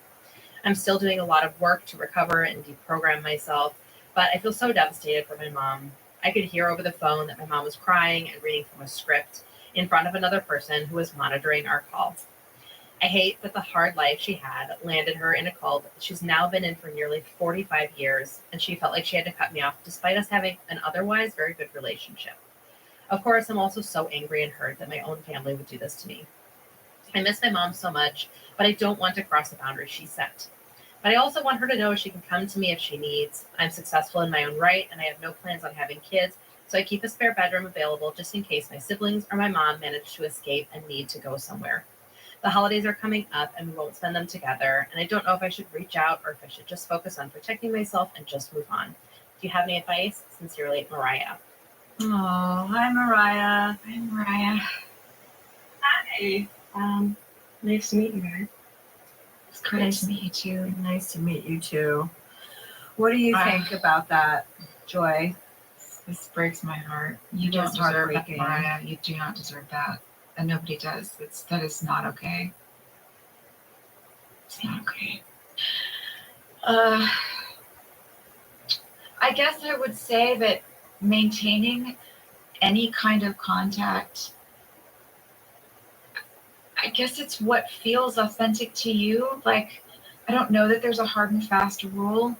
I'm still doing a lot of work to recover and deprogram myself, but I feel so devastated for my mom. I could hear over the phone that my mom was crying and reading from a script in front of another person who was monitoring our call. I hate that the hard life she had landed her in a cult that she's now been in for nearly 45 years, and she felt like she had to cut me off despite us having an otherwise very good relationship. Of course, I'm also so angry and hurt that my own family would do this to me. I miss my mom so much, but I don't want to cross the boundaries she set. But I also want her to know she can come to me if she needs. I'm successful in my own right, and I have no plans on having kids, so I keep a spare bedroom available just in case my siblings or my mom manage to escape and need to go somewhere. The holidays are coming up, and we won't spend them together, and I don't know if I should reach out or if I should just focus on protecting myself and just move on. Do you have any advice? Sincerely, Mariah." Oh, hi, Mariah. Hi, Mariah. Hi. Nice to meet you guys. It's great Nice to meet you too. Nice to meet you too. What do you think about that, Joy? This breaks my heart. You It don't is deserve that, heartbreaking. Mariah. You do not deserve that. And nobody does. That is not okay. It's not okay. I guess I would say that maintaining any kind of contact, I guess it's what feels authentic to you. Like, I don't know that there's a hard and fast rule.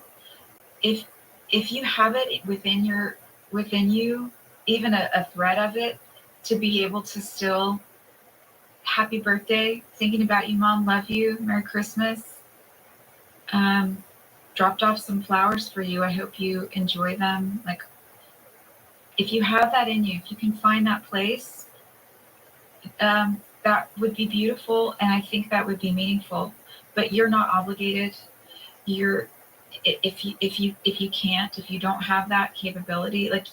If you have it within you, even a thread of it, to be able to still, happy birthday, thinking about you, Mom, love you, Merry Christmas. Dropped off some flowers for you. I hope you enjoy them. Like, if you have that in you, if you can find that place, that would be beautiful, and I think that would be meaningful. But you're not obligated. If you don't have that capability, like,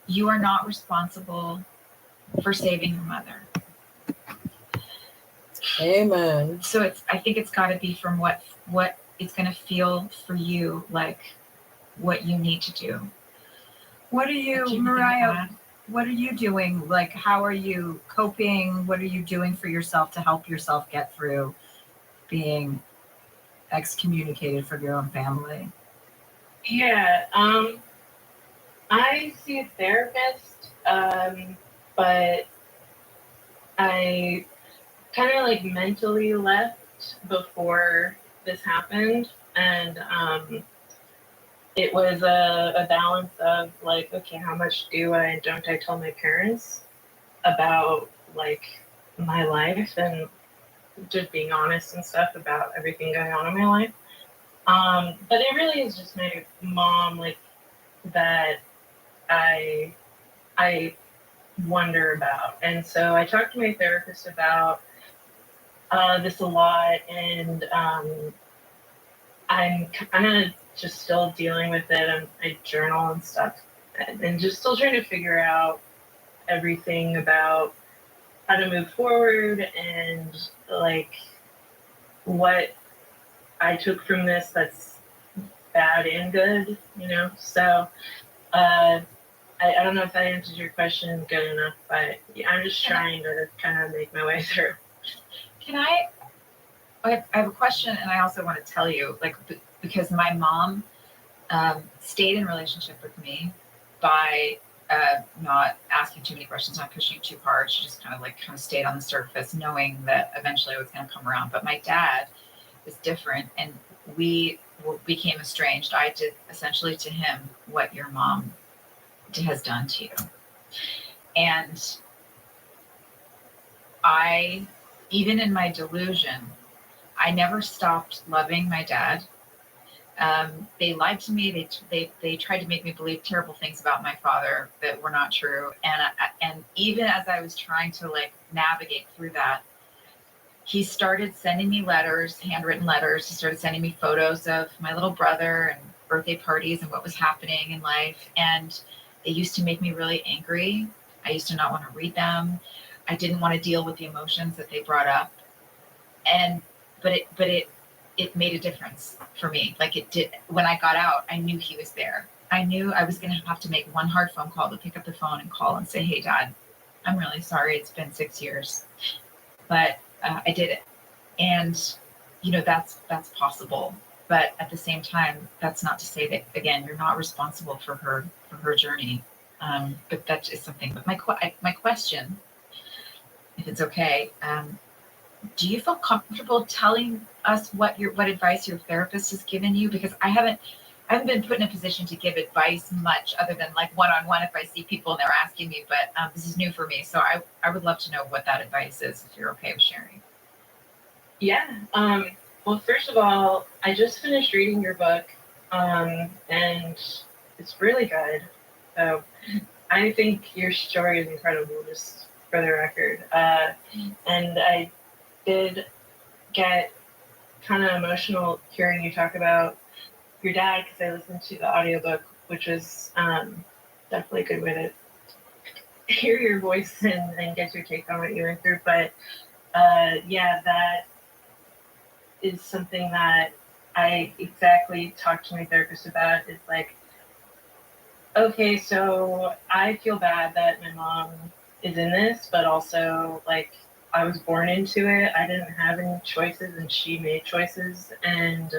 you are not responsible for saving your mother. Amen. So I think it's got to be from what it's going to feel for you, like what you need to do. What are you, Mariah? What are you doing? Like, how are you coping? What are you doing for yourself to help yourself get through being excommunicated from your own family? Yeah, I see a therapist, but I kind of like mentally left before this happened, and it was a balance of like, okay, how much do I and don't I tell my parents about like my life and just being honest and stuff about everything going on in my life. But it really is just my mom, like, that I wonder about. And so I talked to my therapist about this a lot, and I'm kind of just still dealing with it. I journal and stuff, and just still trying to figure out everything about how to move forward and like what I took from this that's bad and good, you know? So I don't know if that answers your question good enough, but yeah, I'm just trying to kind of make my way through. Can I have a question, and I also want to tell you, like, because my mom stayed in relationship with me by not asking too many questions, not pushing too hard. She just kind of stayed on the surface, knowing that eventually it was going to come around. But my dad was different, and we became estranged. I did essentially to him what your mom has done to you, and I, even in my delusion, I never stopped loving my dad. They lied to me. They tried to make me believe terrible things about my father that were not true. And even as I was trying to like navigate through that, he started sending me letters, handwritten letters. He started sending me photos of my little brother and birthday parties and what was happening in life. And they used to make me really angry. I used to not want to read them. I didn't want to deal with the emotions that they brought up. But it made a difference for me. Like it did. When I got out, I knew he was there. I knew I was going to have to make one hard phone call to pick up the phone and call and say, "Hey, Dad, I'm really sorry. It's been 6 years, but I did it." And you know that's possible. But at the same time, that's not to say that again you're not responsible for her journey. But that is something. But my question, if it's okay. Do you feel comfortable telling us what advice your therapist has given you? Because I haven't been put in a position to give advice much other than like one-on-one if I see people and they're asking me, but this is new for me. So I would love to know what that advice is if you're okay with sharing. Yeah. Well, first of all, I just finished reading your book, and it's really good. So I think your story is incredible, just for the record. And I did get kind of emotional hearing you talk about your dad because I listened to the audiobook, which was definitely a good way to hear your voice and get your take on what you went through. But yeah, that is something that I exactly talked to my therapist about. Is like, okay, so I feel bad that my mom is in this, but also like I was born into it. I didn't have any choices and she made choices. And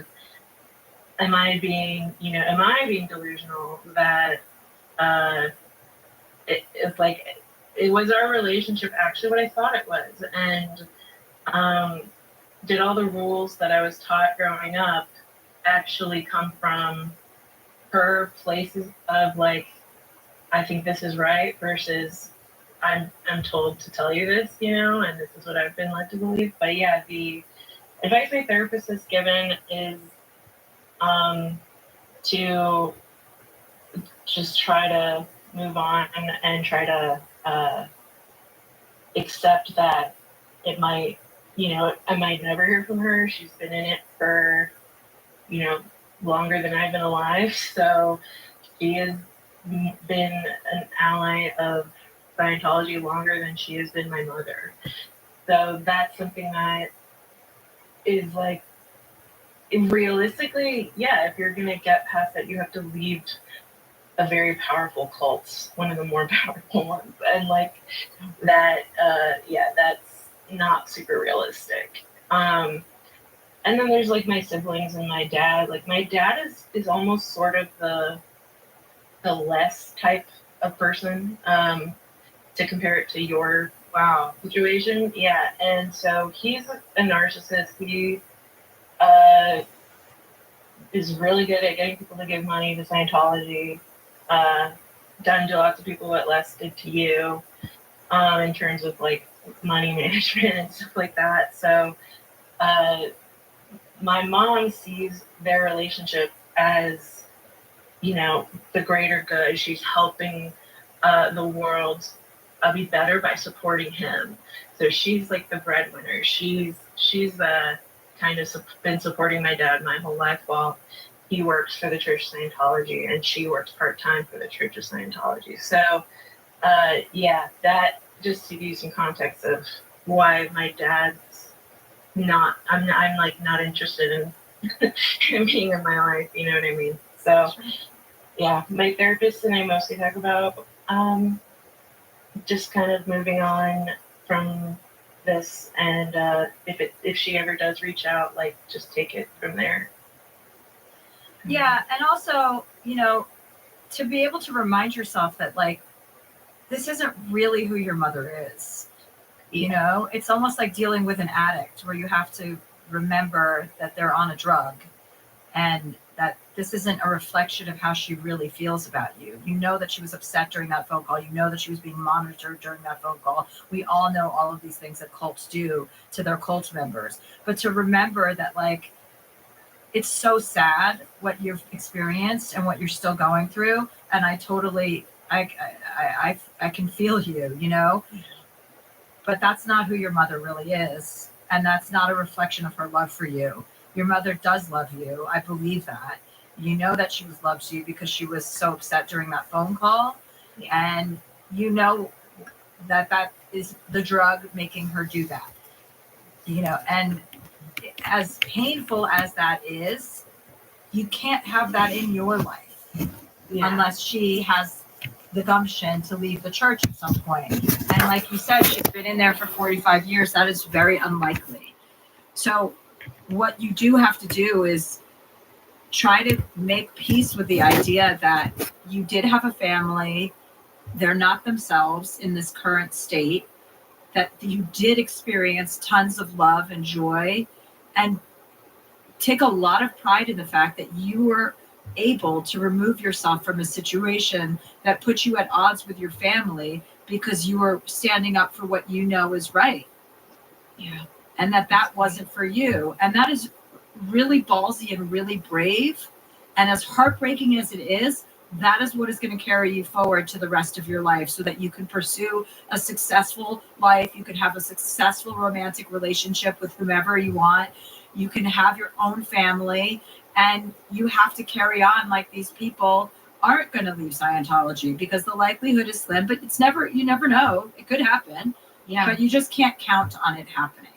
am I being delusional that it's like, it was our relationship actually what I thought it was? And did all the rules that I was taught growing up actually come from her places of like, I think this is right versus I'm told to tell you this, you know, and this is what I've been led to believe. But yeah, the advice my therapist has given is to just try to move on and try to accept that it might, you know, I might never hear from her. She's been in it for, you know, longer than I've been alive. So she has been an ally of Scientology longer than she has been my mother. So that's something that is like, realistically, yeah, if you're going to get past that, you have to leave a very powerful cult, one of the more powerful ones. And like that, yeah, that's not super realistic. And then there's like my siblings and my dad. Like my dad is almost sort of the less type of person, to compare it to your situation. Yeah. And so he's a narcissist. He is really good at getting people to give money to Scientology, done to lots of people what Les did to you, in terms of like money management and stuff like that. So my mom sees their relationship as, you know, the greater good. She's helping the world I'll be better by supporting him. So she's like the breadwinner. She's kind of been supporting my dad my whole life while he works for the Church of Scientology and she works part-time for the Church of Scientology. So yeah, that just to give you some context of why my dad's I'm like not interested in him being in my life, you know what I mean? So yeah, my therapist and I mostly talk about just kind of moving on from this, and if she ever does reach out, like just take it from there. Yeah, and also, to be able to remind yourself that like this isn't really who your mother is. It's almost like dealing with an addict where you have to remember that they're on a drug and that this isn't a reflection of how she really feels about you. You know that she was upset during that phone call. You know that she was being monitored during that phone call. We all know all of these things that cults do to their cult members. But to remember that, like, it's so sad what you've experienced and what you're still going through. And I totally, I can feel you, but that's not who your mother really is. And that's not a reflection of her love for you. Your mother does love you. I believe that. You know that she loves you because she was so upset during that phone call. And you know that is the drug making her do that. And as painful as that is, you can't have that in your life unless she has the gumption to leave the church at some point. And like you said, she's been in there for 45 years. That is very unlikely. So what you do have to do is try to make peace with the idea that you did have a family. They're not themselves in this current state, that you did experience tons of love and joy, and take a lot of pride in the fact that you were able to remove yourself from a situation that put you at odds with your family because you were standing up for what you know is right. Yeah. And that wasn't for you. And that is really ballsy and really brave. And as heartbreaking as it is, that is what is going to carry you forward to the rest of your life so that you can pursue a successful life. You can have a successful romantic relationship with whomever you want. You can have your own family, and you have to carry on like these people aren't going to leave Scientology because the likelihood is slim, but you never know. It could happen. Yeah. But you just can't count on it happening.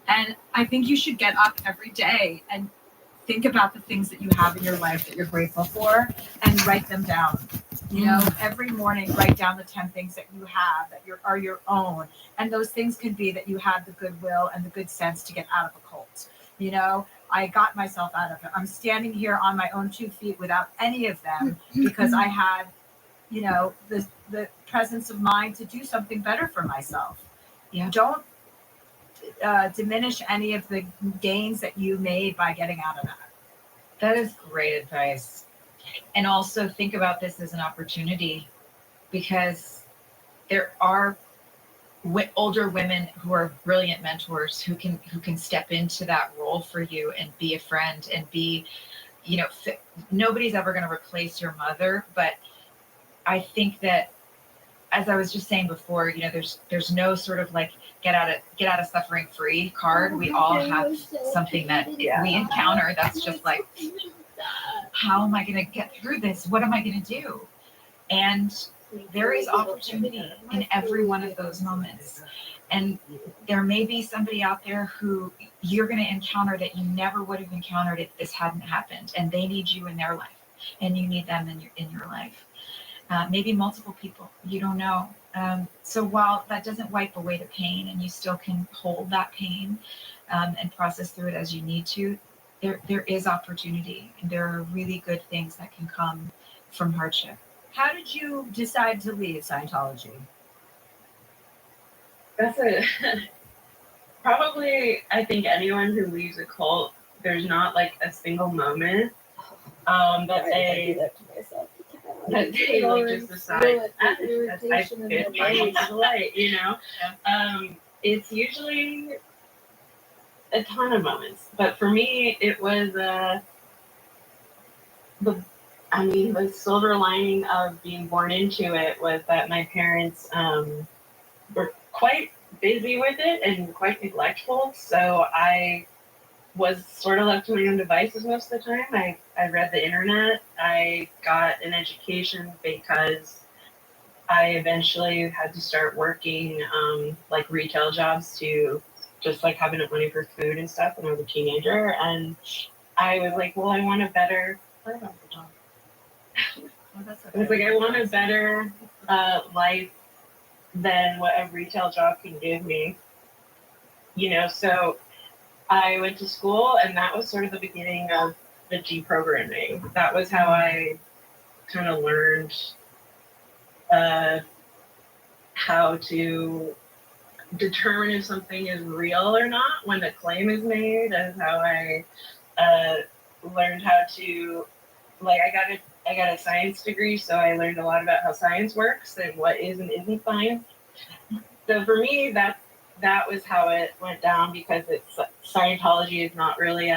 And I think you should get up every day and think about the things that you have in your life that you're grateful for and write them down. Every morning, write down the 10 things that you have that are your own. And those things can be that you had the goodwill and the good sense to get out of a cult. I got myself out of it. I'm standing here on my own 2 feet without any of them because I had, the presence of mind to do something better for myself. Don't diminish any of the gains that you made by getting out of that. That is great advice. And also think about this as an opportunity, because there are older women who are brilliant mentors who can step into that role for you and be a friend and be, nobody's ever going to replace your mother. But I think that, as I was just saying before, there's no sort of like get out of suffering free card. We all have something that we encounter that's just like, how am I going to get through this? What am I going to do? And there is opportunity in every one of those moments. And there may be somebody out there who you're going to encounter that you never would have encountered if this hadn't happened. And they need you in their life, and you need them in your life. Maybe multiple people, you don't know. So while that doesn't wipe away the pain, and you still can hold that pain and process through it as you need to, there is opportunity, and there are really good things that can come from hardship. How did you decide to leave Scientology? That's probably, I think anyone who leaves a cult, there's not like a single moment that they like just decide I fit my light, It's usually a ton of moments, but for me it was the silver lining of being born into it was that my parents were quite busy with it and quite neglectful. So I was sort of left to my own devices most of the time. I read the internet. I got an education because I eventually had to start working like retail jobs to just like have enough money for food and stuff when I was a teenager. And I was like, well, I want a better. Sorry about the dog. I was like, I want a better life than what a retail job can give me. You know, so I went to school, and that was sort of the beginning of the deprogramming. That was how I kind of learned how to determine if something is real or not when a claim is made. That's how I learned how to, like, I got a science degree, so I learned a lot about how science works and what is and isn't science. So for me, that was how it went down, because Scientology is not really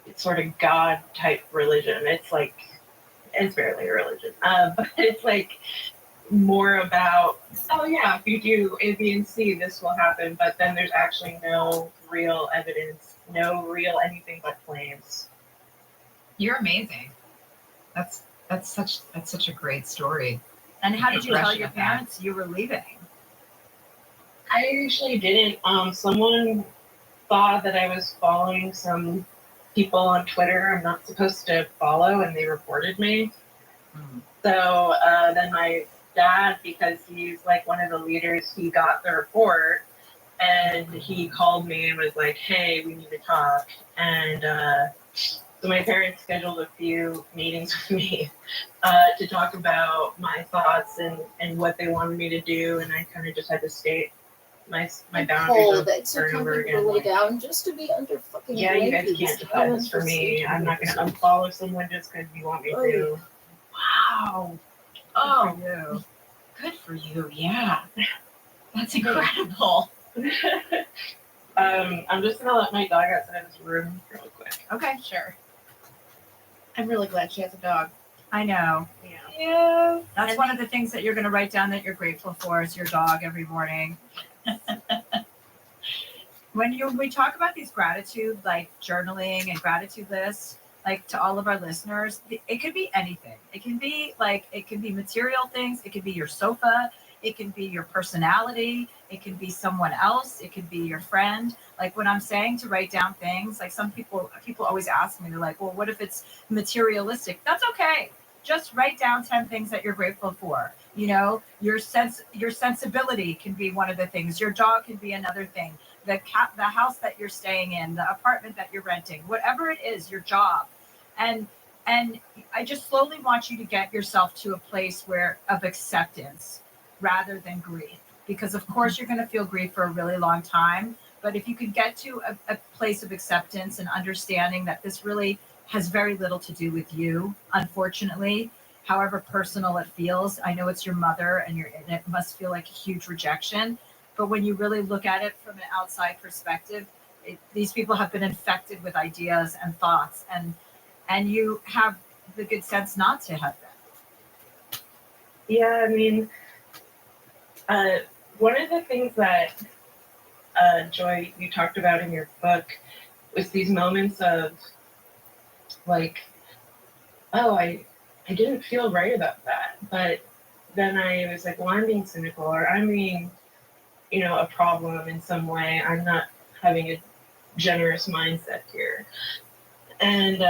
it's sort of God type religion. It's like, it's barely a religion, but it's like more about, oh yeah, if you do A, B, and C, this will happen. But then there's actually no real evidence, no real anything but claims. You're amazing. That's such a great story. And how did you tell Progression your of that. parents you were leaving? I actually didn't. Someone thought that I was following some people on Twitter I'm not supposed to follow, and they reported me. So then my dad, because he's like one of the leaders, he got the report, and he called me and was like, hey, we need to talk. And so my parents scheduled a few meetings with me to talk about my thoughts and what they wanted me to do, and I kind of just had to state my boundaries Cold. It's so over and over comfortable to again. lay down just to be under fucking Yeah, you guys blankets. can't decide this for me. I'm not going to unfollow someone just because you want me to. Wow. Oh, good for you. Yeah. That's incredible. I'm just going to let my dog outside this room really quick. Okay. Sure. I'm really glad she has a dog. I know. Yeah. That's one of the things that you're going to write down that you're grateful for is your dog every morning. When we talk about these gratitude, like journaling and gratitude lists, like to all of our listeners, it could be anything. It can be material things. It could be your sofa. It can be your personality. It can be someone else. It could be your friend. Like when I'm saying to write down things, like some people always ask me, they're like, well, what if it's materialistic? That's okay. Just write down 10 things that you're grateful for. You know, your sensibility can be one of the things. Your dog can be another thing. The house that you're staying in, the apartment that you're renting, whatever it is, your job. And I just slowly want you to get yourself to a place of acceptance rather than grief. Because of course you're going to feel grief for a really long time. But if you could get to a place of acceptance and understanding that this really has very little to do with you, unfortunately, however personal it feels. I know it's your mother and it must feel like a huge rejection. But when you really look at it from an outside perspective, these people have been infected with ideas and thoughts, and you have the good sense not to have them. Yeah, I mean, one of the things that Joy, you talked about in your book was these moments of like, oh, I didn't feel right about that, but then I was like, well, I'm being cynical, or I'm being, you know, a problem in some way. I'm not having a generous mindset here. And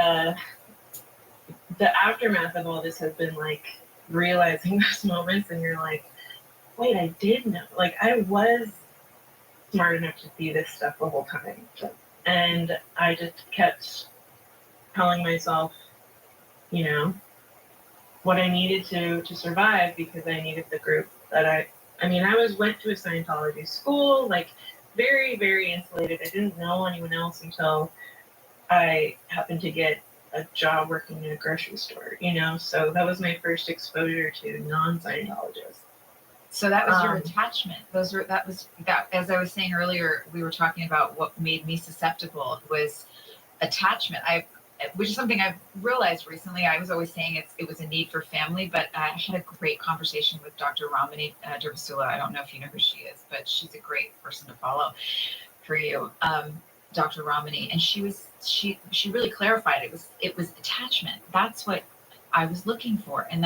the aftermath of all this has been like realizing those moments, and you're like, wait, I did know. Like, I was smart enough to see this stuff the whole time. And I just kept telling myself, you know, what I needed to survive, because I needed the group that I went to a Scientology school, like very, very insulated. I didn't know anyone else until I happened to get a job working in a grocery store, you know? So that was my first exposure to non-Scientologists. So that was your attachment. As I was saying earlier, we were talking about what made me susceptible was attachment. which is something I've realized recently. I was always saying it was a need for family, but I had a great conversation with Dr. Ramani Durvasula. I don't know if you know who she is, but she's a great person to follow for you, Dr. Ramani. And she really clarified it was attachment. That's what I was looking for, and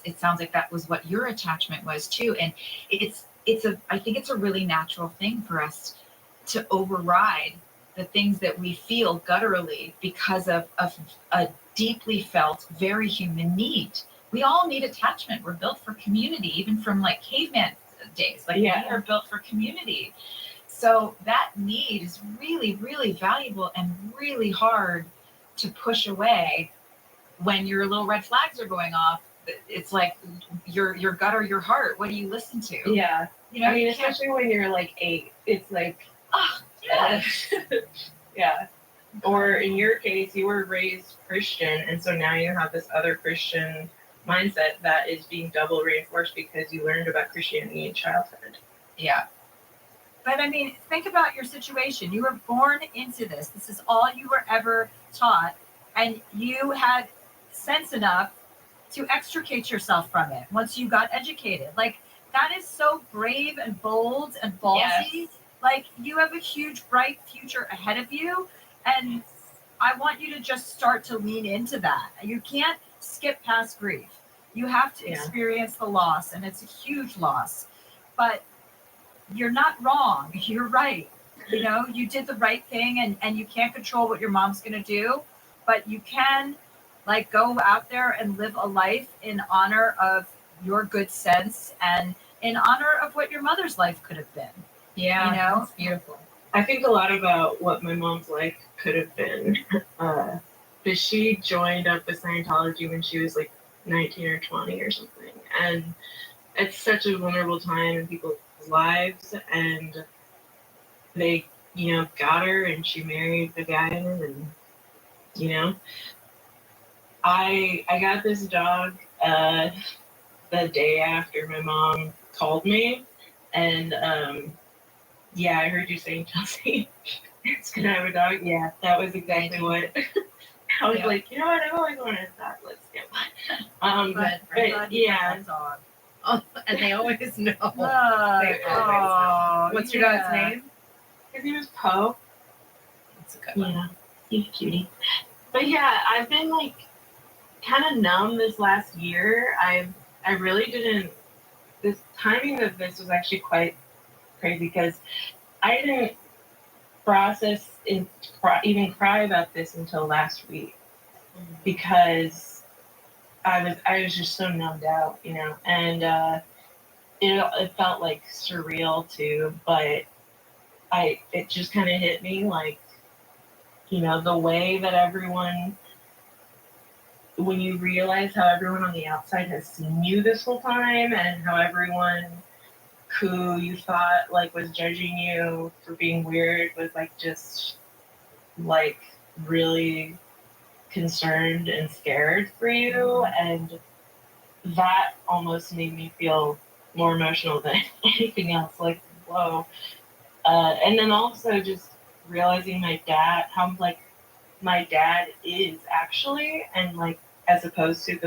it sounds like that was what your attachment was too. And I think it's a really natural thing for us to override the things that we feel gutturally because of a deeply felt, very human need. We all need attachment. We're built for community, even from like caveman days. Like we are built for community. So that need is really, really valuable and really hard to push away when your little red flags are going off. It's like your gut or your heart. What do you listen to? Yeah. You know, I mean, especially when you're like 8, it's like, oh, yes. yeah. Or in your case, you were raised Christian, and so now you have this other Christian mindset that is being double reinforced because you learned about Christianity in childhood. Yeah. But I mean, think about your situation. You were born into this. This is all you were ever taught, and you had sense enough to extricate yourself from it once you got educated. Like, that is so brave and bold and ballsy. Yes. Like, you have a huge, bright future ahead of you, and I want you to just start to lean into that. You can't skip past grief. You have to experience the loss, and it's a huge loss. But you're not wrong. You're right. You know, you did the right thing, and you can't control what your mom's going to do, but you can like go out there and live a life in honor of your good sense and in honor of what your mother's life could have been. Yeah, you know, that's beautiful. I think a lot about what my mom's life could have been. Because she joined up with Scientology when she was like 19 or 20 or something. And it's such a vulnerable time in people's lives. And they, got her and she married the guy. And, I got this dog the day after my mom called me. And, I heard you saying, Chelsea, it's gonna have a dog. Yeah, that was exactly what I was like. You know what? I've always wanted a dog. Let's get one. But yeah. Dog. Oh, and they always know. They always know. What's your dog's name? His name is Poe. That's a good one. Yeah, he's a cutie. But yeah, I've been like kind of numb this last year. I really didn't. This timing of this was actually quite crazy because I didn't process and even cry about this until last week because I was just so numbed out, and it felt like surreal too, but it just kind of hit me like, the way that everyone, when you realize how everyone on the outside has seen you this whole time and how everyone who you thought like was judging you for being weird was like just like really concerned and scared for you, and that almost made me feel more emotional than anything else. Like, whoa. And then also just realizing how like my dad is actually, and like as opposed to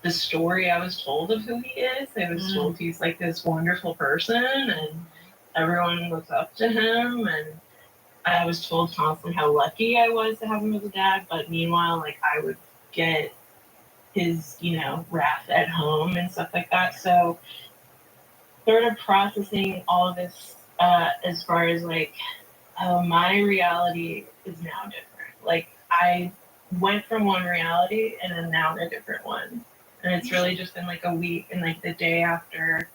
the story I was told of who he is. I was told he's like this wonderful person and everyone looks up to him, and I was told constantly how lucky I was to have him as a dad, but meanwhile, like I would get his, wrath at home and stuff like that. So sort of processing all of this as far as like, my reality is now different. Like I went from one reality and then now in a different one. And it's really just been like a week, and like the day after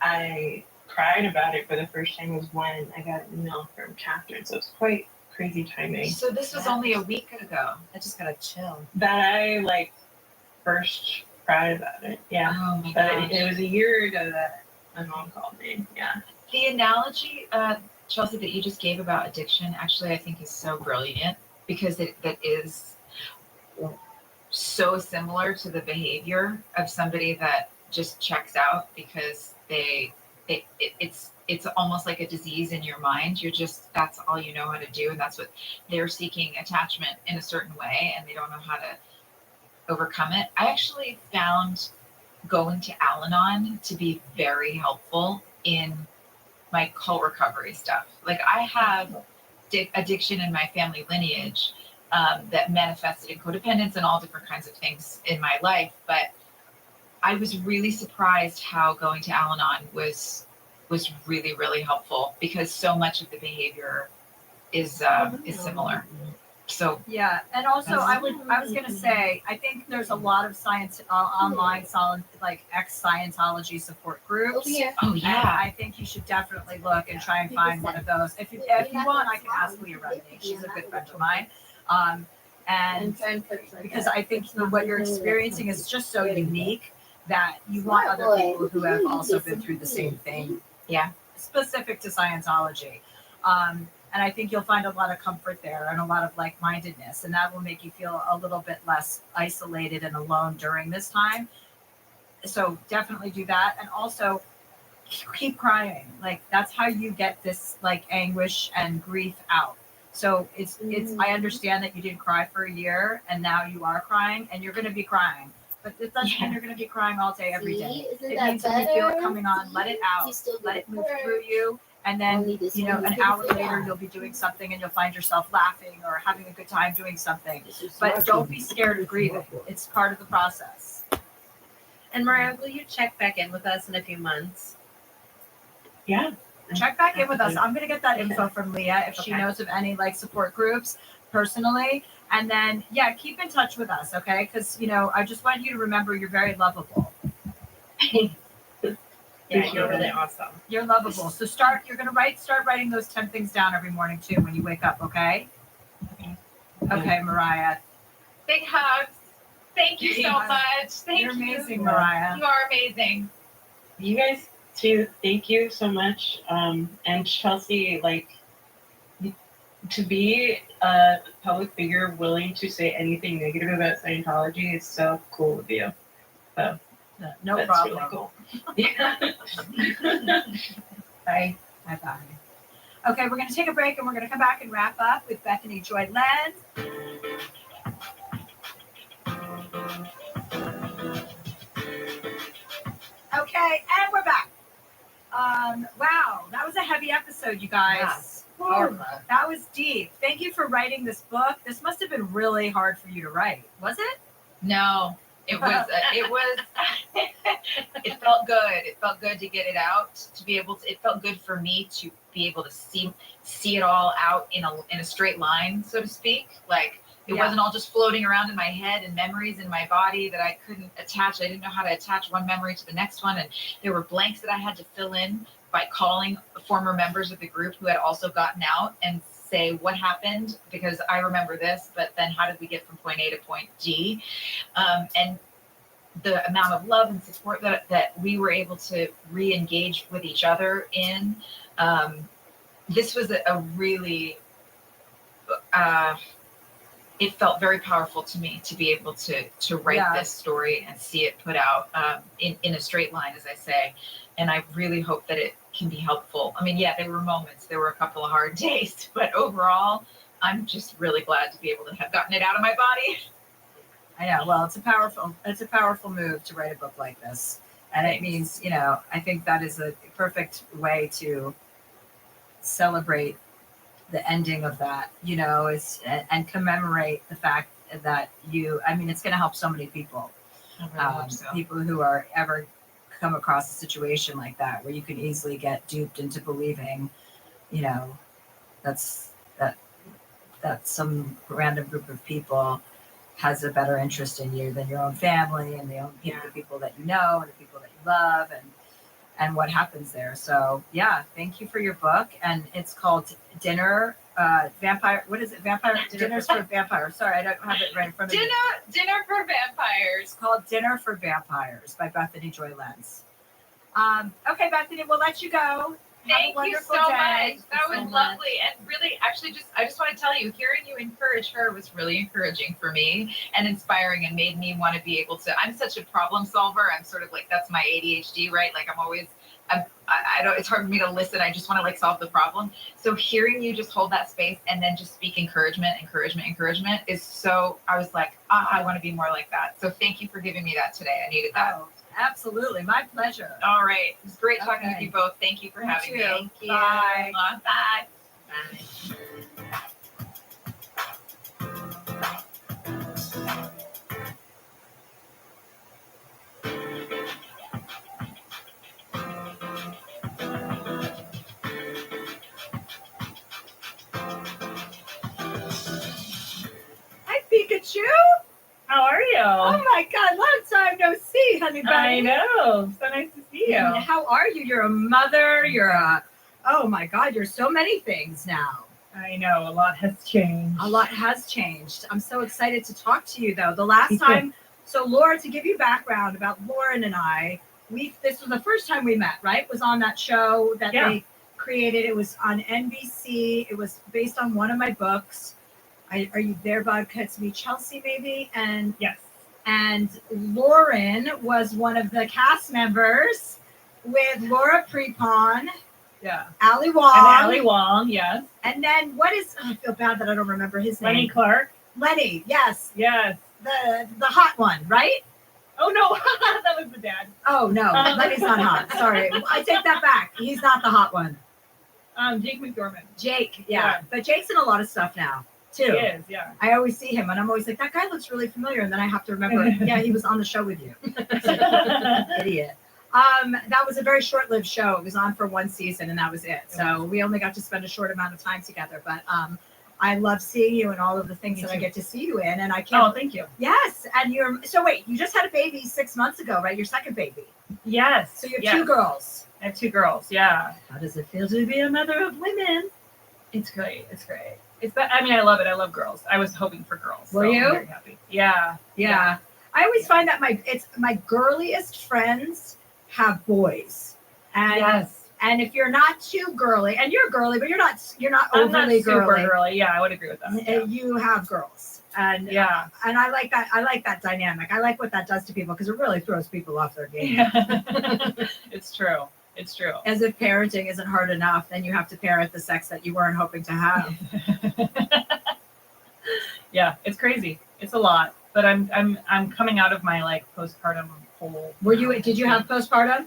I cried about it for the first time was when I got an email from Catherine. So it's quite crazy timing. So this was only a week ago. I just got a chill. That I like first cried about it. Yeah. Oh my but gosh. it was a year ago that my mom called me. Yeah. The analogy, Chelsea, that you just gave about addiction, actually, I think is so brilliant because that is so similar to the behavior of somebody that just checks out because it's it's almost like a disease in your mind. You're just, that's all you know how to do. And that's what they're seeking, attachment in a certain way, and they don't know how to overcome it. I actually found going to Al-Anon to be very helpful in my co-recovery stuff. Like I have addiction in my family lineage that manifested in codependence and all different kinds of things in my life. But I was really surprised how going to Al-Anon was really, really helpful, because so much of the behavior is similar. So yeah, and also I was gonna say, I think there's a lot of science online like ex-Scientology support groups. Oh yeah. And I think you should definitely look and try and find one of those. If you want, I can ask Leah Remedy. She's a good friend of mine. And because I think what you're experiencing is just so unique that you want other people who have also been through the same thing. Yeah. Specific to Scientology. And I think you'll find a lot of comfort there and a lot of like-mindedness, and that will make you feel a little bit less isolated and alone during this time. So definitely do that. And also keep crying. Like that's how you get this like anguish and grief out. So it's I understand that you didn't cry for a year and now you are crying and you're going to be crying. But it doesn't mean you're going to be crying all day, every day. It means if you feel it coming on, let it out, let it move through you. And then, an hour later, you'll be doing something and you'll find yourself laughing or having a good time doing something. But don't be scared of grieving. It's part of the process. And Mariah, will you check back in with us in a few months? Yeah. Check back in with us. I'm going to get that info from Leah if she knows of any like support groups personally. And then, keep in touch with us, okay? Because, I just want you to remember you're very lovable. Yeah, you're really awesome. You're lovable. So you're going to start writing those 10 things down every morning too when you wake up, okay? Okay, Mariah. Big hugs. Thank you so much. You're amazing, Mariah. You are amazing. You guys too. Thank you so much. And Chelsea, like, to be a public figure willing to say anything negative about Scientology is so cool of you. So no that's problem. Really cool. Yeah. Bye. Bye. Okay, we're going to take a break and we're going to come back and wrap up with Bethany Joy Lenz. Okay, and we're back. Wow, that was a heavy episode, you guys. Powerful. That was deep. Thank you for writing this book. This must have been really hard for you to write. Was it? No, it was. It felt good. It felt good to get it out. To be able to. It felt good for me to be able to see it all out in a straight line, so to speak. Like it wasn't all just floating around in my head and memories in my body that I couldn't attach. I didn't know how to attach one memory to the next one, and there were blanks that I had to fill in by calling former members of the group who had also gotten out and say what happened, because I remember this, but then how did we get from point A to point G? And the amount of love and support that we were able to re-engage with each other in. This was a really, it felt very powerful to me to be able to write this story and see it put out in a straight line, as I say. And I really hope that it can be helpful. I mean, there were moments, there were a couple of hard days, but overall, I'm just really glad to be able to have gotten it out of my body. I know. Well, it's a powerful move to write a book like this. And it means, I think that is a perfect way to celebrate the ending of that, and commemorate the fact that it's going to help so many people. People who are ever come across a situation like that, where you can easily get duped into believing, that some random group of people has a better interest in you than your own family and the people that you know and the people that you love and what happens there. So thank you for your book. And it's called Dinner Vampire. What is it? Dinners for Vampires. Sorry, I don't have it right in front of me. Dinner for Vampires. It's called Dinner for Vampires by Bethany Joy Lenz. Okay, Bethany, we'll let you go. Thank you so much. That was lovely. And really, actually, I just want to tell you, hearing you encourage her was really encouraging for me and inspiring, and made me want to be able to, I'm such a problem solver. I'm sort of like, that's my ADHD, right? Like I don't, it's hard for me to listen. I just want to like solve the problem. So hearing you just hold that space and then just speak encouragement is so, I was like, I want to be more like that. So thank you for giving me that today. I needed that. Oh, absolutely. My pleasure. All right. It was great talking with you both. Thank you for having me. Thank you. Bye. Bye. Hi, Pikachu. How are you? Oh my God, long time no see, honey bunny. I know. So nice to see you. And how are you? You're a mother. Oh my God, you're so many things now. I know. A lot has changed. A lot has changed. I'm so excited to talk to you though. The last Me too. time, so Laura, to give you background about Lauren and I, this was the first time we met, right? It was on that show that they created. It was on NBC. It was based on one of my books. Are You There, Vodka? It's Me, Chelsea, maybe? And yes. And Lauren was one of the cast members with Laura Prepon. Yeah. Ali Wong. And Ali Wong, yes. And then I feel bad that I don't remember his name. Lenny Clark. Lenny, yes. Yes. The hot one, right? Oh no, that was the dad. Oh no, Lenny's not hot. Sorry. I take that back. He's not the hot one. Jake McDormand. Jake, yeah. But Jake's in a lot of stuff now, too. He is, yeah. I always see him and I'm always like, that guy looks really familiar. And then I have to remember, yeah, he was on the show with you. Idiot. That was a very short-lived show. It was on for one season and that was it. So we only got to spend a short amount of time together. But I love seeing you and all of the things that I get to see you in. And I can't. Oh, thank you. Yes. And so wait, you just had a baby 6 months ago, right? Your second baby. Yes. So you have two girls. I have two girls, yeah. How does it feel to be a mother of women? It's great. It's great. I love it. I love girls. I was hoping for girls. Were so you? I'm very happy. Yeah. I always find that my girliest friends have boys. And yes. And if you're not too girly, and you're girly, but you're not I'm not overly super girly. girly. Yeah, I would agree with that. Yeah. You have girls. And yeah. And I like that. I like that dynamic. I like what that does to people because it really throws people off their game. Yeah. It's true. It's true. As if parenting isn't hard enough, then you have to parent the sex that you weren't hoping to have. Yeah, it's crazy. It's a lot. But I'm coming out of my like postpartum hole. Did you have postpartum?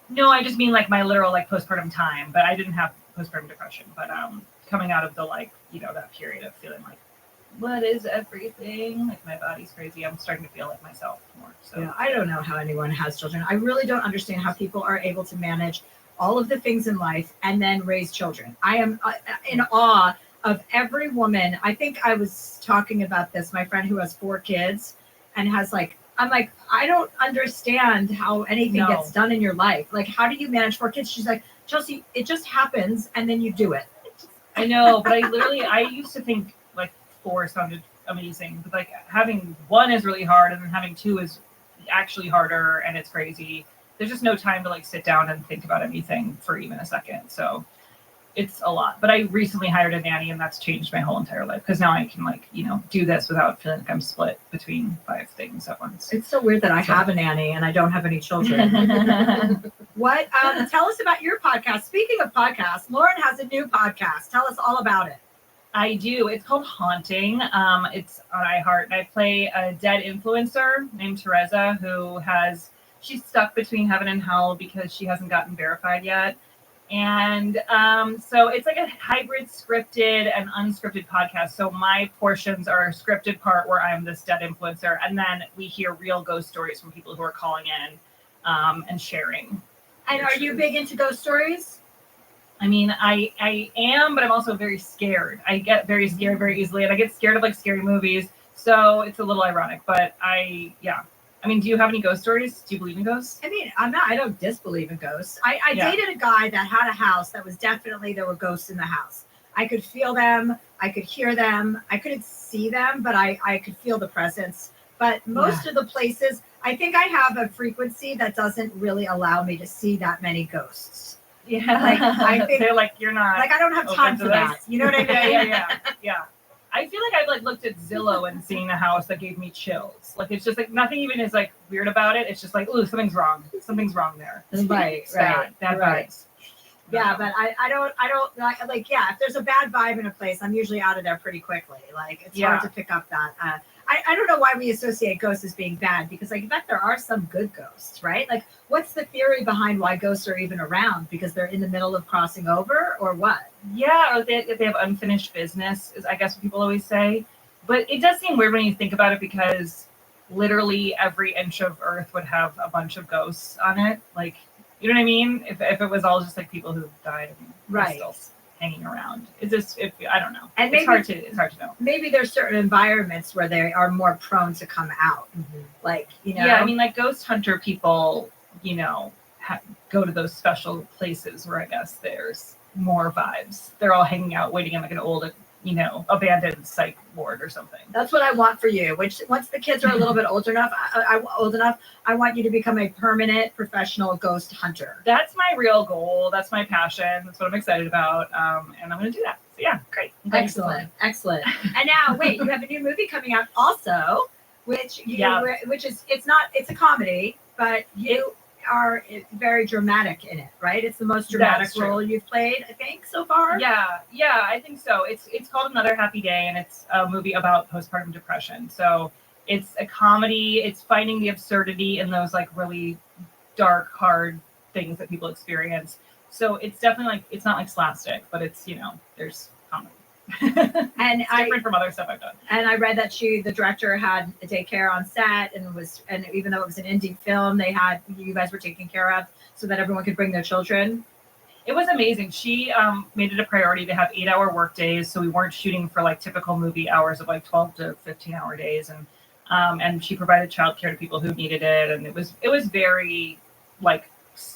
No, I just mean like my literal like postpartum time, but I didn't have postpartum depression. But coming out of the that period of feeling like, what is everything? Like my body's crazy. I'm starting to feel like myself more. So yeah, I don't know how anyone has children. I really don't understand how people are able to manage all of the things in life and then raise children. I am in awe of every woman. I think I was talking about this. My friend who has 4 kids and has I'm like, I don't understand how anything gets done in your life. Like, how do you manage 4 kids? She's like, Chelsea, it just happens and then you do it. I know, but I used to think like 4 sounded amazing, but like having 1 is really hard and then having 2 is actually harder and it's crazy. There's just no time to like sit down and think about anything for even a second. So it's a lot. But I recently hired a nanny and that's changed my whole entire life because now I can do this without feeling like I'm split between 5 things at once. It's so weird that I have a nanny and I don't have any children. What? Tell us about your podcast. Speaking of podcasts, Lauren has a new podcast. Tell us all about it. I do. It's called Haunting. It's on iHeart. And I play a dead influencer named Teresa she's stuck between heaven and hell because she hasn't gotten verified yet. And so it's like a hybrid scripted and unscripted podcast. So my portions are a scripted part where I'm this dead influencer. And then we hear real ghost stories from people who are calling in and sharing. And are you big into ghost stories? I mean, I am, but I'm also very scared. I get very scared very easily. And I get scared of like scary movies. So it's a little ironic. But I mean, do you have any ghost stories? Do you believe in ghosts? I mean, I don't disbelieve in ghosts. I dated a guy that had a house that was definitely, there were ghosts in the house. I could feel them. I could hear them. I couldn't see them, but I could feel the presence. But most of the places, I think I have a frequency that doesn't really allow me to see that many ghosts. Yeah. Like, I think they're like, you're not. Like, I don't have time for that. You know what I mean? Yeah. I feel like I've like looked at Zillow and seen a house that gave me chills. Like it's just like nothing even is like weird about it. It's just like, ooh, something's wrong. Something's wrong there. Right, It's bad right. vibes. Yeah, but I don't like yeah, if there's a bad vibe in a place, I'm usually out of there pretty quickly. Like it's hard to pick up that. I don't know why we associate ghosts as being bad, because like I bet there are some good ghosts, right? Like what's the theory behind why ghosts are even around? Because they're in the middle of crossing over, or what? Yeah, or they have unfinished business, is I guess what people always say. But it does seem weird when you think about it, because literally every inch of Earth would have a bunch of ghosts on it. Like, you know what I mean? If it was all just like people who died and were still hanging around. It's just, I don't know. And it's hard to know. Maybe there's certain environments where they are more prone to come out. Like, you know. Yeah, I mean, like ghost hunter people, you know, go to those special places where I guess there's more vibes. They're all hanging out, waiting in like an old, you know, abandoned psych ward or something. That's what I want for you. Which once the kids are a little bit old enough, I want you to become a permanent professional ghost hunter. That's my real goal. That's my passion. That's what I'm excited about. And I'm going to do that. So yeah, great. Excellent. And now, wait, you have a new movie coming out also, which is it's a comedy, but you are very dramatic in it, right? It's the most dramatic role you've played, I think, so far. Yeah, I think so. It's called Another Happy Day, and it's a movie about postpartum depression. So it's a comedy. It's finding the absurdity in those like really dark, hard things that people experience. So it's definitely like, it's not like slapstick, but it's, you know, there's comedy. And it's different from other stuff I've done. And I read that the director had a daycare on set, and even though it was an indie film, you guys were taken care of so that everyone could bring their children. It was amazing. She made it a priority to have 8-hour work days, so we weren't shooting for like typical movie hours of like 12 to 15-hour days, and she provided childcare to people who needed it, and it was very like,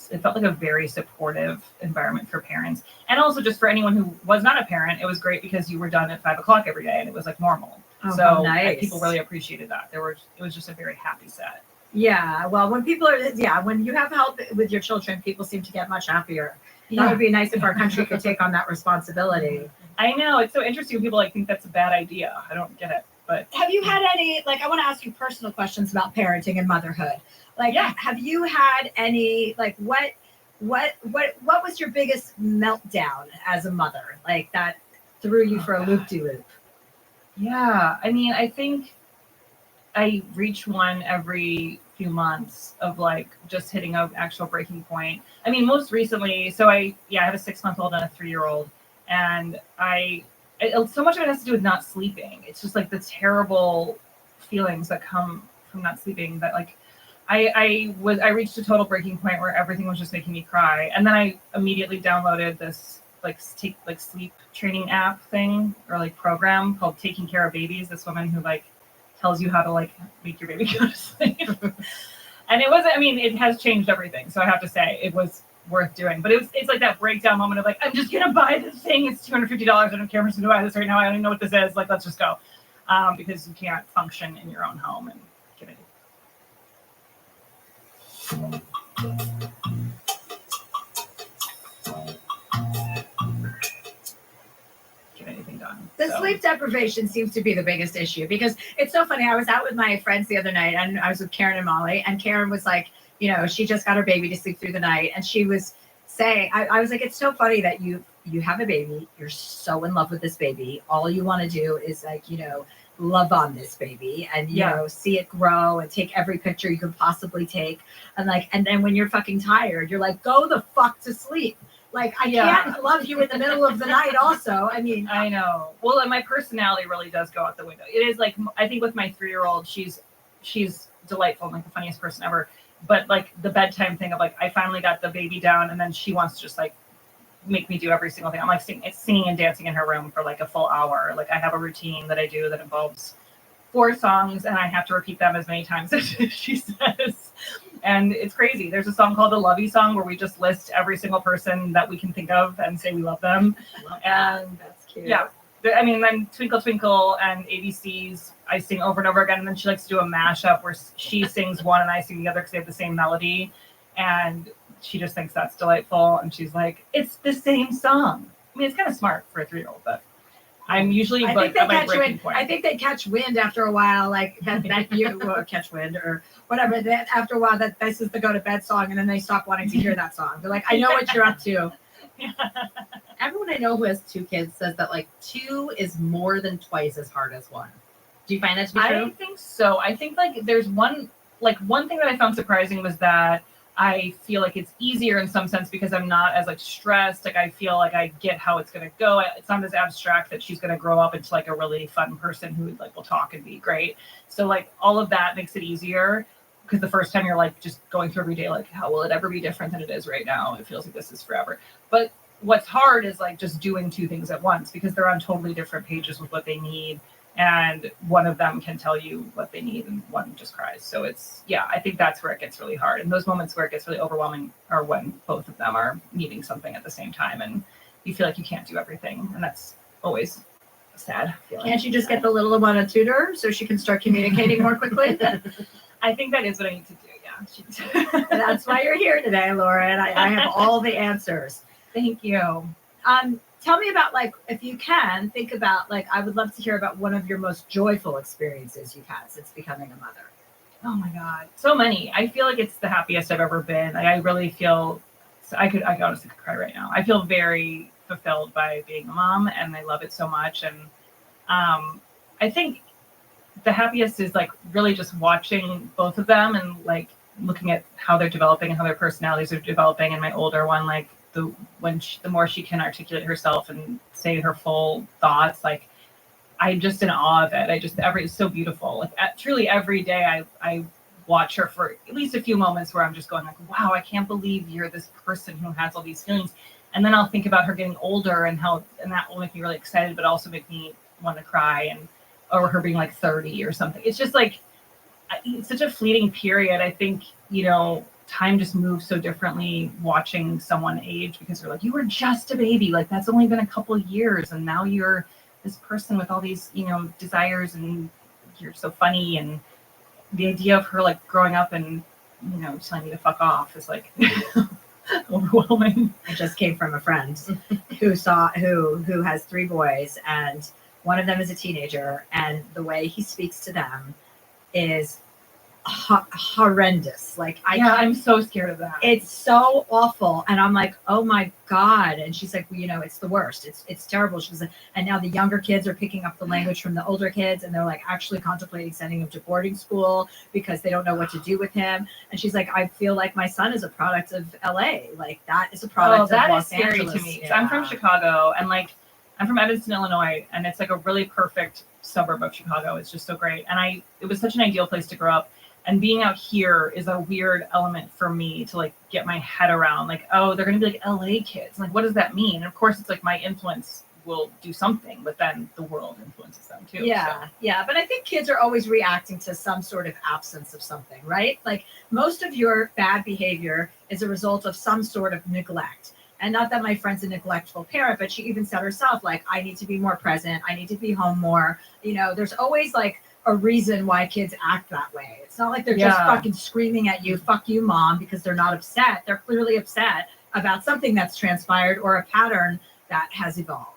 it felt like a very supportive environment for parents, and also just for anyone who was not a parent. It was great because you were done at 5 o'clock every day, and it was like normal. So nice. People really appreciated that. It was just a very happy set. Yeah, well, when you have help with your children, people seem to get much happier. Yeah. That would be nice if our country could take on that responsibility. I know, it's so interesting when people like think that's a bad idea. I don't get it. But have you had any, like, I want to ask you personal questions about parenting and motherhood. Like, have you had any, like, what was your biggest meltdown as a mother? Like, that threw you for a loop-de-loop? Yeah, I mean, I think I reach one every few months of like just hitting an actual breaking point. I mean, most recently, so I have a 6-month-old and a 3-year-old, and so much of it has to do with not sleeping. It's just like the terrible feelings that come from not sleeping, that like I reached a total breaking point where everything was just making me cry. And then I immediately downloaded this sleep training app thing, or like program called Taking Care of Babies. This woman who like tells you how to like make your baby go to sleep. And it has changed everything. So I have to say it was worth doing. But it's like that breakdown moment of like, I'm just gonna buy this thing. It's $250. I don't care if I'm gonna buy this right now. I don't even know what this is. Like, let's just go. Because you can't function in your own home and get it. Anything done. Sleep deprivation seems to be the biggest issue, because it's so funny. I was out with my friends the other night, and I was with Karen and Molly, and Karen was like, you know, she just got her baby to sleep through the night, and she was saying, I was like, it's so funny that you have a baby, you're so in love with this baby, all you want to do is like, you know, love on this baby and you know, see it grow and take every picture you could possibly take, and then when you're fucking tired, you're like, go the fuck to sleep. Like, I can't love you in the middle of the night also. I mean, I know. Well, and my personality really does go out the window. It is like, I think with my 3-year-old, she's delightful and like the funniest person ever. But like the bedtime thing of like, I finally got the baby down, and then she wants to just like make me do every single thing. I'm like singing and dancing in her room for like a full hour. Like, I have a routine that I do that involves 4 songs, and I have to repeat them as many times as she says. And it's crazy. There's a song called the Lovey Song where we just list every single person that we can think of and say we love them. And that's cute. Yeah. I mean, then Twinkle Twinkle and ABCs, I sing over and over again. And then she likes to do a mashup where she sings one and I sing the other because they have the same melody. And she just thinks that's delightful. And she's like, it's the same song. I mean, it's kind of smart for a 3-year-old, but I'm usually I like think they at my catch breaking wind. point. I think they catch wind after a while, like that you will catch wind or whatever. That after a while, that this is the go to bed song, and then they stop wanting to hear that song. They're like, I know what you're up to. Everyone I know who has 2 kids says that like 2 is more than twice as hard as 1. Do you find that to be I true? think so. I think like there's one thing that I found surprising was that I feel like it's easier in some sense because I'm not as like stressed. Like I feel like I get how it's gonna go. It's not as abstract that she's gonna grow up into like a really fun person who like will talk and be great. So like all of that makes it easier because the first time you're like just going through every day, like how will it ever be different than it is right now? It feels like this is forever. But what's hard is like just doing 2 things at once because they're on totally different pages with what they need. And one of them can tell you what they need and one just cries. So it's, yeah, I think that's where it gets really hard. And those moments where it gets really overwhelming are when both of them are needing something at the same time and you feel like you can't do everything. And that's always a sad feeling. Can't you just get the little one a tutor so she can start communicating more quickly? I think that is what I need to do, yeah. That's why you're here today, Laura, and I have all the answers. Thank you. Tell me about, like, if you can, think about, like, I would love to hear about one of your most joyful experiences you've had since becoming a mother. Oh my God. So many. I feel like it's the happiest I've ever been. Like, I really feel, I honestly could cry right now. I feel very fulfilled by being a mom and I love it so much. And I think the happiest is like really just watching both of them and like looking at how they're developing and how their personalities are developing. And my older one, like, the more she can articulate herself and say her full thoughts, like I'm just in awe of it. It's so beautiful. Like truly every day I watch her for at least a few moments where I'm just going like, wow, I can't believe you're this person who has all these feelings. And then I'll think about her getting older and that will make me really excited, but also make me want to cry or her being like 30 or something. It's just like, it's such a fleeting period. I think, time just moves so differently watching someone age because they're like, you were just a baby. Like that's only been a couple of years. And now you're this person with all these, desires and you're so funny. And the idea of her like growing up and, telling me to fuck off is like overwhelming. I just came from a friend who has 3 boys and one of them is a teenager and the way he speaks to them is horrendous. Like I'm so scared of that. It's so awful. And I'm like, oh my God. And she's like, well, it's the worst. It's terrible. She's like, and now the younger kids are picking up the language from the older kids and they're like actually contemplating sending him to boarding school because they don't know what to do with him. And she's like, I feel like my son is a product of LA. Like that is a product of that Los is scary Angeles. to me. Yeah. I'm from Chicago and like I'm from Evanston, Illinois, and it's like a really perfect suburb of Chicago. It's just so great. And it was such an ideal place to grow up. And being out here is a weird element for me to like get my head around. Like, oh, they're going to be like LA kids. Like, what does that mean? And of course, it's like my influence will do something, but then the world influences them too. Yeah, so. Yeah. But I think kids are always reacting to some sort of absence of something, right? Like most of your bad behavior is a result of some sort of neglect. And not that my friend's a neglectful parent, but she even said herself, like, I need to be more present. I need to be home more. There's always like a reason why kids act that way. It's not like they're just fucking screaming at you, fuck you, mom, because they're not upset. They're clearly upset about something that's transpired or a pattern that has evolved.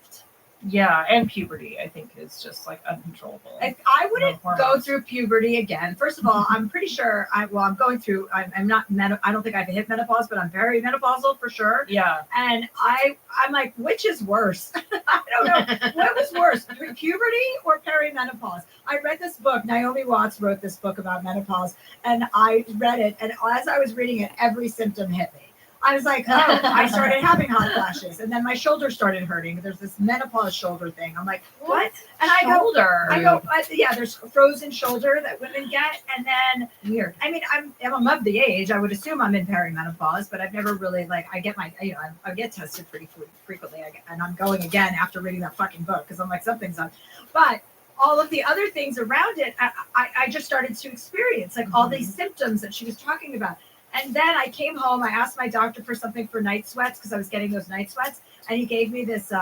Yeah, and puberty, I think, is just like uncontrollable. I wouldn't go through puberty again. First of all, I'm pretty sure I'm going through. I'm not. I don't think I've hit menopause, but I'm very menopausal for sure. Yeah. And I'm like, which is worse? I don't know. What was worse, puberty or perimenopause? I read this book. Naomi Watts wrote this book about menopause, and I read it. And as I was reading it, every symptom hit me. I was like, oh, I started having hot flashes, and then my shoulder started hurting. There's this menopause shoulder thing. I'm like, what? And I go, yeah, there's frozen shoulder that women get, and then weird. I mean, I'm of the age. I would assume I'm in perimenopause, but I've never really I get my, I get tested pretty frequently, and I'm going again after reading that fucking book because I'm like, something's up. But all of the other things around it, I just started to experience like all these symptoms that she was talking about. And then I came home. I asked my doctor for something for night sweats because I was getting those night sweats, and he gave me this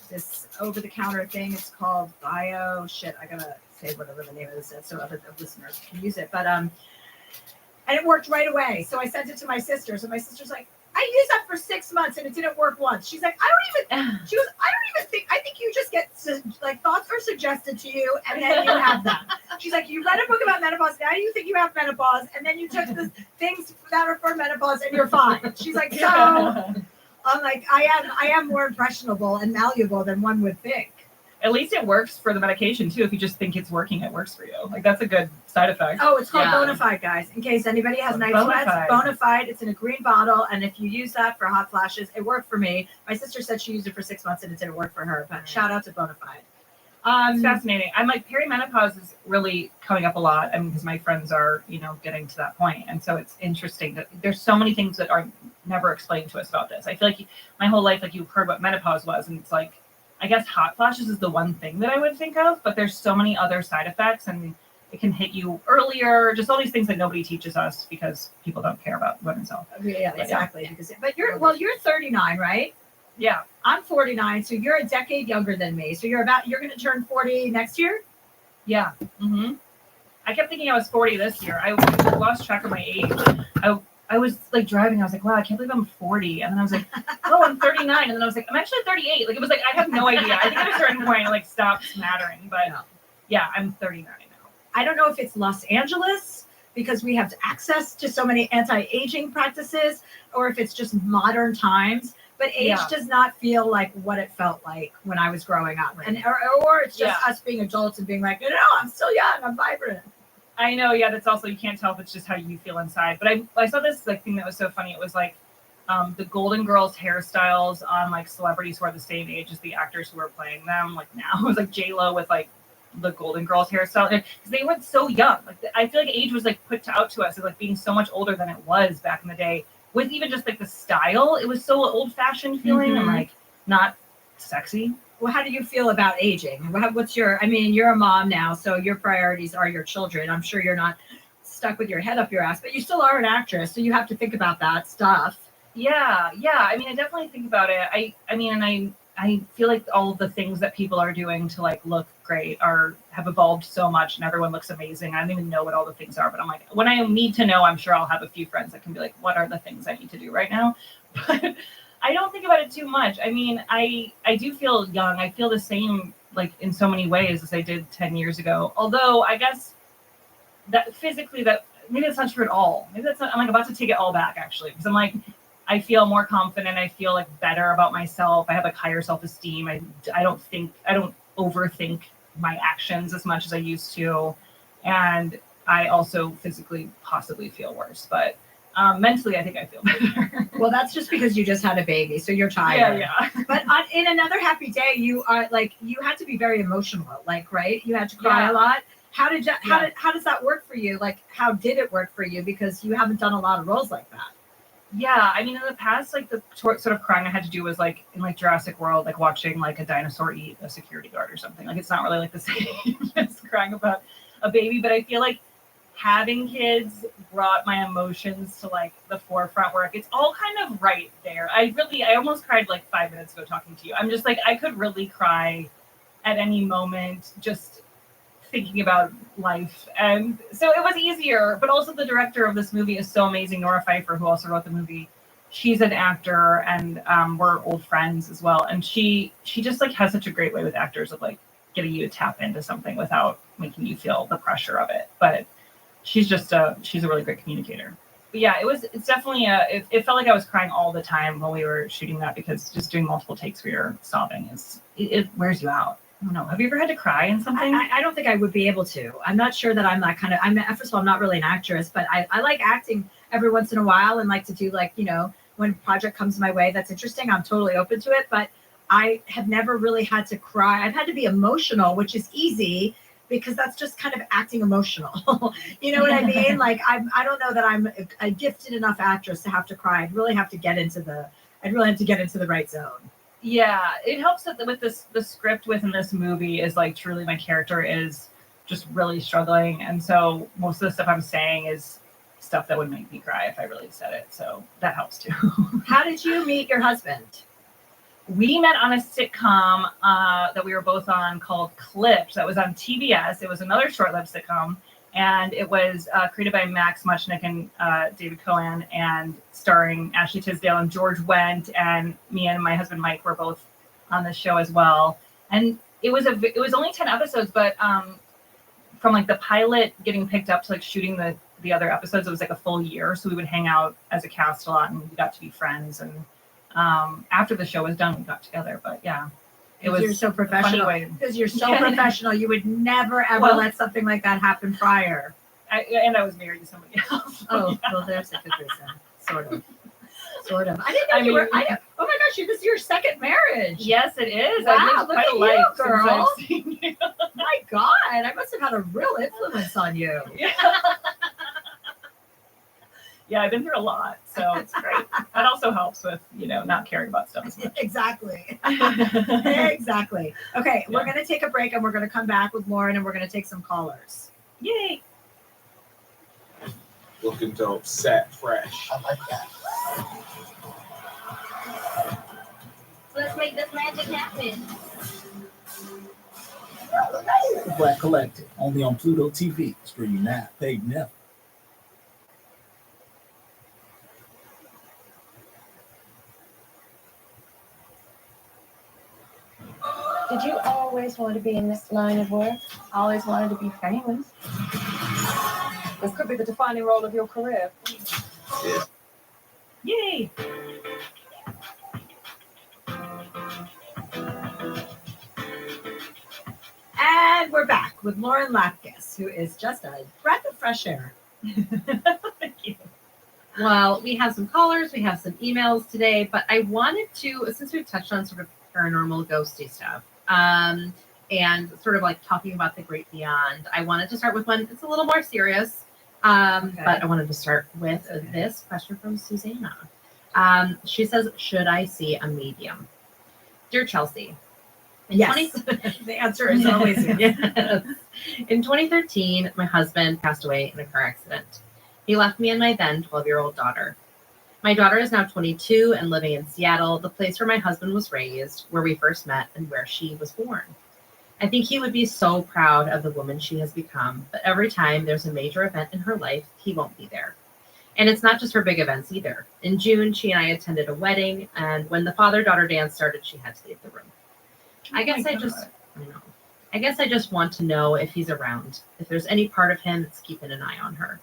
this over-the-counter thing. It's called Bio. Shit, I gotta say whatever the name of this is so other listeners can use it. But and it worked right away. So I sent it to my sisters, and my sister's like, I used that for 6 months and it didn't work once. She's like, I don't even think, I think you just get, like, thoughts are suggested to you and then you have them. She's like, you read a book about menopause, now you think you have menopause, and then you took the things that are for menopause and you're fine. She's like, so, I'm like, I am more impressionable and malleable than one would think. At least it works for the medication too. If you just think it's working, it works for you. Like that's a good side effect. Oh, it's called Bonafide, guys. In case anybody has night sweats, Bonafide. It's in a green bottle, and if you use that for hot flashes, it worked for me. My sister said she used it for 6 months and it didn't work for her. But shout out to Bonafide. It's fascinating. I'm like perimenopause is really coming up a lot. I mean, because my friends are, getting to that point, and so it's interesting that there's so many things that are never explained to us about this. I feel like my whole life, like you've heard what menopause was, and it's like, I guess hot flashes is the one thing that I would think of, but there's so many other side effects, and it can hit you earlier. Just all these things that nobody teaches us because people don't care about women's health. Yeah, exactly. But you're 39, right? Yeah, I'm 49, so you're a decade younger than me. So you're going to turn 40 next year? Yeah. Mm-hmm. I kept thinking I was 40 this year. I lost track of my age. I was like driving. I was like, wow, I can't believe I'm 40. And then I was like, oh, I'm 39. And then I was like, I'm actually 38. Like it was like, I have no idea. I think at a certain point it like stops mattering. But yeah, I'm 39 now. I don't know if it's Los Angeles because we have access to so many anti-aging practices, or if it's just modern times. But age does not feel like what it felt like when I was growing up. Right. And or it's just us being adults and being like, no, I'm still young, I'm vibrant. I know, yeah, that's also, you can't tell if it's just how you feel inside. But I saw this like thing that was so funny. It was like the Golden Girls hairstyles on like celebrities who are the same age as the actors who are playing them. Like now it was like J-Lo with like the Golden Girls hairstyle, because they were so young. Like I feel like age was like put out to us as like being so much older than it was back in the day. With even just like the style, it was so old-fashioned feeling and like not sexy. Well, how do you feel about aging? What's your, I mean, you're a mom now, so your priorities are your children. I'm sure you're not stuck with your head up your ass, but you still are an actress, so you have to think about that stuff. Yeah. I mean, I definitely think about it. I feel like all of the things that people are doing to like look great have evolved so much, and everyone looks amazing. I don't even know what all the things are, but I'm like, when I need to know, I'm sure I'll have a few friends that can be like, what are the things I need to do right now? But I don't think about it too much. I mean, I do feel young. I feel the same like in so many ways as I did 10 years ago. Although I guess that physically, that maybe that's not true at all. Maybe that's not, I'm like about to take it all back actually, because I'm like, I feel more confident. I feel like better about myself. I have like higher self-esteem. I don't overthink my actions as much as I used to. And I also physically possibly feel worse, but mentally, I think I feel better. Well, that's just because you just had a baby, so you're tired. Yeah. But in another happy day, you are like, you had to be very emotional, like, right? You had to cry a lot. How does that work for you? Like, how did it work for you? Because you haven't done a lot of roles like that. Yeah, I mean, in the past, like the sort of crying I had to do was like in like Jurassic World, like watching like a dinosaur eat a security guard or something. Like it's not really like the same as crying about a baby, but I feel like having kids brought my emotions to like the forefront where it's all kind of right there. I almost cried like 5 minutes ago talking to you. I'm just like, I could really cry at any moment just thinking about life. And so it was easier, but also the director of this movie is so amazing, Nora Pfeiffer, who also wrote the movie. She's an actor, and we're old friends as well. And she just like has such a great way with actors of like getting you to tap into something without making you feel the pressure of it. But she's a really great communicator. But yeah, it's definitely it felt like I was crying all the time while we were shooting that, because just doing multiple takes where you're sobbing it wears you out. I don't know. Have you ever had to cry in something? I don't think I would be able to. I'm not sure that I'm that kind of, first of all, I'm not really an actress, but I like acting every once in a while and like to do like, when a project comes my way that's interesting, I'm totally open to it. But I have never really had to cry. I've had to be emotional, which is easy because that's just kind of acting emotional. You know what I mean? Like, I don't know that I'm a gifted enough actress to have to cry. I'd really have to get into the right zone. Yeah, it helps that with the script within this movie is like truly my character is just really struggling, and so most of the stuff I'm saying is stuff that would make me cry if I really said it. So that helps too. How did you meet your husband? We met on a sitcom that we were both on called Clipped. That was on TBS. It was another short-lived sitcom, And it was created by Max Muchnick and David Cohen, and starring Ashley Tisdale and George Wendt, and me and my husband Mike were both on the show as well. And it was only 10 episodes, but from like the pilot getting picked up to like shooting the other episodes, it was like a full year. So we would hang out as a cast a lot, and we got to be friends. And after the show was done, we got together. But yeah, it was You're so professional. Because you're so professional, you would never ever let something like that happen prior. And I was married to somebody else. Oh, well, there's a good reason. Sort of. Sort of. I didn't know you were. Oh my gosh, this is your second marriage. Yes, it is. Wow, I've lived look quite at a life you, since girl. I've seen you. My God, I must have had a real influence on you. Yeah, I've been through a lot, so it's great. That also helps with, not caring about stuff as much. Exactly. Exactly. Okay, we're going to take a break and we're going to come back with Lauren and we're going to take some callers. Yay. Looking dope, set fresh. I like that. Let's make this magic happen. Black Collective, only on Pluto TV. Streaming now. Paid never. Did you always want to be in this line of work? Always wanted to be famous? This could be the defining role of your career. Yeah. Yay. And we're back with Lauren Lapkus, who is just a breath of fresh air. Thank you. Well, we have some callers, we have some emails today, but I wanted to, since we've touched on sort of paranormal ghosty stuff, and sort of like talking about the great beyond, I wanted to start with one that's a little more serious. But I wanted to start with this question from Susanna. She says, should I see a medium? Dear Chelsea, Yes. The answer is always yes. Yes. In 2013, my husband passed away in a car accident. He left me and my then 12-year-old daughter. My daughter is now 22 and living in Seattle, the place where my husband was raised, where we first met, and where she was born. I think he would be so proud of the woman she has become, but every time there's a major event in her life, he won't be there. And it's not just her big events either. In June, she and I attended a wedding, and when the father-daughter dance started, she had to leave the room. I guess I just want to know if he's around, if there's any part of him that's keeping an eye on her.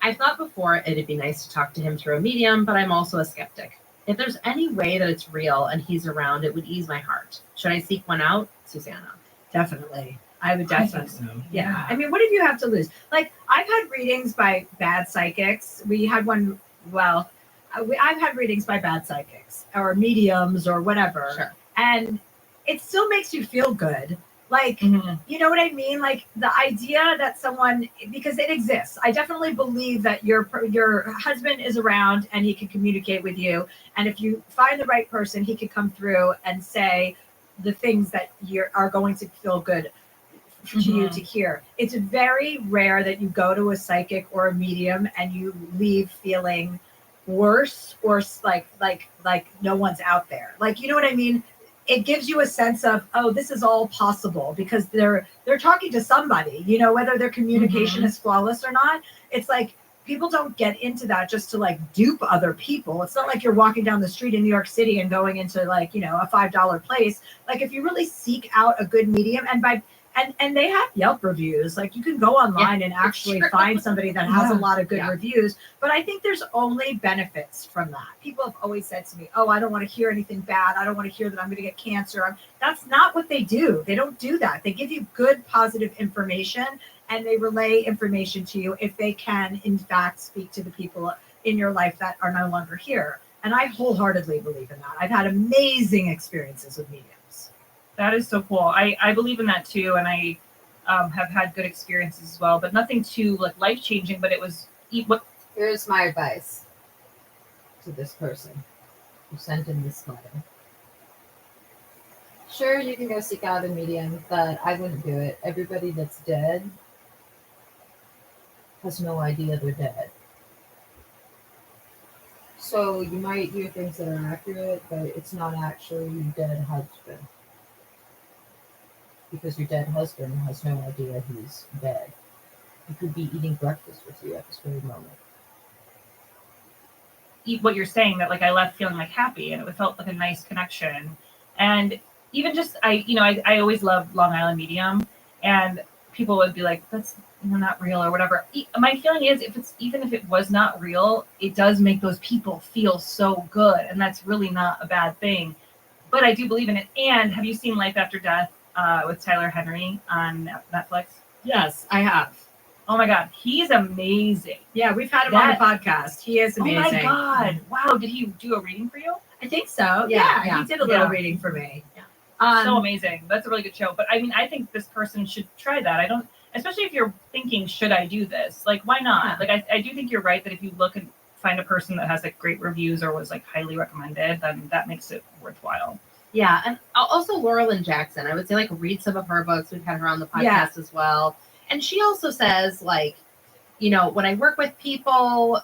I thought before it'd be nice to talk to him through a medium, but I'm also a skeptic. If there's any way that it's real and he's around, it would ease my heart. Should I seek one out? Susanna. Definitely. I would definitely. so. Yeah. I mean, what did you have to lose? Like, I've had readings by bad psychics. We had one, I've had readings by bad psychics or mediums or whatever. Sure. And it still makes you feel good. Like, you know what I mean? Like the idea that someone, because it exists. I definitely believe that your husband is around and he can communicate with you. And if you find the right person, he could come through and say the things that are going to feel good to you to hear. It's very rare that you go to a psychic or a medium and you leave feeling worse or like no one's out there. Like, you know what I mean? It gives you a sense of, oh, this is all possible because they're talking to somebody, you know, whether their communication is flawless or not. It's like people don't get into that just to like dupe other people. It's not like you're walking down the street in New York City and going into like, you know, a $5 place. Like if you really seek out a good medium and they have Yelp reviews, like you can go online and actually find somebody that has a lot of good reviews. But I think there's only benefits from that. People have always said to me, oh, I don't want to hear anything bad. I don't want to hear that I'm going to get cancer. That's not what they do. They don't do that. They give you good, positive information and they relay information to you if they can, in fact, speak to the people in your life that are no longer here. And I wholeheartedly believe in that. I've had amazing experiences with mediums. That is so cool. I believe in that too, and I have had good experiences as well, but nothing too like life changing. But it was what. Here's my advice to this person who sent in this letter. Sure, you can go seek out a medium, but I wouldn't do it. Everybody that's dead has no idea they're dead. So you might hear things that are accurate, but it's not actually your dead husband. Because your dead husband has no idea he's dead. he could be eating breakfast with you at this very moment. What you're saying, that like I left feeling like happy and it felt like a nice connection. And even just I always loved Long Island Medium, and people would be like, that's not real or whatever. My feeling is even if it was not real, it does make those people feel so good, and that's really not a bad thing. But I do believe in it. And have you seen Life After Death with Tyler Henry on Netflix? Yes, I have. Oh my God, he's amazing. Yeah, we've had him on the podcast. He is amazing. Oh my God. Wow, did he do a reading for you? I think so. Yeah, he did a little reading for me. So amazing. That's a really good show. But I mean, I think this person should try that. Especially if you're thinking, should I do this? Like, why not? Like, I do think you're right that if you look and find a person that has like great reviews or was like highly recommended, then that makes it worthwhile. Yeah, and also Laurel and Jackson. I would say like read some of her books. We've had her on the podcast as well. And she also says like, when I work with people,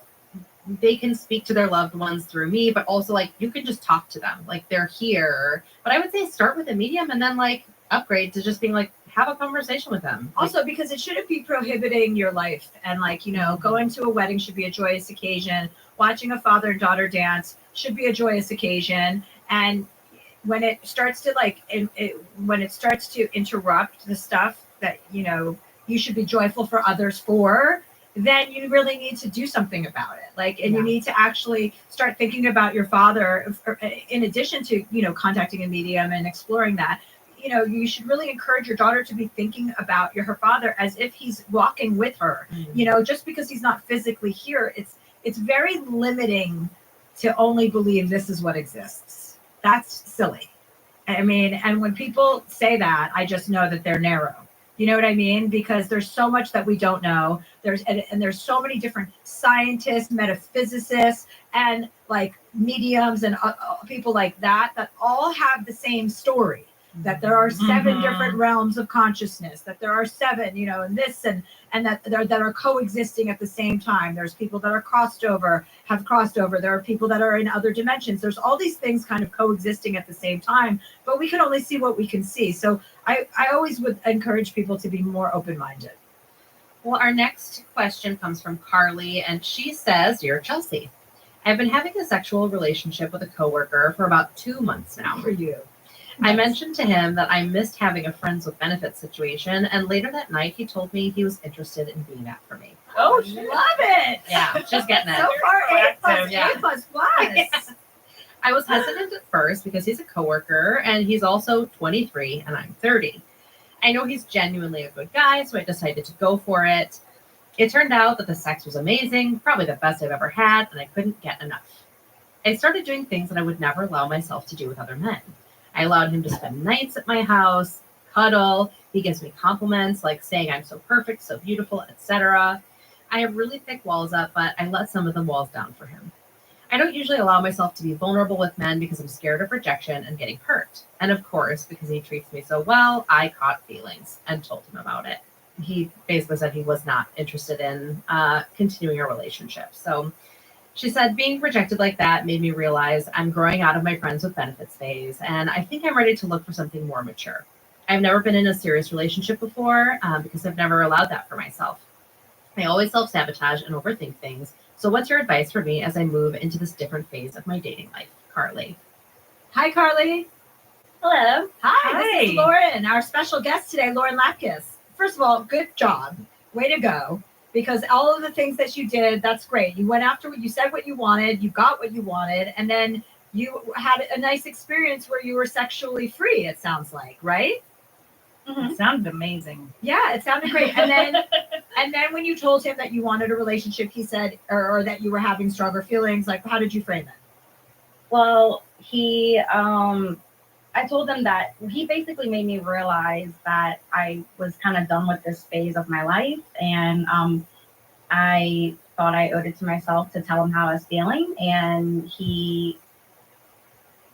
they can speak to their loved ones through me, but also like you can just talk to them, like they're here. But I would say start with a medium and then like upgrade to just being like, have a conversation with them. Also, because it shouldn't be prohibiting your life. And like, going to a wedding should be a joyous occasion. Watching a father and daughter dance should be a joyous occasion. And when it starts to when it starts to interrupt the stuff that, you should be joyful for others for, then you really need to do something about it. You need to actually start thinking about your father in addition to, contacting a medium and exploring that. You should really encourage your daughter to be thinking about her father as if he's walking with her. Just because he's not physically here, it's very limiting to only believe this is what exists. That's silly. I mean, and when people say that, I just know that they're narrow. You know what I mean? Because there's so much that we don't know. There's so many different scientists, metaphysicists, and like mediums and people like that all have the same story. That there are 7 different realms of consciousness, that there are 7, and this and that are coexisting at the same time. There's people that are have crossed over. There are people that are in other dimensions. There's all these things kind of coexisting at the same time, but we can only see what we can see. So I always would encourage people to be more open-minded. Well, our next question comes from Carly, and she says, "Dear Chelsea, I've been having a sexual relationship with a coworker for about 2 months now. For you. I mentioned to him that I missed having a friends with benefits situation, and later that night he told me he was interested in being that for me." Oh, love it! Yeah, she's getting it. So far, A+, Yeah. A++. I was hesitant at first because he's a coworker and he's also 23 and I'm 30. I know he's genuinely a good guy, so I decided to go for it. It turned out that the sex was amazing, probably the best I've ever had, and I couldn't get enough. I started doing things that I would never allow myself to do with other men. I allowed him to spend nights at my house, cuddle. He gives me compliments like saying I'm so perfect, so beautiful, etc. I have really thick walls up, but I let some of the walls down for him. I don't usually allow myself to be vulnerable with men because I'm scared of rejection and getting hurt. And of course, because he treats me so well, I caught feelings and told him about it. He basically said he was not interested in continuing a relationship. So she said, being rejected like that made me realize I'm growing out of my friends with benefits phase, and I think I'm ready to look for something more mature. I've never been in a serious relationship before because I've never allowed that for myself. I always self-sabotage and overthink things. So what's your advice for me as I move into this different phase of my dating life? Carly. Hi, Carly. Hello. Hi, this is Lauren, our special guest today, Lauren Lapkus. First of all, good job. Way to go. Because all of the things that you did, that's great. You went after what you said, what you wanted, you got what you wanted, and then you had a nice experience where you were sexually free, it sounds like, right? It sounded amazing. Yeah, it sounded great. And then when you told him that you wanted a relationship, he said, or that you were having stronger feelings, like how did you frame it? Well, I told him that he basically made me realize that I was kind of done with this phase of my life. And I thought I owed it to myself to tell him how I was feeling. And he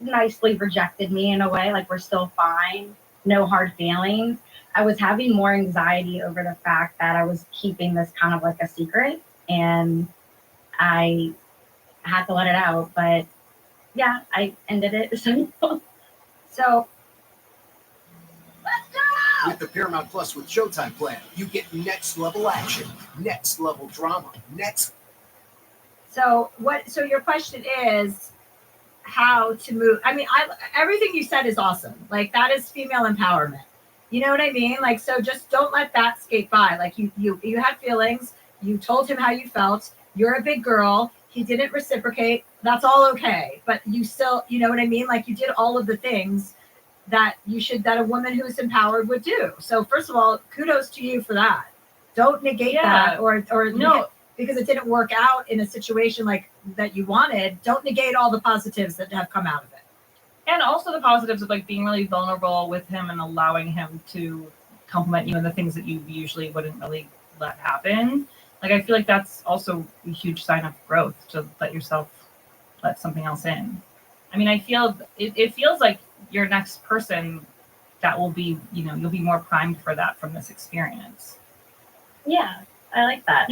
nicely rejected me in a way, like we're still fine, no hard feelings. I was having more anxiety over the fact that I was keeping this kind of like a secret. And I had to let it out. But yeah, I ended it. So let's go! With the Paramount Plus with Showtime plan, you get next level action, next level drama, next. So what? So your question is how to move. I mean, everything you said is awesome. Like that is female empowerment. You know what I mean? Like, so just don't let that skate by. Like you had feelings. You told him how you felt. You're a big girl. He didn't reciprocate. That's all okay. But you still, you know what I mean? Like you did all of the things that that a woman who's empowered would do. So first of all, kudos to you for that. Don't negate that or no, because it didn't work out in a situation like that you wanted. Don't negate all the positives that have come out of it. And also the positives of like being really vulnerable with him and allowing him to compliment you on the things that you usually wouldn't really let happen. Like I feel like that's also a huge sign of growth to let something else in. I mean, I feel it feels like your next person that will be, you'll be more primed for that from this experience. Yeah, I like that.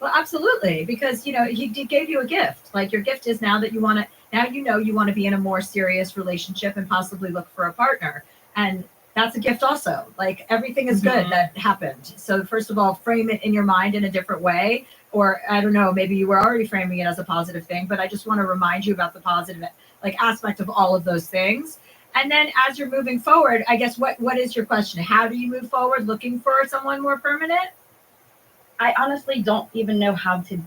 Well, absolutely, because he gave you a gift. Like your gift is now that you want to be in a more serious relationship and possibly look for a partner, and that's a gift also. Like everything is good that happened. So first of all, frame it in your mind in a different way, or I don't know, maybe you were already framing it as a positive thing, but I just want to remind you about the positive aspect of all of those things. And then as you're moving forward, I guess what is your question? How do you move forward looking for someone more permanent? I honestly don't even know how to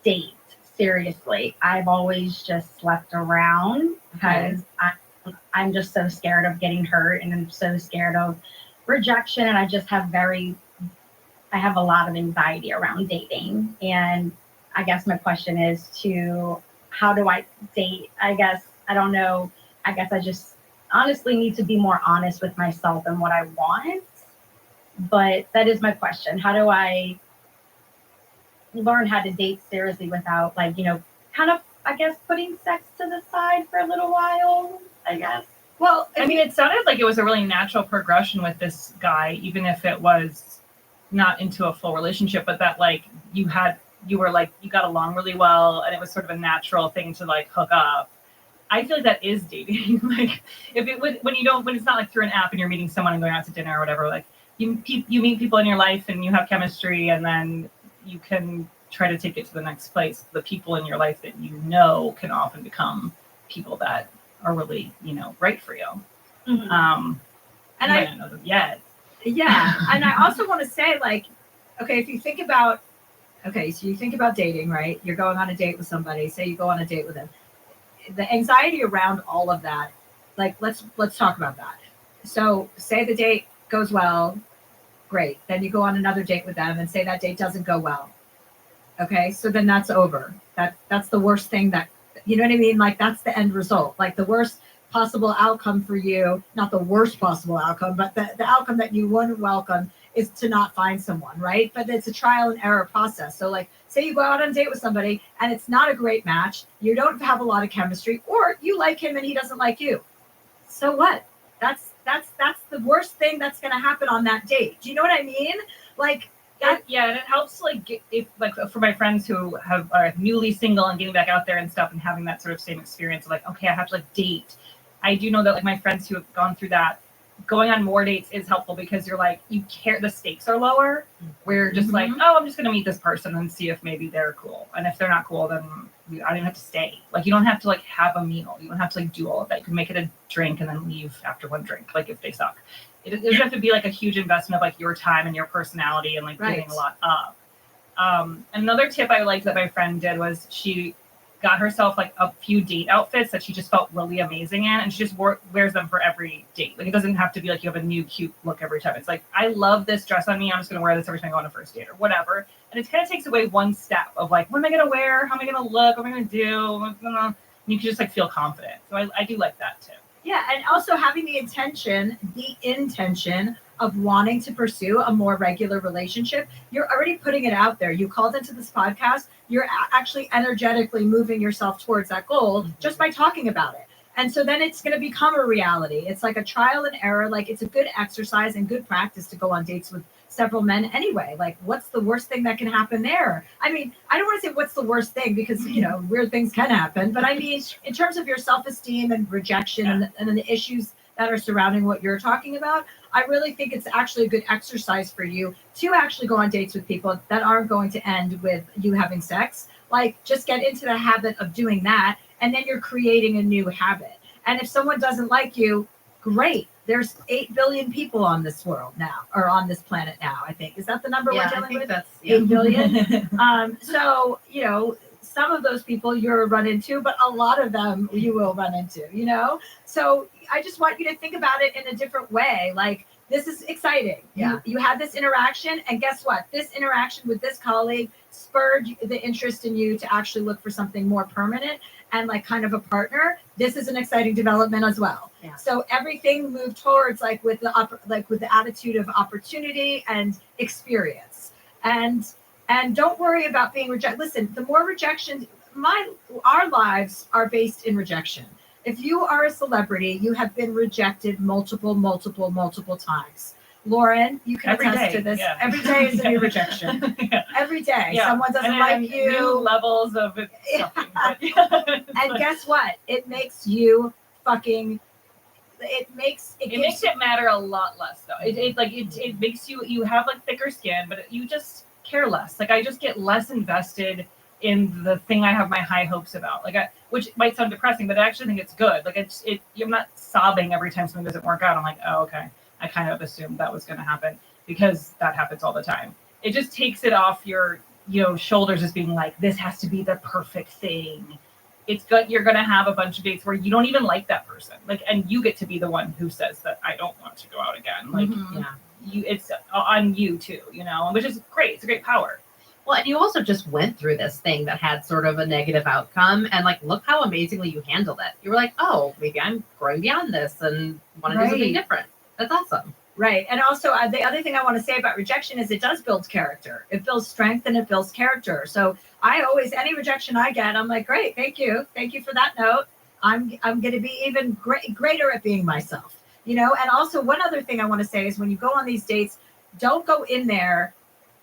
date seriously. I've always just slept around because I'm just so scared of getting hurt and I'm so scared of rejection. And I just have I have a lot of anxiety around dating. And I guess my question is how do I date? I guess, I don't know. I guess I just honestly need to be more honest with myself and what I want. But that is my question. How do I learn how to date seriously without kind of, I guess, putting sex to the side for a little while, I guess. Well, I mean, it sounded like it was a really natural progression with this guy, even if it was not into a full relationship, but that you got along really well and it was sort of a natural thing to hook up. I feel like that is dating. When it's not through an app and you're meeting someone and going out to dinner or whatever, you meet people in your life and you have chemistry and then you can try to take it to the next place. The people in your life that can often become people that are really, right for you. Mm-hmm. And I don't know them yet. Yeah. And I also want to say, okay, if you think about, so you think about dating, right? You're going on a date with somebody, say you go on a date with them. The anxiety around all of that, let's talk about that. So say the date goes well, great. Then you go on another date with them and say that date doesn't go well. Okay, so then that's over. That's the worst thing you know what I mean? That's the end result. The worst possible outcome for you, not the worst possible outcome, but the outcome that you wouldn't welcome is to not find someone, right? But it's a trial and error process. So say you go out on a date with somebody and it's not a great match, you don't have a lot of chemistry, or you like him and he doesn't like you. So what? That's the worst thing that's going to happen on that date. Do you know what I mean? And it helps for my friends who are newly single and getting back out there and stuff and having that sort of same experience of okay, I have to date. I do know that my friends who have gone through that, going on more dates is helpful because you're you care, the stakes are lower. We're just oh, I'm just going to meet this person and see if maybe they're cool. And if they're not cool, then I don't even have to stay. You don't have to have a meal. You don't have to do all of that. You can make it a drink and then leave after one drink, if they suck. It doesn't have to be a huge investment of your time and your personality and giving a lot up. Another tip I liked that my friend did was she got herself a few date outfits that she just felt really amazing in, and she just wears them for every date. It doesn't have to be you have a new cute look every time. It's I love this dress on me. I'm just going to wear this every time I go on a first date or whatever. And it kind of takes away one step of what am I going to wear? How am I going to look? What am I going to do? And you can just feel confident. So I do like that too. Yeah, and also having the intention of wanting to pursue a more regular relationship. You're already putting it out there. You called into this podcast. You're actually energetically moving yourself towards that goal just by talking about it. And so then it's going to become a reality. It's a trial and error. It's a good exercise and good practice to go on dates with several men anyway. What's the worst thing that can happen there? I mean, I don't want to say what's the worst thing because, weird things can happen. But I mean, in terms of your self-esteem and rejection and the issues that are surrounding what you're talking about, I really think it's actually a good exercise for you to actually go on dates with people that aren't going to end with you having sex. Like, just get into the habit of doing that, and then you're creating a new habit. And if someone doesn't like you, great. There's 8 billion people on this world now, or on this planet now, I think. Is that the number we're I dealing think with? that's 8 billion. So, you know, some of those people you'll run into, but a lot of them you will run into, you know? So I just want you to think about it in a different way. Like, this is exciting. Yeah. You had this interaction, and guess what? This interaction with this colleague spurred the interest in you to actually look for something more permanent and like kind of a partner. This is an exciting development as well. Yeah. So everything moved towards like with the attitude of opportunity and experience. And don't worry about being rejected. Listen, the more rejections, our lives are based in rejection. If you are a celebrity, you have been rejected multiple times. Lauren, you can Every attest day, to this. yeah. Every day is a new rejection. Every day. Someone doesn't like you. New levels of it. And guess what? It makes you fucking. It makes it matter a lot less though. It makes you have like thicker skin, but you just care less. Like I just get less invested in the thing I have my high hopes about. Which might sound depressing, but I actually think it's good. Like I'm not sobbing every time something doesn't work out. I'm like, oh okay. I kind of assumed that was going to happen because that happens all the time. It just takes it off your shoulders as being like, this has to be the perfect thing. It's good. You're going to have a bunch of dates where you don't even like that person. And you get to be the one who says that I don't want to go out again. It's on you too, which is great. It's a great power. Well, and you also just went through this thing that had sort of a negative outcome, and look how amazingly you handled it. You were like, oh, maybe I'm growing beyond this and want to do something different. That's awesome. Right. And also the other thing I want to say about rejection is it does build character. It builds strength and it builds character. So any rejection I get, I'm like, great, thank you. Thank you for that note. I'm going to be even greater at being myself, And also one other thing I want to say is when you go on these dates, don't go in there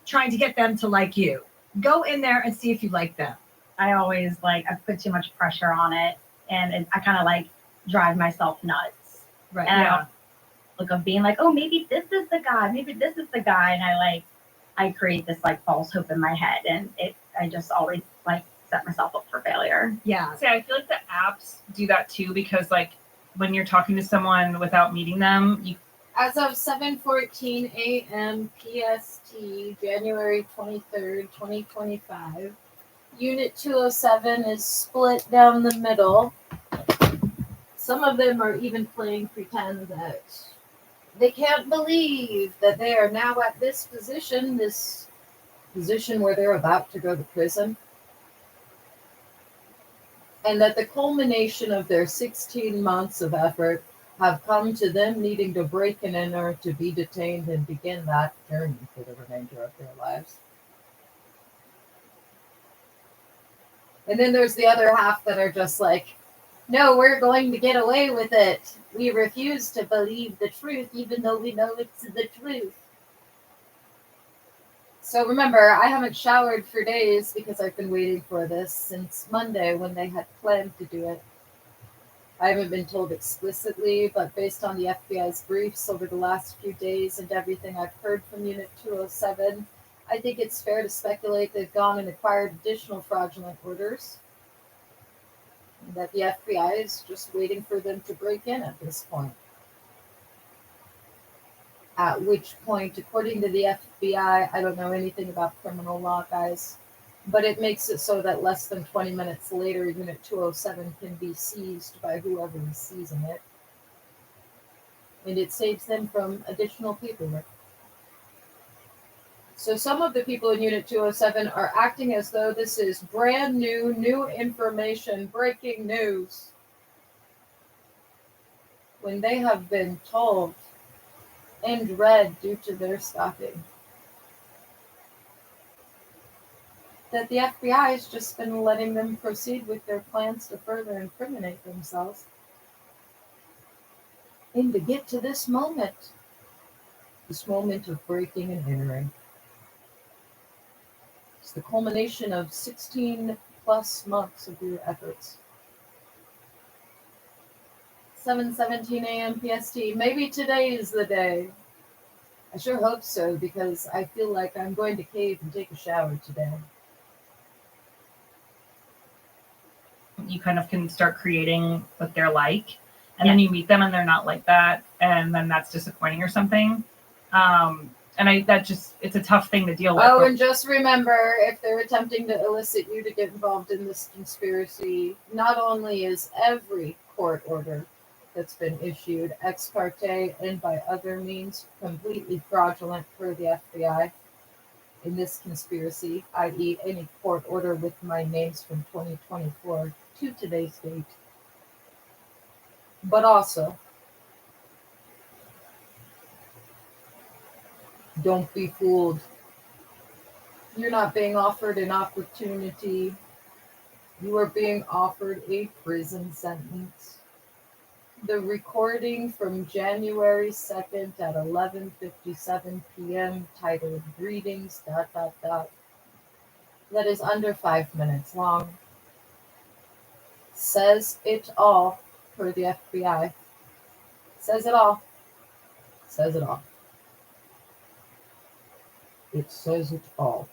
trying to get them to like you. Go in there and see if you like them. I always I put too much pressure on it, and I kind of drive myself nuts. Right. And of being like, oh, maybe this is the guy, and I create this false hope in my head, and I just always set myself up for failure. Yeah. See, I feel like the apps do that too because when you're talking to someone without meeting them, As of 7:14 a.m. PST, January 23rd, 2025, Unit 207 is split down the middle. Some of them are even playing pretend that they can't believe that they are now at this position where they're about to go to prison. And that the culmination of their 16 months of effort have come to them needing to break and enter to be detained and begin that journey for the remainder of their lives. And then there's the other half that are just like, no, we're going to get away with it. We refuse to believe the truth, even though we know it's the truth. So remember, I haven't showered for days because I've been waiting for this since Monday when they had planned to do it. I haven't been told explicitly, but based on the FBI's briefs over the last few days and everything I've heard from Unit 207, I think it's fair to speculate they've gone and acquired additional fraudulent orders. And that the FBI is just waiting for them to break in at this point. At which point, according to the FBI, I don't know anything about criminal law, guys, but it makes it so that less than 20 minutes later, Unit 207 can be seized by whoever is seizing it. And it saves them from additional paperwork. So some of the people in Unit 207 are acting as though this is brand new information, breaking news, when they have been told and read due to their stalking that the FBI has just been letting them proceed with their plans to further incriminate themselves. And to get to this moment of breaking and entering. It's the culmination of 16 plus months of your efforts. 7:17 a.m. PST. Maybe today is the day. I sure hope so, because I feel like I'm going to cave and take a shower today. You kind of can start creating what they're like, and then you meet them and they're not like that, and then that's disappointing or something. It's a tough thing to deal with. Oh, and just remember, if they're attempting to elicit you to get involved in this conspiracy, not only is every court order that's been issued ex parte and by other means completely fraudulent for the FBI in this conspiracy, i.e. any court order with my names from 2024 to today's date, but also, don't be fooled. You're not being offered an opportunity. You are being offered a prison sentence. The recording from January 2nd at 11:57 p.m. titled Greetings, ... that is under 5 minutes long, says it all for the FBI. Says it all. Says it all. It says it all.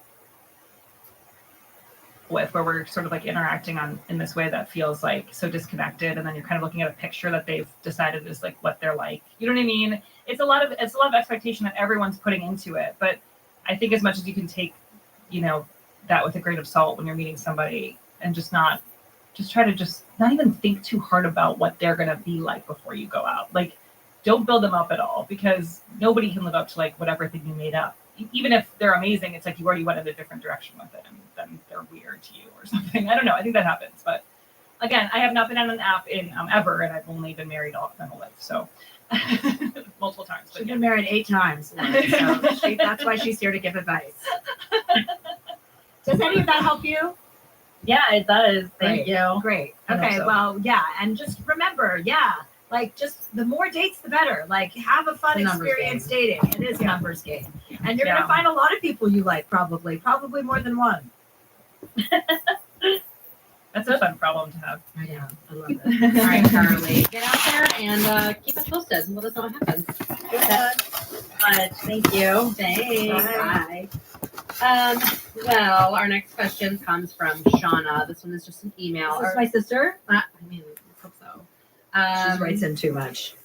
With where we're sort of like interacting in this way that feels like so disconnected, and then you're kind of looking at a picture that they've decided is like what they're like. You know what I mean? It's a lot of expectation that everyone's putting into it. But I think as much as you can take, that with a grain of salt when you're meeting somebody, and not even think too hard about what they're gonna be like before you go out. Like, don't build them up at all, because nobody can live up to like whatever thing you made up. Even if they're amazing, it's like you already went in a different direction with it, and then they're weird to you or something. I don't know. I think that happens. But again, I have not been on an app in ever, and I've only been married all my whole life, so multiple times. She's been married 8 times. Lauren, so that's why she's here to give advice. Does any of that help you? Yeah, it does. Thank Great. you. Great. I hope Okay. so. Well, yeah, and just remember, like just the more dates, the better. Like have a fun The numbers experience dating. It is a numbers game, and you're gonna find a lot of people you like. Probably more than one. That's a fun problem to have. I know. I love All it. right, Carly, get out there and keep us posted and let us know what happens. Thank you. Thanks. Bye. Well, our next question comes from Shauna. This one is just an email. Is this my sister? I hope so. She writes in too much.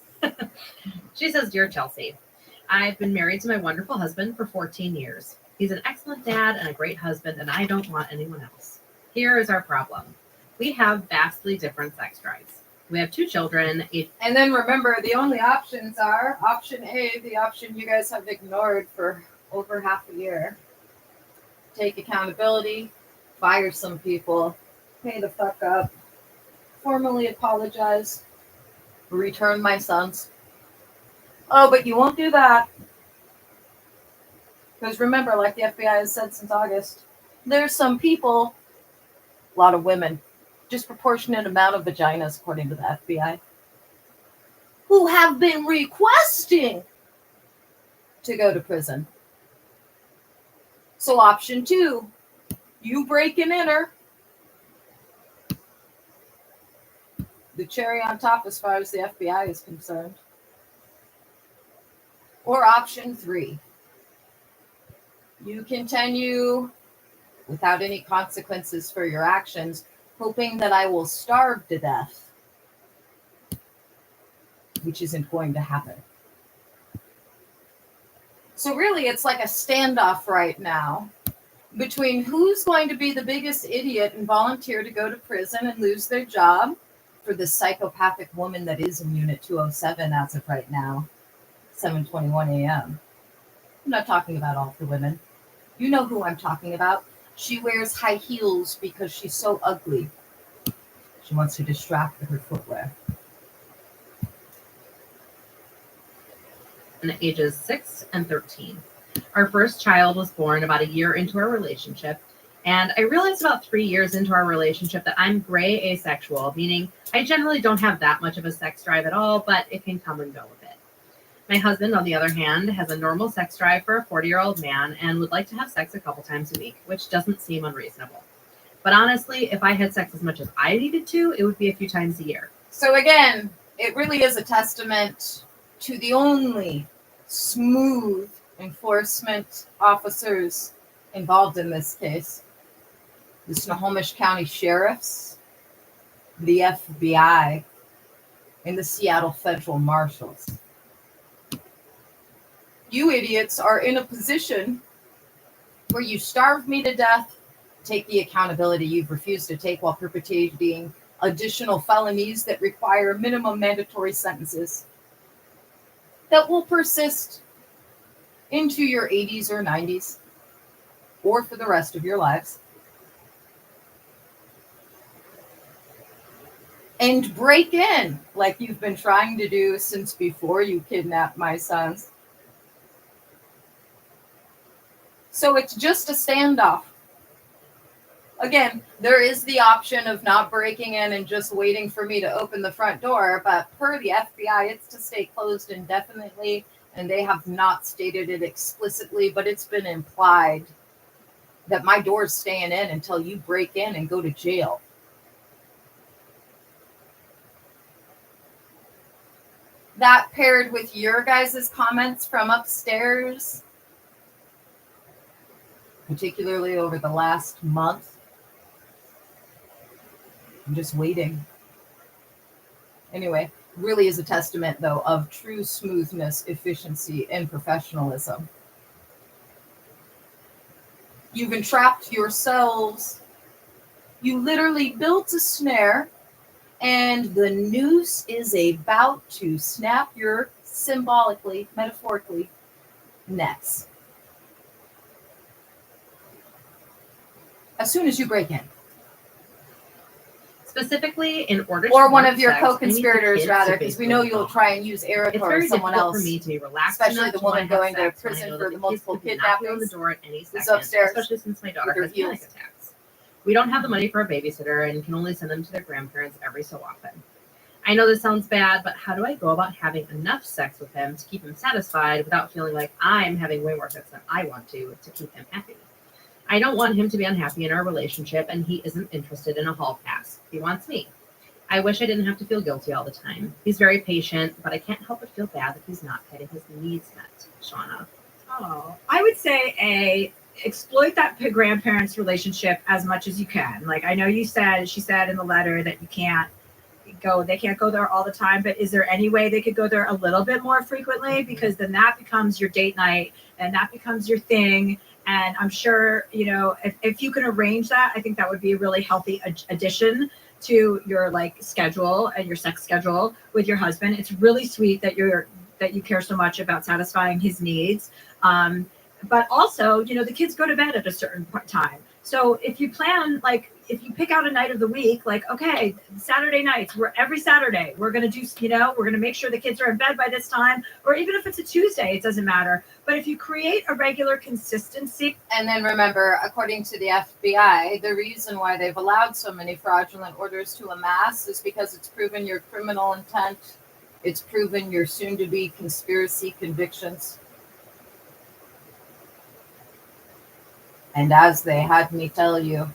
She says, Dear Chelsea, I've been married to my wonderful husband for 14 years. He's an excellent dad and a great husband, and I don't want anyone else. Here is our problem. We have vastly different sex drives. We have 2 children. And then remember, the only options are option A, the option you guys have ignored for over half a year. Take accountability, fire some people, pay the fuck up, formally apologize, return my sons. Oh, but you won't do that. Because remember, like the FBI has said since August, there's some people, a lot of women, disproportionate amount of vaginas, according to the FBI, who have been requesting to go to prison. So option 2, you break and enter. The cherry on top as far as the FBI is concerned. Or option 3, you continue without any consequences for your actions, hoping that I will starve to death, which isn't going to happen. So really, it's like a standoff right now between who's going to be the biggest idiot and volunteer to go to prison and lose their job for this psychopathic woman that is in Unit 207 as of right now, 7:21 a.m. I'm not talking about all the women. You know who I'm talking about. She wears high heels because she's so ugly. She wants to distract with her footwear. Ages 6 and 13. Our first child was born about a year into our relationship, and I realized about 3 years into our relationship that I'm gray asexual, meaning I generally don't have that much of a sex drive at all, but it can come and go a bit. My husband, on the other hand, has a normal sex drive for a 40-year-old man and would like to have sex a couple times a week, which doesn't seem unreasonable. But honestly, if I had sex as much as I needed to, it would be a few times a year. So again, it really is a testament to the only smooth enforcement officers involved in this case. The Snohomish County Sheriffs, the FBI, and the Seattle Federal Marshals. You idiots are in a position where you starve me to death, take the accountability you've refused to take while perpetrating additional felonies that require minimum mandatory sentences that will persist into your 80s or 90s or for the rest of your lives. And break in like you've been trying to do since before you kidnapped my sons. So it's just a standoff. Again, there is the option of not breaking in and just waiting for me to open the front door, but per the FBI, it's to stay closed indefinitely, and they have not stated it explicitly, but it's been implied that my door's staying in until you break in and go to jail. That paired with your guys' comments from upstairs, particularly over the last month, I'm just waiting. Anyway, really is a testament, though, of true smoothness, efficiency, and professionalism. You've entrapped yourselves. You literally built a snare, and the noose is about to snap your, symbolically, metaphorically, necks. As soon as you break in. Specifically, in order Or to one have of your sex, I need the co-conspirators, kids rather, to because we basically know you'll know. try and use Erica It's or very someone difficult else. for me to be relaxed Especially enough the to wanna woman have going to sex when I prison know for that the kids multiple could be knocking on the kidnappings. door at any Who's second, upstairs especially since my daughter with her has panic heels. attacks. We don't have the money for a babysitter and can only send them to their grandparents every so often. I know this sounds bad, but how do I go about having enough sex with him to keep him satisfied without feeling like I'm having way more sex than I want to keep him happy? I don't want him to be unhappy in our relationship, and he isn't interested in a hall pass. He wants me. I wish I didn't have to feel guilty all the time. He's very patient, but I can't help but feel bad that he's not getting his needs met. Shauna. Oh, I would say exploit that grandparents relationship as much as you can. Like I know she said in the letter that they can't go there all the time, but is there any way they could go there a little bit more frequently? Because then that becomes your date night and that becomes your thing. And I'm sure, if you can arrange that, I think that would be a really healthy addition to your schedule and your sex schedule with your husband. It's really sweet that you care so much about satisfying his needs. But also, the kids go to bed at a certain time. So if you plan, if you pick out a night of the week, okay, Saturday nights, every Saturday, we're going to do, we're going to make sure the kids are in bed by this time, or even if it's a Tuesday, it doesn't matter. But if you create a regular consistency. And then remember, according to the FBI, the reason why they've allowed so many fraudulent orders to amass is because it's proven your criminal intent. It's proven your soon-to-be conspiracy convictions. And as they had me tell you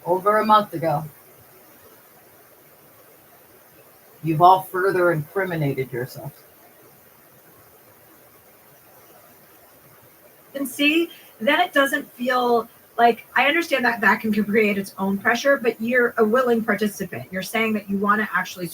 over a month ago, you've all further incriminated yourselves. And see, then it doesn't feel like, I understand that can create its own pressure, but you're a willing participant. You're saying that you want to actually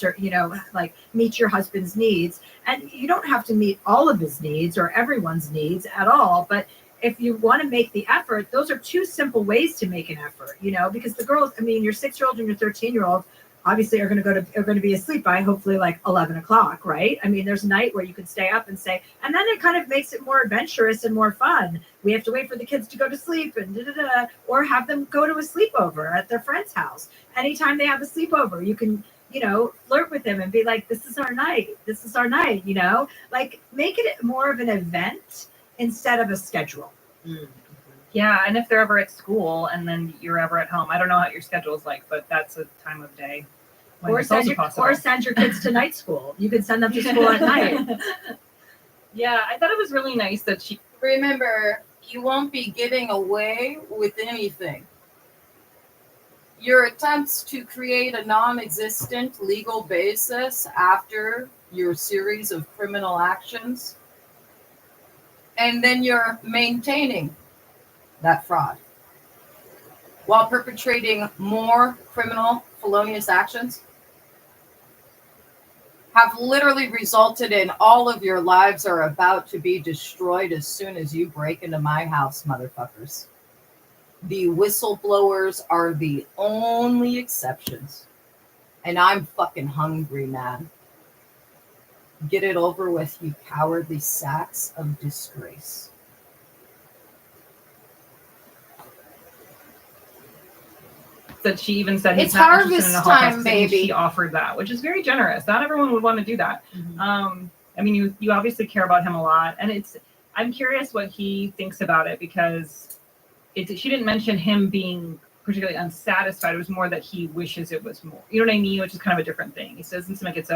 meet your husband's needs, and you don't have to meet all of his needs or everyone's needs at all. But if you want to make the effort, those are two simple ways to make an effort, because the girls, your 6-year-old and your 13-year-old obviously are going to be asleep by hopefully 11 o'clock, right? There's a night where you could stay up and say, and then it kind of makes it more adventurous and more fun. We have to wait for the kids to go to sleep and or have them go to a sleepover at their friend's house. Anytime they have a sleepover, you can, flirt with them and be like, this is our night. This is our night, make it more of an event instead of a schedule. Mm-hmm. Yeah, and if they're ever at school and then you're ever at home, I don't know what your schedule is like, but that's a time of day when Or send your kids to night school. You can send them to school at night. Yeah, I thought it was really nice that she... Remember, you won't be getting away with anything. your attempts to create a non-existent legal basis after your series of criminal actions, and then you're maintaining that fraud while perpetrating more criminal felonious actions, have literally resulted in all of your lives are about to be destroyed as soon as you break into my house, motherfuckers. The whistleblowers are the only exceptions. And I'm fucking hungry, man. Get it over with, you cowardly sacks of disgrace. That she even said he's It's not interested in a harvest whole time, house, and baby. she offered that, which is very generous. Not everyone would want to do that. I mean, you obviously care about him a lot, and I'm curious what he thinks about it, because she didn't mention him being particularly unsatisfied. It was more that he wishes it was more. You know what I mean? Which is kind of a different thing. He says it doesn't seem like it's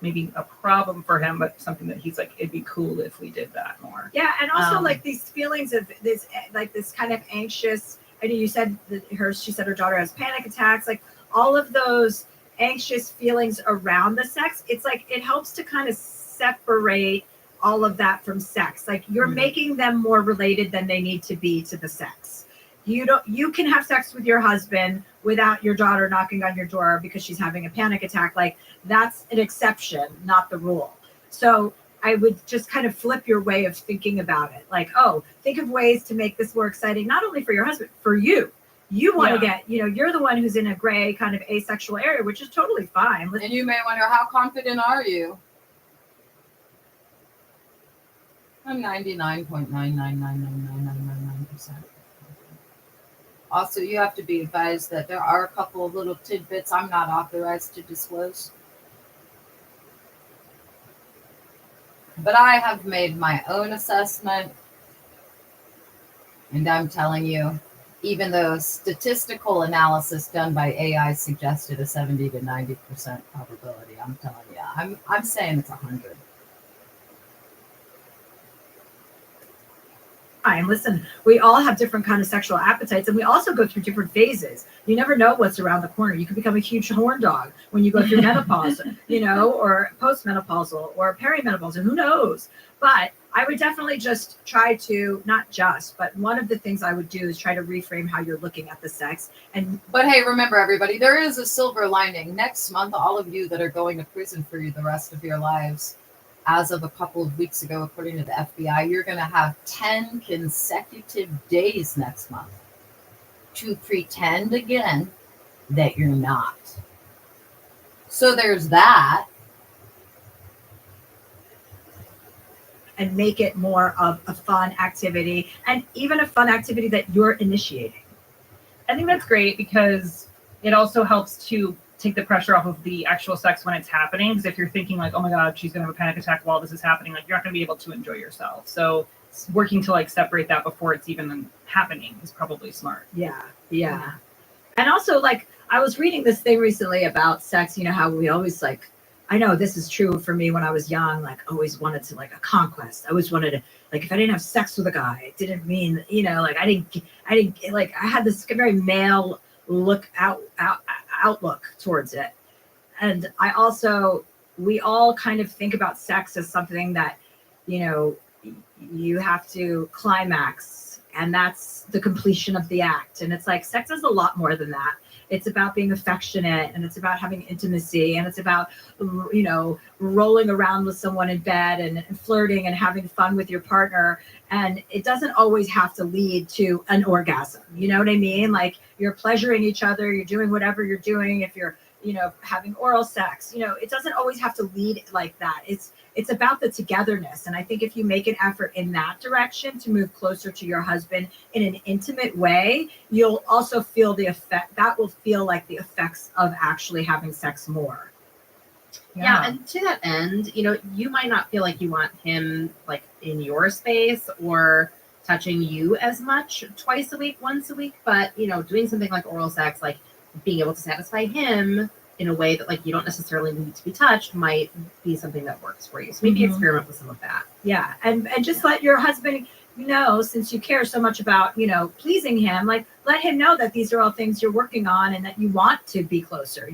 maybe a problem for him, but something that he's like, it'd be cool if we did that more. Yeah, and also like these feelings of this, like this kind of anxious. I know you said that she said her daughter has panic attacks. Like all of those anxious feelings around the sex. It's like it helps to kind of separate all of that from sex. Like you're making them more related than they need to be to the sex. You can have sex with your husband without your daughter knocking on your door because she's having a panic attack. Like that's an exception, not the rule. So I would just kind of flip your way of thinking about it. Like, oh, think of ways to make this more exciting, not only for your husband, for you. You want to get, you're the one who's in a gray kind of asexual area, which is totally fine. And you may wonder, how confident are you? I'm 99.9999999%. Also, you have to be advised that there are a couple of little tidbits I'm not authorized to disclose. But I have made my own assessment. And I'm telling you, even though statistical analysis done by AI suggested a 70 to 90% probability, I'm telling you, I'm saying it's 100. And listen, we all have different kind of sexual appetites, and we also go through different phases. You never know what's around the corner. You could become a huge horn dog when you go through menopause, or postmenopausal or perimenopausal, who knows? But I would definitely just try to, but one of the things I would do is try to reframe how you're looking at the sex. But hey, remember everybody, there is a silver lining. Next month, all of you that are going to prison for the rest of your lives, as of a couple of weeks ago, according to the FBI, you're going to have 10 consecutive days next month to pretend again that you're not. So there's that. And make it more of a fun activity, and even a fun activity that you're initiating. I think that's great, because it also helps to take the pressure off of the actual sex when it's happening. Because if you're thinking like, oh my God, she's gonna have a panic attack while this is happening, like you're not gonna be able to enjoy yourself. So working to like separate that before it's even happening is probably smart. Yeah. And also, like, I was reading this thing recently about sex, how we always like, I know this is true for me when I was young, like always wanted to like a conquest. I always wanted to, like, if I didn't have sex with a guy, it didn't mean, like I didn't like, I had this very male outlook towards it. And we all kind of think about sex as something that, you have to climax, and that's the completion of the act. And it's like, sex is a lot more than that. It's about being affectionate, and it's about having intimacy, and it's about, rolling around with someone in bed and flirting and having fun with your partner. And it doesn't always have to lead to an orgasm. You know what I mean? Like, you're pleasuring each other, you're doing whatever you're doing. If you're, having oral sex, it doesn't always have to lead like that. It's about the togetherness. And I think if you make an effort in that direction to move closer to your husband in an intimate way, you'll also feel the effect. That will feel like the effects of actually having sex more. Yeah, and to that end, you might not feel like you want him like in your space or touching you as much twice a week, once a week, but doing something like oral sex, like being able to satisfy him in a way that like you don't necessarily need to be touched, might be something that works for you. So maybe experiment with some of that. Yeah, and just let your husband since you care so much about, pleasing him, like let him know that these are all things you're working on and that you want to be closer,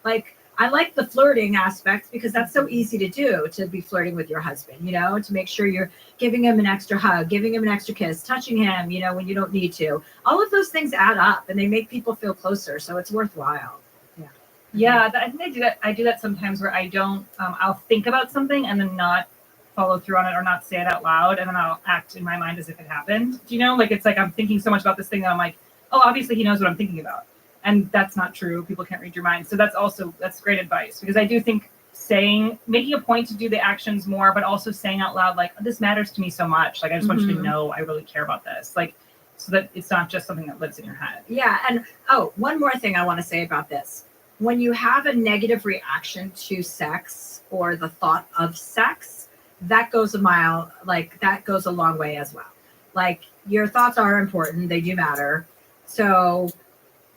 like I like the flirting aspect because that's so easy to do, to be flirting with your husband, to make sure you're giving him an extra hug, giving him an extra kiss, touching him, when you don't need to. All of those things add up and they make people feel closer. So it's worthwhile. Yeah, I think I do that. I do that sometimes where I don't, I'll think about something and then not follow through on it or not say it out loud. And then I'll act in my mind as if it happened. Do you know? Like, it's like I'm thinking so much about this thing that I'm like, oh, obviously he knows what I'm thinking about. And that's not true. People can't read your mind. So that's great advice, because I do think making a point to do the actions more, but also saying out loud, like, this matters to me so much. Like, I just want you to know I really care about this. Like, so that it's not just something that lives in your head. Yeah. And one more thing I want to say about this. When you have a negative reaction to sex or the thought of sex, that goes a mile, like that goes a long way as well. Like, your thoughts are important. They do matter. So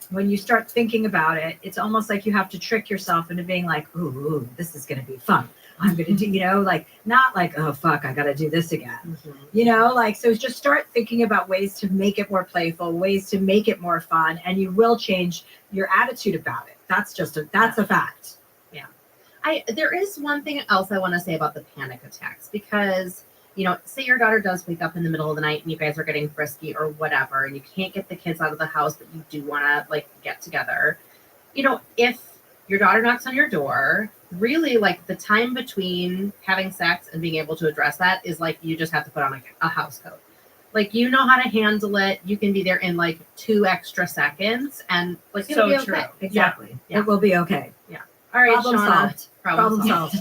when you start thinking about it, it's almost like you have to trick yourself into being like, ooh, this is going to be fun. I'm going to do, like, not like, oh, fuck, I got to do this again. So just start thinking about ways to make it more playful, ways to make it more fun, and you will change your attitude about it. That's a fact. Yeah. There is one thing else I want to say about the panic attacks, because, say your daughter does wake up in the middle of the night and you guys are getting frisky or whatever, and you can't get the kids out of the house, but you do want to like get together. If your daughter knocks on your door, really, like, the time between having sex and being able to address that is like, you just have to put on a house coat. Like, you know how to handle it. You can be there in like 2 extra seconds, and like, it'll be okay. Exactly. Yeah. It will be okay. Yeah. All right, Problem Shauna. solved. Problem solved.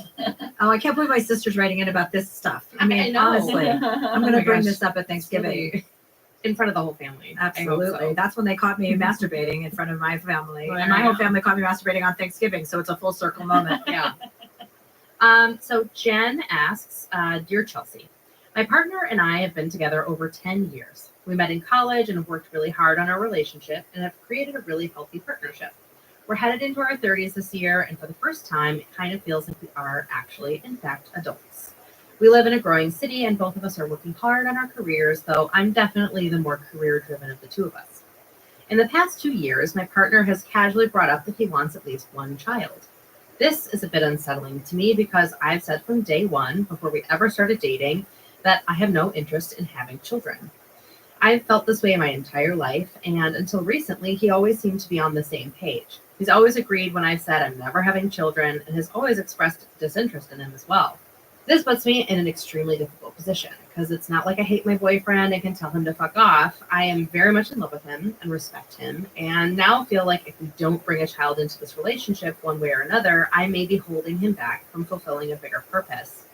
Oh, I can't believe my sister's writing in about this stuff. I mean, I know. honestly, I'm going to bring this up at Thanksgiving. In front of the whole family. Absolutely. So. That's when they caught me masturbating in front of my family. And my whole family caught me masturbating on Thanksgiving. So it's a full circle moment. Yeah. So Jen asks, Dear Chelsea, my partner and I have been together over 10 years. We met in college and have worked really hard on our relationship and have created a really healthy partnership. We're headed into our 30s this year, and for the first time, it kind of feels like we are actually, in fact, adults. We live in a growing city, and both of us are working hard on our careers, though I'm definitely the more career-driven of the two of us. In the past 2 years, my partner has casually brought up that he wants at least one child. This is a bit unsettling to me because I've said from day one, before we ever started dating, that I have no interest in having children. I've felt this way my entire life, and until recently, he always seemed to be on the same page. He's always agreed when I've said I'm never having children, and has always expressed disinterest in them as well. This puts me in an extremely difficult position, because it's not like I hate my boyfriend and can tell him to fuck off. I am very much in love with him and respect him, and now feel like if we don't bring a child into this relationship one way or another, I may be holding him back from fulfilling a bigger purpose.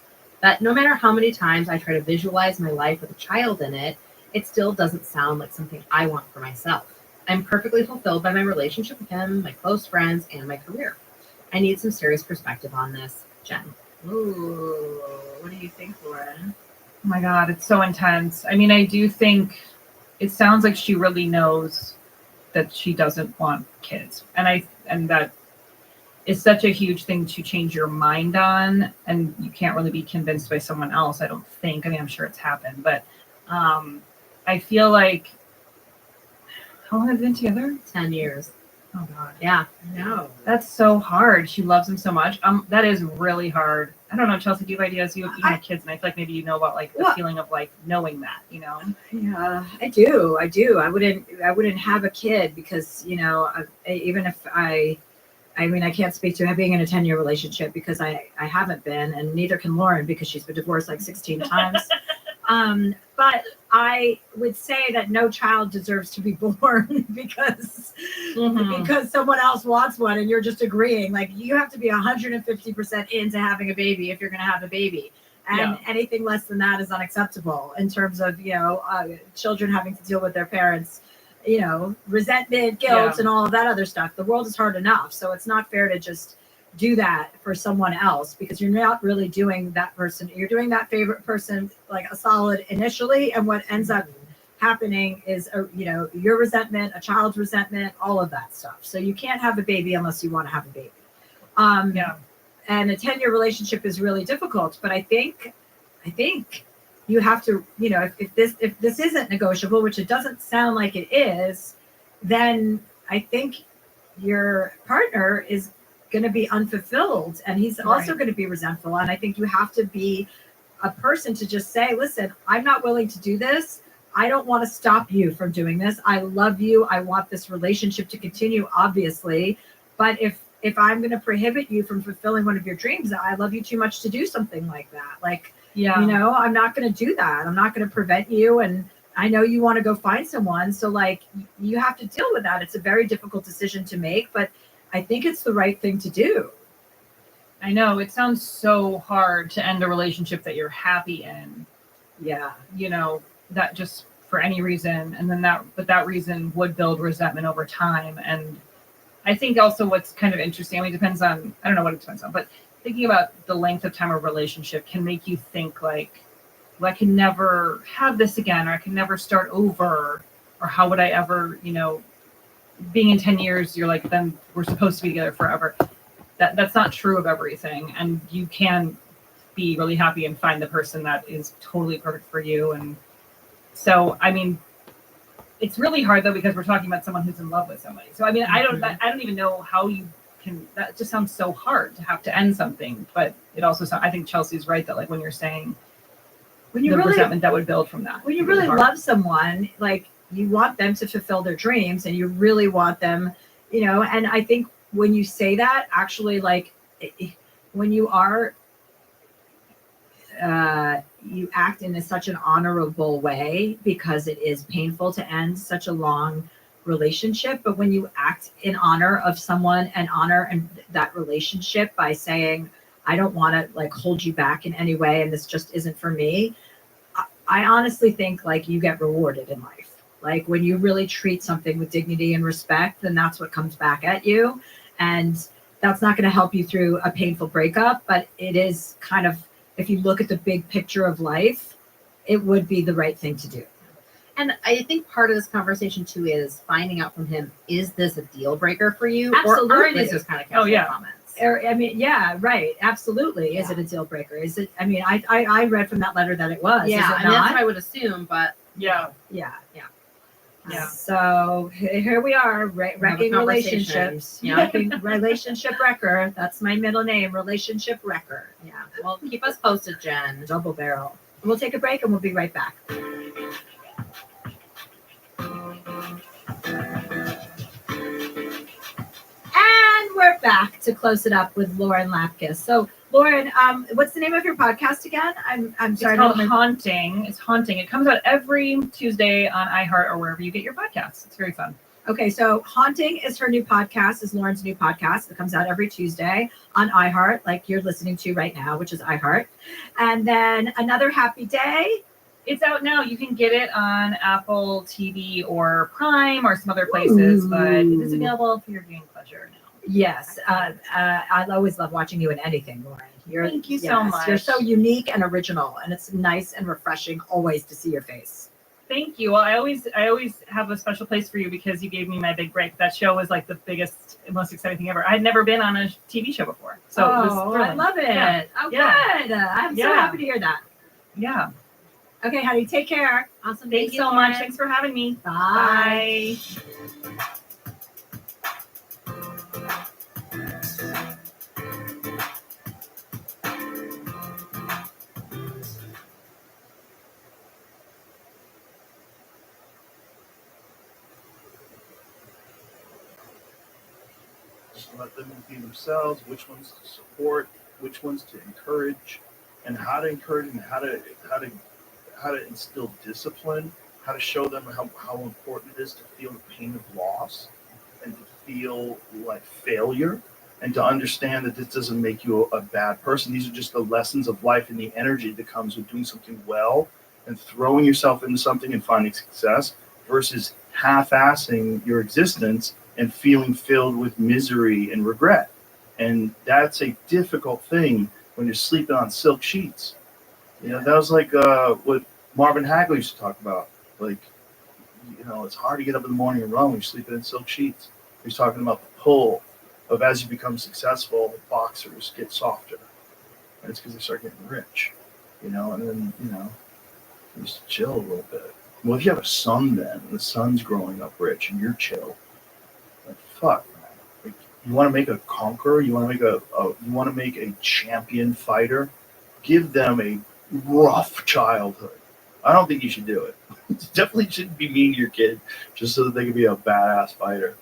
That no matter how many times I try to visualize my life with a child in it, it still doesn't sound like something I want for myself. I'm perfectly fulfilled by my relationship with him, my close friends, and my career. I need some serious perspective on this. Jen. Ooh, what do you think, Lauren? Oh my God, it's so intense. I mean, I do think it sounds like she really knows that she doesn't want kids. And that is such a huge thing to change your mind on. And you can't really be convinced by someone else, I don't think. I mean, I'm sure it's happened, but I feel like, how long have they been together? 10 years. Oh God. Yeah. No. That's so hard. She loves him so much. That is really hard. I don't know, Chelsea, do you have ideas? You have kids, and I feel like maybe you know about like the feeling of like knowing that, Yeah, I do. I wouldn't have a kid because, even if I can't speak to being in a 10-year relationship because I haven't been, and neither can Lauren because she's been divorced like 16 times. But I would say that no child deserves to be born because someone else wants one and you're just agreeing. Like, you have to be 150% into having a baby if you're going to have a baby. And anything less than that is unacceptable in terms of, children having to deal with their parents, resentment, guilt, and all of that other stuff. The world is hard enough. So it's not fair to just do that for someone else because you're not really doing that person. You're doing that favorite person like a solid initially. And what ends up happening is, your resentment, a child's resentment, all of that stuff. So you can't have a baby unless you want to have a baby. And a 10-year relationship is really difficult. But I think you have to, if this isn't negotiable, which it doesn't sound like it is, then I think your partner is going to be unfulfilled, and he's also Right. going to be resentful. And I think you have to be a person to just say, listen, I'm not willing to do this. I don't want to stop you from doing this. I love you. I want this relationship to continue, obviously. But if I'm going to prohibit you from fulfilling one of your dreams, I love you too much to do something like that. Like, Yeah. I'm not going to do that. I'm not going to prevent you. And I know you want to go find someone. So like, you have to deal with that. It's a very difficult decision to make, but I think it's the right thing to do. I know it sounds so hard to end a relationship that you're happy in. Yeah. That just for any reason. And then that reason would build resentment over time. And I think also what's kind of interesting, I mean, it depends on, I don't know what it depends on, but thinking about the length of time of relationship can make you think like, well, I can never have this again, or I can never start over, or how would I ever, being in 10 years, you're like, then we're supposed to be together forever. That's not true of everything. And you can be really happy and find the person that is totally perfect for you. And so, I mean, it's really hard though, because we're talking about someone who's in love with somebody. So, I mean, I don't even know how you can, that just sounds so hard to have to end something. But it also, I think Chelsea's right that like when you're saying when you the really, resentment that would build from that. When you really love someone, like you want them to fulfill their dreams and you really want them, and I think when you say that, actually, like when you are, you act in such an honorable way, because it is painful to end such a long relationship. But when you act in honor of someone and honor and that relationship by saying, I don't want to like hold you back in any way, and this just isn't for me, I honestly think like you get rewarded in life. Like when you really treat something with dignity and respect, then that's what comes back at you. And that's not going to help you through a painful breakup, but it is kind of, if you look at the big picture of life, it would be the right thing to do. And I think part of this conversation too is finding out from him, is this a deal breaker for you? Absolutely. Or are these just kind of casual comments? I mean, yeah, right. Absolutely. Yeah. Is it a deal breaker? Is it, I mean, I read from that letter that it was. Yeah, Is it I mean, that's not? what I would assume, but Yeah. Yeah. Yeah. So here we are, wrecking relationships. Yeah. Wrecking relationship wrecker. That's my middle name, relationship wrecker. yeah. Well, keep us posted, Jen. Double barrel. We'll take a break and we'll be right back. And we're back to close it up with Lauren Lapkus. So Lauren, what's the name of your podcast again? I'm sorry. It's called Haunting. It's Haunting. It comes out every Tuesday on iHeart or wherever you get your podcasts. It's very fun. Okay, so Haunting is her new podcast, is Lauren's new podcast. It comes out every Tuesday on iHeart, like you're listening to right now, which is iHeart. And then Another Happy Day. It's out now. You can get it on Apple TV or Prime or some other places, but it is available for your viewing pleasure now. Yes, I always love watching you in anything, Lauren. Thank you so much. You're so unique and original, and it's nice and refreshing always to see your face. Thank you. Well, I always have a special place for you because you gave me my big break. That show was like the biggest, most exciting thing ever. I had never been on a TV show before, so it was thrilling. I love it. Yeah. Oh, Yeah. good. I'm so Yeah. happy to hear that. Yeah. Okay, honey, take care. Awesome. Thanks Thank you so Lauren. much. Thanks for having me. Bye. Just let them be themselves, which ones to support, which ones to encourage, and how to encourage and how to instill discipline, how to show them how important it is to feel the pain of loss and to feel like failure, and to understand that this doesn't make you a bad person. These are just the lessons of life and the energy that comes with doing something well and throwing yourself into something and finding success versus half-assing your existence and feeling filled with misery and regret. And that's a difficult thing when you're sleeping on silk sheets. You know, that was like what Marvin Hagler used to talk about. Like, you know, it's hard to get up in the morning and run when you're sleeping in silk sheets. He's talking about the pull of, as you become successful, boxers get softer. And it's because they start getting rich, you know, and then, you know, Just chill a little bit. Well, if you have a son then, and the son's growing up rich, and you're chill, like fuck, man. Like, you want to make a conqueror? You want to make you want to make a champion fighter? Give them a rough childhood. I don't think you should do it. You definitely shouldn't be mean to your kid just so that they can be a badass fighter.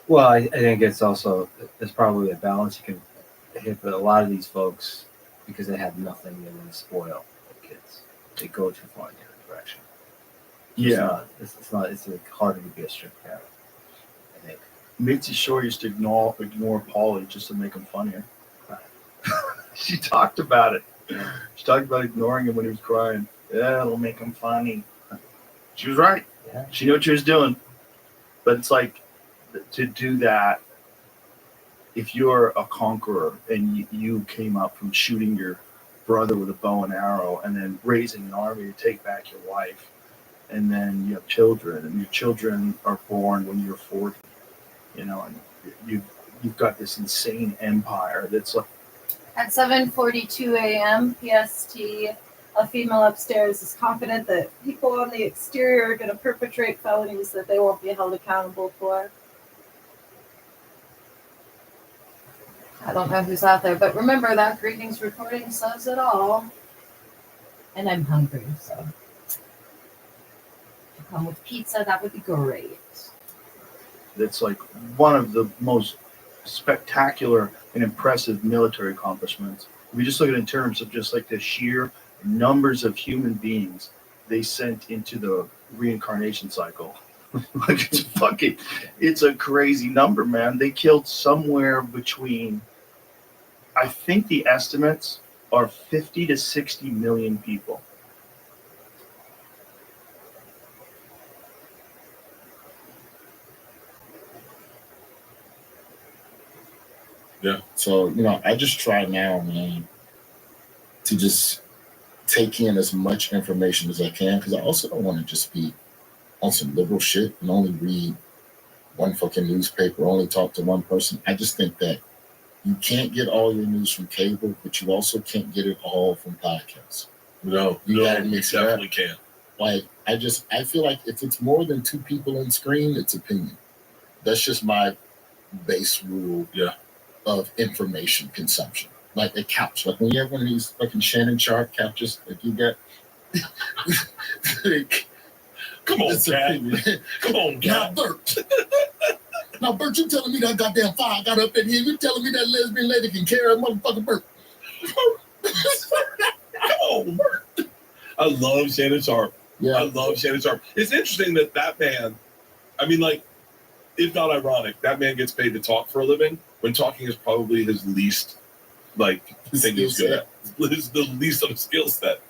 Well, I think it's also there's probably a balance you can hit, but a lot of these folks, because they have nothing, they want to spoil their kids. They go too far in the other direction. It's not. It's like harder to be a strict parent, I think. Mitzi Shore used to ignore Paulie just to make him funnier. She talked about it. She talked about ignoring him when he was crying. Yeah, it'll make him funny. She was right. Yeah. She knew what she was doing. But it's like, to do that, if you're a conqueror and you came up from shooting your brother with a bow and arrow and then raising an army to take back your wife, and then you have children, and your children are born when you're 40, and you've got this insane empire that's like, At 7:42 a.m. PST, a female upstairs is confident that people on the exterior are going to perpetrate felonies that they won't be held accountable for. I don't know who's out there, but remember that greetings recording says it all. And I'm hungry, so if you come with pizza, that would be great. that's like one of the most spectacular and impressive military accomplishments. If we just look at it in terms of just like the sheer numbers of human beings they sent into the reincarnation cycle. Like it's a crazy number, man. They killed somewhere between, I think the estimates are 50 to 60 million people. Yeah. So, I just try now, man, to just take in as much information as I can, because I also don't want to just be on some liberal shit and only read one fucking newspaper, only talk to one person. I just think that you can't get all your news from cable, but you also can't get it all from podcasts. No, you gotta mix it up. definitely can't. Like, I feel like if it's more than two people on screen, it's opinion. That's just my base rule of information consumption. Like a couch. Like when you have one of these fucking Shannon Sharp couches, like you got Come on, Cat. Come on, Cat. Now, Bert, you telling me that goddamn fire got up in here? You telling me that lesbian lady can carry a motherfucking Bert? Come on, Bert. I love Shannon Sharp. Yeah. I love Shannon Sharp. It's interesting that man, I mean, like, if not ironic, that man gets paid to talk for a living when talking is probably his least, like, thing he's good at. It's the least of a skill set.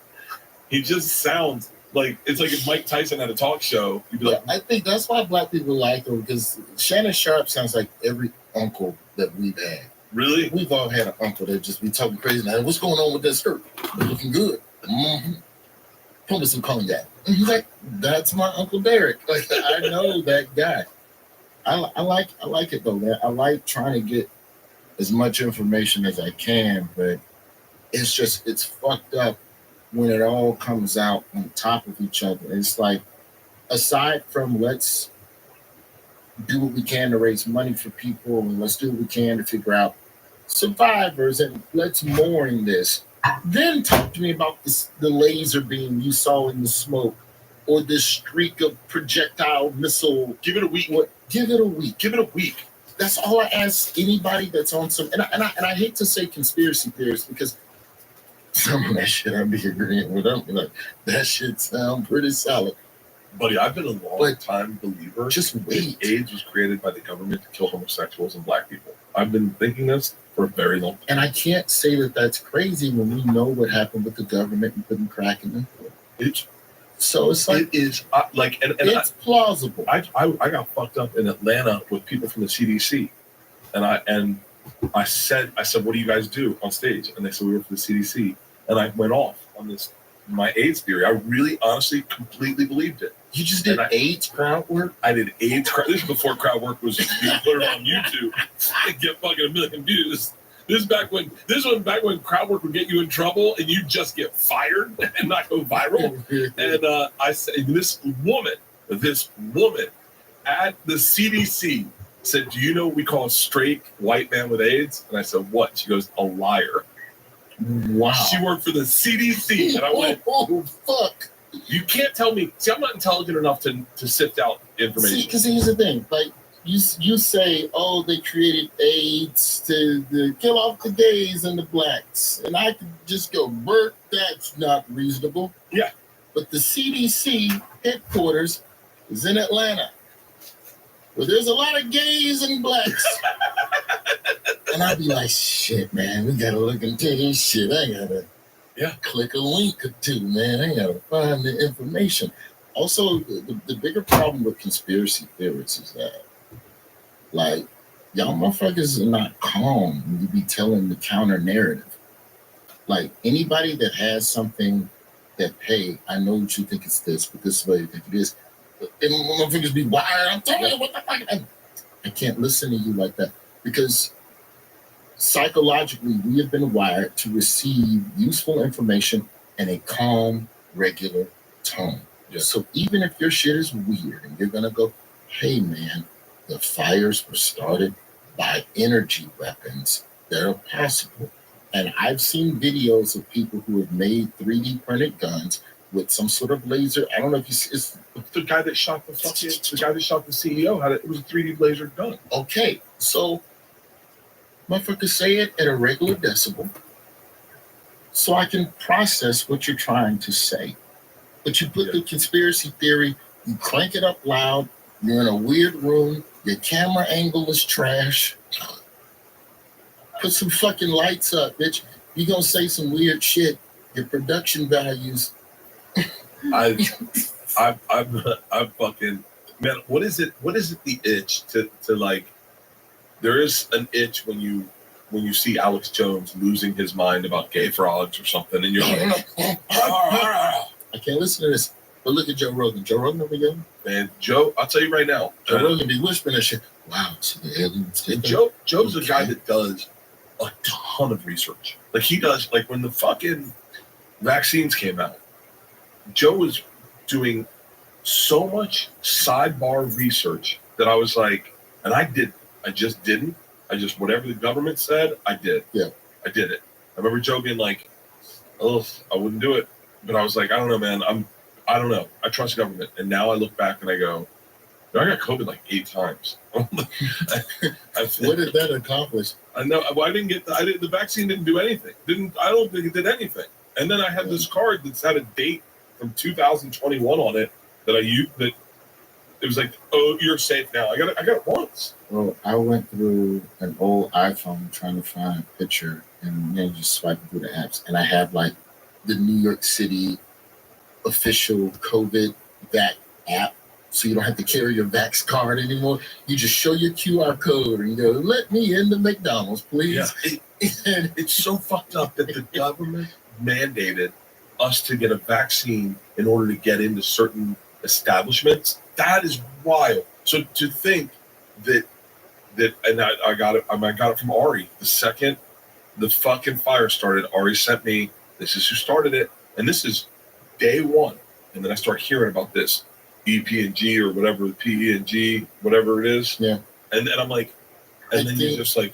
He just sounds like, it's like if Mike Tyson had a talk show, you'd be like, I think that's why black people like him, because Shannon Sharp sounds like every uncle that we've had. Really? We've all had an uncle that just be talking crazy. Now, what's going on with that skirt? You're looking good. Mm-hmm. Pull me some cognac. And he's like, that's my Uncle Derek. Like, I know that guy. I like it though, man. I like trying to get as much information as I can, but it's fucked up when it all comes out on top of each other. It's like, aside from let's do what we can to raise money for people, and let's do what we can to figure out survivors, and let's mourn this. Then talk to me about the laser beam you saw in the smoke, or this streak of projectile missile. Give it a week. Give it a week. Give it a week. That's all I ask anybody that's on some. And I hate to say conspiracy theorists, because some of that shit I be agreeing with them. Like, that shit sound pretty solid. Buddy, I've been a long time believer. Just wait. AIDS was created by the government to kill homosexuals and black people. I've been thinking this for a very long time. And I can't say that that's crazy when we know what happened with the government and putting crack in them. So it's like, it is like, and it's plausible. I got fucked up in Atlanta with people from the CDC, and I said, what do you guys do on stage? And they said, we work for the CDC, and I went off on my AIDS theory. I really, honestly, completely believed it. You just did AIDS crowd work? I did AIDS crowd. This is before crowd work was being put on YouTube and get fucking 1 million views. This was back when crowd work would get you in trouble and you just get fired and not go viral. And I said, this woman at the CDC said, "Do you know what we call a straight white man with AIDS?" And I said, "What?" She goes, "A liar." Wow. She worked for the CDC, and I went, "Oh fuck." You can't tell me. See, I'm not intelligent enough to sift out information. See, because here's the thing. Like, you say, oh, they created AIDS to kill off the gays and the blacks. And I could just go, Bert, that's not reasonable. Yeah. But the CDC headquarters is in Atlanta, where there's a lot of gays and blacks. And I'd be like, shit, man, we got to look into this shit. I got to click a link or two, man. I gotta find the information. Also, the bigger problem with conspiracy theories is that, like, y'all motherfuckers are not calm when you be telling the counter narrative. Like, anybody that has something that, hey, I know what you think it's this, but this is what you think it is. And motherfuckers be wired. I'm telling you what the fuck. I can't listen to you like that because psychologically, we have been wired to receive useful information in a calm, regular tone. Yeah. So even if your shit is weird and you're going to go, hey, man, the fires were started by energy weapons that are possible. And I've seen videos of people who have made 3D printed guns with some sort of laser. I don't know if it's the guy that shot the CEO. It was a 3D laser gun. Okay, so motherfuckers say it at a regular decibel so I can process what you're trying to say. But you put the conspiracy theory, you crank it up loud, you're in a weird room, your camera angle is trash. Put some fucking lights up, bitch. You're gonna say some weird shit. Your production values. I fucking, man, what is it the itch to like, there is an itch when you see Alex Jones losing his mind about gay frogs or something, and you're like, I can't listen to this. But look at Joe Rogan. Joe Rogan over there. Man, Joe, I'll tell you right now. Joe Rogan be whispering that shit. Wow, so the aliens. And Joe's a guy that does a ton of research. Like he does, like when the fucking vaccines came out, Joe was doing so much sidebar research that I was like, and I just didn't. Whatever the government said, I did. Yeah. I did it. I remember Joe being like, oh, I wouldn't do it. But I was like, I don't know, man. I don't know. I trust government. And now I look back and I go, I got COVID like 8 times. What did that accomplish? I know. Well, the vaccine didn't do anything. I don't think it did anything. And then I had this card that's had a date from 2021 on it that I used, that it was like, oh, you're safe now. I got it once. Well, I went through an old iPhone trying to find a picture and then just swiping through the apps. And I have like the New York City official COVID vac app. So you don't have to carry your vax card anymore. You just show your QR code and you go, let me in the McDonald's, please. Yeah. It's so fucked up that the government mandated us to get a vaccine in order to get into certain establishments. That is wild. So to think that and I got it from Ari. The second the fucking fire started, Ari sent me, this is who started it, and this is day one. And then I start hearing about this EP&G or whatever, PE&G, whatever it is. Yeah. And then I'm like, you're just like,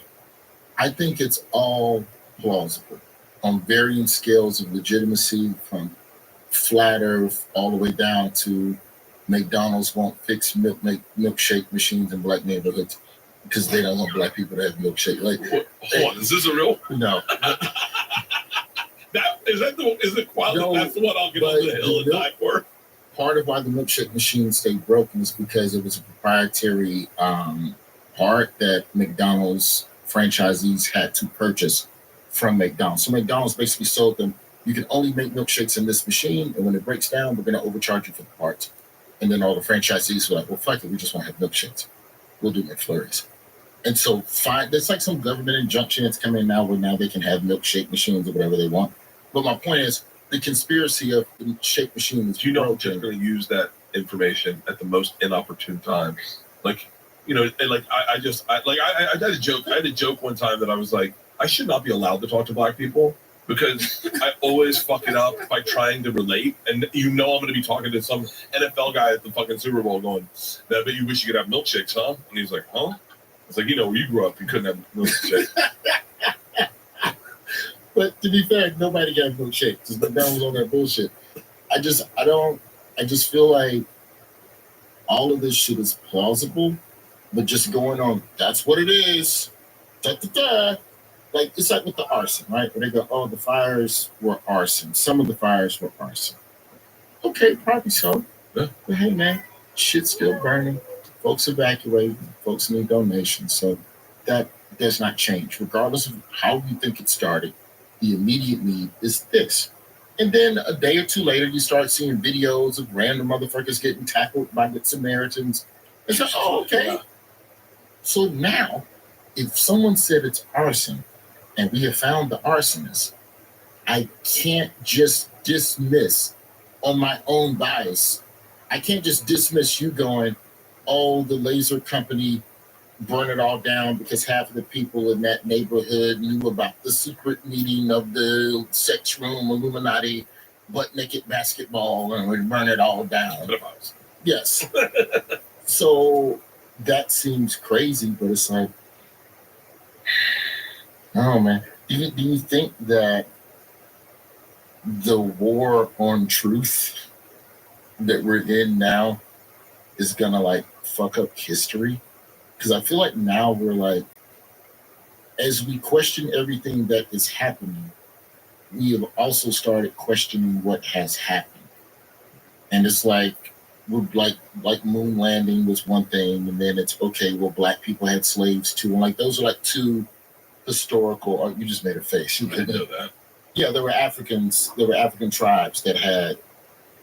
I think it's all plausible on varying scales of legitimacy, from flat earth all the way down to McDonald's won't fix milkshake machines in black neighborhoods because they don't want black people to have milkshake. Like, hold on, is this a real? No. Is it quality? No, that's the one I'll get over the hill and die for. Part of why the milkshake machine stayed broken is because it was a proprietary part that McDonald's franchisees had to purchase from McDonald's. So McDonald's basically sold them, you can only make milkshakes in this machine, and when it breaks down, we're going to overcharge you for the parts. And then all the franchisees were like, well, fuck it, we just want to have milkshakes. We'll do McFlurries. And so there's like some government injunction that's coming now where now they can have milkshake machines or whatever they want. But my point is, the conspiracy of the shake machine is, you don't typically use that information at the most inopportune time. Like, you know, like I had a joke. I had a joke one time that I was like, I should not be allowed to talk to black people because I always fuck it up by trying to relate. And I'm going to be talking to some NFL guy at the fucking Super Bowl going, I bet you wish you could have milkshakes, huh? And he's like, huh? It's like, where you grew up, you couldn't have milkshakes. But to be fair, nobody got milkshakes because the guy was on that bullshit. I just feel like all of this shit is plausible, but just going on, that's what it is. Da-da-da. Like, it's like with the arson, right? Where they go, oh, the fires were arson. Some of the fires were arson. Okay, probably so. Yeah. But hey, man, shit's still burning. Folks evacuating. Folks need donations. So that does not change. Regardless of how you think it started, the immediate need is this. And then a day or two later, you start seeing videos of random motherfuckers getting tackled by Good Samaritans. It's like, oh, okay. So now, if someone said it's arson and we have found the arsonist, I can't just dismiss on my own bias. I can't just dismiss you going, oh, the laser company burn it all down because half of the people in that neighborhood knew about the secret meeting of the sex room Illuminati butt naked basketball and would burn it all down. Yes. So that seems crazy, but it's like, oh man. Do you think that the war on truth that we're in now is gonna like fuck up history? Because I feel like now we're like, as we question everything that is happening, we have also started questioning what has happened. And it's like, we're like moon landing was one thing, and then it's okay, well, black people had slaves too. And like, those are like two historical, or you just made a face. You didn't know that. Yeah, there were African tribes that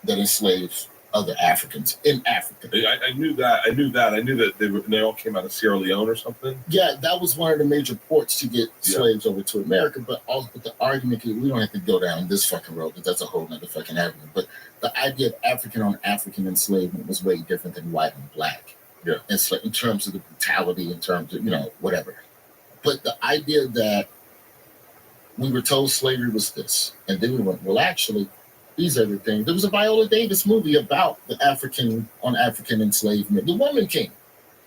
enslaved other Africans in Africa. I knew that. I knew that they all came out of Sierra Leone or something. Yeah, that was one of the major ports to get slaves over to America. But also, the argument, we don't have to go down this fucking road because that's a whole nother fucking avenue. But the idea of African on African enslavement was way different than white and black. Yeah, and in terms of the brutality, in terms of whatever. But the idea that we were told slavery was this, and then we went, well, actually, these are the things. There was a Viola Davis movie about the African enslavement, The Woman King.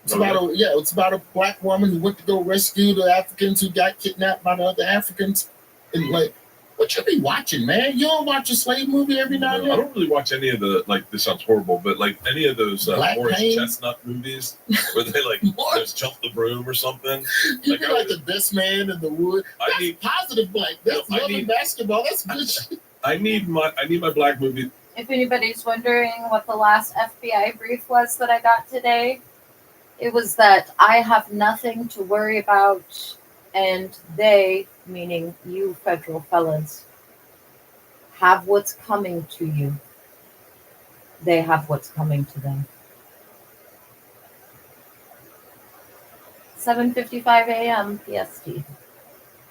It's about a black woman who went to go rescue the Africans who got kidnapped by the other Africans. And like, what you be watching, man? You don't watch a slave movie every now and then? I don't really watch any of the, like, this sounds horrible, but like any of those Morris Pain? Chestnut movies where they like just jump the broom or something. You be like the best man in the wood. That's positive black. That's loving basketball. That's good shit. I need my black movie. If anybody's wondering what the last FBI brief was that I got today, it was that I have nothing to worry about, and they, meaning you federal felons, have what's coming to you. They have what's coming to them. 7:55 a.m. PST.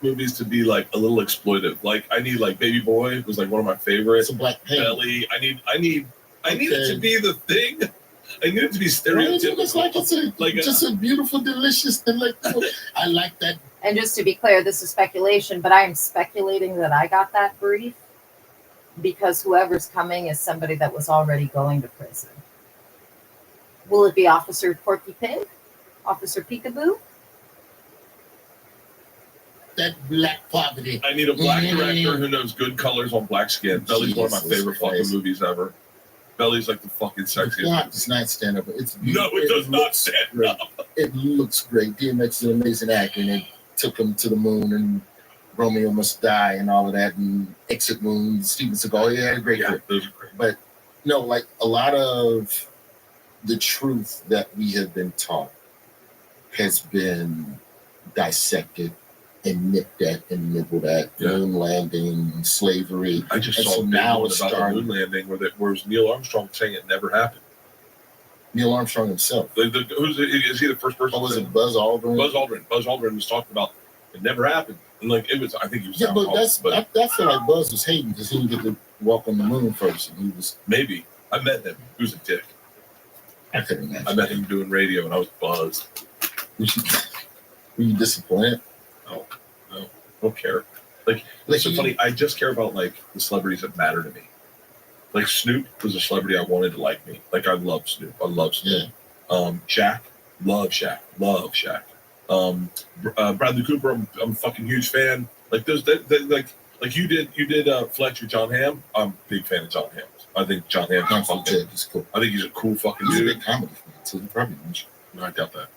Movies to be like a little exploitive. Like I need like Baby Boy was like one of my favorites. Black Belly. I need it to be the thing. I need it to be stereotypical. It's like it's a beautiful, delicious, delectable. I like that. And just to be clear, this is speculation, but I am speculating that I got that brief because whoever's coming is somebody that was already going to prison. Will it be Officer Porky Pig? Officer Peekaboo? That black poverty. I need a black director who knows good colors on black skin. Belly's one of my favorite fucking movies ever. Belly's like the fucking sexiest. It does not stand up. It's beautiful. No, it does not stand up. It looks great. DMX is an amazing actor, and it took him to the moon, and Romeo Must Die, and all of that, and Exit Wound, Steven Seagal. He had a great career. Those are great. But no, like a lot of the truth that we have been taught has been dissected and nipped at and nibbled at. Moon landing, slavery. I just and saw so now it's about the moon landing where Neil Armstrong saying it never happened. Neil Armstrong himself. Is he the first person? Oh, was it Buzz Aldrin? Buzz Aldrin was talking about it never happened. And like it was, I think he was. Yeah, but I feel like Buzz was hating because he didn't get to walk on the moon first, and he was. Maybe I met him. He was a dick. I couldn't imagine. I met him doing radio, and I was buzzed. Were you disappointed? No. don't care. Like, it's so funny. I just care about like the celebrities that matter to me. Like Snoop was a celebrity I wanted to like me. Like I love Snoop. I love Snoop. Shaq, love Shaq. Love Shaq. Bradley Cooper, I'm a fucking huge fan. Like those, like you did Fletcher, John Hamm. I'm a big fan of John Hamm. I think John Hamm is cool. I think he's a cool fucking He's dude. a big comedy fan too. He probably knows. No, I doubt that.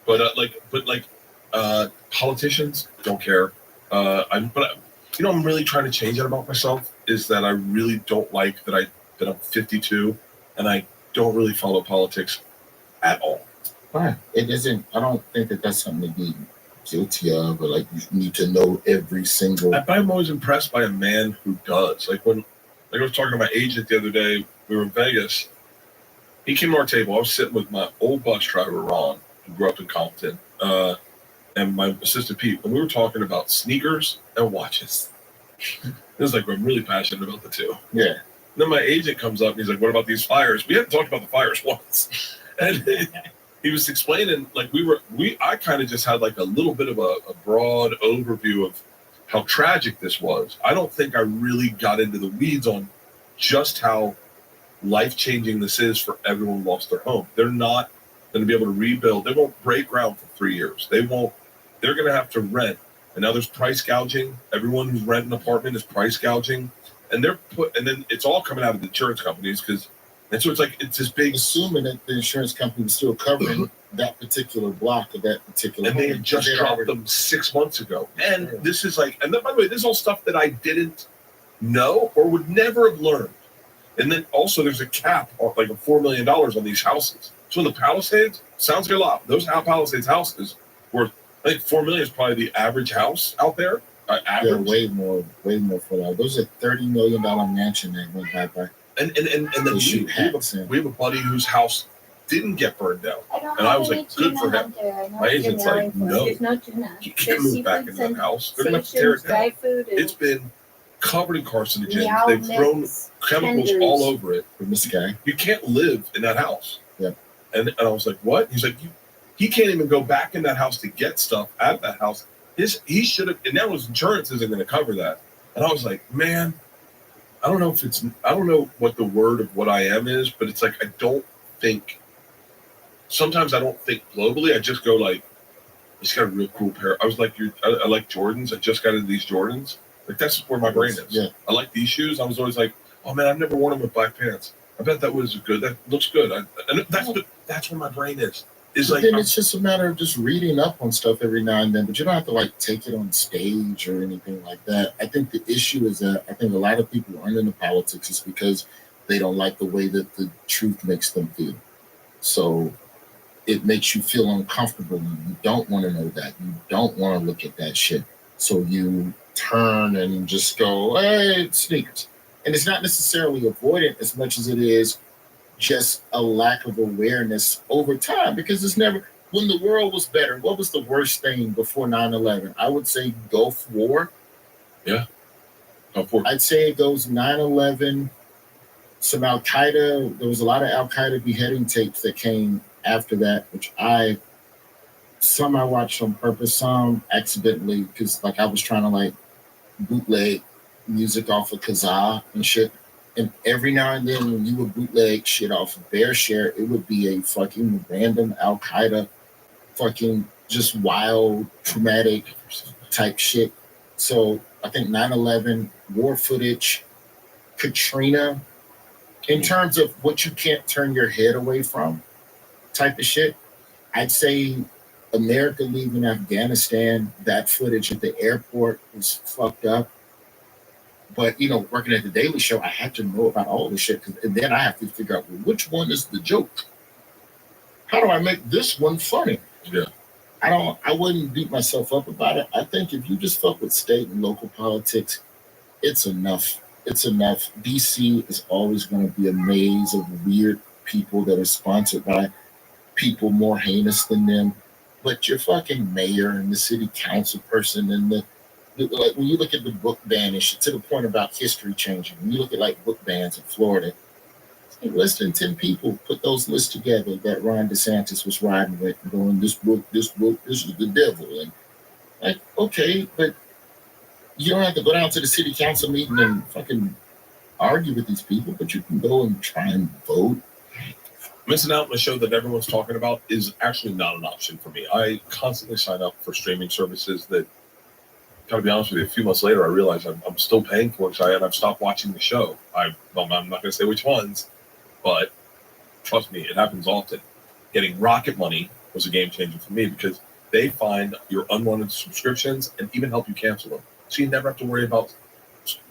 But politicians don't care. I'm really trying to change that about myself. Is that I really don't like that I'm 52 and I don't really follow politics at all. Fine. It isn't. I don't think that that's something to be guilty of, or like you need to know every single. I'm always impressed by a man who does. Like I was talking to my agent the other day. We were in Vegas. He came to our table. I was sitting with my old bus driver Ron, who grew up in Compton, and my assistant Pete, and we were talking about sneakers and watches. It was like I'm really passionate about the two. Yeah. And then my agent comes up and he's like, "What about these fires?" We hadn't talked about the fires once, and he was explaining like I kind of just had like a little bit of a broad overview of how tragic this was. I don't think I really got into the weeds on just how life-changing this is for everyone who lost their home. They're not going to be able to rebuild. They won't break ground for 3 years. They're going to have to rent. And now there's price gouging. Everyone who's renting an apartment is price gouging. And then it's all coming out of the insurance companies and so it's this big. Assuming that the insurance company was still covering that particular block of that particular. And they had just dropped them 6 months ago. And this is like, and then, by the way, this is all stuff that I didn't know or would never have learned. And then also there's a cap of like $4 million on these houses. So in the Palisades, sounds like a lot. Those Palisades houses were, I think $4 million is probably the average house out there. Yeah, way more for that. Those are $30 million mansion that went by. And then we have a buddy whose house didn't get burned down. And I was like, good for him. My agent's like, no, There's no tuna. you can't move back into that house. They're going to tear it down. It's been covered in carcinogens. They've thrown chemicals all over it. From this guy. You can't live in that house. Yeah. And I was like, what? He's like, he can't even go back in that house to get stuff out of that house. He should have, and now his insurance isn't going to cover that. And I was like, man, I don't know what the word of what I am is, but it's like, sometimes I don't think globally. I just go like, I just got a real cool pair. I was like, I like Jordans. I just got into these Jordans. Like, that's where my brain is. Yeah. I like these shoes. I was always like, oh man, I've never worn them with black pants. I bet that was good. That looks good. And that's where my brain is. Then it's just a matter of just reading up on stuff every now and then, but you don't have to like take it on stage or anything like that. I think the issue is that I think a lot of people aren't into politics is because they don't like the way that the truth makes them feel. So it makes you feel uncomfortable. You don't want to know that. You don't want to look at that shit. So you turn and just go, hey, it's sneakers. And it's not necessarily avoidant as much as it is just a lack of awareness over time, because it's never, when the world was better, what was the worst thing before 9/11? I would say Gulf War. Yeah. I'd say it goes 9/11, some Al-Qaeda. There was a lot of Al-Qaeda beheading tapes that came after that, which some I watched on purpose, some accidentally, because like I was trying to like bootleg music off of Kazaa and shit. And every now and then when you would bootleg shit off of BearShare, it would be a fucking random Al-Qaeda fucking just wild, traumatic type shit. So I think 9/11, war footage, Katrina, in terms of what you can't turn your head away from type of shit, I'd say America leaving Afghanistan, that footage at the airport was fucked up. But, you know, working at the Daily Show, I had to know about all this shit. And then I have to figure out, well, which one is the joke? How do I make this one funny? Yeah. I wouldn't beat myself up about it. I think if you just fuck with state and local politics, it's enough. It's enough. DC is always going to be a maze of weird people that are sponsored by people more heinous than them. But your fucking mayor and the city council person and like when you look at the book ban issue, to the point about history changing, when you look at like book bans in Florida, less than 10 people put those lists together that Ron DeSantis was riding with, going, this book is the devil. And Like, okay, but you don't have to go down to the city council meeting and fucking argue with these people, but you can go and try and vote. Missing out on a show that everyone's talking about is actually not an option for me. I constantly sign up for streaming services that, gotta be honest with you, a few months later, I realize I'm still paying for it, and I've stopped watching the show. I'm not going to say which ones, but trust me, it happens often. Getting Rocket Money was a game changer for me because they find your unwanted subscriptions and even help you cancel them. So you never have to worry about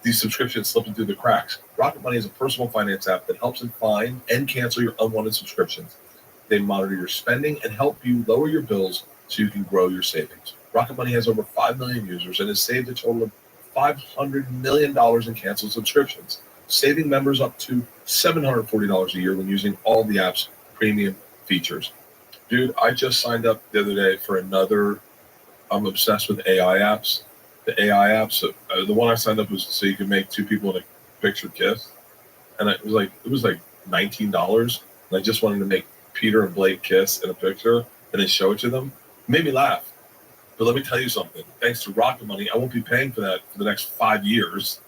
these subscriptions slipping through the cracks. Rocket Money is a personal finance app that helps you find and cancel your unwanted subscriptions. They monitor your spending and help you lower your bills so you can grow your savings. Rocket Money has over 5 million users and has saved a total of $500 million in canceled subscriptions, saving members up to $740 a year when using all the app's premium features. Dude, I just signed up the other day for another. I'm obsessed with AI apps. The AI apps, the one I signed up was so you can make two people in a picture kiss, and it was like $19, and I just wanted to make Peter and Blake kiss in a picture and then show it to them. It made me laugh. But let me tell you something. Thanks to Rocket Money, I won't be paying for that for the next 5 years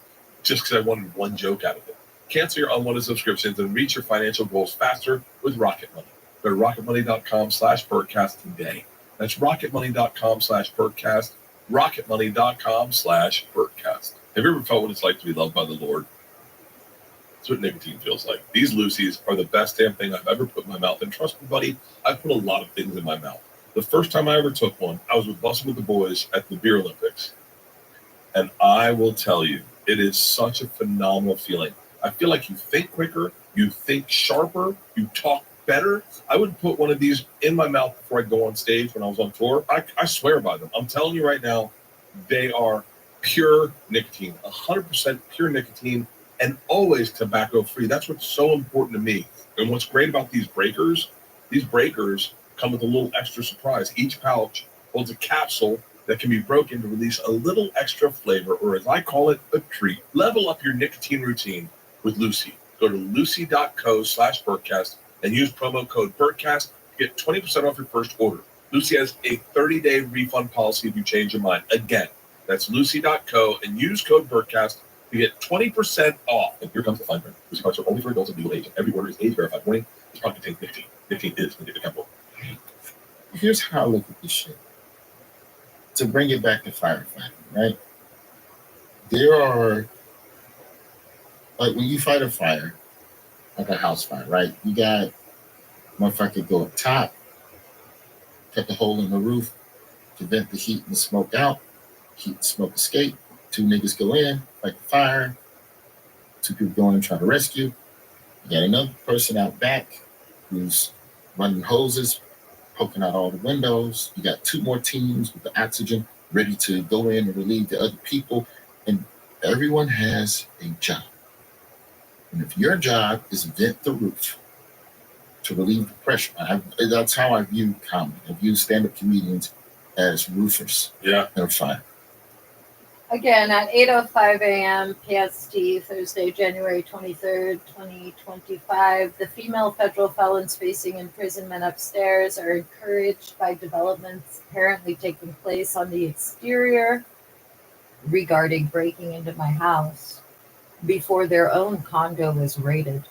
just because I wanted one joke out of it. Cancel your unwanted subscriptions and reach your financial goals faster with Rocket Money. Go to rocketmoney.com/Bertcast today. That's rocketmoney.com/Bertcast. rocketmoney.com/Bertcast. Have you ever felt what it's like to be loved by the Lord? That's what nicotine feels like. These Lucy's are the best damn thing I've ever put in my mouth. And trust me, buddy, I've put a lot of things in my mouth. The first time I ever took one, I was busting with the boys at the Beer Olympics. And I will tell you, it is such a phenomenal feeling. I feel like you think quicker, you think sharper, you talk better. I would put one of these in my mouth before I go on stage when I was on tour. I swear by them. I'm telling you right now, they are pure nicotine, 100% pure nicotine, and always tobacco free. That's what's so important to me. And what's great about these breakers come with a little extra surprise. Each pouch holds a capsule that can be broken to release a little extra flavor, or as I call it, a treat. Level up your nicotine routine with Lucy. Go to lucy.co/Bertcast and use promo code Bertcast to get 20% off your first order. Lucy has a 30-day refund policy if you change your mind. Again, that's lucy.co and use code Bertcast to get 20% off. And here comes the fine print. Lucy products are only for adults of legal age, and every order is age verified. Warning, this product contains nicotine. Nicotine is an addictive chemical. Here's how I look at this shit. To bring it back to firefighting, right? There are, like, when you fight a fire, like a house fire, right? You got motherfucker go up top, cut the hole in the roof to vent the heat and the smoke out, heat and smoke escape. 2 niggas go in, fight the fire. 2 people go in and try to rescue. You got another person out back who's running hoses, poking out all the windows. You got 2 more teams with the oxygen ready to go in and relieve the other people. And everyone has a job. And if your job is vent the roof to relieve the pressure, that's how I view comedy. I view stand-up comedians as roofers. Yeah. They're fine. Again, at 8:05 a.m. PST, Thursday, January 23rd, 2025, the female federal felons facing imprisonment upstairs are encouraged by developments apparently taking place on the exterior regarding breaking into my house before their own condo was raided.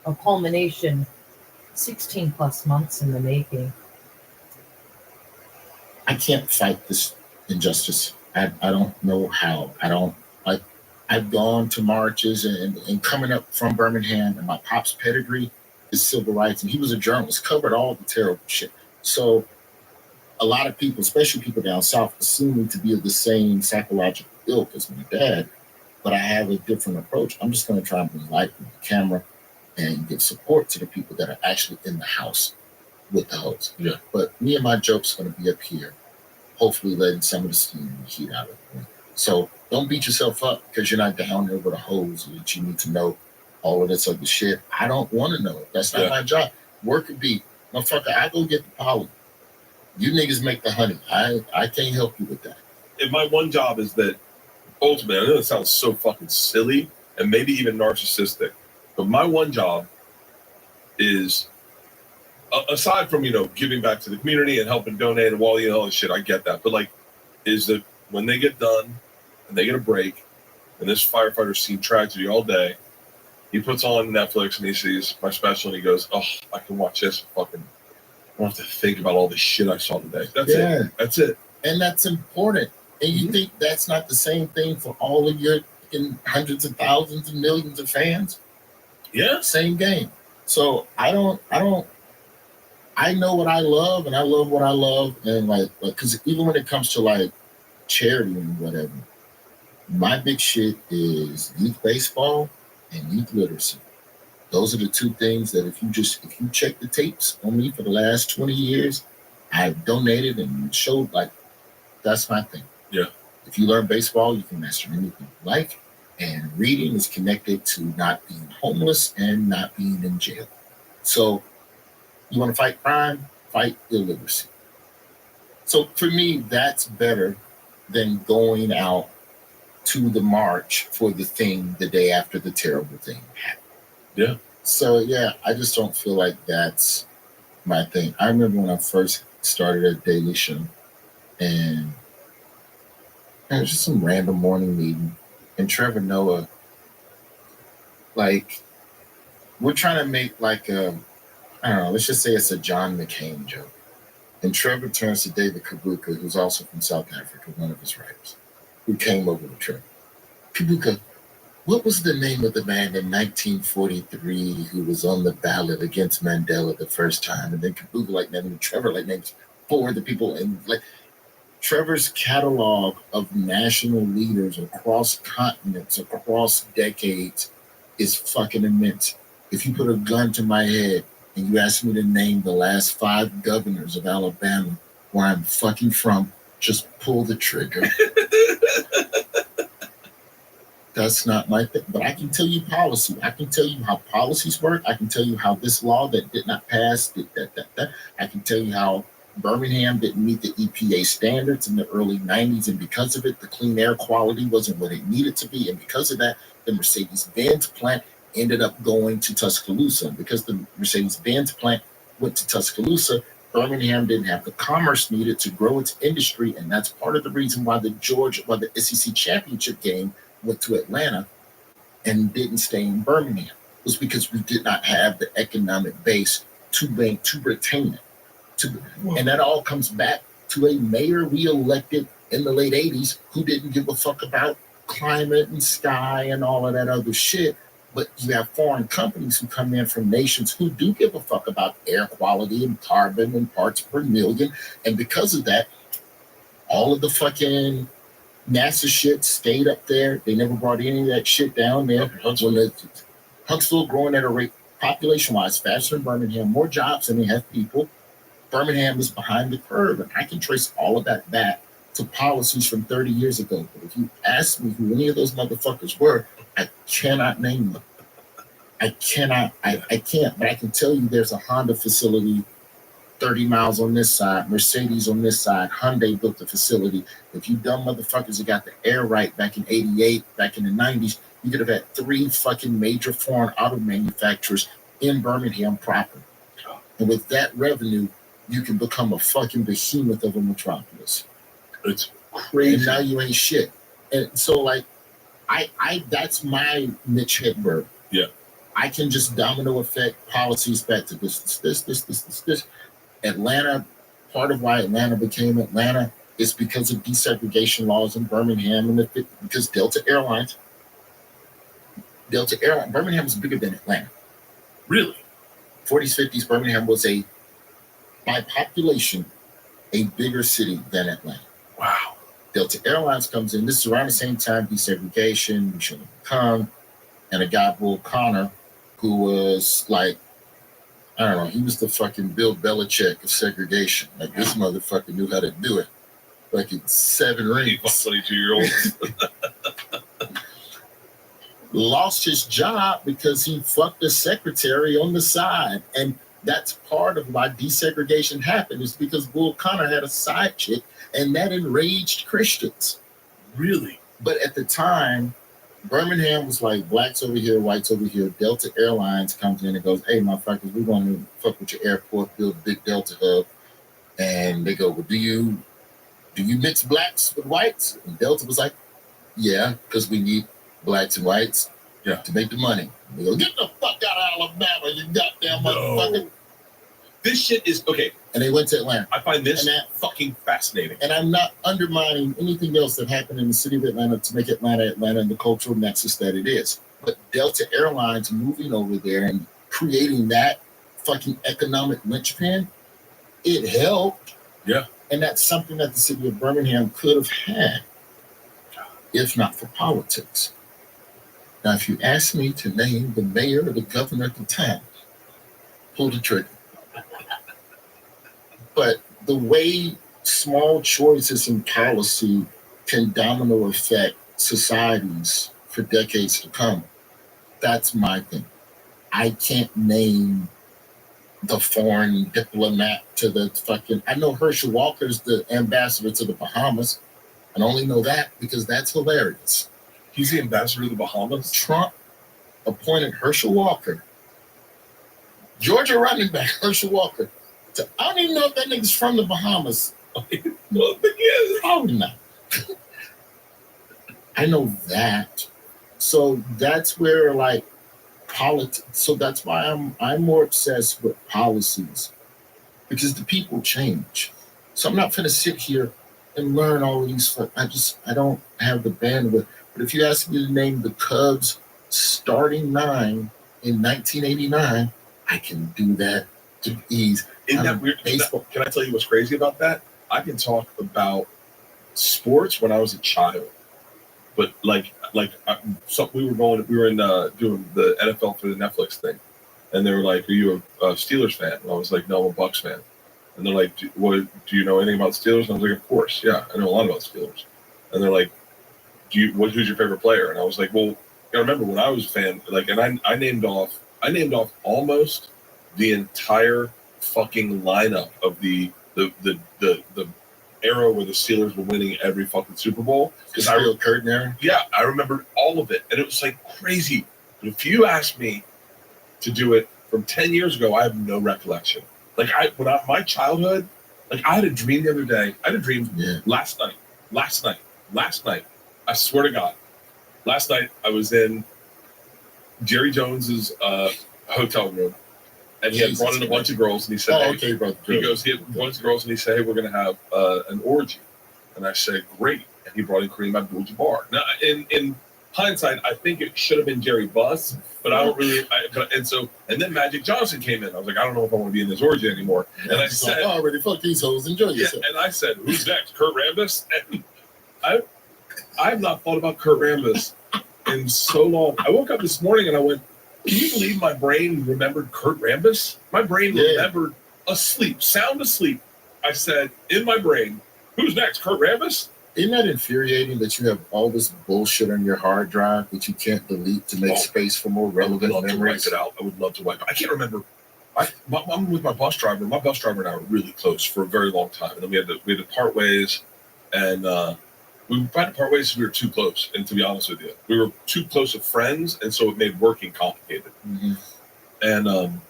A culmination 16 plus months in the making. I can't fight this injustice. I don't know how. I've gone to marches and coming up from Birmingham, and my pop's pedigree is civil rights, and he was a journalist, covered all the terrible shit. So a lot of people, especially people down south, assume me to be of the same psychological ilk as my dad, but I have a different approach. I'm just going to try and bring light with the camera and give support to the people that are actually in the house with the hose. Yeah. But me and my joke's going to be up here, hopefully letting some of the steam and heat out of it. So don't beat yourself up because you're not down there with a hose that you need to know all of this other shit. I don't want to know. That's not my job. Work could be, motherfucker, I go get the pollen. You niggas make the honey. I can't help you with that. And my one job is that, ultimately, I know it sounds so fucking silly and maybe even narcissistic, but my one job is aside from giving back to the community and helping donate and all the shit, I get that. But like, is that when they get done and they get a break, and this firefighter's seen tragedy all day, he puts on Netflix and he sees my special and he goes, "Oh, I can watch this. Fucking, I don't have to think about all the shit I saw today." That's it. That's it. And that's important. And you think that's not the same thing for all of your hundreds of thousands and millions of fans? Yeah. Same game. So I know what I love, and I love what I love, and like, because even when it comes to like charity and whatever, my big shit is youth baseball and youth literacy. Those are the two things that if you check the tapes on me for the last 20 years, I've donated and showed, like, that's my thing. Yeah. If you learn baseball, you can master anything you like. And reading is connected to not being homeless and not being in jail. So you want to fight crime, fight illiteracy. So for me, that's better than going out to the march for the thing the day after the terrible thing happened. Yeah. So yeah, I just don't feel like that's my thing. I remember when I first started at Daily Show, and it was just some random morning meeting, and Trevor Noah, like, we're trying to make like a, I don't know, let's just say it's a John McCain joke. And Trevor turns to David Kabuka, who's also from South Africa, one of his writers, who came over to Trevor. Kabuka, what was the name of the man in 1943 who was on the ballot against Mandela the first time? And then Kabuka named Trevor named four of the people. And like, Trevor's catalog of national leaders across continents, across decades, is fucking immense. If you put a gun to my head and you ask me to name the last 5 governors of Alabama, where I'm fucking from, just pull the trigger. That's not my thing. But I can tell you policy. I can tell you how policies work. I can tell you how this law that did not pass did that. I can tell you how Birmingham didn't meet the EPA standards in the early 90s, and because of it, the clean air quality wasn't what it needed to be. And because of that, the Mercedes-Benz plant ended up going to Tuscaloosa. And because the Mercedes-Benz plant went to Tuscaloosa, Birmingham didn't have the commerce needed to grow its industry. And that's part of the reason why the SEC championship game went to Atlanta and didn't stay in Birmingham, was because we did not have the economic base to retain it. And that all comes back to a mayor we elected in the late 80s who didn't give a fuck about climate and sky and all of that other shit. But you have foreign companies who come in from nations who do give a fuck about air quality and carbon and parts per million. And because of that, all of the fucking NASA shit stayed up there. They never brought any of that shit down there. Huntsville growing at a rate, population-wise, faster than Birmingham, more jobs than they have people. Birmingham is behind the curve, and I can trace all of that back to policies from 30 years ago. But if you ask me who any of those motherfuckers were, I cannot name them. I can't, but I can tell you there's a Honda facility 30 miles on this side, Mercedes on this side, Hyundai built the facility. If you dumb motherfuckers that got the air right back in 88, back in the 90s, you could have had 3 fucking major foreign auto manufacturers in Birmingham proper. And with that revenue, you can become a fucking behemoth of a metropolis. It's crazy. And now you ain't shit. And so, like, I that's my Mitch Hedberg. Yeah. I can just domino effect policies back to this. Atlanta, part of why Atlanta became Atlanta is because of desegregation laws in Birmingham and because Delta Airlines, Birmingham was bigger than Atlanta. Really? 40s, 50s, Birmingham was by population, a bigger city than Atlanta. Wow. Delta Airlines comes in. This is around the same time desegregation, Michelle Khan, and a guy, Bull Connor, who was like, I don't know, he was the fucking Bill Belichick of segregation. Like, this motherfucker knew how to do it. Like, in 7 rings. 22-year-old. Lost his job because he fucked the secretary on the side. And that's part of why desegregation happened, is because Bull Connor had a side chick, and that enraged Christians. Really? But at the time, Birmingham was like blacks over here, whites over here. Delta Airlines comes in and goes, "Hey, motherfuckers, we want to fuck with your airport, build a big Delta hub." And they go, "Well, do you mix blacks with whites?" And Delta was like, "Yeah, because we need blacks and whites to make the money." And they go, "Get the fuck out of Alabama, you goddamn motherfucker." This shit is okay. And they went to Atlanta. I find this fucking fascinating. And I'm not undermining anything else that happened in the city of Atlanta to make Atlanta and the cultural nexus that it is. But Delta Airlines moving over there and creating that fucking economic linchpin, it helped. Yeah. And that's something that the city of Birmingham could have had if not for politics. Now, if you ask me to name the mayor or the governor at the time, pull the trigger. But the way small choices in policy can domino affect societies for decades to come, that's my thing. I can't name the foreign diplomat to the fucking... I know Herschel Walker's the ambassador to the Bahamas. I only know that because that's hilarious. He's the ambassador to the Bahamas? Trump appointed Herschel Walker, Georgia running back Herschel Walker. I don't even know if that nigga's from the Bahamas. Probably not. I know that. So that's where like politics. So that's why I'm more obsessed with policies, because the people change. So I'm not gonna sit here and learn all of these. I don't have the bandwidth. But if you ask me to name the Cubs starting 9 in 1989, I can do that to ease. Isn't that weird? Baseball. Can I tell you what's crazy about that? I can talk about sports when I was a child, but so we were in doing the NFL for the Netflix thing, and they were like, "Are you a Steelers fan?" And I was like, "No, I'm a Bucks fan." And they're like, "Do you know anything about the Steelers?" And I was like, "Of course, yeah, I know a lot about the Steelers." And they're like, "Who's your favorite player?" And I was like, "Well, you gotta remember when I was a fan, and I named off almost the entire fucking lineup of the era where the Steelers were winning every fucking Super Bowl." Because I real curtain era. Yeah, I remembered all of it, and it was like crazy. But if you asked me to do it from 10 years ago, I have no recollection. My childhood, I had a dream the other day. I had a dream last night. I swear to God, last night I was in Jerry Jones's hotel room. And he had brought in a bunch of girls, and he said, he had a bunch of girls, and he said, "Hey, we're going to have an orgy." And I said, "Great." And he brought in Kareem Abdul-Jabbar. Now, in hindsight, I think it should have been Jerry Buss, but I don't really. And then Magic Johnson came in. I was like, I don't know if I want to be in this orgy anymore. And I said, "Oh, already fuck these hoes, enjoy yourself." And I said, "Who's next? Kurt Rambis?" And I've not thought about Kurt Rambis in so long. I woke up this morning and I went, "Can you believe my brain remembered Kurt Rambis?" My brain remembered sound asleep. I said in my brain, "Who's next? Kurt Rambis?" Isn't that infuriating that you have all this bullshit on your hard drive that you can't delete to make space for more relevant memories? To wipe it out. I would love to wipe it. I can't remember. I'm with my bus driver. My bus driver and I were really close for a very long time, and then we had to part ways, and we had to part ways because we were too close. And to be honest with you, we were too close of friends, and so it made working complicated. Mm-hmm. And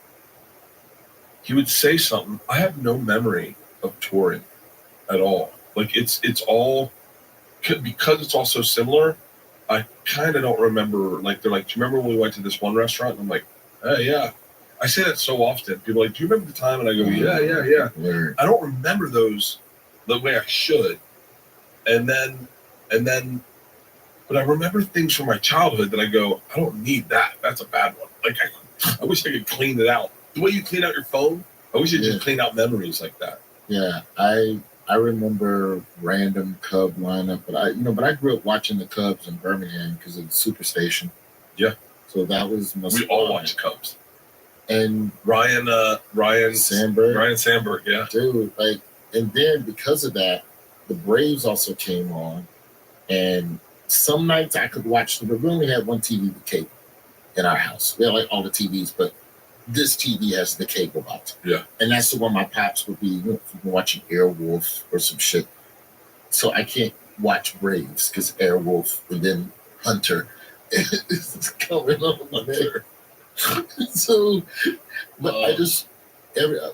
he would say something. I have no memory of touring at all. It's all because it's all so similar. I kind of don't remember. They're like, "Do you remember when we went to this one restaurant?" And I'm like, "Yeah." I say that so often. People are like, "Do you remember the time?" And I go, "Yeah." Weird. I don't remember those the way I should. And then, but I remember things from my childhood that I go, "I don't need that. That's a bad one." I wish I could clean it out. The way you clean out your phone, I wish you just clean out memories like that. Yeah, I remember random Cub lineup, but I grew up watching the Cubs in Birmingham because of the Superstation. Yeah. So that was we all watched Cubs. And Ryan Sandberg. Ryan Sandberg, yeah. Dude, and then because of that, the Braves also came on, and some nights I could watch them, but we only had one TV with cable in our house. We had all the TVs, but this TV has the cable out. Yeah. And that's the one my pops would be watching Airwolf or some shit. So I can't watch Braves because Airwolf and then Hunter. it's coming on there. So, but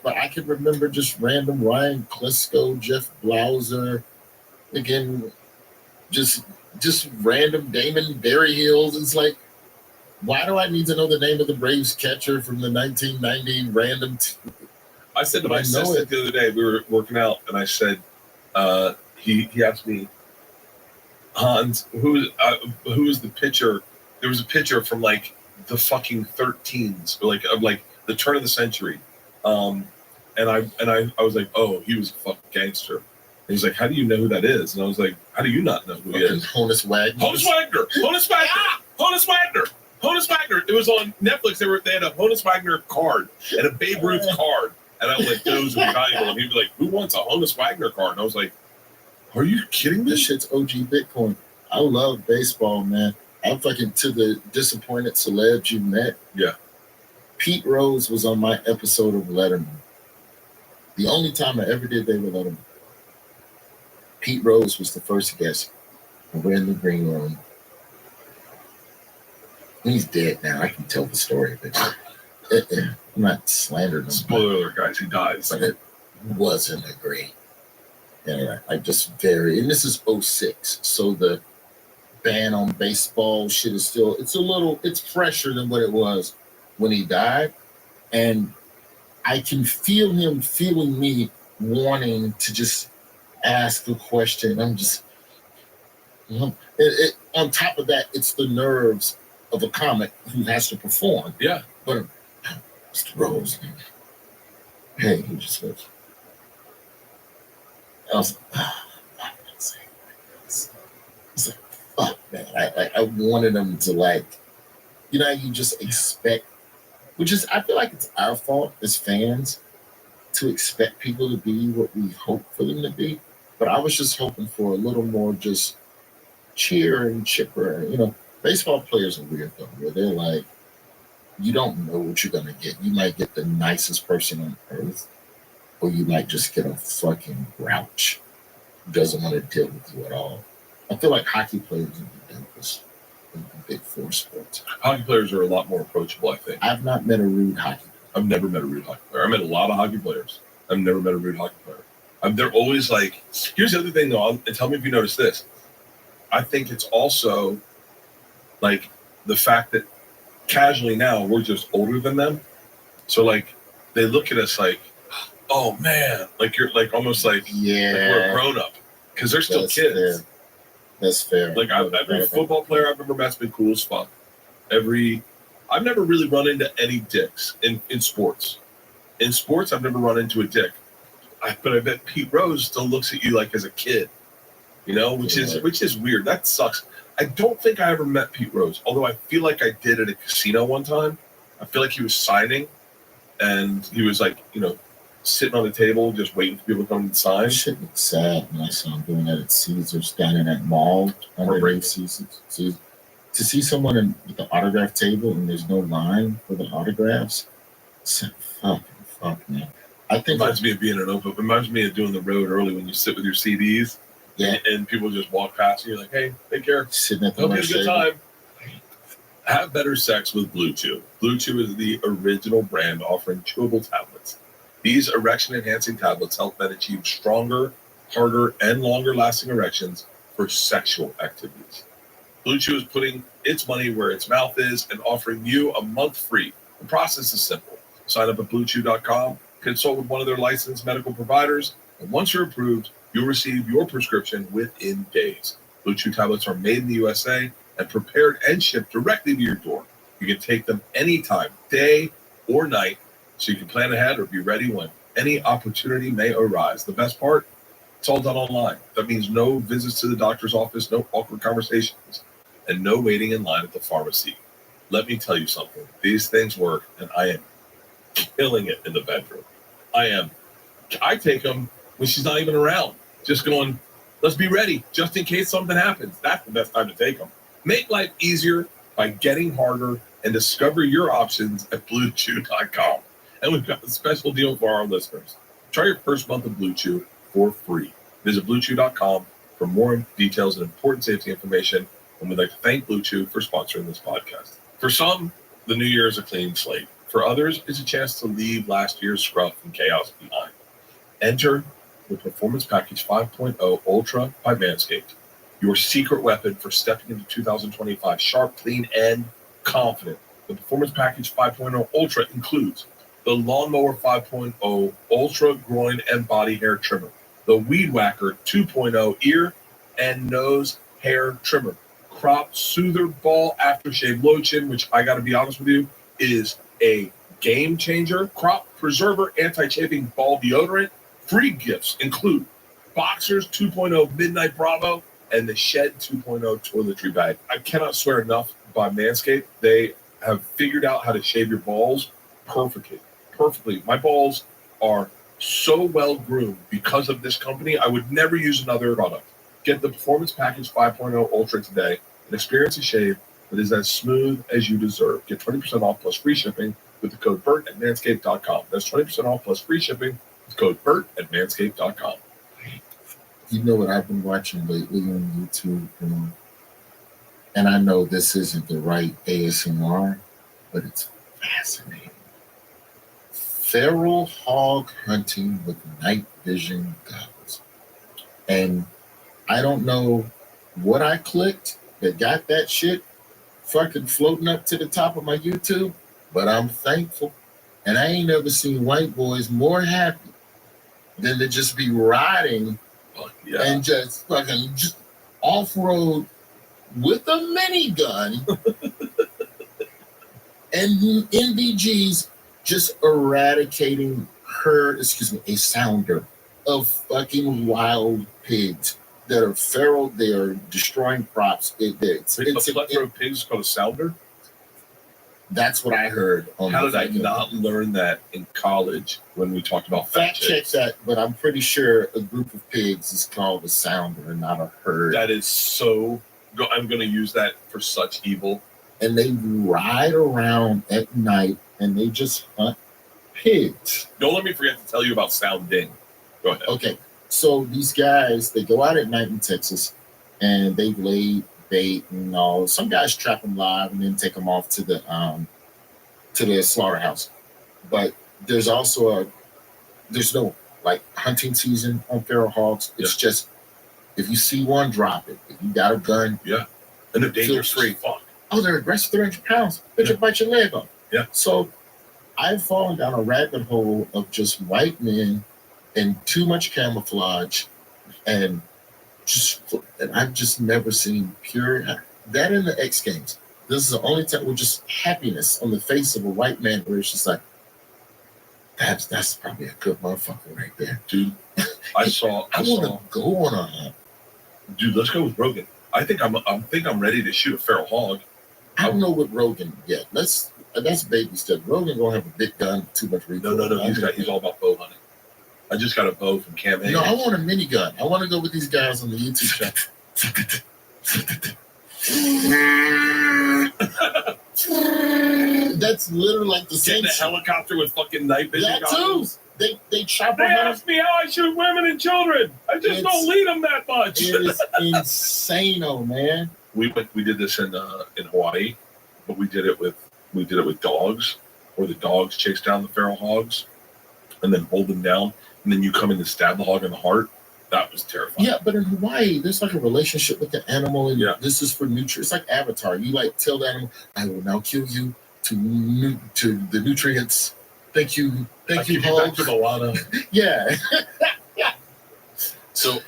but I can remember just random Ryan Klesko, Jeff Blauser, again, just random Damon Berryhills. It's like, why do I need to know the name of the Braves catcher from the 1990 random? I said to But my I know assistant it. the other day, we were working out, and I said, he asked me, Hans, who is the pitcher? There was a pitcher from like the fucking 13s, like of like the turn of the century. And I was like, oh, he was a fucking gangster. And he's like, how do you know who that is? And I was like, how do you not know who he is? Honus Wagner. Honus Wagner. Honus Wagner. Honus Wagner. Honus Wagner. It was on Netflix. They had a Honus Wagner card and a Babe Ruth card. And I was like, those are valuable. And he'd be like, who wants a Honus Wagner card? And I was like, are you kidding me? This shit's OG Bitcoin. I love baseball, man. I'm fucking to the disappointed celebs you met. Yeah. Pete Rose was on my episode of Letterman. The only time I ever did David Letterman. Pete Rose was the first guest. And we're in the green room. He's dead now. I can tell the story of it. I'm not slandering him. Spoiler alert, guys, he dies. But it wasn't a great. Anyway, and this is 06. So the ban on baseball shit is still, it's fresher than what it was when he died. And I can feel him feeling me wanting to just ask a question. I'm just, on top of that, it's the nerves of a comic who has to perform. Yeah. But Mr. Rose, hey, he just goes, I was like, fuck, man. I wanted them to, like, you just expect, which is, I feel like it's our fault as fans to expect people to be what we hope for them to be. But I was just hoping for a little more just cheer and chipper. Baseball players are weird though, where they're like, you don't know what you're going to get. You might get the nicest person on earth, or you might just get a fucking grouch who doesn't want to deal with you at all. I feel like hockey players are the dopest in the big four sports. Hockey players are a lot more approachable, I think. I've not met a rude hockey player. I've never met a rude hockey player. I met a lot of hockey players. I've never met a rude hockey player. They're always like, here's the other thing though, and tell me if you notice this. I think it's also like the fact that casually now we're just older than them. So like they look at us like, oh man, like you're like almost like, yeah, like we're a grown up because they're still kids. Fair. That's fair. Like every football player I've ever met's been cool as fuck. I've never really run into any dicks in sports. In sports, I've never run into a dick. But I bet Pete Rose still looks at you like as a kid, which is weird. That sucks. I don't think I ever met Pete Rose, although I feel like I did at a casino one time. I feel like he was signing, and he was like, sitting on the table just waiting for people to come and sign. Shit was sad when I saw him doing that at Caesars, down in that mall under Caesars. To see someone at the autograph table and there's no line for the autographs, it's like, fuck, man. I think reminds me of being an open. Reminds me of doing the road early when you sit with your CDs, and people just walk past and you're like, "Hey, take care, sitting at the hope you had a good time." Have better sex with Blue Chew. Blue Chew is the original brand offering chewable tablets. These erection-enhancing tablets help men achieve stronger, harder, and longer-lasting erections for sexual activities. Blue Chew is putting its money where its mouth is and offering you a month free. The process is simple. Sign up at BlueChew.com. Consult with one of their licensed medical providers, and once you're approved, you'll receive your prescription within days. Blue Chew tablets are made in the USA and prepared and shipped directly to your door. You can take them anytime, day or night, so you can plan ahead or be ready when any opportunity may arise. The best part, it's all done online. That means no visits to the doctor's office, no awkward conversations, and no waiting in line at the pharmacy. Let me tell you something. These things work, and I am killing it in the bedroom. I take them when she's not even around. Just going, let's be ready just in case something happens. That's the best time to take them. Make life easier by getting harder and discover your options at BlueChew.com. And we've got a special deal for our listeners. Try your first month of Blue Chew for free. Visit BlueChew.com for more details and important safety information and we'd like to thank Blue Chew for sponsoring this podcast. For some, the new year is a clean slate. For others, it's a chance to leave last year's scruff and chaos behind. Enter the Performance Package 5.0 Ultra by Manscaped, your secret weapon for stepping into 2025 sharp, clean, and confident. The Performance Package 5.0 Ultra includes the Lawnmower 5.0 Ultra Groin and Body Hair Trimmer, the Weed Whacker 2.0 Ear and Nose Hair Trimmer, Crop Soother Ball Aftershave Lotion, which I got to be honest with you, is a game changer, Crop Preserver Anti-Chafing Ball Deodorant. Free gifts include Boxers 2.0 Midnight Bravo and the Shed 2.0 Toiletry Bag. I cannot swear enough by Manscaped. They have figured out how to shave your balls perfectly. My balls are so well groomed because of this company. I would never use another product. Get the Performance Package 5.0 Ultra today and experience a shave that is as smooth as you deserve. Get 20% off plus free shipping with the code BERT at manscaped.com. That's 20% off plus free shipping with code BERT at manscaped.com. You know what I've been watching lately on YouTube? And I know this isn't the right ASMR, but it's fascinating. Feral hog hunting with night vision goggles. And I don't know what I clicked that got that shit fucking floating up to the top of my YouTube, but I'm thankful. And I ain't never seen white boys more happy than to just be riding and just fucking just off-road with a minigun and NVGs just eradicating a sounder of fucking wild pigs that are feral. They are destroying crops. It's a plethora of pigs called a sounder? That's what I heard. How did I not learn that in college when we talked about fact check that? But I'm pretty sure a group of pigs is called a sounder and not a herd. That is so. I'm going to use that for such evil. And they ride around at night and they just hunt pigs. Don't let me forget to tell you about sounding. Go ahead. Okay, so these guys, they go out at night in Texas and they lay bait and all. Some guys trap them live and then take them off to the slaughterhouse. But there's also there's no like hunting season on feral hogs. It's just if you see one, drop it. If you got a gun, and they're dangerous free. Fuck. Oh, they're aggressive, 300 pounds. They could bite your leg off. Yeah. So I've fallen down a rabbit hole of just white men and too much camouflage and I've just never seen pure that in the X Games. This is the only time with just happiness on the face of a white man where it's just like, that's probably a good motherfucker right there, dude. I want to go on a hunt. Dude, let's go with Rogan. I think I'm ready to shoot a feral hog. I don't know what Rogan yet. That's baby step. Rogan gonna have a big gun, too much recoil. No. He's all about bow hunting. I just got a bow from Cam. No, I want a minigun. I want to go with these guys on the YouTube channel. That's literally like the same. Get the helicopter with fucking night vision. That too. They chop. They ask me how I shoot women and children. I just don't lead them that much. It is insane-o, man. We did this in Hawaii, but we did it with dogs, where the dogs chase down the feral hogs and then hold them down, and then you come in and stab the hog in the heart. That was terrifying. Yeah, but in Hawaii, there's like a relationship with the animal, and this is for nutrients. It's like Avatar. You like tell the animal, "I will now kill you to the nutrients." Thank you, hog. Back to Moana. Yeah. So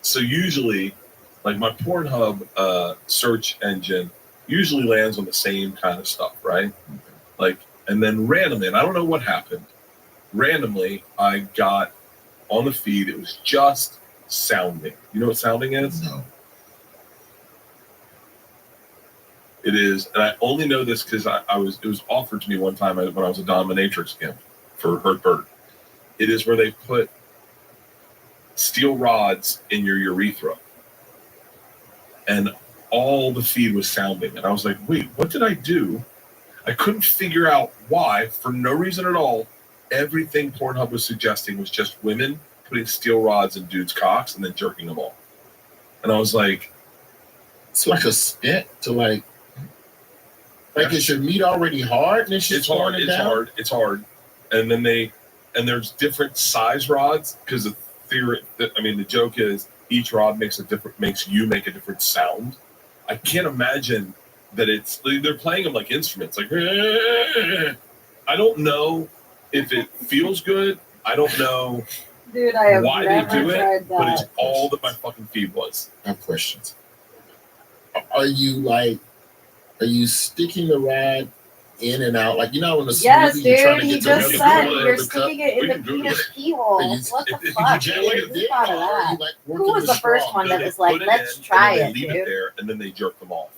so usually, like my Pornhub search engine usually lands on the same kind of stuff, right? Like, and then randomly, and I don't know what happened. Randomly, I got on the feed. It was just sounding. You know what sounding is? No. It is, and I only know this because it was offered to me one time when I was a dominatrix camp for Hurt Bird. It is where they put steel rods in your urethra, and all the feed was sounding, and I was like, wait, what did I do? I couldn't figure out why, for no reason at all. Everything Pornhub was suggesting was just women putting steel rods in dudes' cocks and then jerking them off. And I was like, It's like a spit to like is your meat already hard and it's just hard. pouring it It's down? hard. It's hard. And then there's different size rods because the theory. The joke is each rod makes you make a different sound. I can't imagine that they're playing them like instruments. Like I don't know if it feels good. I don't know Dude, I have why never they do tried it, but it's that. all that my fucking feed was. I have questions. Are you sticking the rod in and out? Like, when the Yes, smoothie, you're trying dude. to He get just the said middle you're of the cup? sticking it in the peanut pea hole. What the fuck, dude? Who thought of that? Who was the first one that was like, let's try it, Leave dude? it there, and then they jerk them off.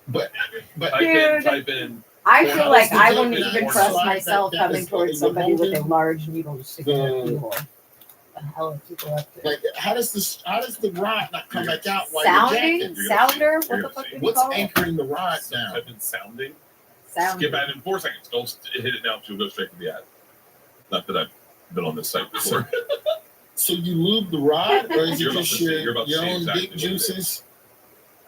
But type in. I feel like I wouldn't joke even is trust that myself coming is towards the somebody with a holding large needle to stick in their the- pee hole. The hell are people up to? Like, how does the rod not come back out while Sounding? you're jacking? Sounder? What the fuck did you What's call it? anchoring the rod down? Type in sounding. Sounding. Skip ad in 4 seconds. Don't hit it now because you'll go straight to the ad. Not that I've been on this site before. So you lube the rod, or is it You're about just to see- you're about to your see own exactly dick what it is. juices?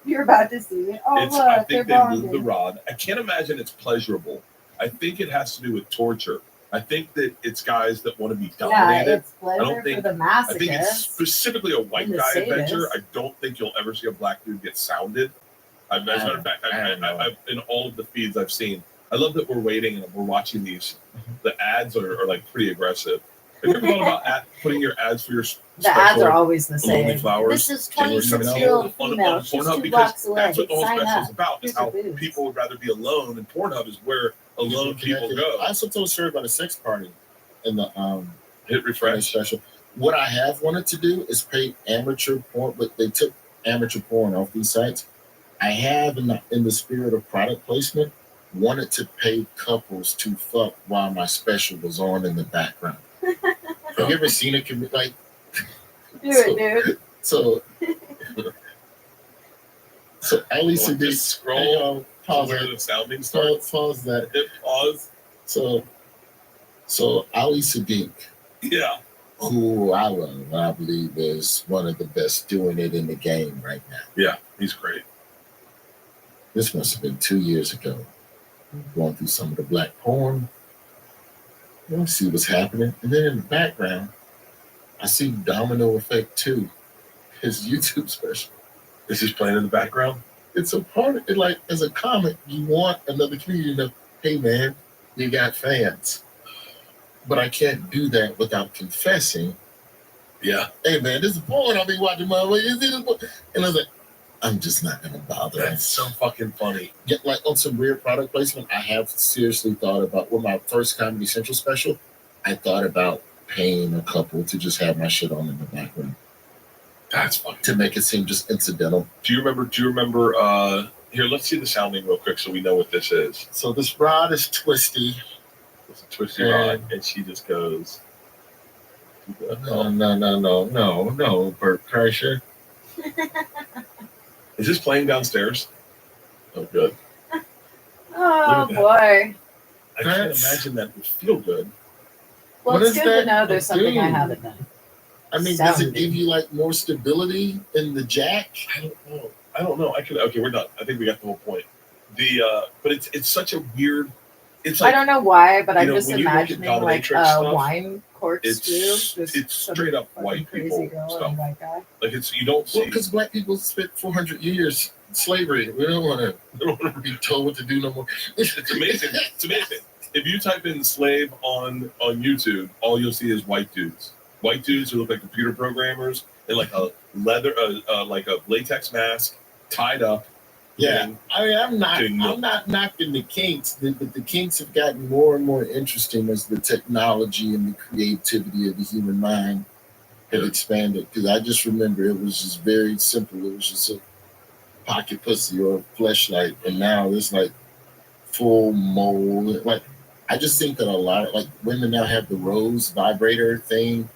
You're about to see it. Oh, I look, they're think they move the bonding. rod. I can't imagine it's pleasurable. I think it has to do with torture. I think that it's guys that want to be Yeah, dominated. it's pleasure for the I think it's masochist. specifically a white And the guy adventure. sadist. I don't think you'll ever see a black dude get sounded. As a matter of fact, I've in all of the feeds I've seen, I love that we're waiting and we're watching these. The ads are like pretty aggressive. Have you ever thought about putting your ads for your The ads are always the Lonely same. Flowers? This is January 26-year-old 17th female. on She's Pornhub 2 because blocks away. that's what the whole Sign special up. is about. Is Here's how your boobs. people would rather be alone, and Pornhub is where alone people go. I also told a story about a sex party in the hit refresh special. What I have wanted to do is pay amateur porn, but they took amateur porn off these sites. I have, in the spirit of product placement, wanted to pay couples to fuck while my special was on in the background. Have you ever seen it? Like, Do it, dude. so at least it did just scroll pause where it. the sounding starts. Pause that. Hit pause. So Ali Sadiq, Yeah. who I love, I believe is one of the best doing it in the game right now. Yeah, he's great. This must have been 2 years ago. Going through some of the black porn. See what's happening. And then in the background, I see Domino Effect 2, his YouTube special. Is this playing in the background? It's a part of it, like, as a comic, you want another community to know, hey man, you got fans. But I can't do that without confessing. Yeah. Hey man, this is porn I'll be watching my way. And I was like, I'm just not gonna bother. That's so fucking funny. Get like on some weird product placement. I have seriously thought about my first Comedy Central special. I thought about paying a couple to just have my shit on in the background. That's funny. To make it seem just incidental. Do you remember here, let's see the sounding real quick so we know what this is. So this rod is twisty. It's a twisty rod, and she just goes. No, Bert Kreischer. Is this playing downstairs? Oh, good. Oh, Look at boy. I can't imagine that would feel good. Well, What it's is good to that know there's something I do? haven't done. I mean, does it Sounding. give you like more stability in the jack? I don't know. Okay, we're done. I think we got the whole point. But it's such a weird. It's like I don't know why, but I'm you know, just when you look at imagining like dominatrix a stuff, wine corkscrew. it's straight up white crazy people girl stuff. and white guy. Like you don't see. Well, because black people spent 400 years in slavery. We don't want to be told what to do no more. It's amazing. It's amazing. If you type in slave on YouTube, all you'll see is white dudes. White dudes who look like computer programmers in like a leather, like a latex mask, tied up. Yeah, I mean, I'm not knocking the kinks, but the kinks have gotten more and more interesting as the technology and the creativity of the human mind have expanded. Because I just remember it was just very simple. It was just a pocket pussy or a fleshlight, and now it's like full mold. Like, I just think that a lot of like women now have the rose vibrator thing,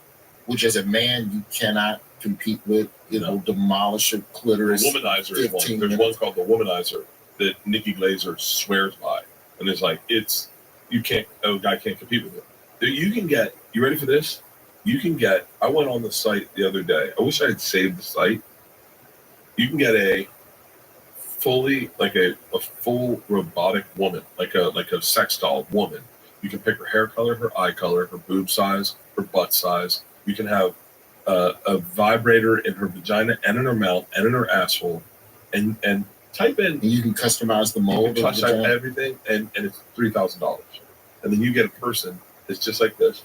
which as a man you cannot compete with. It'll demolish your clitoris. The womanizer is one. 15 There's one minutes. called the womanizer that Nikki Glaser swears by, and it's like a guy can't compete with it. You can get. You ready for this? You can get. I went on the site the other day. I wish I had saved the site. You can get a fully like a full robotic woman, like a sex doll woman. You can pick her hair color, her eye color, her boob size, her butt size. You can have a vibrator in her vagina and in her mouth and in her asshole, and type in. And you can customize the mold. Touch everything, and it's $3,000. And then you get a person that's just like this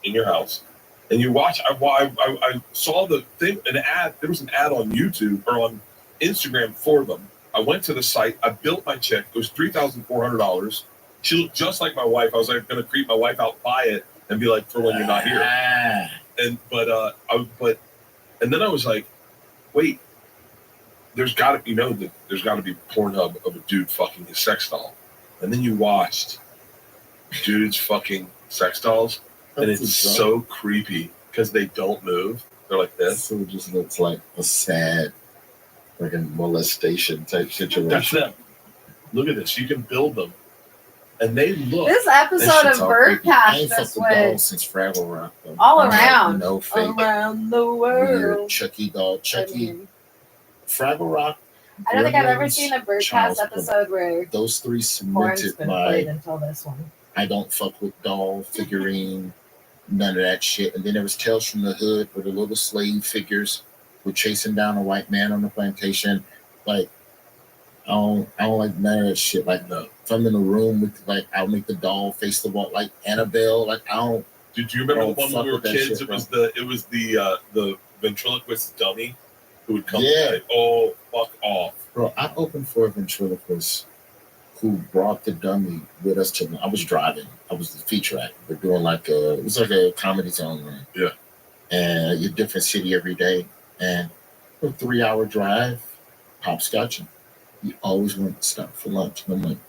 in your house, and you watch. I saw the thing, an ad. There was an ad on YouTube or on Instagram for them. I went to the site. I built my chick. It was $3,400. She looked just like my wife. I was like going to creep my wife out, buy it, and be like, for when you're not here. And and then I was like, wait. There's got to there's got to be Pornhub of a dude fucking his sex doll, and then you watched dudes fucking sex dolls, and it's so creepy because they don't move. They're like this. So it just looks like a sad, like a molestation type situation. That's them. Look at this. You can build them, and they look. This episode of Birdcast just went since Fraggle Rock, though. all around, no fake, around the weird world. Chucky doll, Chucky. Fraggle Rock. I don't think I've ever Gremlins, seen a Birdcast Child's episode where those three porn's cemented been my played until this one. I don't fuck with doll figurine, none of that shit. And then there was Tales from the Hood where the little slave figures were chasing down a white man on the plantation. Like I don't like none of that shit. Like if I'm in a room with I'll make the doll face the wall like Annabelle. Like I don't. Did you remember the one when we were kids? Shit, it was the ventriloquist dummy who would come. Yeah. Like, oh, fuck off, bro! I opened for a ventriloquist who brought the dummy with us to. I was driving. I was the feature actor. We're doing it was like a comedy zone run. Yeah. And you're different city every day, and a 3-hour drive, hopscotching. You always want to stop for lunch. And I'm like,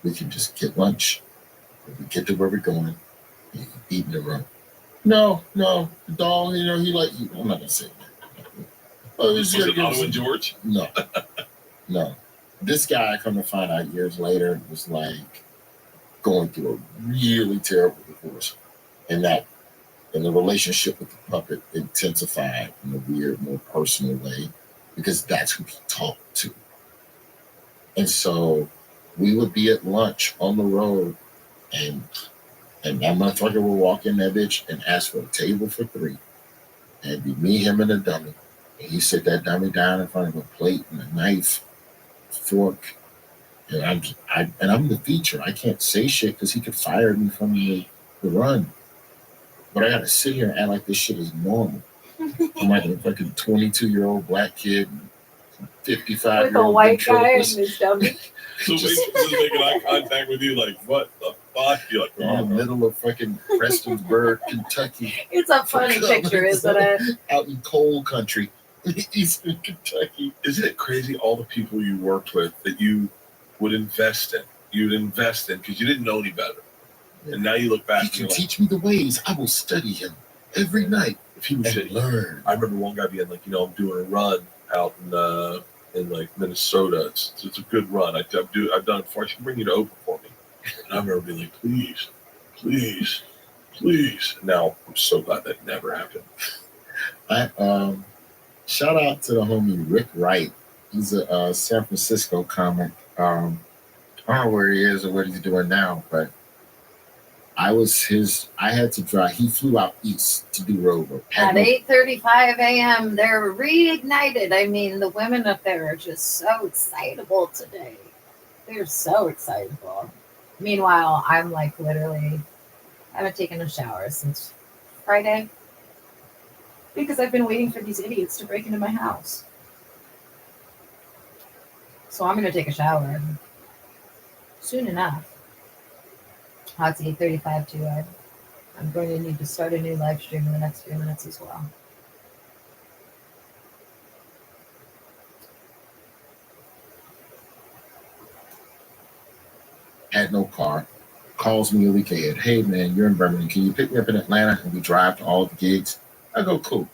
we can just get lunch. When we get to where we're going, you can eat in the room. No, the doll, he I'm not gonna say that. Oh, was it Otto and George? No. This guy, come to find out years later, was going through a really terrible divorce, and the relationship with the puppet intensified in a weird, more personal way because that's who he talked to. And so we would be at lunch on the road, and that motherfucker would walk in that bitch and ask for a table for 3. And it'd be me, him, and a dummy. And he sit that dummy down in front of a plate and a knife, fork. And I'm the feature. I can't say shit because he could fire me from the run. But I gotta sit here and act like this shit is normal. I'm like a fucking 22-year-old black kid, 55-year-old with a white guy and his dummy. So just making eye contact with you, like, what the fuck? You're like, in the middle of fucking Prestonsburg, Kentucky. It's a funny picture, isn't it? Out in coal country, eastern Kentucky. Isn't it crazy all the people you worked with that you would invest in? You would invest in because you didn't know any better. And now you look back. He can teach me the ways. I will study him every night. If he was learn. I remember one guy being like, I'm doing a run out in Minnesota. It's a good run. I've done it before. I should bring you to open for me. And I remember being like, please. And now I'm so glad that never happened. Shout out to the homie Rick Wright. He's a San Francisco comic. I don't know where he is or what he's doing now, but I had to drive. He flew out east to do road work. At 8:35 a.m., they're reignited. I mean, the women up there are just so excitable today. They're so excitable. Meanwhile, I'm literally, I haven't taken a shower since Friday because I've been waiting for these idiots to break into my house. So I'm going to take a shower soon enough. It's 8:35 too. I'm going to need to start a new live stream in the next few minutes as well. Had no car. Calls me a week ahead. Hey man, you're in Birmingham. Can you pick me up in Atlanta? And we drive to all the gigs. I go, cool.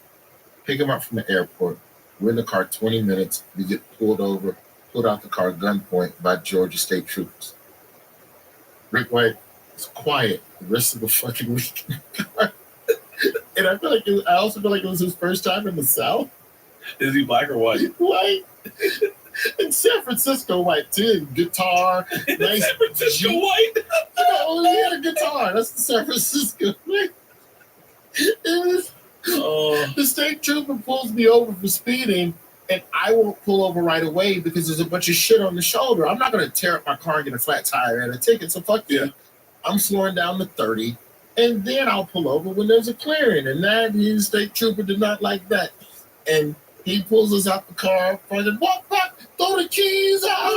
Pick him up from the airport. We're in the car 20 minutes. We get pulled over, pulled out the car gunpoint by Georgia State Troopers. Rick White was quiet the rest of the fucking week. And I also feel like it was his first time in the South. Is he black or white? White. In San Francisco, white too. Guitar. Nice. San Francisco white. He had a guitar. That's the San Francisco white. The state trooper pulls me over for speeding, and I won't pull over right away because there's a bunch of shit on the shoulder. I'm not going to tear up my car and get a flat tire and a ticket, so fuck you. I'm slowing down to 30, and then I'll pull over when there's a clearing, and that his state trooper did not like that. And he pulls us out the car, fucking walk back, throw the keys out.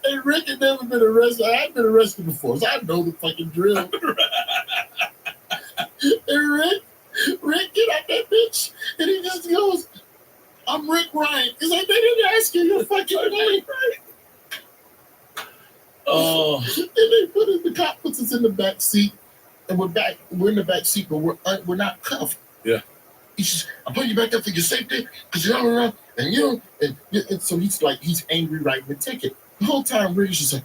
And Rick had never been arrested. I had been arrested before, so I know the fucking drill. And Rick get out that bitch, and he just goes, "I'm Rick Ryan." He's like, "They didn't ask you your fucking name." Oh. And the cop puts us in the back seat, and we're in the back seat, but we're not cuffed. Yeah. He says, "I'm putting you back up for your safety, because you don't and so he's angry writing the ticket. The whole time Rick's just like,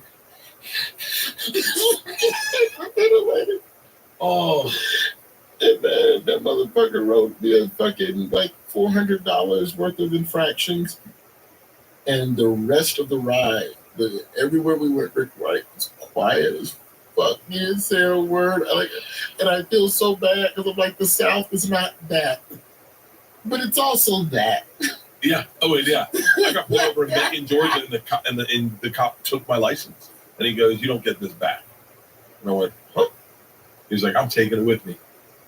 oh, and man, that motherfucker wrote me a fucking like $400 worth of infractions, and the rest of the ride, everywhere we went, Rick Wright was quiet as fuck. He didn't say a word. And I feel so bad because I'm like, the South is not that, but it's also that. Yeah. Oh, yeah. I got pulled over in Macon, Georgia, and the cop took my license, and he goes, "You don't get this back." And I went, "Huh?" He's like, "I'm taking it with me."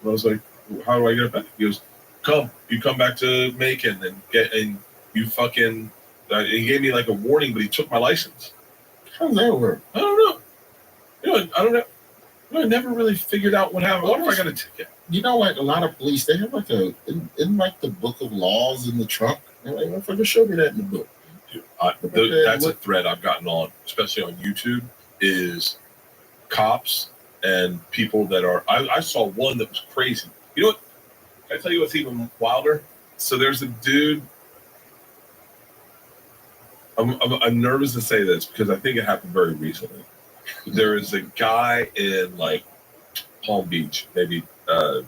And I was like, "How do I get it back?" He goes, "You come back to Macon and you fucking." He gave me like a warning, but he took my license. How does that work? I don't know. I don't know. I never really figured out what happened. What if I got a ticket? You know, like a lot of police, they have like in like the book of laws in the trunk. They're like, "Motherfucker, show me that in the book." Dude, that's a thread I've gotten on, especially on YouTube, is cops and people that are. I saw one that was crazy. You know what? Can I tell you what's even wilder? So there's a dude. I'm nervous to say this because I think it happened very recently. There is a guy in like Palm Beach, maybe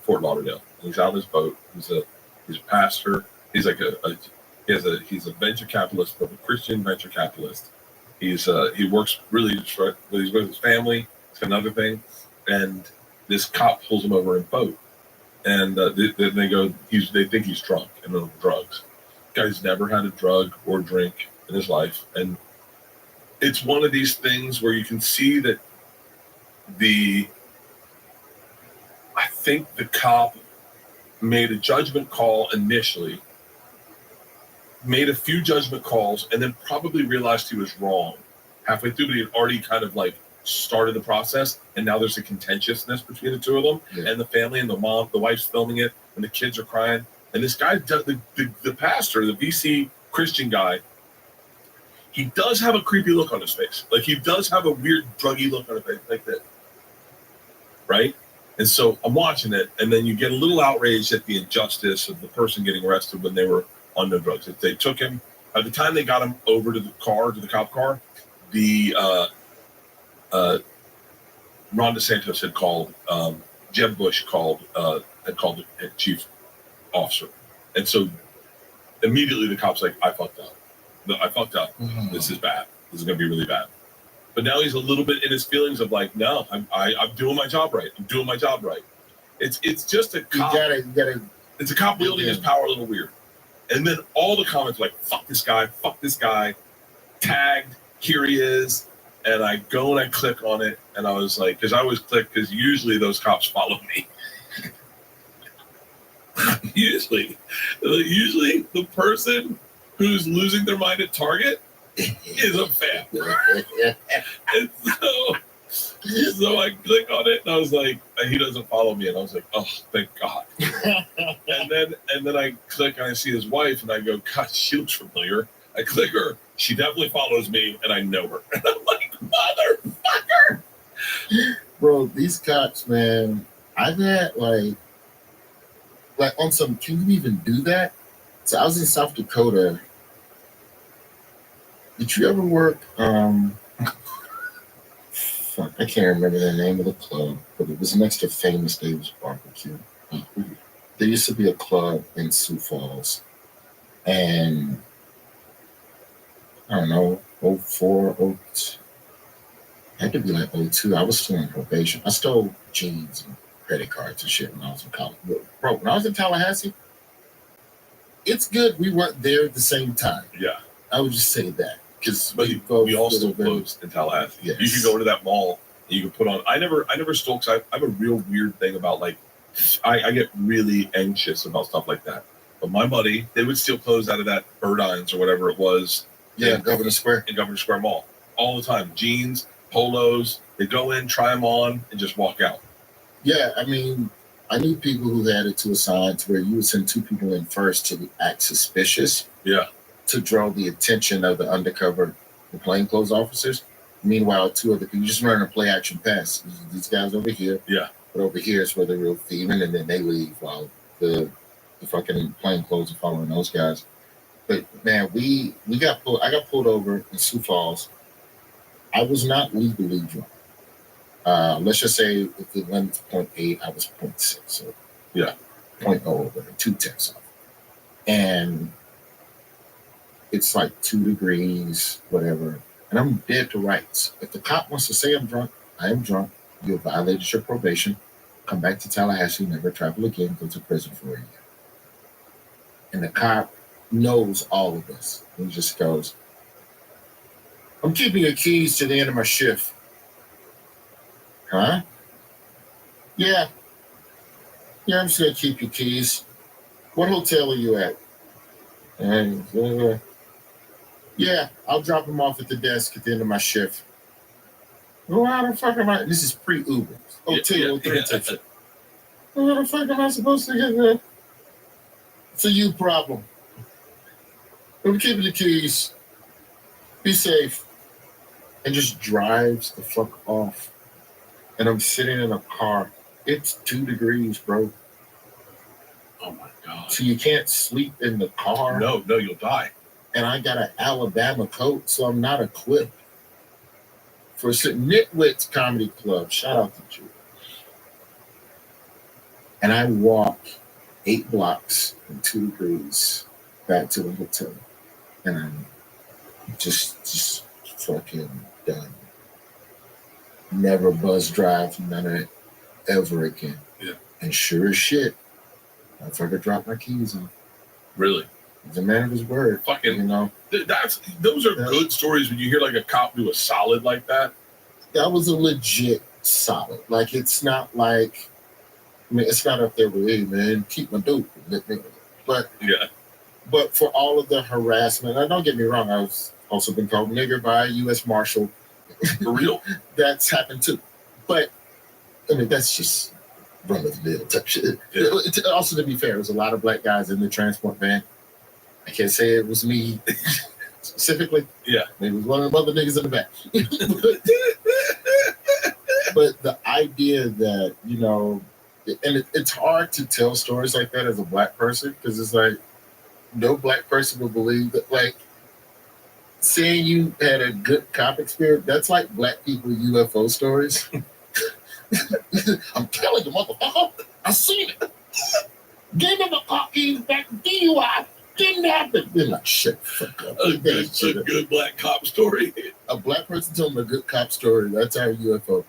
Fort Lauderdale. He's out on his boat. He's a pastor. He's like he's a venture capitalist, but a Christian venture capitalist. He works really he's with his family. It's another thing, and this cop pulls him over in a boat, and they go. They think he's drunk and on drugs. Guy's never had a drug or drink in his life, and it's one of these things where you can see that I think the cop made a judgment call initially, made a few judgment calls, and then probably realized he was wrong halfway through, but he had already kind of like started the process, and now there's a contentiousness between the two of them, and the family, and the wife's filming it, and the kids are crying, and this guy, the pastor, the VC Christian guy, he does have a creepy look on his face. Like, he does have a weird druggy look on his face, like that. Right? And so I'm watching it, and then you get a little outraged at the injustice of the person getting arrested when they were on no drugs. If they took him, by the time they got him over to the cop car, the Ron DeSantis had called, Jeb Bush had called the chief officer. And so immediately the cop's like, "I fucked up. I fucked up. This is bad. This is going to be really bad." But now he's a little bit in his feelings of like, "No, I'm doing my job right. I'm doing my job right." It's just a cop. It's a cop wielding his power a little weird. And then all the comments are like, fuck this guy, tagged, here he is. And I go and I click on it, and I was like, because I always click, because usually those cops follow me. usually the person who's losing their mind at Target is a fan. And so I click on it, and I was like, he doesn't follow me, and I was like, oh, thank God. and then I click, and I see his wife, and I go, God, she looks familiar. I click her, she definitely follows me, and I know her. And I'm like, motherfucker! Bro, these cops, man, I've had like on some, can you even do that? So I was in South Dakota. Did you ever work fuck, I can't remember the name of the club, but it was next to Famous Dave's Barbecue. There used to be a club in Sioux Falls, and I don't know, 04, 02, had to be like 02. I was still on probation. I stole jeans and credit cards and shit when I was in college. Bro, when I was in Tallahassee, it's good we weren't there at the same time. Yeah. I would just say that. But we all still closed in Tallahassee. Yes. You could go to that mall and you could put on. I never stole because I have a real weird thing about like I get really anxious about stuff like that. But my buddy, they would steal clothes out of that Burdines or whatever it was. Yeah, Governor Square. In Governor Square Mall. All the time. Jeans, polos, they go in, try them on, and just walk out. Yeah, I mean, I knew people who had it to a side to where you would send two people in first to act suspicious. Yeah. To draw the attention of the undercover, the plainclothes officers. Meanwhile, two other people just running a play action pass. These guys over here. Yeah. But over here is where they're real thieving, and then they leave while the fucking plainclothes are following those guys. But man, I got pulled over in Sioux Falls. I was not legally drunk. Let's just say if the limit's 0.8, I was 0.6. So yeah, 0.0 over 2/10 off. And it's like 2 degrees, whatever. And I'm dead to rights. If the cop wants to say I'm drunk, I am drunk. You have violated your probation. Come back to Tallahassee, never travel again, go to prison for a year. And the cop knows all of this. He just goes, I'm keeping your keys to the end of my shift. Huh? Yeah. Yeah, I'm just going to keep your keys. What hotel are you at? And yeah, I'll drop them off at the desk at the end of my shift. Well, how the fuck am I? This is pre-Uber. How the fuck am I supposed to get there? It's a you problem. I'm keeping the keys. Be safe. And just drives the fuck off. And I'm sitting in a car. It's 2 degrees, bro. Oh my God. So you can't sleep in the car. No, you'll die. And I got an Alabama coat, so I'm not equipped. For Nitwits Comedy Club. Shout out to you. And I walk 8 blocks in 2 degrees back to the hotel. And I'm just fucking done. Never buzz drive, none of it ever again. Yeah. And sure as shit, I fucking dropped my keys off. Really? He's a man of his word. Fucking, you know. Those are good stories when you hear like a cop do a solid like that. That was a legit solid. Like, it's not like, I mean, it's not up there with, hey man, keep my dope. But yeah. But for all of the harassment, and don't get me wrong, I've also been called nigger by a U.S. Marshal. For real? That's happened too. But I mean, that's just run of the mill type shit. Yeah. Also, to be fair, there was a lot of black guys in the transport van. I can't say it was me specifically. Yeah. Maybe it was one of the other niggas in the back. But the idea that, you know, and it's hard to tell stories like that as a black person, because it's like no black person will believe that, like, saying you had a good cop experience, that's like black people UFO stories. I'm telling you, motherfucker, I seen it. Give him the car keys back, DUI, kidnap it. They're like, shit, fuck up. A good black cop story. A black person telling a good cop story, that's our UFO.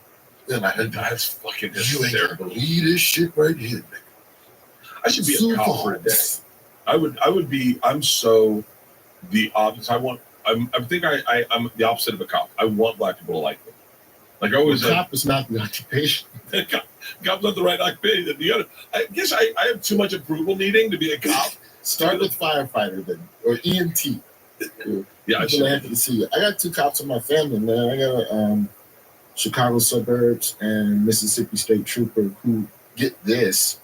They're like, that's fucking you ain't hysterical. gonna believe this shit right here. I should be a cop for a day. I would be. I'm so the opposite. I'm the opposite of a cop. I want black people to like me. Like I always. Cop is not the occupation. Cop's not the right occupation. I guess I have too much approval needing to be a cop. Start with firefighter then, or EMT. Yeah, I People are happy to see you. I got 2 cops in my family, man. I got a Chicago suburbs and Mississippi State trooper who, get this,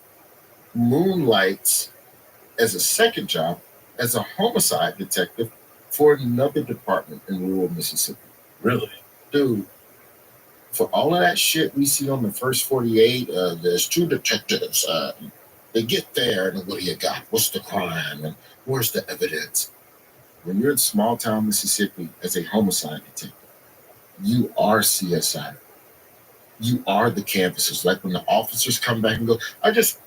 moonlights as a second job as a homicide detective for another department in rural Mississippi. Really? Dude, for all of that shit we see on the first 48, there's 2 detectives. They get there and what do you got? What's the crime? And where's the evidence? When you're in small town Mississippi as a homicide detective, you are CSI. You are the canvassers. Like when the officers come back and go, I just.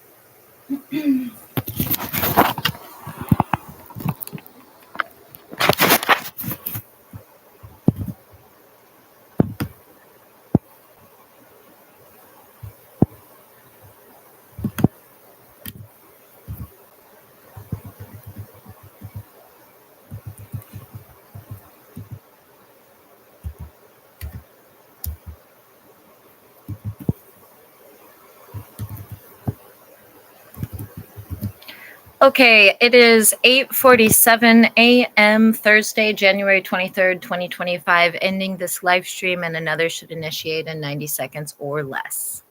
Okay, it is 8:47 a.m. Thursday, January 23rd, 2025, ending this live stream, and another should initiate in 90 seconds or less.